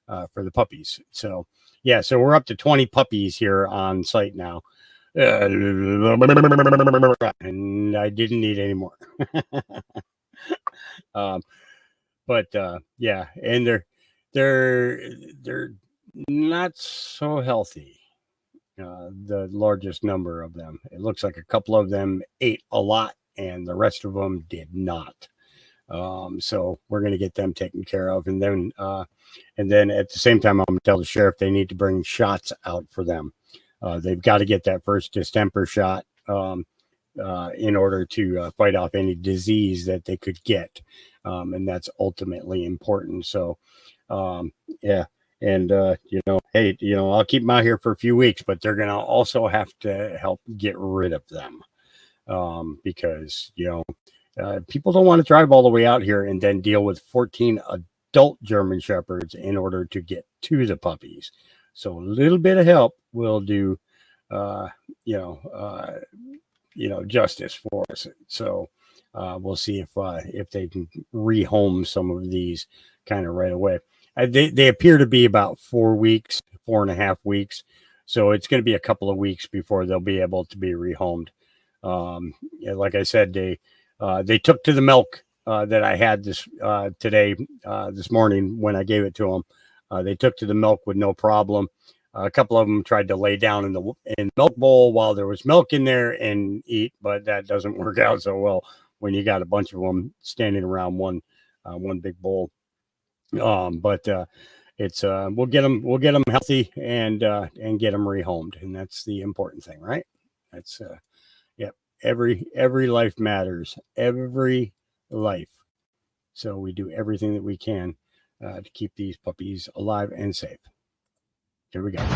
for the puppies. So, yeah, so we're up to 20 puppies here on site now. And I didn't need any more. Yeah, and they're not so healthy. The largest number of them. It looks like a couple of them ate a lot and the rest of them did not. So we're going to get them taken care of. And then at the same time, I'm going to tell the sheriff they need to bring shots out for them. They've got to get that first distemper shot in order to fight off any disease that they could get. And that's ultimately important. So, yeah. And, hey, I'll keep them out here for a few weeks, but they're going to also have to help get rid of them because, people don't want to drive all the way out here and then deal with 14 adult German Shepherds in order to get to the puppies. So a little bit of help will do, justice for us. So we'll see if they can rehome some of these kind of right away. They appear to be about 4.5 weeks. So it's going to be a couple of weeks before they'll be able to be rehomed. Like I said, they took to the milk that I had this morning when I gave it to them. They took to the milk with no problem. A couple of them tried to lay down in the milk bowl while there was milk in there and eat, but that doesn't work out so well when you got a bunch of them standing around one big bowl. But it's we'll get them healthy and get them rehomed, and that's the important thing, right? That's every life matters, every life. So we do everything that we can to keep these puppies alive and safe. Here we go.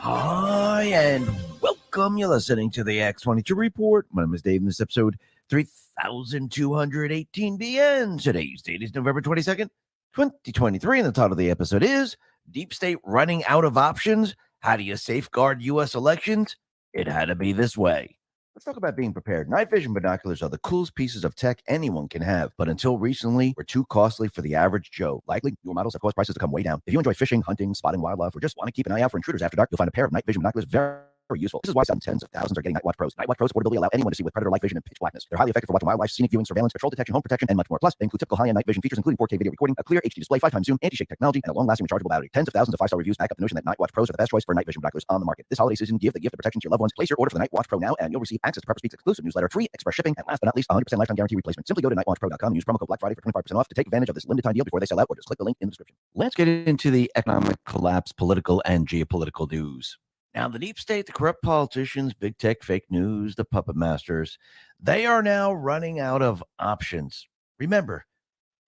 Hi, and welcome. You're listening to the X22 Report. My name is Dave, and this episode 3218 BN. Today's date is November 22nd, 2023, and the title of the episode is Deep State Running Out of Options. How do you safeguard U.S. elections? It had to be this way. Let's talk about being prepared. Night vision binoculars are the coolest pieces of tech anyone can have, but until recently, were too costly for the average Joe. Likely, newer models have caused prices to come way down. If you enjoy fishing, hunting, spotting wildlife, or just want to keep an eye out for intruders after dark, you'll find a pair of night vision binoculars very useful. This is why some tens of thousands are getting Night Watch Pros. Night Watch Pros affordability allow anyone to see with predator light vision and pitch blackness. They're highly effective for watching wildlife, scenic viewing, surveillance, patrol detection, home protection, and much more. Plus, they include typical high-end night vision features, including 4K video recording, a clear HD display, 5x zoom, anti-shake technology, and a long-lasting rechargeable battery. Tens of thousands of 5-star reviews back up the notion that Night Watch Pros are the best choice for night vision binoculars on the market. This holiday season, give the gift of protection to your loved ones. Place your order for the Night Watch Pro now, and you'll receive access to Prepper Speed's exclusive newsletter, free express shipping, and last but not least, 100% lifetime guarantee replacement. Simply go to nightwatchpro.com and use promo code Black Friday for 25% off to take advantage of this limited time deal before they sell out, or just click the link in the description. Let's get into the economic collapse, political and geopolitical news. Now, the deep state, the corrupt politicians, big tech, fake news, the puppet masters, they are now running out of options. Remember,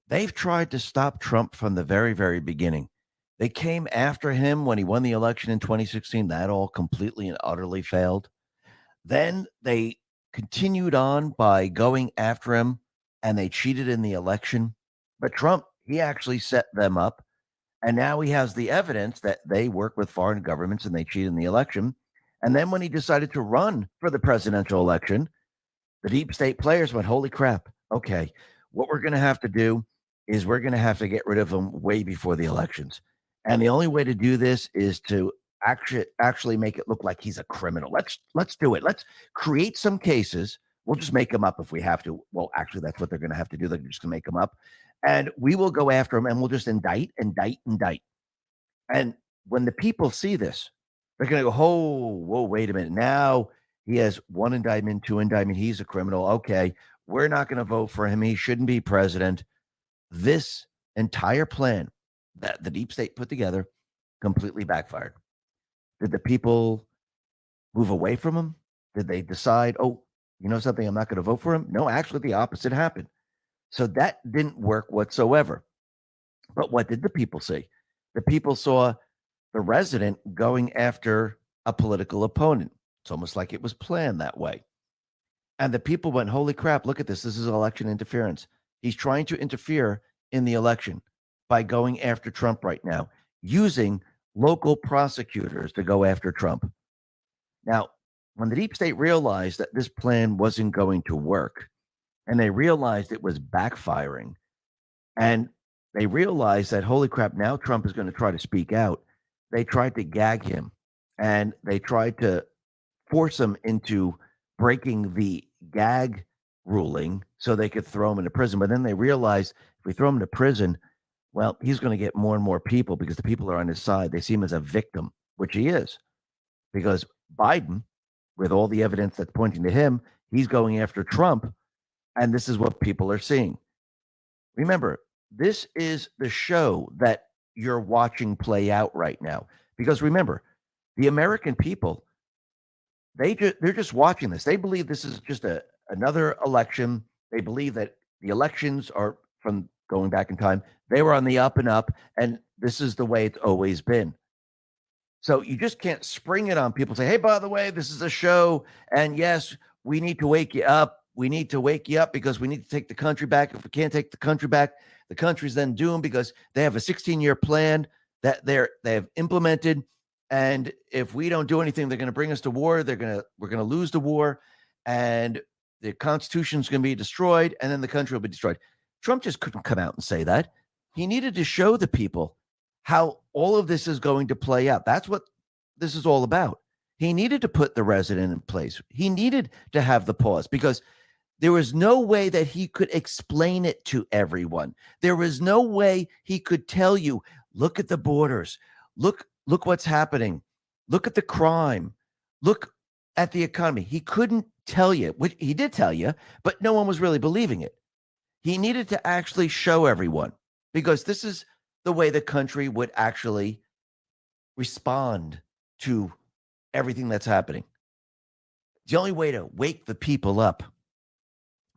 they've tried to stop Trump from the very, very beginning. They came after him when he won the election in 2016. That all completely and utterly failed. Then they continued on by going after him, and they cheated in the election. But Trump, he actually set them up. And now he has the evidence that they work with foreign governments and they cheat in the election. And then when he decided to run for the presidential election, the deep state players went, holy crap. Okay, what we're going to have to do is we're going to have to get rid of him way before the elections. And the only way to do this is to actually make it look like he's a criminal. Let's do it. Let's create some cases. We'll just make them up if we have to. Well, actually, that's what they're going to have to do. They're just going to make them up. And we will go after him and we'll just indict. And when the people see this, they're going to go, oh, whoa, wait a minute. Now he has 1 indictment, 2 indictment. He's a criminal. Okay, we're not going to vote for him. He shouldn't be president. This entire plan that the deep state put together completely backfired. Did the people move away from him? Did they decide, oh, you know something, I'm not going to vote for him? No, actually, the opposite happened. So that didn't work whatsoever. But what did the people see? The people saw the resident going after a political opponent. It's almost like it was planned that way. And the people went, holy crap, look at this. This is election interference. He's trying to interfere in the election by going after Trump right now, using local prosecutors to go after Trump. Now, when the deep state realized that this plan wasn't going to work, and they realized it was backfiring, and they realized that, holy crap, now Trump is going to try to speak out. They tried to gag him, and they tried to force him into breaking the gag ruling so they could throw him into prison. But then they realized if we throw him into prison, well, he's going to get more and more people because the people are on his side. They see him as a victim, which he is, because Biden, with all the evidence that's pointing to him, he's going after Trump. And this is what people are seeing. Remember, this is the show that you're watching play out right now. Because remember, the American people, they're just watching this. They believe this is just another election. They believe that the elections are, from going back in time, they were on the up and up, and this is the way it's always been. So you just can't spring it on people and say, hey, by the way, this is a show, and yes, we need to wake you up. We need to wake you up because we need to take the country back. If we can't take the country back, the country's then doomed because they have a 16-year plan that they have implemented. And if we don't do anything, they're going to bring us to war. We're going to lose the war, and the Constitution's going to be destroyed, and then the country will be destroyed. Trump just couldn't come out and say that. He needed to show the people how all of this is going to play out. That's what this is all about. He needed to put the resident in place. He needed to have the pause because there was no way that he could explain it to everyone. There was no way he could tell you, look at the borders. Look what's happening. Look at the crime. Look at the economy. He couldn't tell you, which he did tell you, but no one was really believing it. He needed to actually show everyone because this is the way the country would actually respond to everything that's happening. It's the only way to wake the people up.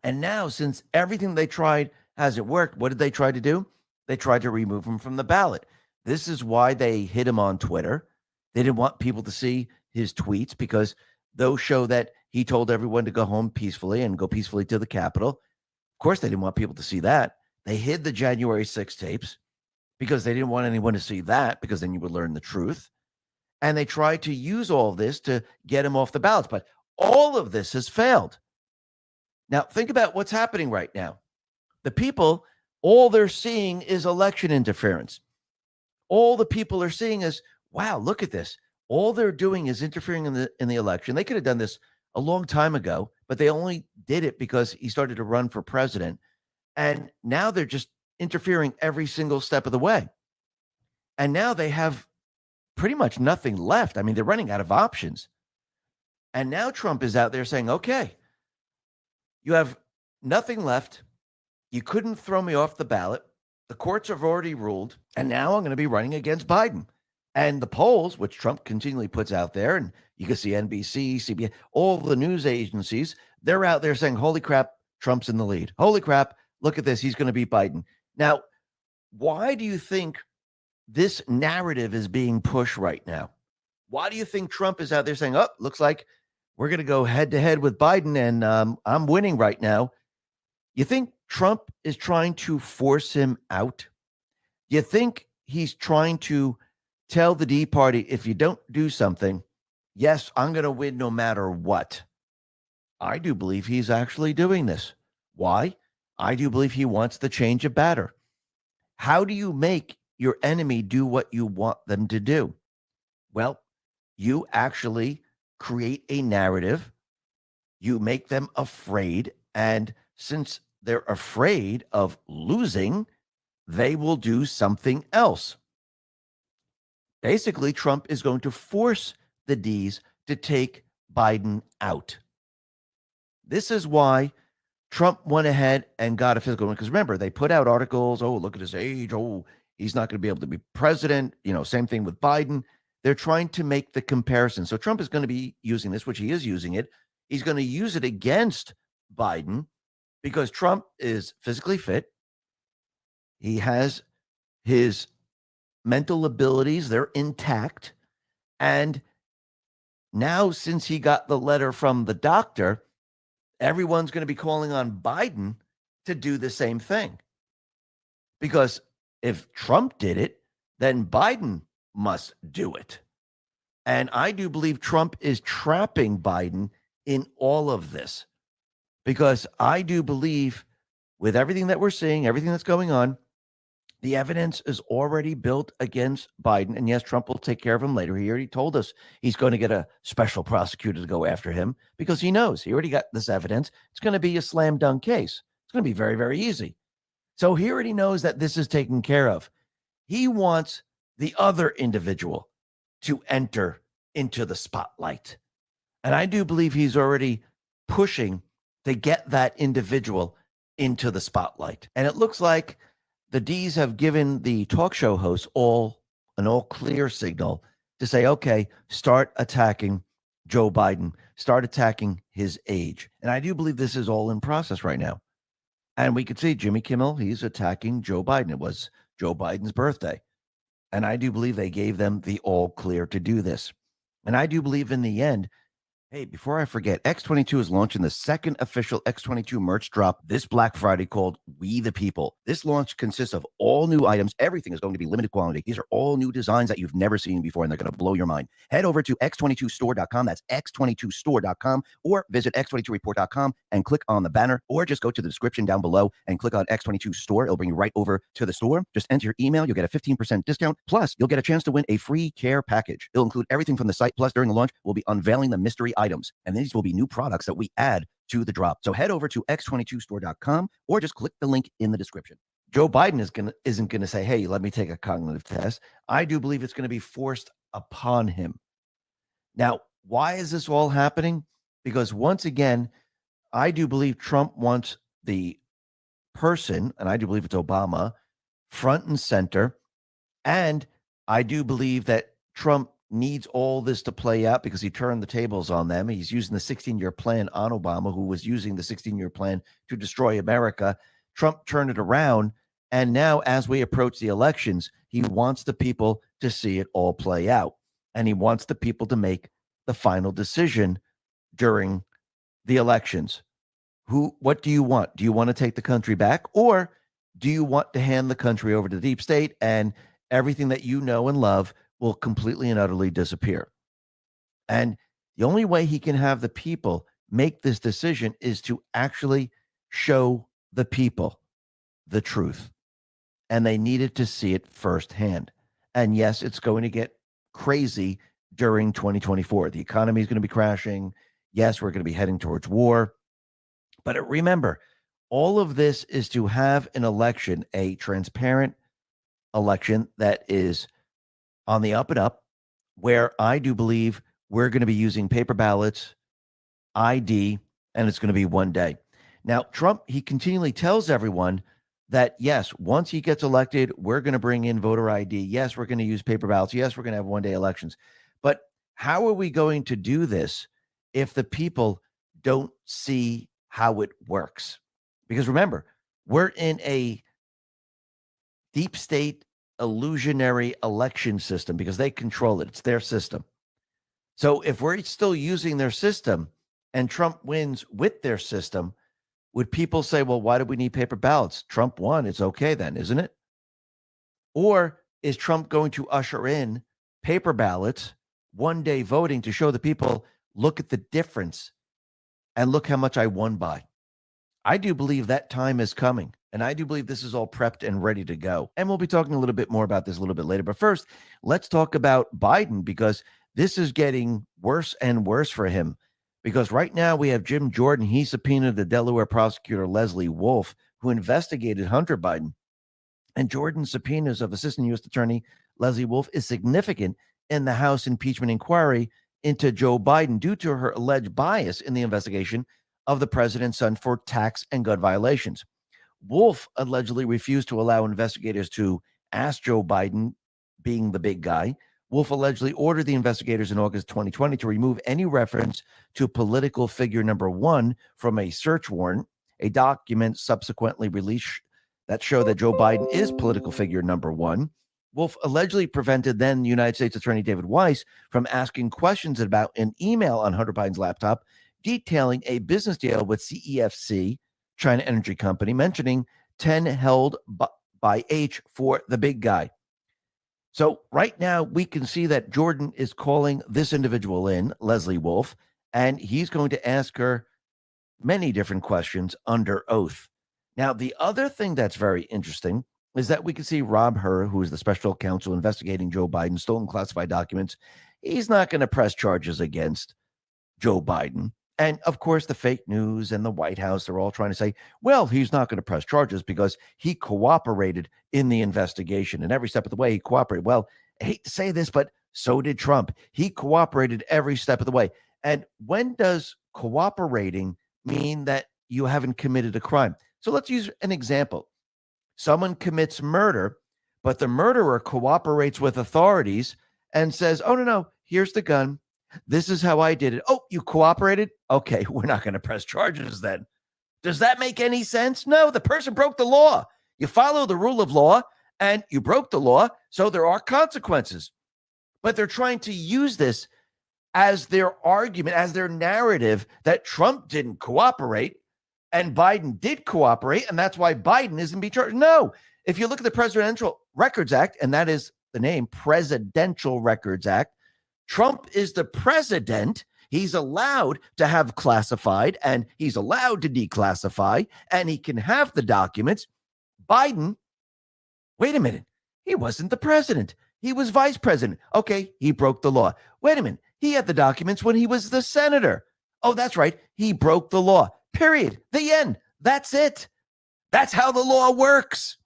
And now, since everything they tried hasn't worked, what did they try to do? They tried to remove him from the ballot. This is why they hit him on Twitter. They didn't want people to see his tweets because those show that he told everyone to go home peacefully and go peacefully to the Capitol. Of course, they didn't want people to see that. They hid the January 6 tapes because they didn't want anyone to see that because then you would learn the truth. And they tried to use all this to get him off the ballots. But All of this has failed. Now, think about what's happening right now. The people, all they're seeing is election interference. All the people are seeing is, wow, look at this. All they're doing is interfering in the election. They could have done this a long time ago, but they only did it because he started to run for president. And now they're just interfering every single step of the way. And now they have pretty much nothing left. I mean, they're running out of options. And now Trump is out there saying, okay, you have nothing left. You couldn't throw me off the ballot. The courts have already ruled. And now I'm going to be running against Biden. And the polls, which Trump continually puts out there, and you can see NBC, CBS, all the news agencies, they're out there saying, holy crap, Trump's in the lead. Holy crap, look at this. He's going to beat Biden. Now, why do you think this narrative is being pushed right now? Why do you think Trump is out there saying, oh, looks like we're going to go head to head with Biden and I'm winning right now? You think Trump is trying to force him out? You think he's trying to tell the D Party, if you don't do something, yes, I'm going to win no matter what? I do believe he's actually doing this. Why? I do believe he wants the change of batter. How do you make your enemy do what you want them to do? Well, you actually create a narrative. You make them afraid. And since they're afraid of losing, they will do something else. Basically, Trump is going to force the D's to take Biden out. This is why Trump went ahead and got a physical one. Because remember, they put out articles, oh, look at his age. Oh, he's not going to be able to be president. You know, same thing with Biden. They're trying to make the comparison. So Trump is going to be using this, which he is using it. He's going to use it against Biden because Trump is physically fit. He has his mental abilities. They're intact. And now, since he got the letter from the doctor, everyone's going to be calling on Biden to do the same thing. Because if Trump did it, then Biden must do it. And I do believe Trump is trapping Biden in all of this. Because I do believe with everything that we're seeing, everything that's going on, the evidence is already built against Biden. And yes, Trump will take care of him later. He already told us he's going to get a special prosecutor to go after him because he knows he already got this evidence. It's going to be a slam dunk case. It's going to be very, very easy. So he already knows that this is taken care of. He wants the other individual to enter into the spotlight. And I do believe he's already pushing to get that individual into the spotlight. And it looks like the D's have given the talk show hosts an all clear signal to say, okay, start attacking Joe Biden, start attacking his age. And I do believe this is all in process right now. And we could see Jimmy Kimmel, he's attacking Joe Biden. It was Joe Biden's birthday. And I do believe they gave them the all clear to do this. And I do believe in the end, hey, before I forget, X22 is launching the second official X22 merch drop this Black Friday called We the People. This launch consists of all new items. Everything is going to be limited quantity. These are all new designs that you've never seen before, and they're going to blow your mind. Head over to x22store.com. That's x22store.com, or visit x22report.com and click on the banner, or just go to the description down below and click on X22 Store. It'll bring you right over to the store. Just enter your email. You'll get a 15% discount. Plus, you'll get a chance to win a free care package. It'll include everything from the site. Plus, during the launch, we'll be unveiling the mystery items, and these will be new products that we add to the drop. So head over to x22store.com or just click the link in the description. Joe Biden isn't going to say, hey, let me take a cognitive test. I do believe it's going to be forced upon him. Now, why is this all happening? Because once again, I do believe Trump wants the person, and I do believe it's Obama, front and center. And I do believe that Trump needs all this to play out because he turned the tables on them. He's using the 16-year plan on Obama, who was using the 16-year plan to destroy America. Trump turned it around. And now, as we approach the elections, he wants the people to see it all play out. And he wants the people to make the final decision during the elections. What do you want? Do you want to take the country back? Or do you want to hand the country over to the deep state and everything that you know and love will completely and utterly disappear? And The only way he can have the people make this decision is to actually show the people the truth. And they needed to see it firsthand. And yes, it's going to get crazy during 2024. The economy is going to be crashing. Yes, we're going to be heading towards war. But remember, all of this is to have an election, a transparent election that is on the up and up, where I do believe we're going to be using paper ballots, ID, and it's going to be one day. Now, Trump, he continually tells everyone that, yes, once he gets elected, we're going to bring in voter ID. Yes, we're going to use paper ballots. Yes, we're going to have one-day elections. But how are we going to do this if the people don't see how it works? Because remember, we're in a deep state illusionary election system because they control it. It's their system. So if we're still using their system and Trump wins with their system, would people say, well, why do we need paper ballots? Trump won. It's okay then, isn't it? Or is Trump going to usher in paper ballots, one-day voting to show the people, look at the difference and look how much I won by? I do believe that time is coming, and I do believe this is all prepped and ready to go. And we'll be talking a little bit more about this a little bit later. But first, let's talk about Biden, because this is getting worse and worse for him. Because right now we have Jim Jordan. He subpoenaed the Delaware prosecutor Leslie Wolf, who investigated Hunter Biden. And Jordan's subpoenas of Assistant U.S. Attorney Leslie Wolf is significant in the House impeachment inquiry into Joe Biden due to her alleged bias in the investigation of the president's son for tax and gun violations. Wolf allegedly refused to allow investigators to ask Joe Biden, being the big guy. Wolf allegedly ordered the investigators in August 2020 to remove any reference to political figure number one from a search warrant. A document subsequently released that showed that Joe Biden is political figure number one. Wolf allegedly prevented then United States Attorney David Weiss from asking questions about an email on Hunter Biden's laptop detailing a business deal with CEFC, China Energy Company, mentioning 10 held by H for the big guy. So right now we can see that Jordan is calling this individual in, Leslie Wolf, and he's going to ask her many different questions under oath. Now, the other thing that's very interesting is that we can see Rob Hur, who is the special counsel investigating Joe Biden's stolen classified documents. He's not going to press charges against Joe Biden. And of course, the fake news and the White House, they're all trying to say, well, he's not going to press charges because he cooperated in the investigation. And every step of the way, he cooperated. Well, I hate to say this, but so did Trump. He cooperated every step of the way. And when does cooperating mean that you haven't committed a crime? So let's use an example. Someone commits murder, but the murderer cooperates with authorities and says, oh, no, here's the gun. This is how I did it. Oh, you cooperated? Okay, we're not going to press charges then. Does that make any sense? No, the person broke the law. You follow the rule of law and you broke the law, so there are consequences. But they're trying to use this as their argument, as their narrative that Trump didn't cooperate and Biden did cooperate, and that's why Biden isn't being charged. No, if you look at the Presidential Records Act, and that is the name, Presidential Records Act, Trump is the president. He's allowed to have classified and he's allowed to declassify and he can have the documents. Biden, wait a minute. He wasn't the president. He was vice president. Okay, he broke the law. Wait a minute. He had the documents when he was the senator. Oh, that's right. He broke the law. Period. The end. That's it. That's how the law works.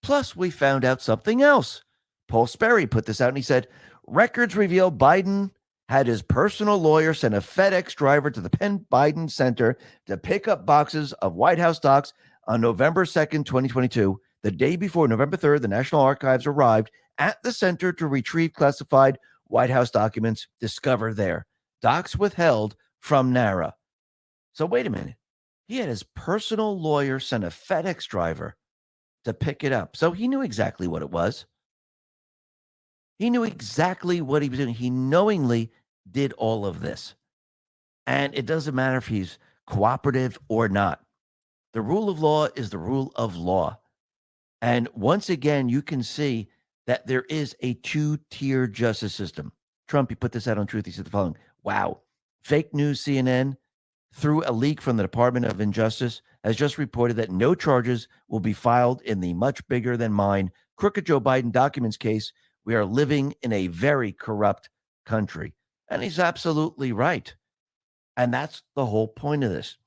Plus, we found out something else. Paul Sperry put this out and he said, records reveal Biden had his personal lawyer send a FedEx driver to the Penn Biden Center to pick up boxes of White House docs on November 2nd, 2022. The day before November 3rd, the National Archives arrived at the center to retrieve classified White House documents discovered there. Docs withheld from NARA. So wait a minute. He had his personal lawyer send a FedEx driver to pick it up. So he knew exactly what it was. He knew exactly what he was doing. He knowingly did all of this. And it doesn't matter if he's cooperative or not. The rule of law is the rule of law. And once again, you can see that there is a two-tier justice system. Trump, he put this out on Truth. He said the following: wow, fake news CNN, through a leak from the Department of Injustice, has just reported that no charges will be filed in the much bigger than mine crooked Joe Biden documents case. We are living in a very corrupt country. And he's absolutely right. And that's the whole point of this.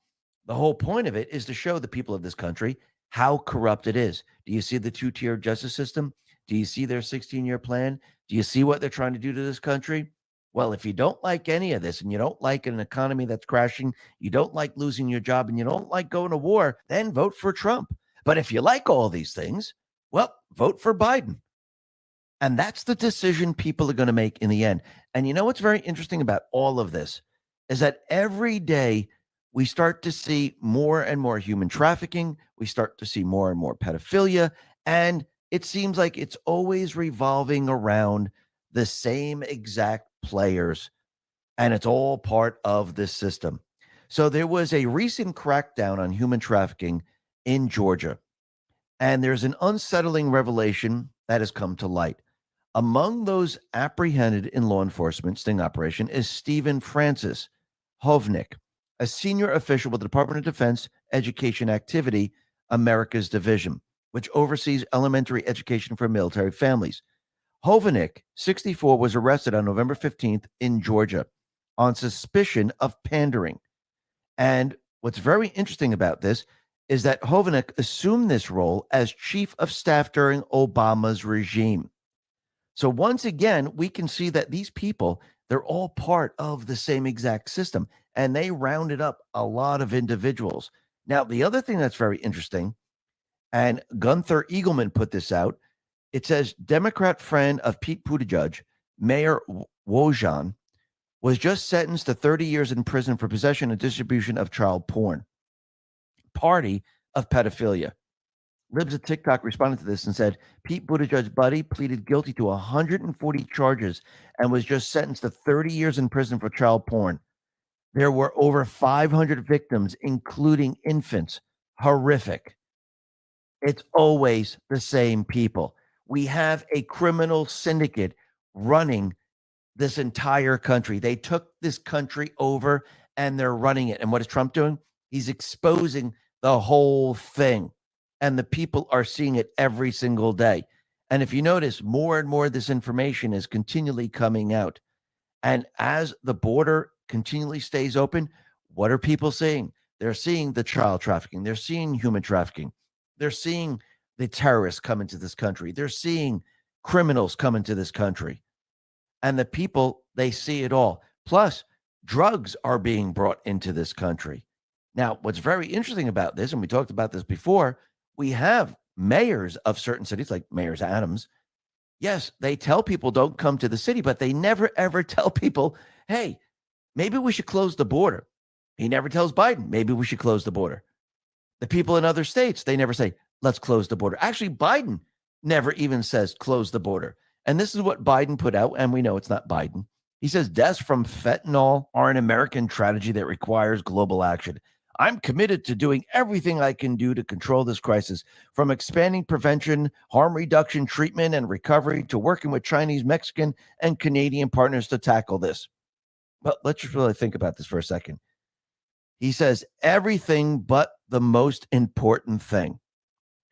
The whole point of it is to show the people of this country how corrupt it is. Do you see the two-tier justice system? Do you see their 16-year plan? Do you see what they're trying to do to this country? Well, if you don't like any of this and you don't like an economy that's crashing, you don't like losing your job, and you don't like going to war, then vote for Trump. But if you like all these things, well, vote for Biden. And that's the decision people are going to make in the end. And you know what's very interesting about all of this is that every day we start to see more and more human trafficking. We start to see more and more pedophilia. And it seems like it's always revolving around the same exact players. And it's all part of this system. So there was a recent crackdown on human trafficking in Georgia. And there's an unsettling revelation that has come to light. Among those apprehended in law enforcement sting operation is Stephen Francis Hovnik, a senior official with the Department of Defense Education Activity Americas Division, which oversees elementary education for military families. Hovnik, 64, was arrested on November 15th in Georgia on suspicion of pandering. And what's very interesting about this is that Hovnik assumed this role as chief of staff during Obama's regime. So once again, we can see that these people, they're all part of the same exact system, and they rounded up a lot of individuals. Now, the other thing that's very interesting, and Gunther Eagleman put this out, it says Democrat friend of Pete Buttigieg, Mayor Wojahn, was just sentenced to 30 years in prison for possession and distribution of child porn. Party of pedophilia. Libs of TikTok responded to this and said, Pete Buttigieg's buddy pleaded guilty to 140 charges and was just sentenced to 30 years in prison for child porn. There were over 500 victims, including infants. Horrific. It's always the same people. We have a criminal syndicate running this entire country. They took this country over and they're running it. And what is Trump doing? He's exposing the whole thing. And the people are seeing it every single day. And if you notice, more and more of this information is continually coming out. And as the border continually stays open, what are people seeing? They're seeing the child trafficking. They're seeing human trafficking. They're seeing the terrorists come into this country. They're seeing criminals come into this country. And the people, they see it all. Plus, drugs are being brought into this country. Now, what's very interesting about this, and we talked about this before, we have mayors of certain cities, like Mayor Adams. Yes, they tell people don't come to the city, but they never, ever tell people, hey, maybe we should close the border. He never tells Biden, maybe we should close the border. The people in other states, they never say, let's close the border. Actually, Biden never even says close the border. And this is what Biden put out, and we know it's not Biden. He says deaths from fentanyl are an American tragedy that requires global action. I'm committed to doing everything I can do to control this crisis, from expanding prevention, harm reduction, treatment, and recovery to working with Chinese, Mexican, and Canadian partners to tackle this. But let's just really think about this for a second. He says everything but the most important thing.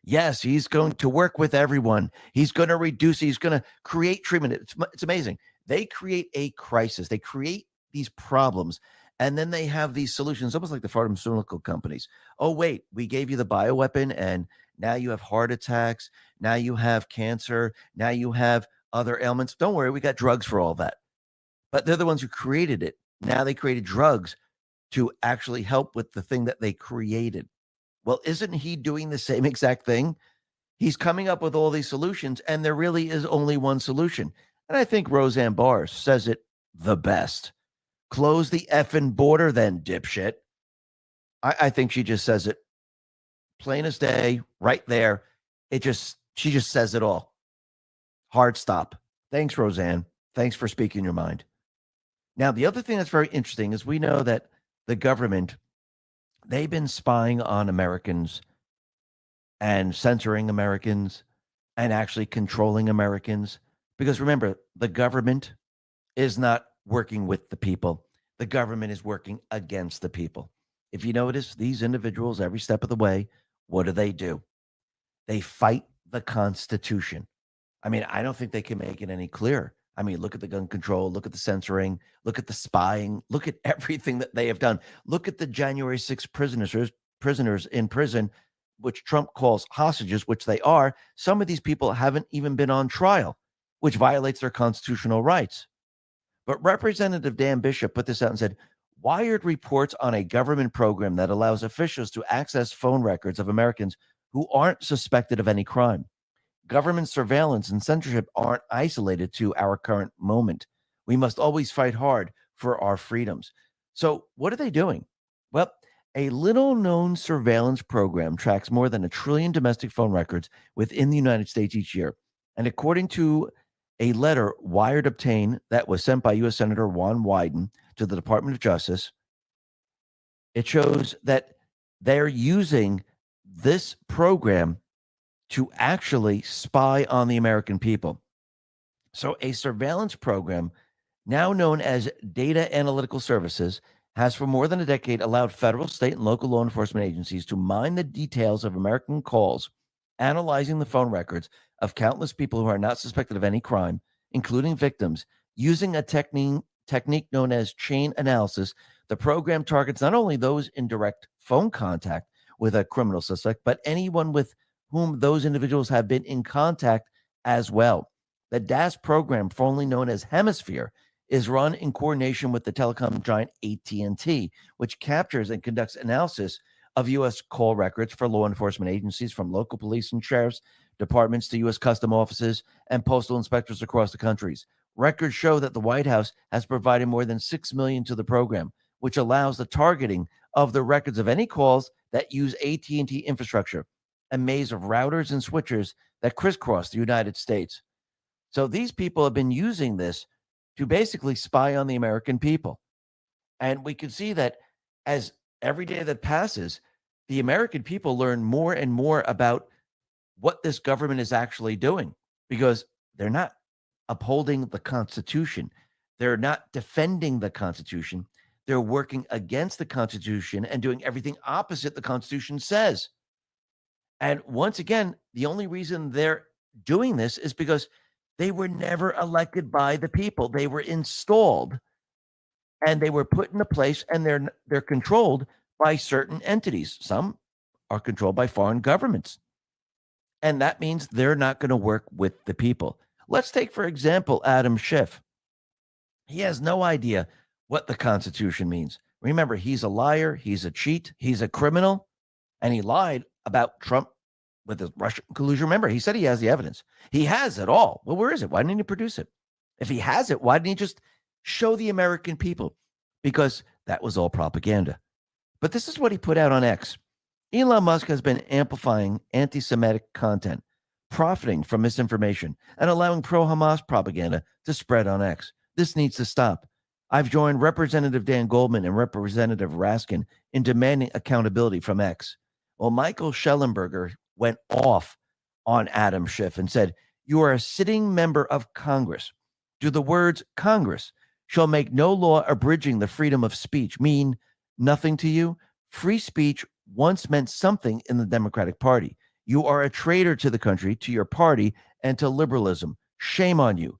Yes, he's going to work with everyone. He's going to reduce, he's going to create treatment. It's amazing. They create a crisis. They create these problems. And then they have these solutions, almost like the pharmaceutical companies. Oh, wait, we gave you the bioweapon, and now you have heart attacks. Now you have cancer. Now you have other ailments. Don't worry, we got drugs for all that. But they're the ones who created it. Now they created drugs to actually help with the thing that they created. Well, isn't he doing the same exact thing? He's coming up with all these solutions, and there really is only one solution. And I think Roseanne Barr says it the best. Close the effing border then, dipshit. I think she just says it plain as day, right there. She just says it all. Hard stop. Thanks, Roseanne. Thanks for speaking your mind. Now, the other thing that's very interesting is we know that the government, they've been spying on Americans and censoring Americans and actually controlling Americans. Because remember, the government is not working with the people. The government is working against the people. If you notice, these individuals, every step of the way, what do? They fight the Constitution. I mean, I don't think they can make it any clearer. I mean, look at the gun control, look at the censoring, look at the spying, look at everything that they have done. Look at the January 6th prisoners in prison, which Trump calls hostages, which they are. Some of these people haven't even been on trial, which violates their constitutional rights. But Representative Dan Bishop put this out and said, Wired reports on a government program that allows officials to access phone records of Americans who aren't suspected of any crime. Government surveillance and censorship aren't isolated to our current moment. We must always fight hard for our freedoms. So what are they doing? Well, a little-known surveillance program tracks more than 1 trillion domestic phone records within the United States each year. And according to a letter Wired obtained that was sent by U.S. Senator Ron Wyden to the Department of Justice, it shows that they're using this program to actually spy on the American people. So a surveillance program, now known as Data Analytical Services, has for more than a decade allowed federal, state, and local law enforcement agencies to mine the details of American calls, analyzing the phone records of countless people who are not suspected of any crime, including victims, using a technique known as chain analysis. The program targets not only those in direct phone contact with a criminal suspect, but anyone with whom those individuals have been in contact as well. The DAS program, formerly known as Hemisphere, is run in coordination with the telecom giant AT&T, which captures and conducts analysis of U.S. call records for law enforcement agencies, from local police and sheriff's departments to U.S. custom offices and postal inspectors across the countries. Records show that the White House has provided more than $6 million to the program, which allows the targeting of the records of any calls that use AT&T infrastructure, a maze of routers and switchers that crisscross the United States. So these people have been using this to basically spy on the American people. And we can see that as every day that passes, the American people learn more and more about what this government is actually doing, because they're not upholding the Constitution. They're not defending the Constitution. They're working against the Constitution and doing everything opposite the Constitution says. And once again, the only reason they're doing this is because they were never elected by the people. They were installed and they were put in a place, and they're controlled by certain entities. Some are controlled by foreign governments. And that means they're not going to work with the people. Let's take, for example, Adam Schiff. He has no idea what the Constitution means. Remember, he's a liar, he's a cheat, he's a criminal, and he lied about Trump with the Russian collusion. Remember, he said he has the evidence. He has it all. Well, where is it? Why didn't he produce it? If he has it, why didn't he just show the American people? Because that was all propaganda. But this is what he put out on X. Elon Musk has been amplifying anti-Semitic content, profiting from misinformation, and allowing pro-Hamas propaganda to spread on X. This needs to stop. I've joined Representative Dan Goldman and Representative Raskin in demanding accountability from X. Well, Michael Schellenberger went off on Adam Schiff and said, "You are a sitting member of Congress. Do the words Congress shall make no law abridging the freedom of speech mean nothing to you? Free speech once meant something in the Democratic Party. You are a traitor to the country, to your party, and to liberalism. Shame on you.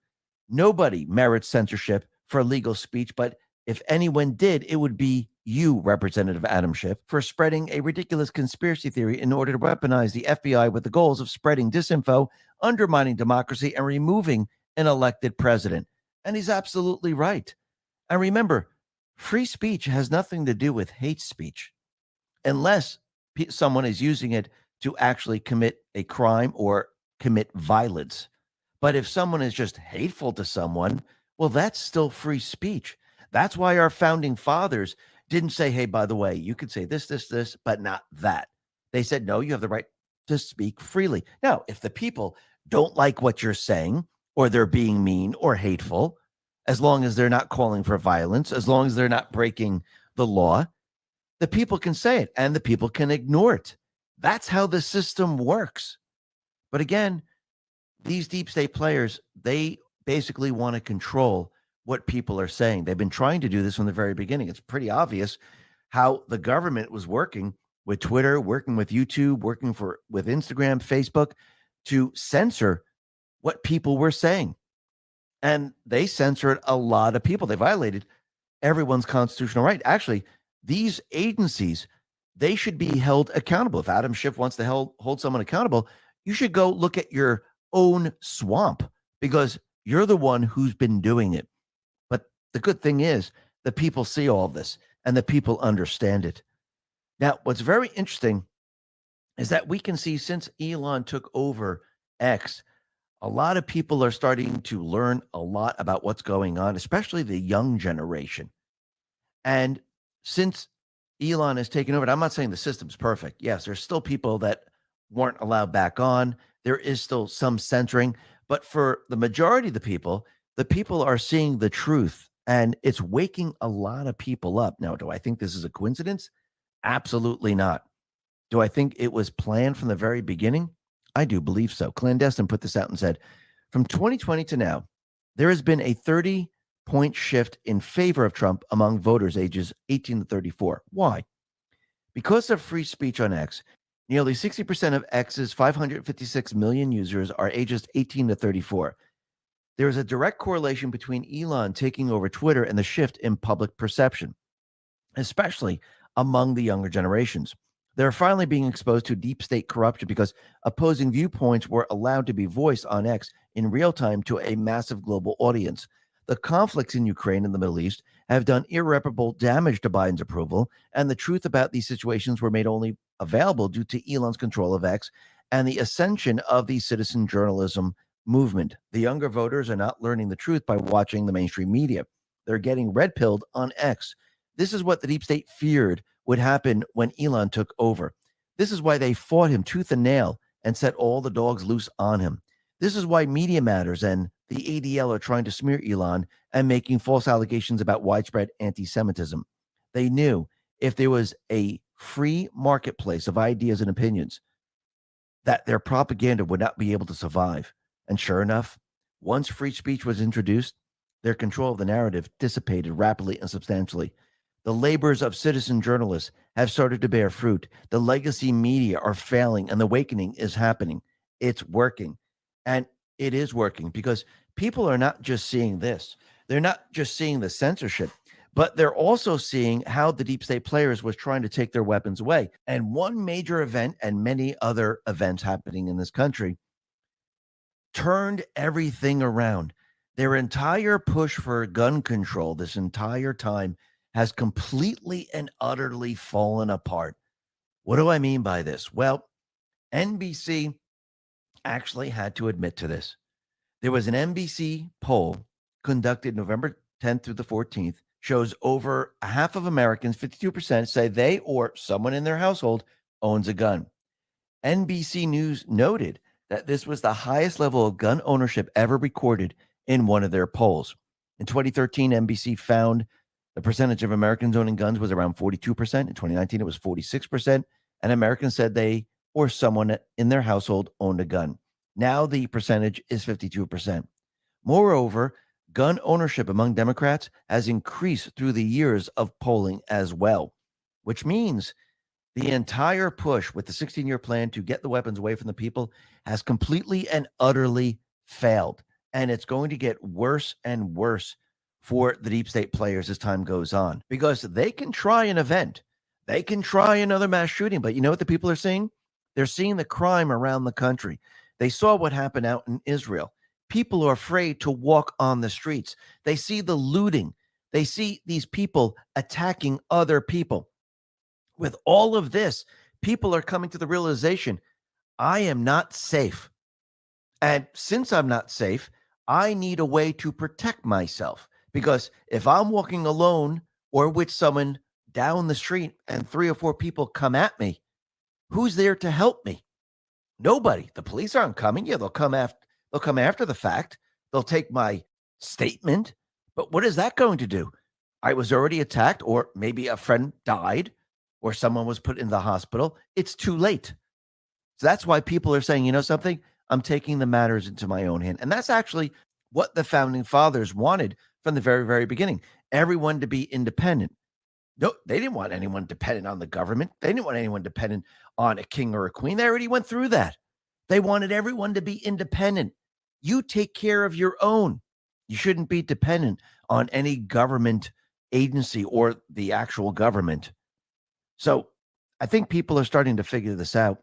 Nobody merits censorship for legal speech, but if anyone did, it would be you, Representative Adam Schiff, for spreading a ridiculous conspiracy theory in order to weaponize the FBI with the goals of spreading disinfo, undermining democracy, and removing an elected president." And he's absolutely right. And remember, free speech has nothing to do with hate speech, unless someone is using it to actually commit a crime or commit violence. But if someone is just hateful to someone, well, that's still free speech. That's why our founding fathers didn't say, hey, by the way, you could say this, but not that. They said, no, you have the right to speak freely. Now, if the people don't like what you're saying, or they're being mean or hateful, as long as they're not calling for violence, as long as they're not breaking the law, the people can say it and the people can ignore it. That's how the system works. But again, these deep state players, they basically want to control what people are saying. They've been trying to do this from the very beginning. It's pretty obvious how the government was working with Twitter, working with YouTube, working with Instagram, Facebook to censor what people were saying. And they censored a lot of people. They violated everyone's constitutional right. Actually, these agencies, they should be held accountable. If Adam Schiff wants to hold someone accountable, you should go look at your own swamp because you're the one who's been doing it. But the good thing is the people see all this and the people understand it. Now, what's very interesting is that we can see since Elon took over X, a lot of people are starting to learn a lot about what's going on, especially the young generation. And since Elon has taken over, and I'm not saying the system's perfect. Yes, there's still people that weren't allowed back on. There is still some censoring. But for the majority of the people are seeing the truth, and it's waking a lot of people up. Now, do I think this is a coincidence? Absolutely not. Do I think it was planned from the very beginning? I do believe so. Clandestine put this out and said, from 2020 to now, there has been a 30-point shift in favor of Trump among voters ages 18 to 34. Why? Because of free speech on X, nearly 60% of X's 556 million users are ages 18 to 34. There is a direct correlation between Elon taking over Twitter and the shift in public perception, especially among the younger generations. They're finally being exposed to deep state corruption because opposing viewpoints were allowed to be voiced on X in real time to a massive global audience. The conflicts in Ukraine and the Middle East have done irreparable damage to Biden's approval, and the truth about these situations were made only available due to Elon's control of X and the ascension of the citizen journalism movement. The younger voters are not learning the truth by watching the mainstream media. They're getting red-pilled on X. This is what the deep state feared would happen when Elon took over. This is why they fought him tooth and nail and set all the dogs loose on him. This is why Media Matters and the ADL are trying to smear Elon and making false allegations about widespread anti-Semitism. They knew if there was a free marketplace of ideas and opinions, that their propaganda would not be able to survive. And sure enough, once free speech was introduced, their control of the narrative dissipated rapidly and substantially. The labors of citizen journalists have started to bear fruit. The legacy media are failing, and the awakening is happening. It's working. And it is working because people are not just seeing this. They're not just seeing the censorship, but they're also seeing how the deep state players was trying to take their weapons away. And one major event and many other events happening in this country turned everything around. Their entire push for gun control this entire time has completely and utterly fallen apart. What do I mean by this? Well, NBC actually had to admit to this. There was an NBC poll conducted November 10th through the 14th, shows over half of Americans, 52%, say they or someone in their household owns a gun. NBC News noted that this was the highest level of gun ownership ever recorded in one of their polls. In 2013, NBC found the percentage of Americans owning guns was around 42%. In 2019, it was 46%. And Americans said they or someone in their household owned a gun. Now the percentage is 52%. Moreover, gun ownership among Democrats has increased through the years of polling as well, which means the entire push with the 16-year plan to get the weapons away from the people has completely and utterly failed. And it's going to get worse and worse for the deep state players as time goes on, because they can try an event. They can try another mass shooting. But you know what the people are seeing? They're seeing the crime around the country. They saw what happened out in Israel. People are afraid to walk on the streets. They see the looting. They see these people attacking other people. With all of this, people are coming to the realization, I am not safe. And since I'm not safe, I need a way to protect myself. Because if I'm walking alone or with someone down the street and 3 or 4 people come at me, who's there to help me? Nobody. The police aren't coming. Yeah, they'll come after the fact. They'll take my statement. But what is that going to do? I was already attacked, or maybe a friend died, or someone was put in the hospital. It's too late. So that's why people are saying, you know something? I'm taking the matters into my own hand. And that's actually what the founding fathers wanted from the very, very beginning. Everyone to be independent. No, they didn't want anyone dependent on the government. They didn't want anyone dependent on a king or a queen. They already went through that. They wanted everyone to be independent. You take care of your own. You shouldn't be dependent on any government agency or the actual government. So I think people are starting to figure this out.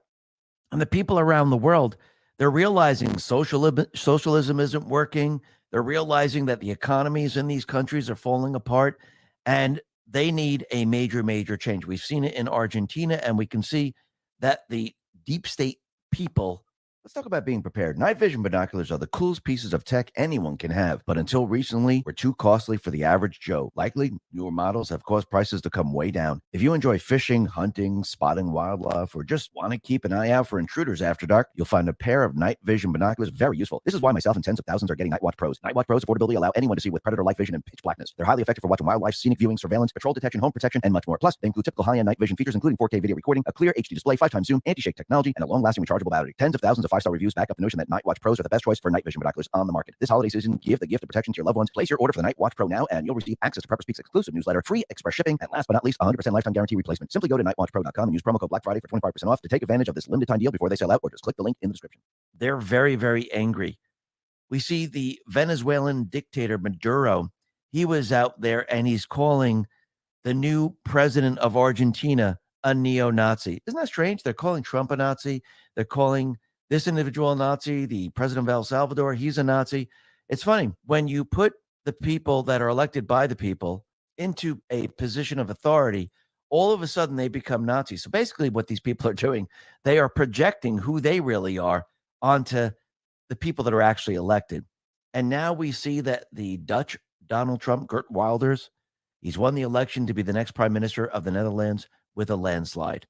And the people around the world, they're realizing socialism isn't working. They're realizing that the economies in these countries are falling apart, and they need a major, major change. We've seen it in Argentina, and we can see that the deep state people. Let's talk about being prepared. Night vision binoculars are the coolest pieces of tech anyone can have, but until recently were too costly for the average Joe. Likely, newer models have caused prices to come way down. If you enjoy fishing, hunting, spotting wildlife, or just want to keep an eye out for intruders after dark, you'll find a pair of night vision binoculars very useful. This is why myself and tens of thousands are getting Night Watch Pros. Night Watch Pros affordability allow anyone to see with predator light vision and pitch blackness. They're highly effective for watching wildlife, scenic viewing, surveillance, patrol detection, home protection, and much more. Plus, they include typical high-end night vision features, including 4K video recording, a clear HD display, 5x zoom, anti-shake technology, and a long-lasting rechargeable battery. Tens of thousands of 5-star reviews back up the notion that Night Watch Pros are the best choice for night vision binoculars on the market. This holiday season, give the gift of protection to your loved ones. Place your order for the Night Watch Pro now, and you'll receive access to Prepper Speak's exclusive newsletter, free express shipping, and last but not least, 100% lifetime guarantee replacement. Simply go to nightwatchpro.com and use promo code Black Friday for 25% off to take advantage of this limited time deal before they sell out, or just click the link in the description. They're very, very angry. We see the Venezuelan dictator Maduro. He was out there and he's calling the new president of Argentina a neo-Nazi. Isn't that strange? They're calling Trump a Nazi. They're calling this individual a Nazi. The president of El Salvador, he's a Nazi. It's funny. When you put the people that are elected by the people into a position of authority, all of a sudden they become Nazis. So basically what these people are doing, they are projecting who they really are onto the people that are actually elected. And now we see that the Dutch Donald Trump, Geert Wilders, he's won the election to be the next prime minister of the Netherlands with a landslide.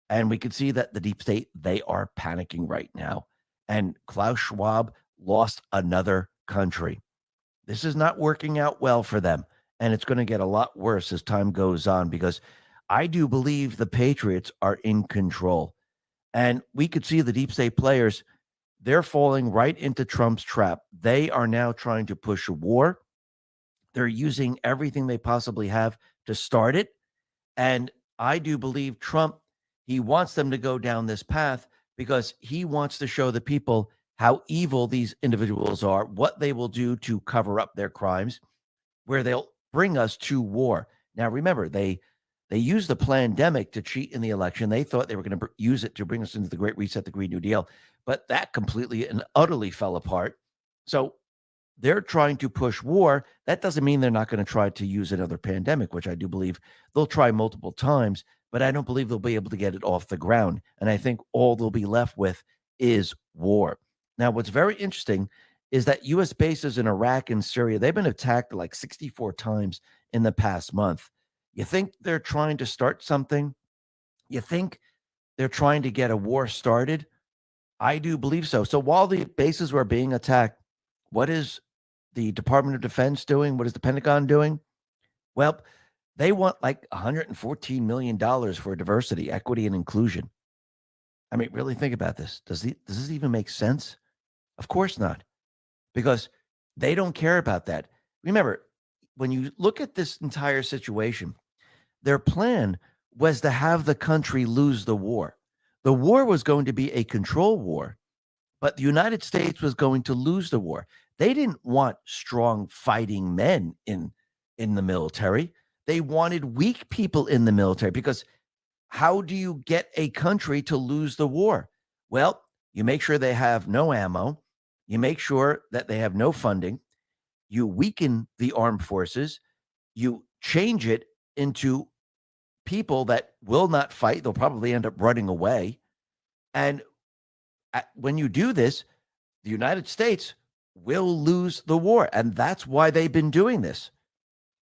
And we can see that the deep state, they are panicking right now. And Klaus Schwab lost another country. This is not working out well for them. And it's going to get a lot worse as time goes on, because I do believe the Patriots are in control. And we could see the deep state players, they're falling right into Trump's trap. They are now trying to push a war. They're using everything they possibly have to start it. And I do believe Trump, he wants them to go down this path because he wants to show the people how evil these individuals are, what they will do to cover up their crimes, where they'll bring us to war. Now, remember, they used the pandemic to cheat in the election. They thought they were going to use it to bring us into the Great Reset, the Green New Deal, but that completely and utterly fell apart. So they're trying to push war. That doesn't mean they're not going to try to use another pandemic, which I do believe they'll try multiple times, but I don't believe they'll be able to get it off the ground. And I think all they'll be left with is war. Now, what's very interesting is that U.S. bases in Iraq and Syria, they've been attacked like 64 times in the past month. You think they're trying to start something? You think they're trying to get a war started? I do believe so. So while the bases were being attacked, what is the Department of Defense doing? What is the Pentagon doing? Well, they want like $114 million for diversity, equity, and inclusion. I mean, really think about this. Does this even make sense? Of course not, because they don't care about that. Remember, when you look at this entire situation, their plan was to have the country lose the war. The war was going to be a control war, but the United States was going to lose the war. They didn't want strong fighting men in the military. They wanted weak people in the military, because how do you get a country to lose the war? Well, you make sure they have no ammo. You make sure that they have no funding. You weaken the armed forces. You change it into people that will not fight. They'll probably end up running away. And when you do this, the United States will lose the war. And that's why they've been doing this.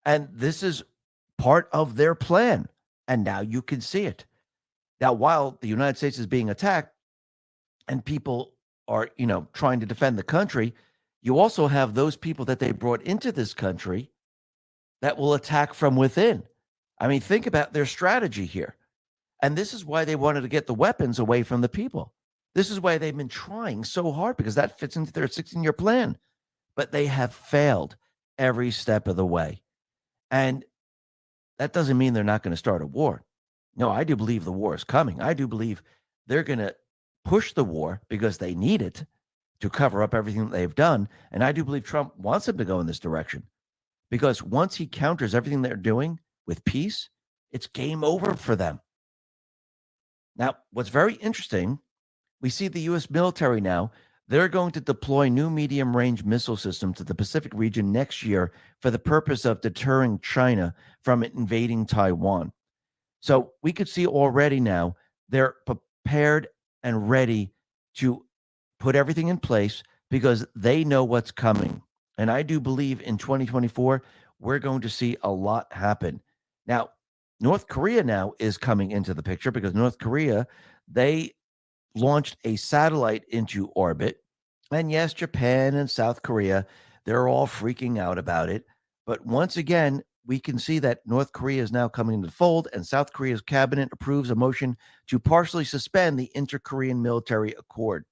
And this is part of their plan. And now you can see it. Now, while the United States is being attacked and people are, trying to defend the country, you also have those people that they brought into this country that will attack from within. I mean, think about their strategy here. And this is why they wanted to get the weapons away from the people. This is why they've been trying so hard, because that fits into their 16-year plan. But they have failed. every step of the way. And that doesn't mean they're not going to start a war. No, I do believe the war is coming. I do believe they're going to push the war because they need it to cover up everything that they've done. And I do believe Trump wants them to go in this direction, because once he counters everything they're doing with peace, it's game over for them. Now, what's very interesting, we see the U.S. military now, they're going to deploy new medium-range missile systems to the Pacific region next year for the purpose of deterring China from invading Taiwan. So we could see already now they're prepared and ready to put everything in place because they know what's coming. And I do believe in 2024, we're going to see a lot happen. Now, North Korea now is coming into the picture because North Korea, they launched a satellite into orbit. And yes, Japan and South Korea, they're all freaking out about it. But once again, we can see that North Korea is now coming into the fold, and South Korea's cabinet approves a motion to partially suspend the Inter-Korean Military Accord.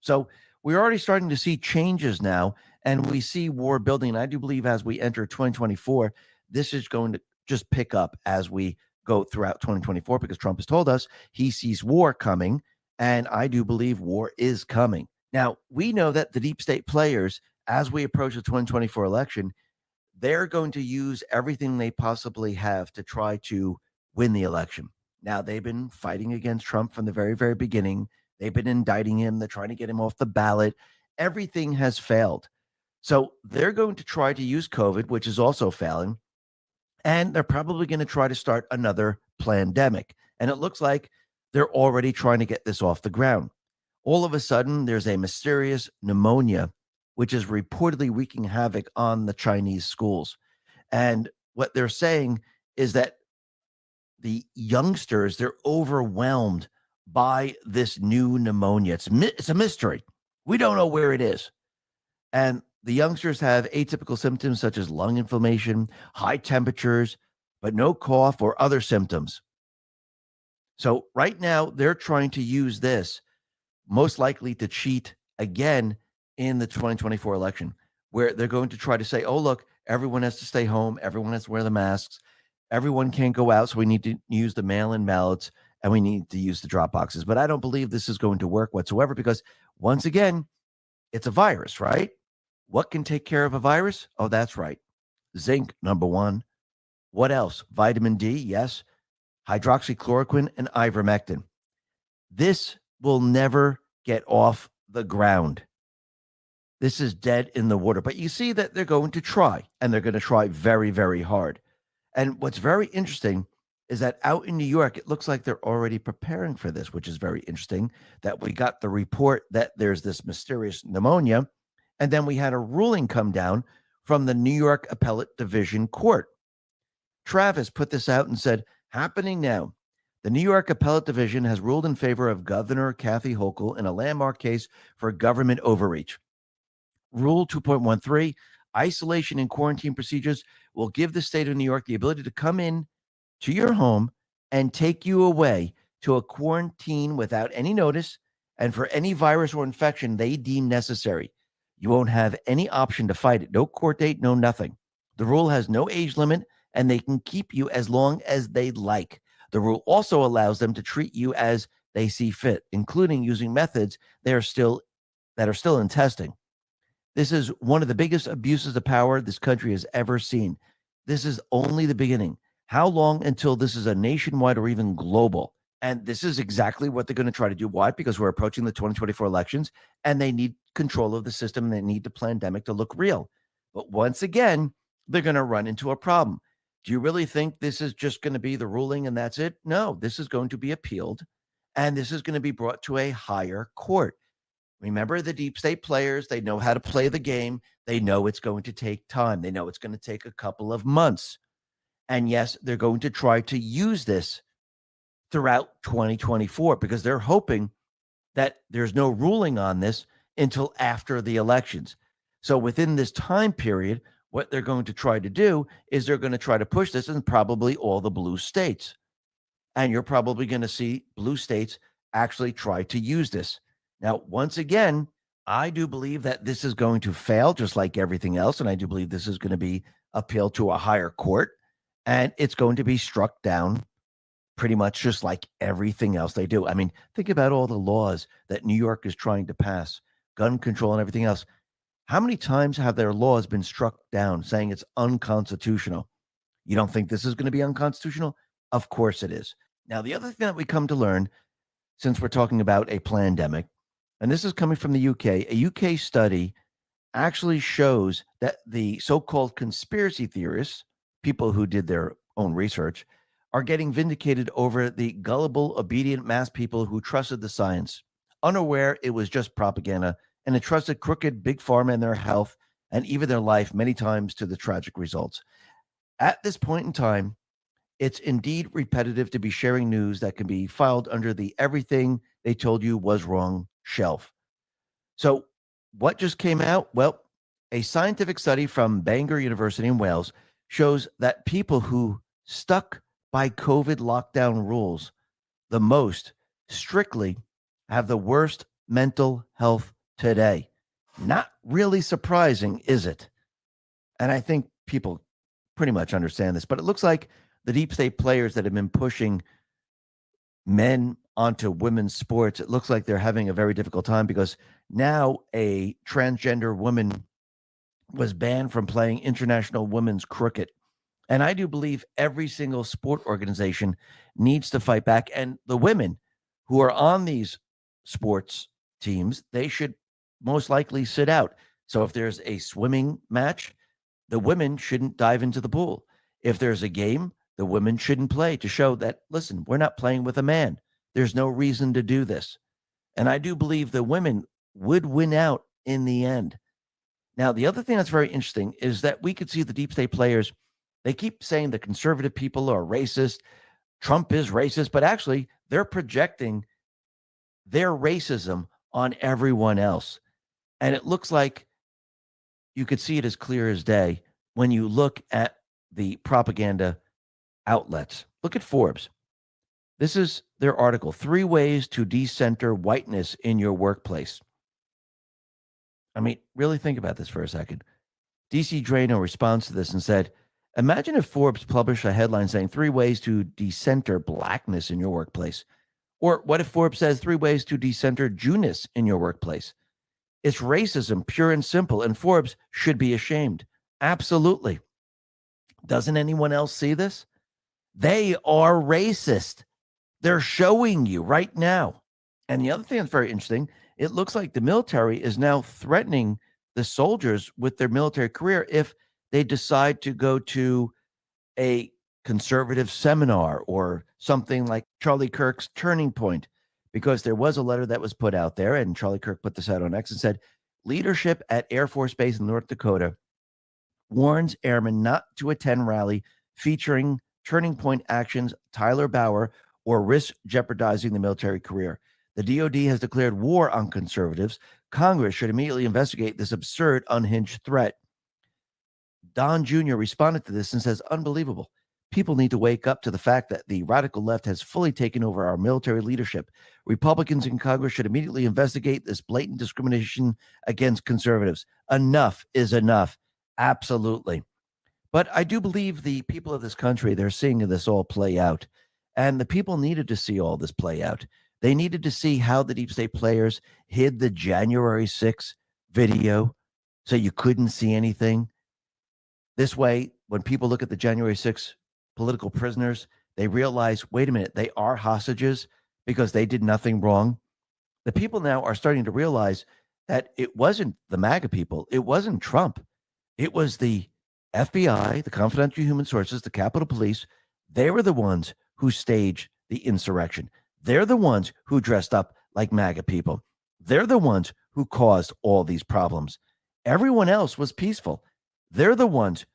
So we're already starting to see changes now, and we see war building. And I do believe as we enter 2024, this is going to just pick up as we go throughout 2024, because Trump has told us he sees war coming, and I do believe war is coming. Now, we know that the deep state players, as we approach the 2024 election, they're going to use everything they possibly have to try to win the election. Now, they've been fighting against Trump from the very, very beginning. They've been indicting him. They're trying to get him off the ballot. Everything has failed. So they're going to try to use COVID, which is also failing. And they're probably going to try to start another pandemic. And it looks like they're already trying to get this off the ground. All of a sudden, there's a mysterious pneumonia, which is reportedly wreaking havoc on the Chinese schools. And what they're saying is that the youngsters, they're overwhelmed by this new pneumonia. It's a mystery. We don't know where it is. And the youngsters have atypical symptoms such as lung inflammation, high temperatures, but no cough or other symptoms. So right now, they're trying to use this most likely to cheat again in the 2024 election, where they're going to try to say, oh, look, everyone has to stay home. Everyone has to wear the masks. Everyone can't go out. So we need to use the mail-in ballots and we need to use the drop boxes. But I don't believe this is going to work whatsoever because, once again, it's a virus, right? What can take care of a virus? Oh, that's right. Zinc, number one. What else? Vitamin D, yes. Hydroxychloroquine and ivermectin. This will never get off the ground. This is dead in the water. But you see that they're going to try, and they're going to try very, very hard. And what's very interesting is that out in New York, it looks like they're already preparing for this, which is very interesting, that we got the report that there's this mysterious pneumonia. And then we had a ruling come down from the New York Appellate Division Court. Travis put this out and said, happening now. The New York Appellate Division has ruled in favor of Governor Kathy Hochul in a landmark case for government overreach. Rule 2.13, isolation and quarantine procedures will give the state of New York the ability to come in to your home and take you away to a quarantine without any notice and for any virus or infection they deem necessary. You won't have any option to fight it. No court date, no nothing. The rule has no age limit, and they can keep you as long as they like. The rule also allows them to treat you as they see fit, including using methods that are still in testing. This is one of the biggest abuses of power this country has ever seen. This is only the beginning. How long until this is a nationwide or even global? And this is exactly what they're going to try to do. Why? Because we're approaching the 2024 elections, and they need control of the system, and they need the pandemic to look real. But once again, they're going to run into a problem. Do you really think this is just going to be the ruling and that's it? No, this is going to be appealed, and this is going to be brought to a higher court. Remember, the deep state players, they know how to play the game. They know it's going to take time. They know it's going to take a couple of months. And yes, they're going to try to use this throughout 2024 because they're hoping that there's no ruling on this until after the elections. So within this time period, what they're going to try to do is they're going to try to push this in probably all the blue states. And you're probably going to see blue states actually try to use this. Now, once again, I do believe that this is going to fail just like everything else. And I do believe this is going to be appealed to a higher court, and it's going to be struck down pretty much just like everything else they do. I mean, think about all the laws that New York is trying to pass, gun control and everything else. How many times have their laws been struck down saying it's unconstitutional? You don't think this is going to be unconstitutional? Of course it is. Now, the other thing that we come to learn, since we're talking about a pandemic, and this is coming from the UK, a UK study actually shows that the so-called conspiracy theorists, people who did their own research, are getting vindicated over the gullible, obedient mass people who trusted the science, unaware it was just propaganda, and entrusted crooked big pharma and their health and even their life many times to the tragic results. At this point in time, it's indeed repetitive to be sharing news that can be filed under the everything they told you was wrong shelf. So what just came out? Well, a scientific study from Bangor University in Wales shows that people who stuck by COVID lockdown rules the most strictly have the worst mental health today. Not really surprising, is it? And I think people pretty much understand this, but it looks like the deep state players that have been pushing men onto women's sports, it looks like they're having a very difficult time, because now a transgender woman was banned from playing international women's cricket. And I do believe every single sport organization needs to fight back. And the women who are on these sports teams, they should most likely sit out. So if there's a swimming match, the women shouldn't dive into the pool. If there's a game, the women shouldn't play, to show that, listen, we're not playing with a man. There's no reason to do this. And I do believe the women would win out in the end. Now, the other thing that's very interesting is that we could see the deep state players, they keep saying the conservative people are racist, Trump is racist, but actually they're projecting their racism on everyone else. And it looks like you could see it as clear as day when you look at the propaganda outlets. Look at Forbes. This is their article, 3 Ways to Decenter Whiteness in Your Workplace. I mean, really think about this for a second. DC Drano responds to this and said, imagine if Forbes published a headline saying 3 ways to decenter blackness in your workplace. Or what if Forbes says 3 ways to decenter Jewness in your workplace? It's racism, pure and simple, and Forbes should be ashamed. Absolutely. Doesn't anyone else see this? They are racist. They're showing you right now. And the other thing that's very interesting, it looks like the military is now threatening the soldiers with their military career if they decide to go to a conservative seminar or something like Charlie Kirk's Turning Point, because there was a letter that was put out there, and Charlie Kirk put this out on X and said, leadership at Air Force Base in North Dakota warns airmen not to attend rally featuring Turning Point actions Tyler Bauer or risk jeopardizing the military career. The DoD has declared war on conservatives. Congress should immediately investigate this absurd, unhinged threat. Don Jr. responded to this and says, unbelievable. People need to wake up to the fact that the radical left has fully taken over our military leadership. Republicans in Congress should immediately investigate this blatant discrimination against conservatives. Enough is enough. Absolutely. But I do believe the people of this country, they're seeing this all play out. And the people needed to see all this play out. They needed to see how the deep state players hid the January 6th video so you couldn't see anything. This way, when people look at the January 6th political prisoners, they realize, wait a minute, they are hostages because they did nothing wrong. The people now are starting to realize that it wasn't the MAGA people. It wasn't Trump. It was the FBI, the confidential human sources, the Capitol Police. They were the ones who staged the insurrection. They're the ones who dressed up like MAGA people. They're the ones who caused all these problems. Everyone else was peaceful. They're the ones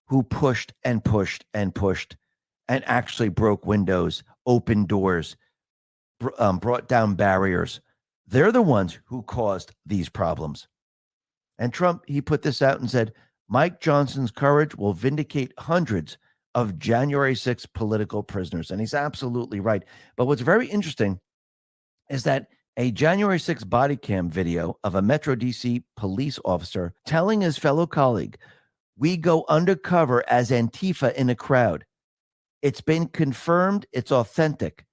who pushed and pushed and pushed and actually broke windows, opened doors, brought down barriers. They're the ones who caused these problems. And Trump, he put this out and said, Mike Johnson's courage will vindicate hundreds of January 6th political prisoners. And he's absolutely right. But what's very interesting is that A January 6th body cam video of a Metro DC police officer telling his fellow colleague, "We go undercover as Antifa in a crowd. It's been confirmed. It's authentic."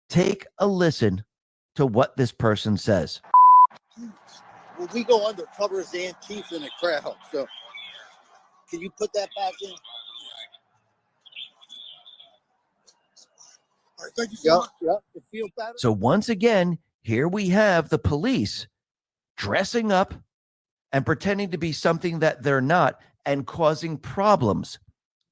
Take a listen to what this person says. Well, we go undercover as Antifa in a crowd. So can you put that back in? All right, thank you so much. Yeah, it feels better. So once again, here we have the police dressing up and pretending to be something that they're not and causing problems.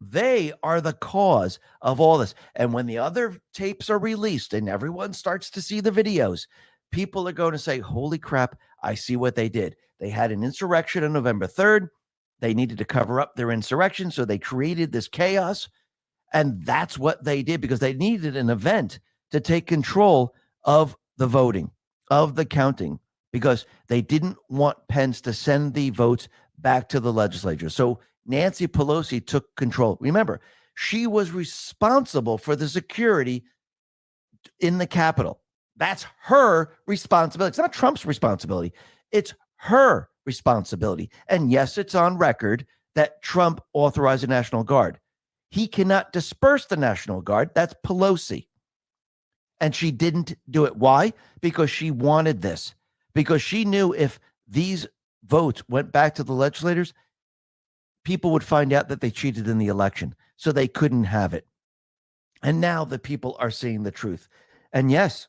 They are the cause of all this. And when the other tapes are released and everyone starts to see the videos, people are going to say, holy crap, I see what they did. They had an insurrection on November 3rd. They needed to cover up their insurrection, so they created this chaos. And that's what they did because they needed an event to take control of the voting, of the counting, because they didn't want Pence to send the votes back to the legislature. So Nancy Pelosi took control. Remember, she was responsible for the security in the Capitol. That's her responsibility. It's not Trump's responsibility. It's her responsibility. And yes, it's on record that Trump authorized the National Guard. He cannot disperse the National Guard. That's Pelosi. And she didn't do it. Why? Because she wanted this. Because she knew if these votes went back to the legislators, people would find out that they cheated in the election. So they couldn't have it. And now the people are seeing the truth. And yes,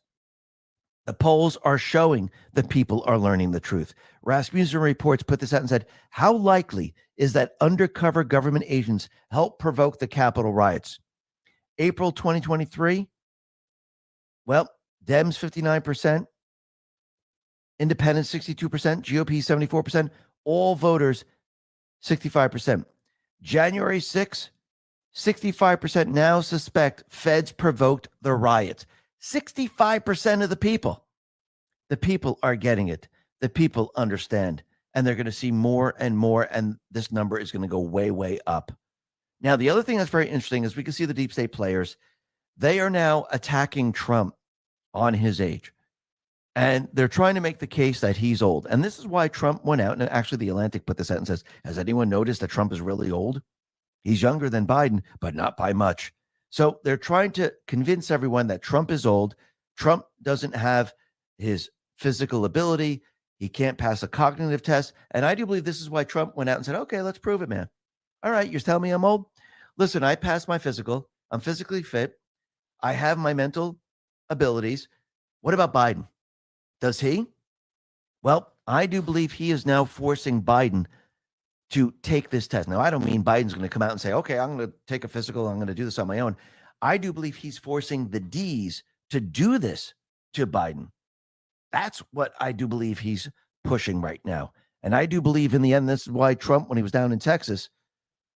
the polls are showing that people are learning the truth. Rasmussen Reports put this out and said, how likely is that undercover government agents helped provoke the Capitol riots? April 2023, well, Dems 59%, Independents 62%, GOP 74%, all voters 65%. January 6th, 65% now suspect feds provoked the riots. 65% of the people are getting it. The people understand, and they're going to see more and more, and this number is going to go way, way up. Now, the other thing that's very interesting is we can see the deep state players. They are now attacking Trump on his age, and they're trying to make the case that he's old. And this is why Trump went out, and actually The Atlantic put this out and says, has anyone noticed that Trump is really old? He's younger than Biden, but not by much. So they're trying to convince everyone that Trump is old. Trump doesn't have his physical ability. He can't pass a cognitive test. And I do believe this is why Trump went out and said, okay, let's prove it, man. All right, you're telling me I'm old? Listen, I passed my physical. I'm physically fit. I have my mental abilities. What about Biden? Does he? Well, I do believe he is now forcing Biden to take this test. Now, I don't mean Biden's going to come out and say, okay, I'm going to take a physical. I'm going to do this on my own. I do believe he's forcing the D's to do this to Biden. That's what I do believe he's pushing right now. And I do believe in the end, this is why Trump, when he was down in Texas,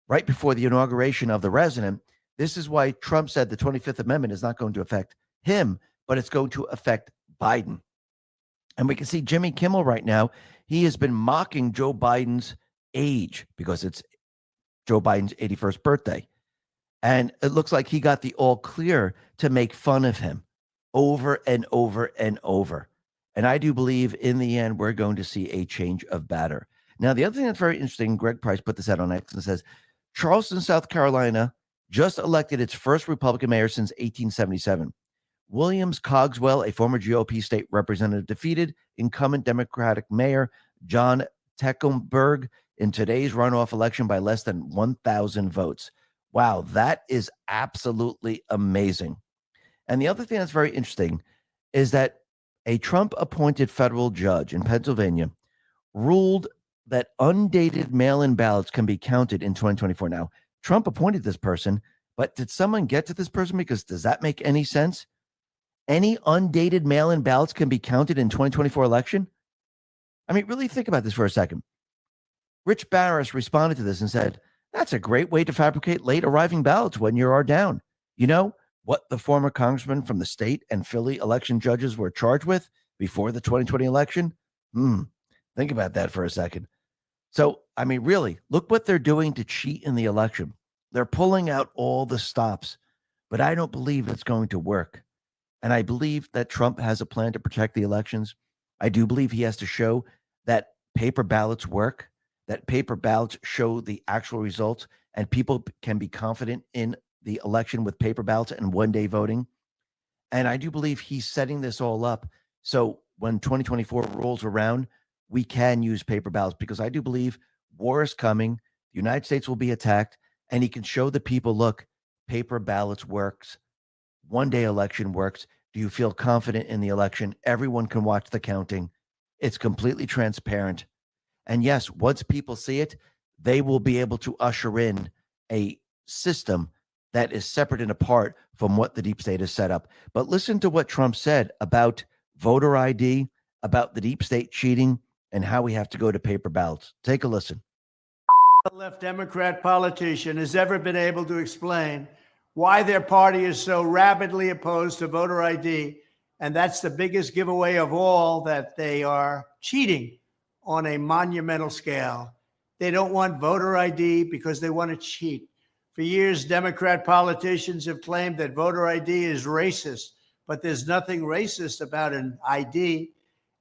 right before the inauguration of the resident, this is why Trump said the 25th Amendment is not going to affect him, but it's going to affect Biden. And we can see Jimmy Kimmel right now. He has been mocking Joe Biden's age because it's Joe Biden's 81st birthday. And it looks like he got the all clear to make fun of him over and over and over. And I do believe in the end, we're going to see a change of batter. Now, the other thing that's very interesting, Greg Price put this out on X and says, Charleston, South Carolina just elected its first Republican mayor since 1877. Williams Cogswell, a former GOP state representative, defeated incumbent Democratic Mayor John Tecklenburg in today's runoff election by less than 1,000 votes. Wow, that is absolutely amazing. And the other thing that's very interesting is that a Trump-appointed federal judge in Pennsylvania ruled that undated mail-in ballots can be counted in 2024. Now, Trump appointed this person, but did someone get to this person? Because does that make any sense? Any undated mail-in ballots can be counted in 2024 election? I mean, really think about this for a second. Rich Barris responded to this and said, that's a great way to fabricate late arriving ballots when you are down. You know what the former congressman from the state and Philly election judges were charged with before the 2020 election? Think about that for a second. So, I mean, really, look what they're doing to cheat in the election. They're pulling out all the stops, but I don't believe it's going to work. And I believe that Trump has a plan to protect the elections. I do believe he has to show that paper ballots work, that paper ballots show the actual results, and people can be confident in the election with paper ballots and one-day voting. And I do believe he's setting this all up so when 2024 rolls around, we can use paper ballots, because I do believe war is coming. The United States will be attacked, and he can show the people, look, paper ballots works. One-day election works. Do you feel confident in the election? Everyone can watch the counting. It's completely transparent. And yes, once people see it, they will be able to usher in a system that is separate and apart from what the deep state has set up. But listen to what Trump said about voter ID, about the deep state cheating, and how we have to go to paper ballots. Take a listen. The left Democrat politician has ever been able to explain why their party is so rabidly opposed to voter ID. And that's the biggest giveaway of all, that they are cheating on a monumental scale. They don't want voter ID because they want to cheat. For years, Democrat politicians have claimed that voter ID is racist, but there's nothing racist about an ID.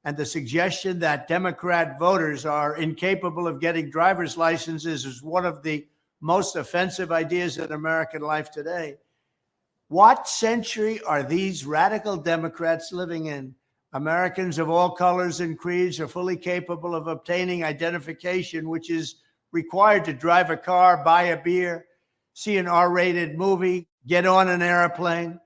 And the suggestion that Democrat voters are incapable of getting driver's licenses is one of the most offensive ideas in American life today. What century are these radical Democrats living in? Americans of all colors and creeds are fully capable of obtaining identification, which is required to drive a car, buy a beer, see an R-rated movie, get on an airplane,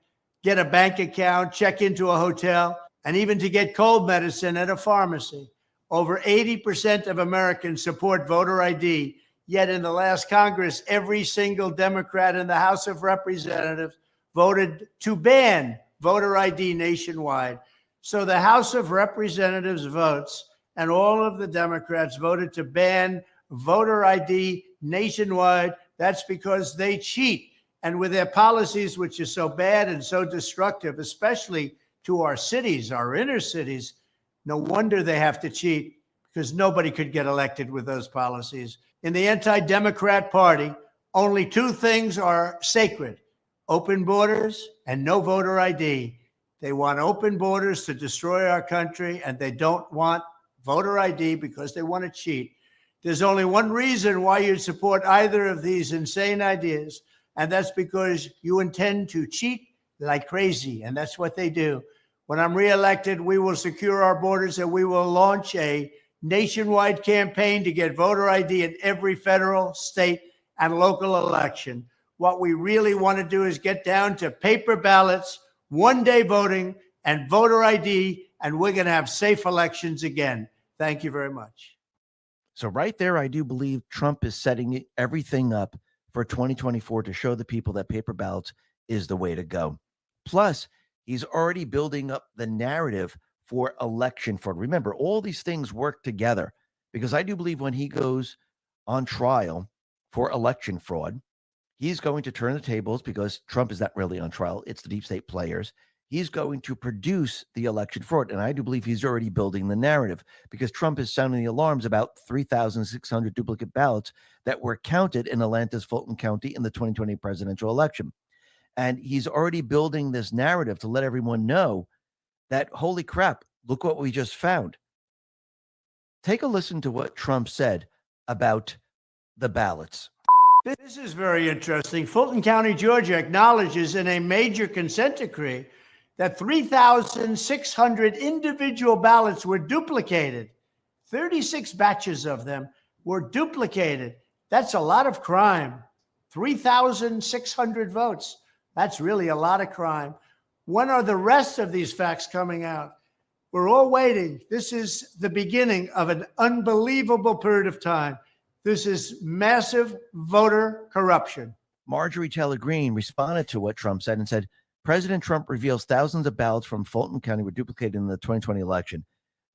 get a bank account, check into a hotel, and even to get cold medicine at a pharmacy. Over 80% of Americans support voter ID. Yet in the last Congress, every single Democrat in the House of Representatives voted to ban voter ID nationwide. So the House of Representatives votes, and all of the Democrats voted to ban voter ID nationwide. That's because they cheat. And with their policies, which are so bad and so destructive, especially to our cities, our inner cities, no wonder they have to cheat, because nobody could get elected with those policies. In the anti-Democrat party, only two things are sacred: open borders and no voter ID. They want open borders to destroy our country, and they don't want voter ID because they want to cheat. There's only one reason why you'd support either of these insane ideas, and that's because you intend to cheat like crazy, and that's what they do. When I'm reelected, we will secure our borders, and we will launch a nationwide campaign to get voter ID in every federal, state, and local election. What we really want to do is get down to paper ballots, one-day voting, and voter ID, and we're going to have safe elections again. Thank you very much. So right there, I do believe Trump is setting everything up for 2024 to show the people that paper ballots is the way to go. Plus, he's already building up the narrative for election fraud. Remember, all these things work together, because I do believe when he goes on trial for election fraud, he's going to turn the tables, because Trump is not really on trial. It's the deep state players. He's going to produce the election fraud. And I do believe he's already building the narrative, because Trump is sounding the alarms about 3,600 duplicate ballots that were counted in Atlanta's Fulton County in the 2020 presidential election. And he's already building this narrative to let everyone know that, holy crap, look what we just found. Take a listen to what Trump said about the ballots. This is very interesting. Fulton County, Georgia acknowledges in a major consent decree that 3,600 individual ballots were duplicated. 36 batches of them were duplicated. That's a lot of crime. 3,600 votes. That's really a lot of crime. When are the rest of these facts coming out? We're all waiting. This is the beginning of an unbelievable period of time. This is massive voter corruption. Marjorie Taylor Greene responded to what Trump said and said, President Trump reveals thousands of ballots from Fulton County were duplicated in the 2020 election.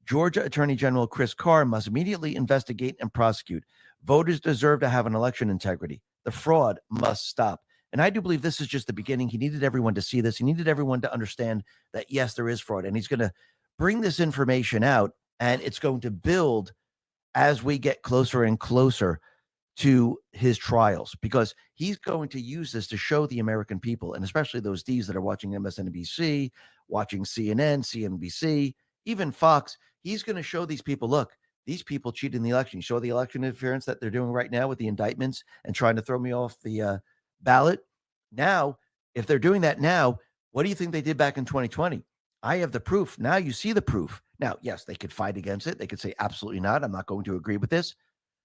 Georgia Attorney General Chris Carr must immediately investigate and prosecute. Voters deserve to have an election integrity. The fraud must stop. And I do believe this is just the beginning. He needed everyone to see this. He needed everyone to understand that, yes, there is fraud. And he's going to bring this information out, and it's going to build as we get closer and closer to his trials, because he's going to use this to show the American people, and especially those Ds that are watching MSNBC, watching CNN, CNBC, even Fox. He's going to show these people, look, these people cheated in the election. You saw the election interference that they're doing right now with the indictments and trying to throw me off the ballot. Now, if they're doing that now, what do you think they did back in 2020? I have the proof. Now you see the proof. Now, yes, they could fight against it. They could say, absolutely not. I'm not going to agree with this.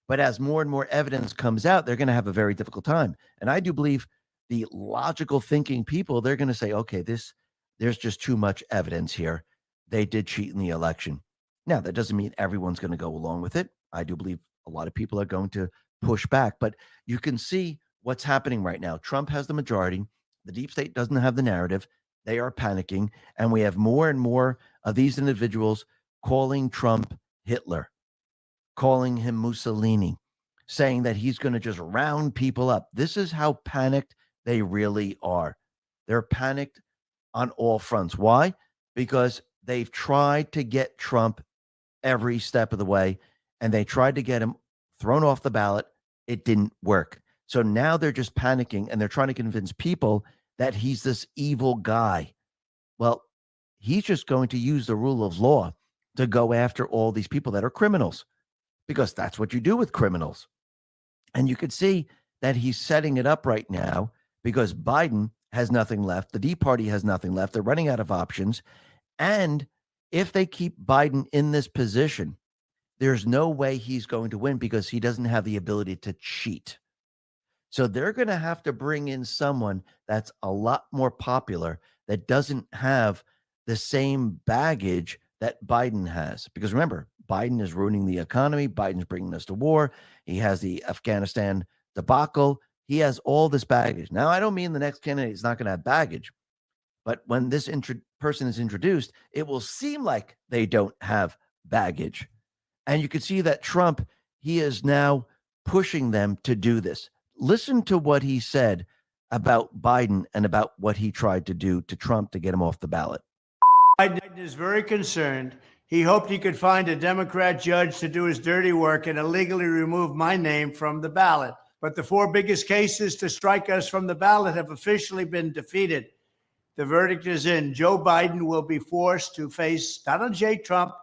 But as more and more evidence comes out, they're going to have a very difficult time. And I do believe the logical thinking people, they're going to say, okay, there's just too much evidence here. They did cheat in the election. Now, that doesn't mean everyone's going to go along with it. I do believe a lot of people are going to push back, but you can see what's happening right now. Trump has the majority. The deep state doesn't have the narrative. They are panicking. And we have more and more of these individuals calling Trump Hitler, calling him Mussolini, saying that he's going to just round people up. This is how panicked they really are. They're panicked on all fronts. Why? Because they've tried to get Trump every step of the way, and they tried to get him thrown off the ballot. It didn't work. So now they're just panicking, and they're trying to convince people that he's this evil guy. Well, he's just going to use the rule of law to go after all these people that are criminals, because that's what you do with criminals. And you could see that he's setting it up right now because Biden has nothing left. The D Party has nothing left. They're running out of options. And if they keep Biden in this position, there's no way he's going to win because he doesn't have the ability to cheat. So they're going to have to bring in someone that's a lot more popular, that doesn't have the same baggage that Biden has. Because remember, Biden is ruining the economy. Biden's bringing us to war. He has the Afghanistan debacle. He has all this baggage. Now, I don't mean the next candidate is not going to have baggage, but when this person is introduced, it will seem like they don't have baggage. And you can see that Trump, he is now pushing them to do this. Listen to what he said about Biden and about what he tried to do to Trump to get him off the ballot. Biden is very concerned. He hoped he could find a Democrat judge to do his dirty work and illegally remove my name from the ballot. But the 4 biggest cases to strike us from the ballot have officially been defeated. The verdict is in. Joe Biden will be forced to face Donald J. Trump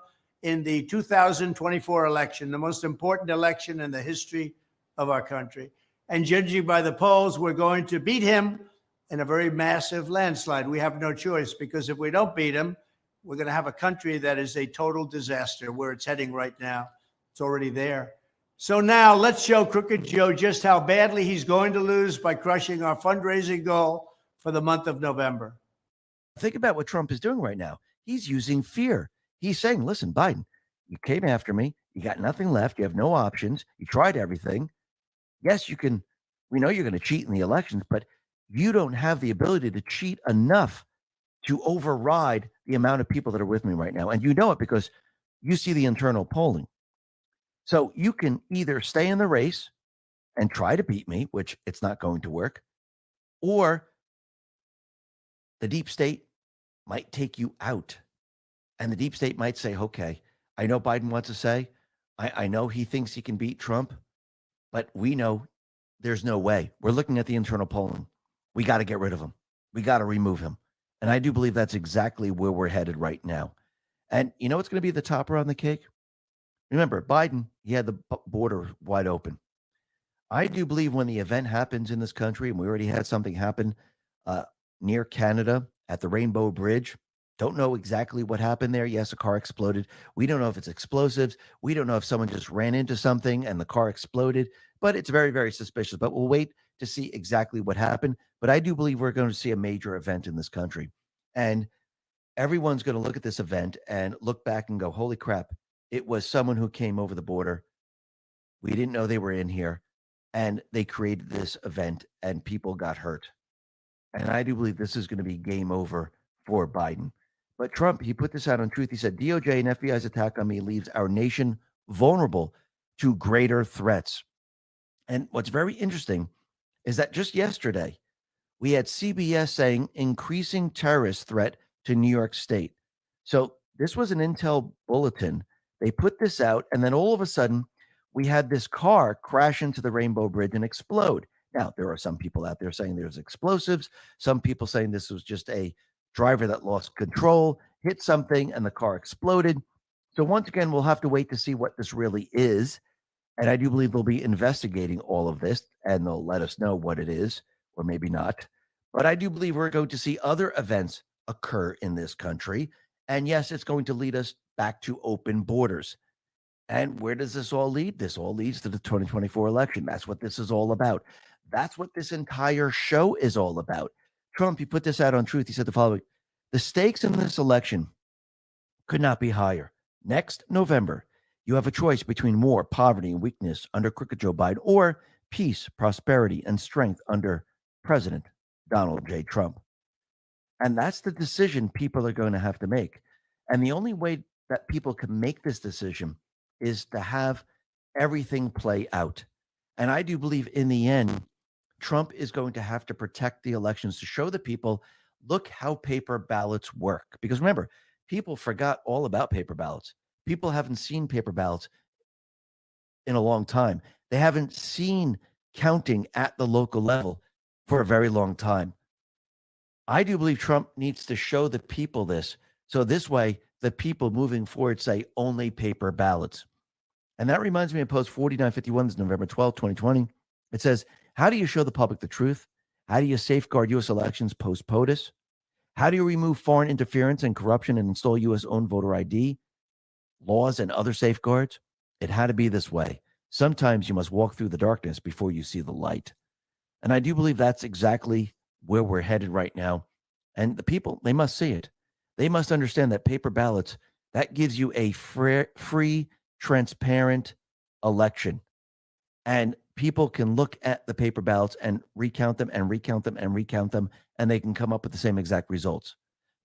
in the 2024 election, the most important election in the history of our country. And judging by the polls, we're going to beat him in a very massive landslide. We have no choice, because if we don't beat him, we're going to have a country that is a total disaster where it's heading right now. It's already there. So now let's show Crooked Joe just how badly he's going to lose by crushing our fundraising goal for the month of November. Think about what Trump is doing right now. He's using fear. He's saying, listen, Biden, you came after me. You got nothing left. You have no options. You tried everything. Yes, you can. We know you're going to cheat in the elections, but you don't have the ability to cheat enough to override the amount of people that are with me right now. And you know it because you see the internal polling. So you can either stay in the race and try to beat me, which it's not going to work, or the deep state might take you out. And the deep state might say, okay, I know Biden wants to say, I know he thinks he can beat Trump, but we know there's no way. We're looking at the internal polling. We got to get rid of him. We got to remove him. And I do believe that's exactly where we're headed right now. And you know what's going to be the topper on the cake? Remember, Biden, he had the border wide open. I do believe when the event happens in this country, and we already had something happen near Canada at the Rainbow Bridge. Don't know exactly what happened there. Yes, a car exploded. We don't know if it's explosives. We don't know if someone just ran into something and the car exploded, but it's very, very suspicious. But we'll wait to see exactly what happened. But I do believe we're going to see a major event in this country. And everyone's going to look at this event and look back and go, holy crap, it was someone who came over the border. We didn't know they were in here. And they created this event and people got hurt. And I do believe this is going to be game over for Biden. But Trump, he put this out on Truth. He said, DOJ and FBI's attack on me leaves our nation vulnerable to greater threats. And what's very interesting is that just yesterday, we had CBS saying increasing terrorist threat to New York State. So this was an intel bulletin. They put this out, and then all of a sudden, we had this car crash into the Rainbow Bridge and explode. Now, there are some people out there saying there's explosives, some people saying this was just a driver that lost control, hit something, and the car exploded. So once again, we'll have to wait to see what this really is. And I do believe they'll be investigating all of this, and they'll let us know what it is, or maybe not. But I do believe we're going to see other events occur in this country. And yes, it's going to lead us back to open borders. And where does this all lead? This all leads to the 2024 election. That's what this is all about. That's what this entire show is all about. Trump, he put this out on Truth. He said the following: the stakes in this election could not be higher. Next November, you have a choice between more poverty and weakness under crooked Joe Biden or peace, prosperity, and strength under President Donald J. Trump. And that's the decision people are going to have to make. And the only way that people can make this decision is to have everything play out. And I do believe in the end, Trump is going to have to protect the elections to show the people, look how paper ballots work. Because remember, people forgot all about paper ballots. People haven't seen paper ballots in a long time. They haven't seen counting at the local level for a very long time. I do believe Trump needs to show the people this. So this way, the people moving forward say only paper ballots. And that reminds me of Post 4951, this is November 12, 2020. It says, how do you show the public the truth? How do you safeguard U.S. elections post POTUS? How do you remove foreign interference and corruption and install U.S.-owned voter ID, laws, and other safeguards? It had to be this way. Sometimes you must walk through the darkness before you see the light. And I do believe that's exactly where we're headed right now. And the people, they must see it. They must understand that paper ballots, that gives you a free, transparent election. And people can look at the paper ballots and recount them and recount them and recount them, and they can come up with the same exact results.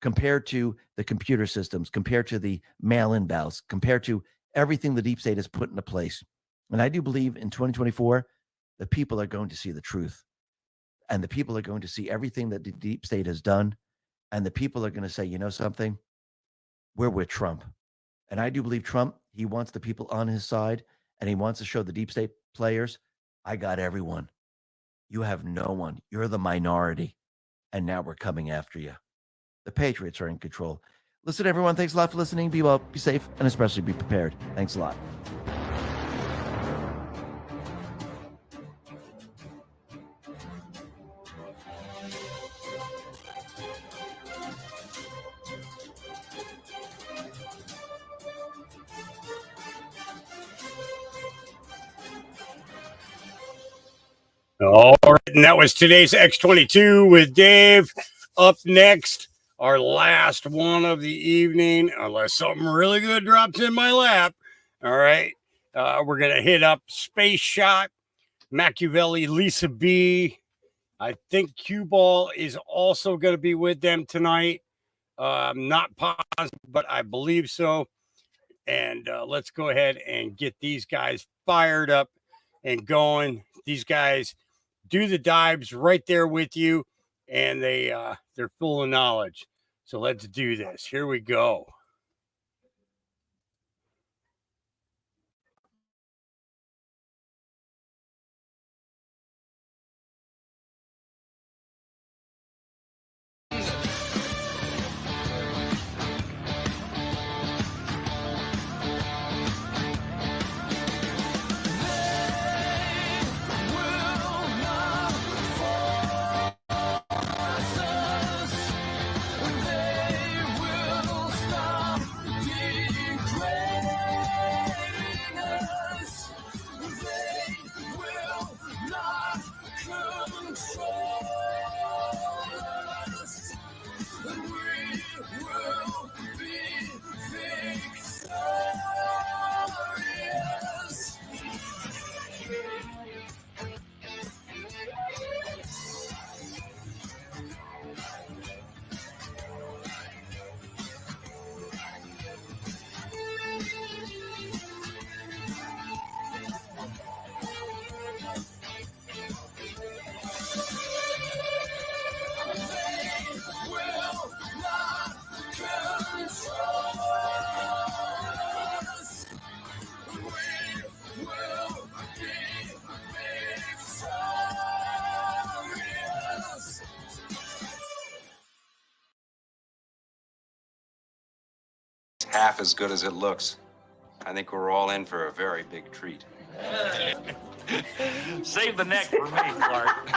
Compared to the computer systems, compared to the mail-in ballots, compared to everything the deep state has put into place. And I do believe in 2024, the people are going to see the truth. And the people are going to see everything that the deep state has done. And the people are going to say, you know something? We're with Trump. And I do believe Trump, he wants the people on his side, and he wants to show the deep state players, I got everyone. You have no one. You're the minority. And now we're coming after you. The Patriots are in control. Listen, everyone, thanks a lot for listening. Be well, be safe, and especially be prepared. Thanks a lot. All right, and that was today's X22 with Dave. Up next, our last one of the evening, unless something really good drops in my lap. All right, we're going to hit up Space Shot, Machiavelli, Lisa B. I think Cue Ball is also going to be with them tonight. I'm not positive, but I believe so. And let's go ahead and get these guys fired up and going. These guys do the dives right there with you, and they're full of knowledge. So let's do this. Here we go. half as good as it looks. I think we're all in for a very big treat. Save the neck for me, Clark.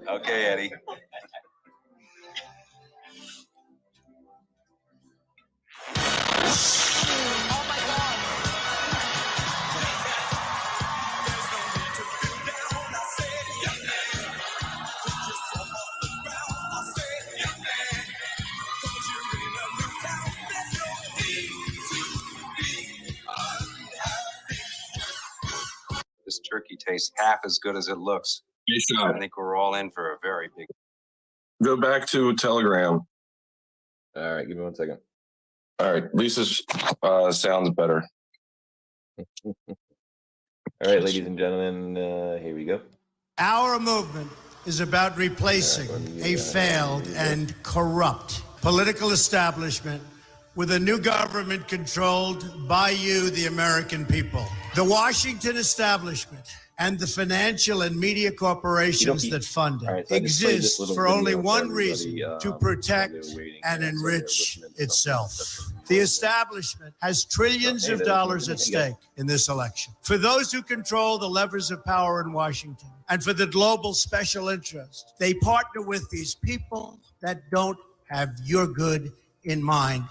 Okay, Eddie. This turkey tastes half as good as it looks. I think we're all in for a very big. Go back to Telegram. All right, give me 1 second. All right, Lisa's sounds better. All right, ladies and gentlemen, here we go. Our movement is about replacing a failed and corrupt political establishment with a new government controlled by you, the American people. The Washington establishment and the financial and media corporations that fund it All right, so I just played this exist little for only video for one everybody, reason, to while protect they were waiting. and So they're enrich listening to itself. The establishment has trillions of dollars at stake in this election. For those who control the levers of power in Washington and for the global special interest, they partner with these people that don't have your good in mind.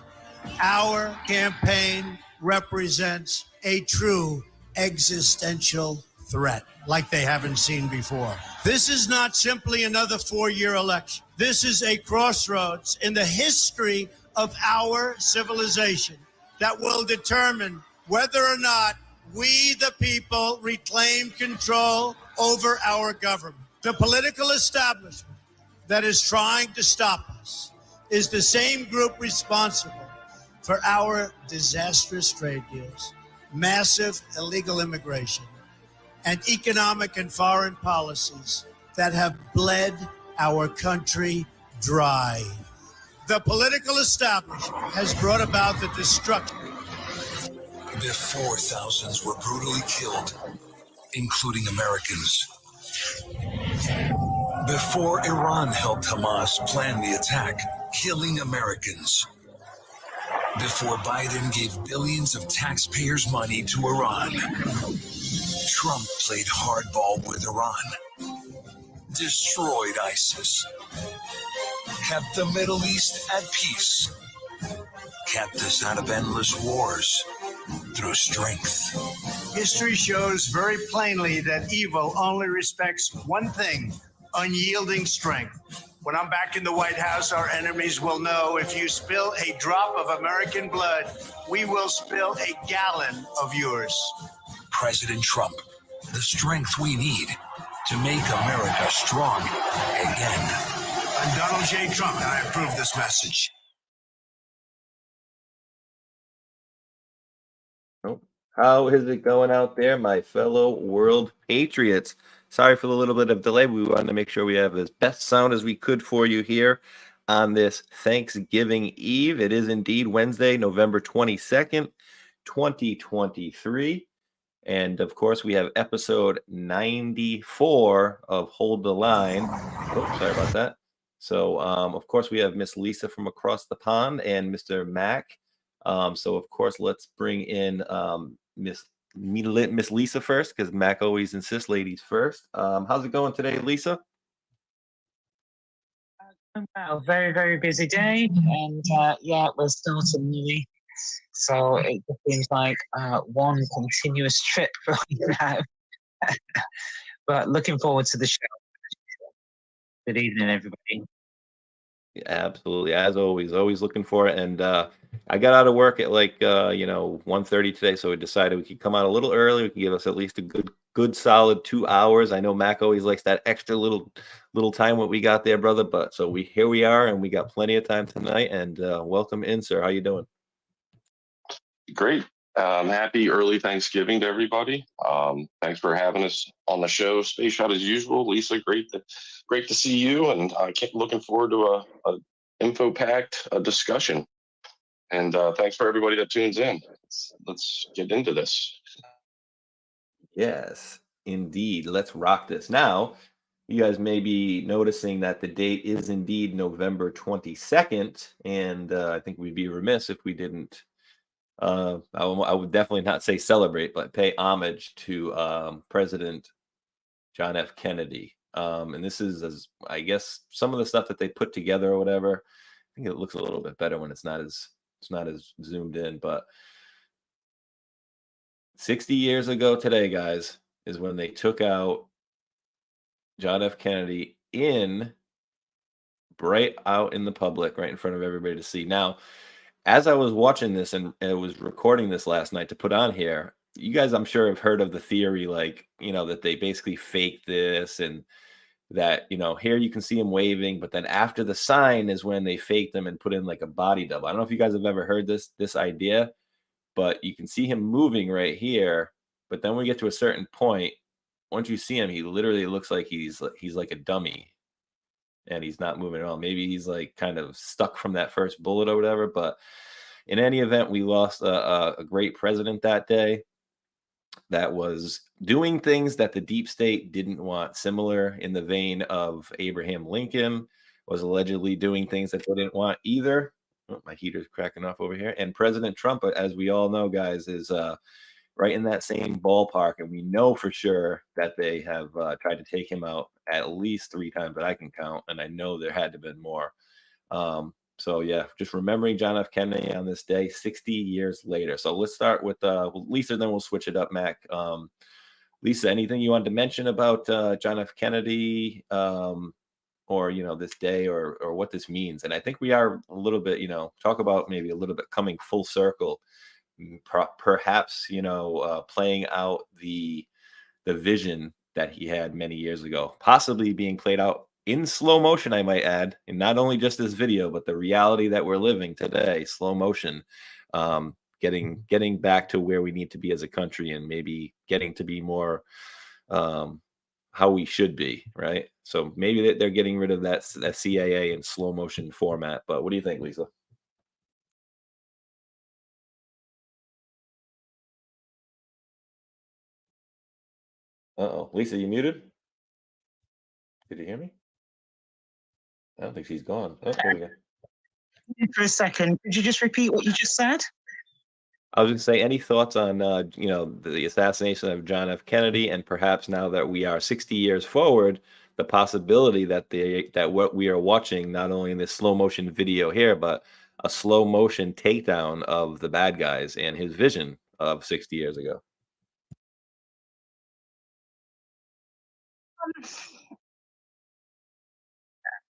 Our campaign represents a true existential threat like they haven't seen before. This is not simply another 4-year election. This is a crossroads in the history of our civilization that will determine whether or not we, the people, reclaim control over our government. The political establishment that is trying to stop us is the same group responsible for our disastrous trade deals, massive illegal immigration, and economic and foreign policies that have bled our country dry. The political establishment has brought about the destruction. Before thousands were brutally killed, including Americans. Before Iran helped Hamas plan the attack, killing Americans. Before Biden gave billions of taxpayers' money to Iran. Trump played hardball with Iran. Destroyed ISIS. Kept the Middle East at peace. Kept us out of endless wars through strength. History shows very plainly that evil only respects one thing: unyielding strength. When I'm back in the White House, our enemies will know if you spill a drop of American blood, we will spill a gallon of yours. President Trump, the strength we need to make America strong again. I'm Donald J. Trump, and I approve this message. How is it going out there, my fellow world patriots? Sorry for the little bit of delay. We wanted to make sure we have as best sound as we could for you here on this Thanksgiving Eve. It is indeed Wednesday, November 22nd, 2023. And of course, we have episode 94 of Hold the Line. Oh, sorry about that. So, of course, we have Miss Lisa from across the pond and Mr. Mac. So, of course, let's bring in Miss Lisa first, because Mac always insists ladies first. How's it going today, Lisa? Well, very, very busy day, and yeah, we're starting newly, so it just seems like one continuous trip right now. But looking forward to the show. Good evening, everybody. Yeah, absolutely, as always looking for it. And I got out of work at like 1:30 today, so we decided we could come out a little early. We could give us at least a good solid 2 hours. I know Mac always likes that extra little time what we got there, brother. But so here we are, and we got plenty of time tonight. And welcome in, sir. How you doing? Great. Happy early Thanksgiving to everybody. Thanks for having us on the show. Space Shot as usual. Lisa, great to see you, and looking forward to a info-packed discussion. And thanks for everybody that tunes in. Let's get into this. Yes, indeed. Let's rock this. Now, you guys may be noticing that the date is indeed November 22nd, and I think we'd be remiss if we didn't. I would definitely not say celebrate, but pay homage to President John F. Kennedy. And this is, as I guess, some of the stuff that they put together or whatever. I think it looks a little bit better when it's not as zoomed in. But 60 years ago today, guys, is when they took out John F. Kennedy right out in the public, right in front of everybody to see. Now, as I was watching this and was recording this last night to put on here, you guys, I'm sure, have heard of the theory, like, that they basically faked this, and that, here you can see him waving, but then after the sign is when they faked them and put in like a body double. I don't know if you guys have ever heard this idea, but you can see him moving right here. But then when we get to a certain point, once you see him, he literally looks like he's like a dummy, and he's not moving at all. Maybe he's like kind of stuck from that first bullet or whatever. But in any event, we lost a great president that day that was doing things that the deep state didn't want, similar in the vein of Abraham Lincoln was allegedly doing things that they didn't want either. Oh, my heater's cracking off over here. And President Trump, as we all know, guys, is right in that same ballpark. And we know for sure that they have tried to take him out at least 3 times that I can count. And I know there had to have been more. So yeah, just remembering John F. Kennedy on this day, 60 years later. So let's start with Lisa, then we'll switch it up, Mac. Lisa, anything you wanted to mention about John F. Kennedy, or this day, or what this means? And I think we are a little bit, talk about maybe a little bit coming full circle, perhaps playing out the vision that he had many years ago, possibly being played out in slow motion, I might add, and not only just this video, but the reality that we're living today, slow motion, getting back to where we need to be as a country, and maybe getting to be more how we should be, right? So maybe they're getting rid of that CAA in slow motion format. But what do you think, Lisa? Uh-oh, Lisa, you muted? Did you hear me? I don't think she's gone. Oh, there we go. For a second, could you just repeat what you just said? I was going to say, any thoughts on the assassination of John F. Kennedy, and perhaps now that we are 60 years forward, the possibility that what we are watching, not only in this slow motion video here, but a slow motion takedown of the bad guys and his vision of 60 years ago.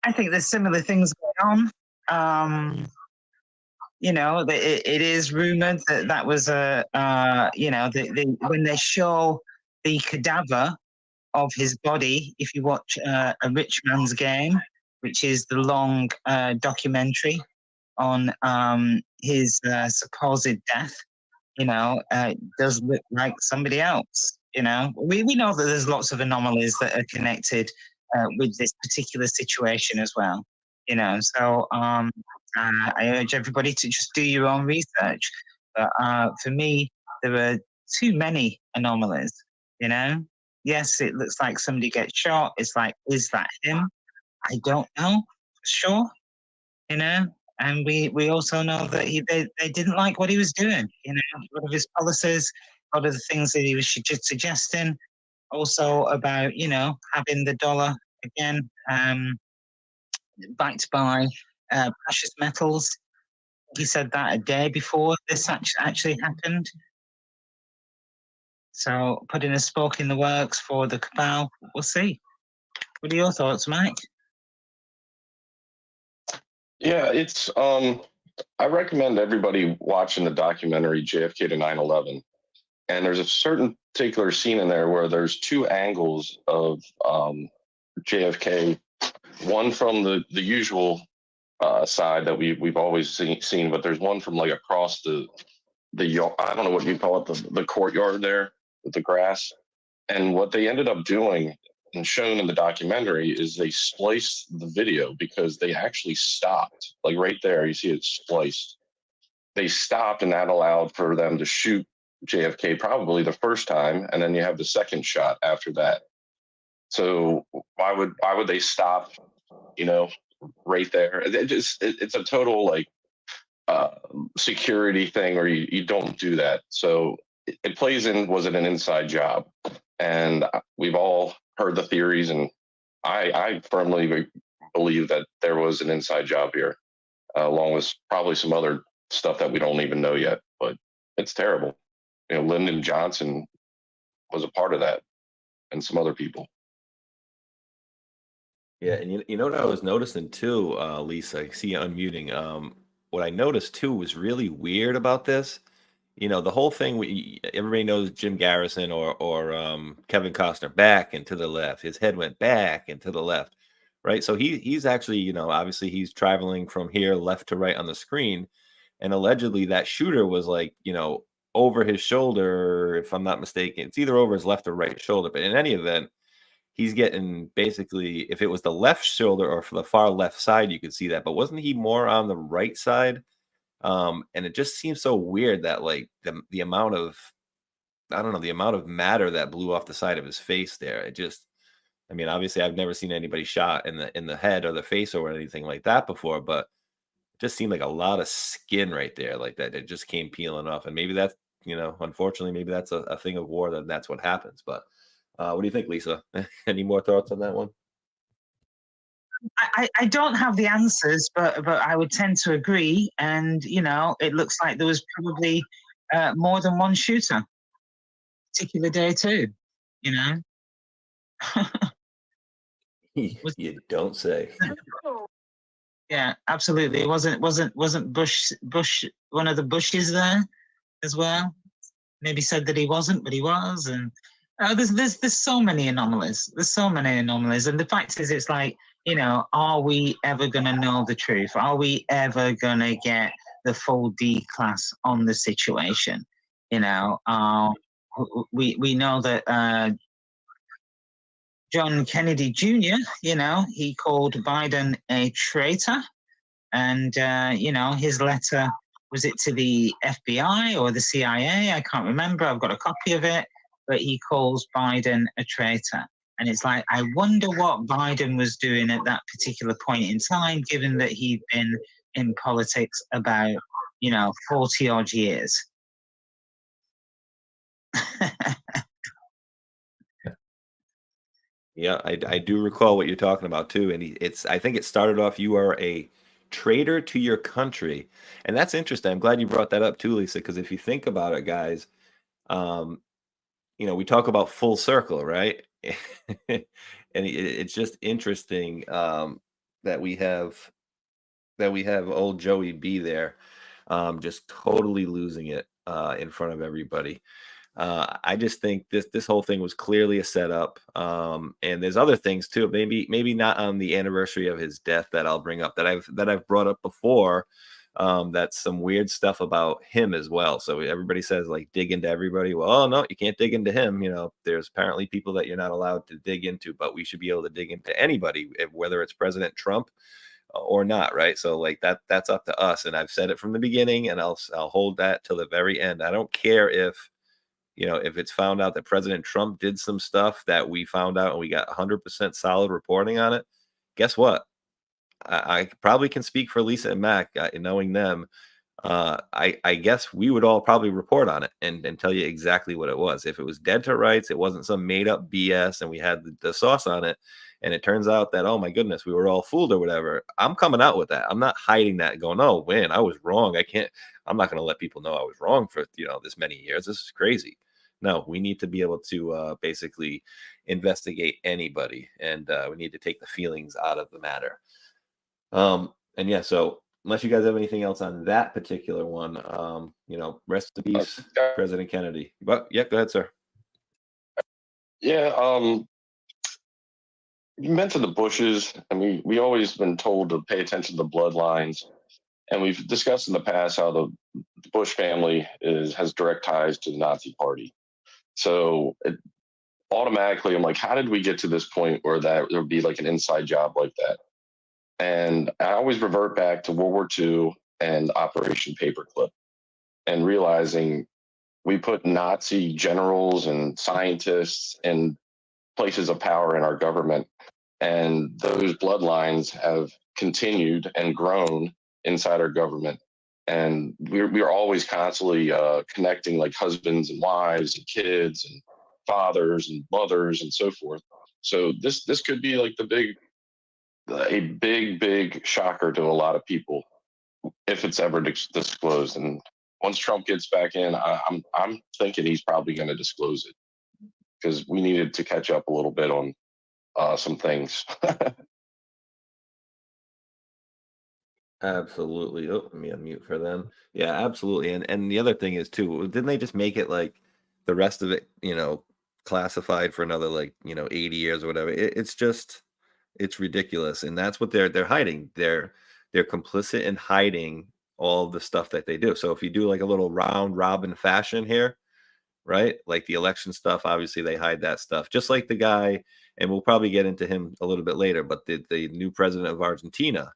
I think there's similar things going on. It is rumored that was when they show the cadaver of his body, if you watch A Rich Man's Game, which is the long documentary on his supposed death, it does look like somebody else. We know that there's lots of anomalies that are connected with this particular situation as well. So I urge everybody to just do your own research. But for me, there are too many anomalies. Yes, it looks like somebody gets shot. It's like, is that him? I don't know for sure. And we also know that they didn't like what he was doing. A lot of his policies, a lot of the things that he was suggesting. Also about having the dollar again backed by precious metals. He said that a day before this actually happened. So putting a spoke in the works for the cabal. We'll see. What are your thoughts, Mike? Yeah, it's I recommend everybody watching the documentary JFK to 9/11. And there's a certain particular scene in there where there's 2 angles of JFK, one from the usual side that we've always seen, but there's one from like across the yard. I don't know what you call it, the courtyard there with the grass. And what they ended up doing and shown in the documentary is they spliced the video, because they actually stopped, like right there, you see it spliced. They stopped, and that allowed for them to shoot JFK probably the first time, and then you have the second shot after that. So why would they stop, right there? It's a total like security thing where you don't do that. So it plays in, was it an inside job? And we've all heard the theories, and I firmly believe that there was an inside job here, along with probably some other stuff that we don't even know yet, but it's terrible. Lyndon Johnson was a part of that, and some other people. Yeah, and you know what I was noticing too, Lisa, I see you unmuting. What I noticed too was really weird about this. The whole thing, everybody knows Jim Garrison or Kevin Costner back and to the left. His head went back and to the left, right? So he's actually, obviously he's traveling from here left to right on the screen. And allegedly that shooter was like, over his shoulder, if I'm not mistaken. It's either over his left or right shoulder. But in any event, he's getting basically, if it was the left shoulder or for the far left side, you could see that. But wasn't he more on the right side? And it just seems so weird that like the amount of, I don't know, the amount of matter that blew off the side of his face there. I mean, obviously I've never seen anybody shot in the head or the face or anything like that before, but it just seemed like a lot of skin right there, like that. It just came peeling off. And maybe that's, unfortunately, maybe that's a thing of war, that that's what happens. But what do you think, Lisa? Any more thoughts on that one? I don't have the answers, but I would tend to agree. And it looks like there was probably more than one shooter, particular day too. You don't say. Yeah, absolutely. It wasn't Bush one of the Bushes there as well? Maybe said that he wasn't, but he was. And there's so many anomalies. There's so many anomalies. And the fact is, it's like, are we ever going to know the truth? Are we ever going to get the full D-class on the situation? We know that John Kennedy Jr., he called Biden a traitor. And, his letter, was it to the FBI or the CIA? I can't remember. I've got a copy of it. But he calls Biden a traitor. And it's like, I wonder what Biden was doing at that particular point in time, given that he'd been in politics about, 40 odd years. Yeah, I do recall what you're talking about too. And I think it started off, you are a traitor to your country. And that's interesting. I'm glad you brought that up too, Lisa, because if you think about it, guys, we talk about full circle, right? And it's just interesting that we have old Joey B there, just totally losing it in front of everybody. I just think this whole thing was clearly a setup, and there's other things too. Maybe not on the anniversary of his death that I'll bring up that I've brought up before. That's some weird stuff about him as well. So everybody says like dig into everybody. Well, oh, no, you can't dig into him. There's apparently people that you're not allowed to dig into, but we should be able to dig into anybody, whether it's President Trump or not, right? So like that's up to us. And I've said it from the beginning, and I'll hold that till the very end. I don't care if it's found out that President Trump did some stuff that we found out and we got 100% solid reporting on it. Guess what? I probably can speak for Lisa and Mac, knowing them. I guess we would all probably report on it and tell you exactly what it was. If it was dead to rights, it wasn't some made up BS and we had the sauce on it, and it turns out that, oh my goodness, we were all fooled or whatever. I'm coming out with that. I'm not hiding that going, oh man, I was wrong. I'm not going to let people know I was wrong for, this many years. This is crazy. No, we need to be able to basically investigate anybody, and we need to take the feelings out of the matter. And yeah, so unless you guys have anything else on that particular one, rest in peace, President Kennedy. But yeah, go ahead, sir. Yeah, you mentioned the Bushes. I mean, we always been told to pay attention to the bloodlines, and we've discussed in the past how the Bush family has direct ties to the Nazi Party. So automatically, I'm like, how did we get to this point where there would be like an inside job like that? And I always revert back to World War II and Operation Paperclip, and realizing we put Nazi generals and scientists and places of power in our government. And those bloodlines have continued and grown inside our government. And we're always constantly connecting like husbands and wives and kids and fathers and mothers and so forth. So this could be like a big shocker to a lot of people if it's ever disclosed. And once Trump gets back in, I'm thinking he's probably going to disclose it, because we needed to catch up a little bit on some things. Absolutely. Oh, let me unmute for them. Yeah, absolutely. And the other thing is too, didn't they just make it like the rest of it, classified for another 80 years or whatever? It's ridiculous. And that's what they're hiding. They're complicit in hiding all the stuff that they do. So if you do like a little round robin fashion here, right? Like the election stuff, obviously they hide that stuff. Just like the guy, and we'll probably get into him a little bit later, but the new president of Argentina,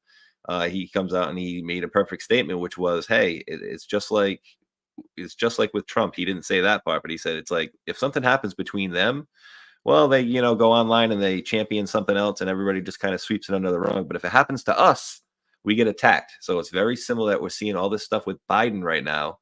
he comes out and he made a perfect statement, which was, hey, it's just like with Trump. He didn't say that part, but he said it's like if something happens between them, well, they go online and they champion something else, and everybody just kind of sweeps it under the rug. But if it happens to us, we get attacked. So it's very similar that we're seeing all this stuff with Biden right now,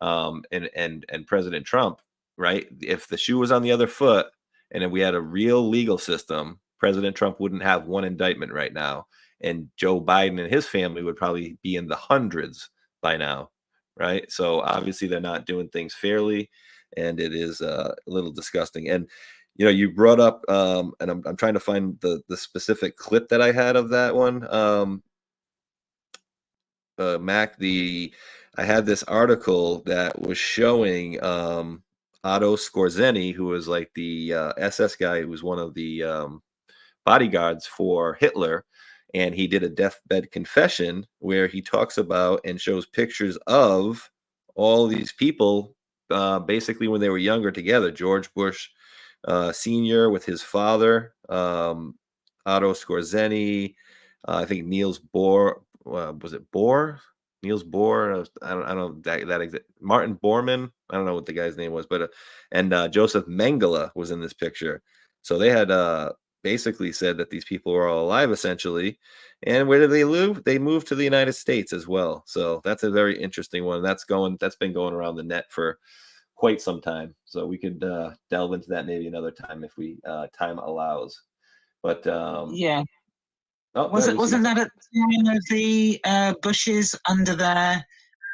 and President Trump, right? If the shoe was on the other foot, and if we had a real legal system, President Trump wouldn't have one indictment right now. And Joe Biden and his family would probably be in the hundreds by now, right? So obviously they're not doing things fairly, and it is a little disgusting. And you brought up, and I'm trying to find the specific clip that I had of that one. Mac, I had this article that was showing Otto Skorzeny, who was like the SS guy, who was one of the bodyguards for Hitler. And he did a deathbed confession where he talks about and shows pictures of all these people, basically when they were younger together. George Bush Sr. with his father, Otto Skorzeny, I think Niels Bohr, was it Bohr? Niels Bohr, I don't know that exact. Martin Bormann, I don't know what the guy's name was, but and Joseph Mengele was in this picture. So they had basically said that these people were all alive essentially. And where did they live? They moved to the United States as well. So that's a very interesting one. That's been going around the net for quite some time. So we could delve into that maybe another time if we time allows. But yeah. Oh, Wasn't that at the time of the Bushes under their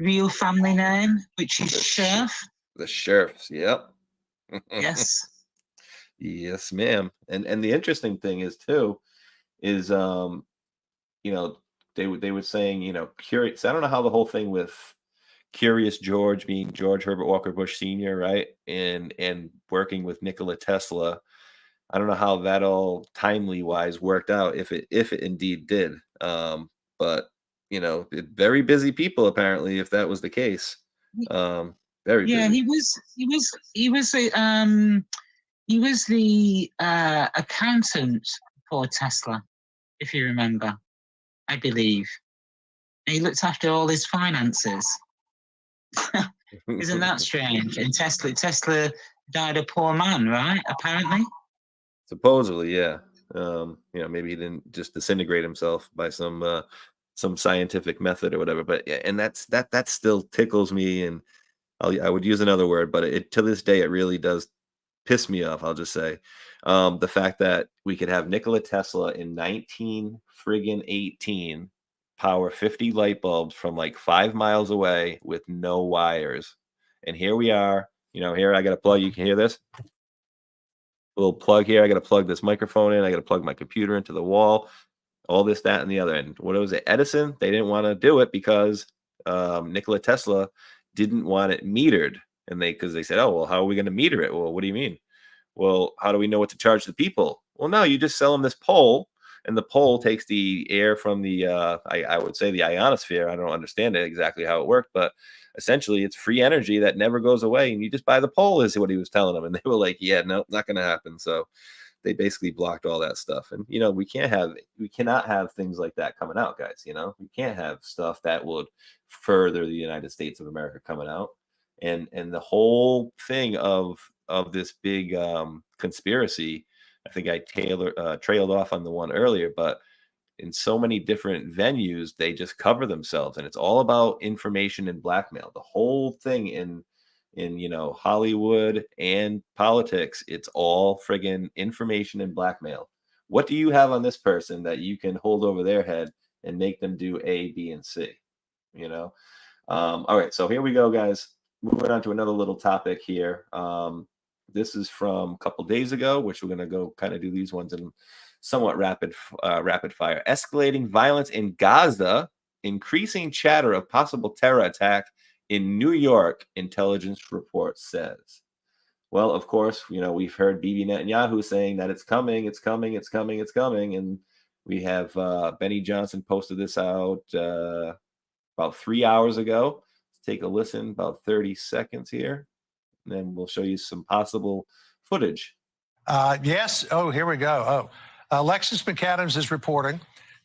real family name, which is Scherf? The Scherfs, yep. Yes. Yes, ma'am. And the interesting thing is too, is they were saying, curious. I don't know how the whole thing with Curious George being George Herbert Walker Bush Sr., right? And working with Nikola Tesla. I don't know how that all timely wise worked out, if it indeed did. But very busy people apparently, if that was the case. Very busy. Yeah, he was the accountant for Tesla, if you remember, I believe. He looked after all his finances. Isn't that strange? And Tesla died a poor man, right? Apparently. Supposedly, yeah. Maybe he didn't just disintegrate himself by some scientific method or whatever. But yeah, and that still tickles me, and I would use another word, but to this day it really does piss me off. I'll just say the fact that we could have Nikola Tesla in 1918 power 50 light bulbs from like 5 miles away with no wires, and here we are. Here I got a plug. You can hear this. Little plug here. I got to plug this microphone in. I got to plug my computer into the wall. All this, that, and the other. And what was it? Edison? They didn't want to do it because Nikola Tesla didn't want it metered. And because they said, oh, well, how are we going to meter it? Well, what do you mean? Well, how do we know what to charge the people? Well, no, you just sell them this pole, and the pole takes the air from the, I would say the ionosphere. I don't understand it exactly how it worked, but essentially it's free energy that never goes away, and you just buy the pole, is what he was telling them. And they were like, yeah, no, not going to happen. So they basically blocked all that stuff. And, we cannot have things like that coming out, guys. We can't have stuff that would further the United States of America coming out. And the whole thing of this big conspiracy I think I trailed off on the one earlier, but in so many different venues, they just cover themselves, and it's all about information and blackmail. The whole thing in Hollywood and politics, it's all friggin' information and blackmail. What do you have on this person that you can hold over their head and make them do A, B, and C? All right, so here we go, guys. Moving on to another little topic here. This is from a couple days ago, which we're going to go kind of do these ones in somewhat rapid fire. Escalating violence in Gaza, increasing chatter of possible terror attack in New York, intelligence report says. Well, of course, we've heard Bibi Netanyahu saying that it's coming, it's coming, it's coming, it's coming. And we have Benny Johnson posted this out about 3 hours ago. Let's take a listen, about 30 seconds here. And then we'll show you some possible footage. Yes. Oh, here we go. Alexis McAdams is reporting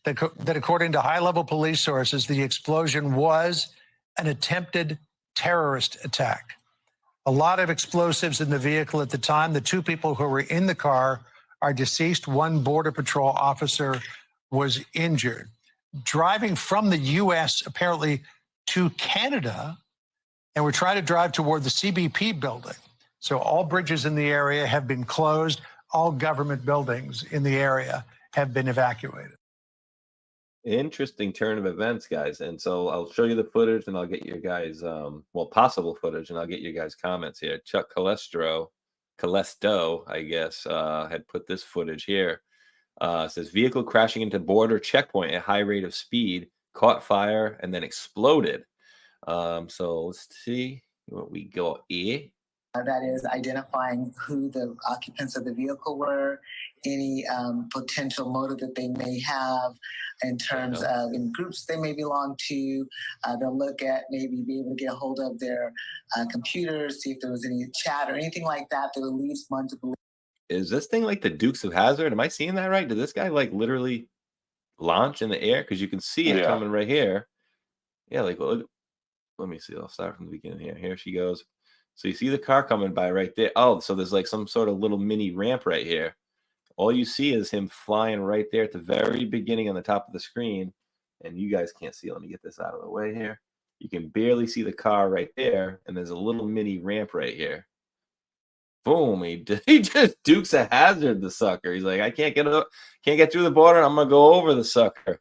that according to high-level police sources, the explosion was an attempted terrorist attack. A lot of explosives in the vehicle at the time. The two people who were in the car are deceased. One Border Patrol officer was injured. Driving from the U.S. apparently to Canada, and we're trying to drive toward the CBP building. So all bridges in the area have been closed. All government buildings in the area have been evacuated. Interesting turn of events, guys. And so I'll show you the footage and I'll get your guys, possible footage, and I'll get your guys' comments here. Chuck Calesto, I guess, had put this footage here. It says vehicle crashing into border checkpoint at high rate of speed, caught fire, and then exploded. So let's see what we got here. That is identifying who the occupants of the vehicle were, any potential motive that they may have in terms of any groups they may belong to. They'll look at maybe be able to get a hold of their computers, see if there was any chat or anything like that that would lead one to believe. Is this thing like the Dukes of Hazzard? Am I seeing that right? Did this guy like literally launch in the air? Because you can see it coming right here. Yeah, like, well, let me see. I'll start from the beginning here. Here she goes. So you see the car coming by right there. Oh, so there's like some sort of little mini ramp right here. All you see is him flying right there at the very beginning on the top of the screen. And you guys can't see. Let me get this out of the way here. You can barely see the car right there. And there's a little mini ramp right here. Boom. He just Dukes a Hazzard the sucker. He's like, I can't get through the border. I'm going to go over the sucker.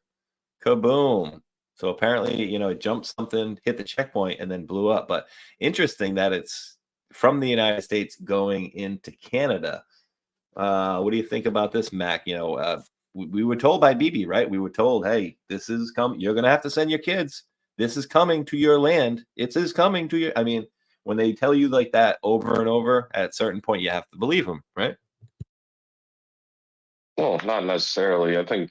Kaboom. So apparently, it jumped something, hit the checkpoint, and then blew up. But interesting that it's from the United States going into Canada. What do you think about this, Mac? We were told by Bibi, right? We were told, hey, this is coming. You're going to have to send your kids. This is coming to your land. It is coming to your. I mean, when they tell you like that over and over, at a certain point, you have to believe them, right? Well, not necessarily. I think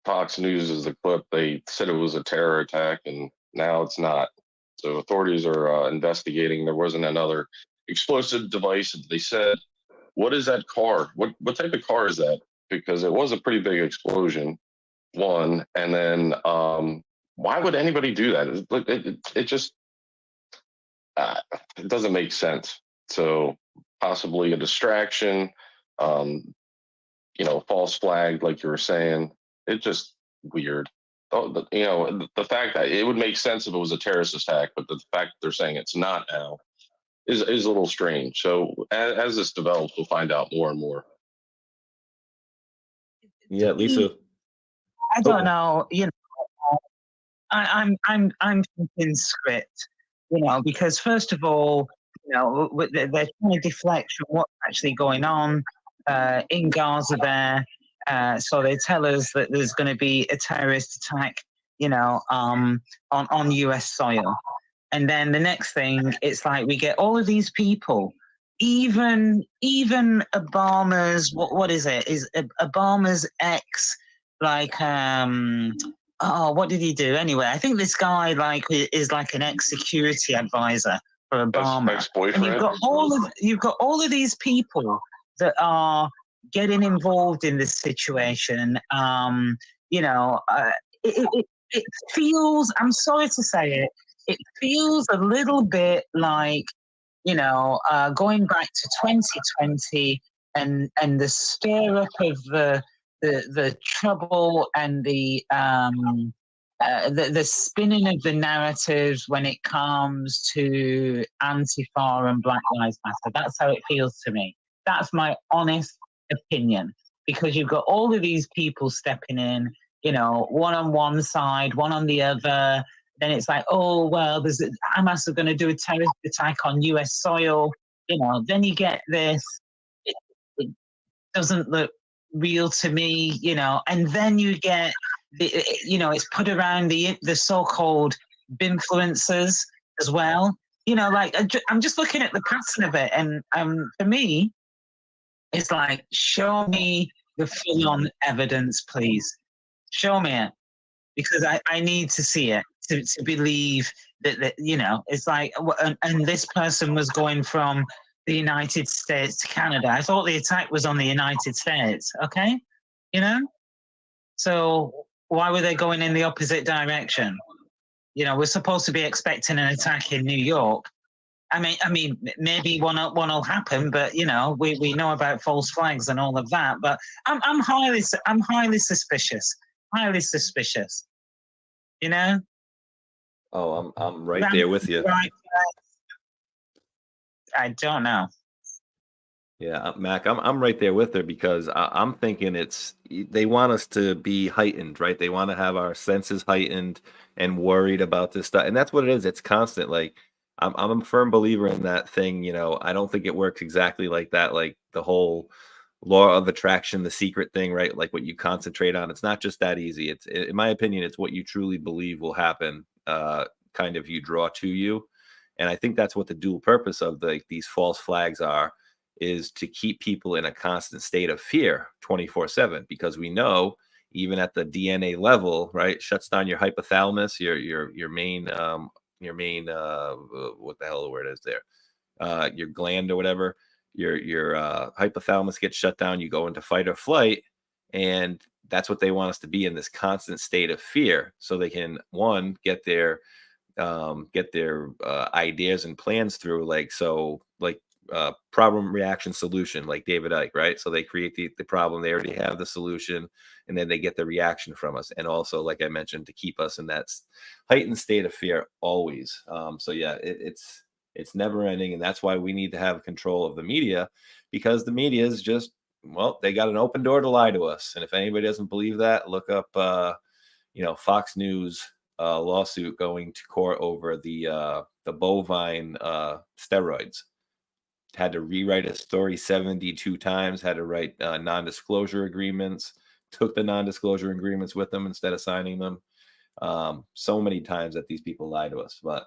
Fox News is the clip. They said it was a terror attack, and now it's not. So authorities are investigating. There wasn't another explosive device. They said, what is that car? What type of car is that? Because it was a pretty big explosion, one. And then why would anybody do that? It just it doesn't make sense. So possibly a distraction, false flag, like you were saying. It's just weird. The fact that it would make sense if it was a terrorist attack, but the fact that they're saying it's not now is a little strange. So as this develops, we'll find out more and more. Yeah, Lisa. I don't know. I'm thinking script. Because first of all, they're trying to deflect from what's actually going on in Gaza there. So they tell us that there's going to be a terrorist attack, on U.S. soil. And then the next thing, it's like we get all of these people, even Obama's, what is it? Is Obama's ex, like, what did he do? Anyway, I think this guy is like an ex-security advisor for Obama. Ex-boyfriend. And you've got all of these people that are getting involved in this situation. It feels, I'm sorry to say it feels a little bit like, going back to 2020 the stir up of the trouble and the spinning of the narratives when it comes to Antifa and Black Lives Matter. That's how it feels to me. That's my honest opinion, because you've got all of these people stepping in, you know, one on one side, one on the other. Then it's like, oh, well, Hamas are going to do a terrorist attack on US soil. You know, then you get this. It doesn't look real to me, you know, and then you get it's put around the so-called influencers as well. You know, like I'm just looking at the pattern of it, and for me, it's like, show me the full-on evidence, please. Show me it, because I need to see it to believe that you know, it's like, and this person was going from the United States to Canada. I thought the attack was on the United States, okay? You know? So why were they going in the opposite direction? You know, we're supposed to be expecting an attack in New York. I mean, maybe one will happen, but you know, we know about false flags and all of that. But I'm highly suspicious. Highly suspicious. You know? Oh, I'm right there with you. Right. I don't know. Yeah, Mac, I'm right there with her, because I'm thinking they want us to be heightened, right? They want to have our senses heightened and worried about this stuff, and that's what it is. It's constant. Like I'm a firm believer in that thing. You know, I don't think it works exactly like that. Like the whole law of attraction, the secret thing, right? Like what you concentrate on. It's not just that easy. It's, in my opinion, it's what you truly believe will happen. Kind of you draw to you. And I think that's what the dual purpose of these false flags is to keep people in a constant state of fear 24/7, because we know even at the DNA level, right, shuts down your hypothalamus, your main what the hell the word is there, your gland or whatever, your hypothalamus gets shut down. You go into fight or flight, and that's what they want us to be, in this constant state of fear, so they can get their ideas and plans through, problem, reaction, solution, like David Icke, right? So they create the problem, they already have the solution, and then they get the reaction from us. And also, like I mentioned, to keep us in that heightened state of fear always. So yeah, it's never ending. And that's why we need to have control of the media, because the media is just, well, they got an open door to lie to us. And if anybody doesn't believe that, look up, Fox News lawsuit going to court over the bovine steroids. Had to rewrite a story 72 times, had to write non-disclosure agreements, took the non-disclosure agreements with them instead of signing them. So many times that these people lie to us. But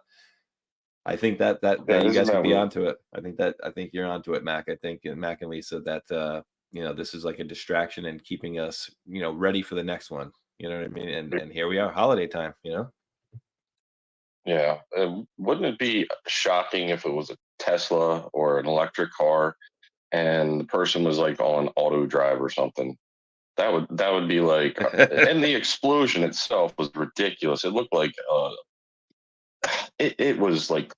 I think that you guys could be onto it. I think you're onto it, Mac. I think Mac and Lisa, that this is like a distraction and keeping us, ready for the next one. You know what I mean? And here we are, holiday time, Yeah. Wouldn't it be shocking if it was a Tesla or an electric car and the person was like on auto drive or something? That would be like, and the explosion itself was ridiculous. It looked like, it was like,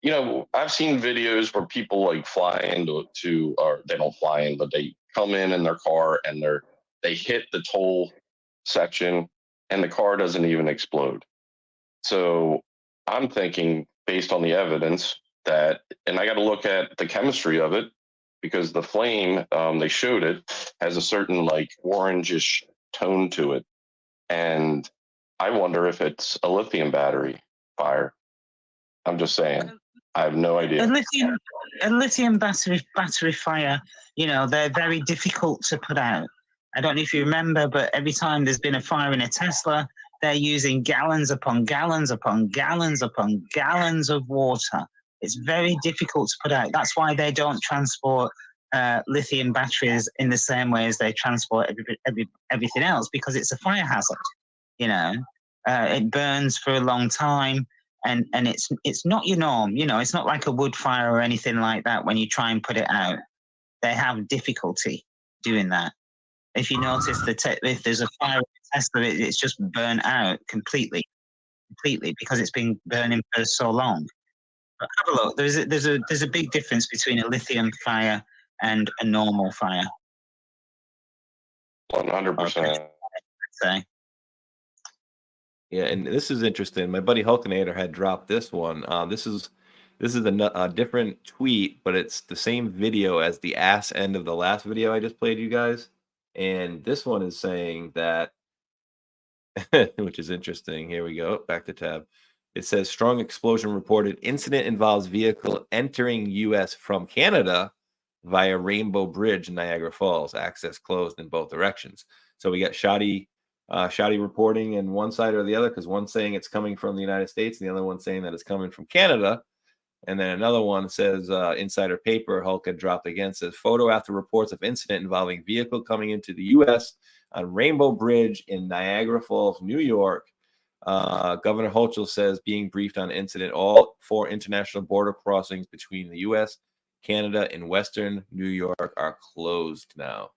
I've seen videos where people like fly into, or they don't fly in, but they come in their car and they hit the toll section and the car doesn't even explode. So I'm thinking, based on the evidence, that, and I got to look at the chemistry of it, because the flame, they showed it, has a certain like orangish tone to it. And I wonder if it's a lithium battery fire. I'm just saying. I have no idea. A lithium battery fire, they're very difficult to put out. I don't know if you remember, but every time there's been a fire in a Tesla, they're using gallons upon gallons upon gallons upon gallons of water. It's very difficult to put out. That's why they don't transport lithium batteries in the same way as they transport everything else, because it's a fire hazard. It burns for a long time, and it's not your norm. It's not like a wood fire or anything like that. When you try and put it out, they have difficulty doing that. If you notice if there's a fire in Tesla, it's just burnt out completely, because it's been burning for so long. But have a look. There's a big difference between a lithium fire and a normal fire. 100%. So, Yeah, and this is interesting. My buddy Hulkinator had dropped this one. This is a different tweet, but it's the same video as the ass end of the last video I just played you guys. And this one is saying that, which is interesting. Here we go. Back to tab. It says strong explosion reported. Incident involves vehicle entering U.S. from Canada via Rainbow Bridge in Niagara Falls. Access closed in both directions. So we got shoddy reporting in one side or the other, because one's saying it's coming from the United States and the other one's saying that it's coming from Canada. And then another one says insider paper, Hulk had dropped again, says photo after reports of incident involving vehicle coming into the U.S. on Rainbow Bridge in Niagara Falls, New York. Governor Hochul says being briefed on incident, all 4 international border crossings between the U.S., Canada, and Western New York are closed now.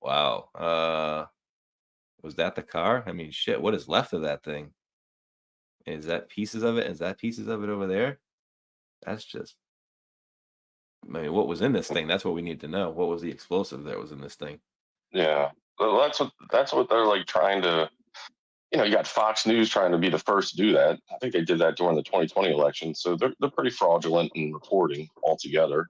Wow. Was that the car? I mean, shit, what is left of that thing? Is that pieces of it? Is that pieces of it over there? That's just, I mean, what was in this thing? That's what we need to know. What was the explosive that was in this thing? Yeah, well, that's what they're like trying to. You got Fox News trying to be the first to do that. I think they did that during the 2020 election. So they're pretty fraudulent in reporting altogether.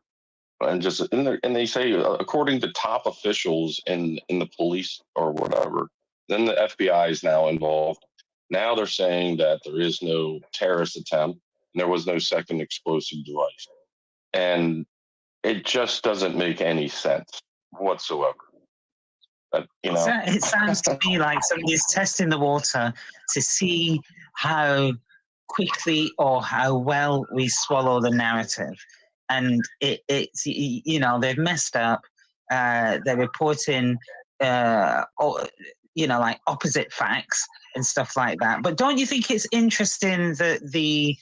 And they say according to top officials in the police or whatever, then the FBI is now involved. Now they're saying that there is no terrorist attempt and there was no second explosive device. And it just doesn't make any sense whatsoever. It sounds to me like somebody's testing the water to see how quickly or how well we swallow the narrative. And it's they've messed up. They're reporting, like opposite facts and stuff like that. But don't you think it's interesting that the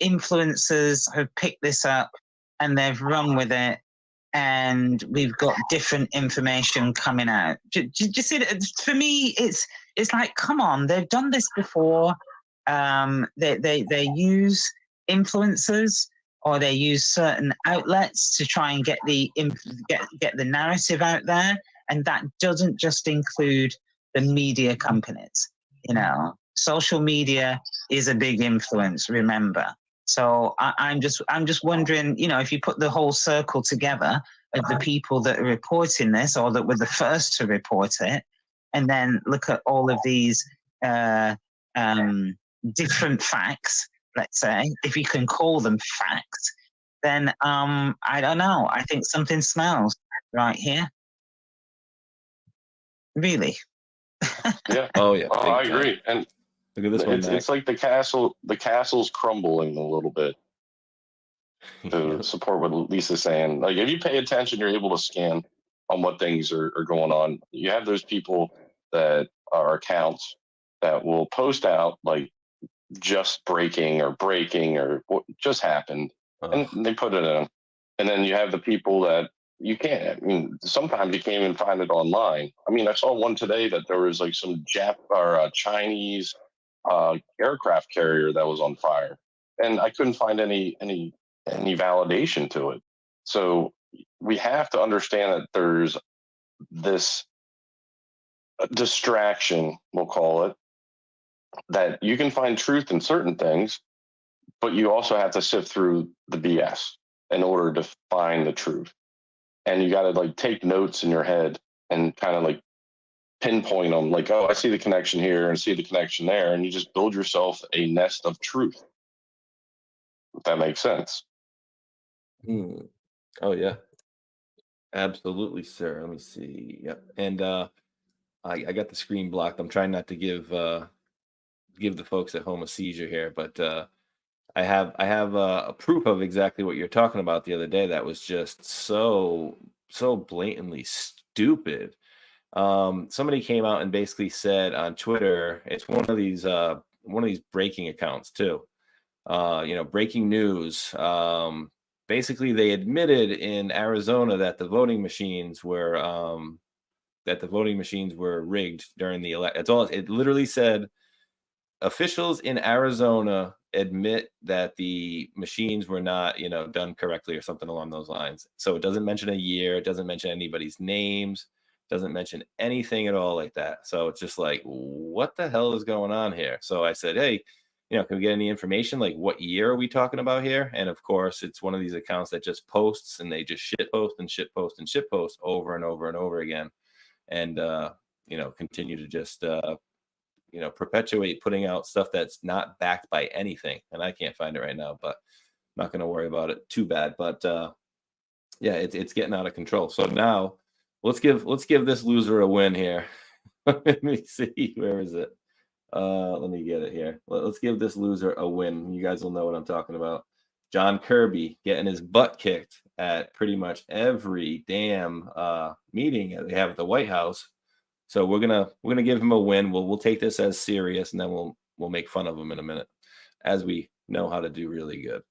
influencers have picked this up and they've run with it, and we've got different information coming out? Do you see that? For me, it's like, come on, they've done this before. They use influencers, or they use certain outlets to try and get the narrative out there, and that doesn't just include the media companies. Social media is a big influence, remember. So I'm just wondering, if you put the whole circle together of the people that are reporting this, or that were the first to report it, and then look at all of these different facts, let's say, if you can call them facts, then I don't know. I think something smells right here. Really. Yeah. Oh yeah. I agree. And look at this one. It's like the castle's crumbling a little bit to support what Lisa's saying. Like, if you pay attention, you're able to scan on what things are going on. You have those people that are accounts that will post out like just breaking or what just happened, and they put it in. And then you have the people that you can't. I mean, sometimes you can't even find it online. I mean, I saw one today that there was like some Chinese aircraft carrier that was on fire, and I couldn't find any validation to it. So we have to understand that there's this distraction, we'll call it, that you can find truth in certain things, but you also have to sift through the BS in order to find the truth. And you got to like take notes in your head and kind of like pinpoint them, like, oh, I see the connection here and see the connection there. And you just build yourself a nest of truth. If that makes sense. Oh yeah. Absolutely, sir. Let me see. Yep. And I got the screen blocked. I'm trying not to give the folks at home a seizure here, but I have a proof of exactly what you're talking about the other day. That was just so blatantly stupid. Somebody came out and basically said on Twitter, it's one of these breaking accounts too. Breaking news. Basically, they admitted in Arizona that the voting machines were rigged during the election. That's all. It literally said officials in Arizona admit that the machines were not, done correctly or something along those lines. So it doesn't mention a year, it doesn't mention anybody's names, doesn't mention anything at all like that. So it's just like, what the hell is going on here? So I said, hey, can we get any information? Like, what year are we talking about here? And of course, it's one of these accounts that just posts, and they just shit post and shit post and shit post over and over and over again. And, continue to just, perpetuate putting out stuff that's not backed by anything. And I can't find it right now, but I'm not going to worry about it too bad. But yeah, it's getting out of control. So now let's give this loser a win here. Let me see, where is it? Let me get it here. Let's give this loser a win. You guys will know what I'm talking about. John Kirby getting his butt kicked at pretty much every damn meeting that they have at the White House. So we're gonna give him a win. We'll take this as serious, and then we'll make fun of him in a minute, as we know how to do really good.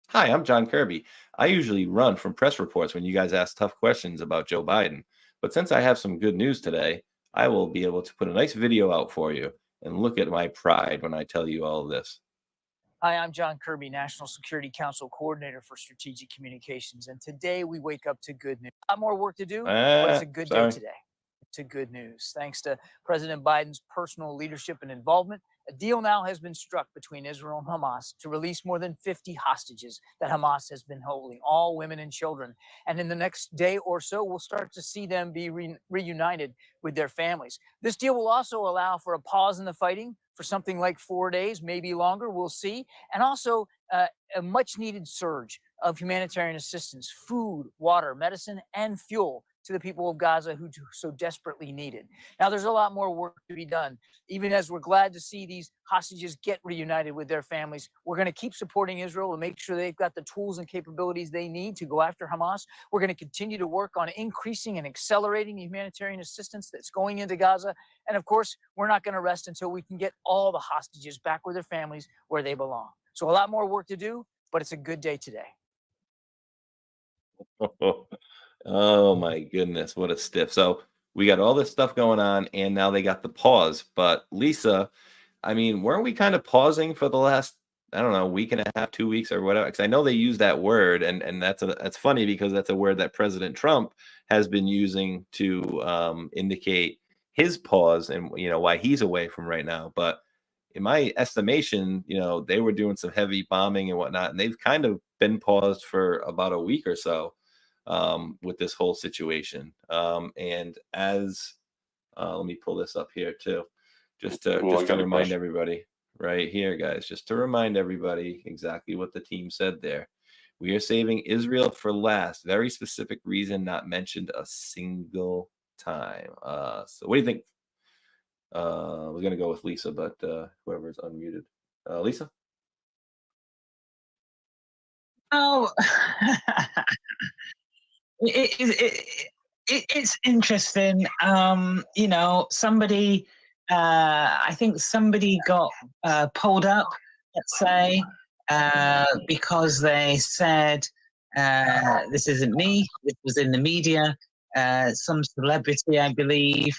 Hi, I'm John Kirby. I usually run from press reports when you guys ask tough questions about Joe Biden, but since I have some good news today, I will be able to put a nice video out for you. And look at my pride when I tell you all of this. Hi, I'm John Kirby, National Security Council Coordinator for Strategic Communications, and today we wake up to good news. A lot more work to do, but it's a good day today. To good news. Thanks to President Biden's personal leadership and involvement, a deal now has been struck between Israel and Hamas to release more than 50 hostages that Hamas has been holding, all women and children. And in the next day or so, we'll start to see them be reunited with their families. This deal will also allow for a pause in the fighting for something like 4 days, maybe longer, we'll see. And also a much needed surge of humanitarian assistance, food, water, medicine, and fuel to the people of Gaza who so desperately need it. Now, there's a lot more work to be done. Even as we're glad to see these hostages get reunited with their families, we're going to keep supporting Israel to make sure they've got the tools and capabilities they need to go after Hamas. We're going to continue to work on increasing and accelerating the humanitarian assistance that's going into Gaza. And of course, we're not going to rest until we can get all the hostages back with their families where they belong. So a lot more work to do, but it's a good day today. Oh my goodness, what a stiff. So we got all this stuff going on, and now they got the pause. But Lisa, I mean, weren't we kind of pausing for the last, I don't know, week and a half, 2 weeks or whatever? Because I know they use that word, and that's funny because that's a word that President Trump has been using to indicate his pause and why he's away from right now. But in my estimation, they were doing some heavy bombing and whatnot, and they've kind of been paused for about a week or so. With this whole situation. And as let me pull this up here too, just to remind everybody right here, guys, just to remind everybody exactly what the team said there. We are saving Israel for last. Very specific reason, not mentioned a single time. So what do you think? We're going to go with Lisa, but whoever's unmuted. Lisa? Oh, it's interesting. Somebody, I think somebody got pulled up, let's say, because they said, this isn't me, this was in the media. Some celebrity, I believe,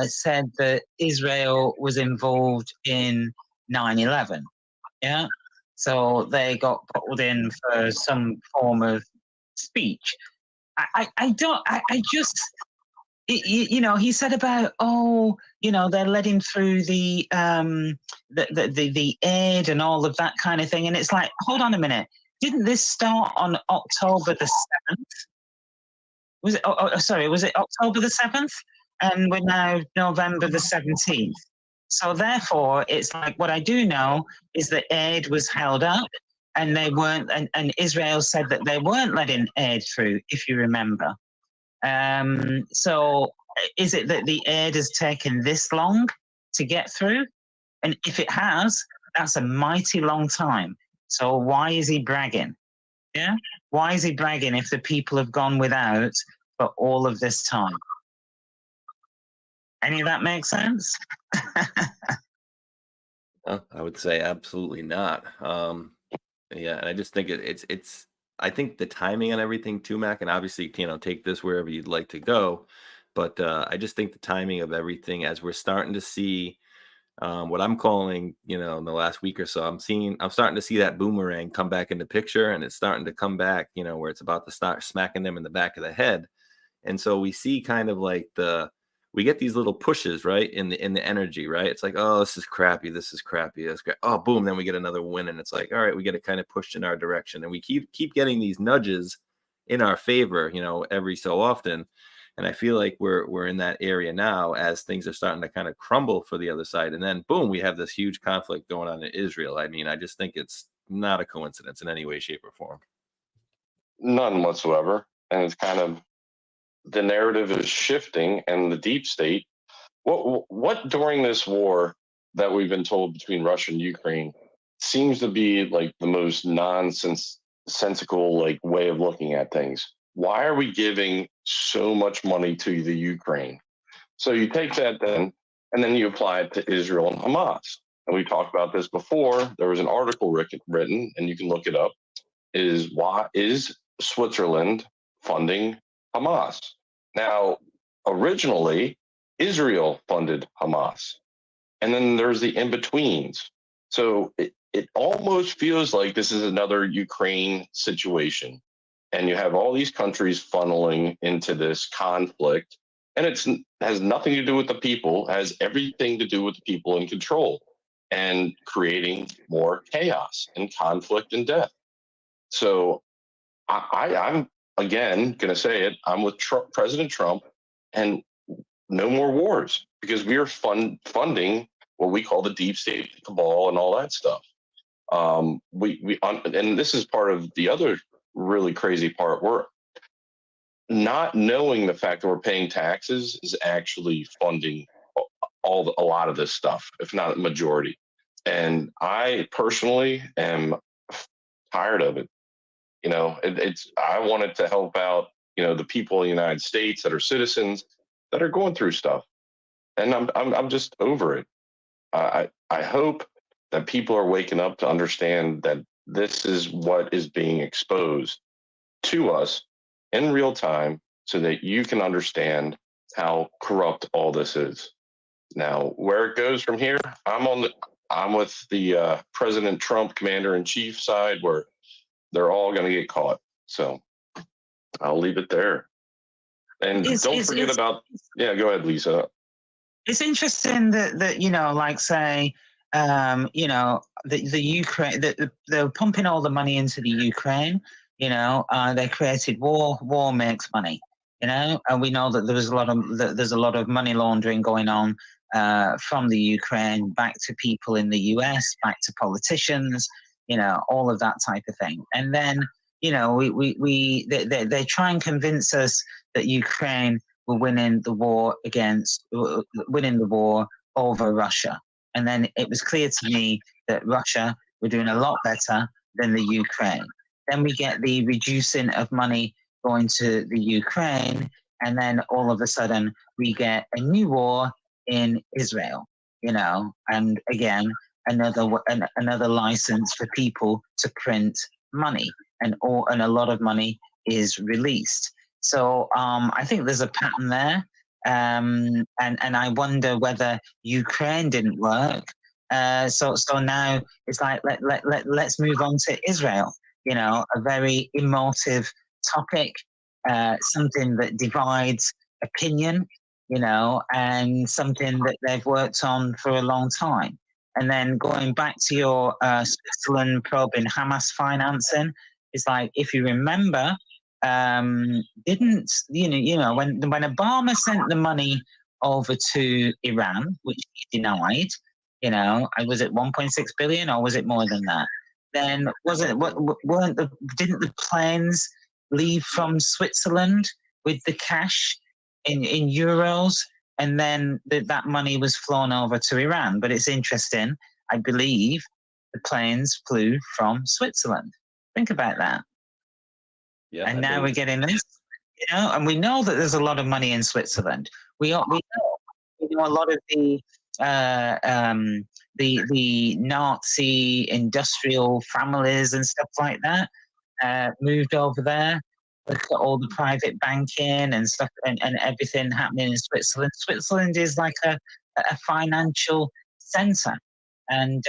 said that Israel was involved in 9/11. Yeah. So they got pulled in for some form of speech. He said about, they're letting through the aid and all of that kind of thing. And it's like, hold on a minute. Didn't this start on October the 7th? Was it October the 7th? And we're now November the 17th. So therefore, it's like, what I do know is that aid was held up. And they weren't, and Israel said that they weren't letting aid through, if you remember. So is it that the aid has taken this long to get through? And if it has, that's a mighty long time. So why is he bragging? Yeah? Why is he bragging if the people have gone without for all of this time? Any of that make sense? I would say absolutely not. Yeah, and I just think it's I think the timing on everything too, Mac, and obviously, take this wherever you'd like to go. But I just think the timing of everything, as we're starting to see What I'm calling, in the last week or so, I'm starting to see that boomerang come back in the picture, and it's starting to come back, where it's about to start smacking them in the back of the head. And so we see kind of like we get these little pushes, right, in the energy, right? It's like, oh, this is crappy, this is crappy, that's great. Oh, boom, then we get another win, and it's like, all right, we get it kind of pushed in our direction, and we keep getting these nudges in our favor, every so often. And I feel like we're in that area now as things are starting to kind of crumble for the other side. And then boom, we have this huge conflict going on in Israel. I mean, I just think it's not a coincidence in any way, shape, or form. None whatsoever. And it's kind of the narrative is shifting, and the deep state. What during this war that we've been told between Russia and Ukraine seems to be like the most nonsensical like way of looking at things. Why are we giving so much money to the Ukraine? So you take that then, and then you apply it to Israel and Hamas. And we talked about this before. There was an article written, and you can look it up. Why is Switzerland funding Hamas? Now, originally, Israel funded Hamas. And then there's the in-betweens. So it almost feels like this is another Ukraine situation. And you have all these countries funneling into this conflict. And it has nothing to do with the people, it has everything to do with the people in control and creating more chaos and conflict and death. So I'm, again, going to say it, I'm with President Trump, and no more wars, because we are funding what we call the deep state, the cabal, and all that stuff. And this is part of the other really crazy part. We're not knowing the fact that we're paying taxes is actually funding a lot of this stuff, if not the majority. And I personally am tired of it. I wanted to help out, the people in the United States that are citizens that are going through stuff. And I'm just over it. I hope that people are waking up to understand that this is what is being exposed to us in real time, so that you can understand how corrupt all this is. Now, where it goes from here, I'm with the President Trump commander-in-chief side, where they're all going to get caught. So I'll leave it there. And don't forget about, go ahead, Lisa. It's interesting that like say, the Ukraine, they're pumping all the money into the Ukraine. They created war. War makes money. And we know that there's a lot of money laundering going on from the Ukraine back to people in the US, back to politicians. All of that type of thing. And then they try and convince us that Ukraine were winning the war over Russia. And then it was clear to me that Russia were doing a lot better than the Ukraine. Then we get the reducing of money going to the Ukraine, and then all of a sudden we get a new war in Israel, and again, another license for people to print money, and a lot of money is released. So I think there's a pattern there. And I wonder whether Ukraine didn't work. So now it's like let's move on to Israel. A very emotive topic, something that divides opinion. And something that they've worked on for a long time. And then going back to your Switzerland probe in Hamas financing, it's like, if you remember, when Obama sent the money over to Iran, which he denied, was it 1.6 billion or was it more than that? Then didn't the planes leave from Switzerland with the cash in euros, and then that money was flown over to Iran? But it's interesting, I believe the planes flew from Switzerland. Think about that. Yeah, and now we're getting this, and we know that there's a lot of money in Switzerland. We know a lot of the Nazi industrial families and stuff like that moved over there. Look at all the private banking and stuff and everything happening in Switzerland. Switzerland is like a financial center. And,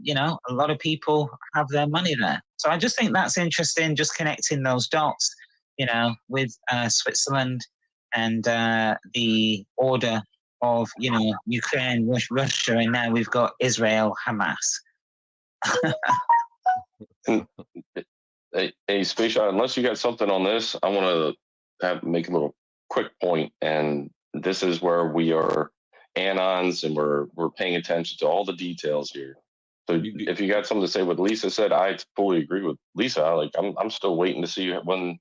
you know, a lot of people have their money there. So I just think that's interesting, just connecting those dots, you know, with Switzerland and the order of, you know, Ukraine, Russia, and now we've got Israel, Hamas. Hey, Space Shot, unless you got something on this, I want to make a little quick point, and this is where we are anons and we're paying attention to all the details here. So if you got something to say what Lisa said, I fully agree with Lisa. Like I'm still waiting to see when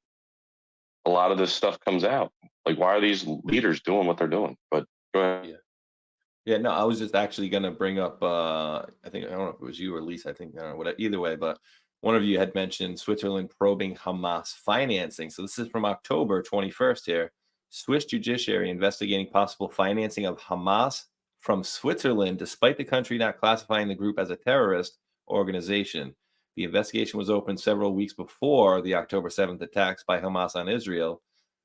a lot of this stuff comes out. Like, why are these leaders doing what they're doing? But go ahead. Yeah, no, I was just actually going to bring up, I don't know if it was you or Lisa, I don't know, whatever, either way, but one of you had mentioned Switzerland probing Hamas financing. So this is from October 21st here. Swiss judiciary investigating possible financing of Hamas from Switzerland, despite the country not classifying the group as a terrorist organization. The investigation was opened several weeks before the October 7th attacks by Hamas on Israel.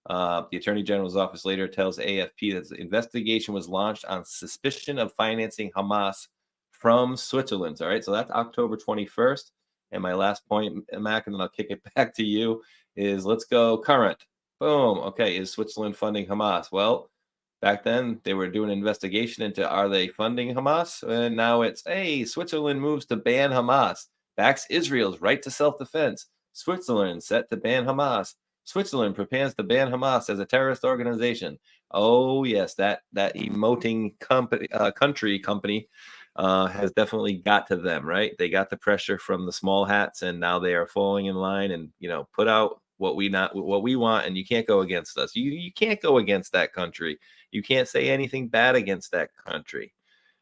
The Attorney General's office later tells AFP that the investigation was launched on suspicion of financing Hamas from Switzerland. All right, so that's October 21st. And my last point, Mac, and then I'll kick it back to you, is let's go current. Boom. Okay, is Switzerland funding Hamas? Well, back then they were doing an investigation into are they funding Hamas? And now it's, hey, Switzerland moves to ban Hamas, backs Israel's right to self-defense. Switzerland set to ban Hamas. Switzerland prepares to ban Hamas as a terrorist organization. Oh yes, that emoting country company has definitely got to them, right? They got the pressure from the small hats, and now they are falling in line and put out what we want, and you can't go against us. You can't go against that country. You can't say anything bad against that country.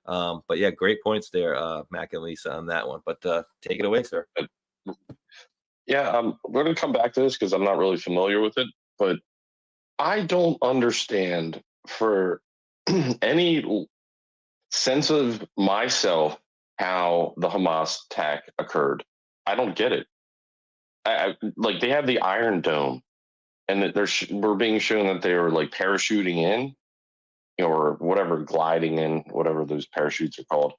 But yeah, great points there, Mac and Lisa, on that one. But take it away, sir. Yeah, we're going to come back to this because I'm not really familiar with it, but I don't understand for any sense of myself how the Hamas attack occurred. I don't get it. Like, they have the Iron Dome, and that we're being shown that they were like parachuting in, or whatever, gliding in, whatever those parachutes are called,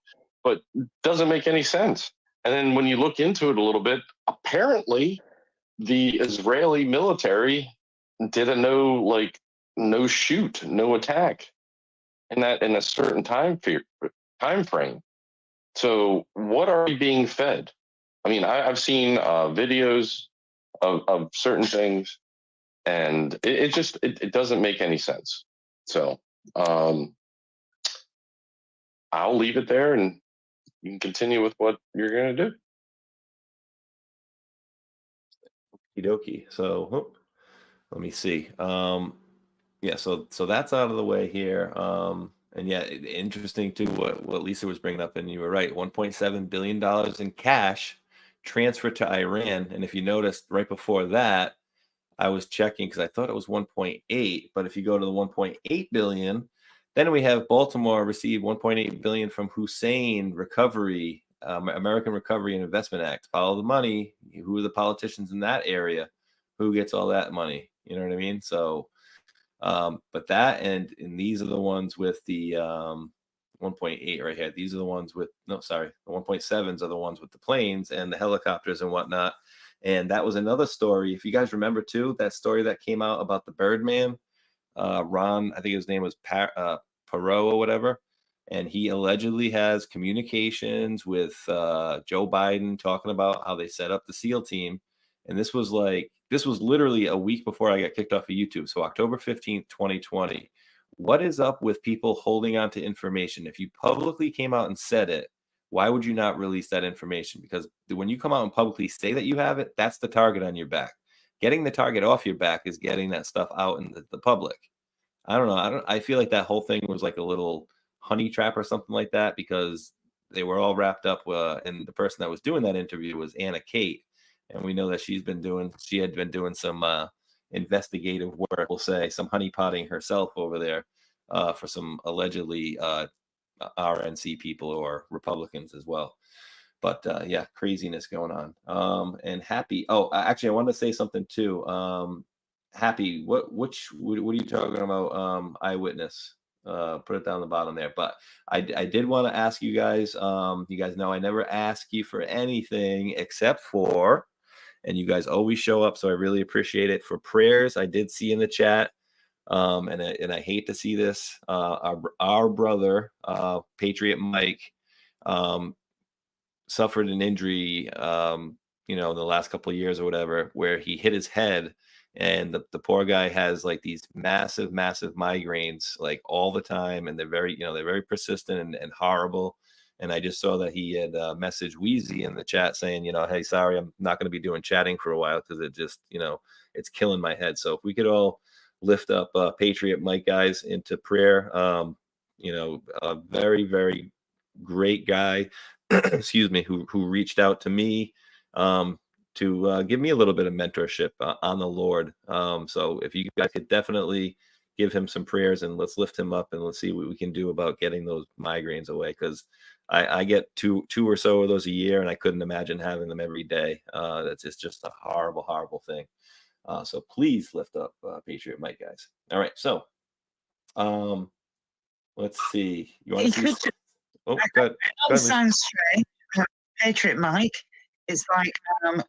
but doesn't make any sense. And then when you look into it a little bit, apparently the Israeli military did a no shoot, no attack in a certain time frame. So what are we being fed? I mean, I've seen videos of certain things, and it doesn't make any sense. So I'll leave it there, and you can continue with what you're going to do. Okie dokie. So let me see. Yeah, so that's out of the way here. And yeah, interesting too what Lisa was bringing up, and you were right. $1.7 billion in cash transferred to Iran. And if you noticed right before that, I was checking because I thought it was 1.8, but if you go to the 1.8 billion, then we have Baltimore received 1.8 billion from Hussein Recovery, American Recovery and Investment Act. Follow the money. Who are the politicians in that area? Who gets all that money? You know what I mean? So, but that and these are the ones with the 1.8 right here. These are the ones with the 1.7s are the ones with the planes and the helicopters and whatnot. And that was another story. If you guys remember too, that story that came out about the Birdman. Ron, I think his name was Perot or whatever, and he allegedly has communications with Joe Biden talking about how they set up the SEAL team. And this was literally a week before I got kicked off of YouTube. So October 15th, 2020. What is up with people holding on to information? If you publicly came out and said it, why would you not release that information? Because when you come out and publicly say that you have it, that's the target on your back. Getting the target off your back is getting that stuff out in the public. I don't know. I feel like that whole thing was like a little honey trap or something like that, because they were all wrapped up. And the person that was doing that interview was Anna Kate. And we know that she had been doing some investigative work, we'll say, some honeypotting herself over there for some allegedly RNC people or Republicans as well. But yeah, craziness going on. And Happy. Oh, actually, I wanted to say something too. Happy. What are you talking about? Eyewitness. Put it down the bottom there. But I did want to ask you guys. You guys know I never ask you for anything except for, and you guys always show up, so I really appreciate it, for prayers. I did see in the chat, and I hate to see this. Our brother, Patriot Mike, suffered an injury, in the last couple of years or whatever, where he hit his head, and the poor guy has like these massive migraines like all the time, and they're very persistent and horrible. And I just saw that he had messaged Wheezy in the chat saying, hey, sorry, I'm not going to be doing chatting for a while because it just, it's killing my head. So if we could all lift up Patriot Mike, guys, into prayer. A very, very great guy, excuse me, who reached out to me to give me a little bit of mentorship on the Lord. So if you guys could definitely give him some prayers, and let's lift him up, and let's see what we can do about getting those migraines away. Because I get two or so of those a year, and I couldn't imagine having them every day. That's just a horrible, horrible thing. So please lift up Patriot Mike, guys. All right. So let's see. You want to see? Oh, go ahead. Sounds strange. Patriot Mike, it's like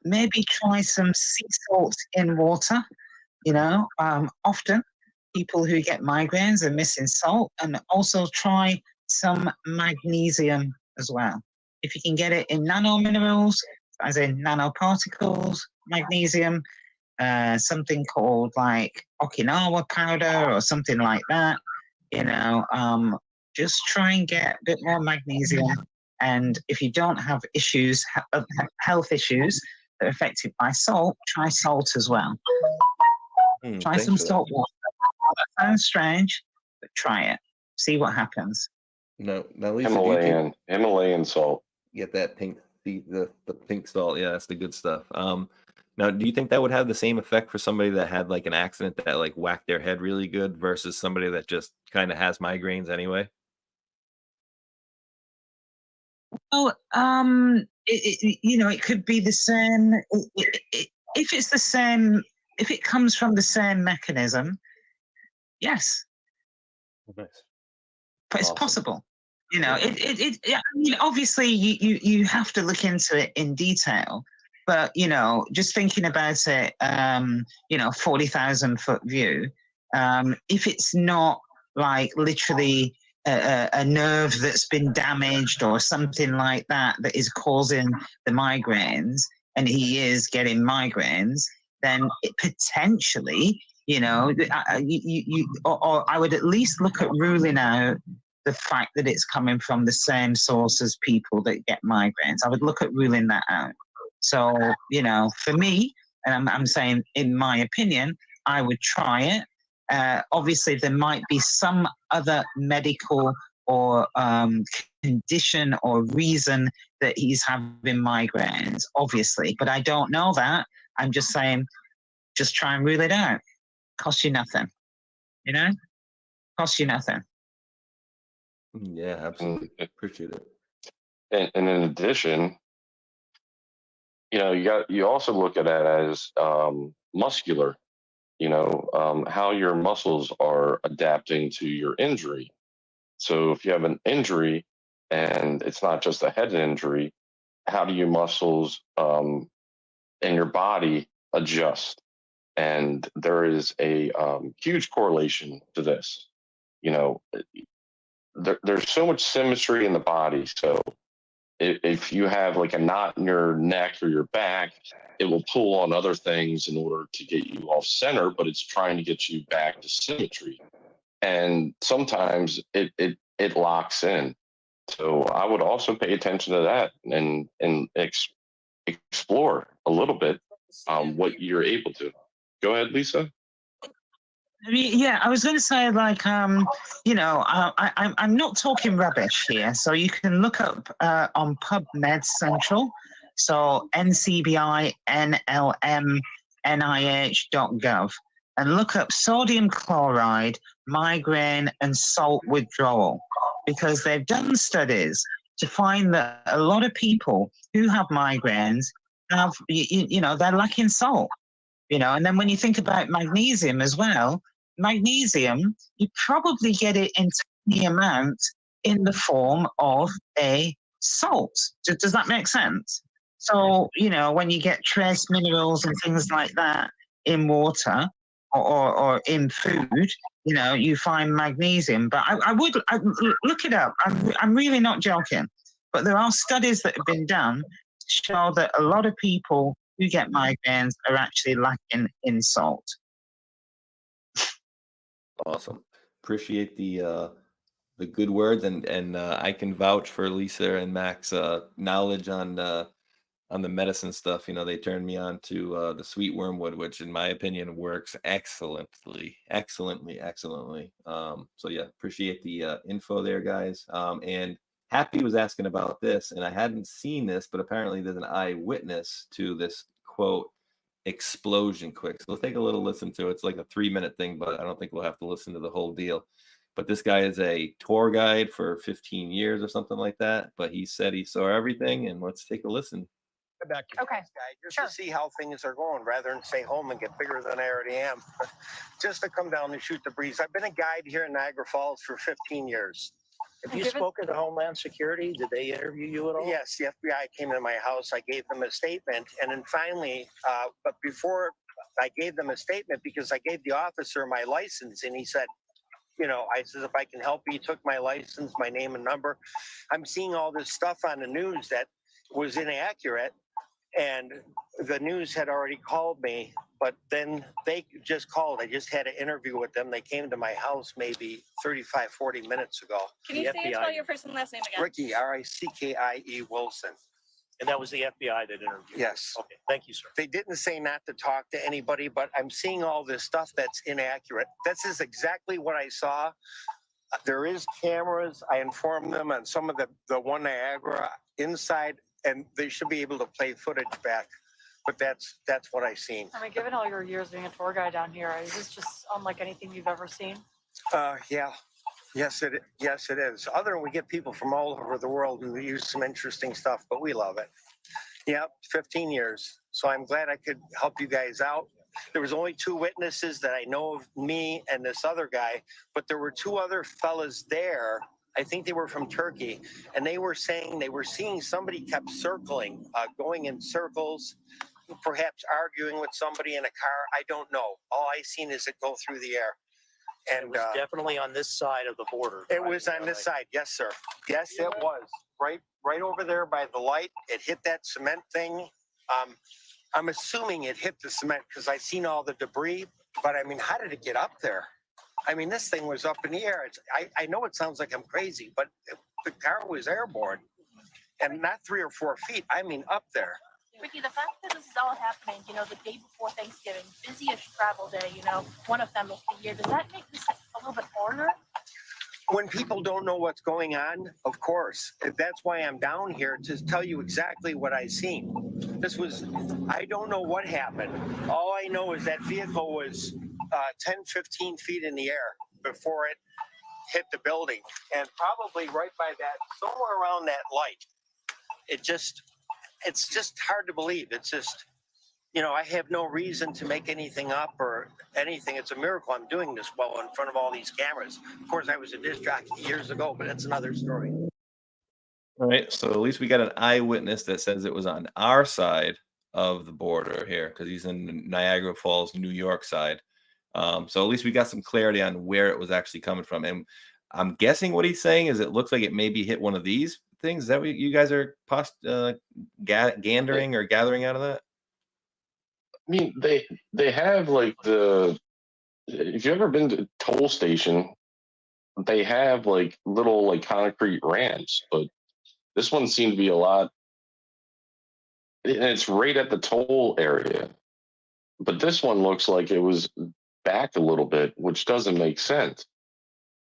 maybe try some sea salt in water. Often people who get migraines are missing salt, and also try some magnesium as well. If you can get it in nanominerals, as in nanoparticles, magnesium, something called like Okinawa powder or something like that, just try and get a bit more magnesium. And if you don't have issues, health issues that are affected by salt, try salt as well. Try some salt water. That sounds strange, but try it. See what happens. No, Lisa, Himalayan salt. Get that pink, the pink salt. Yeah, that's the good stuff. Now, do you think that would have the same effect for somebody that had like an accident that like whacked their head really good versus somebody that just kind of has migraines anyway? Oh, it could be the same. If it's the same, if it comes from the same mechanism, yes. Nice. But it's possible. Obviously you have to look into it in detail, but just thinking about it, 40,000 foot view, if it's not like literally a nerve that's been damaged or something like that is causing the migraines, and he is getting migraines, then it potentially, or I would at least look at ruling out the fact that it's coming from the same source as people that get migraines. I would look at ruling that out. So, for me, and I'm saying in my opinion, I would try it. Obviously, there might be some other medical or condition or reason that he's having migraines, obviously, but I don't know that. I'm just saying, just try and rule it out. Costs you nothing, costs you nothing. Yeah, absolutely. Appreciate it. And in addition, you also look at that as muscular, how your muscles are adapting to your injury. So if you have an injury and it's not just a head injury, how do your muscles in your body adjust? And there is a huge correlation to this. There's so much symmetry in the body. So if you have like a knot in your neck or your back, it will pull on other things in order to get you off center, but it's trying to get you back to symmetry. And sometimes it locks in. So I would also pay attention to that and explore a little bit what you're able to. Go ahead, Lisa. Yeah, I was going to say, like, I'm not talking rubbish here. So you can look up on PubMed Central, so NCBI, NLM, NIH.gov, and look up sodium chloride, migraine, and salt withdrawal, because they've done studies to find that a lot of people who have migraines have, they're lacking salt. And then when you think about magnesium as well, magnesium, you probably get it in tiny amount in the form of a salt. Does that make sense? So, when you get trace minerals and things like that in water or in food, you find magnesium. But I would look it up. I'm really not joking. But there are studies that have been done to show that a lot of people who get migraines are actually lacking in salt. Awesome. Appreciate the good words, and I can vouch for Lisa and Mac's knowledge on the medicine stuff. They turned me on to the sweet wormwood, which in my opinion works excellently. So yeah, appreciate the info there, guys. And Happy was asking about this, and I hadn't seen this, but apparently there's an eyewitness to this quote explosion quick. So let's take a little listen to it. It's like a 3-minute thing, but I don't think we'll have to listen to the whole deal. But this guy is a tour guide for 15 years or something like that. But he said he saw everything, and let's take a listen. Back to Okay. this guy, just to see how things are going rather than stay home and get bigger than I already am. Just to come down and shoot the breeze. I've been a guide here in Niagara Falls for 15 years. Have you spoken to Homeland Security? Did they interview you at all? Yes, the FBI came to my house. I gave them a statement. And then finally, but before I gave them a statement, because I gave the officer my license and he said, I said, if I can help you, he took my license, my name and number. I'm seeing all this stuff on the news that was inaccurate. And the news had already called me, but then they just called. I just had an interview with them. They came to my house maybe 35, 40 minutes ago. Can you spell your first and last name again? Ricky, Rickie Wilson. And that was the FBI that interviewed you? Yes. Okay, thank you, sir. They didn't say not to talk to anybody, but I'm seeing all this stuff that's inaccurate. This is exactly what I saw. There is cameras. I informed them on some of the One Niagara inside, and they should be able to play footage back. But that's what I seen. I mean, given all your years being a tour guide down here, is this just unlike anything you've ever seen? Yeah. Yes, it is. Other than we get people from all over the world who use some interesting stuff, but we love it. Yeah, 15 years. So I'm glad I could help you guys out. There was only 2 witnesses that I know of, me and this other guy, but there were 2 other fellas there. I think they were from Turkey, and they were saying they were seeing somebody kept circling, going in circles, perhaps arguing with somebody in a car. I don't know. All I seen is it go through the air. And it was definitely on this side of the border. It was on this side. Yes, sir. Yes, it was. Right over there by the light. It hit that cement thing. I'm assuming it hit the cement because I seen all the debris. But I mean, how did it get up there? I mean, this thing was up in the air. I know it sounds like I'm crazy, but the car was airborne. And not 3 or 4 feet. I mean, up there. Ricky, the fact that this is all happening, the day before Thanksgiving, busiest travel day, one of them of the year, does that make this a little bit harder? When people don't know what's going on, of course. That's why I'm down here to tell you exactly what I seen. I don't know what happened. All I know is that vehicle was 10, 15 feet in the air before it hit the building. And probably right by that, somewhere around that light, it's just hard to believe. It's just, I have no reason to make anything up or anything. It's a miracle I'm doing this well in front of all these cameras. Of course, I was a disc jockey years ago, but that's another story. All right, so at least we got an eyewitness that says it was on our side of the border here, because he's in Niagara Falls, New York side. So at least we got some clarity on where it was actually coming from. And I'm guessing what he's saying is it looks like it maybe hit one of these things. Is that what you guys are gathering out of that? I mean, they have like if you've ever been to a toll station, they have like little like concrete ramps, but this one seemed to be a lot, and it's right at the toll area. But this one looks like it was back a little bit, which doesn't make sense.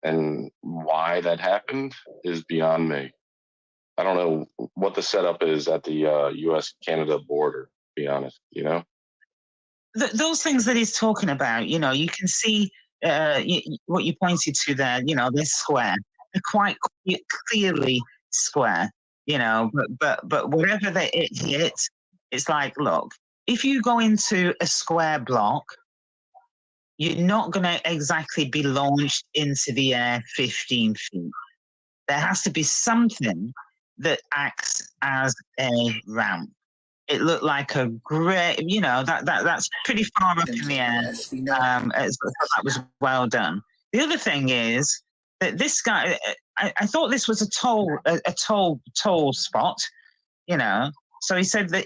And why that happened is beyond me. I don't know what the setup is at the U.S.-Canada border, to be honest, Those things that he's talking about, you can see what you pointed to there, this square. They're quite clearly square, but wherever it hit, it's like, look, if you go into a square block, you're not going to exactly be launched into the air 15 feet. There has to be something that acts as a ramp. It looked like a great, you know, that's pretty far up in the air. So that was well done. The other thing is that this guy, I thought this was a toll spot, you know. So he said that.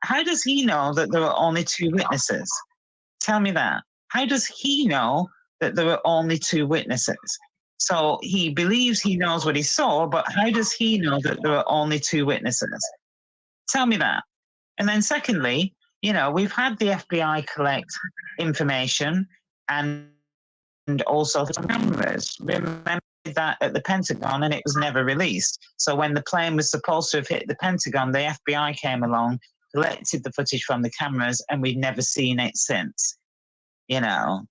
How does he know that there were only 2 witnesses? Tell me that. How does he know that there were only 2 witnesses? So he believes he knows what he saw, but how does he know that there were only 2 witnesses? Tell me that. And then secondly, you know, we've had the FBI collect information and also some cameras. Remember that at the Pentagon, and it was never released. So when the plane was supposed to have hit the Pentagon, the FBI came along, collected the footage from the cameras, and we've never seen it since. You know,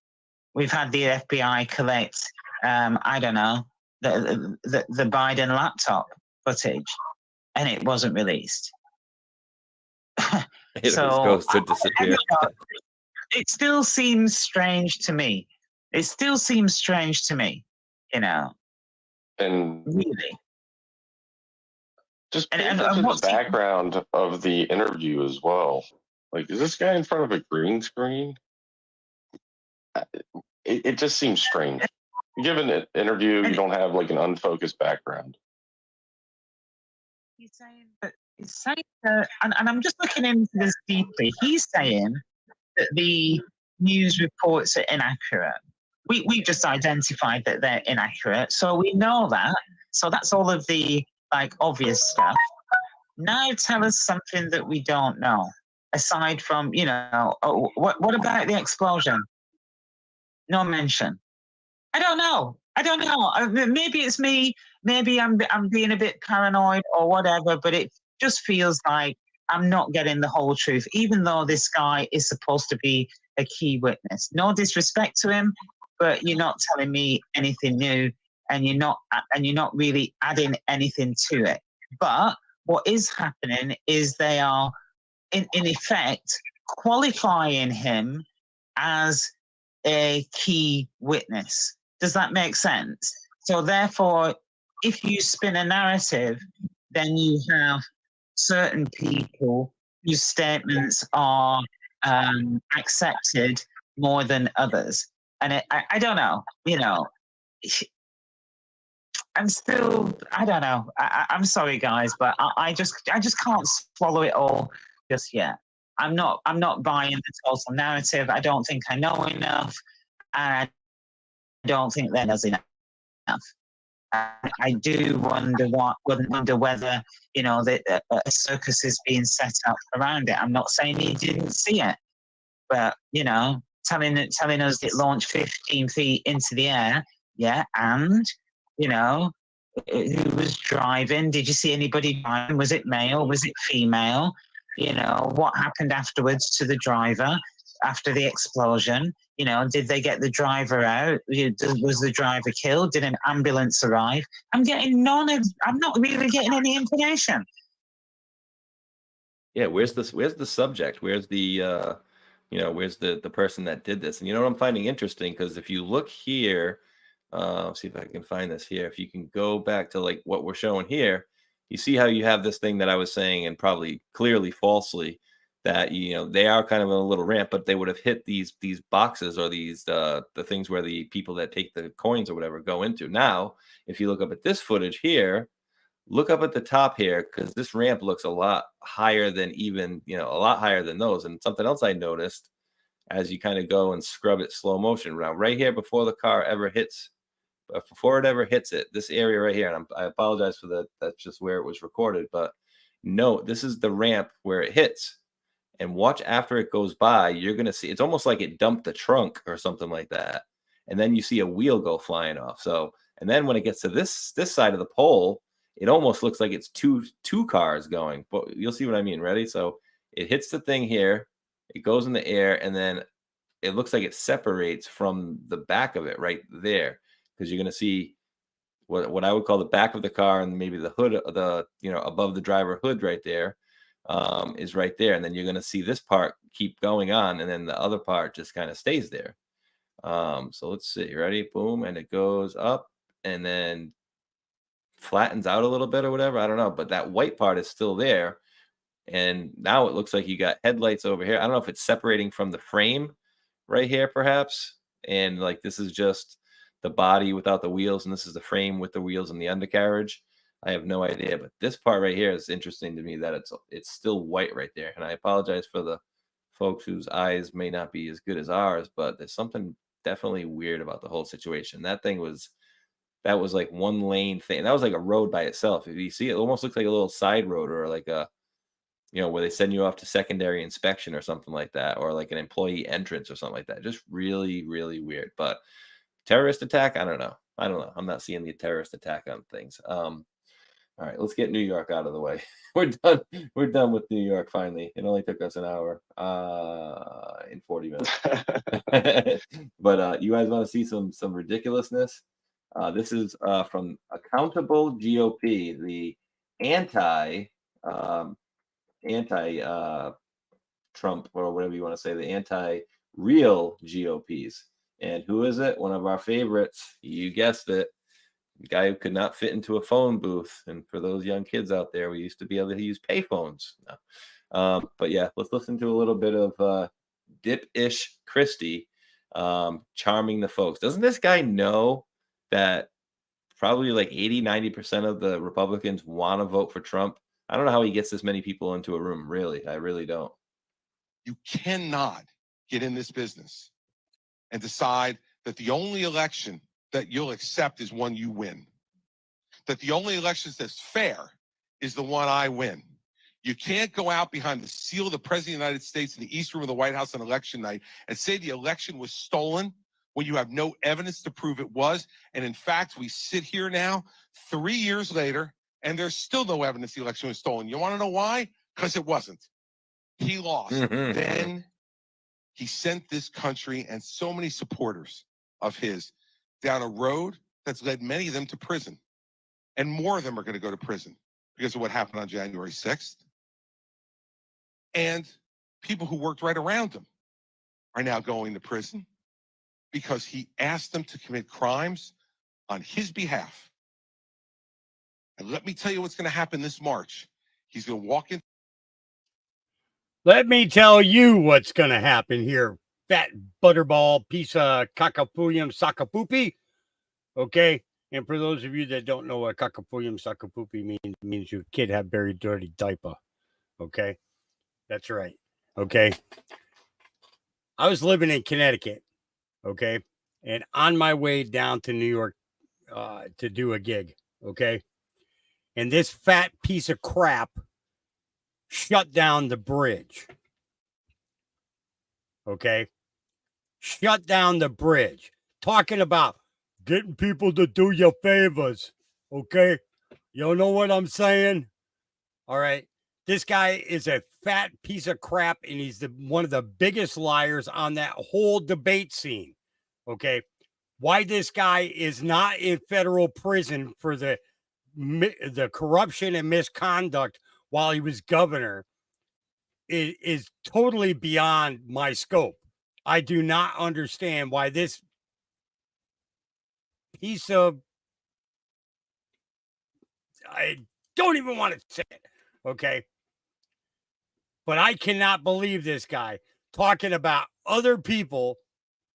we've had the FBI collect, I don't know, the Biden laptop footage, and it wasn't released. It always goes to disappear. It still seems strange to me. It still seems strange to me, you know. And really, just pay attention to the background of the interview as well. Like, is this guy in front of a green screen? It just seems strange. You give an interview, you don't have like an unfocused background. He's saying that, and I'm just looking into this deeply. He's saying that the news reports are inaccurate. We just identified that they're inaccurate, so we know that. So that's all of the like obvious stuff. Now tell us something that we don't know, aside from, you know, what about the explosion? No mention. I don't know. Maybe it's me. Maybe I'm being a bit paranoid or whatever, but it just feels like I'm not getting the whole truth, even though this guy is supposed to be a key witness. No disrespect to him, but you're not telling me anything new, and you're not really adding anything to it. But what is happening is they are, in effect, qualifying him as a key witness. Does that make sense? So therefore, if you spin a narrative, then you have certain people whose statements are accepted more than others. And I don't know, you know, I'm still, I don't know. I'm sorry, guys, but I just can't swallow it all just yet. I'm not buying the total narrative. I don't think I know enough, and I don't think that does enough. I do wonder whether, you know, that a circus is being set up around it. I'm not saying he didn't see it, but, you know, telling us it launched 15 feet into the air, yeah, and, you know, who was driving? Did you see anybody driving? Was it male? Was it female? You know, what happened afterwards to the driver after the explosion? You know, did they get the driver out? Was the driver killed? Did an ambulance arrive? I'm not really getting any information. Yeah, where's the subject? Where's the you know, where's the person that did this? And you know what I'm finding interesting, because if you look here, see if I can find this here. If you can go back to like what we're showing here, you see how you have this thing that I was saying, and probably clearly falsely, that, you know, they are kind of a little ramp, but they would have hit these boxes, or these the things where the people that take the coins or whatever go into. Now, if you look up at this footage here, look up at the top here, because this ramp looks a lot higher than even, you know, a lot higher than those. And something else I noticed as you kind of go and scrub it slow motion, now right here before the car ever hits, before it ever hits it, this area right here, and I apologize for that, that's just where it was recorded, but no, this is the ramp where it hits. And watch after it goes by, you're going to see, it's almost like it dumped the trunk or something like that. And then you see a wheel go flying off. So, and then when it gets to this side of the pole, it almost looks like it's two cars going, but you'll see what I mean. Ready? So it hits the thing here, it goes in the air, and then it looks like it separates from the back of it right there, because you're going to see what I would call the back of the car, and maybe the hood, the, you know, above the driver hood right there, is right there. And then you're going to see this part keep going on, and then the other part just kind of stays there. So let's see. Ready? Boom, and it goes up and then flattens out a little bit or whatever. I don't know, but that white part is still there. And now it looks like you got headlights over here. I don't know if it's separating from the frame right here, perhaps. And like this is just the body without the wheels, and this is the frame with the wheels and the undercarriage. I have no idea, but this part right here is interesting to me that it's still white right there. And I apologize for the folks whose eyes may not be as good as ours, but there's something definitely weird about the whole situation. That was like one lane thing. That was like a road by itself. If you see it almost looks like a little side road or like a, where they send you off to secondary inspection or something like that, or like an employee entrance or something like that. Just really, really weird. But terrorist attack, I don't know. I'm not seeing the terrorist attack on things. All right, let's get New York out of the way. We're done. We're done with New York finally. It only took us an hour in 40 minutes. But you guys want to see some ridiculousness? This is from Accountable GOP, the anti Trump, or whatever you want to say, the anti-real GOPs. And who is it? One of our favorites. You guessed it. The guy who could not fit into a phone booth. And for those young kids out there, we used to be able to use payphones. No. But yeah, let's listen to a little bit of Dip-ish Christie charming the folks. Doesn't this guy know that probably like 80-90% of the Republicans want to vote for Trump? I don't know how he gets this many people into a room. Really, I really don't. You cannot get in this business and decide that the only election that you'll accept is one you win. That the only elections that's fair is the one I win. You can't go out behind the seal of the President of the United States in the East Room of the White House on election night and say the election was stolen when you have no evidence to prove it was. And in fact, we sit here now 3 years later and there's still no evidence the election was stolen. You want to know why? Because it wasn't. He lost. Then he sent this country and so many supporters of his down a road that's led many of them to prison. And more of them are going to go to prison because of what happened on January 6th. And people who worked right around him are now going to prison because he asked them to commit crimes on his behalf. And let me tell you what's going to happen this March. He's going to walk in. Let me tell you what's going to happen here, fat butterball piece of Kakapuyum Sakapupi. Okay. And for those of you that don't know what Kakapuyum Sakapupi means, it means your kid had very dirty diaper. Okay. That's right. Okay. I was living in Connecticut. Okay. And on my way down to New York to do a gig. Okay. And this fat piece of crap shut down the bridge. Okay. Shut down the bridge. Talking about getting people to do you favors. Okay. You know what I'm saying? All right. This guy is a fat piece of crap, and he's one of the biggest liars on that whole debate scene. Okay. Why this guy is not in federal prison for the corruption and misconduct while he was governor is totally beyond my scope. I do not understand why this piece of, I don't even want to say it, okay? But I cannot believe this guy talking about other people,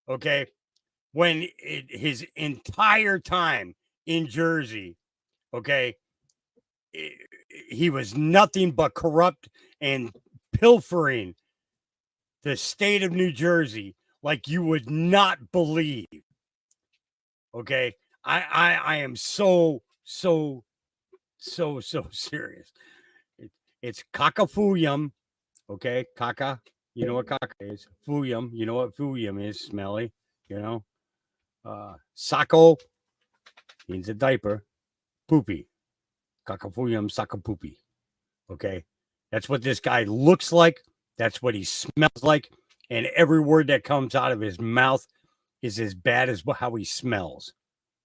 okay, when his entire time in Jersey, okay, he was nothing but corrupt and pilfering the state of New Jersey like you would not believe. Okay, I am so serious. It's Kakafuyum, okay, Kaka. You know what Kaka is. Fuyum, you know what Fuyum is. Smelly, you know. Sako means a diaper. Poopy. Kakafuyum Sakapoopy. Okay. That's what this guy looks like. That's what he smells like. And every word that comes out of his mouth is as bad as how he smells.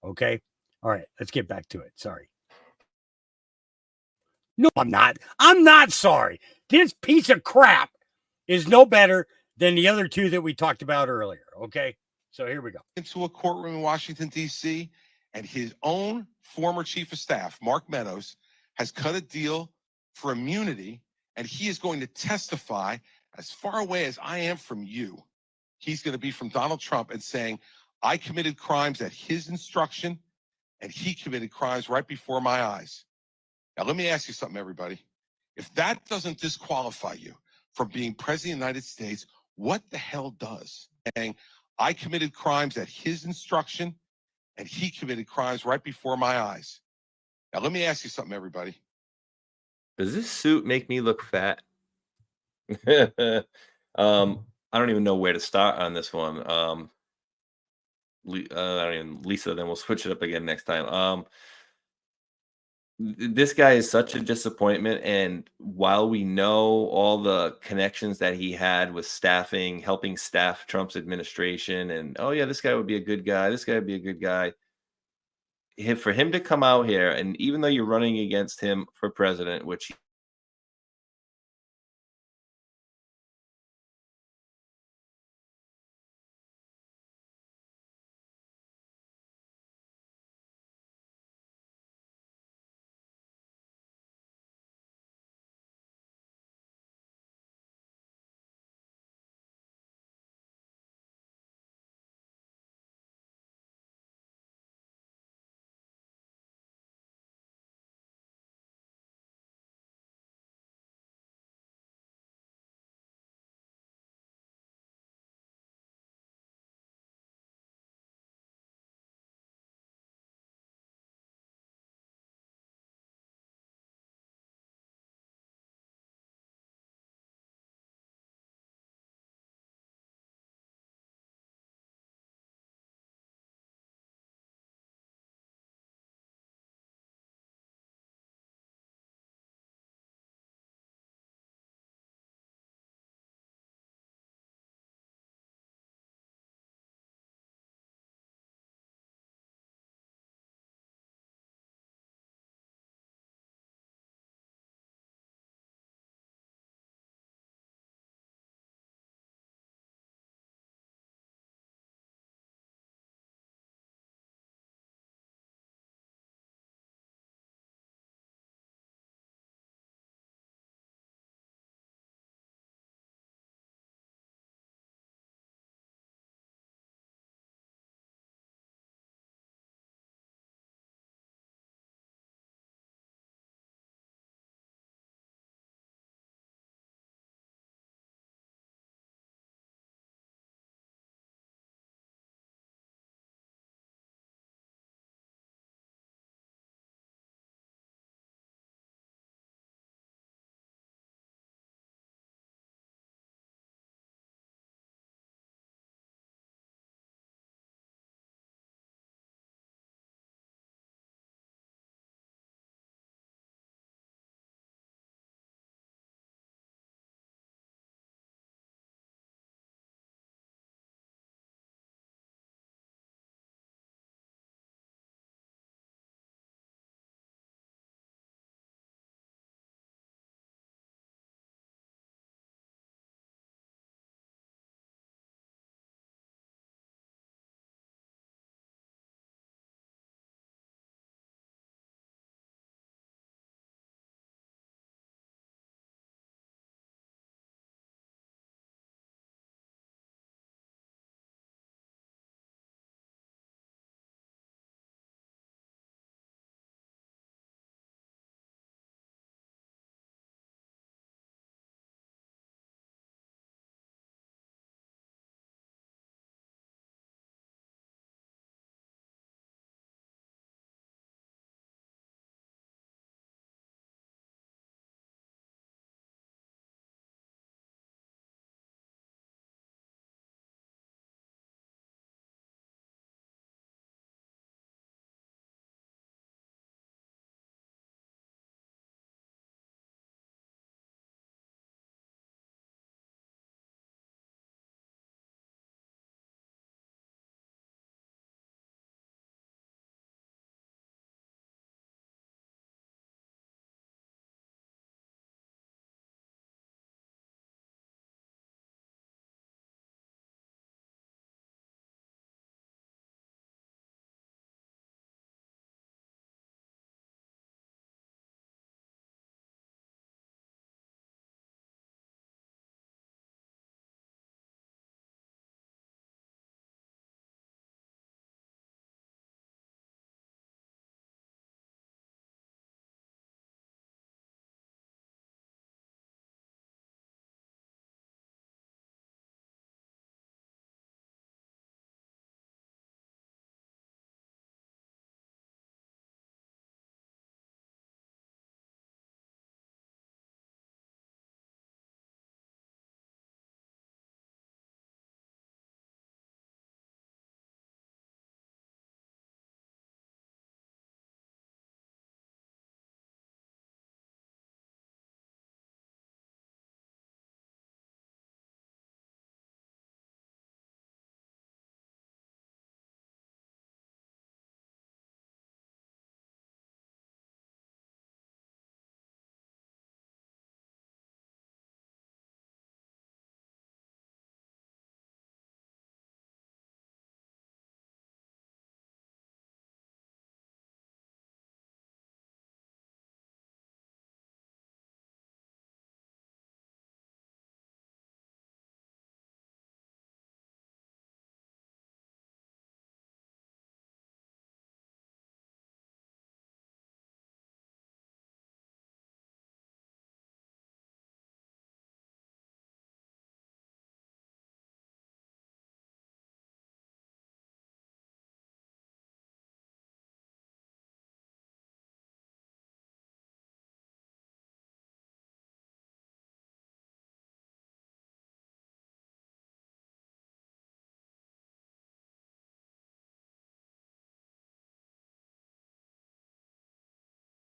Okay. All right. Let's get back to it. Sorry. No, I'm not. I'm not sorry. This piece of crap is no better than the other two that we talked about earlier. Okay. So here we go. Into a courtroom in Washington, D.C., and his own former chief of staff, Mark Meadows, has cut a deal for immunity, and he is going to testify as far away as I am from you. He's going to be from Donald Trump and saying, I committed crimes at his instruction, and he committed crimes right before my eyes. Now, let me ask you something, everybody. If that doesn't disqualify you from being president of the United States, what the hell does? Saying, I committed crimes at his instruction, and he committed crimes right before my eyes. Now, let me ask you something, everybody. Does this suit make me look fat? I don't even know where to start on this one. I don't even, Lisa, then we'll switch it up again next time. This guy is such a disappointment. And while we know all the connections that he had with staffing, helping staff Trump's administration, and oh yeah, this guy would be a good guy. This guy would be a good guy. For him to come out here, and even though you're running against him for president, which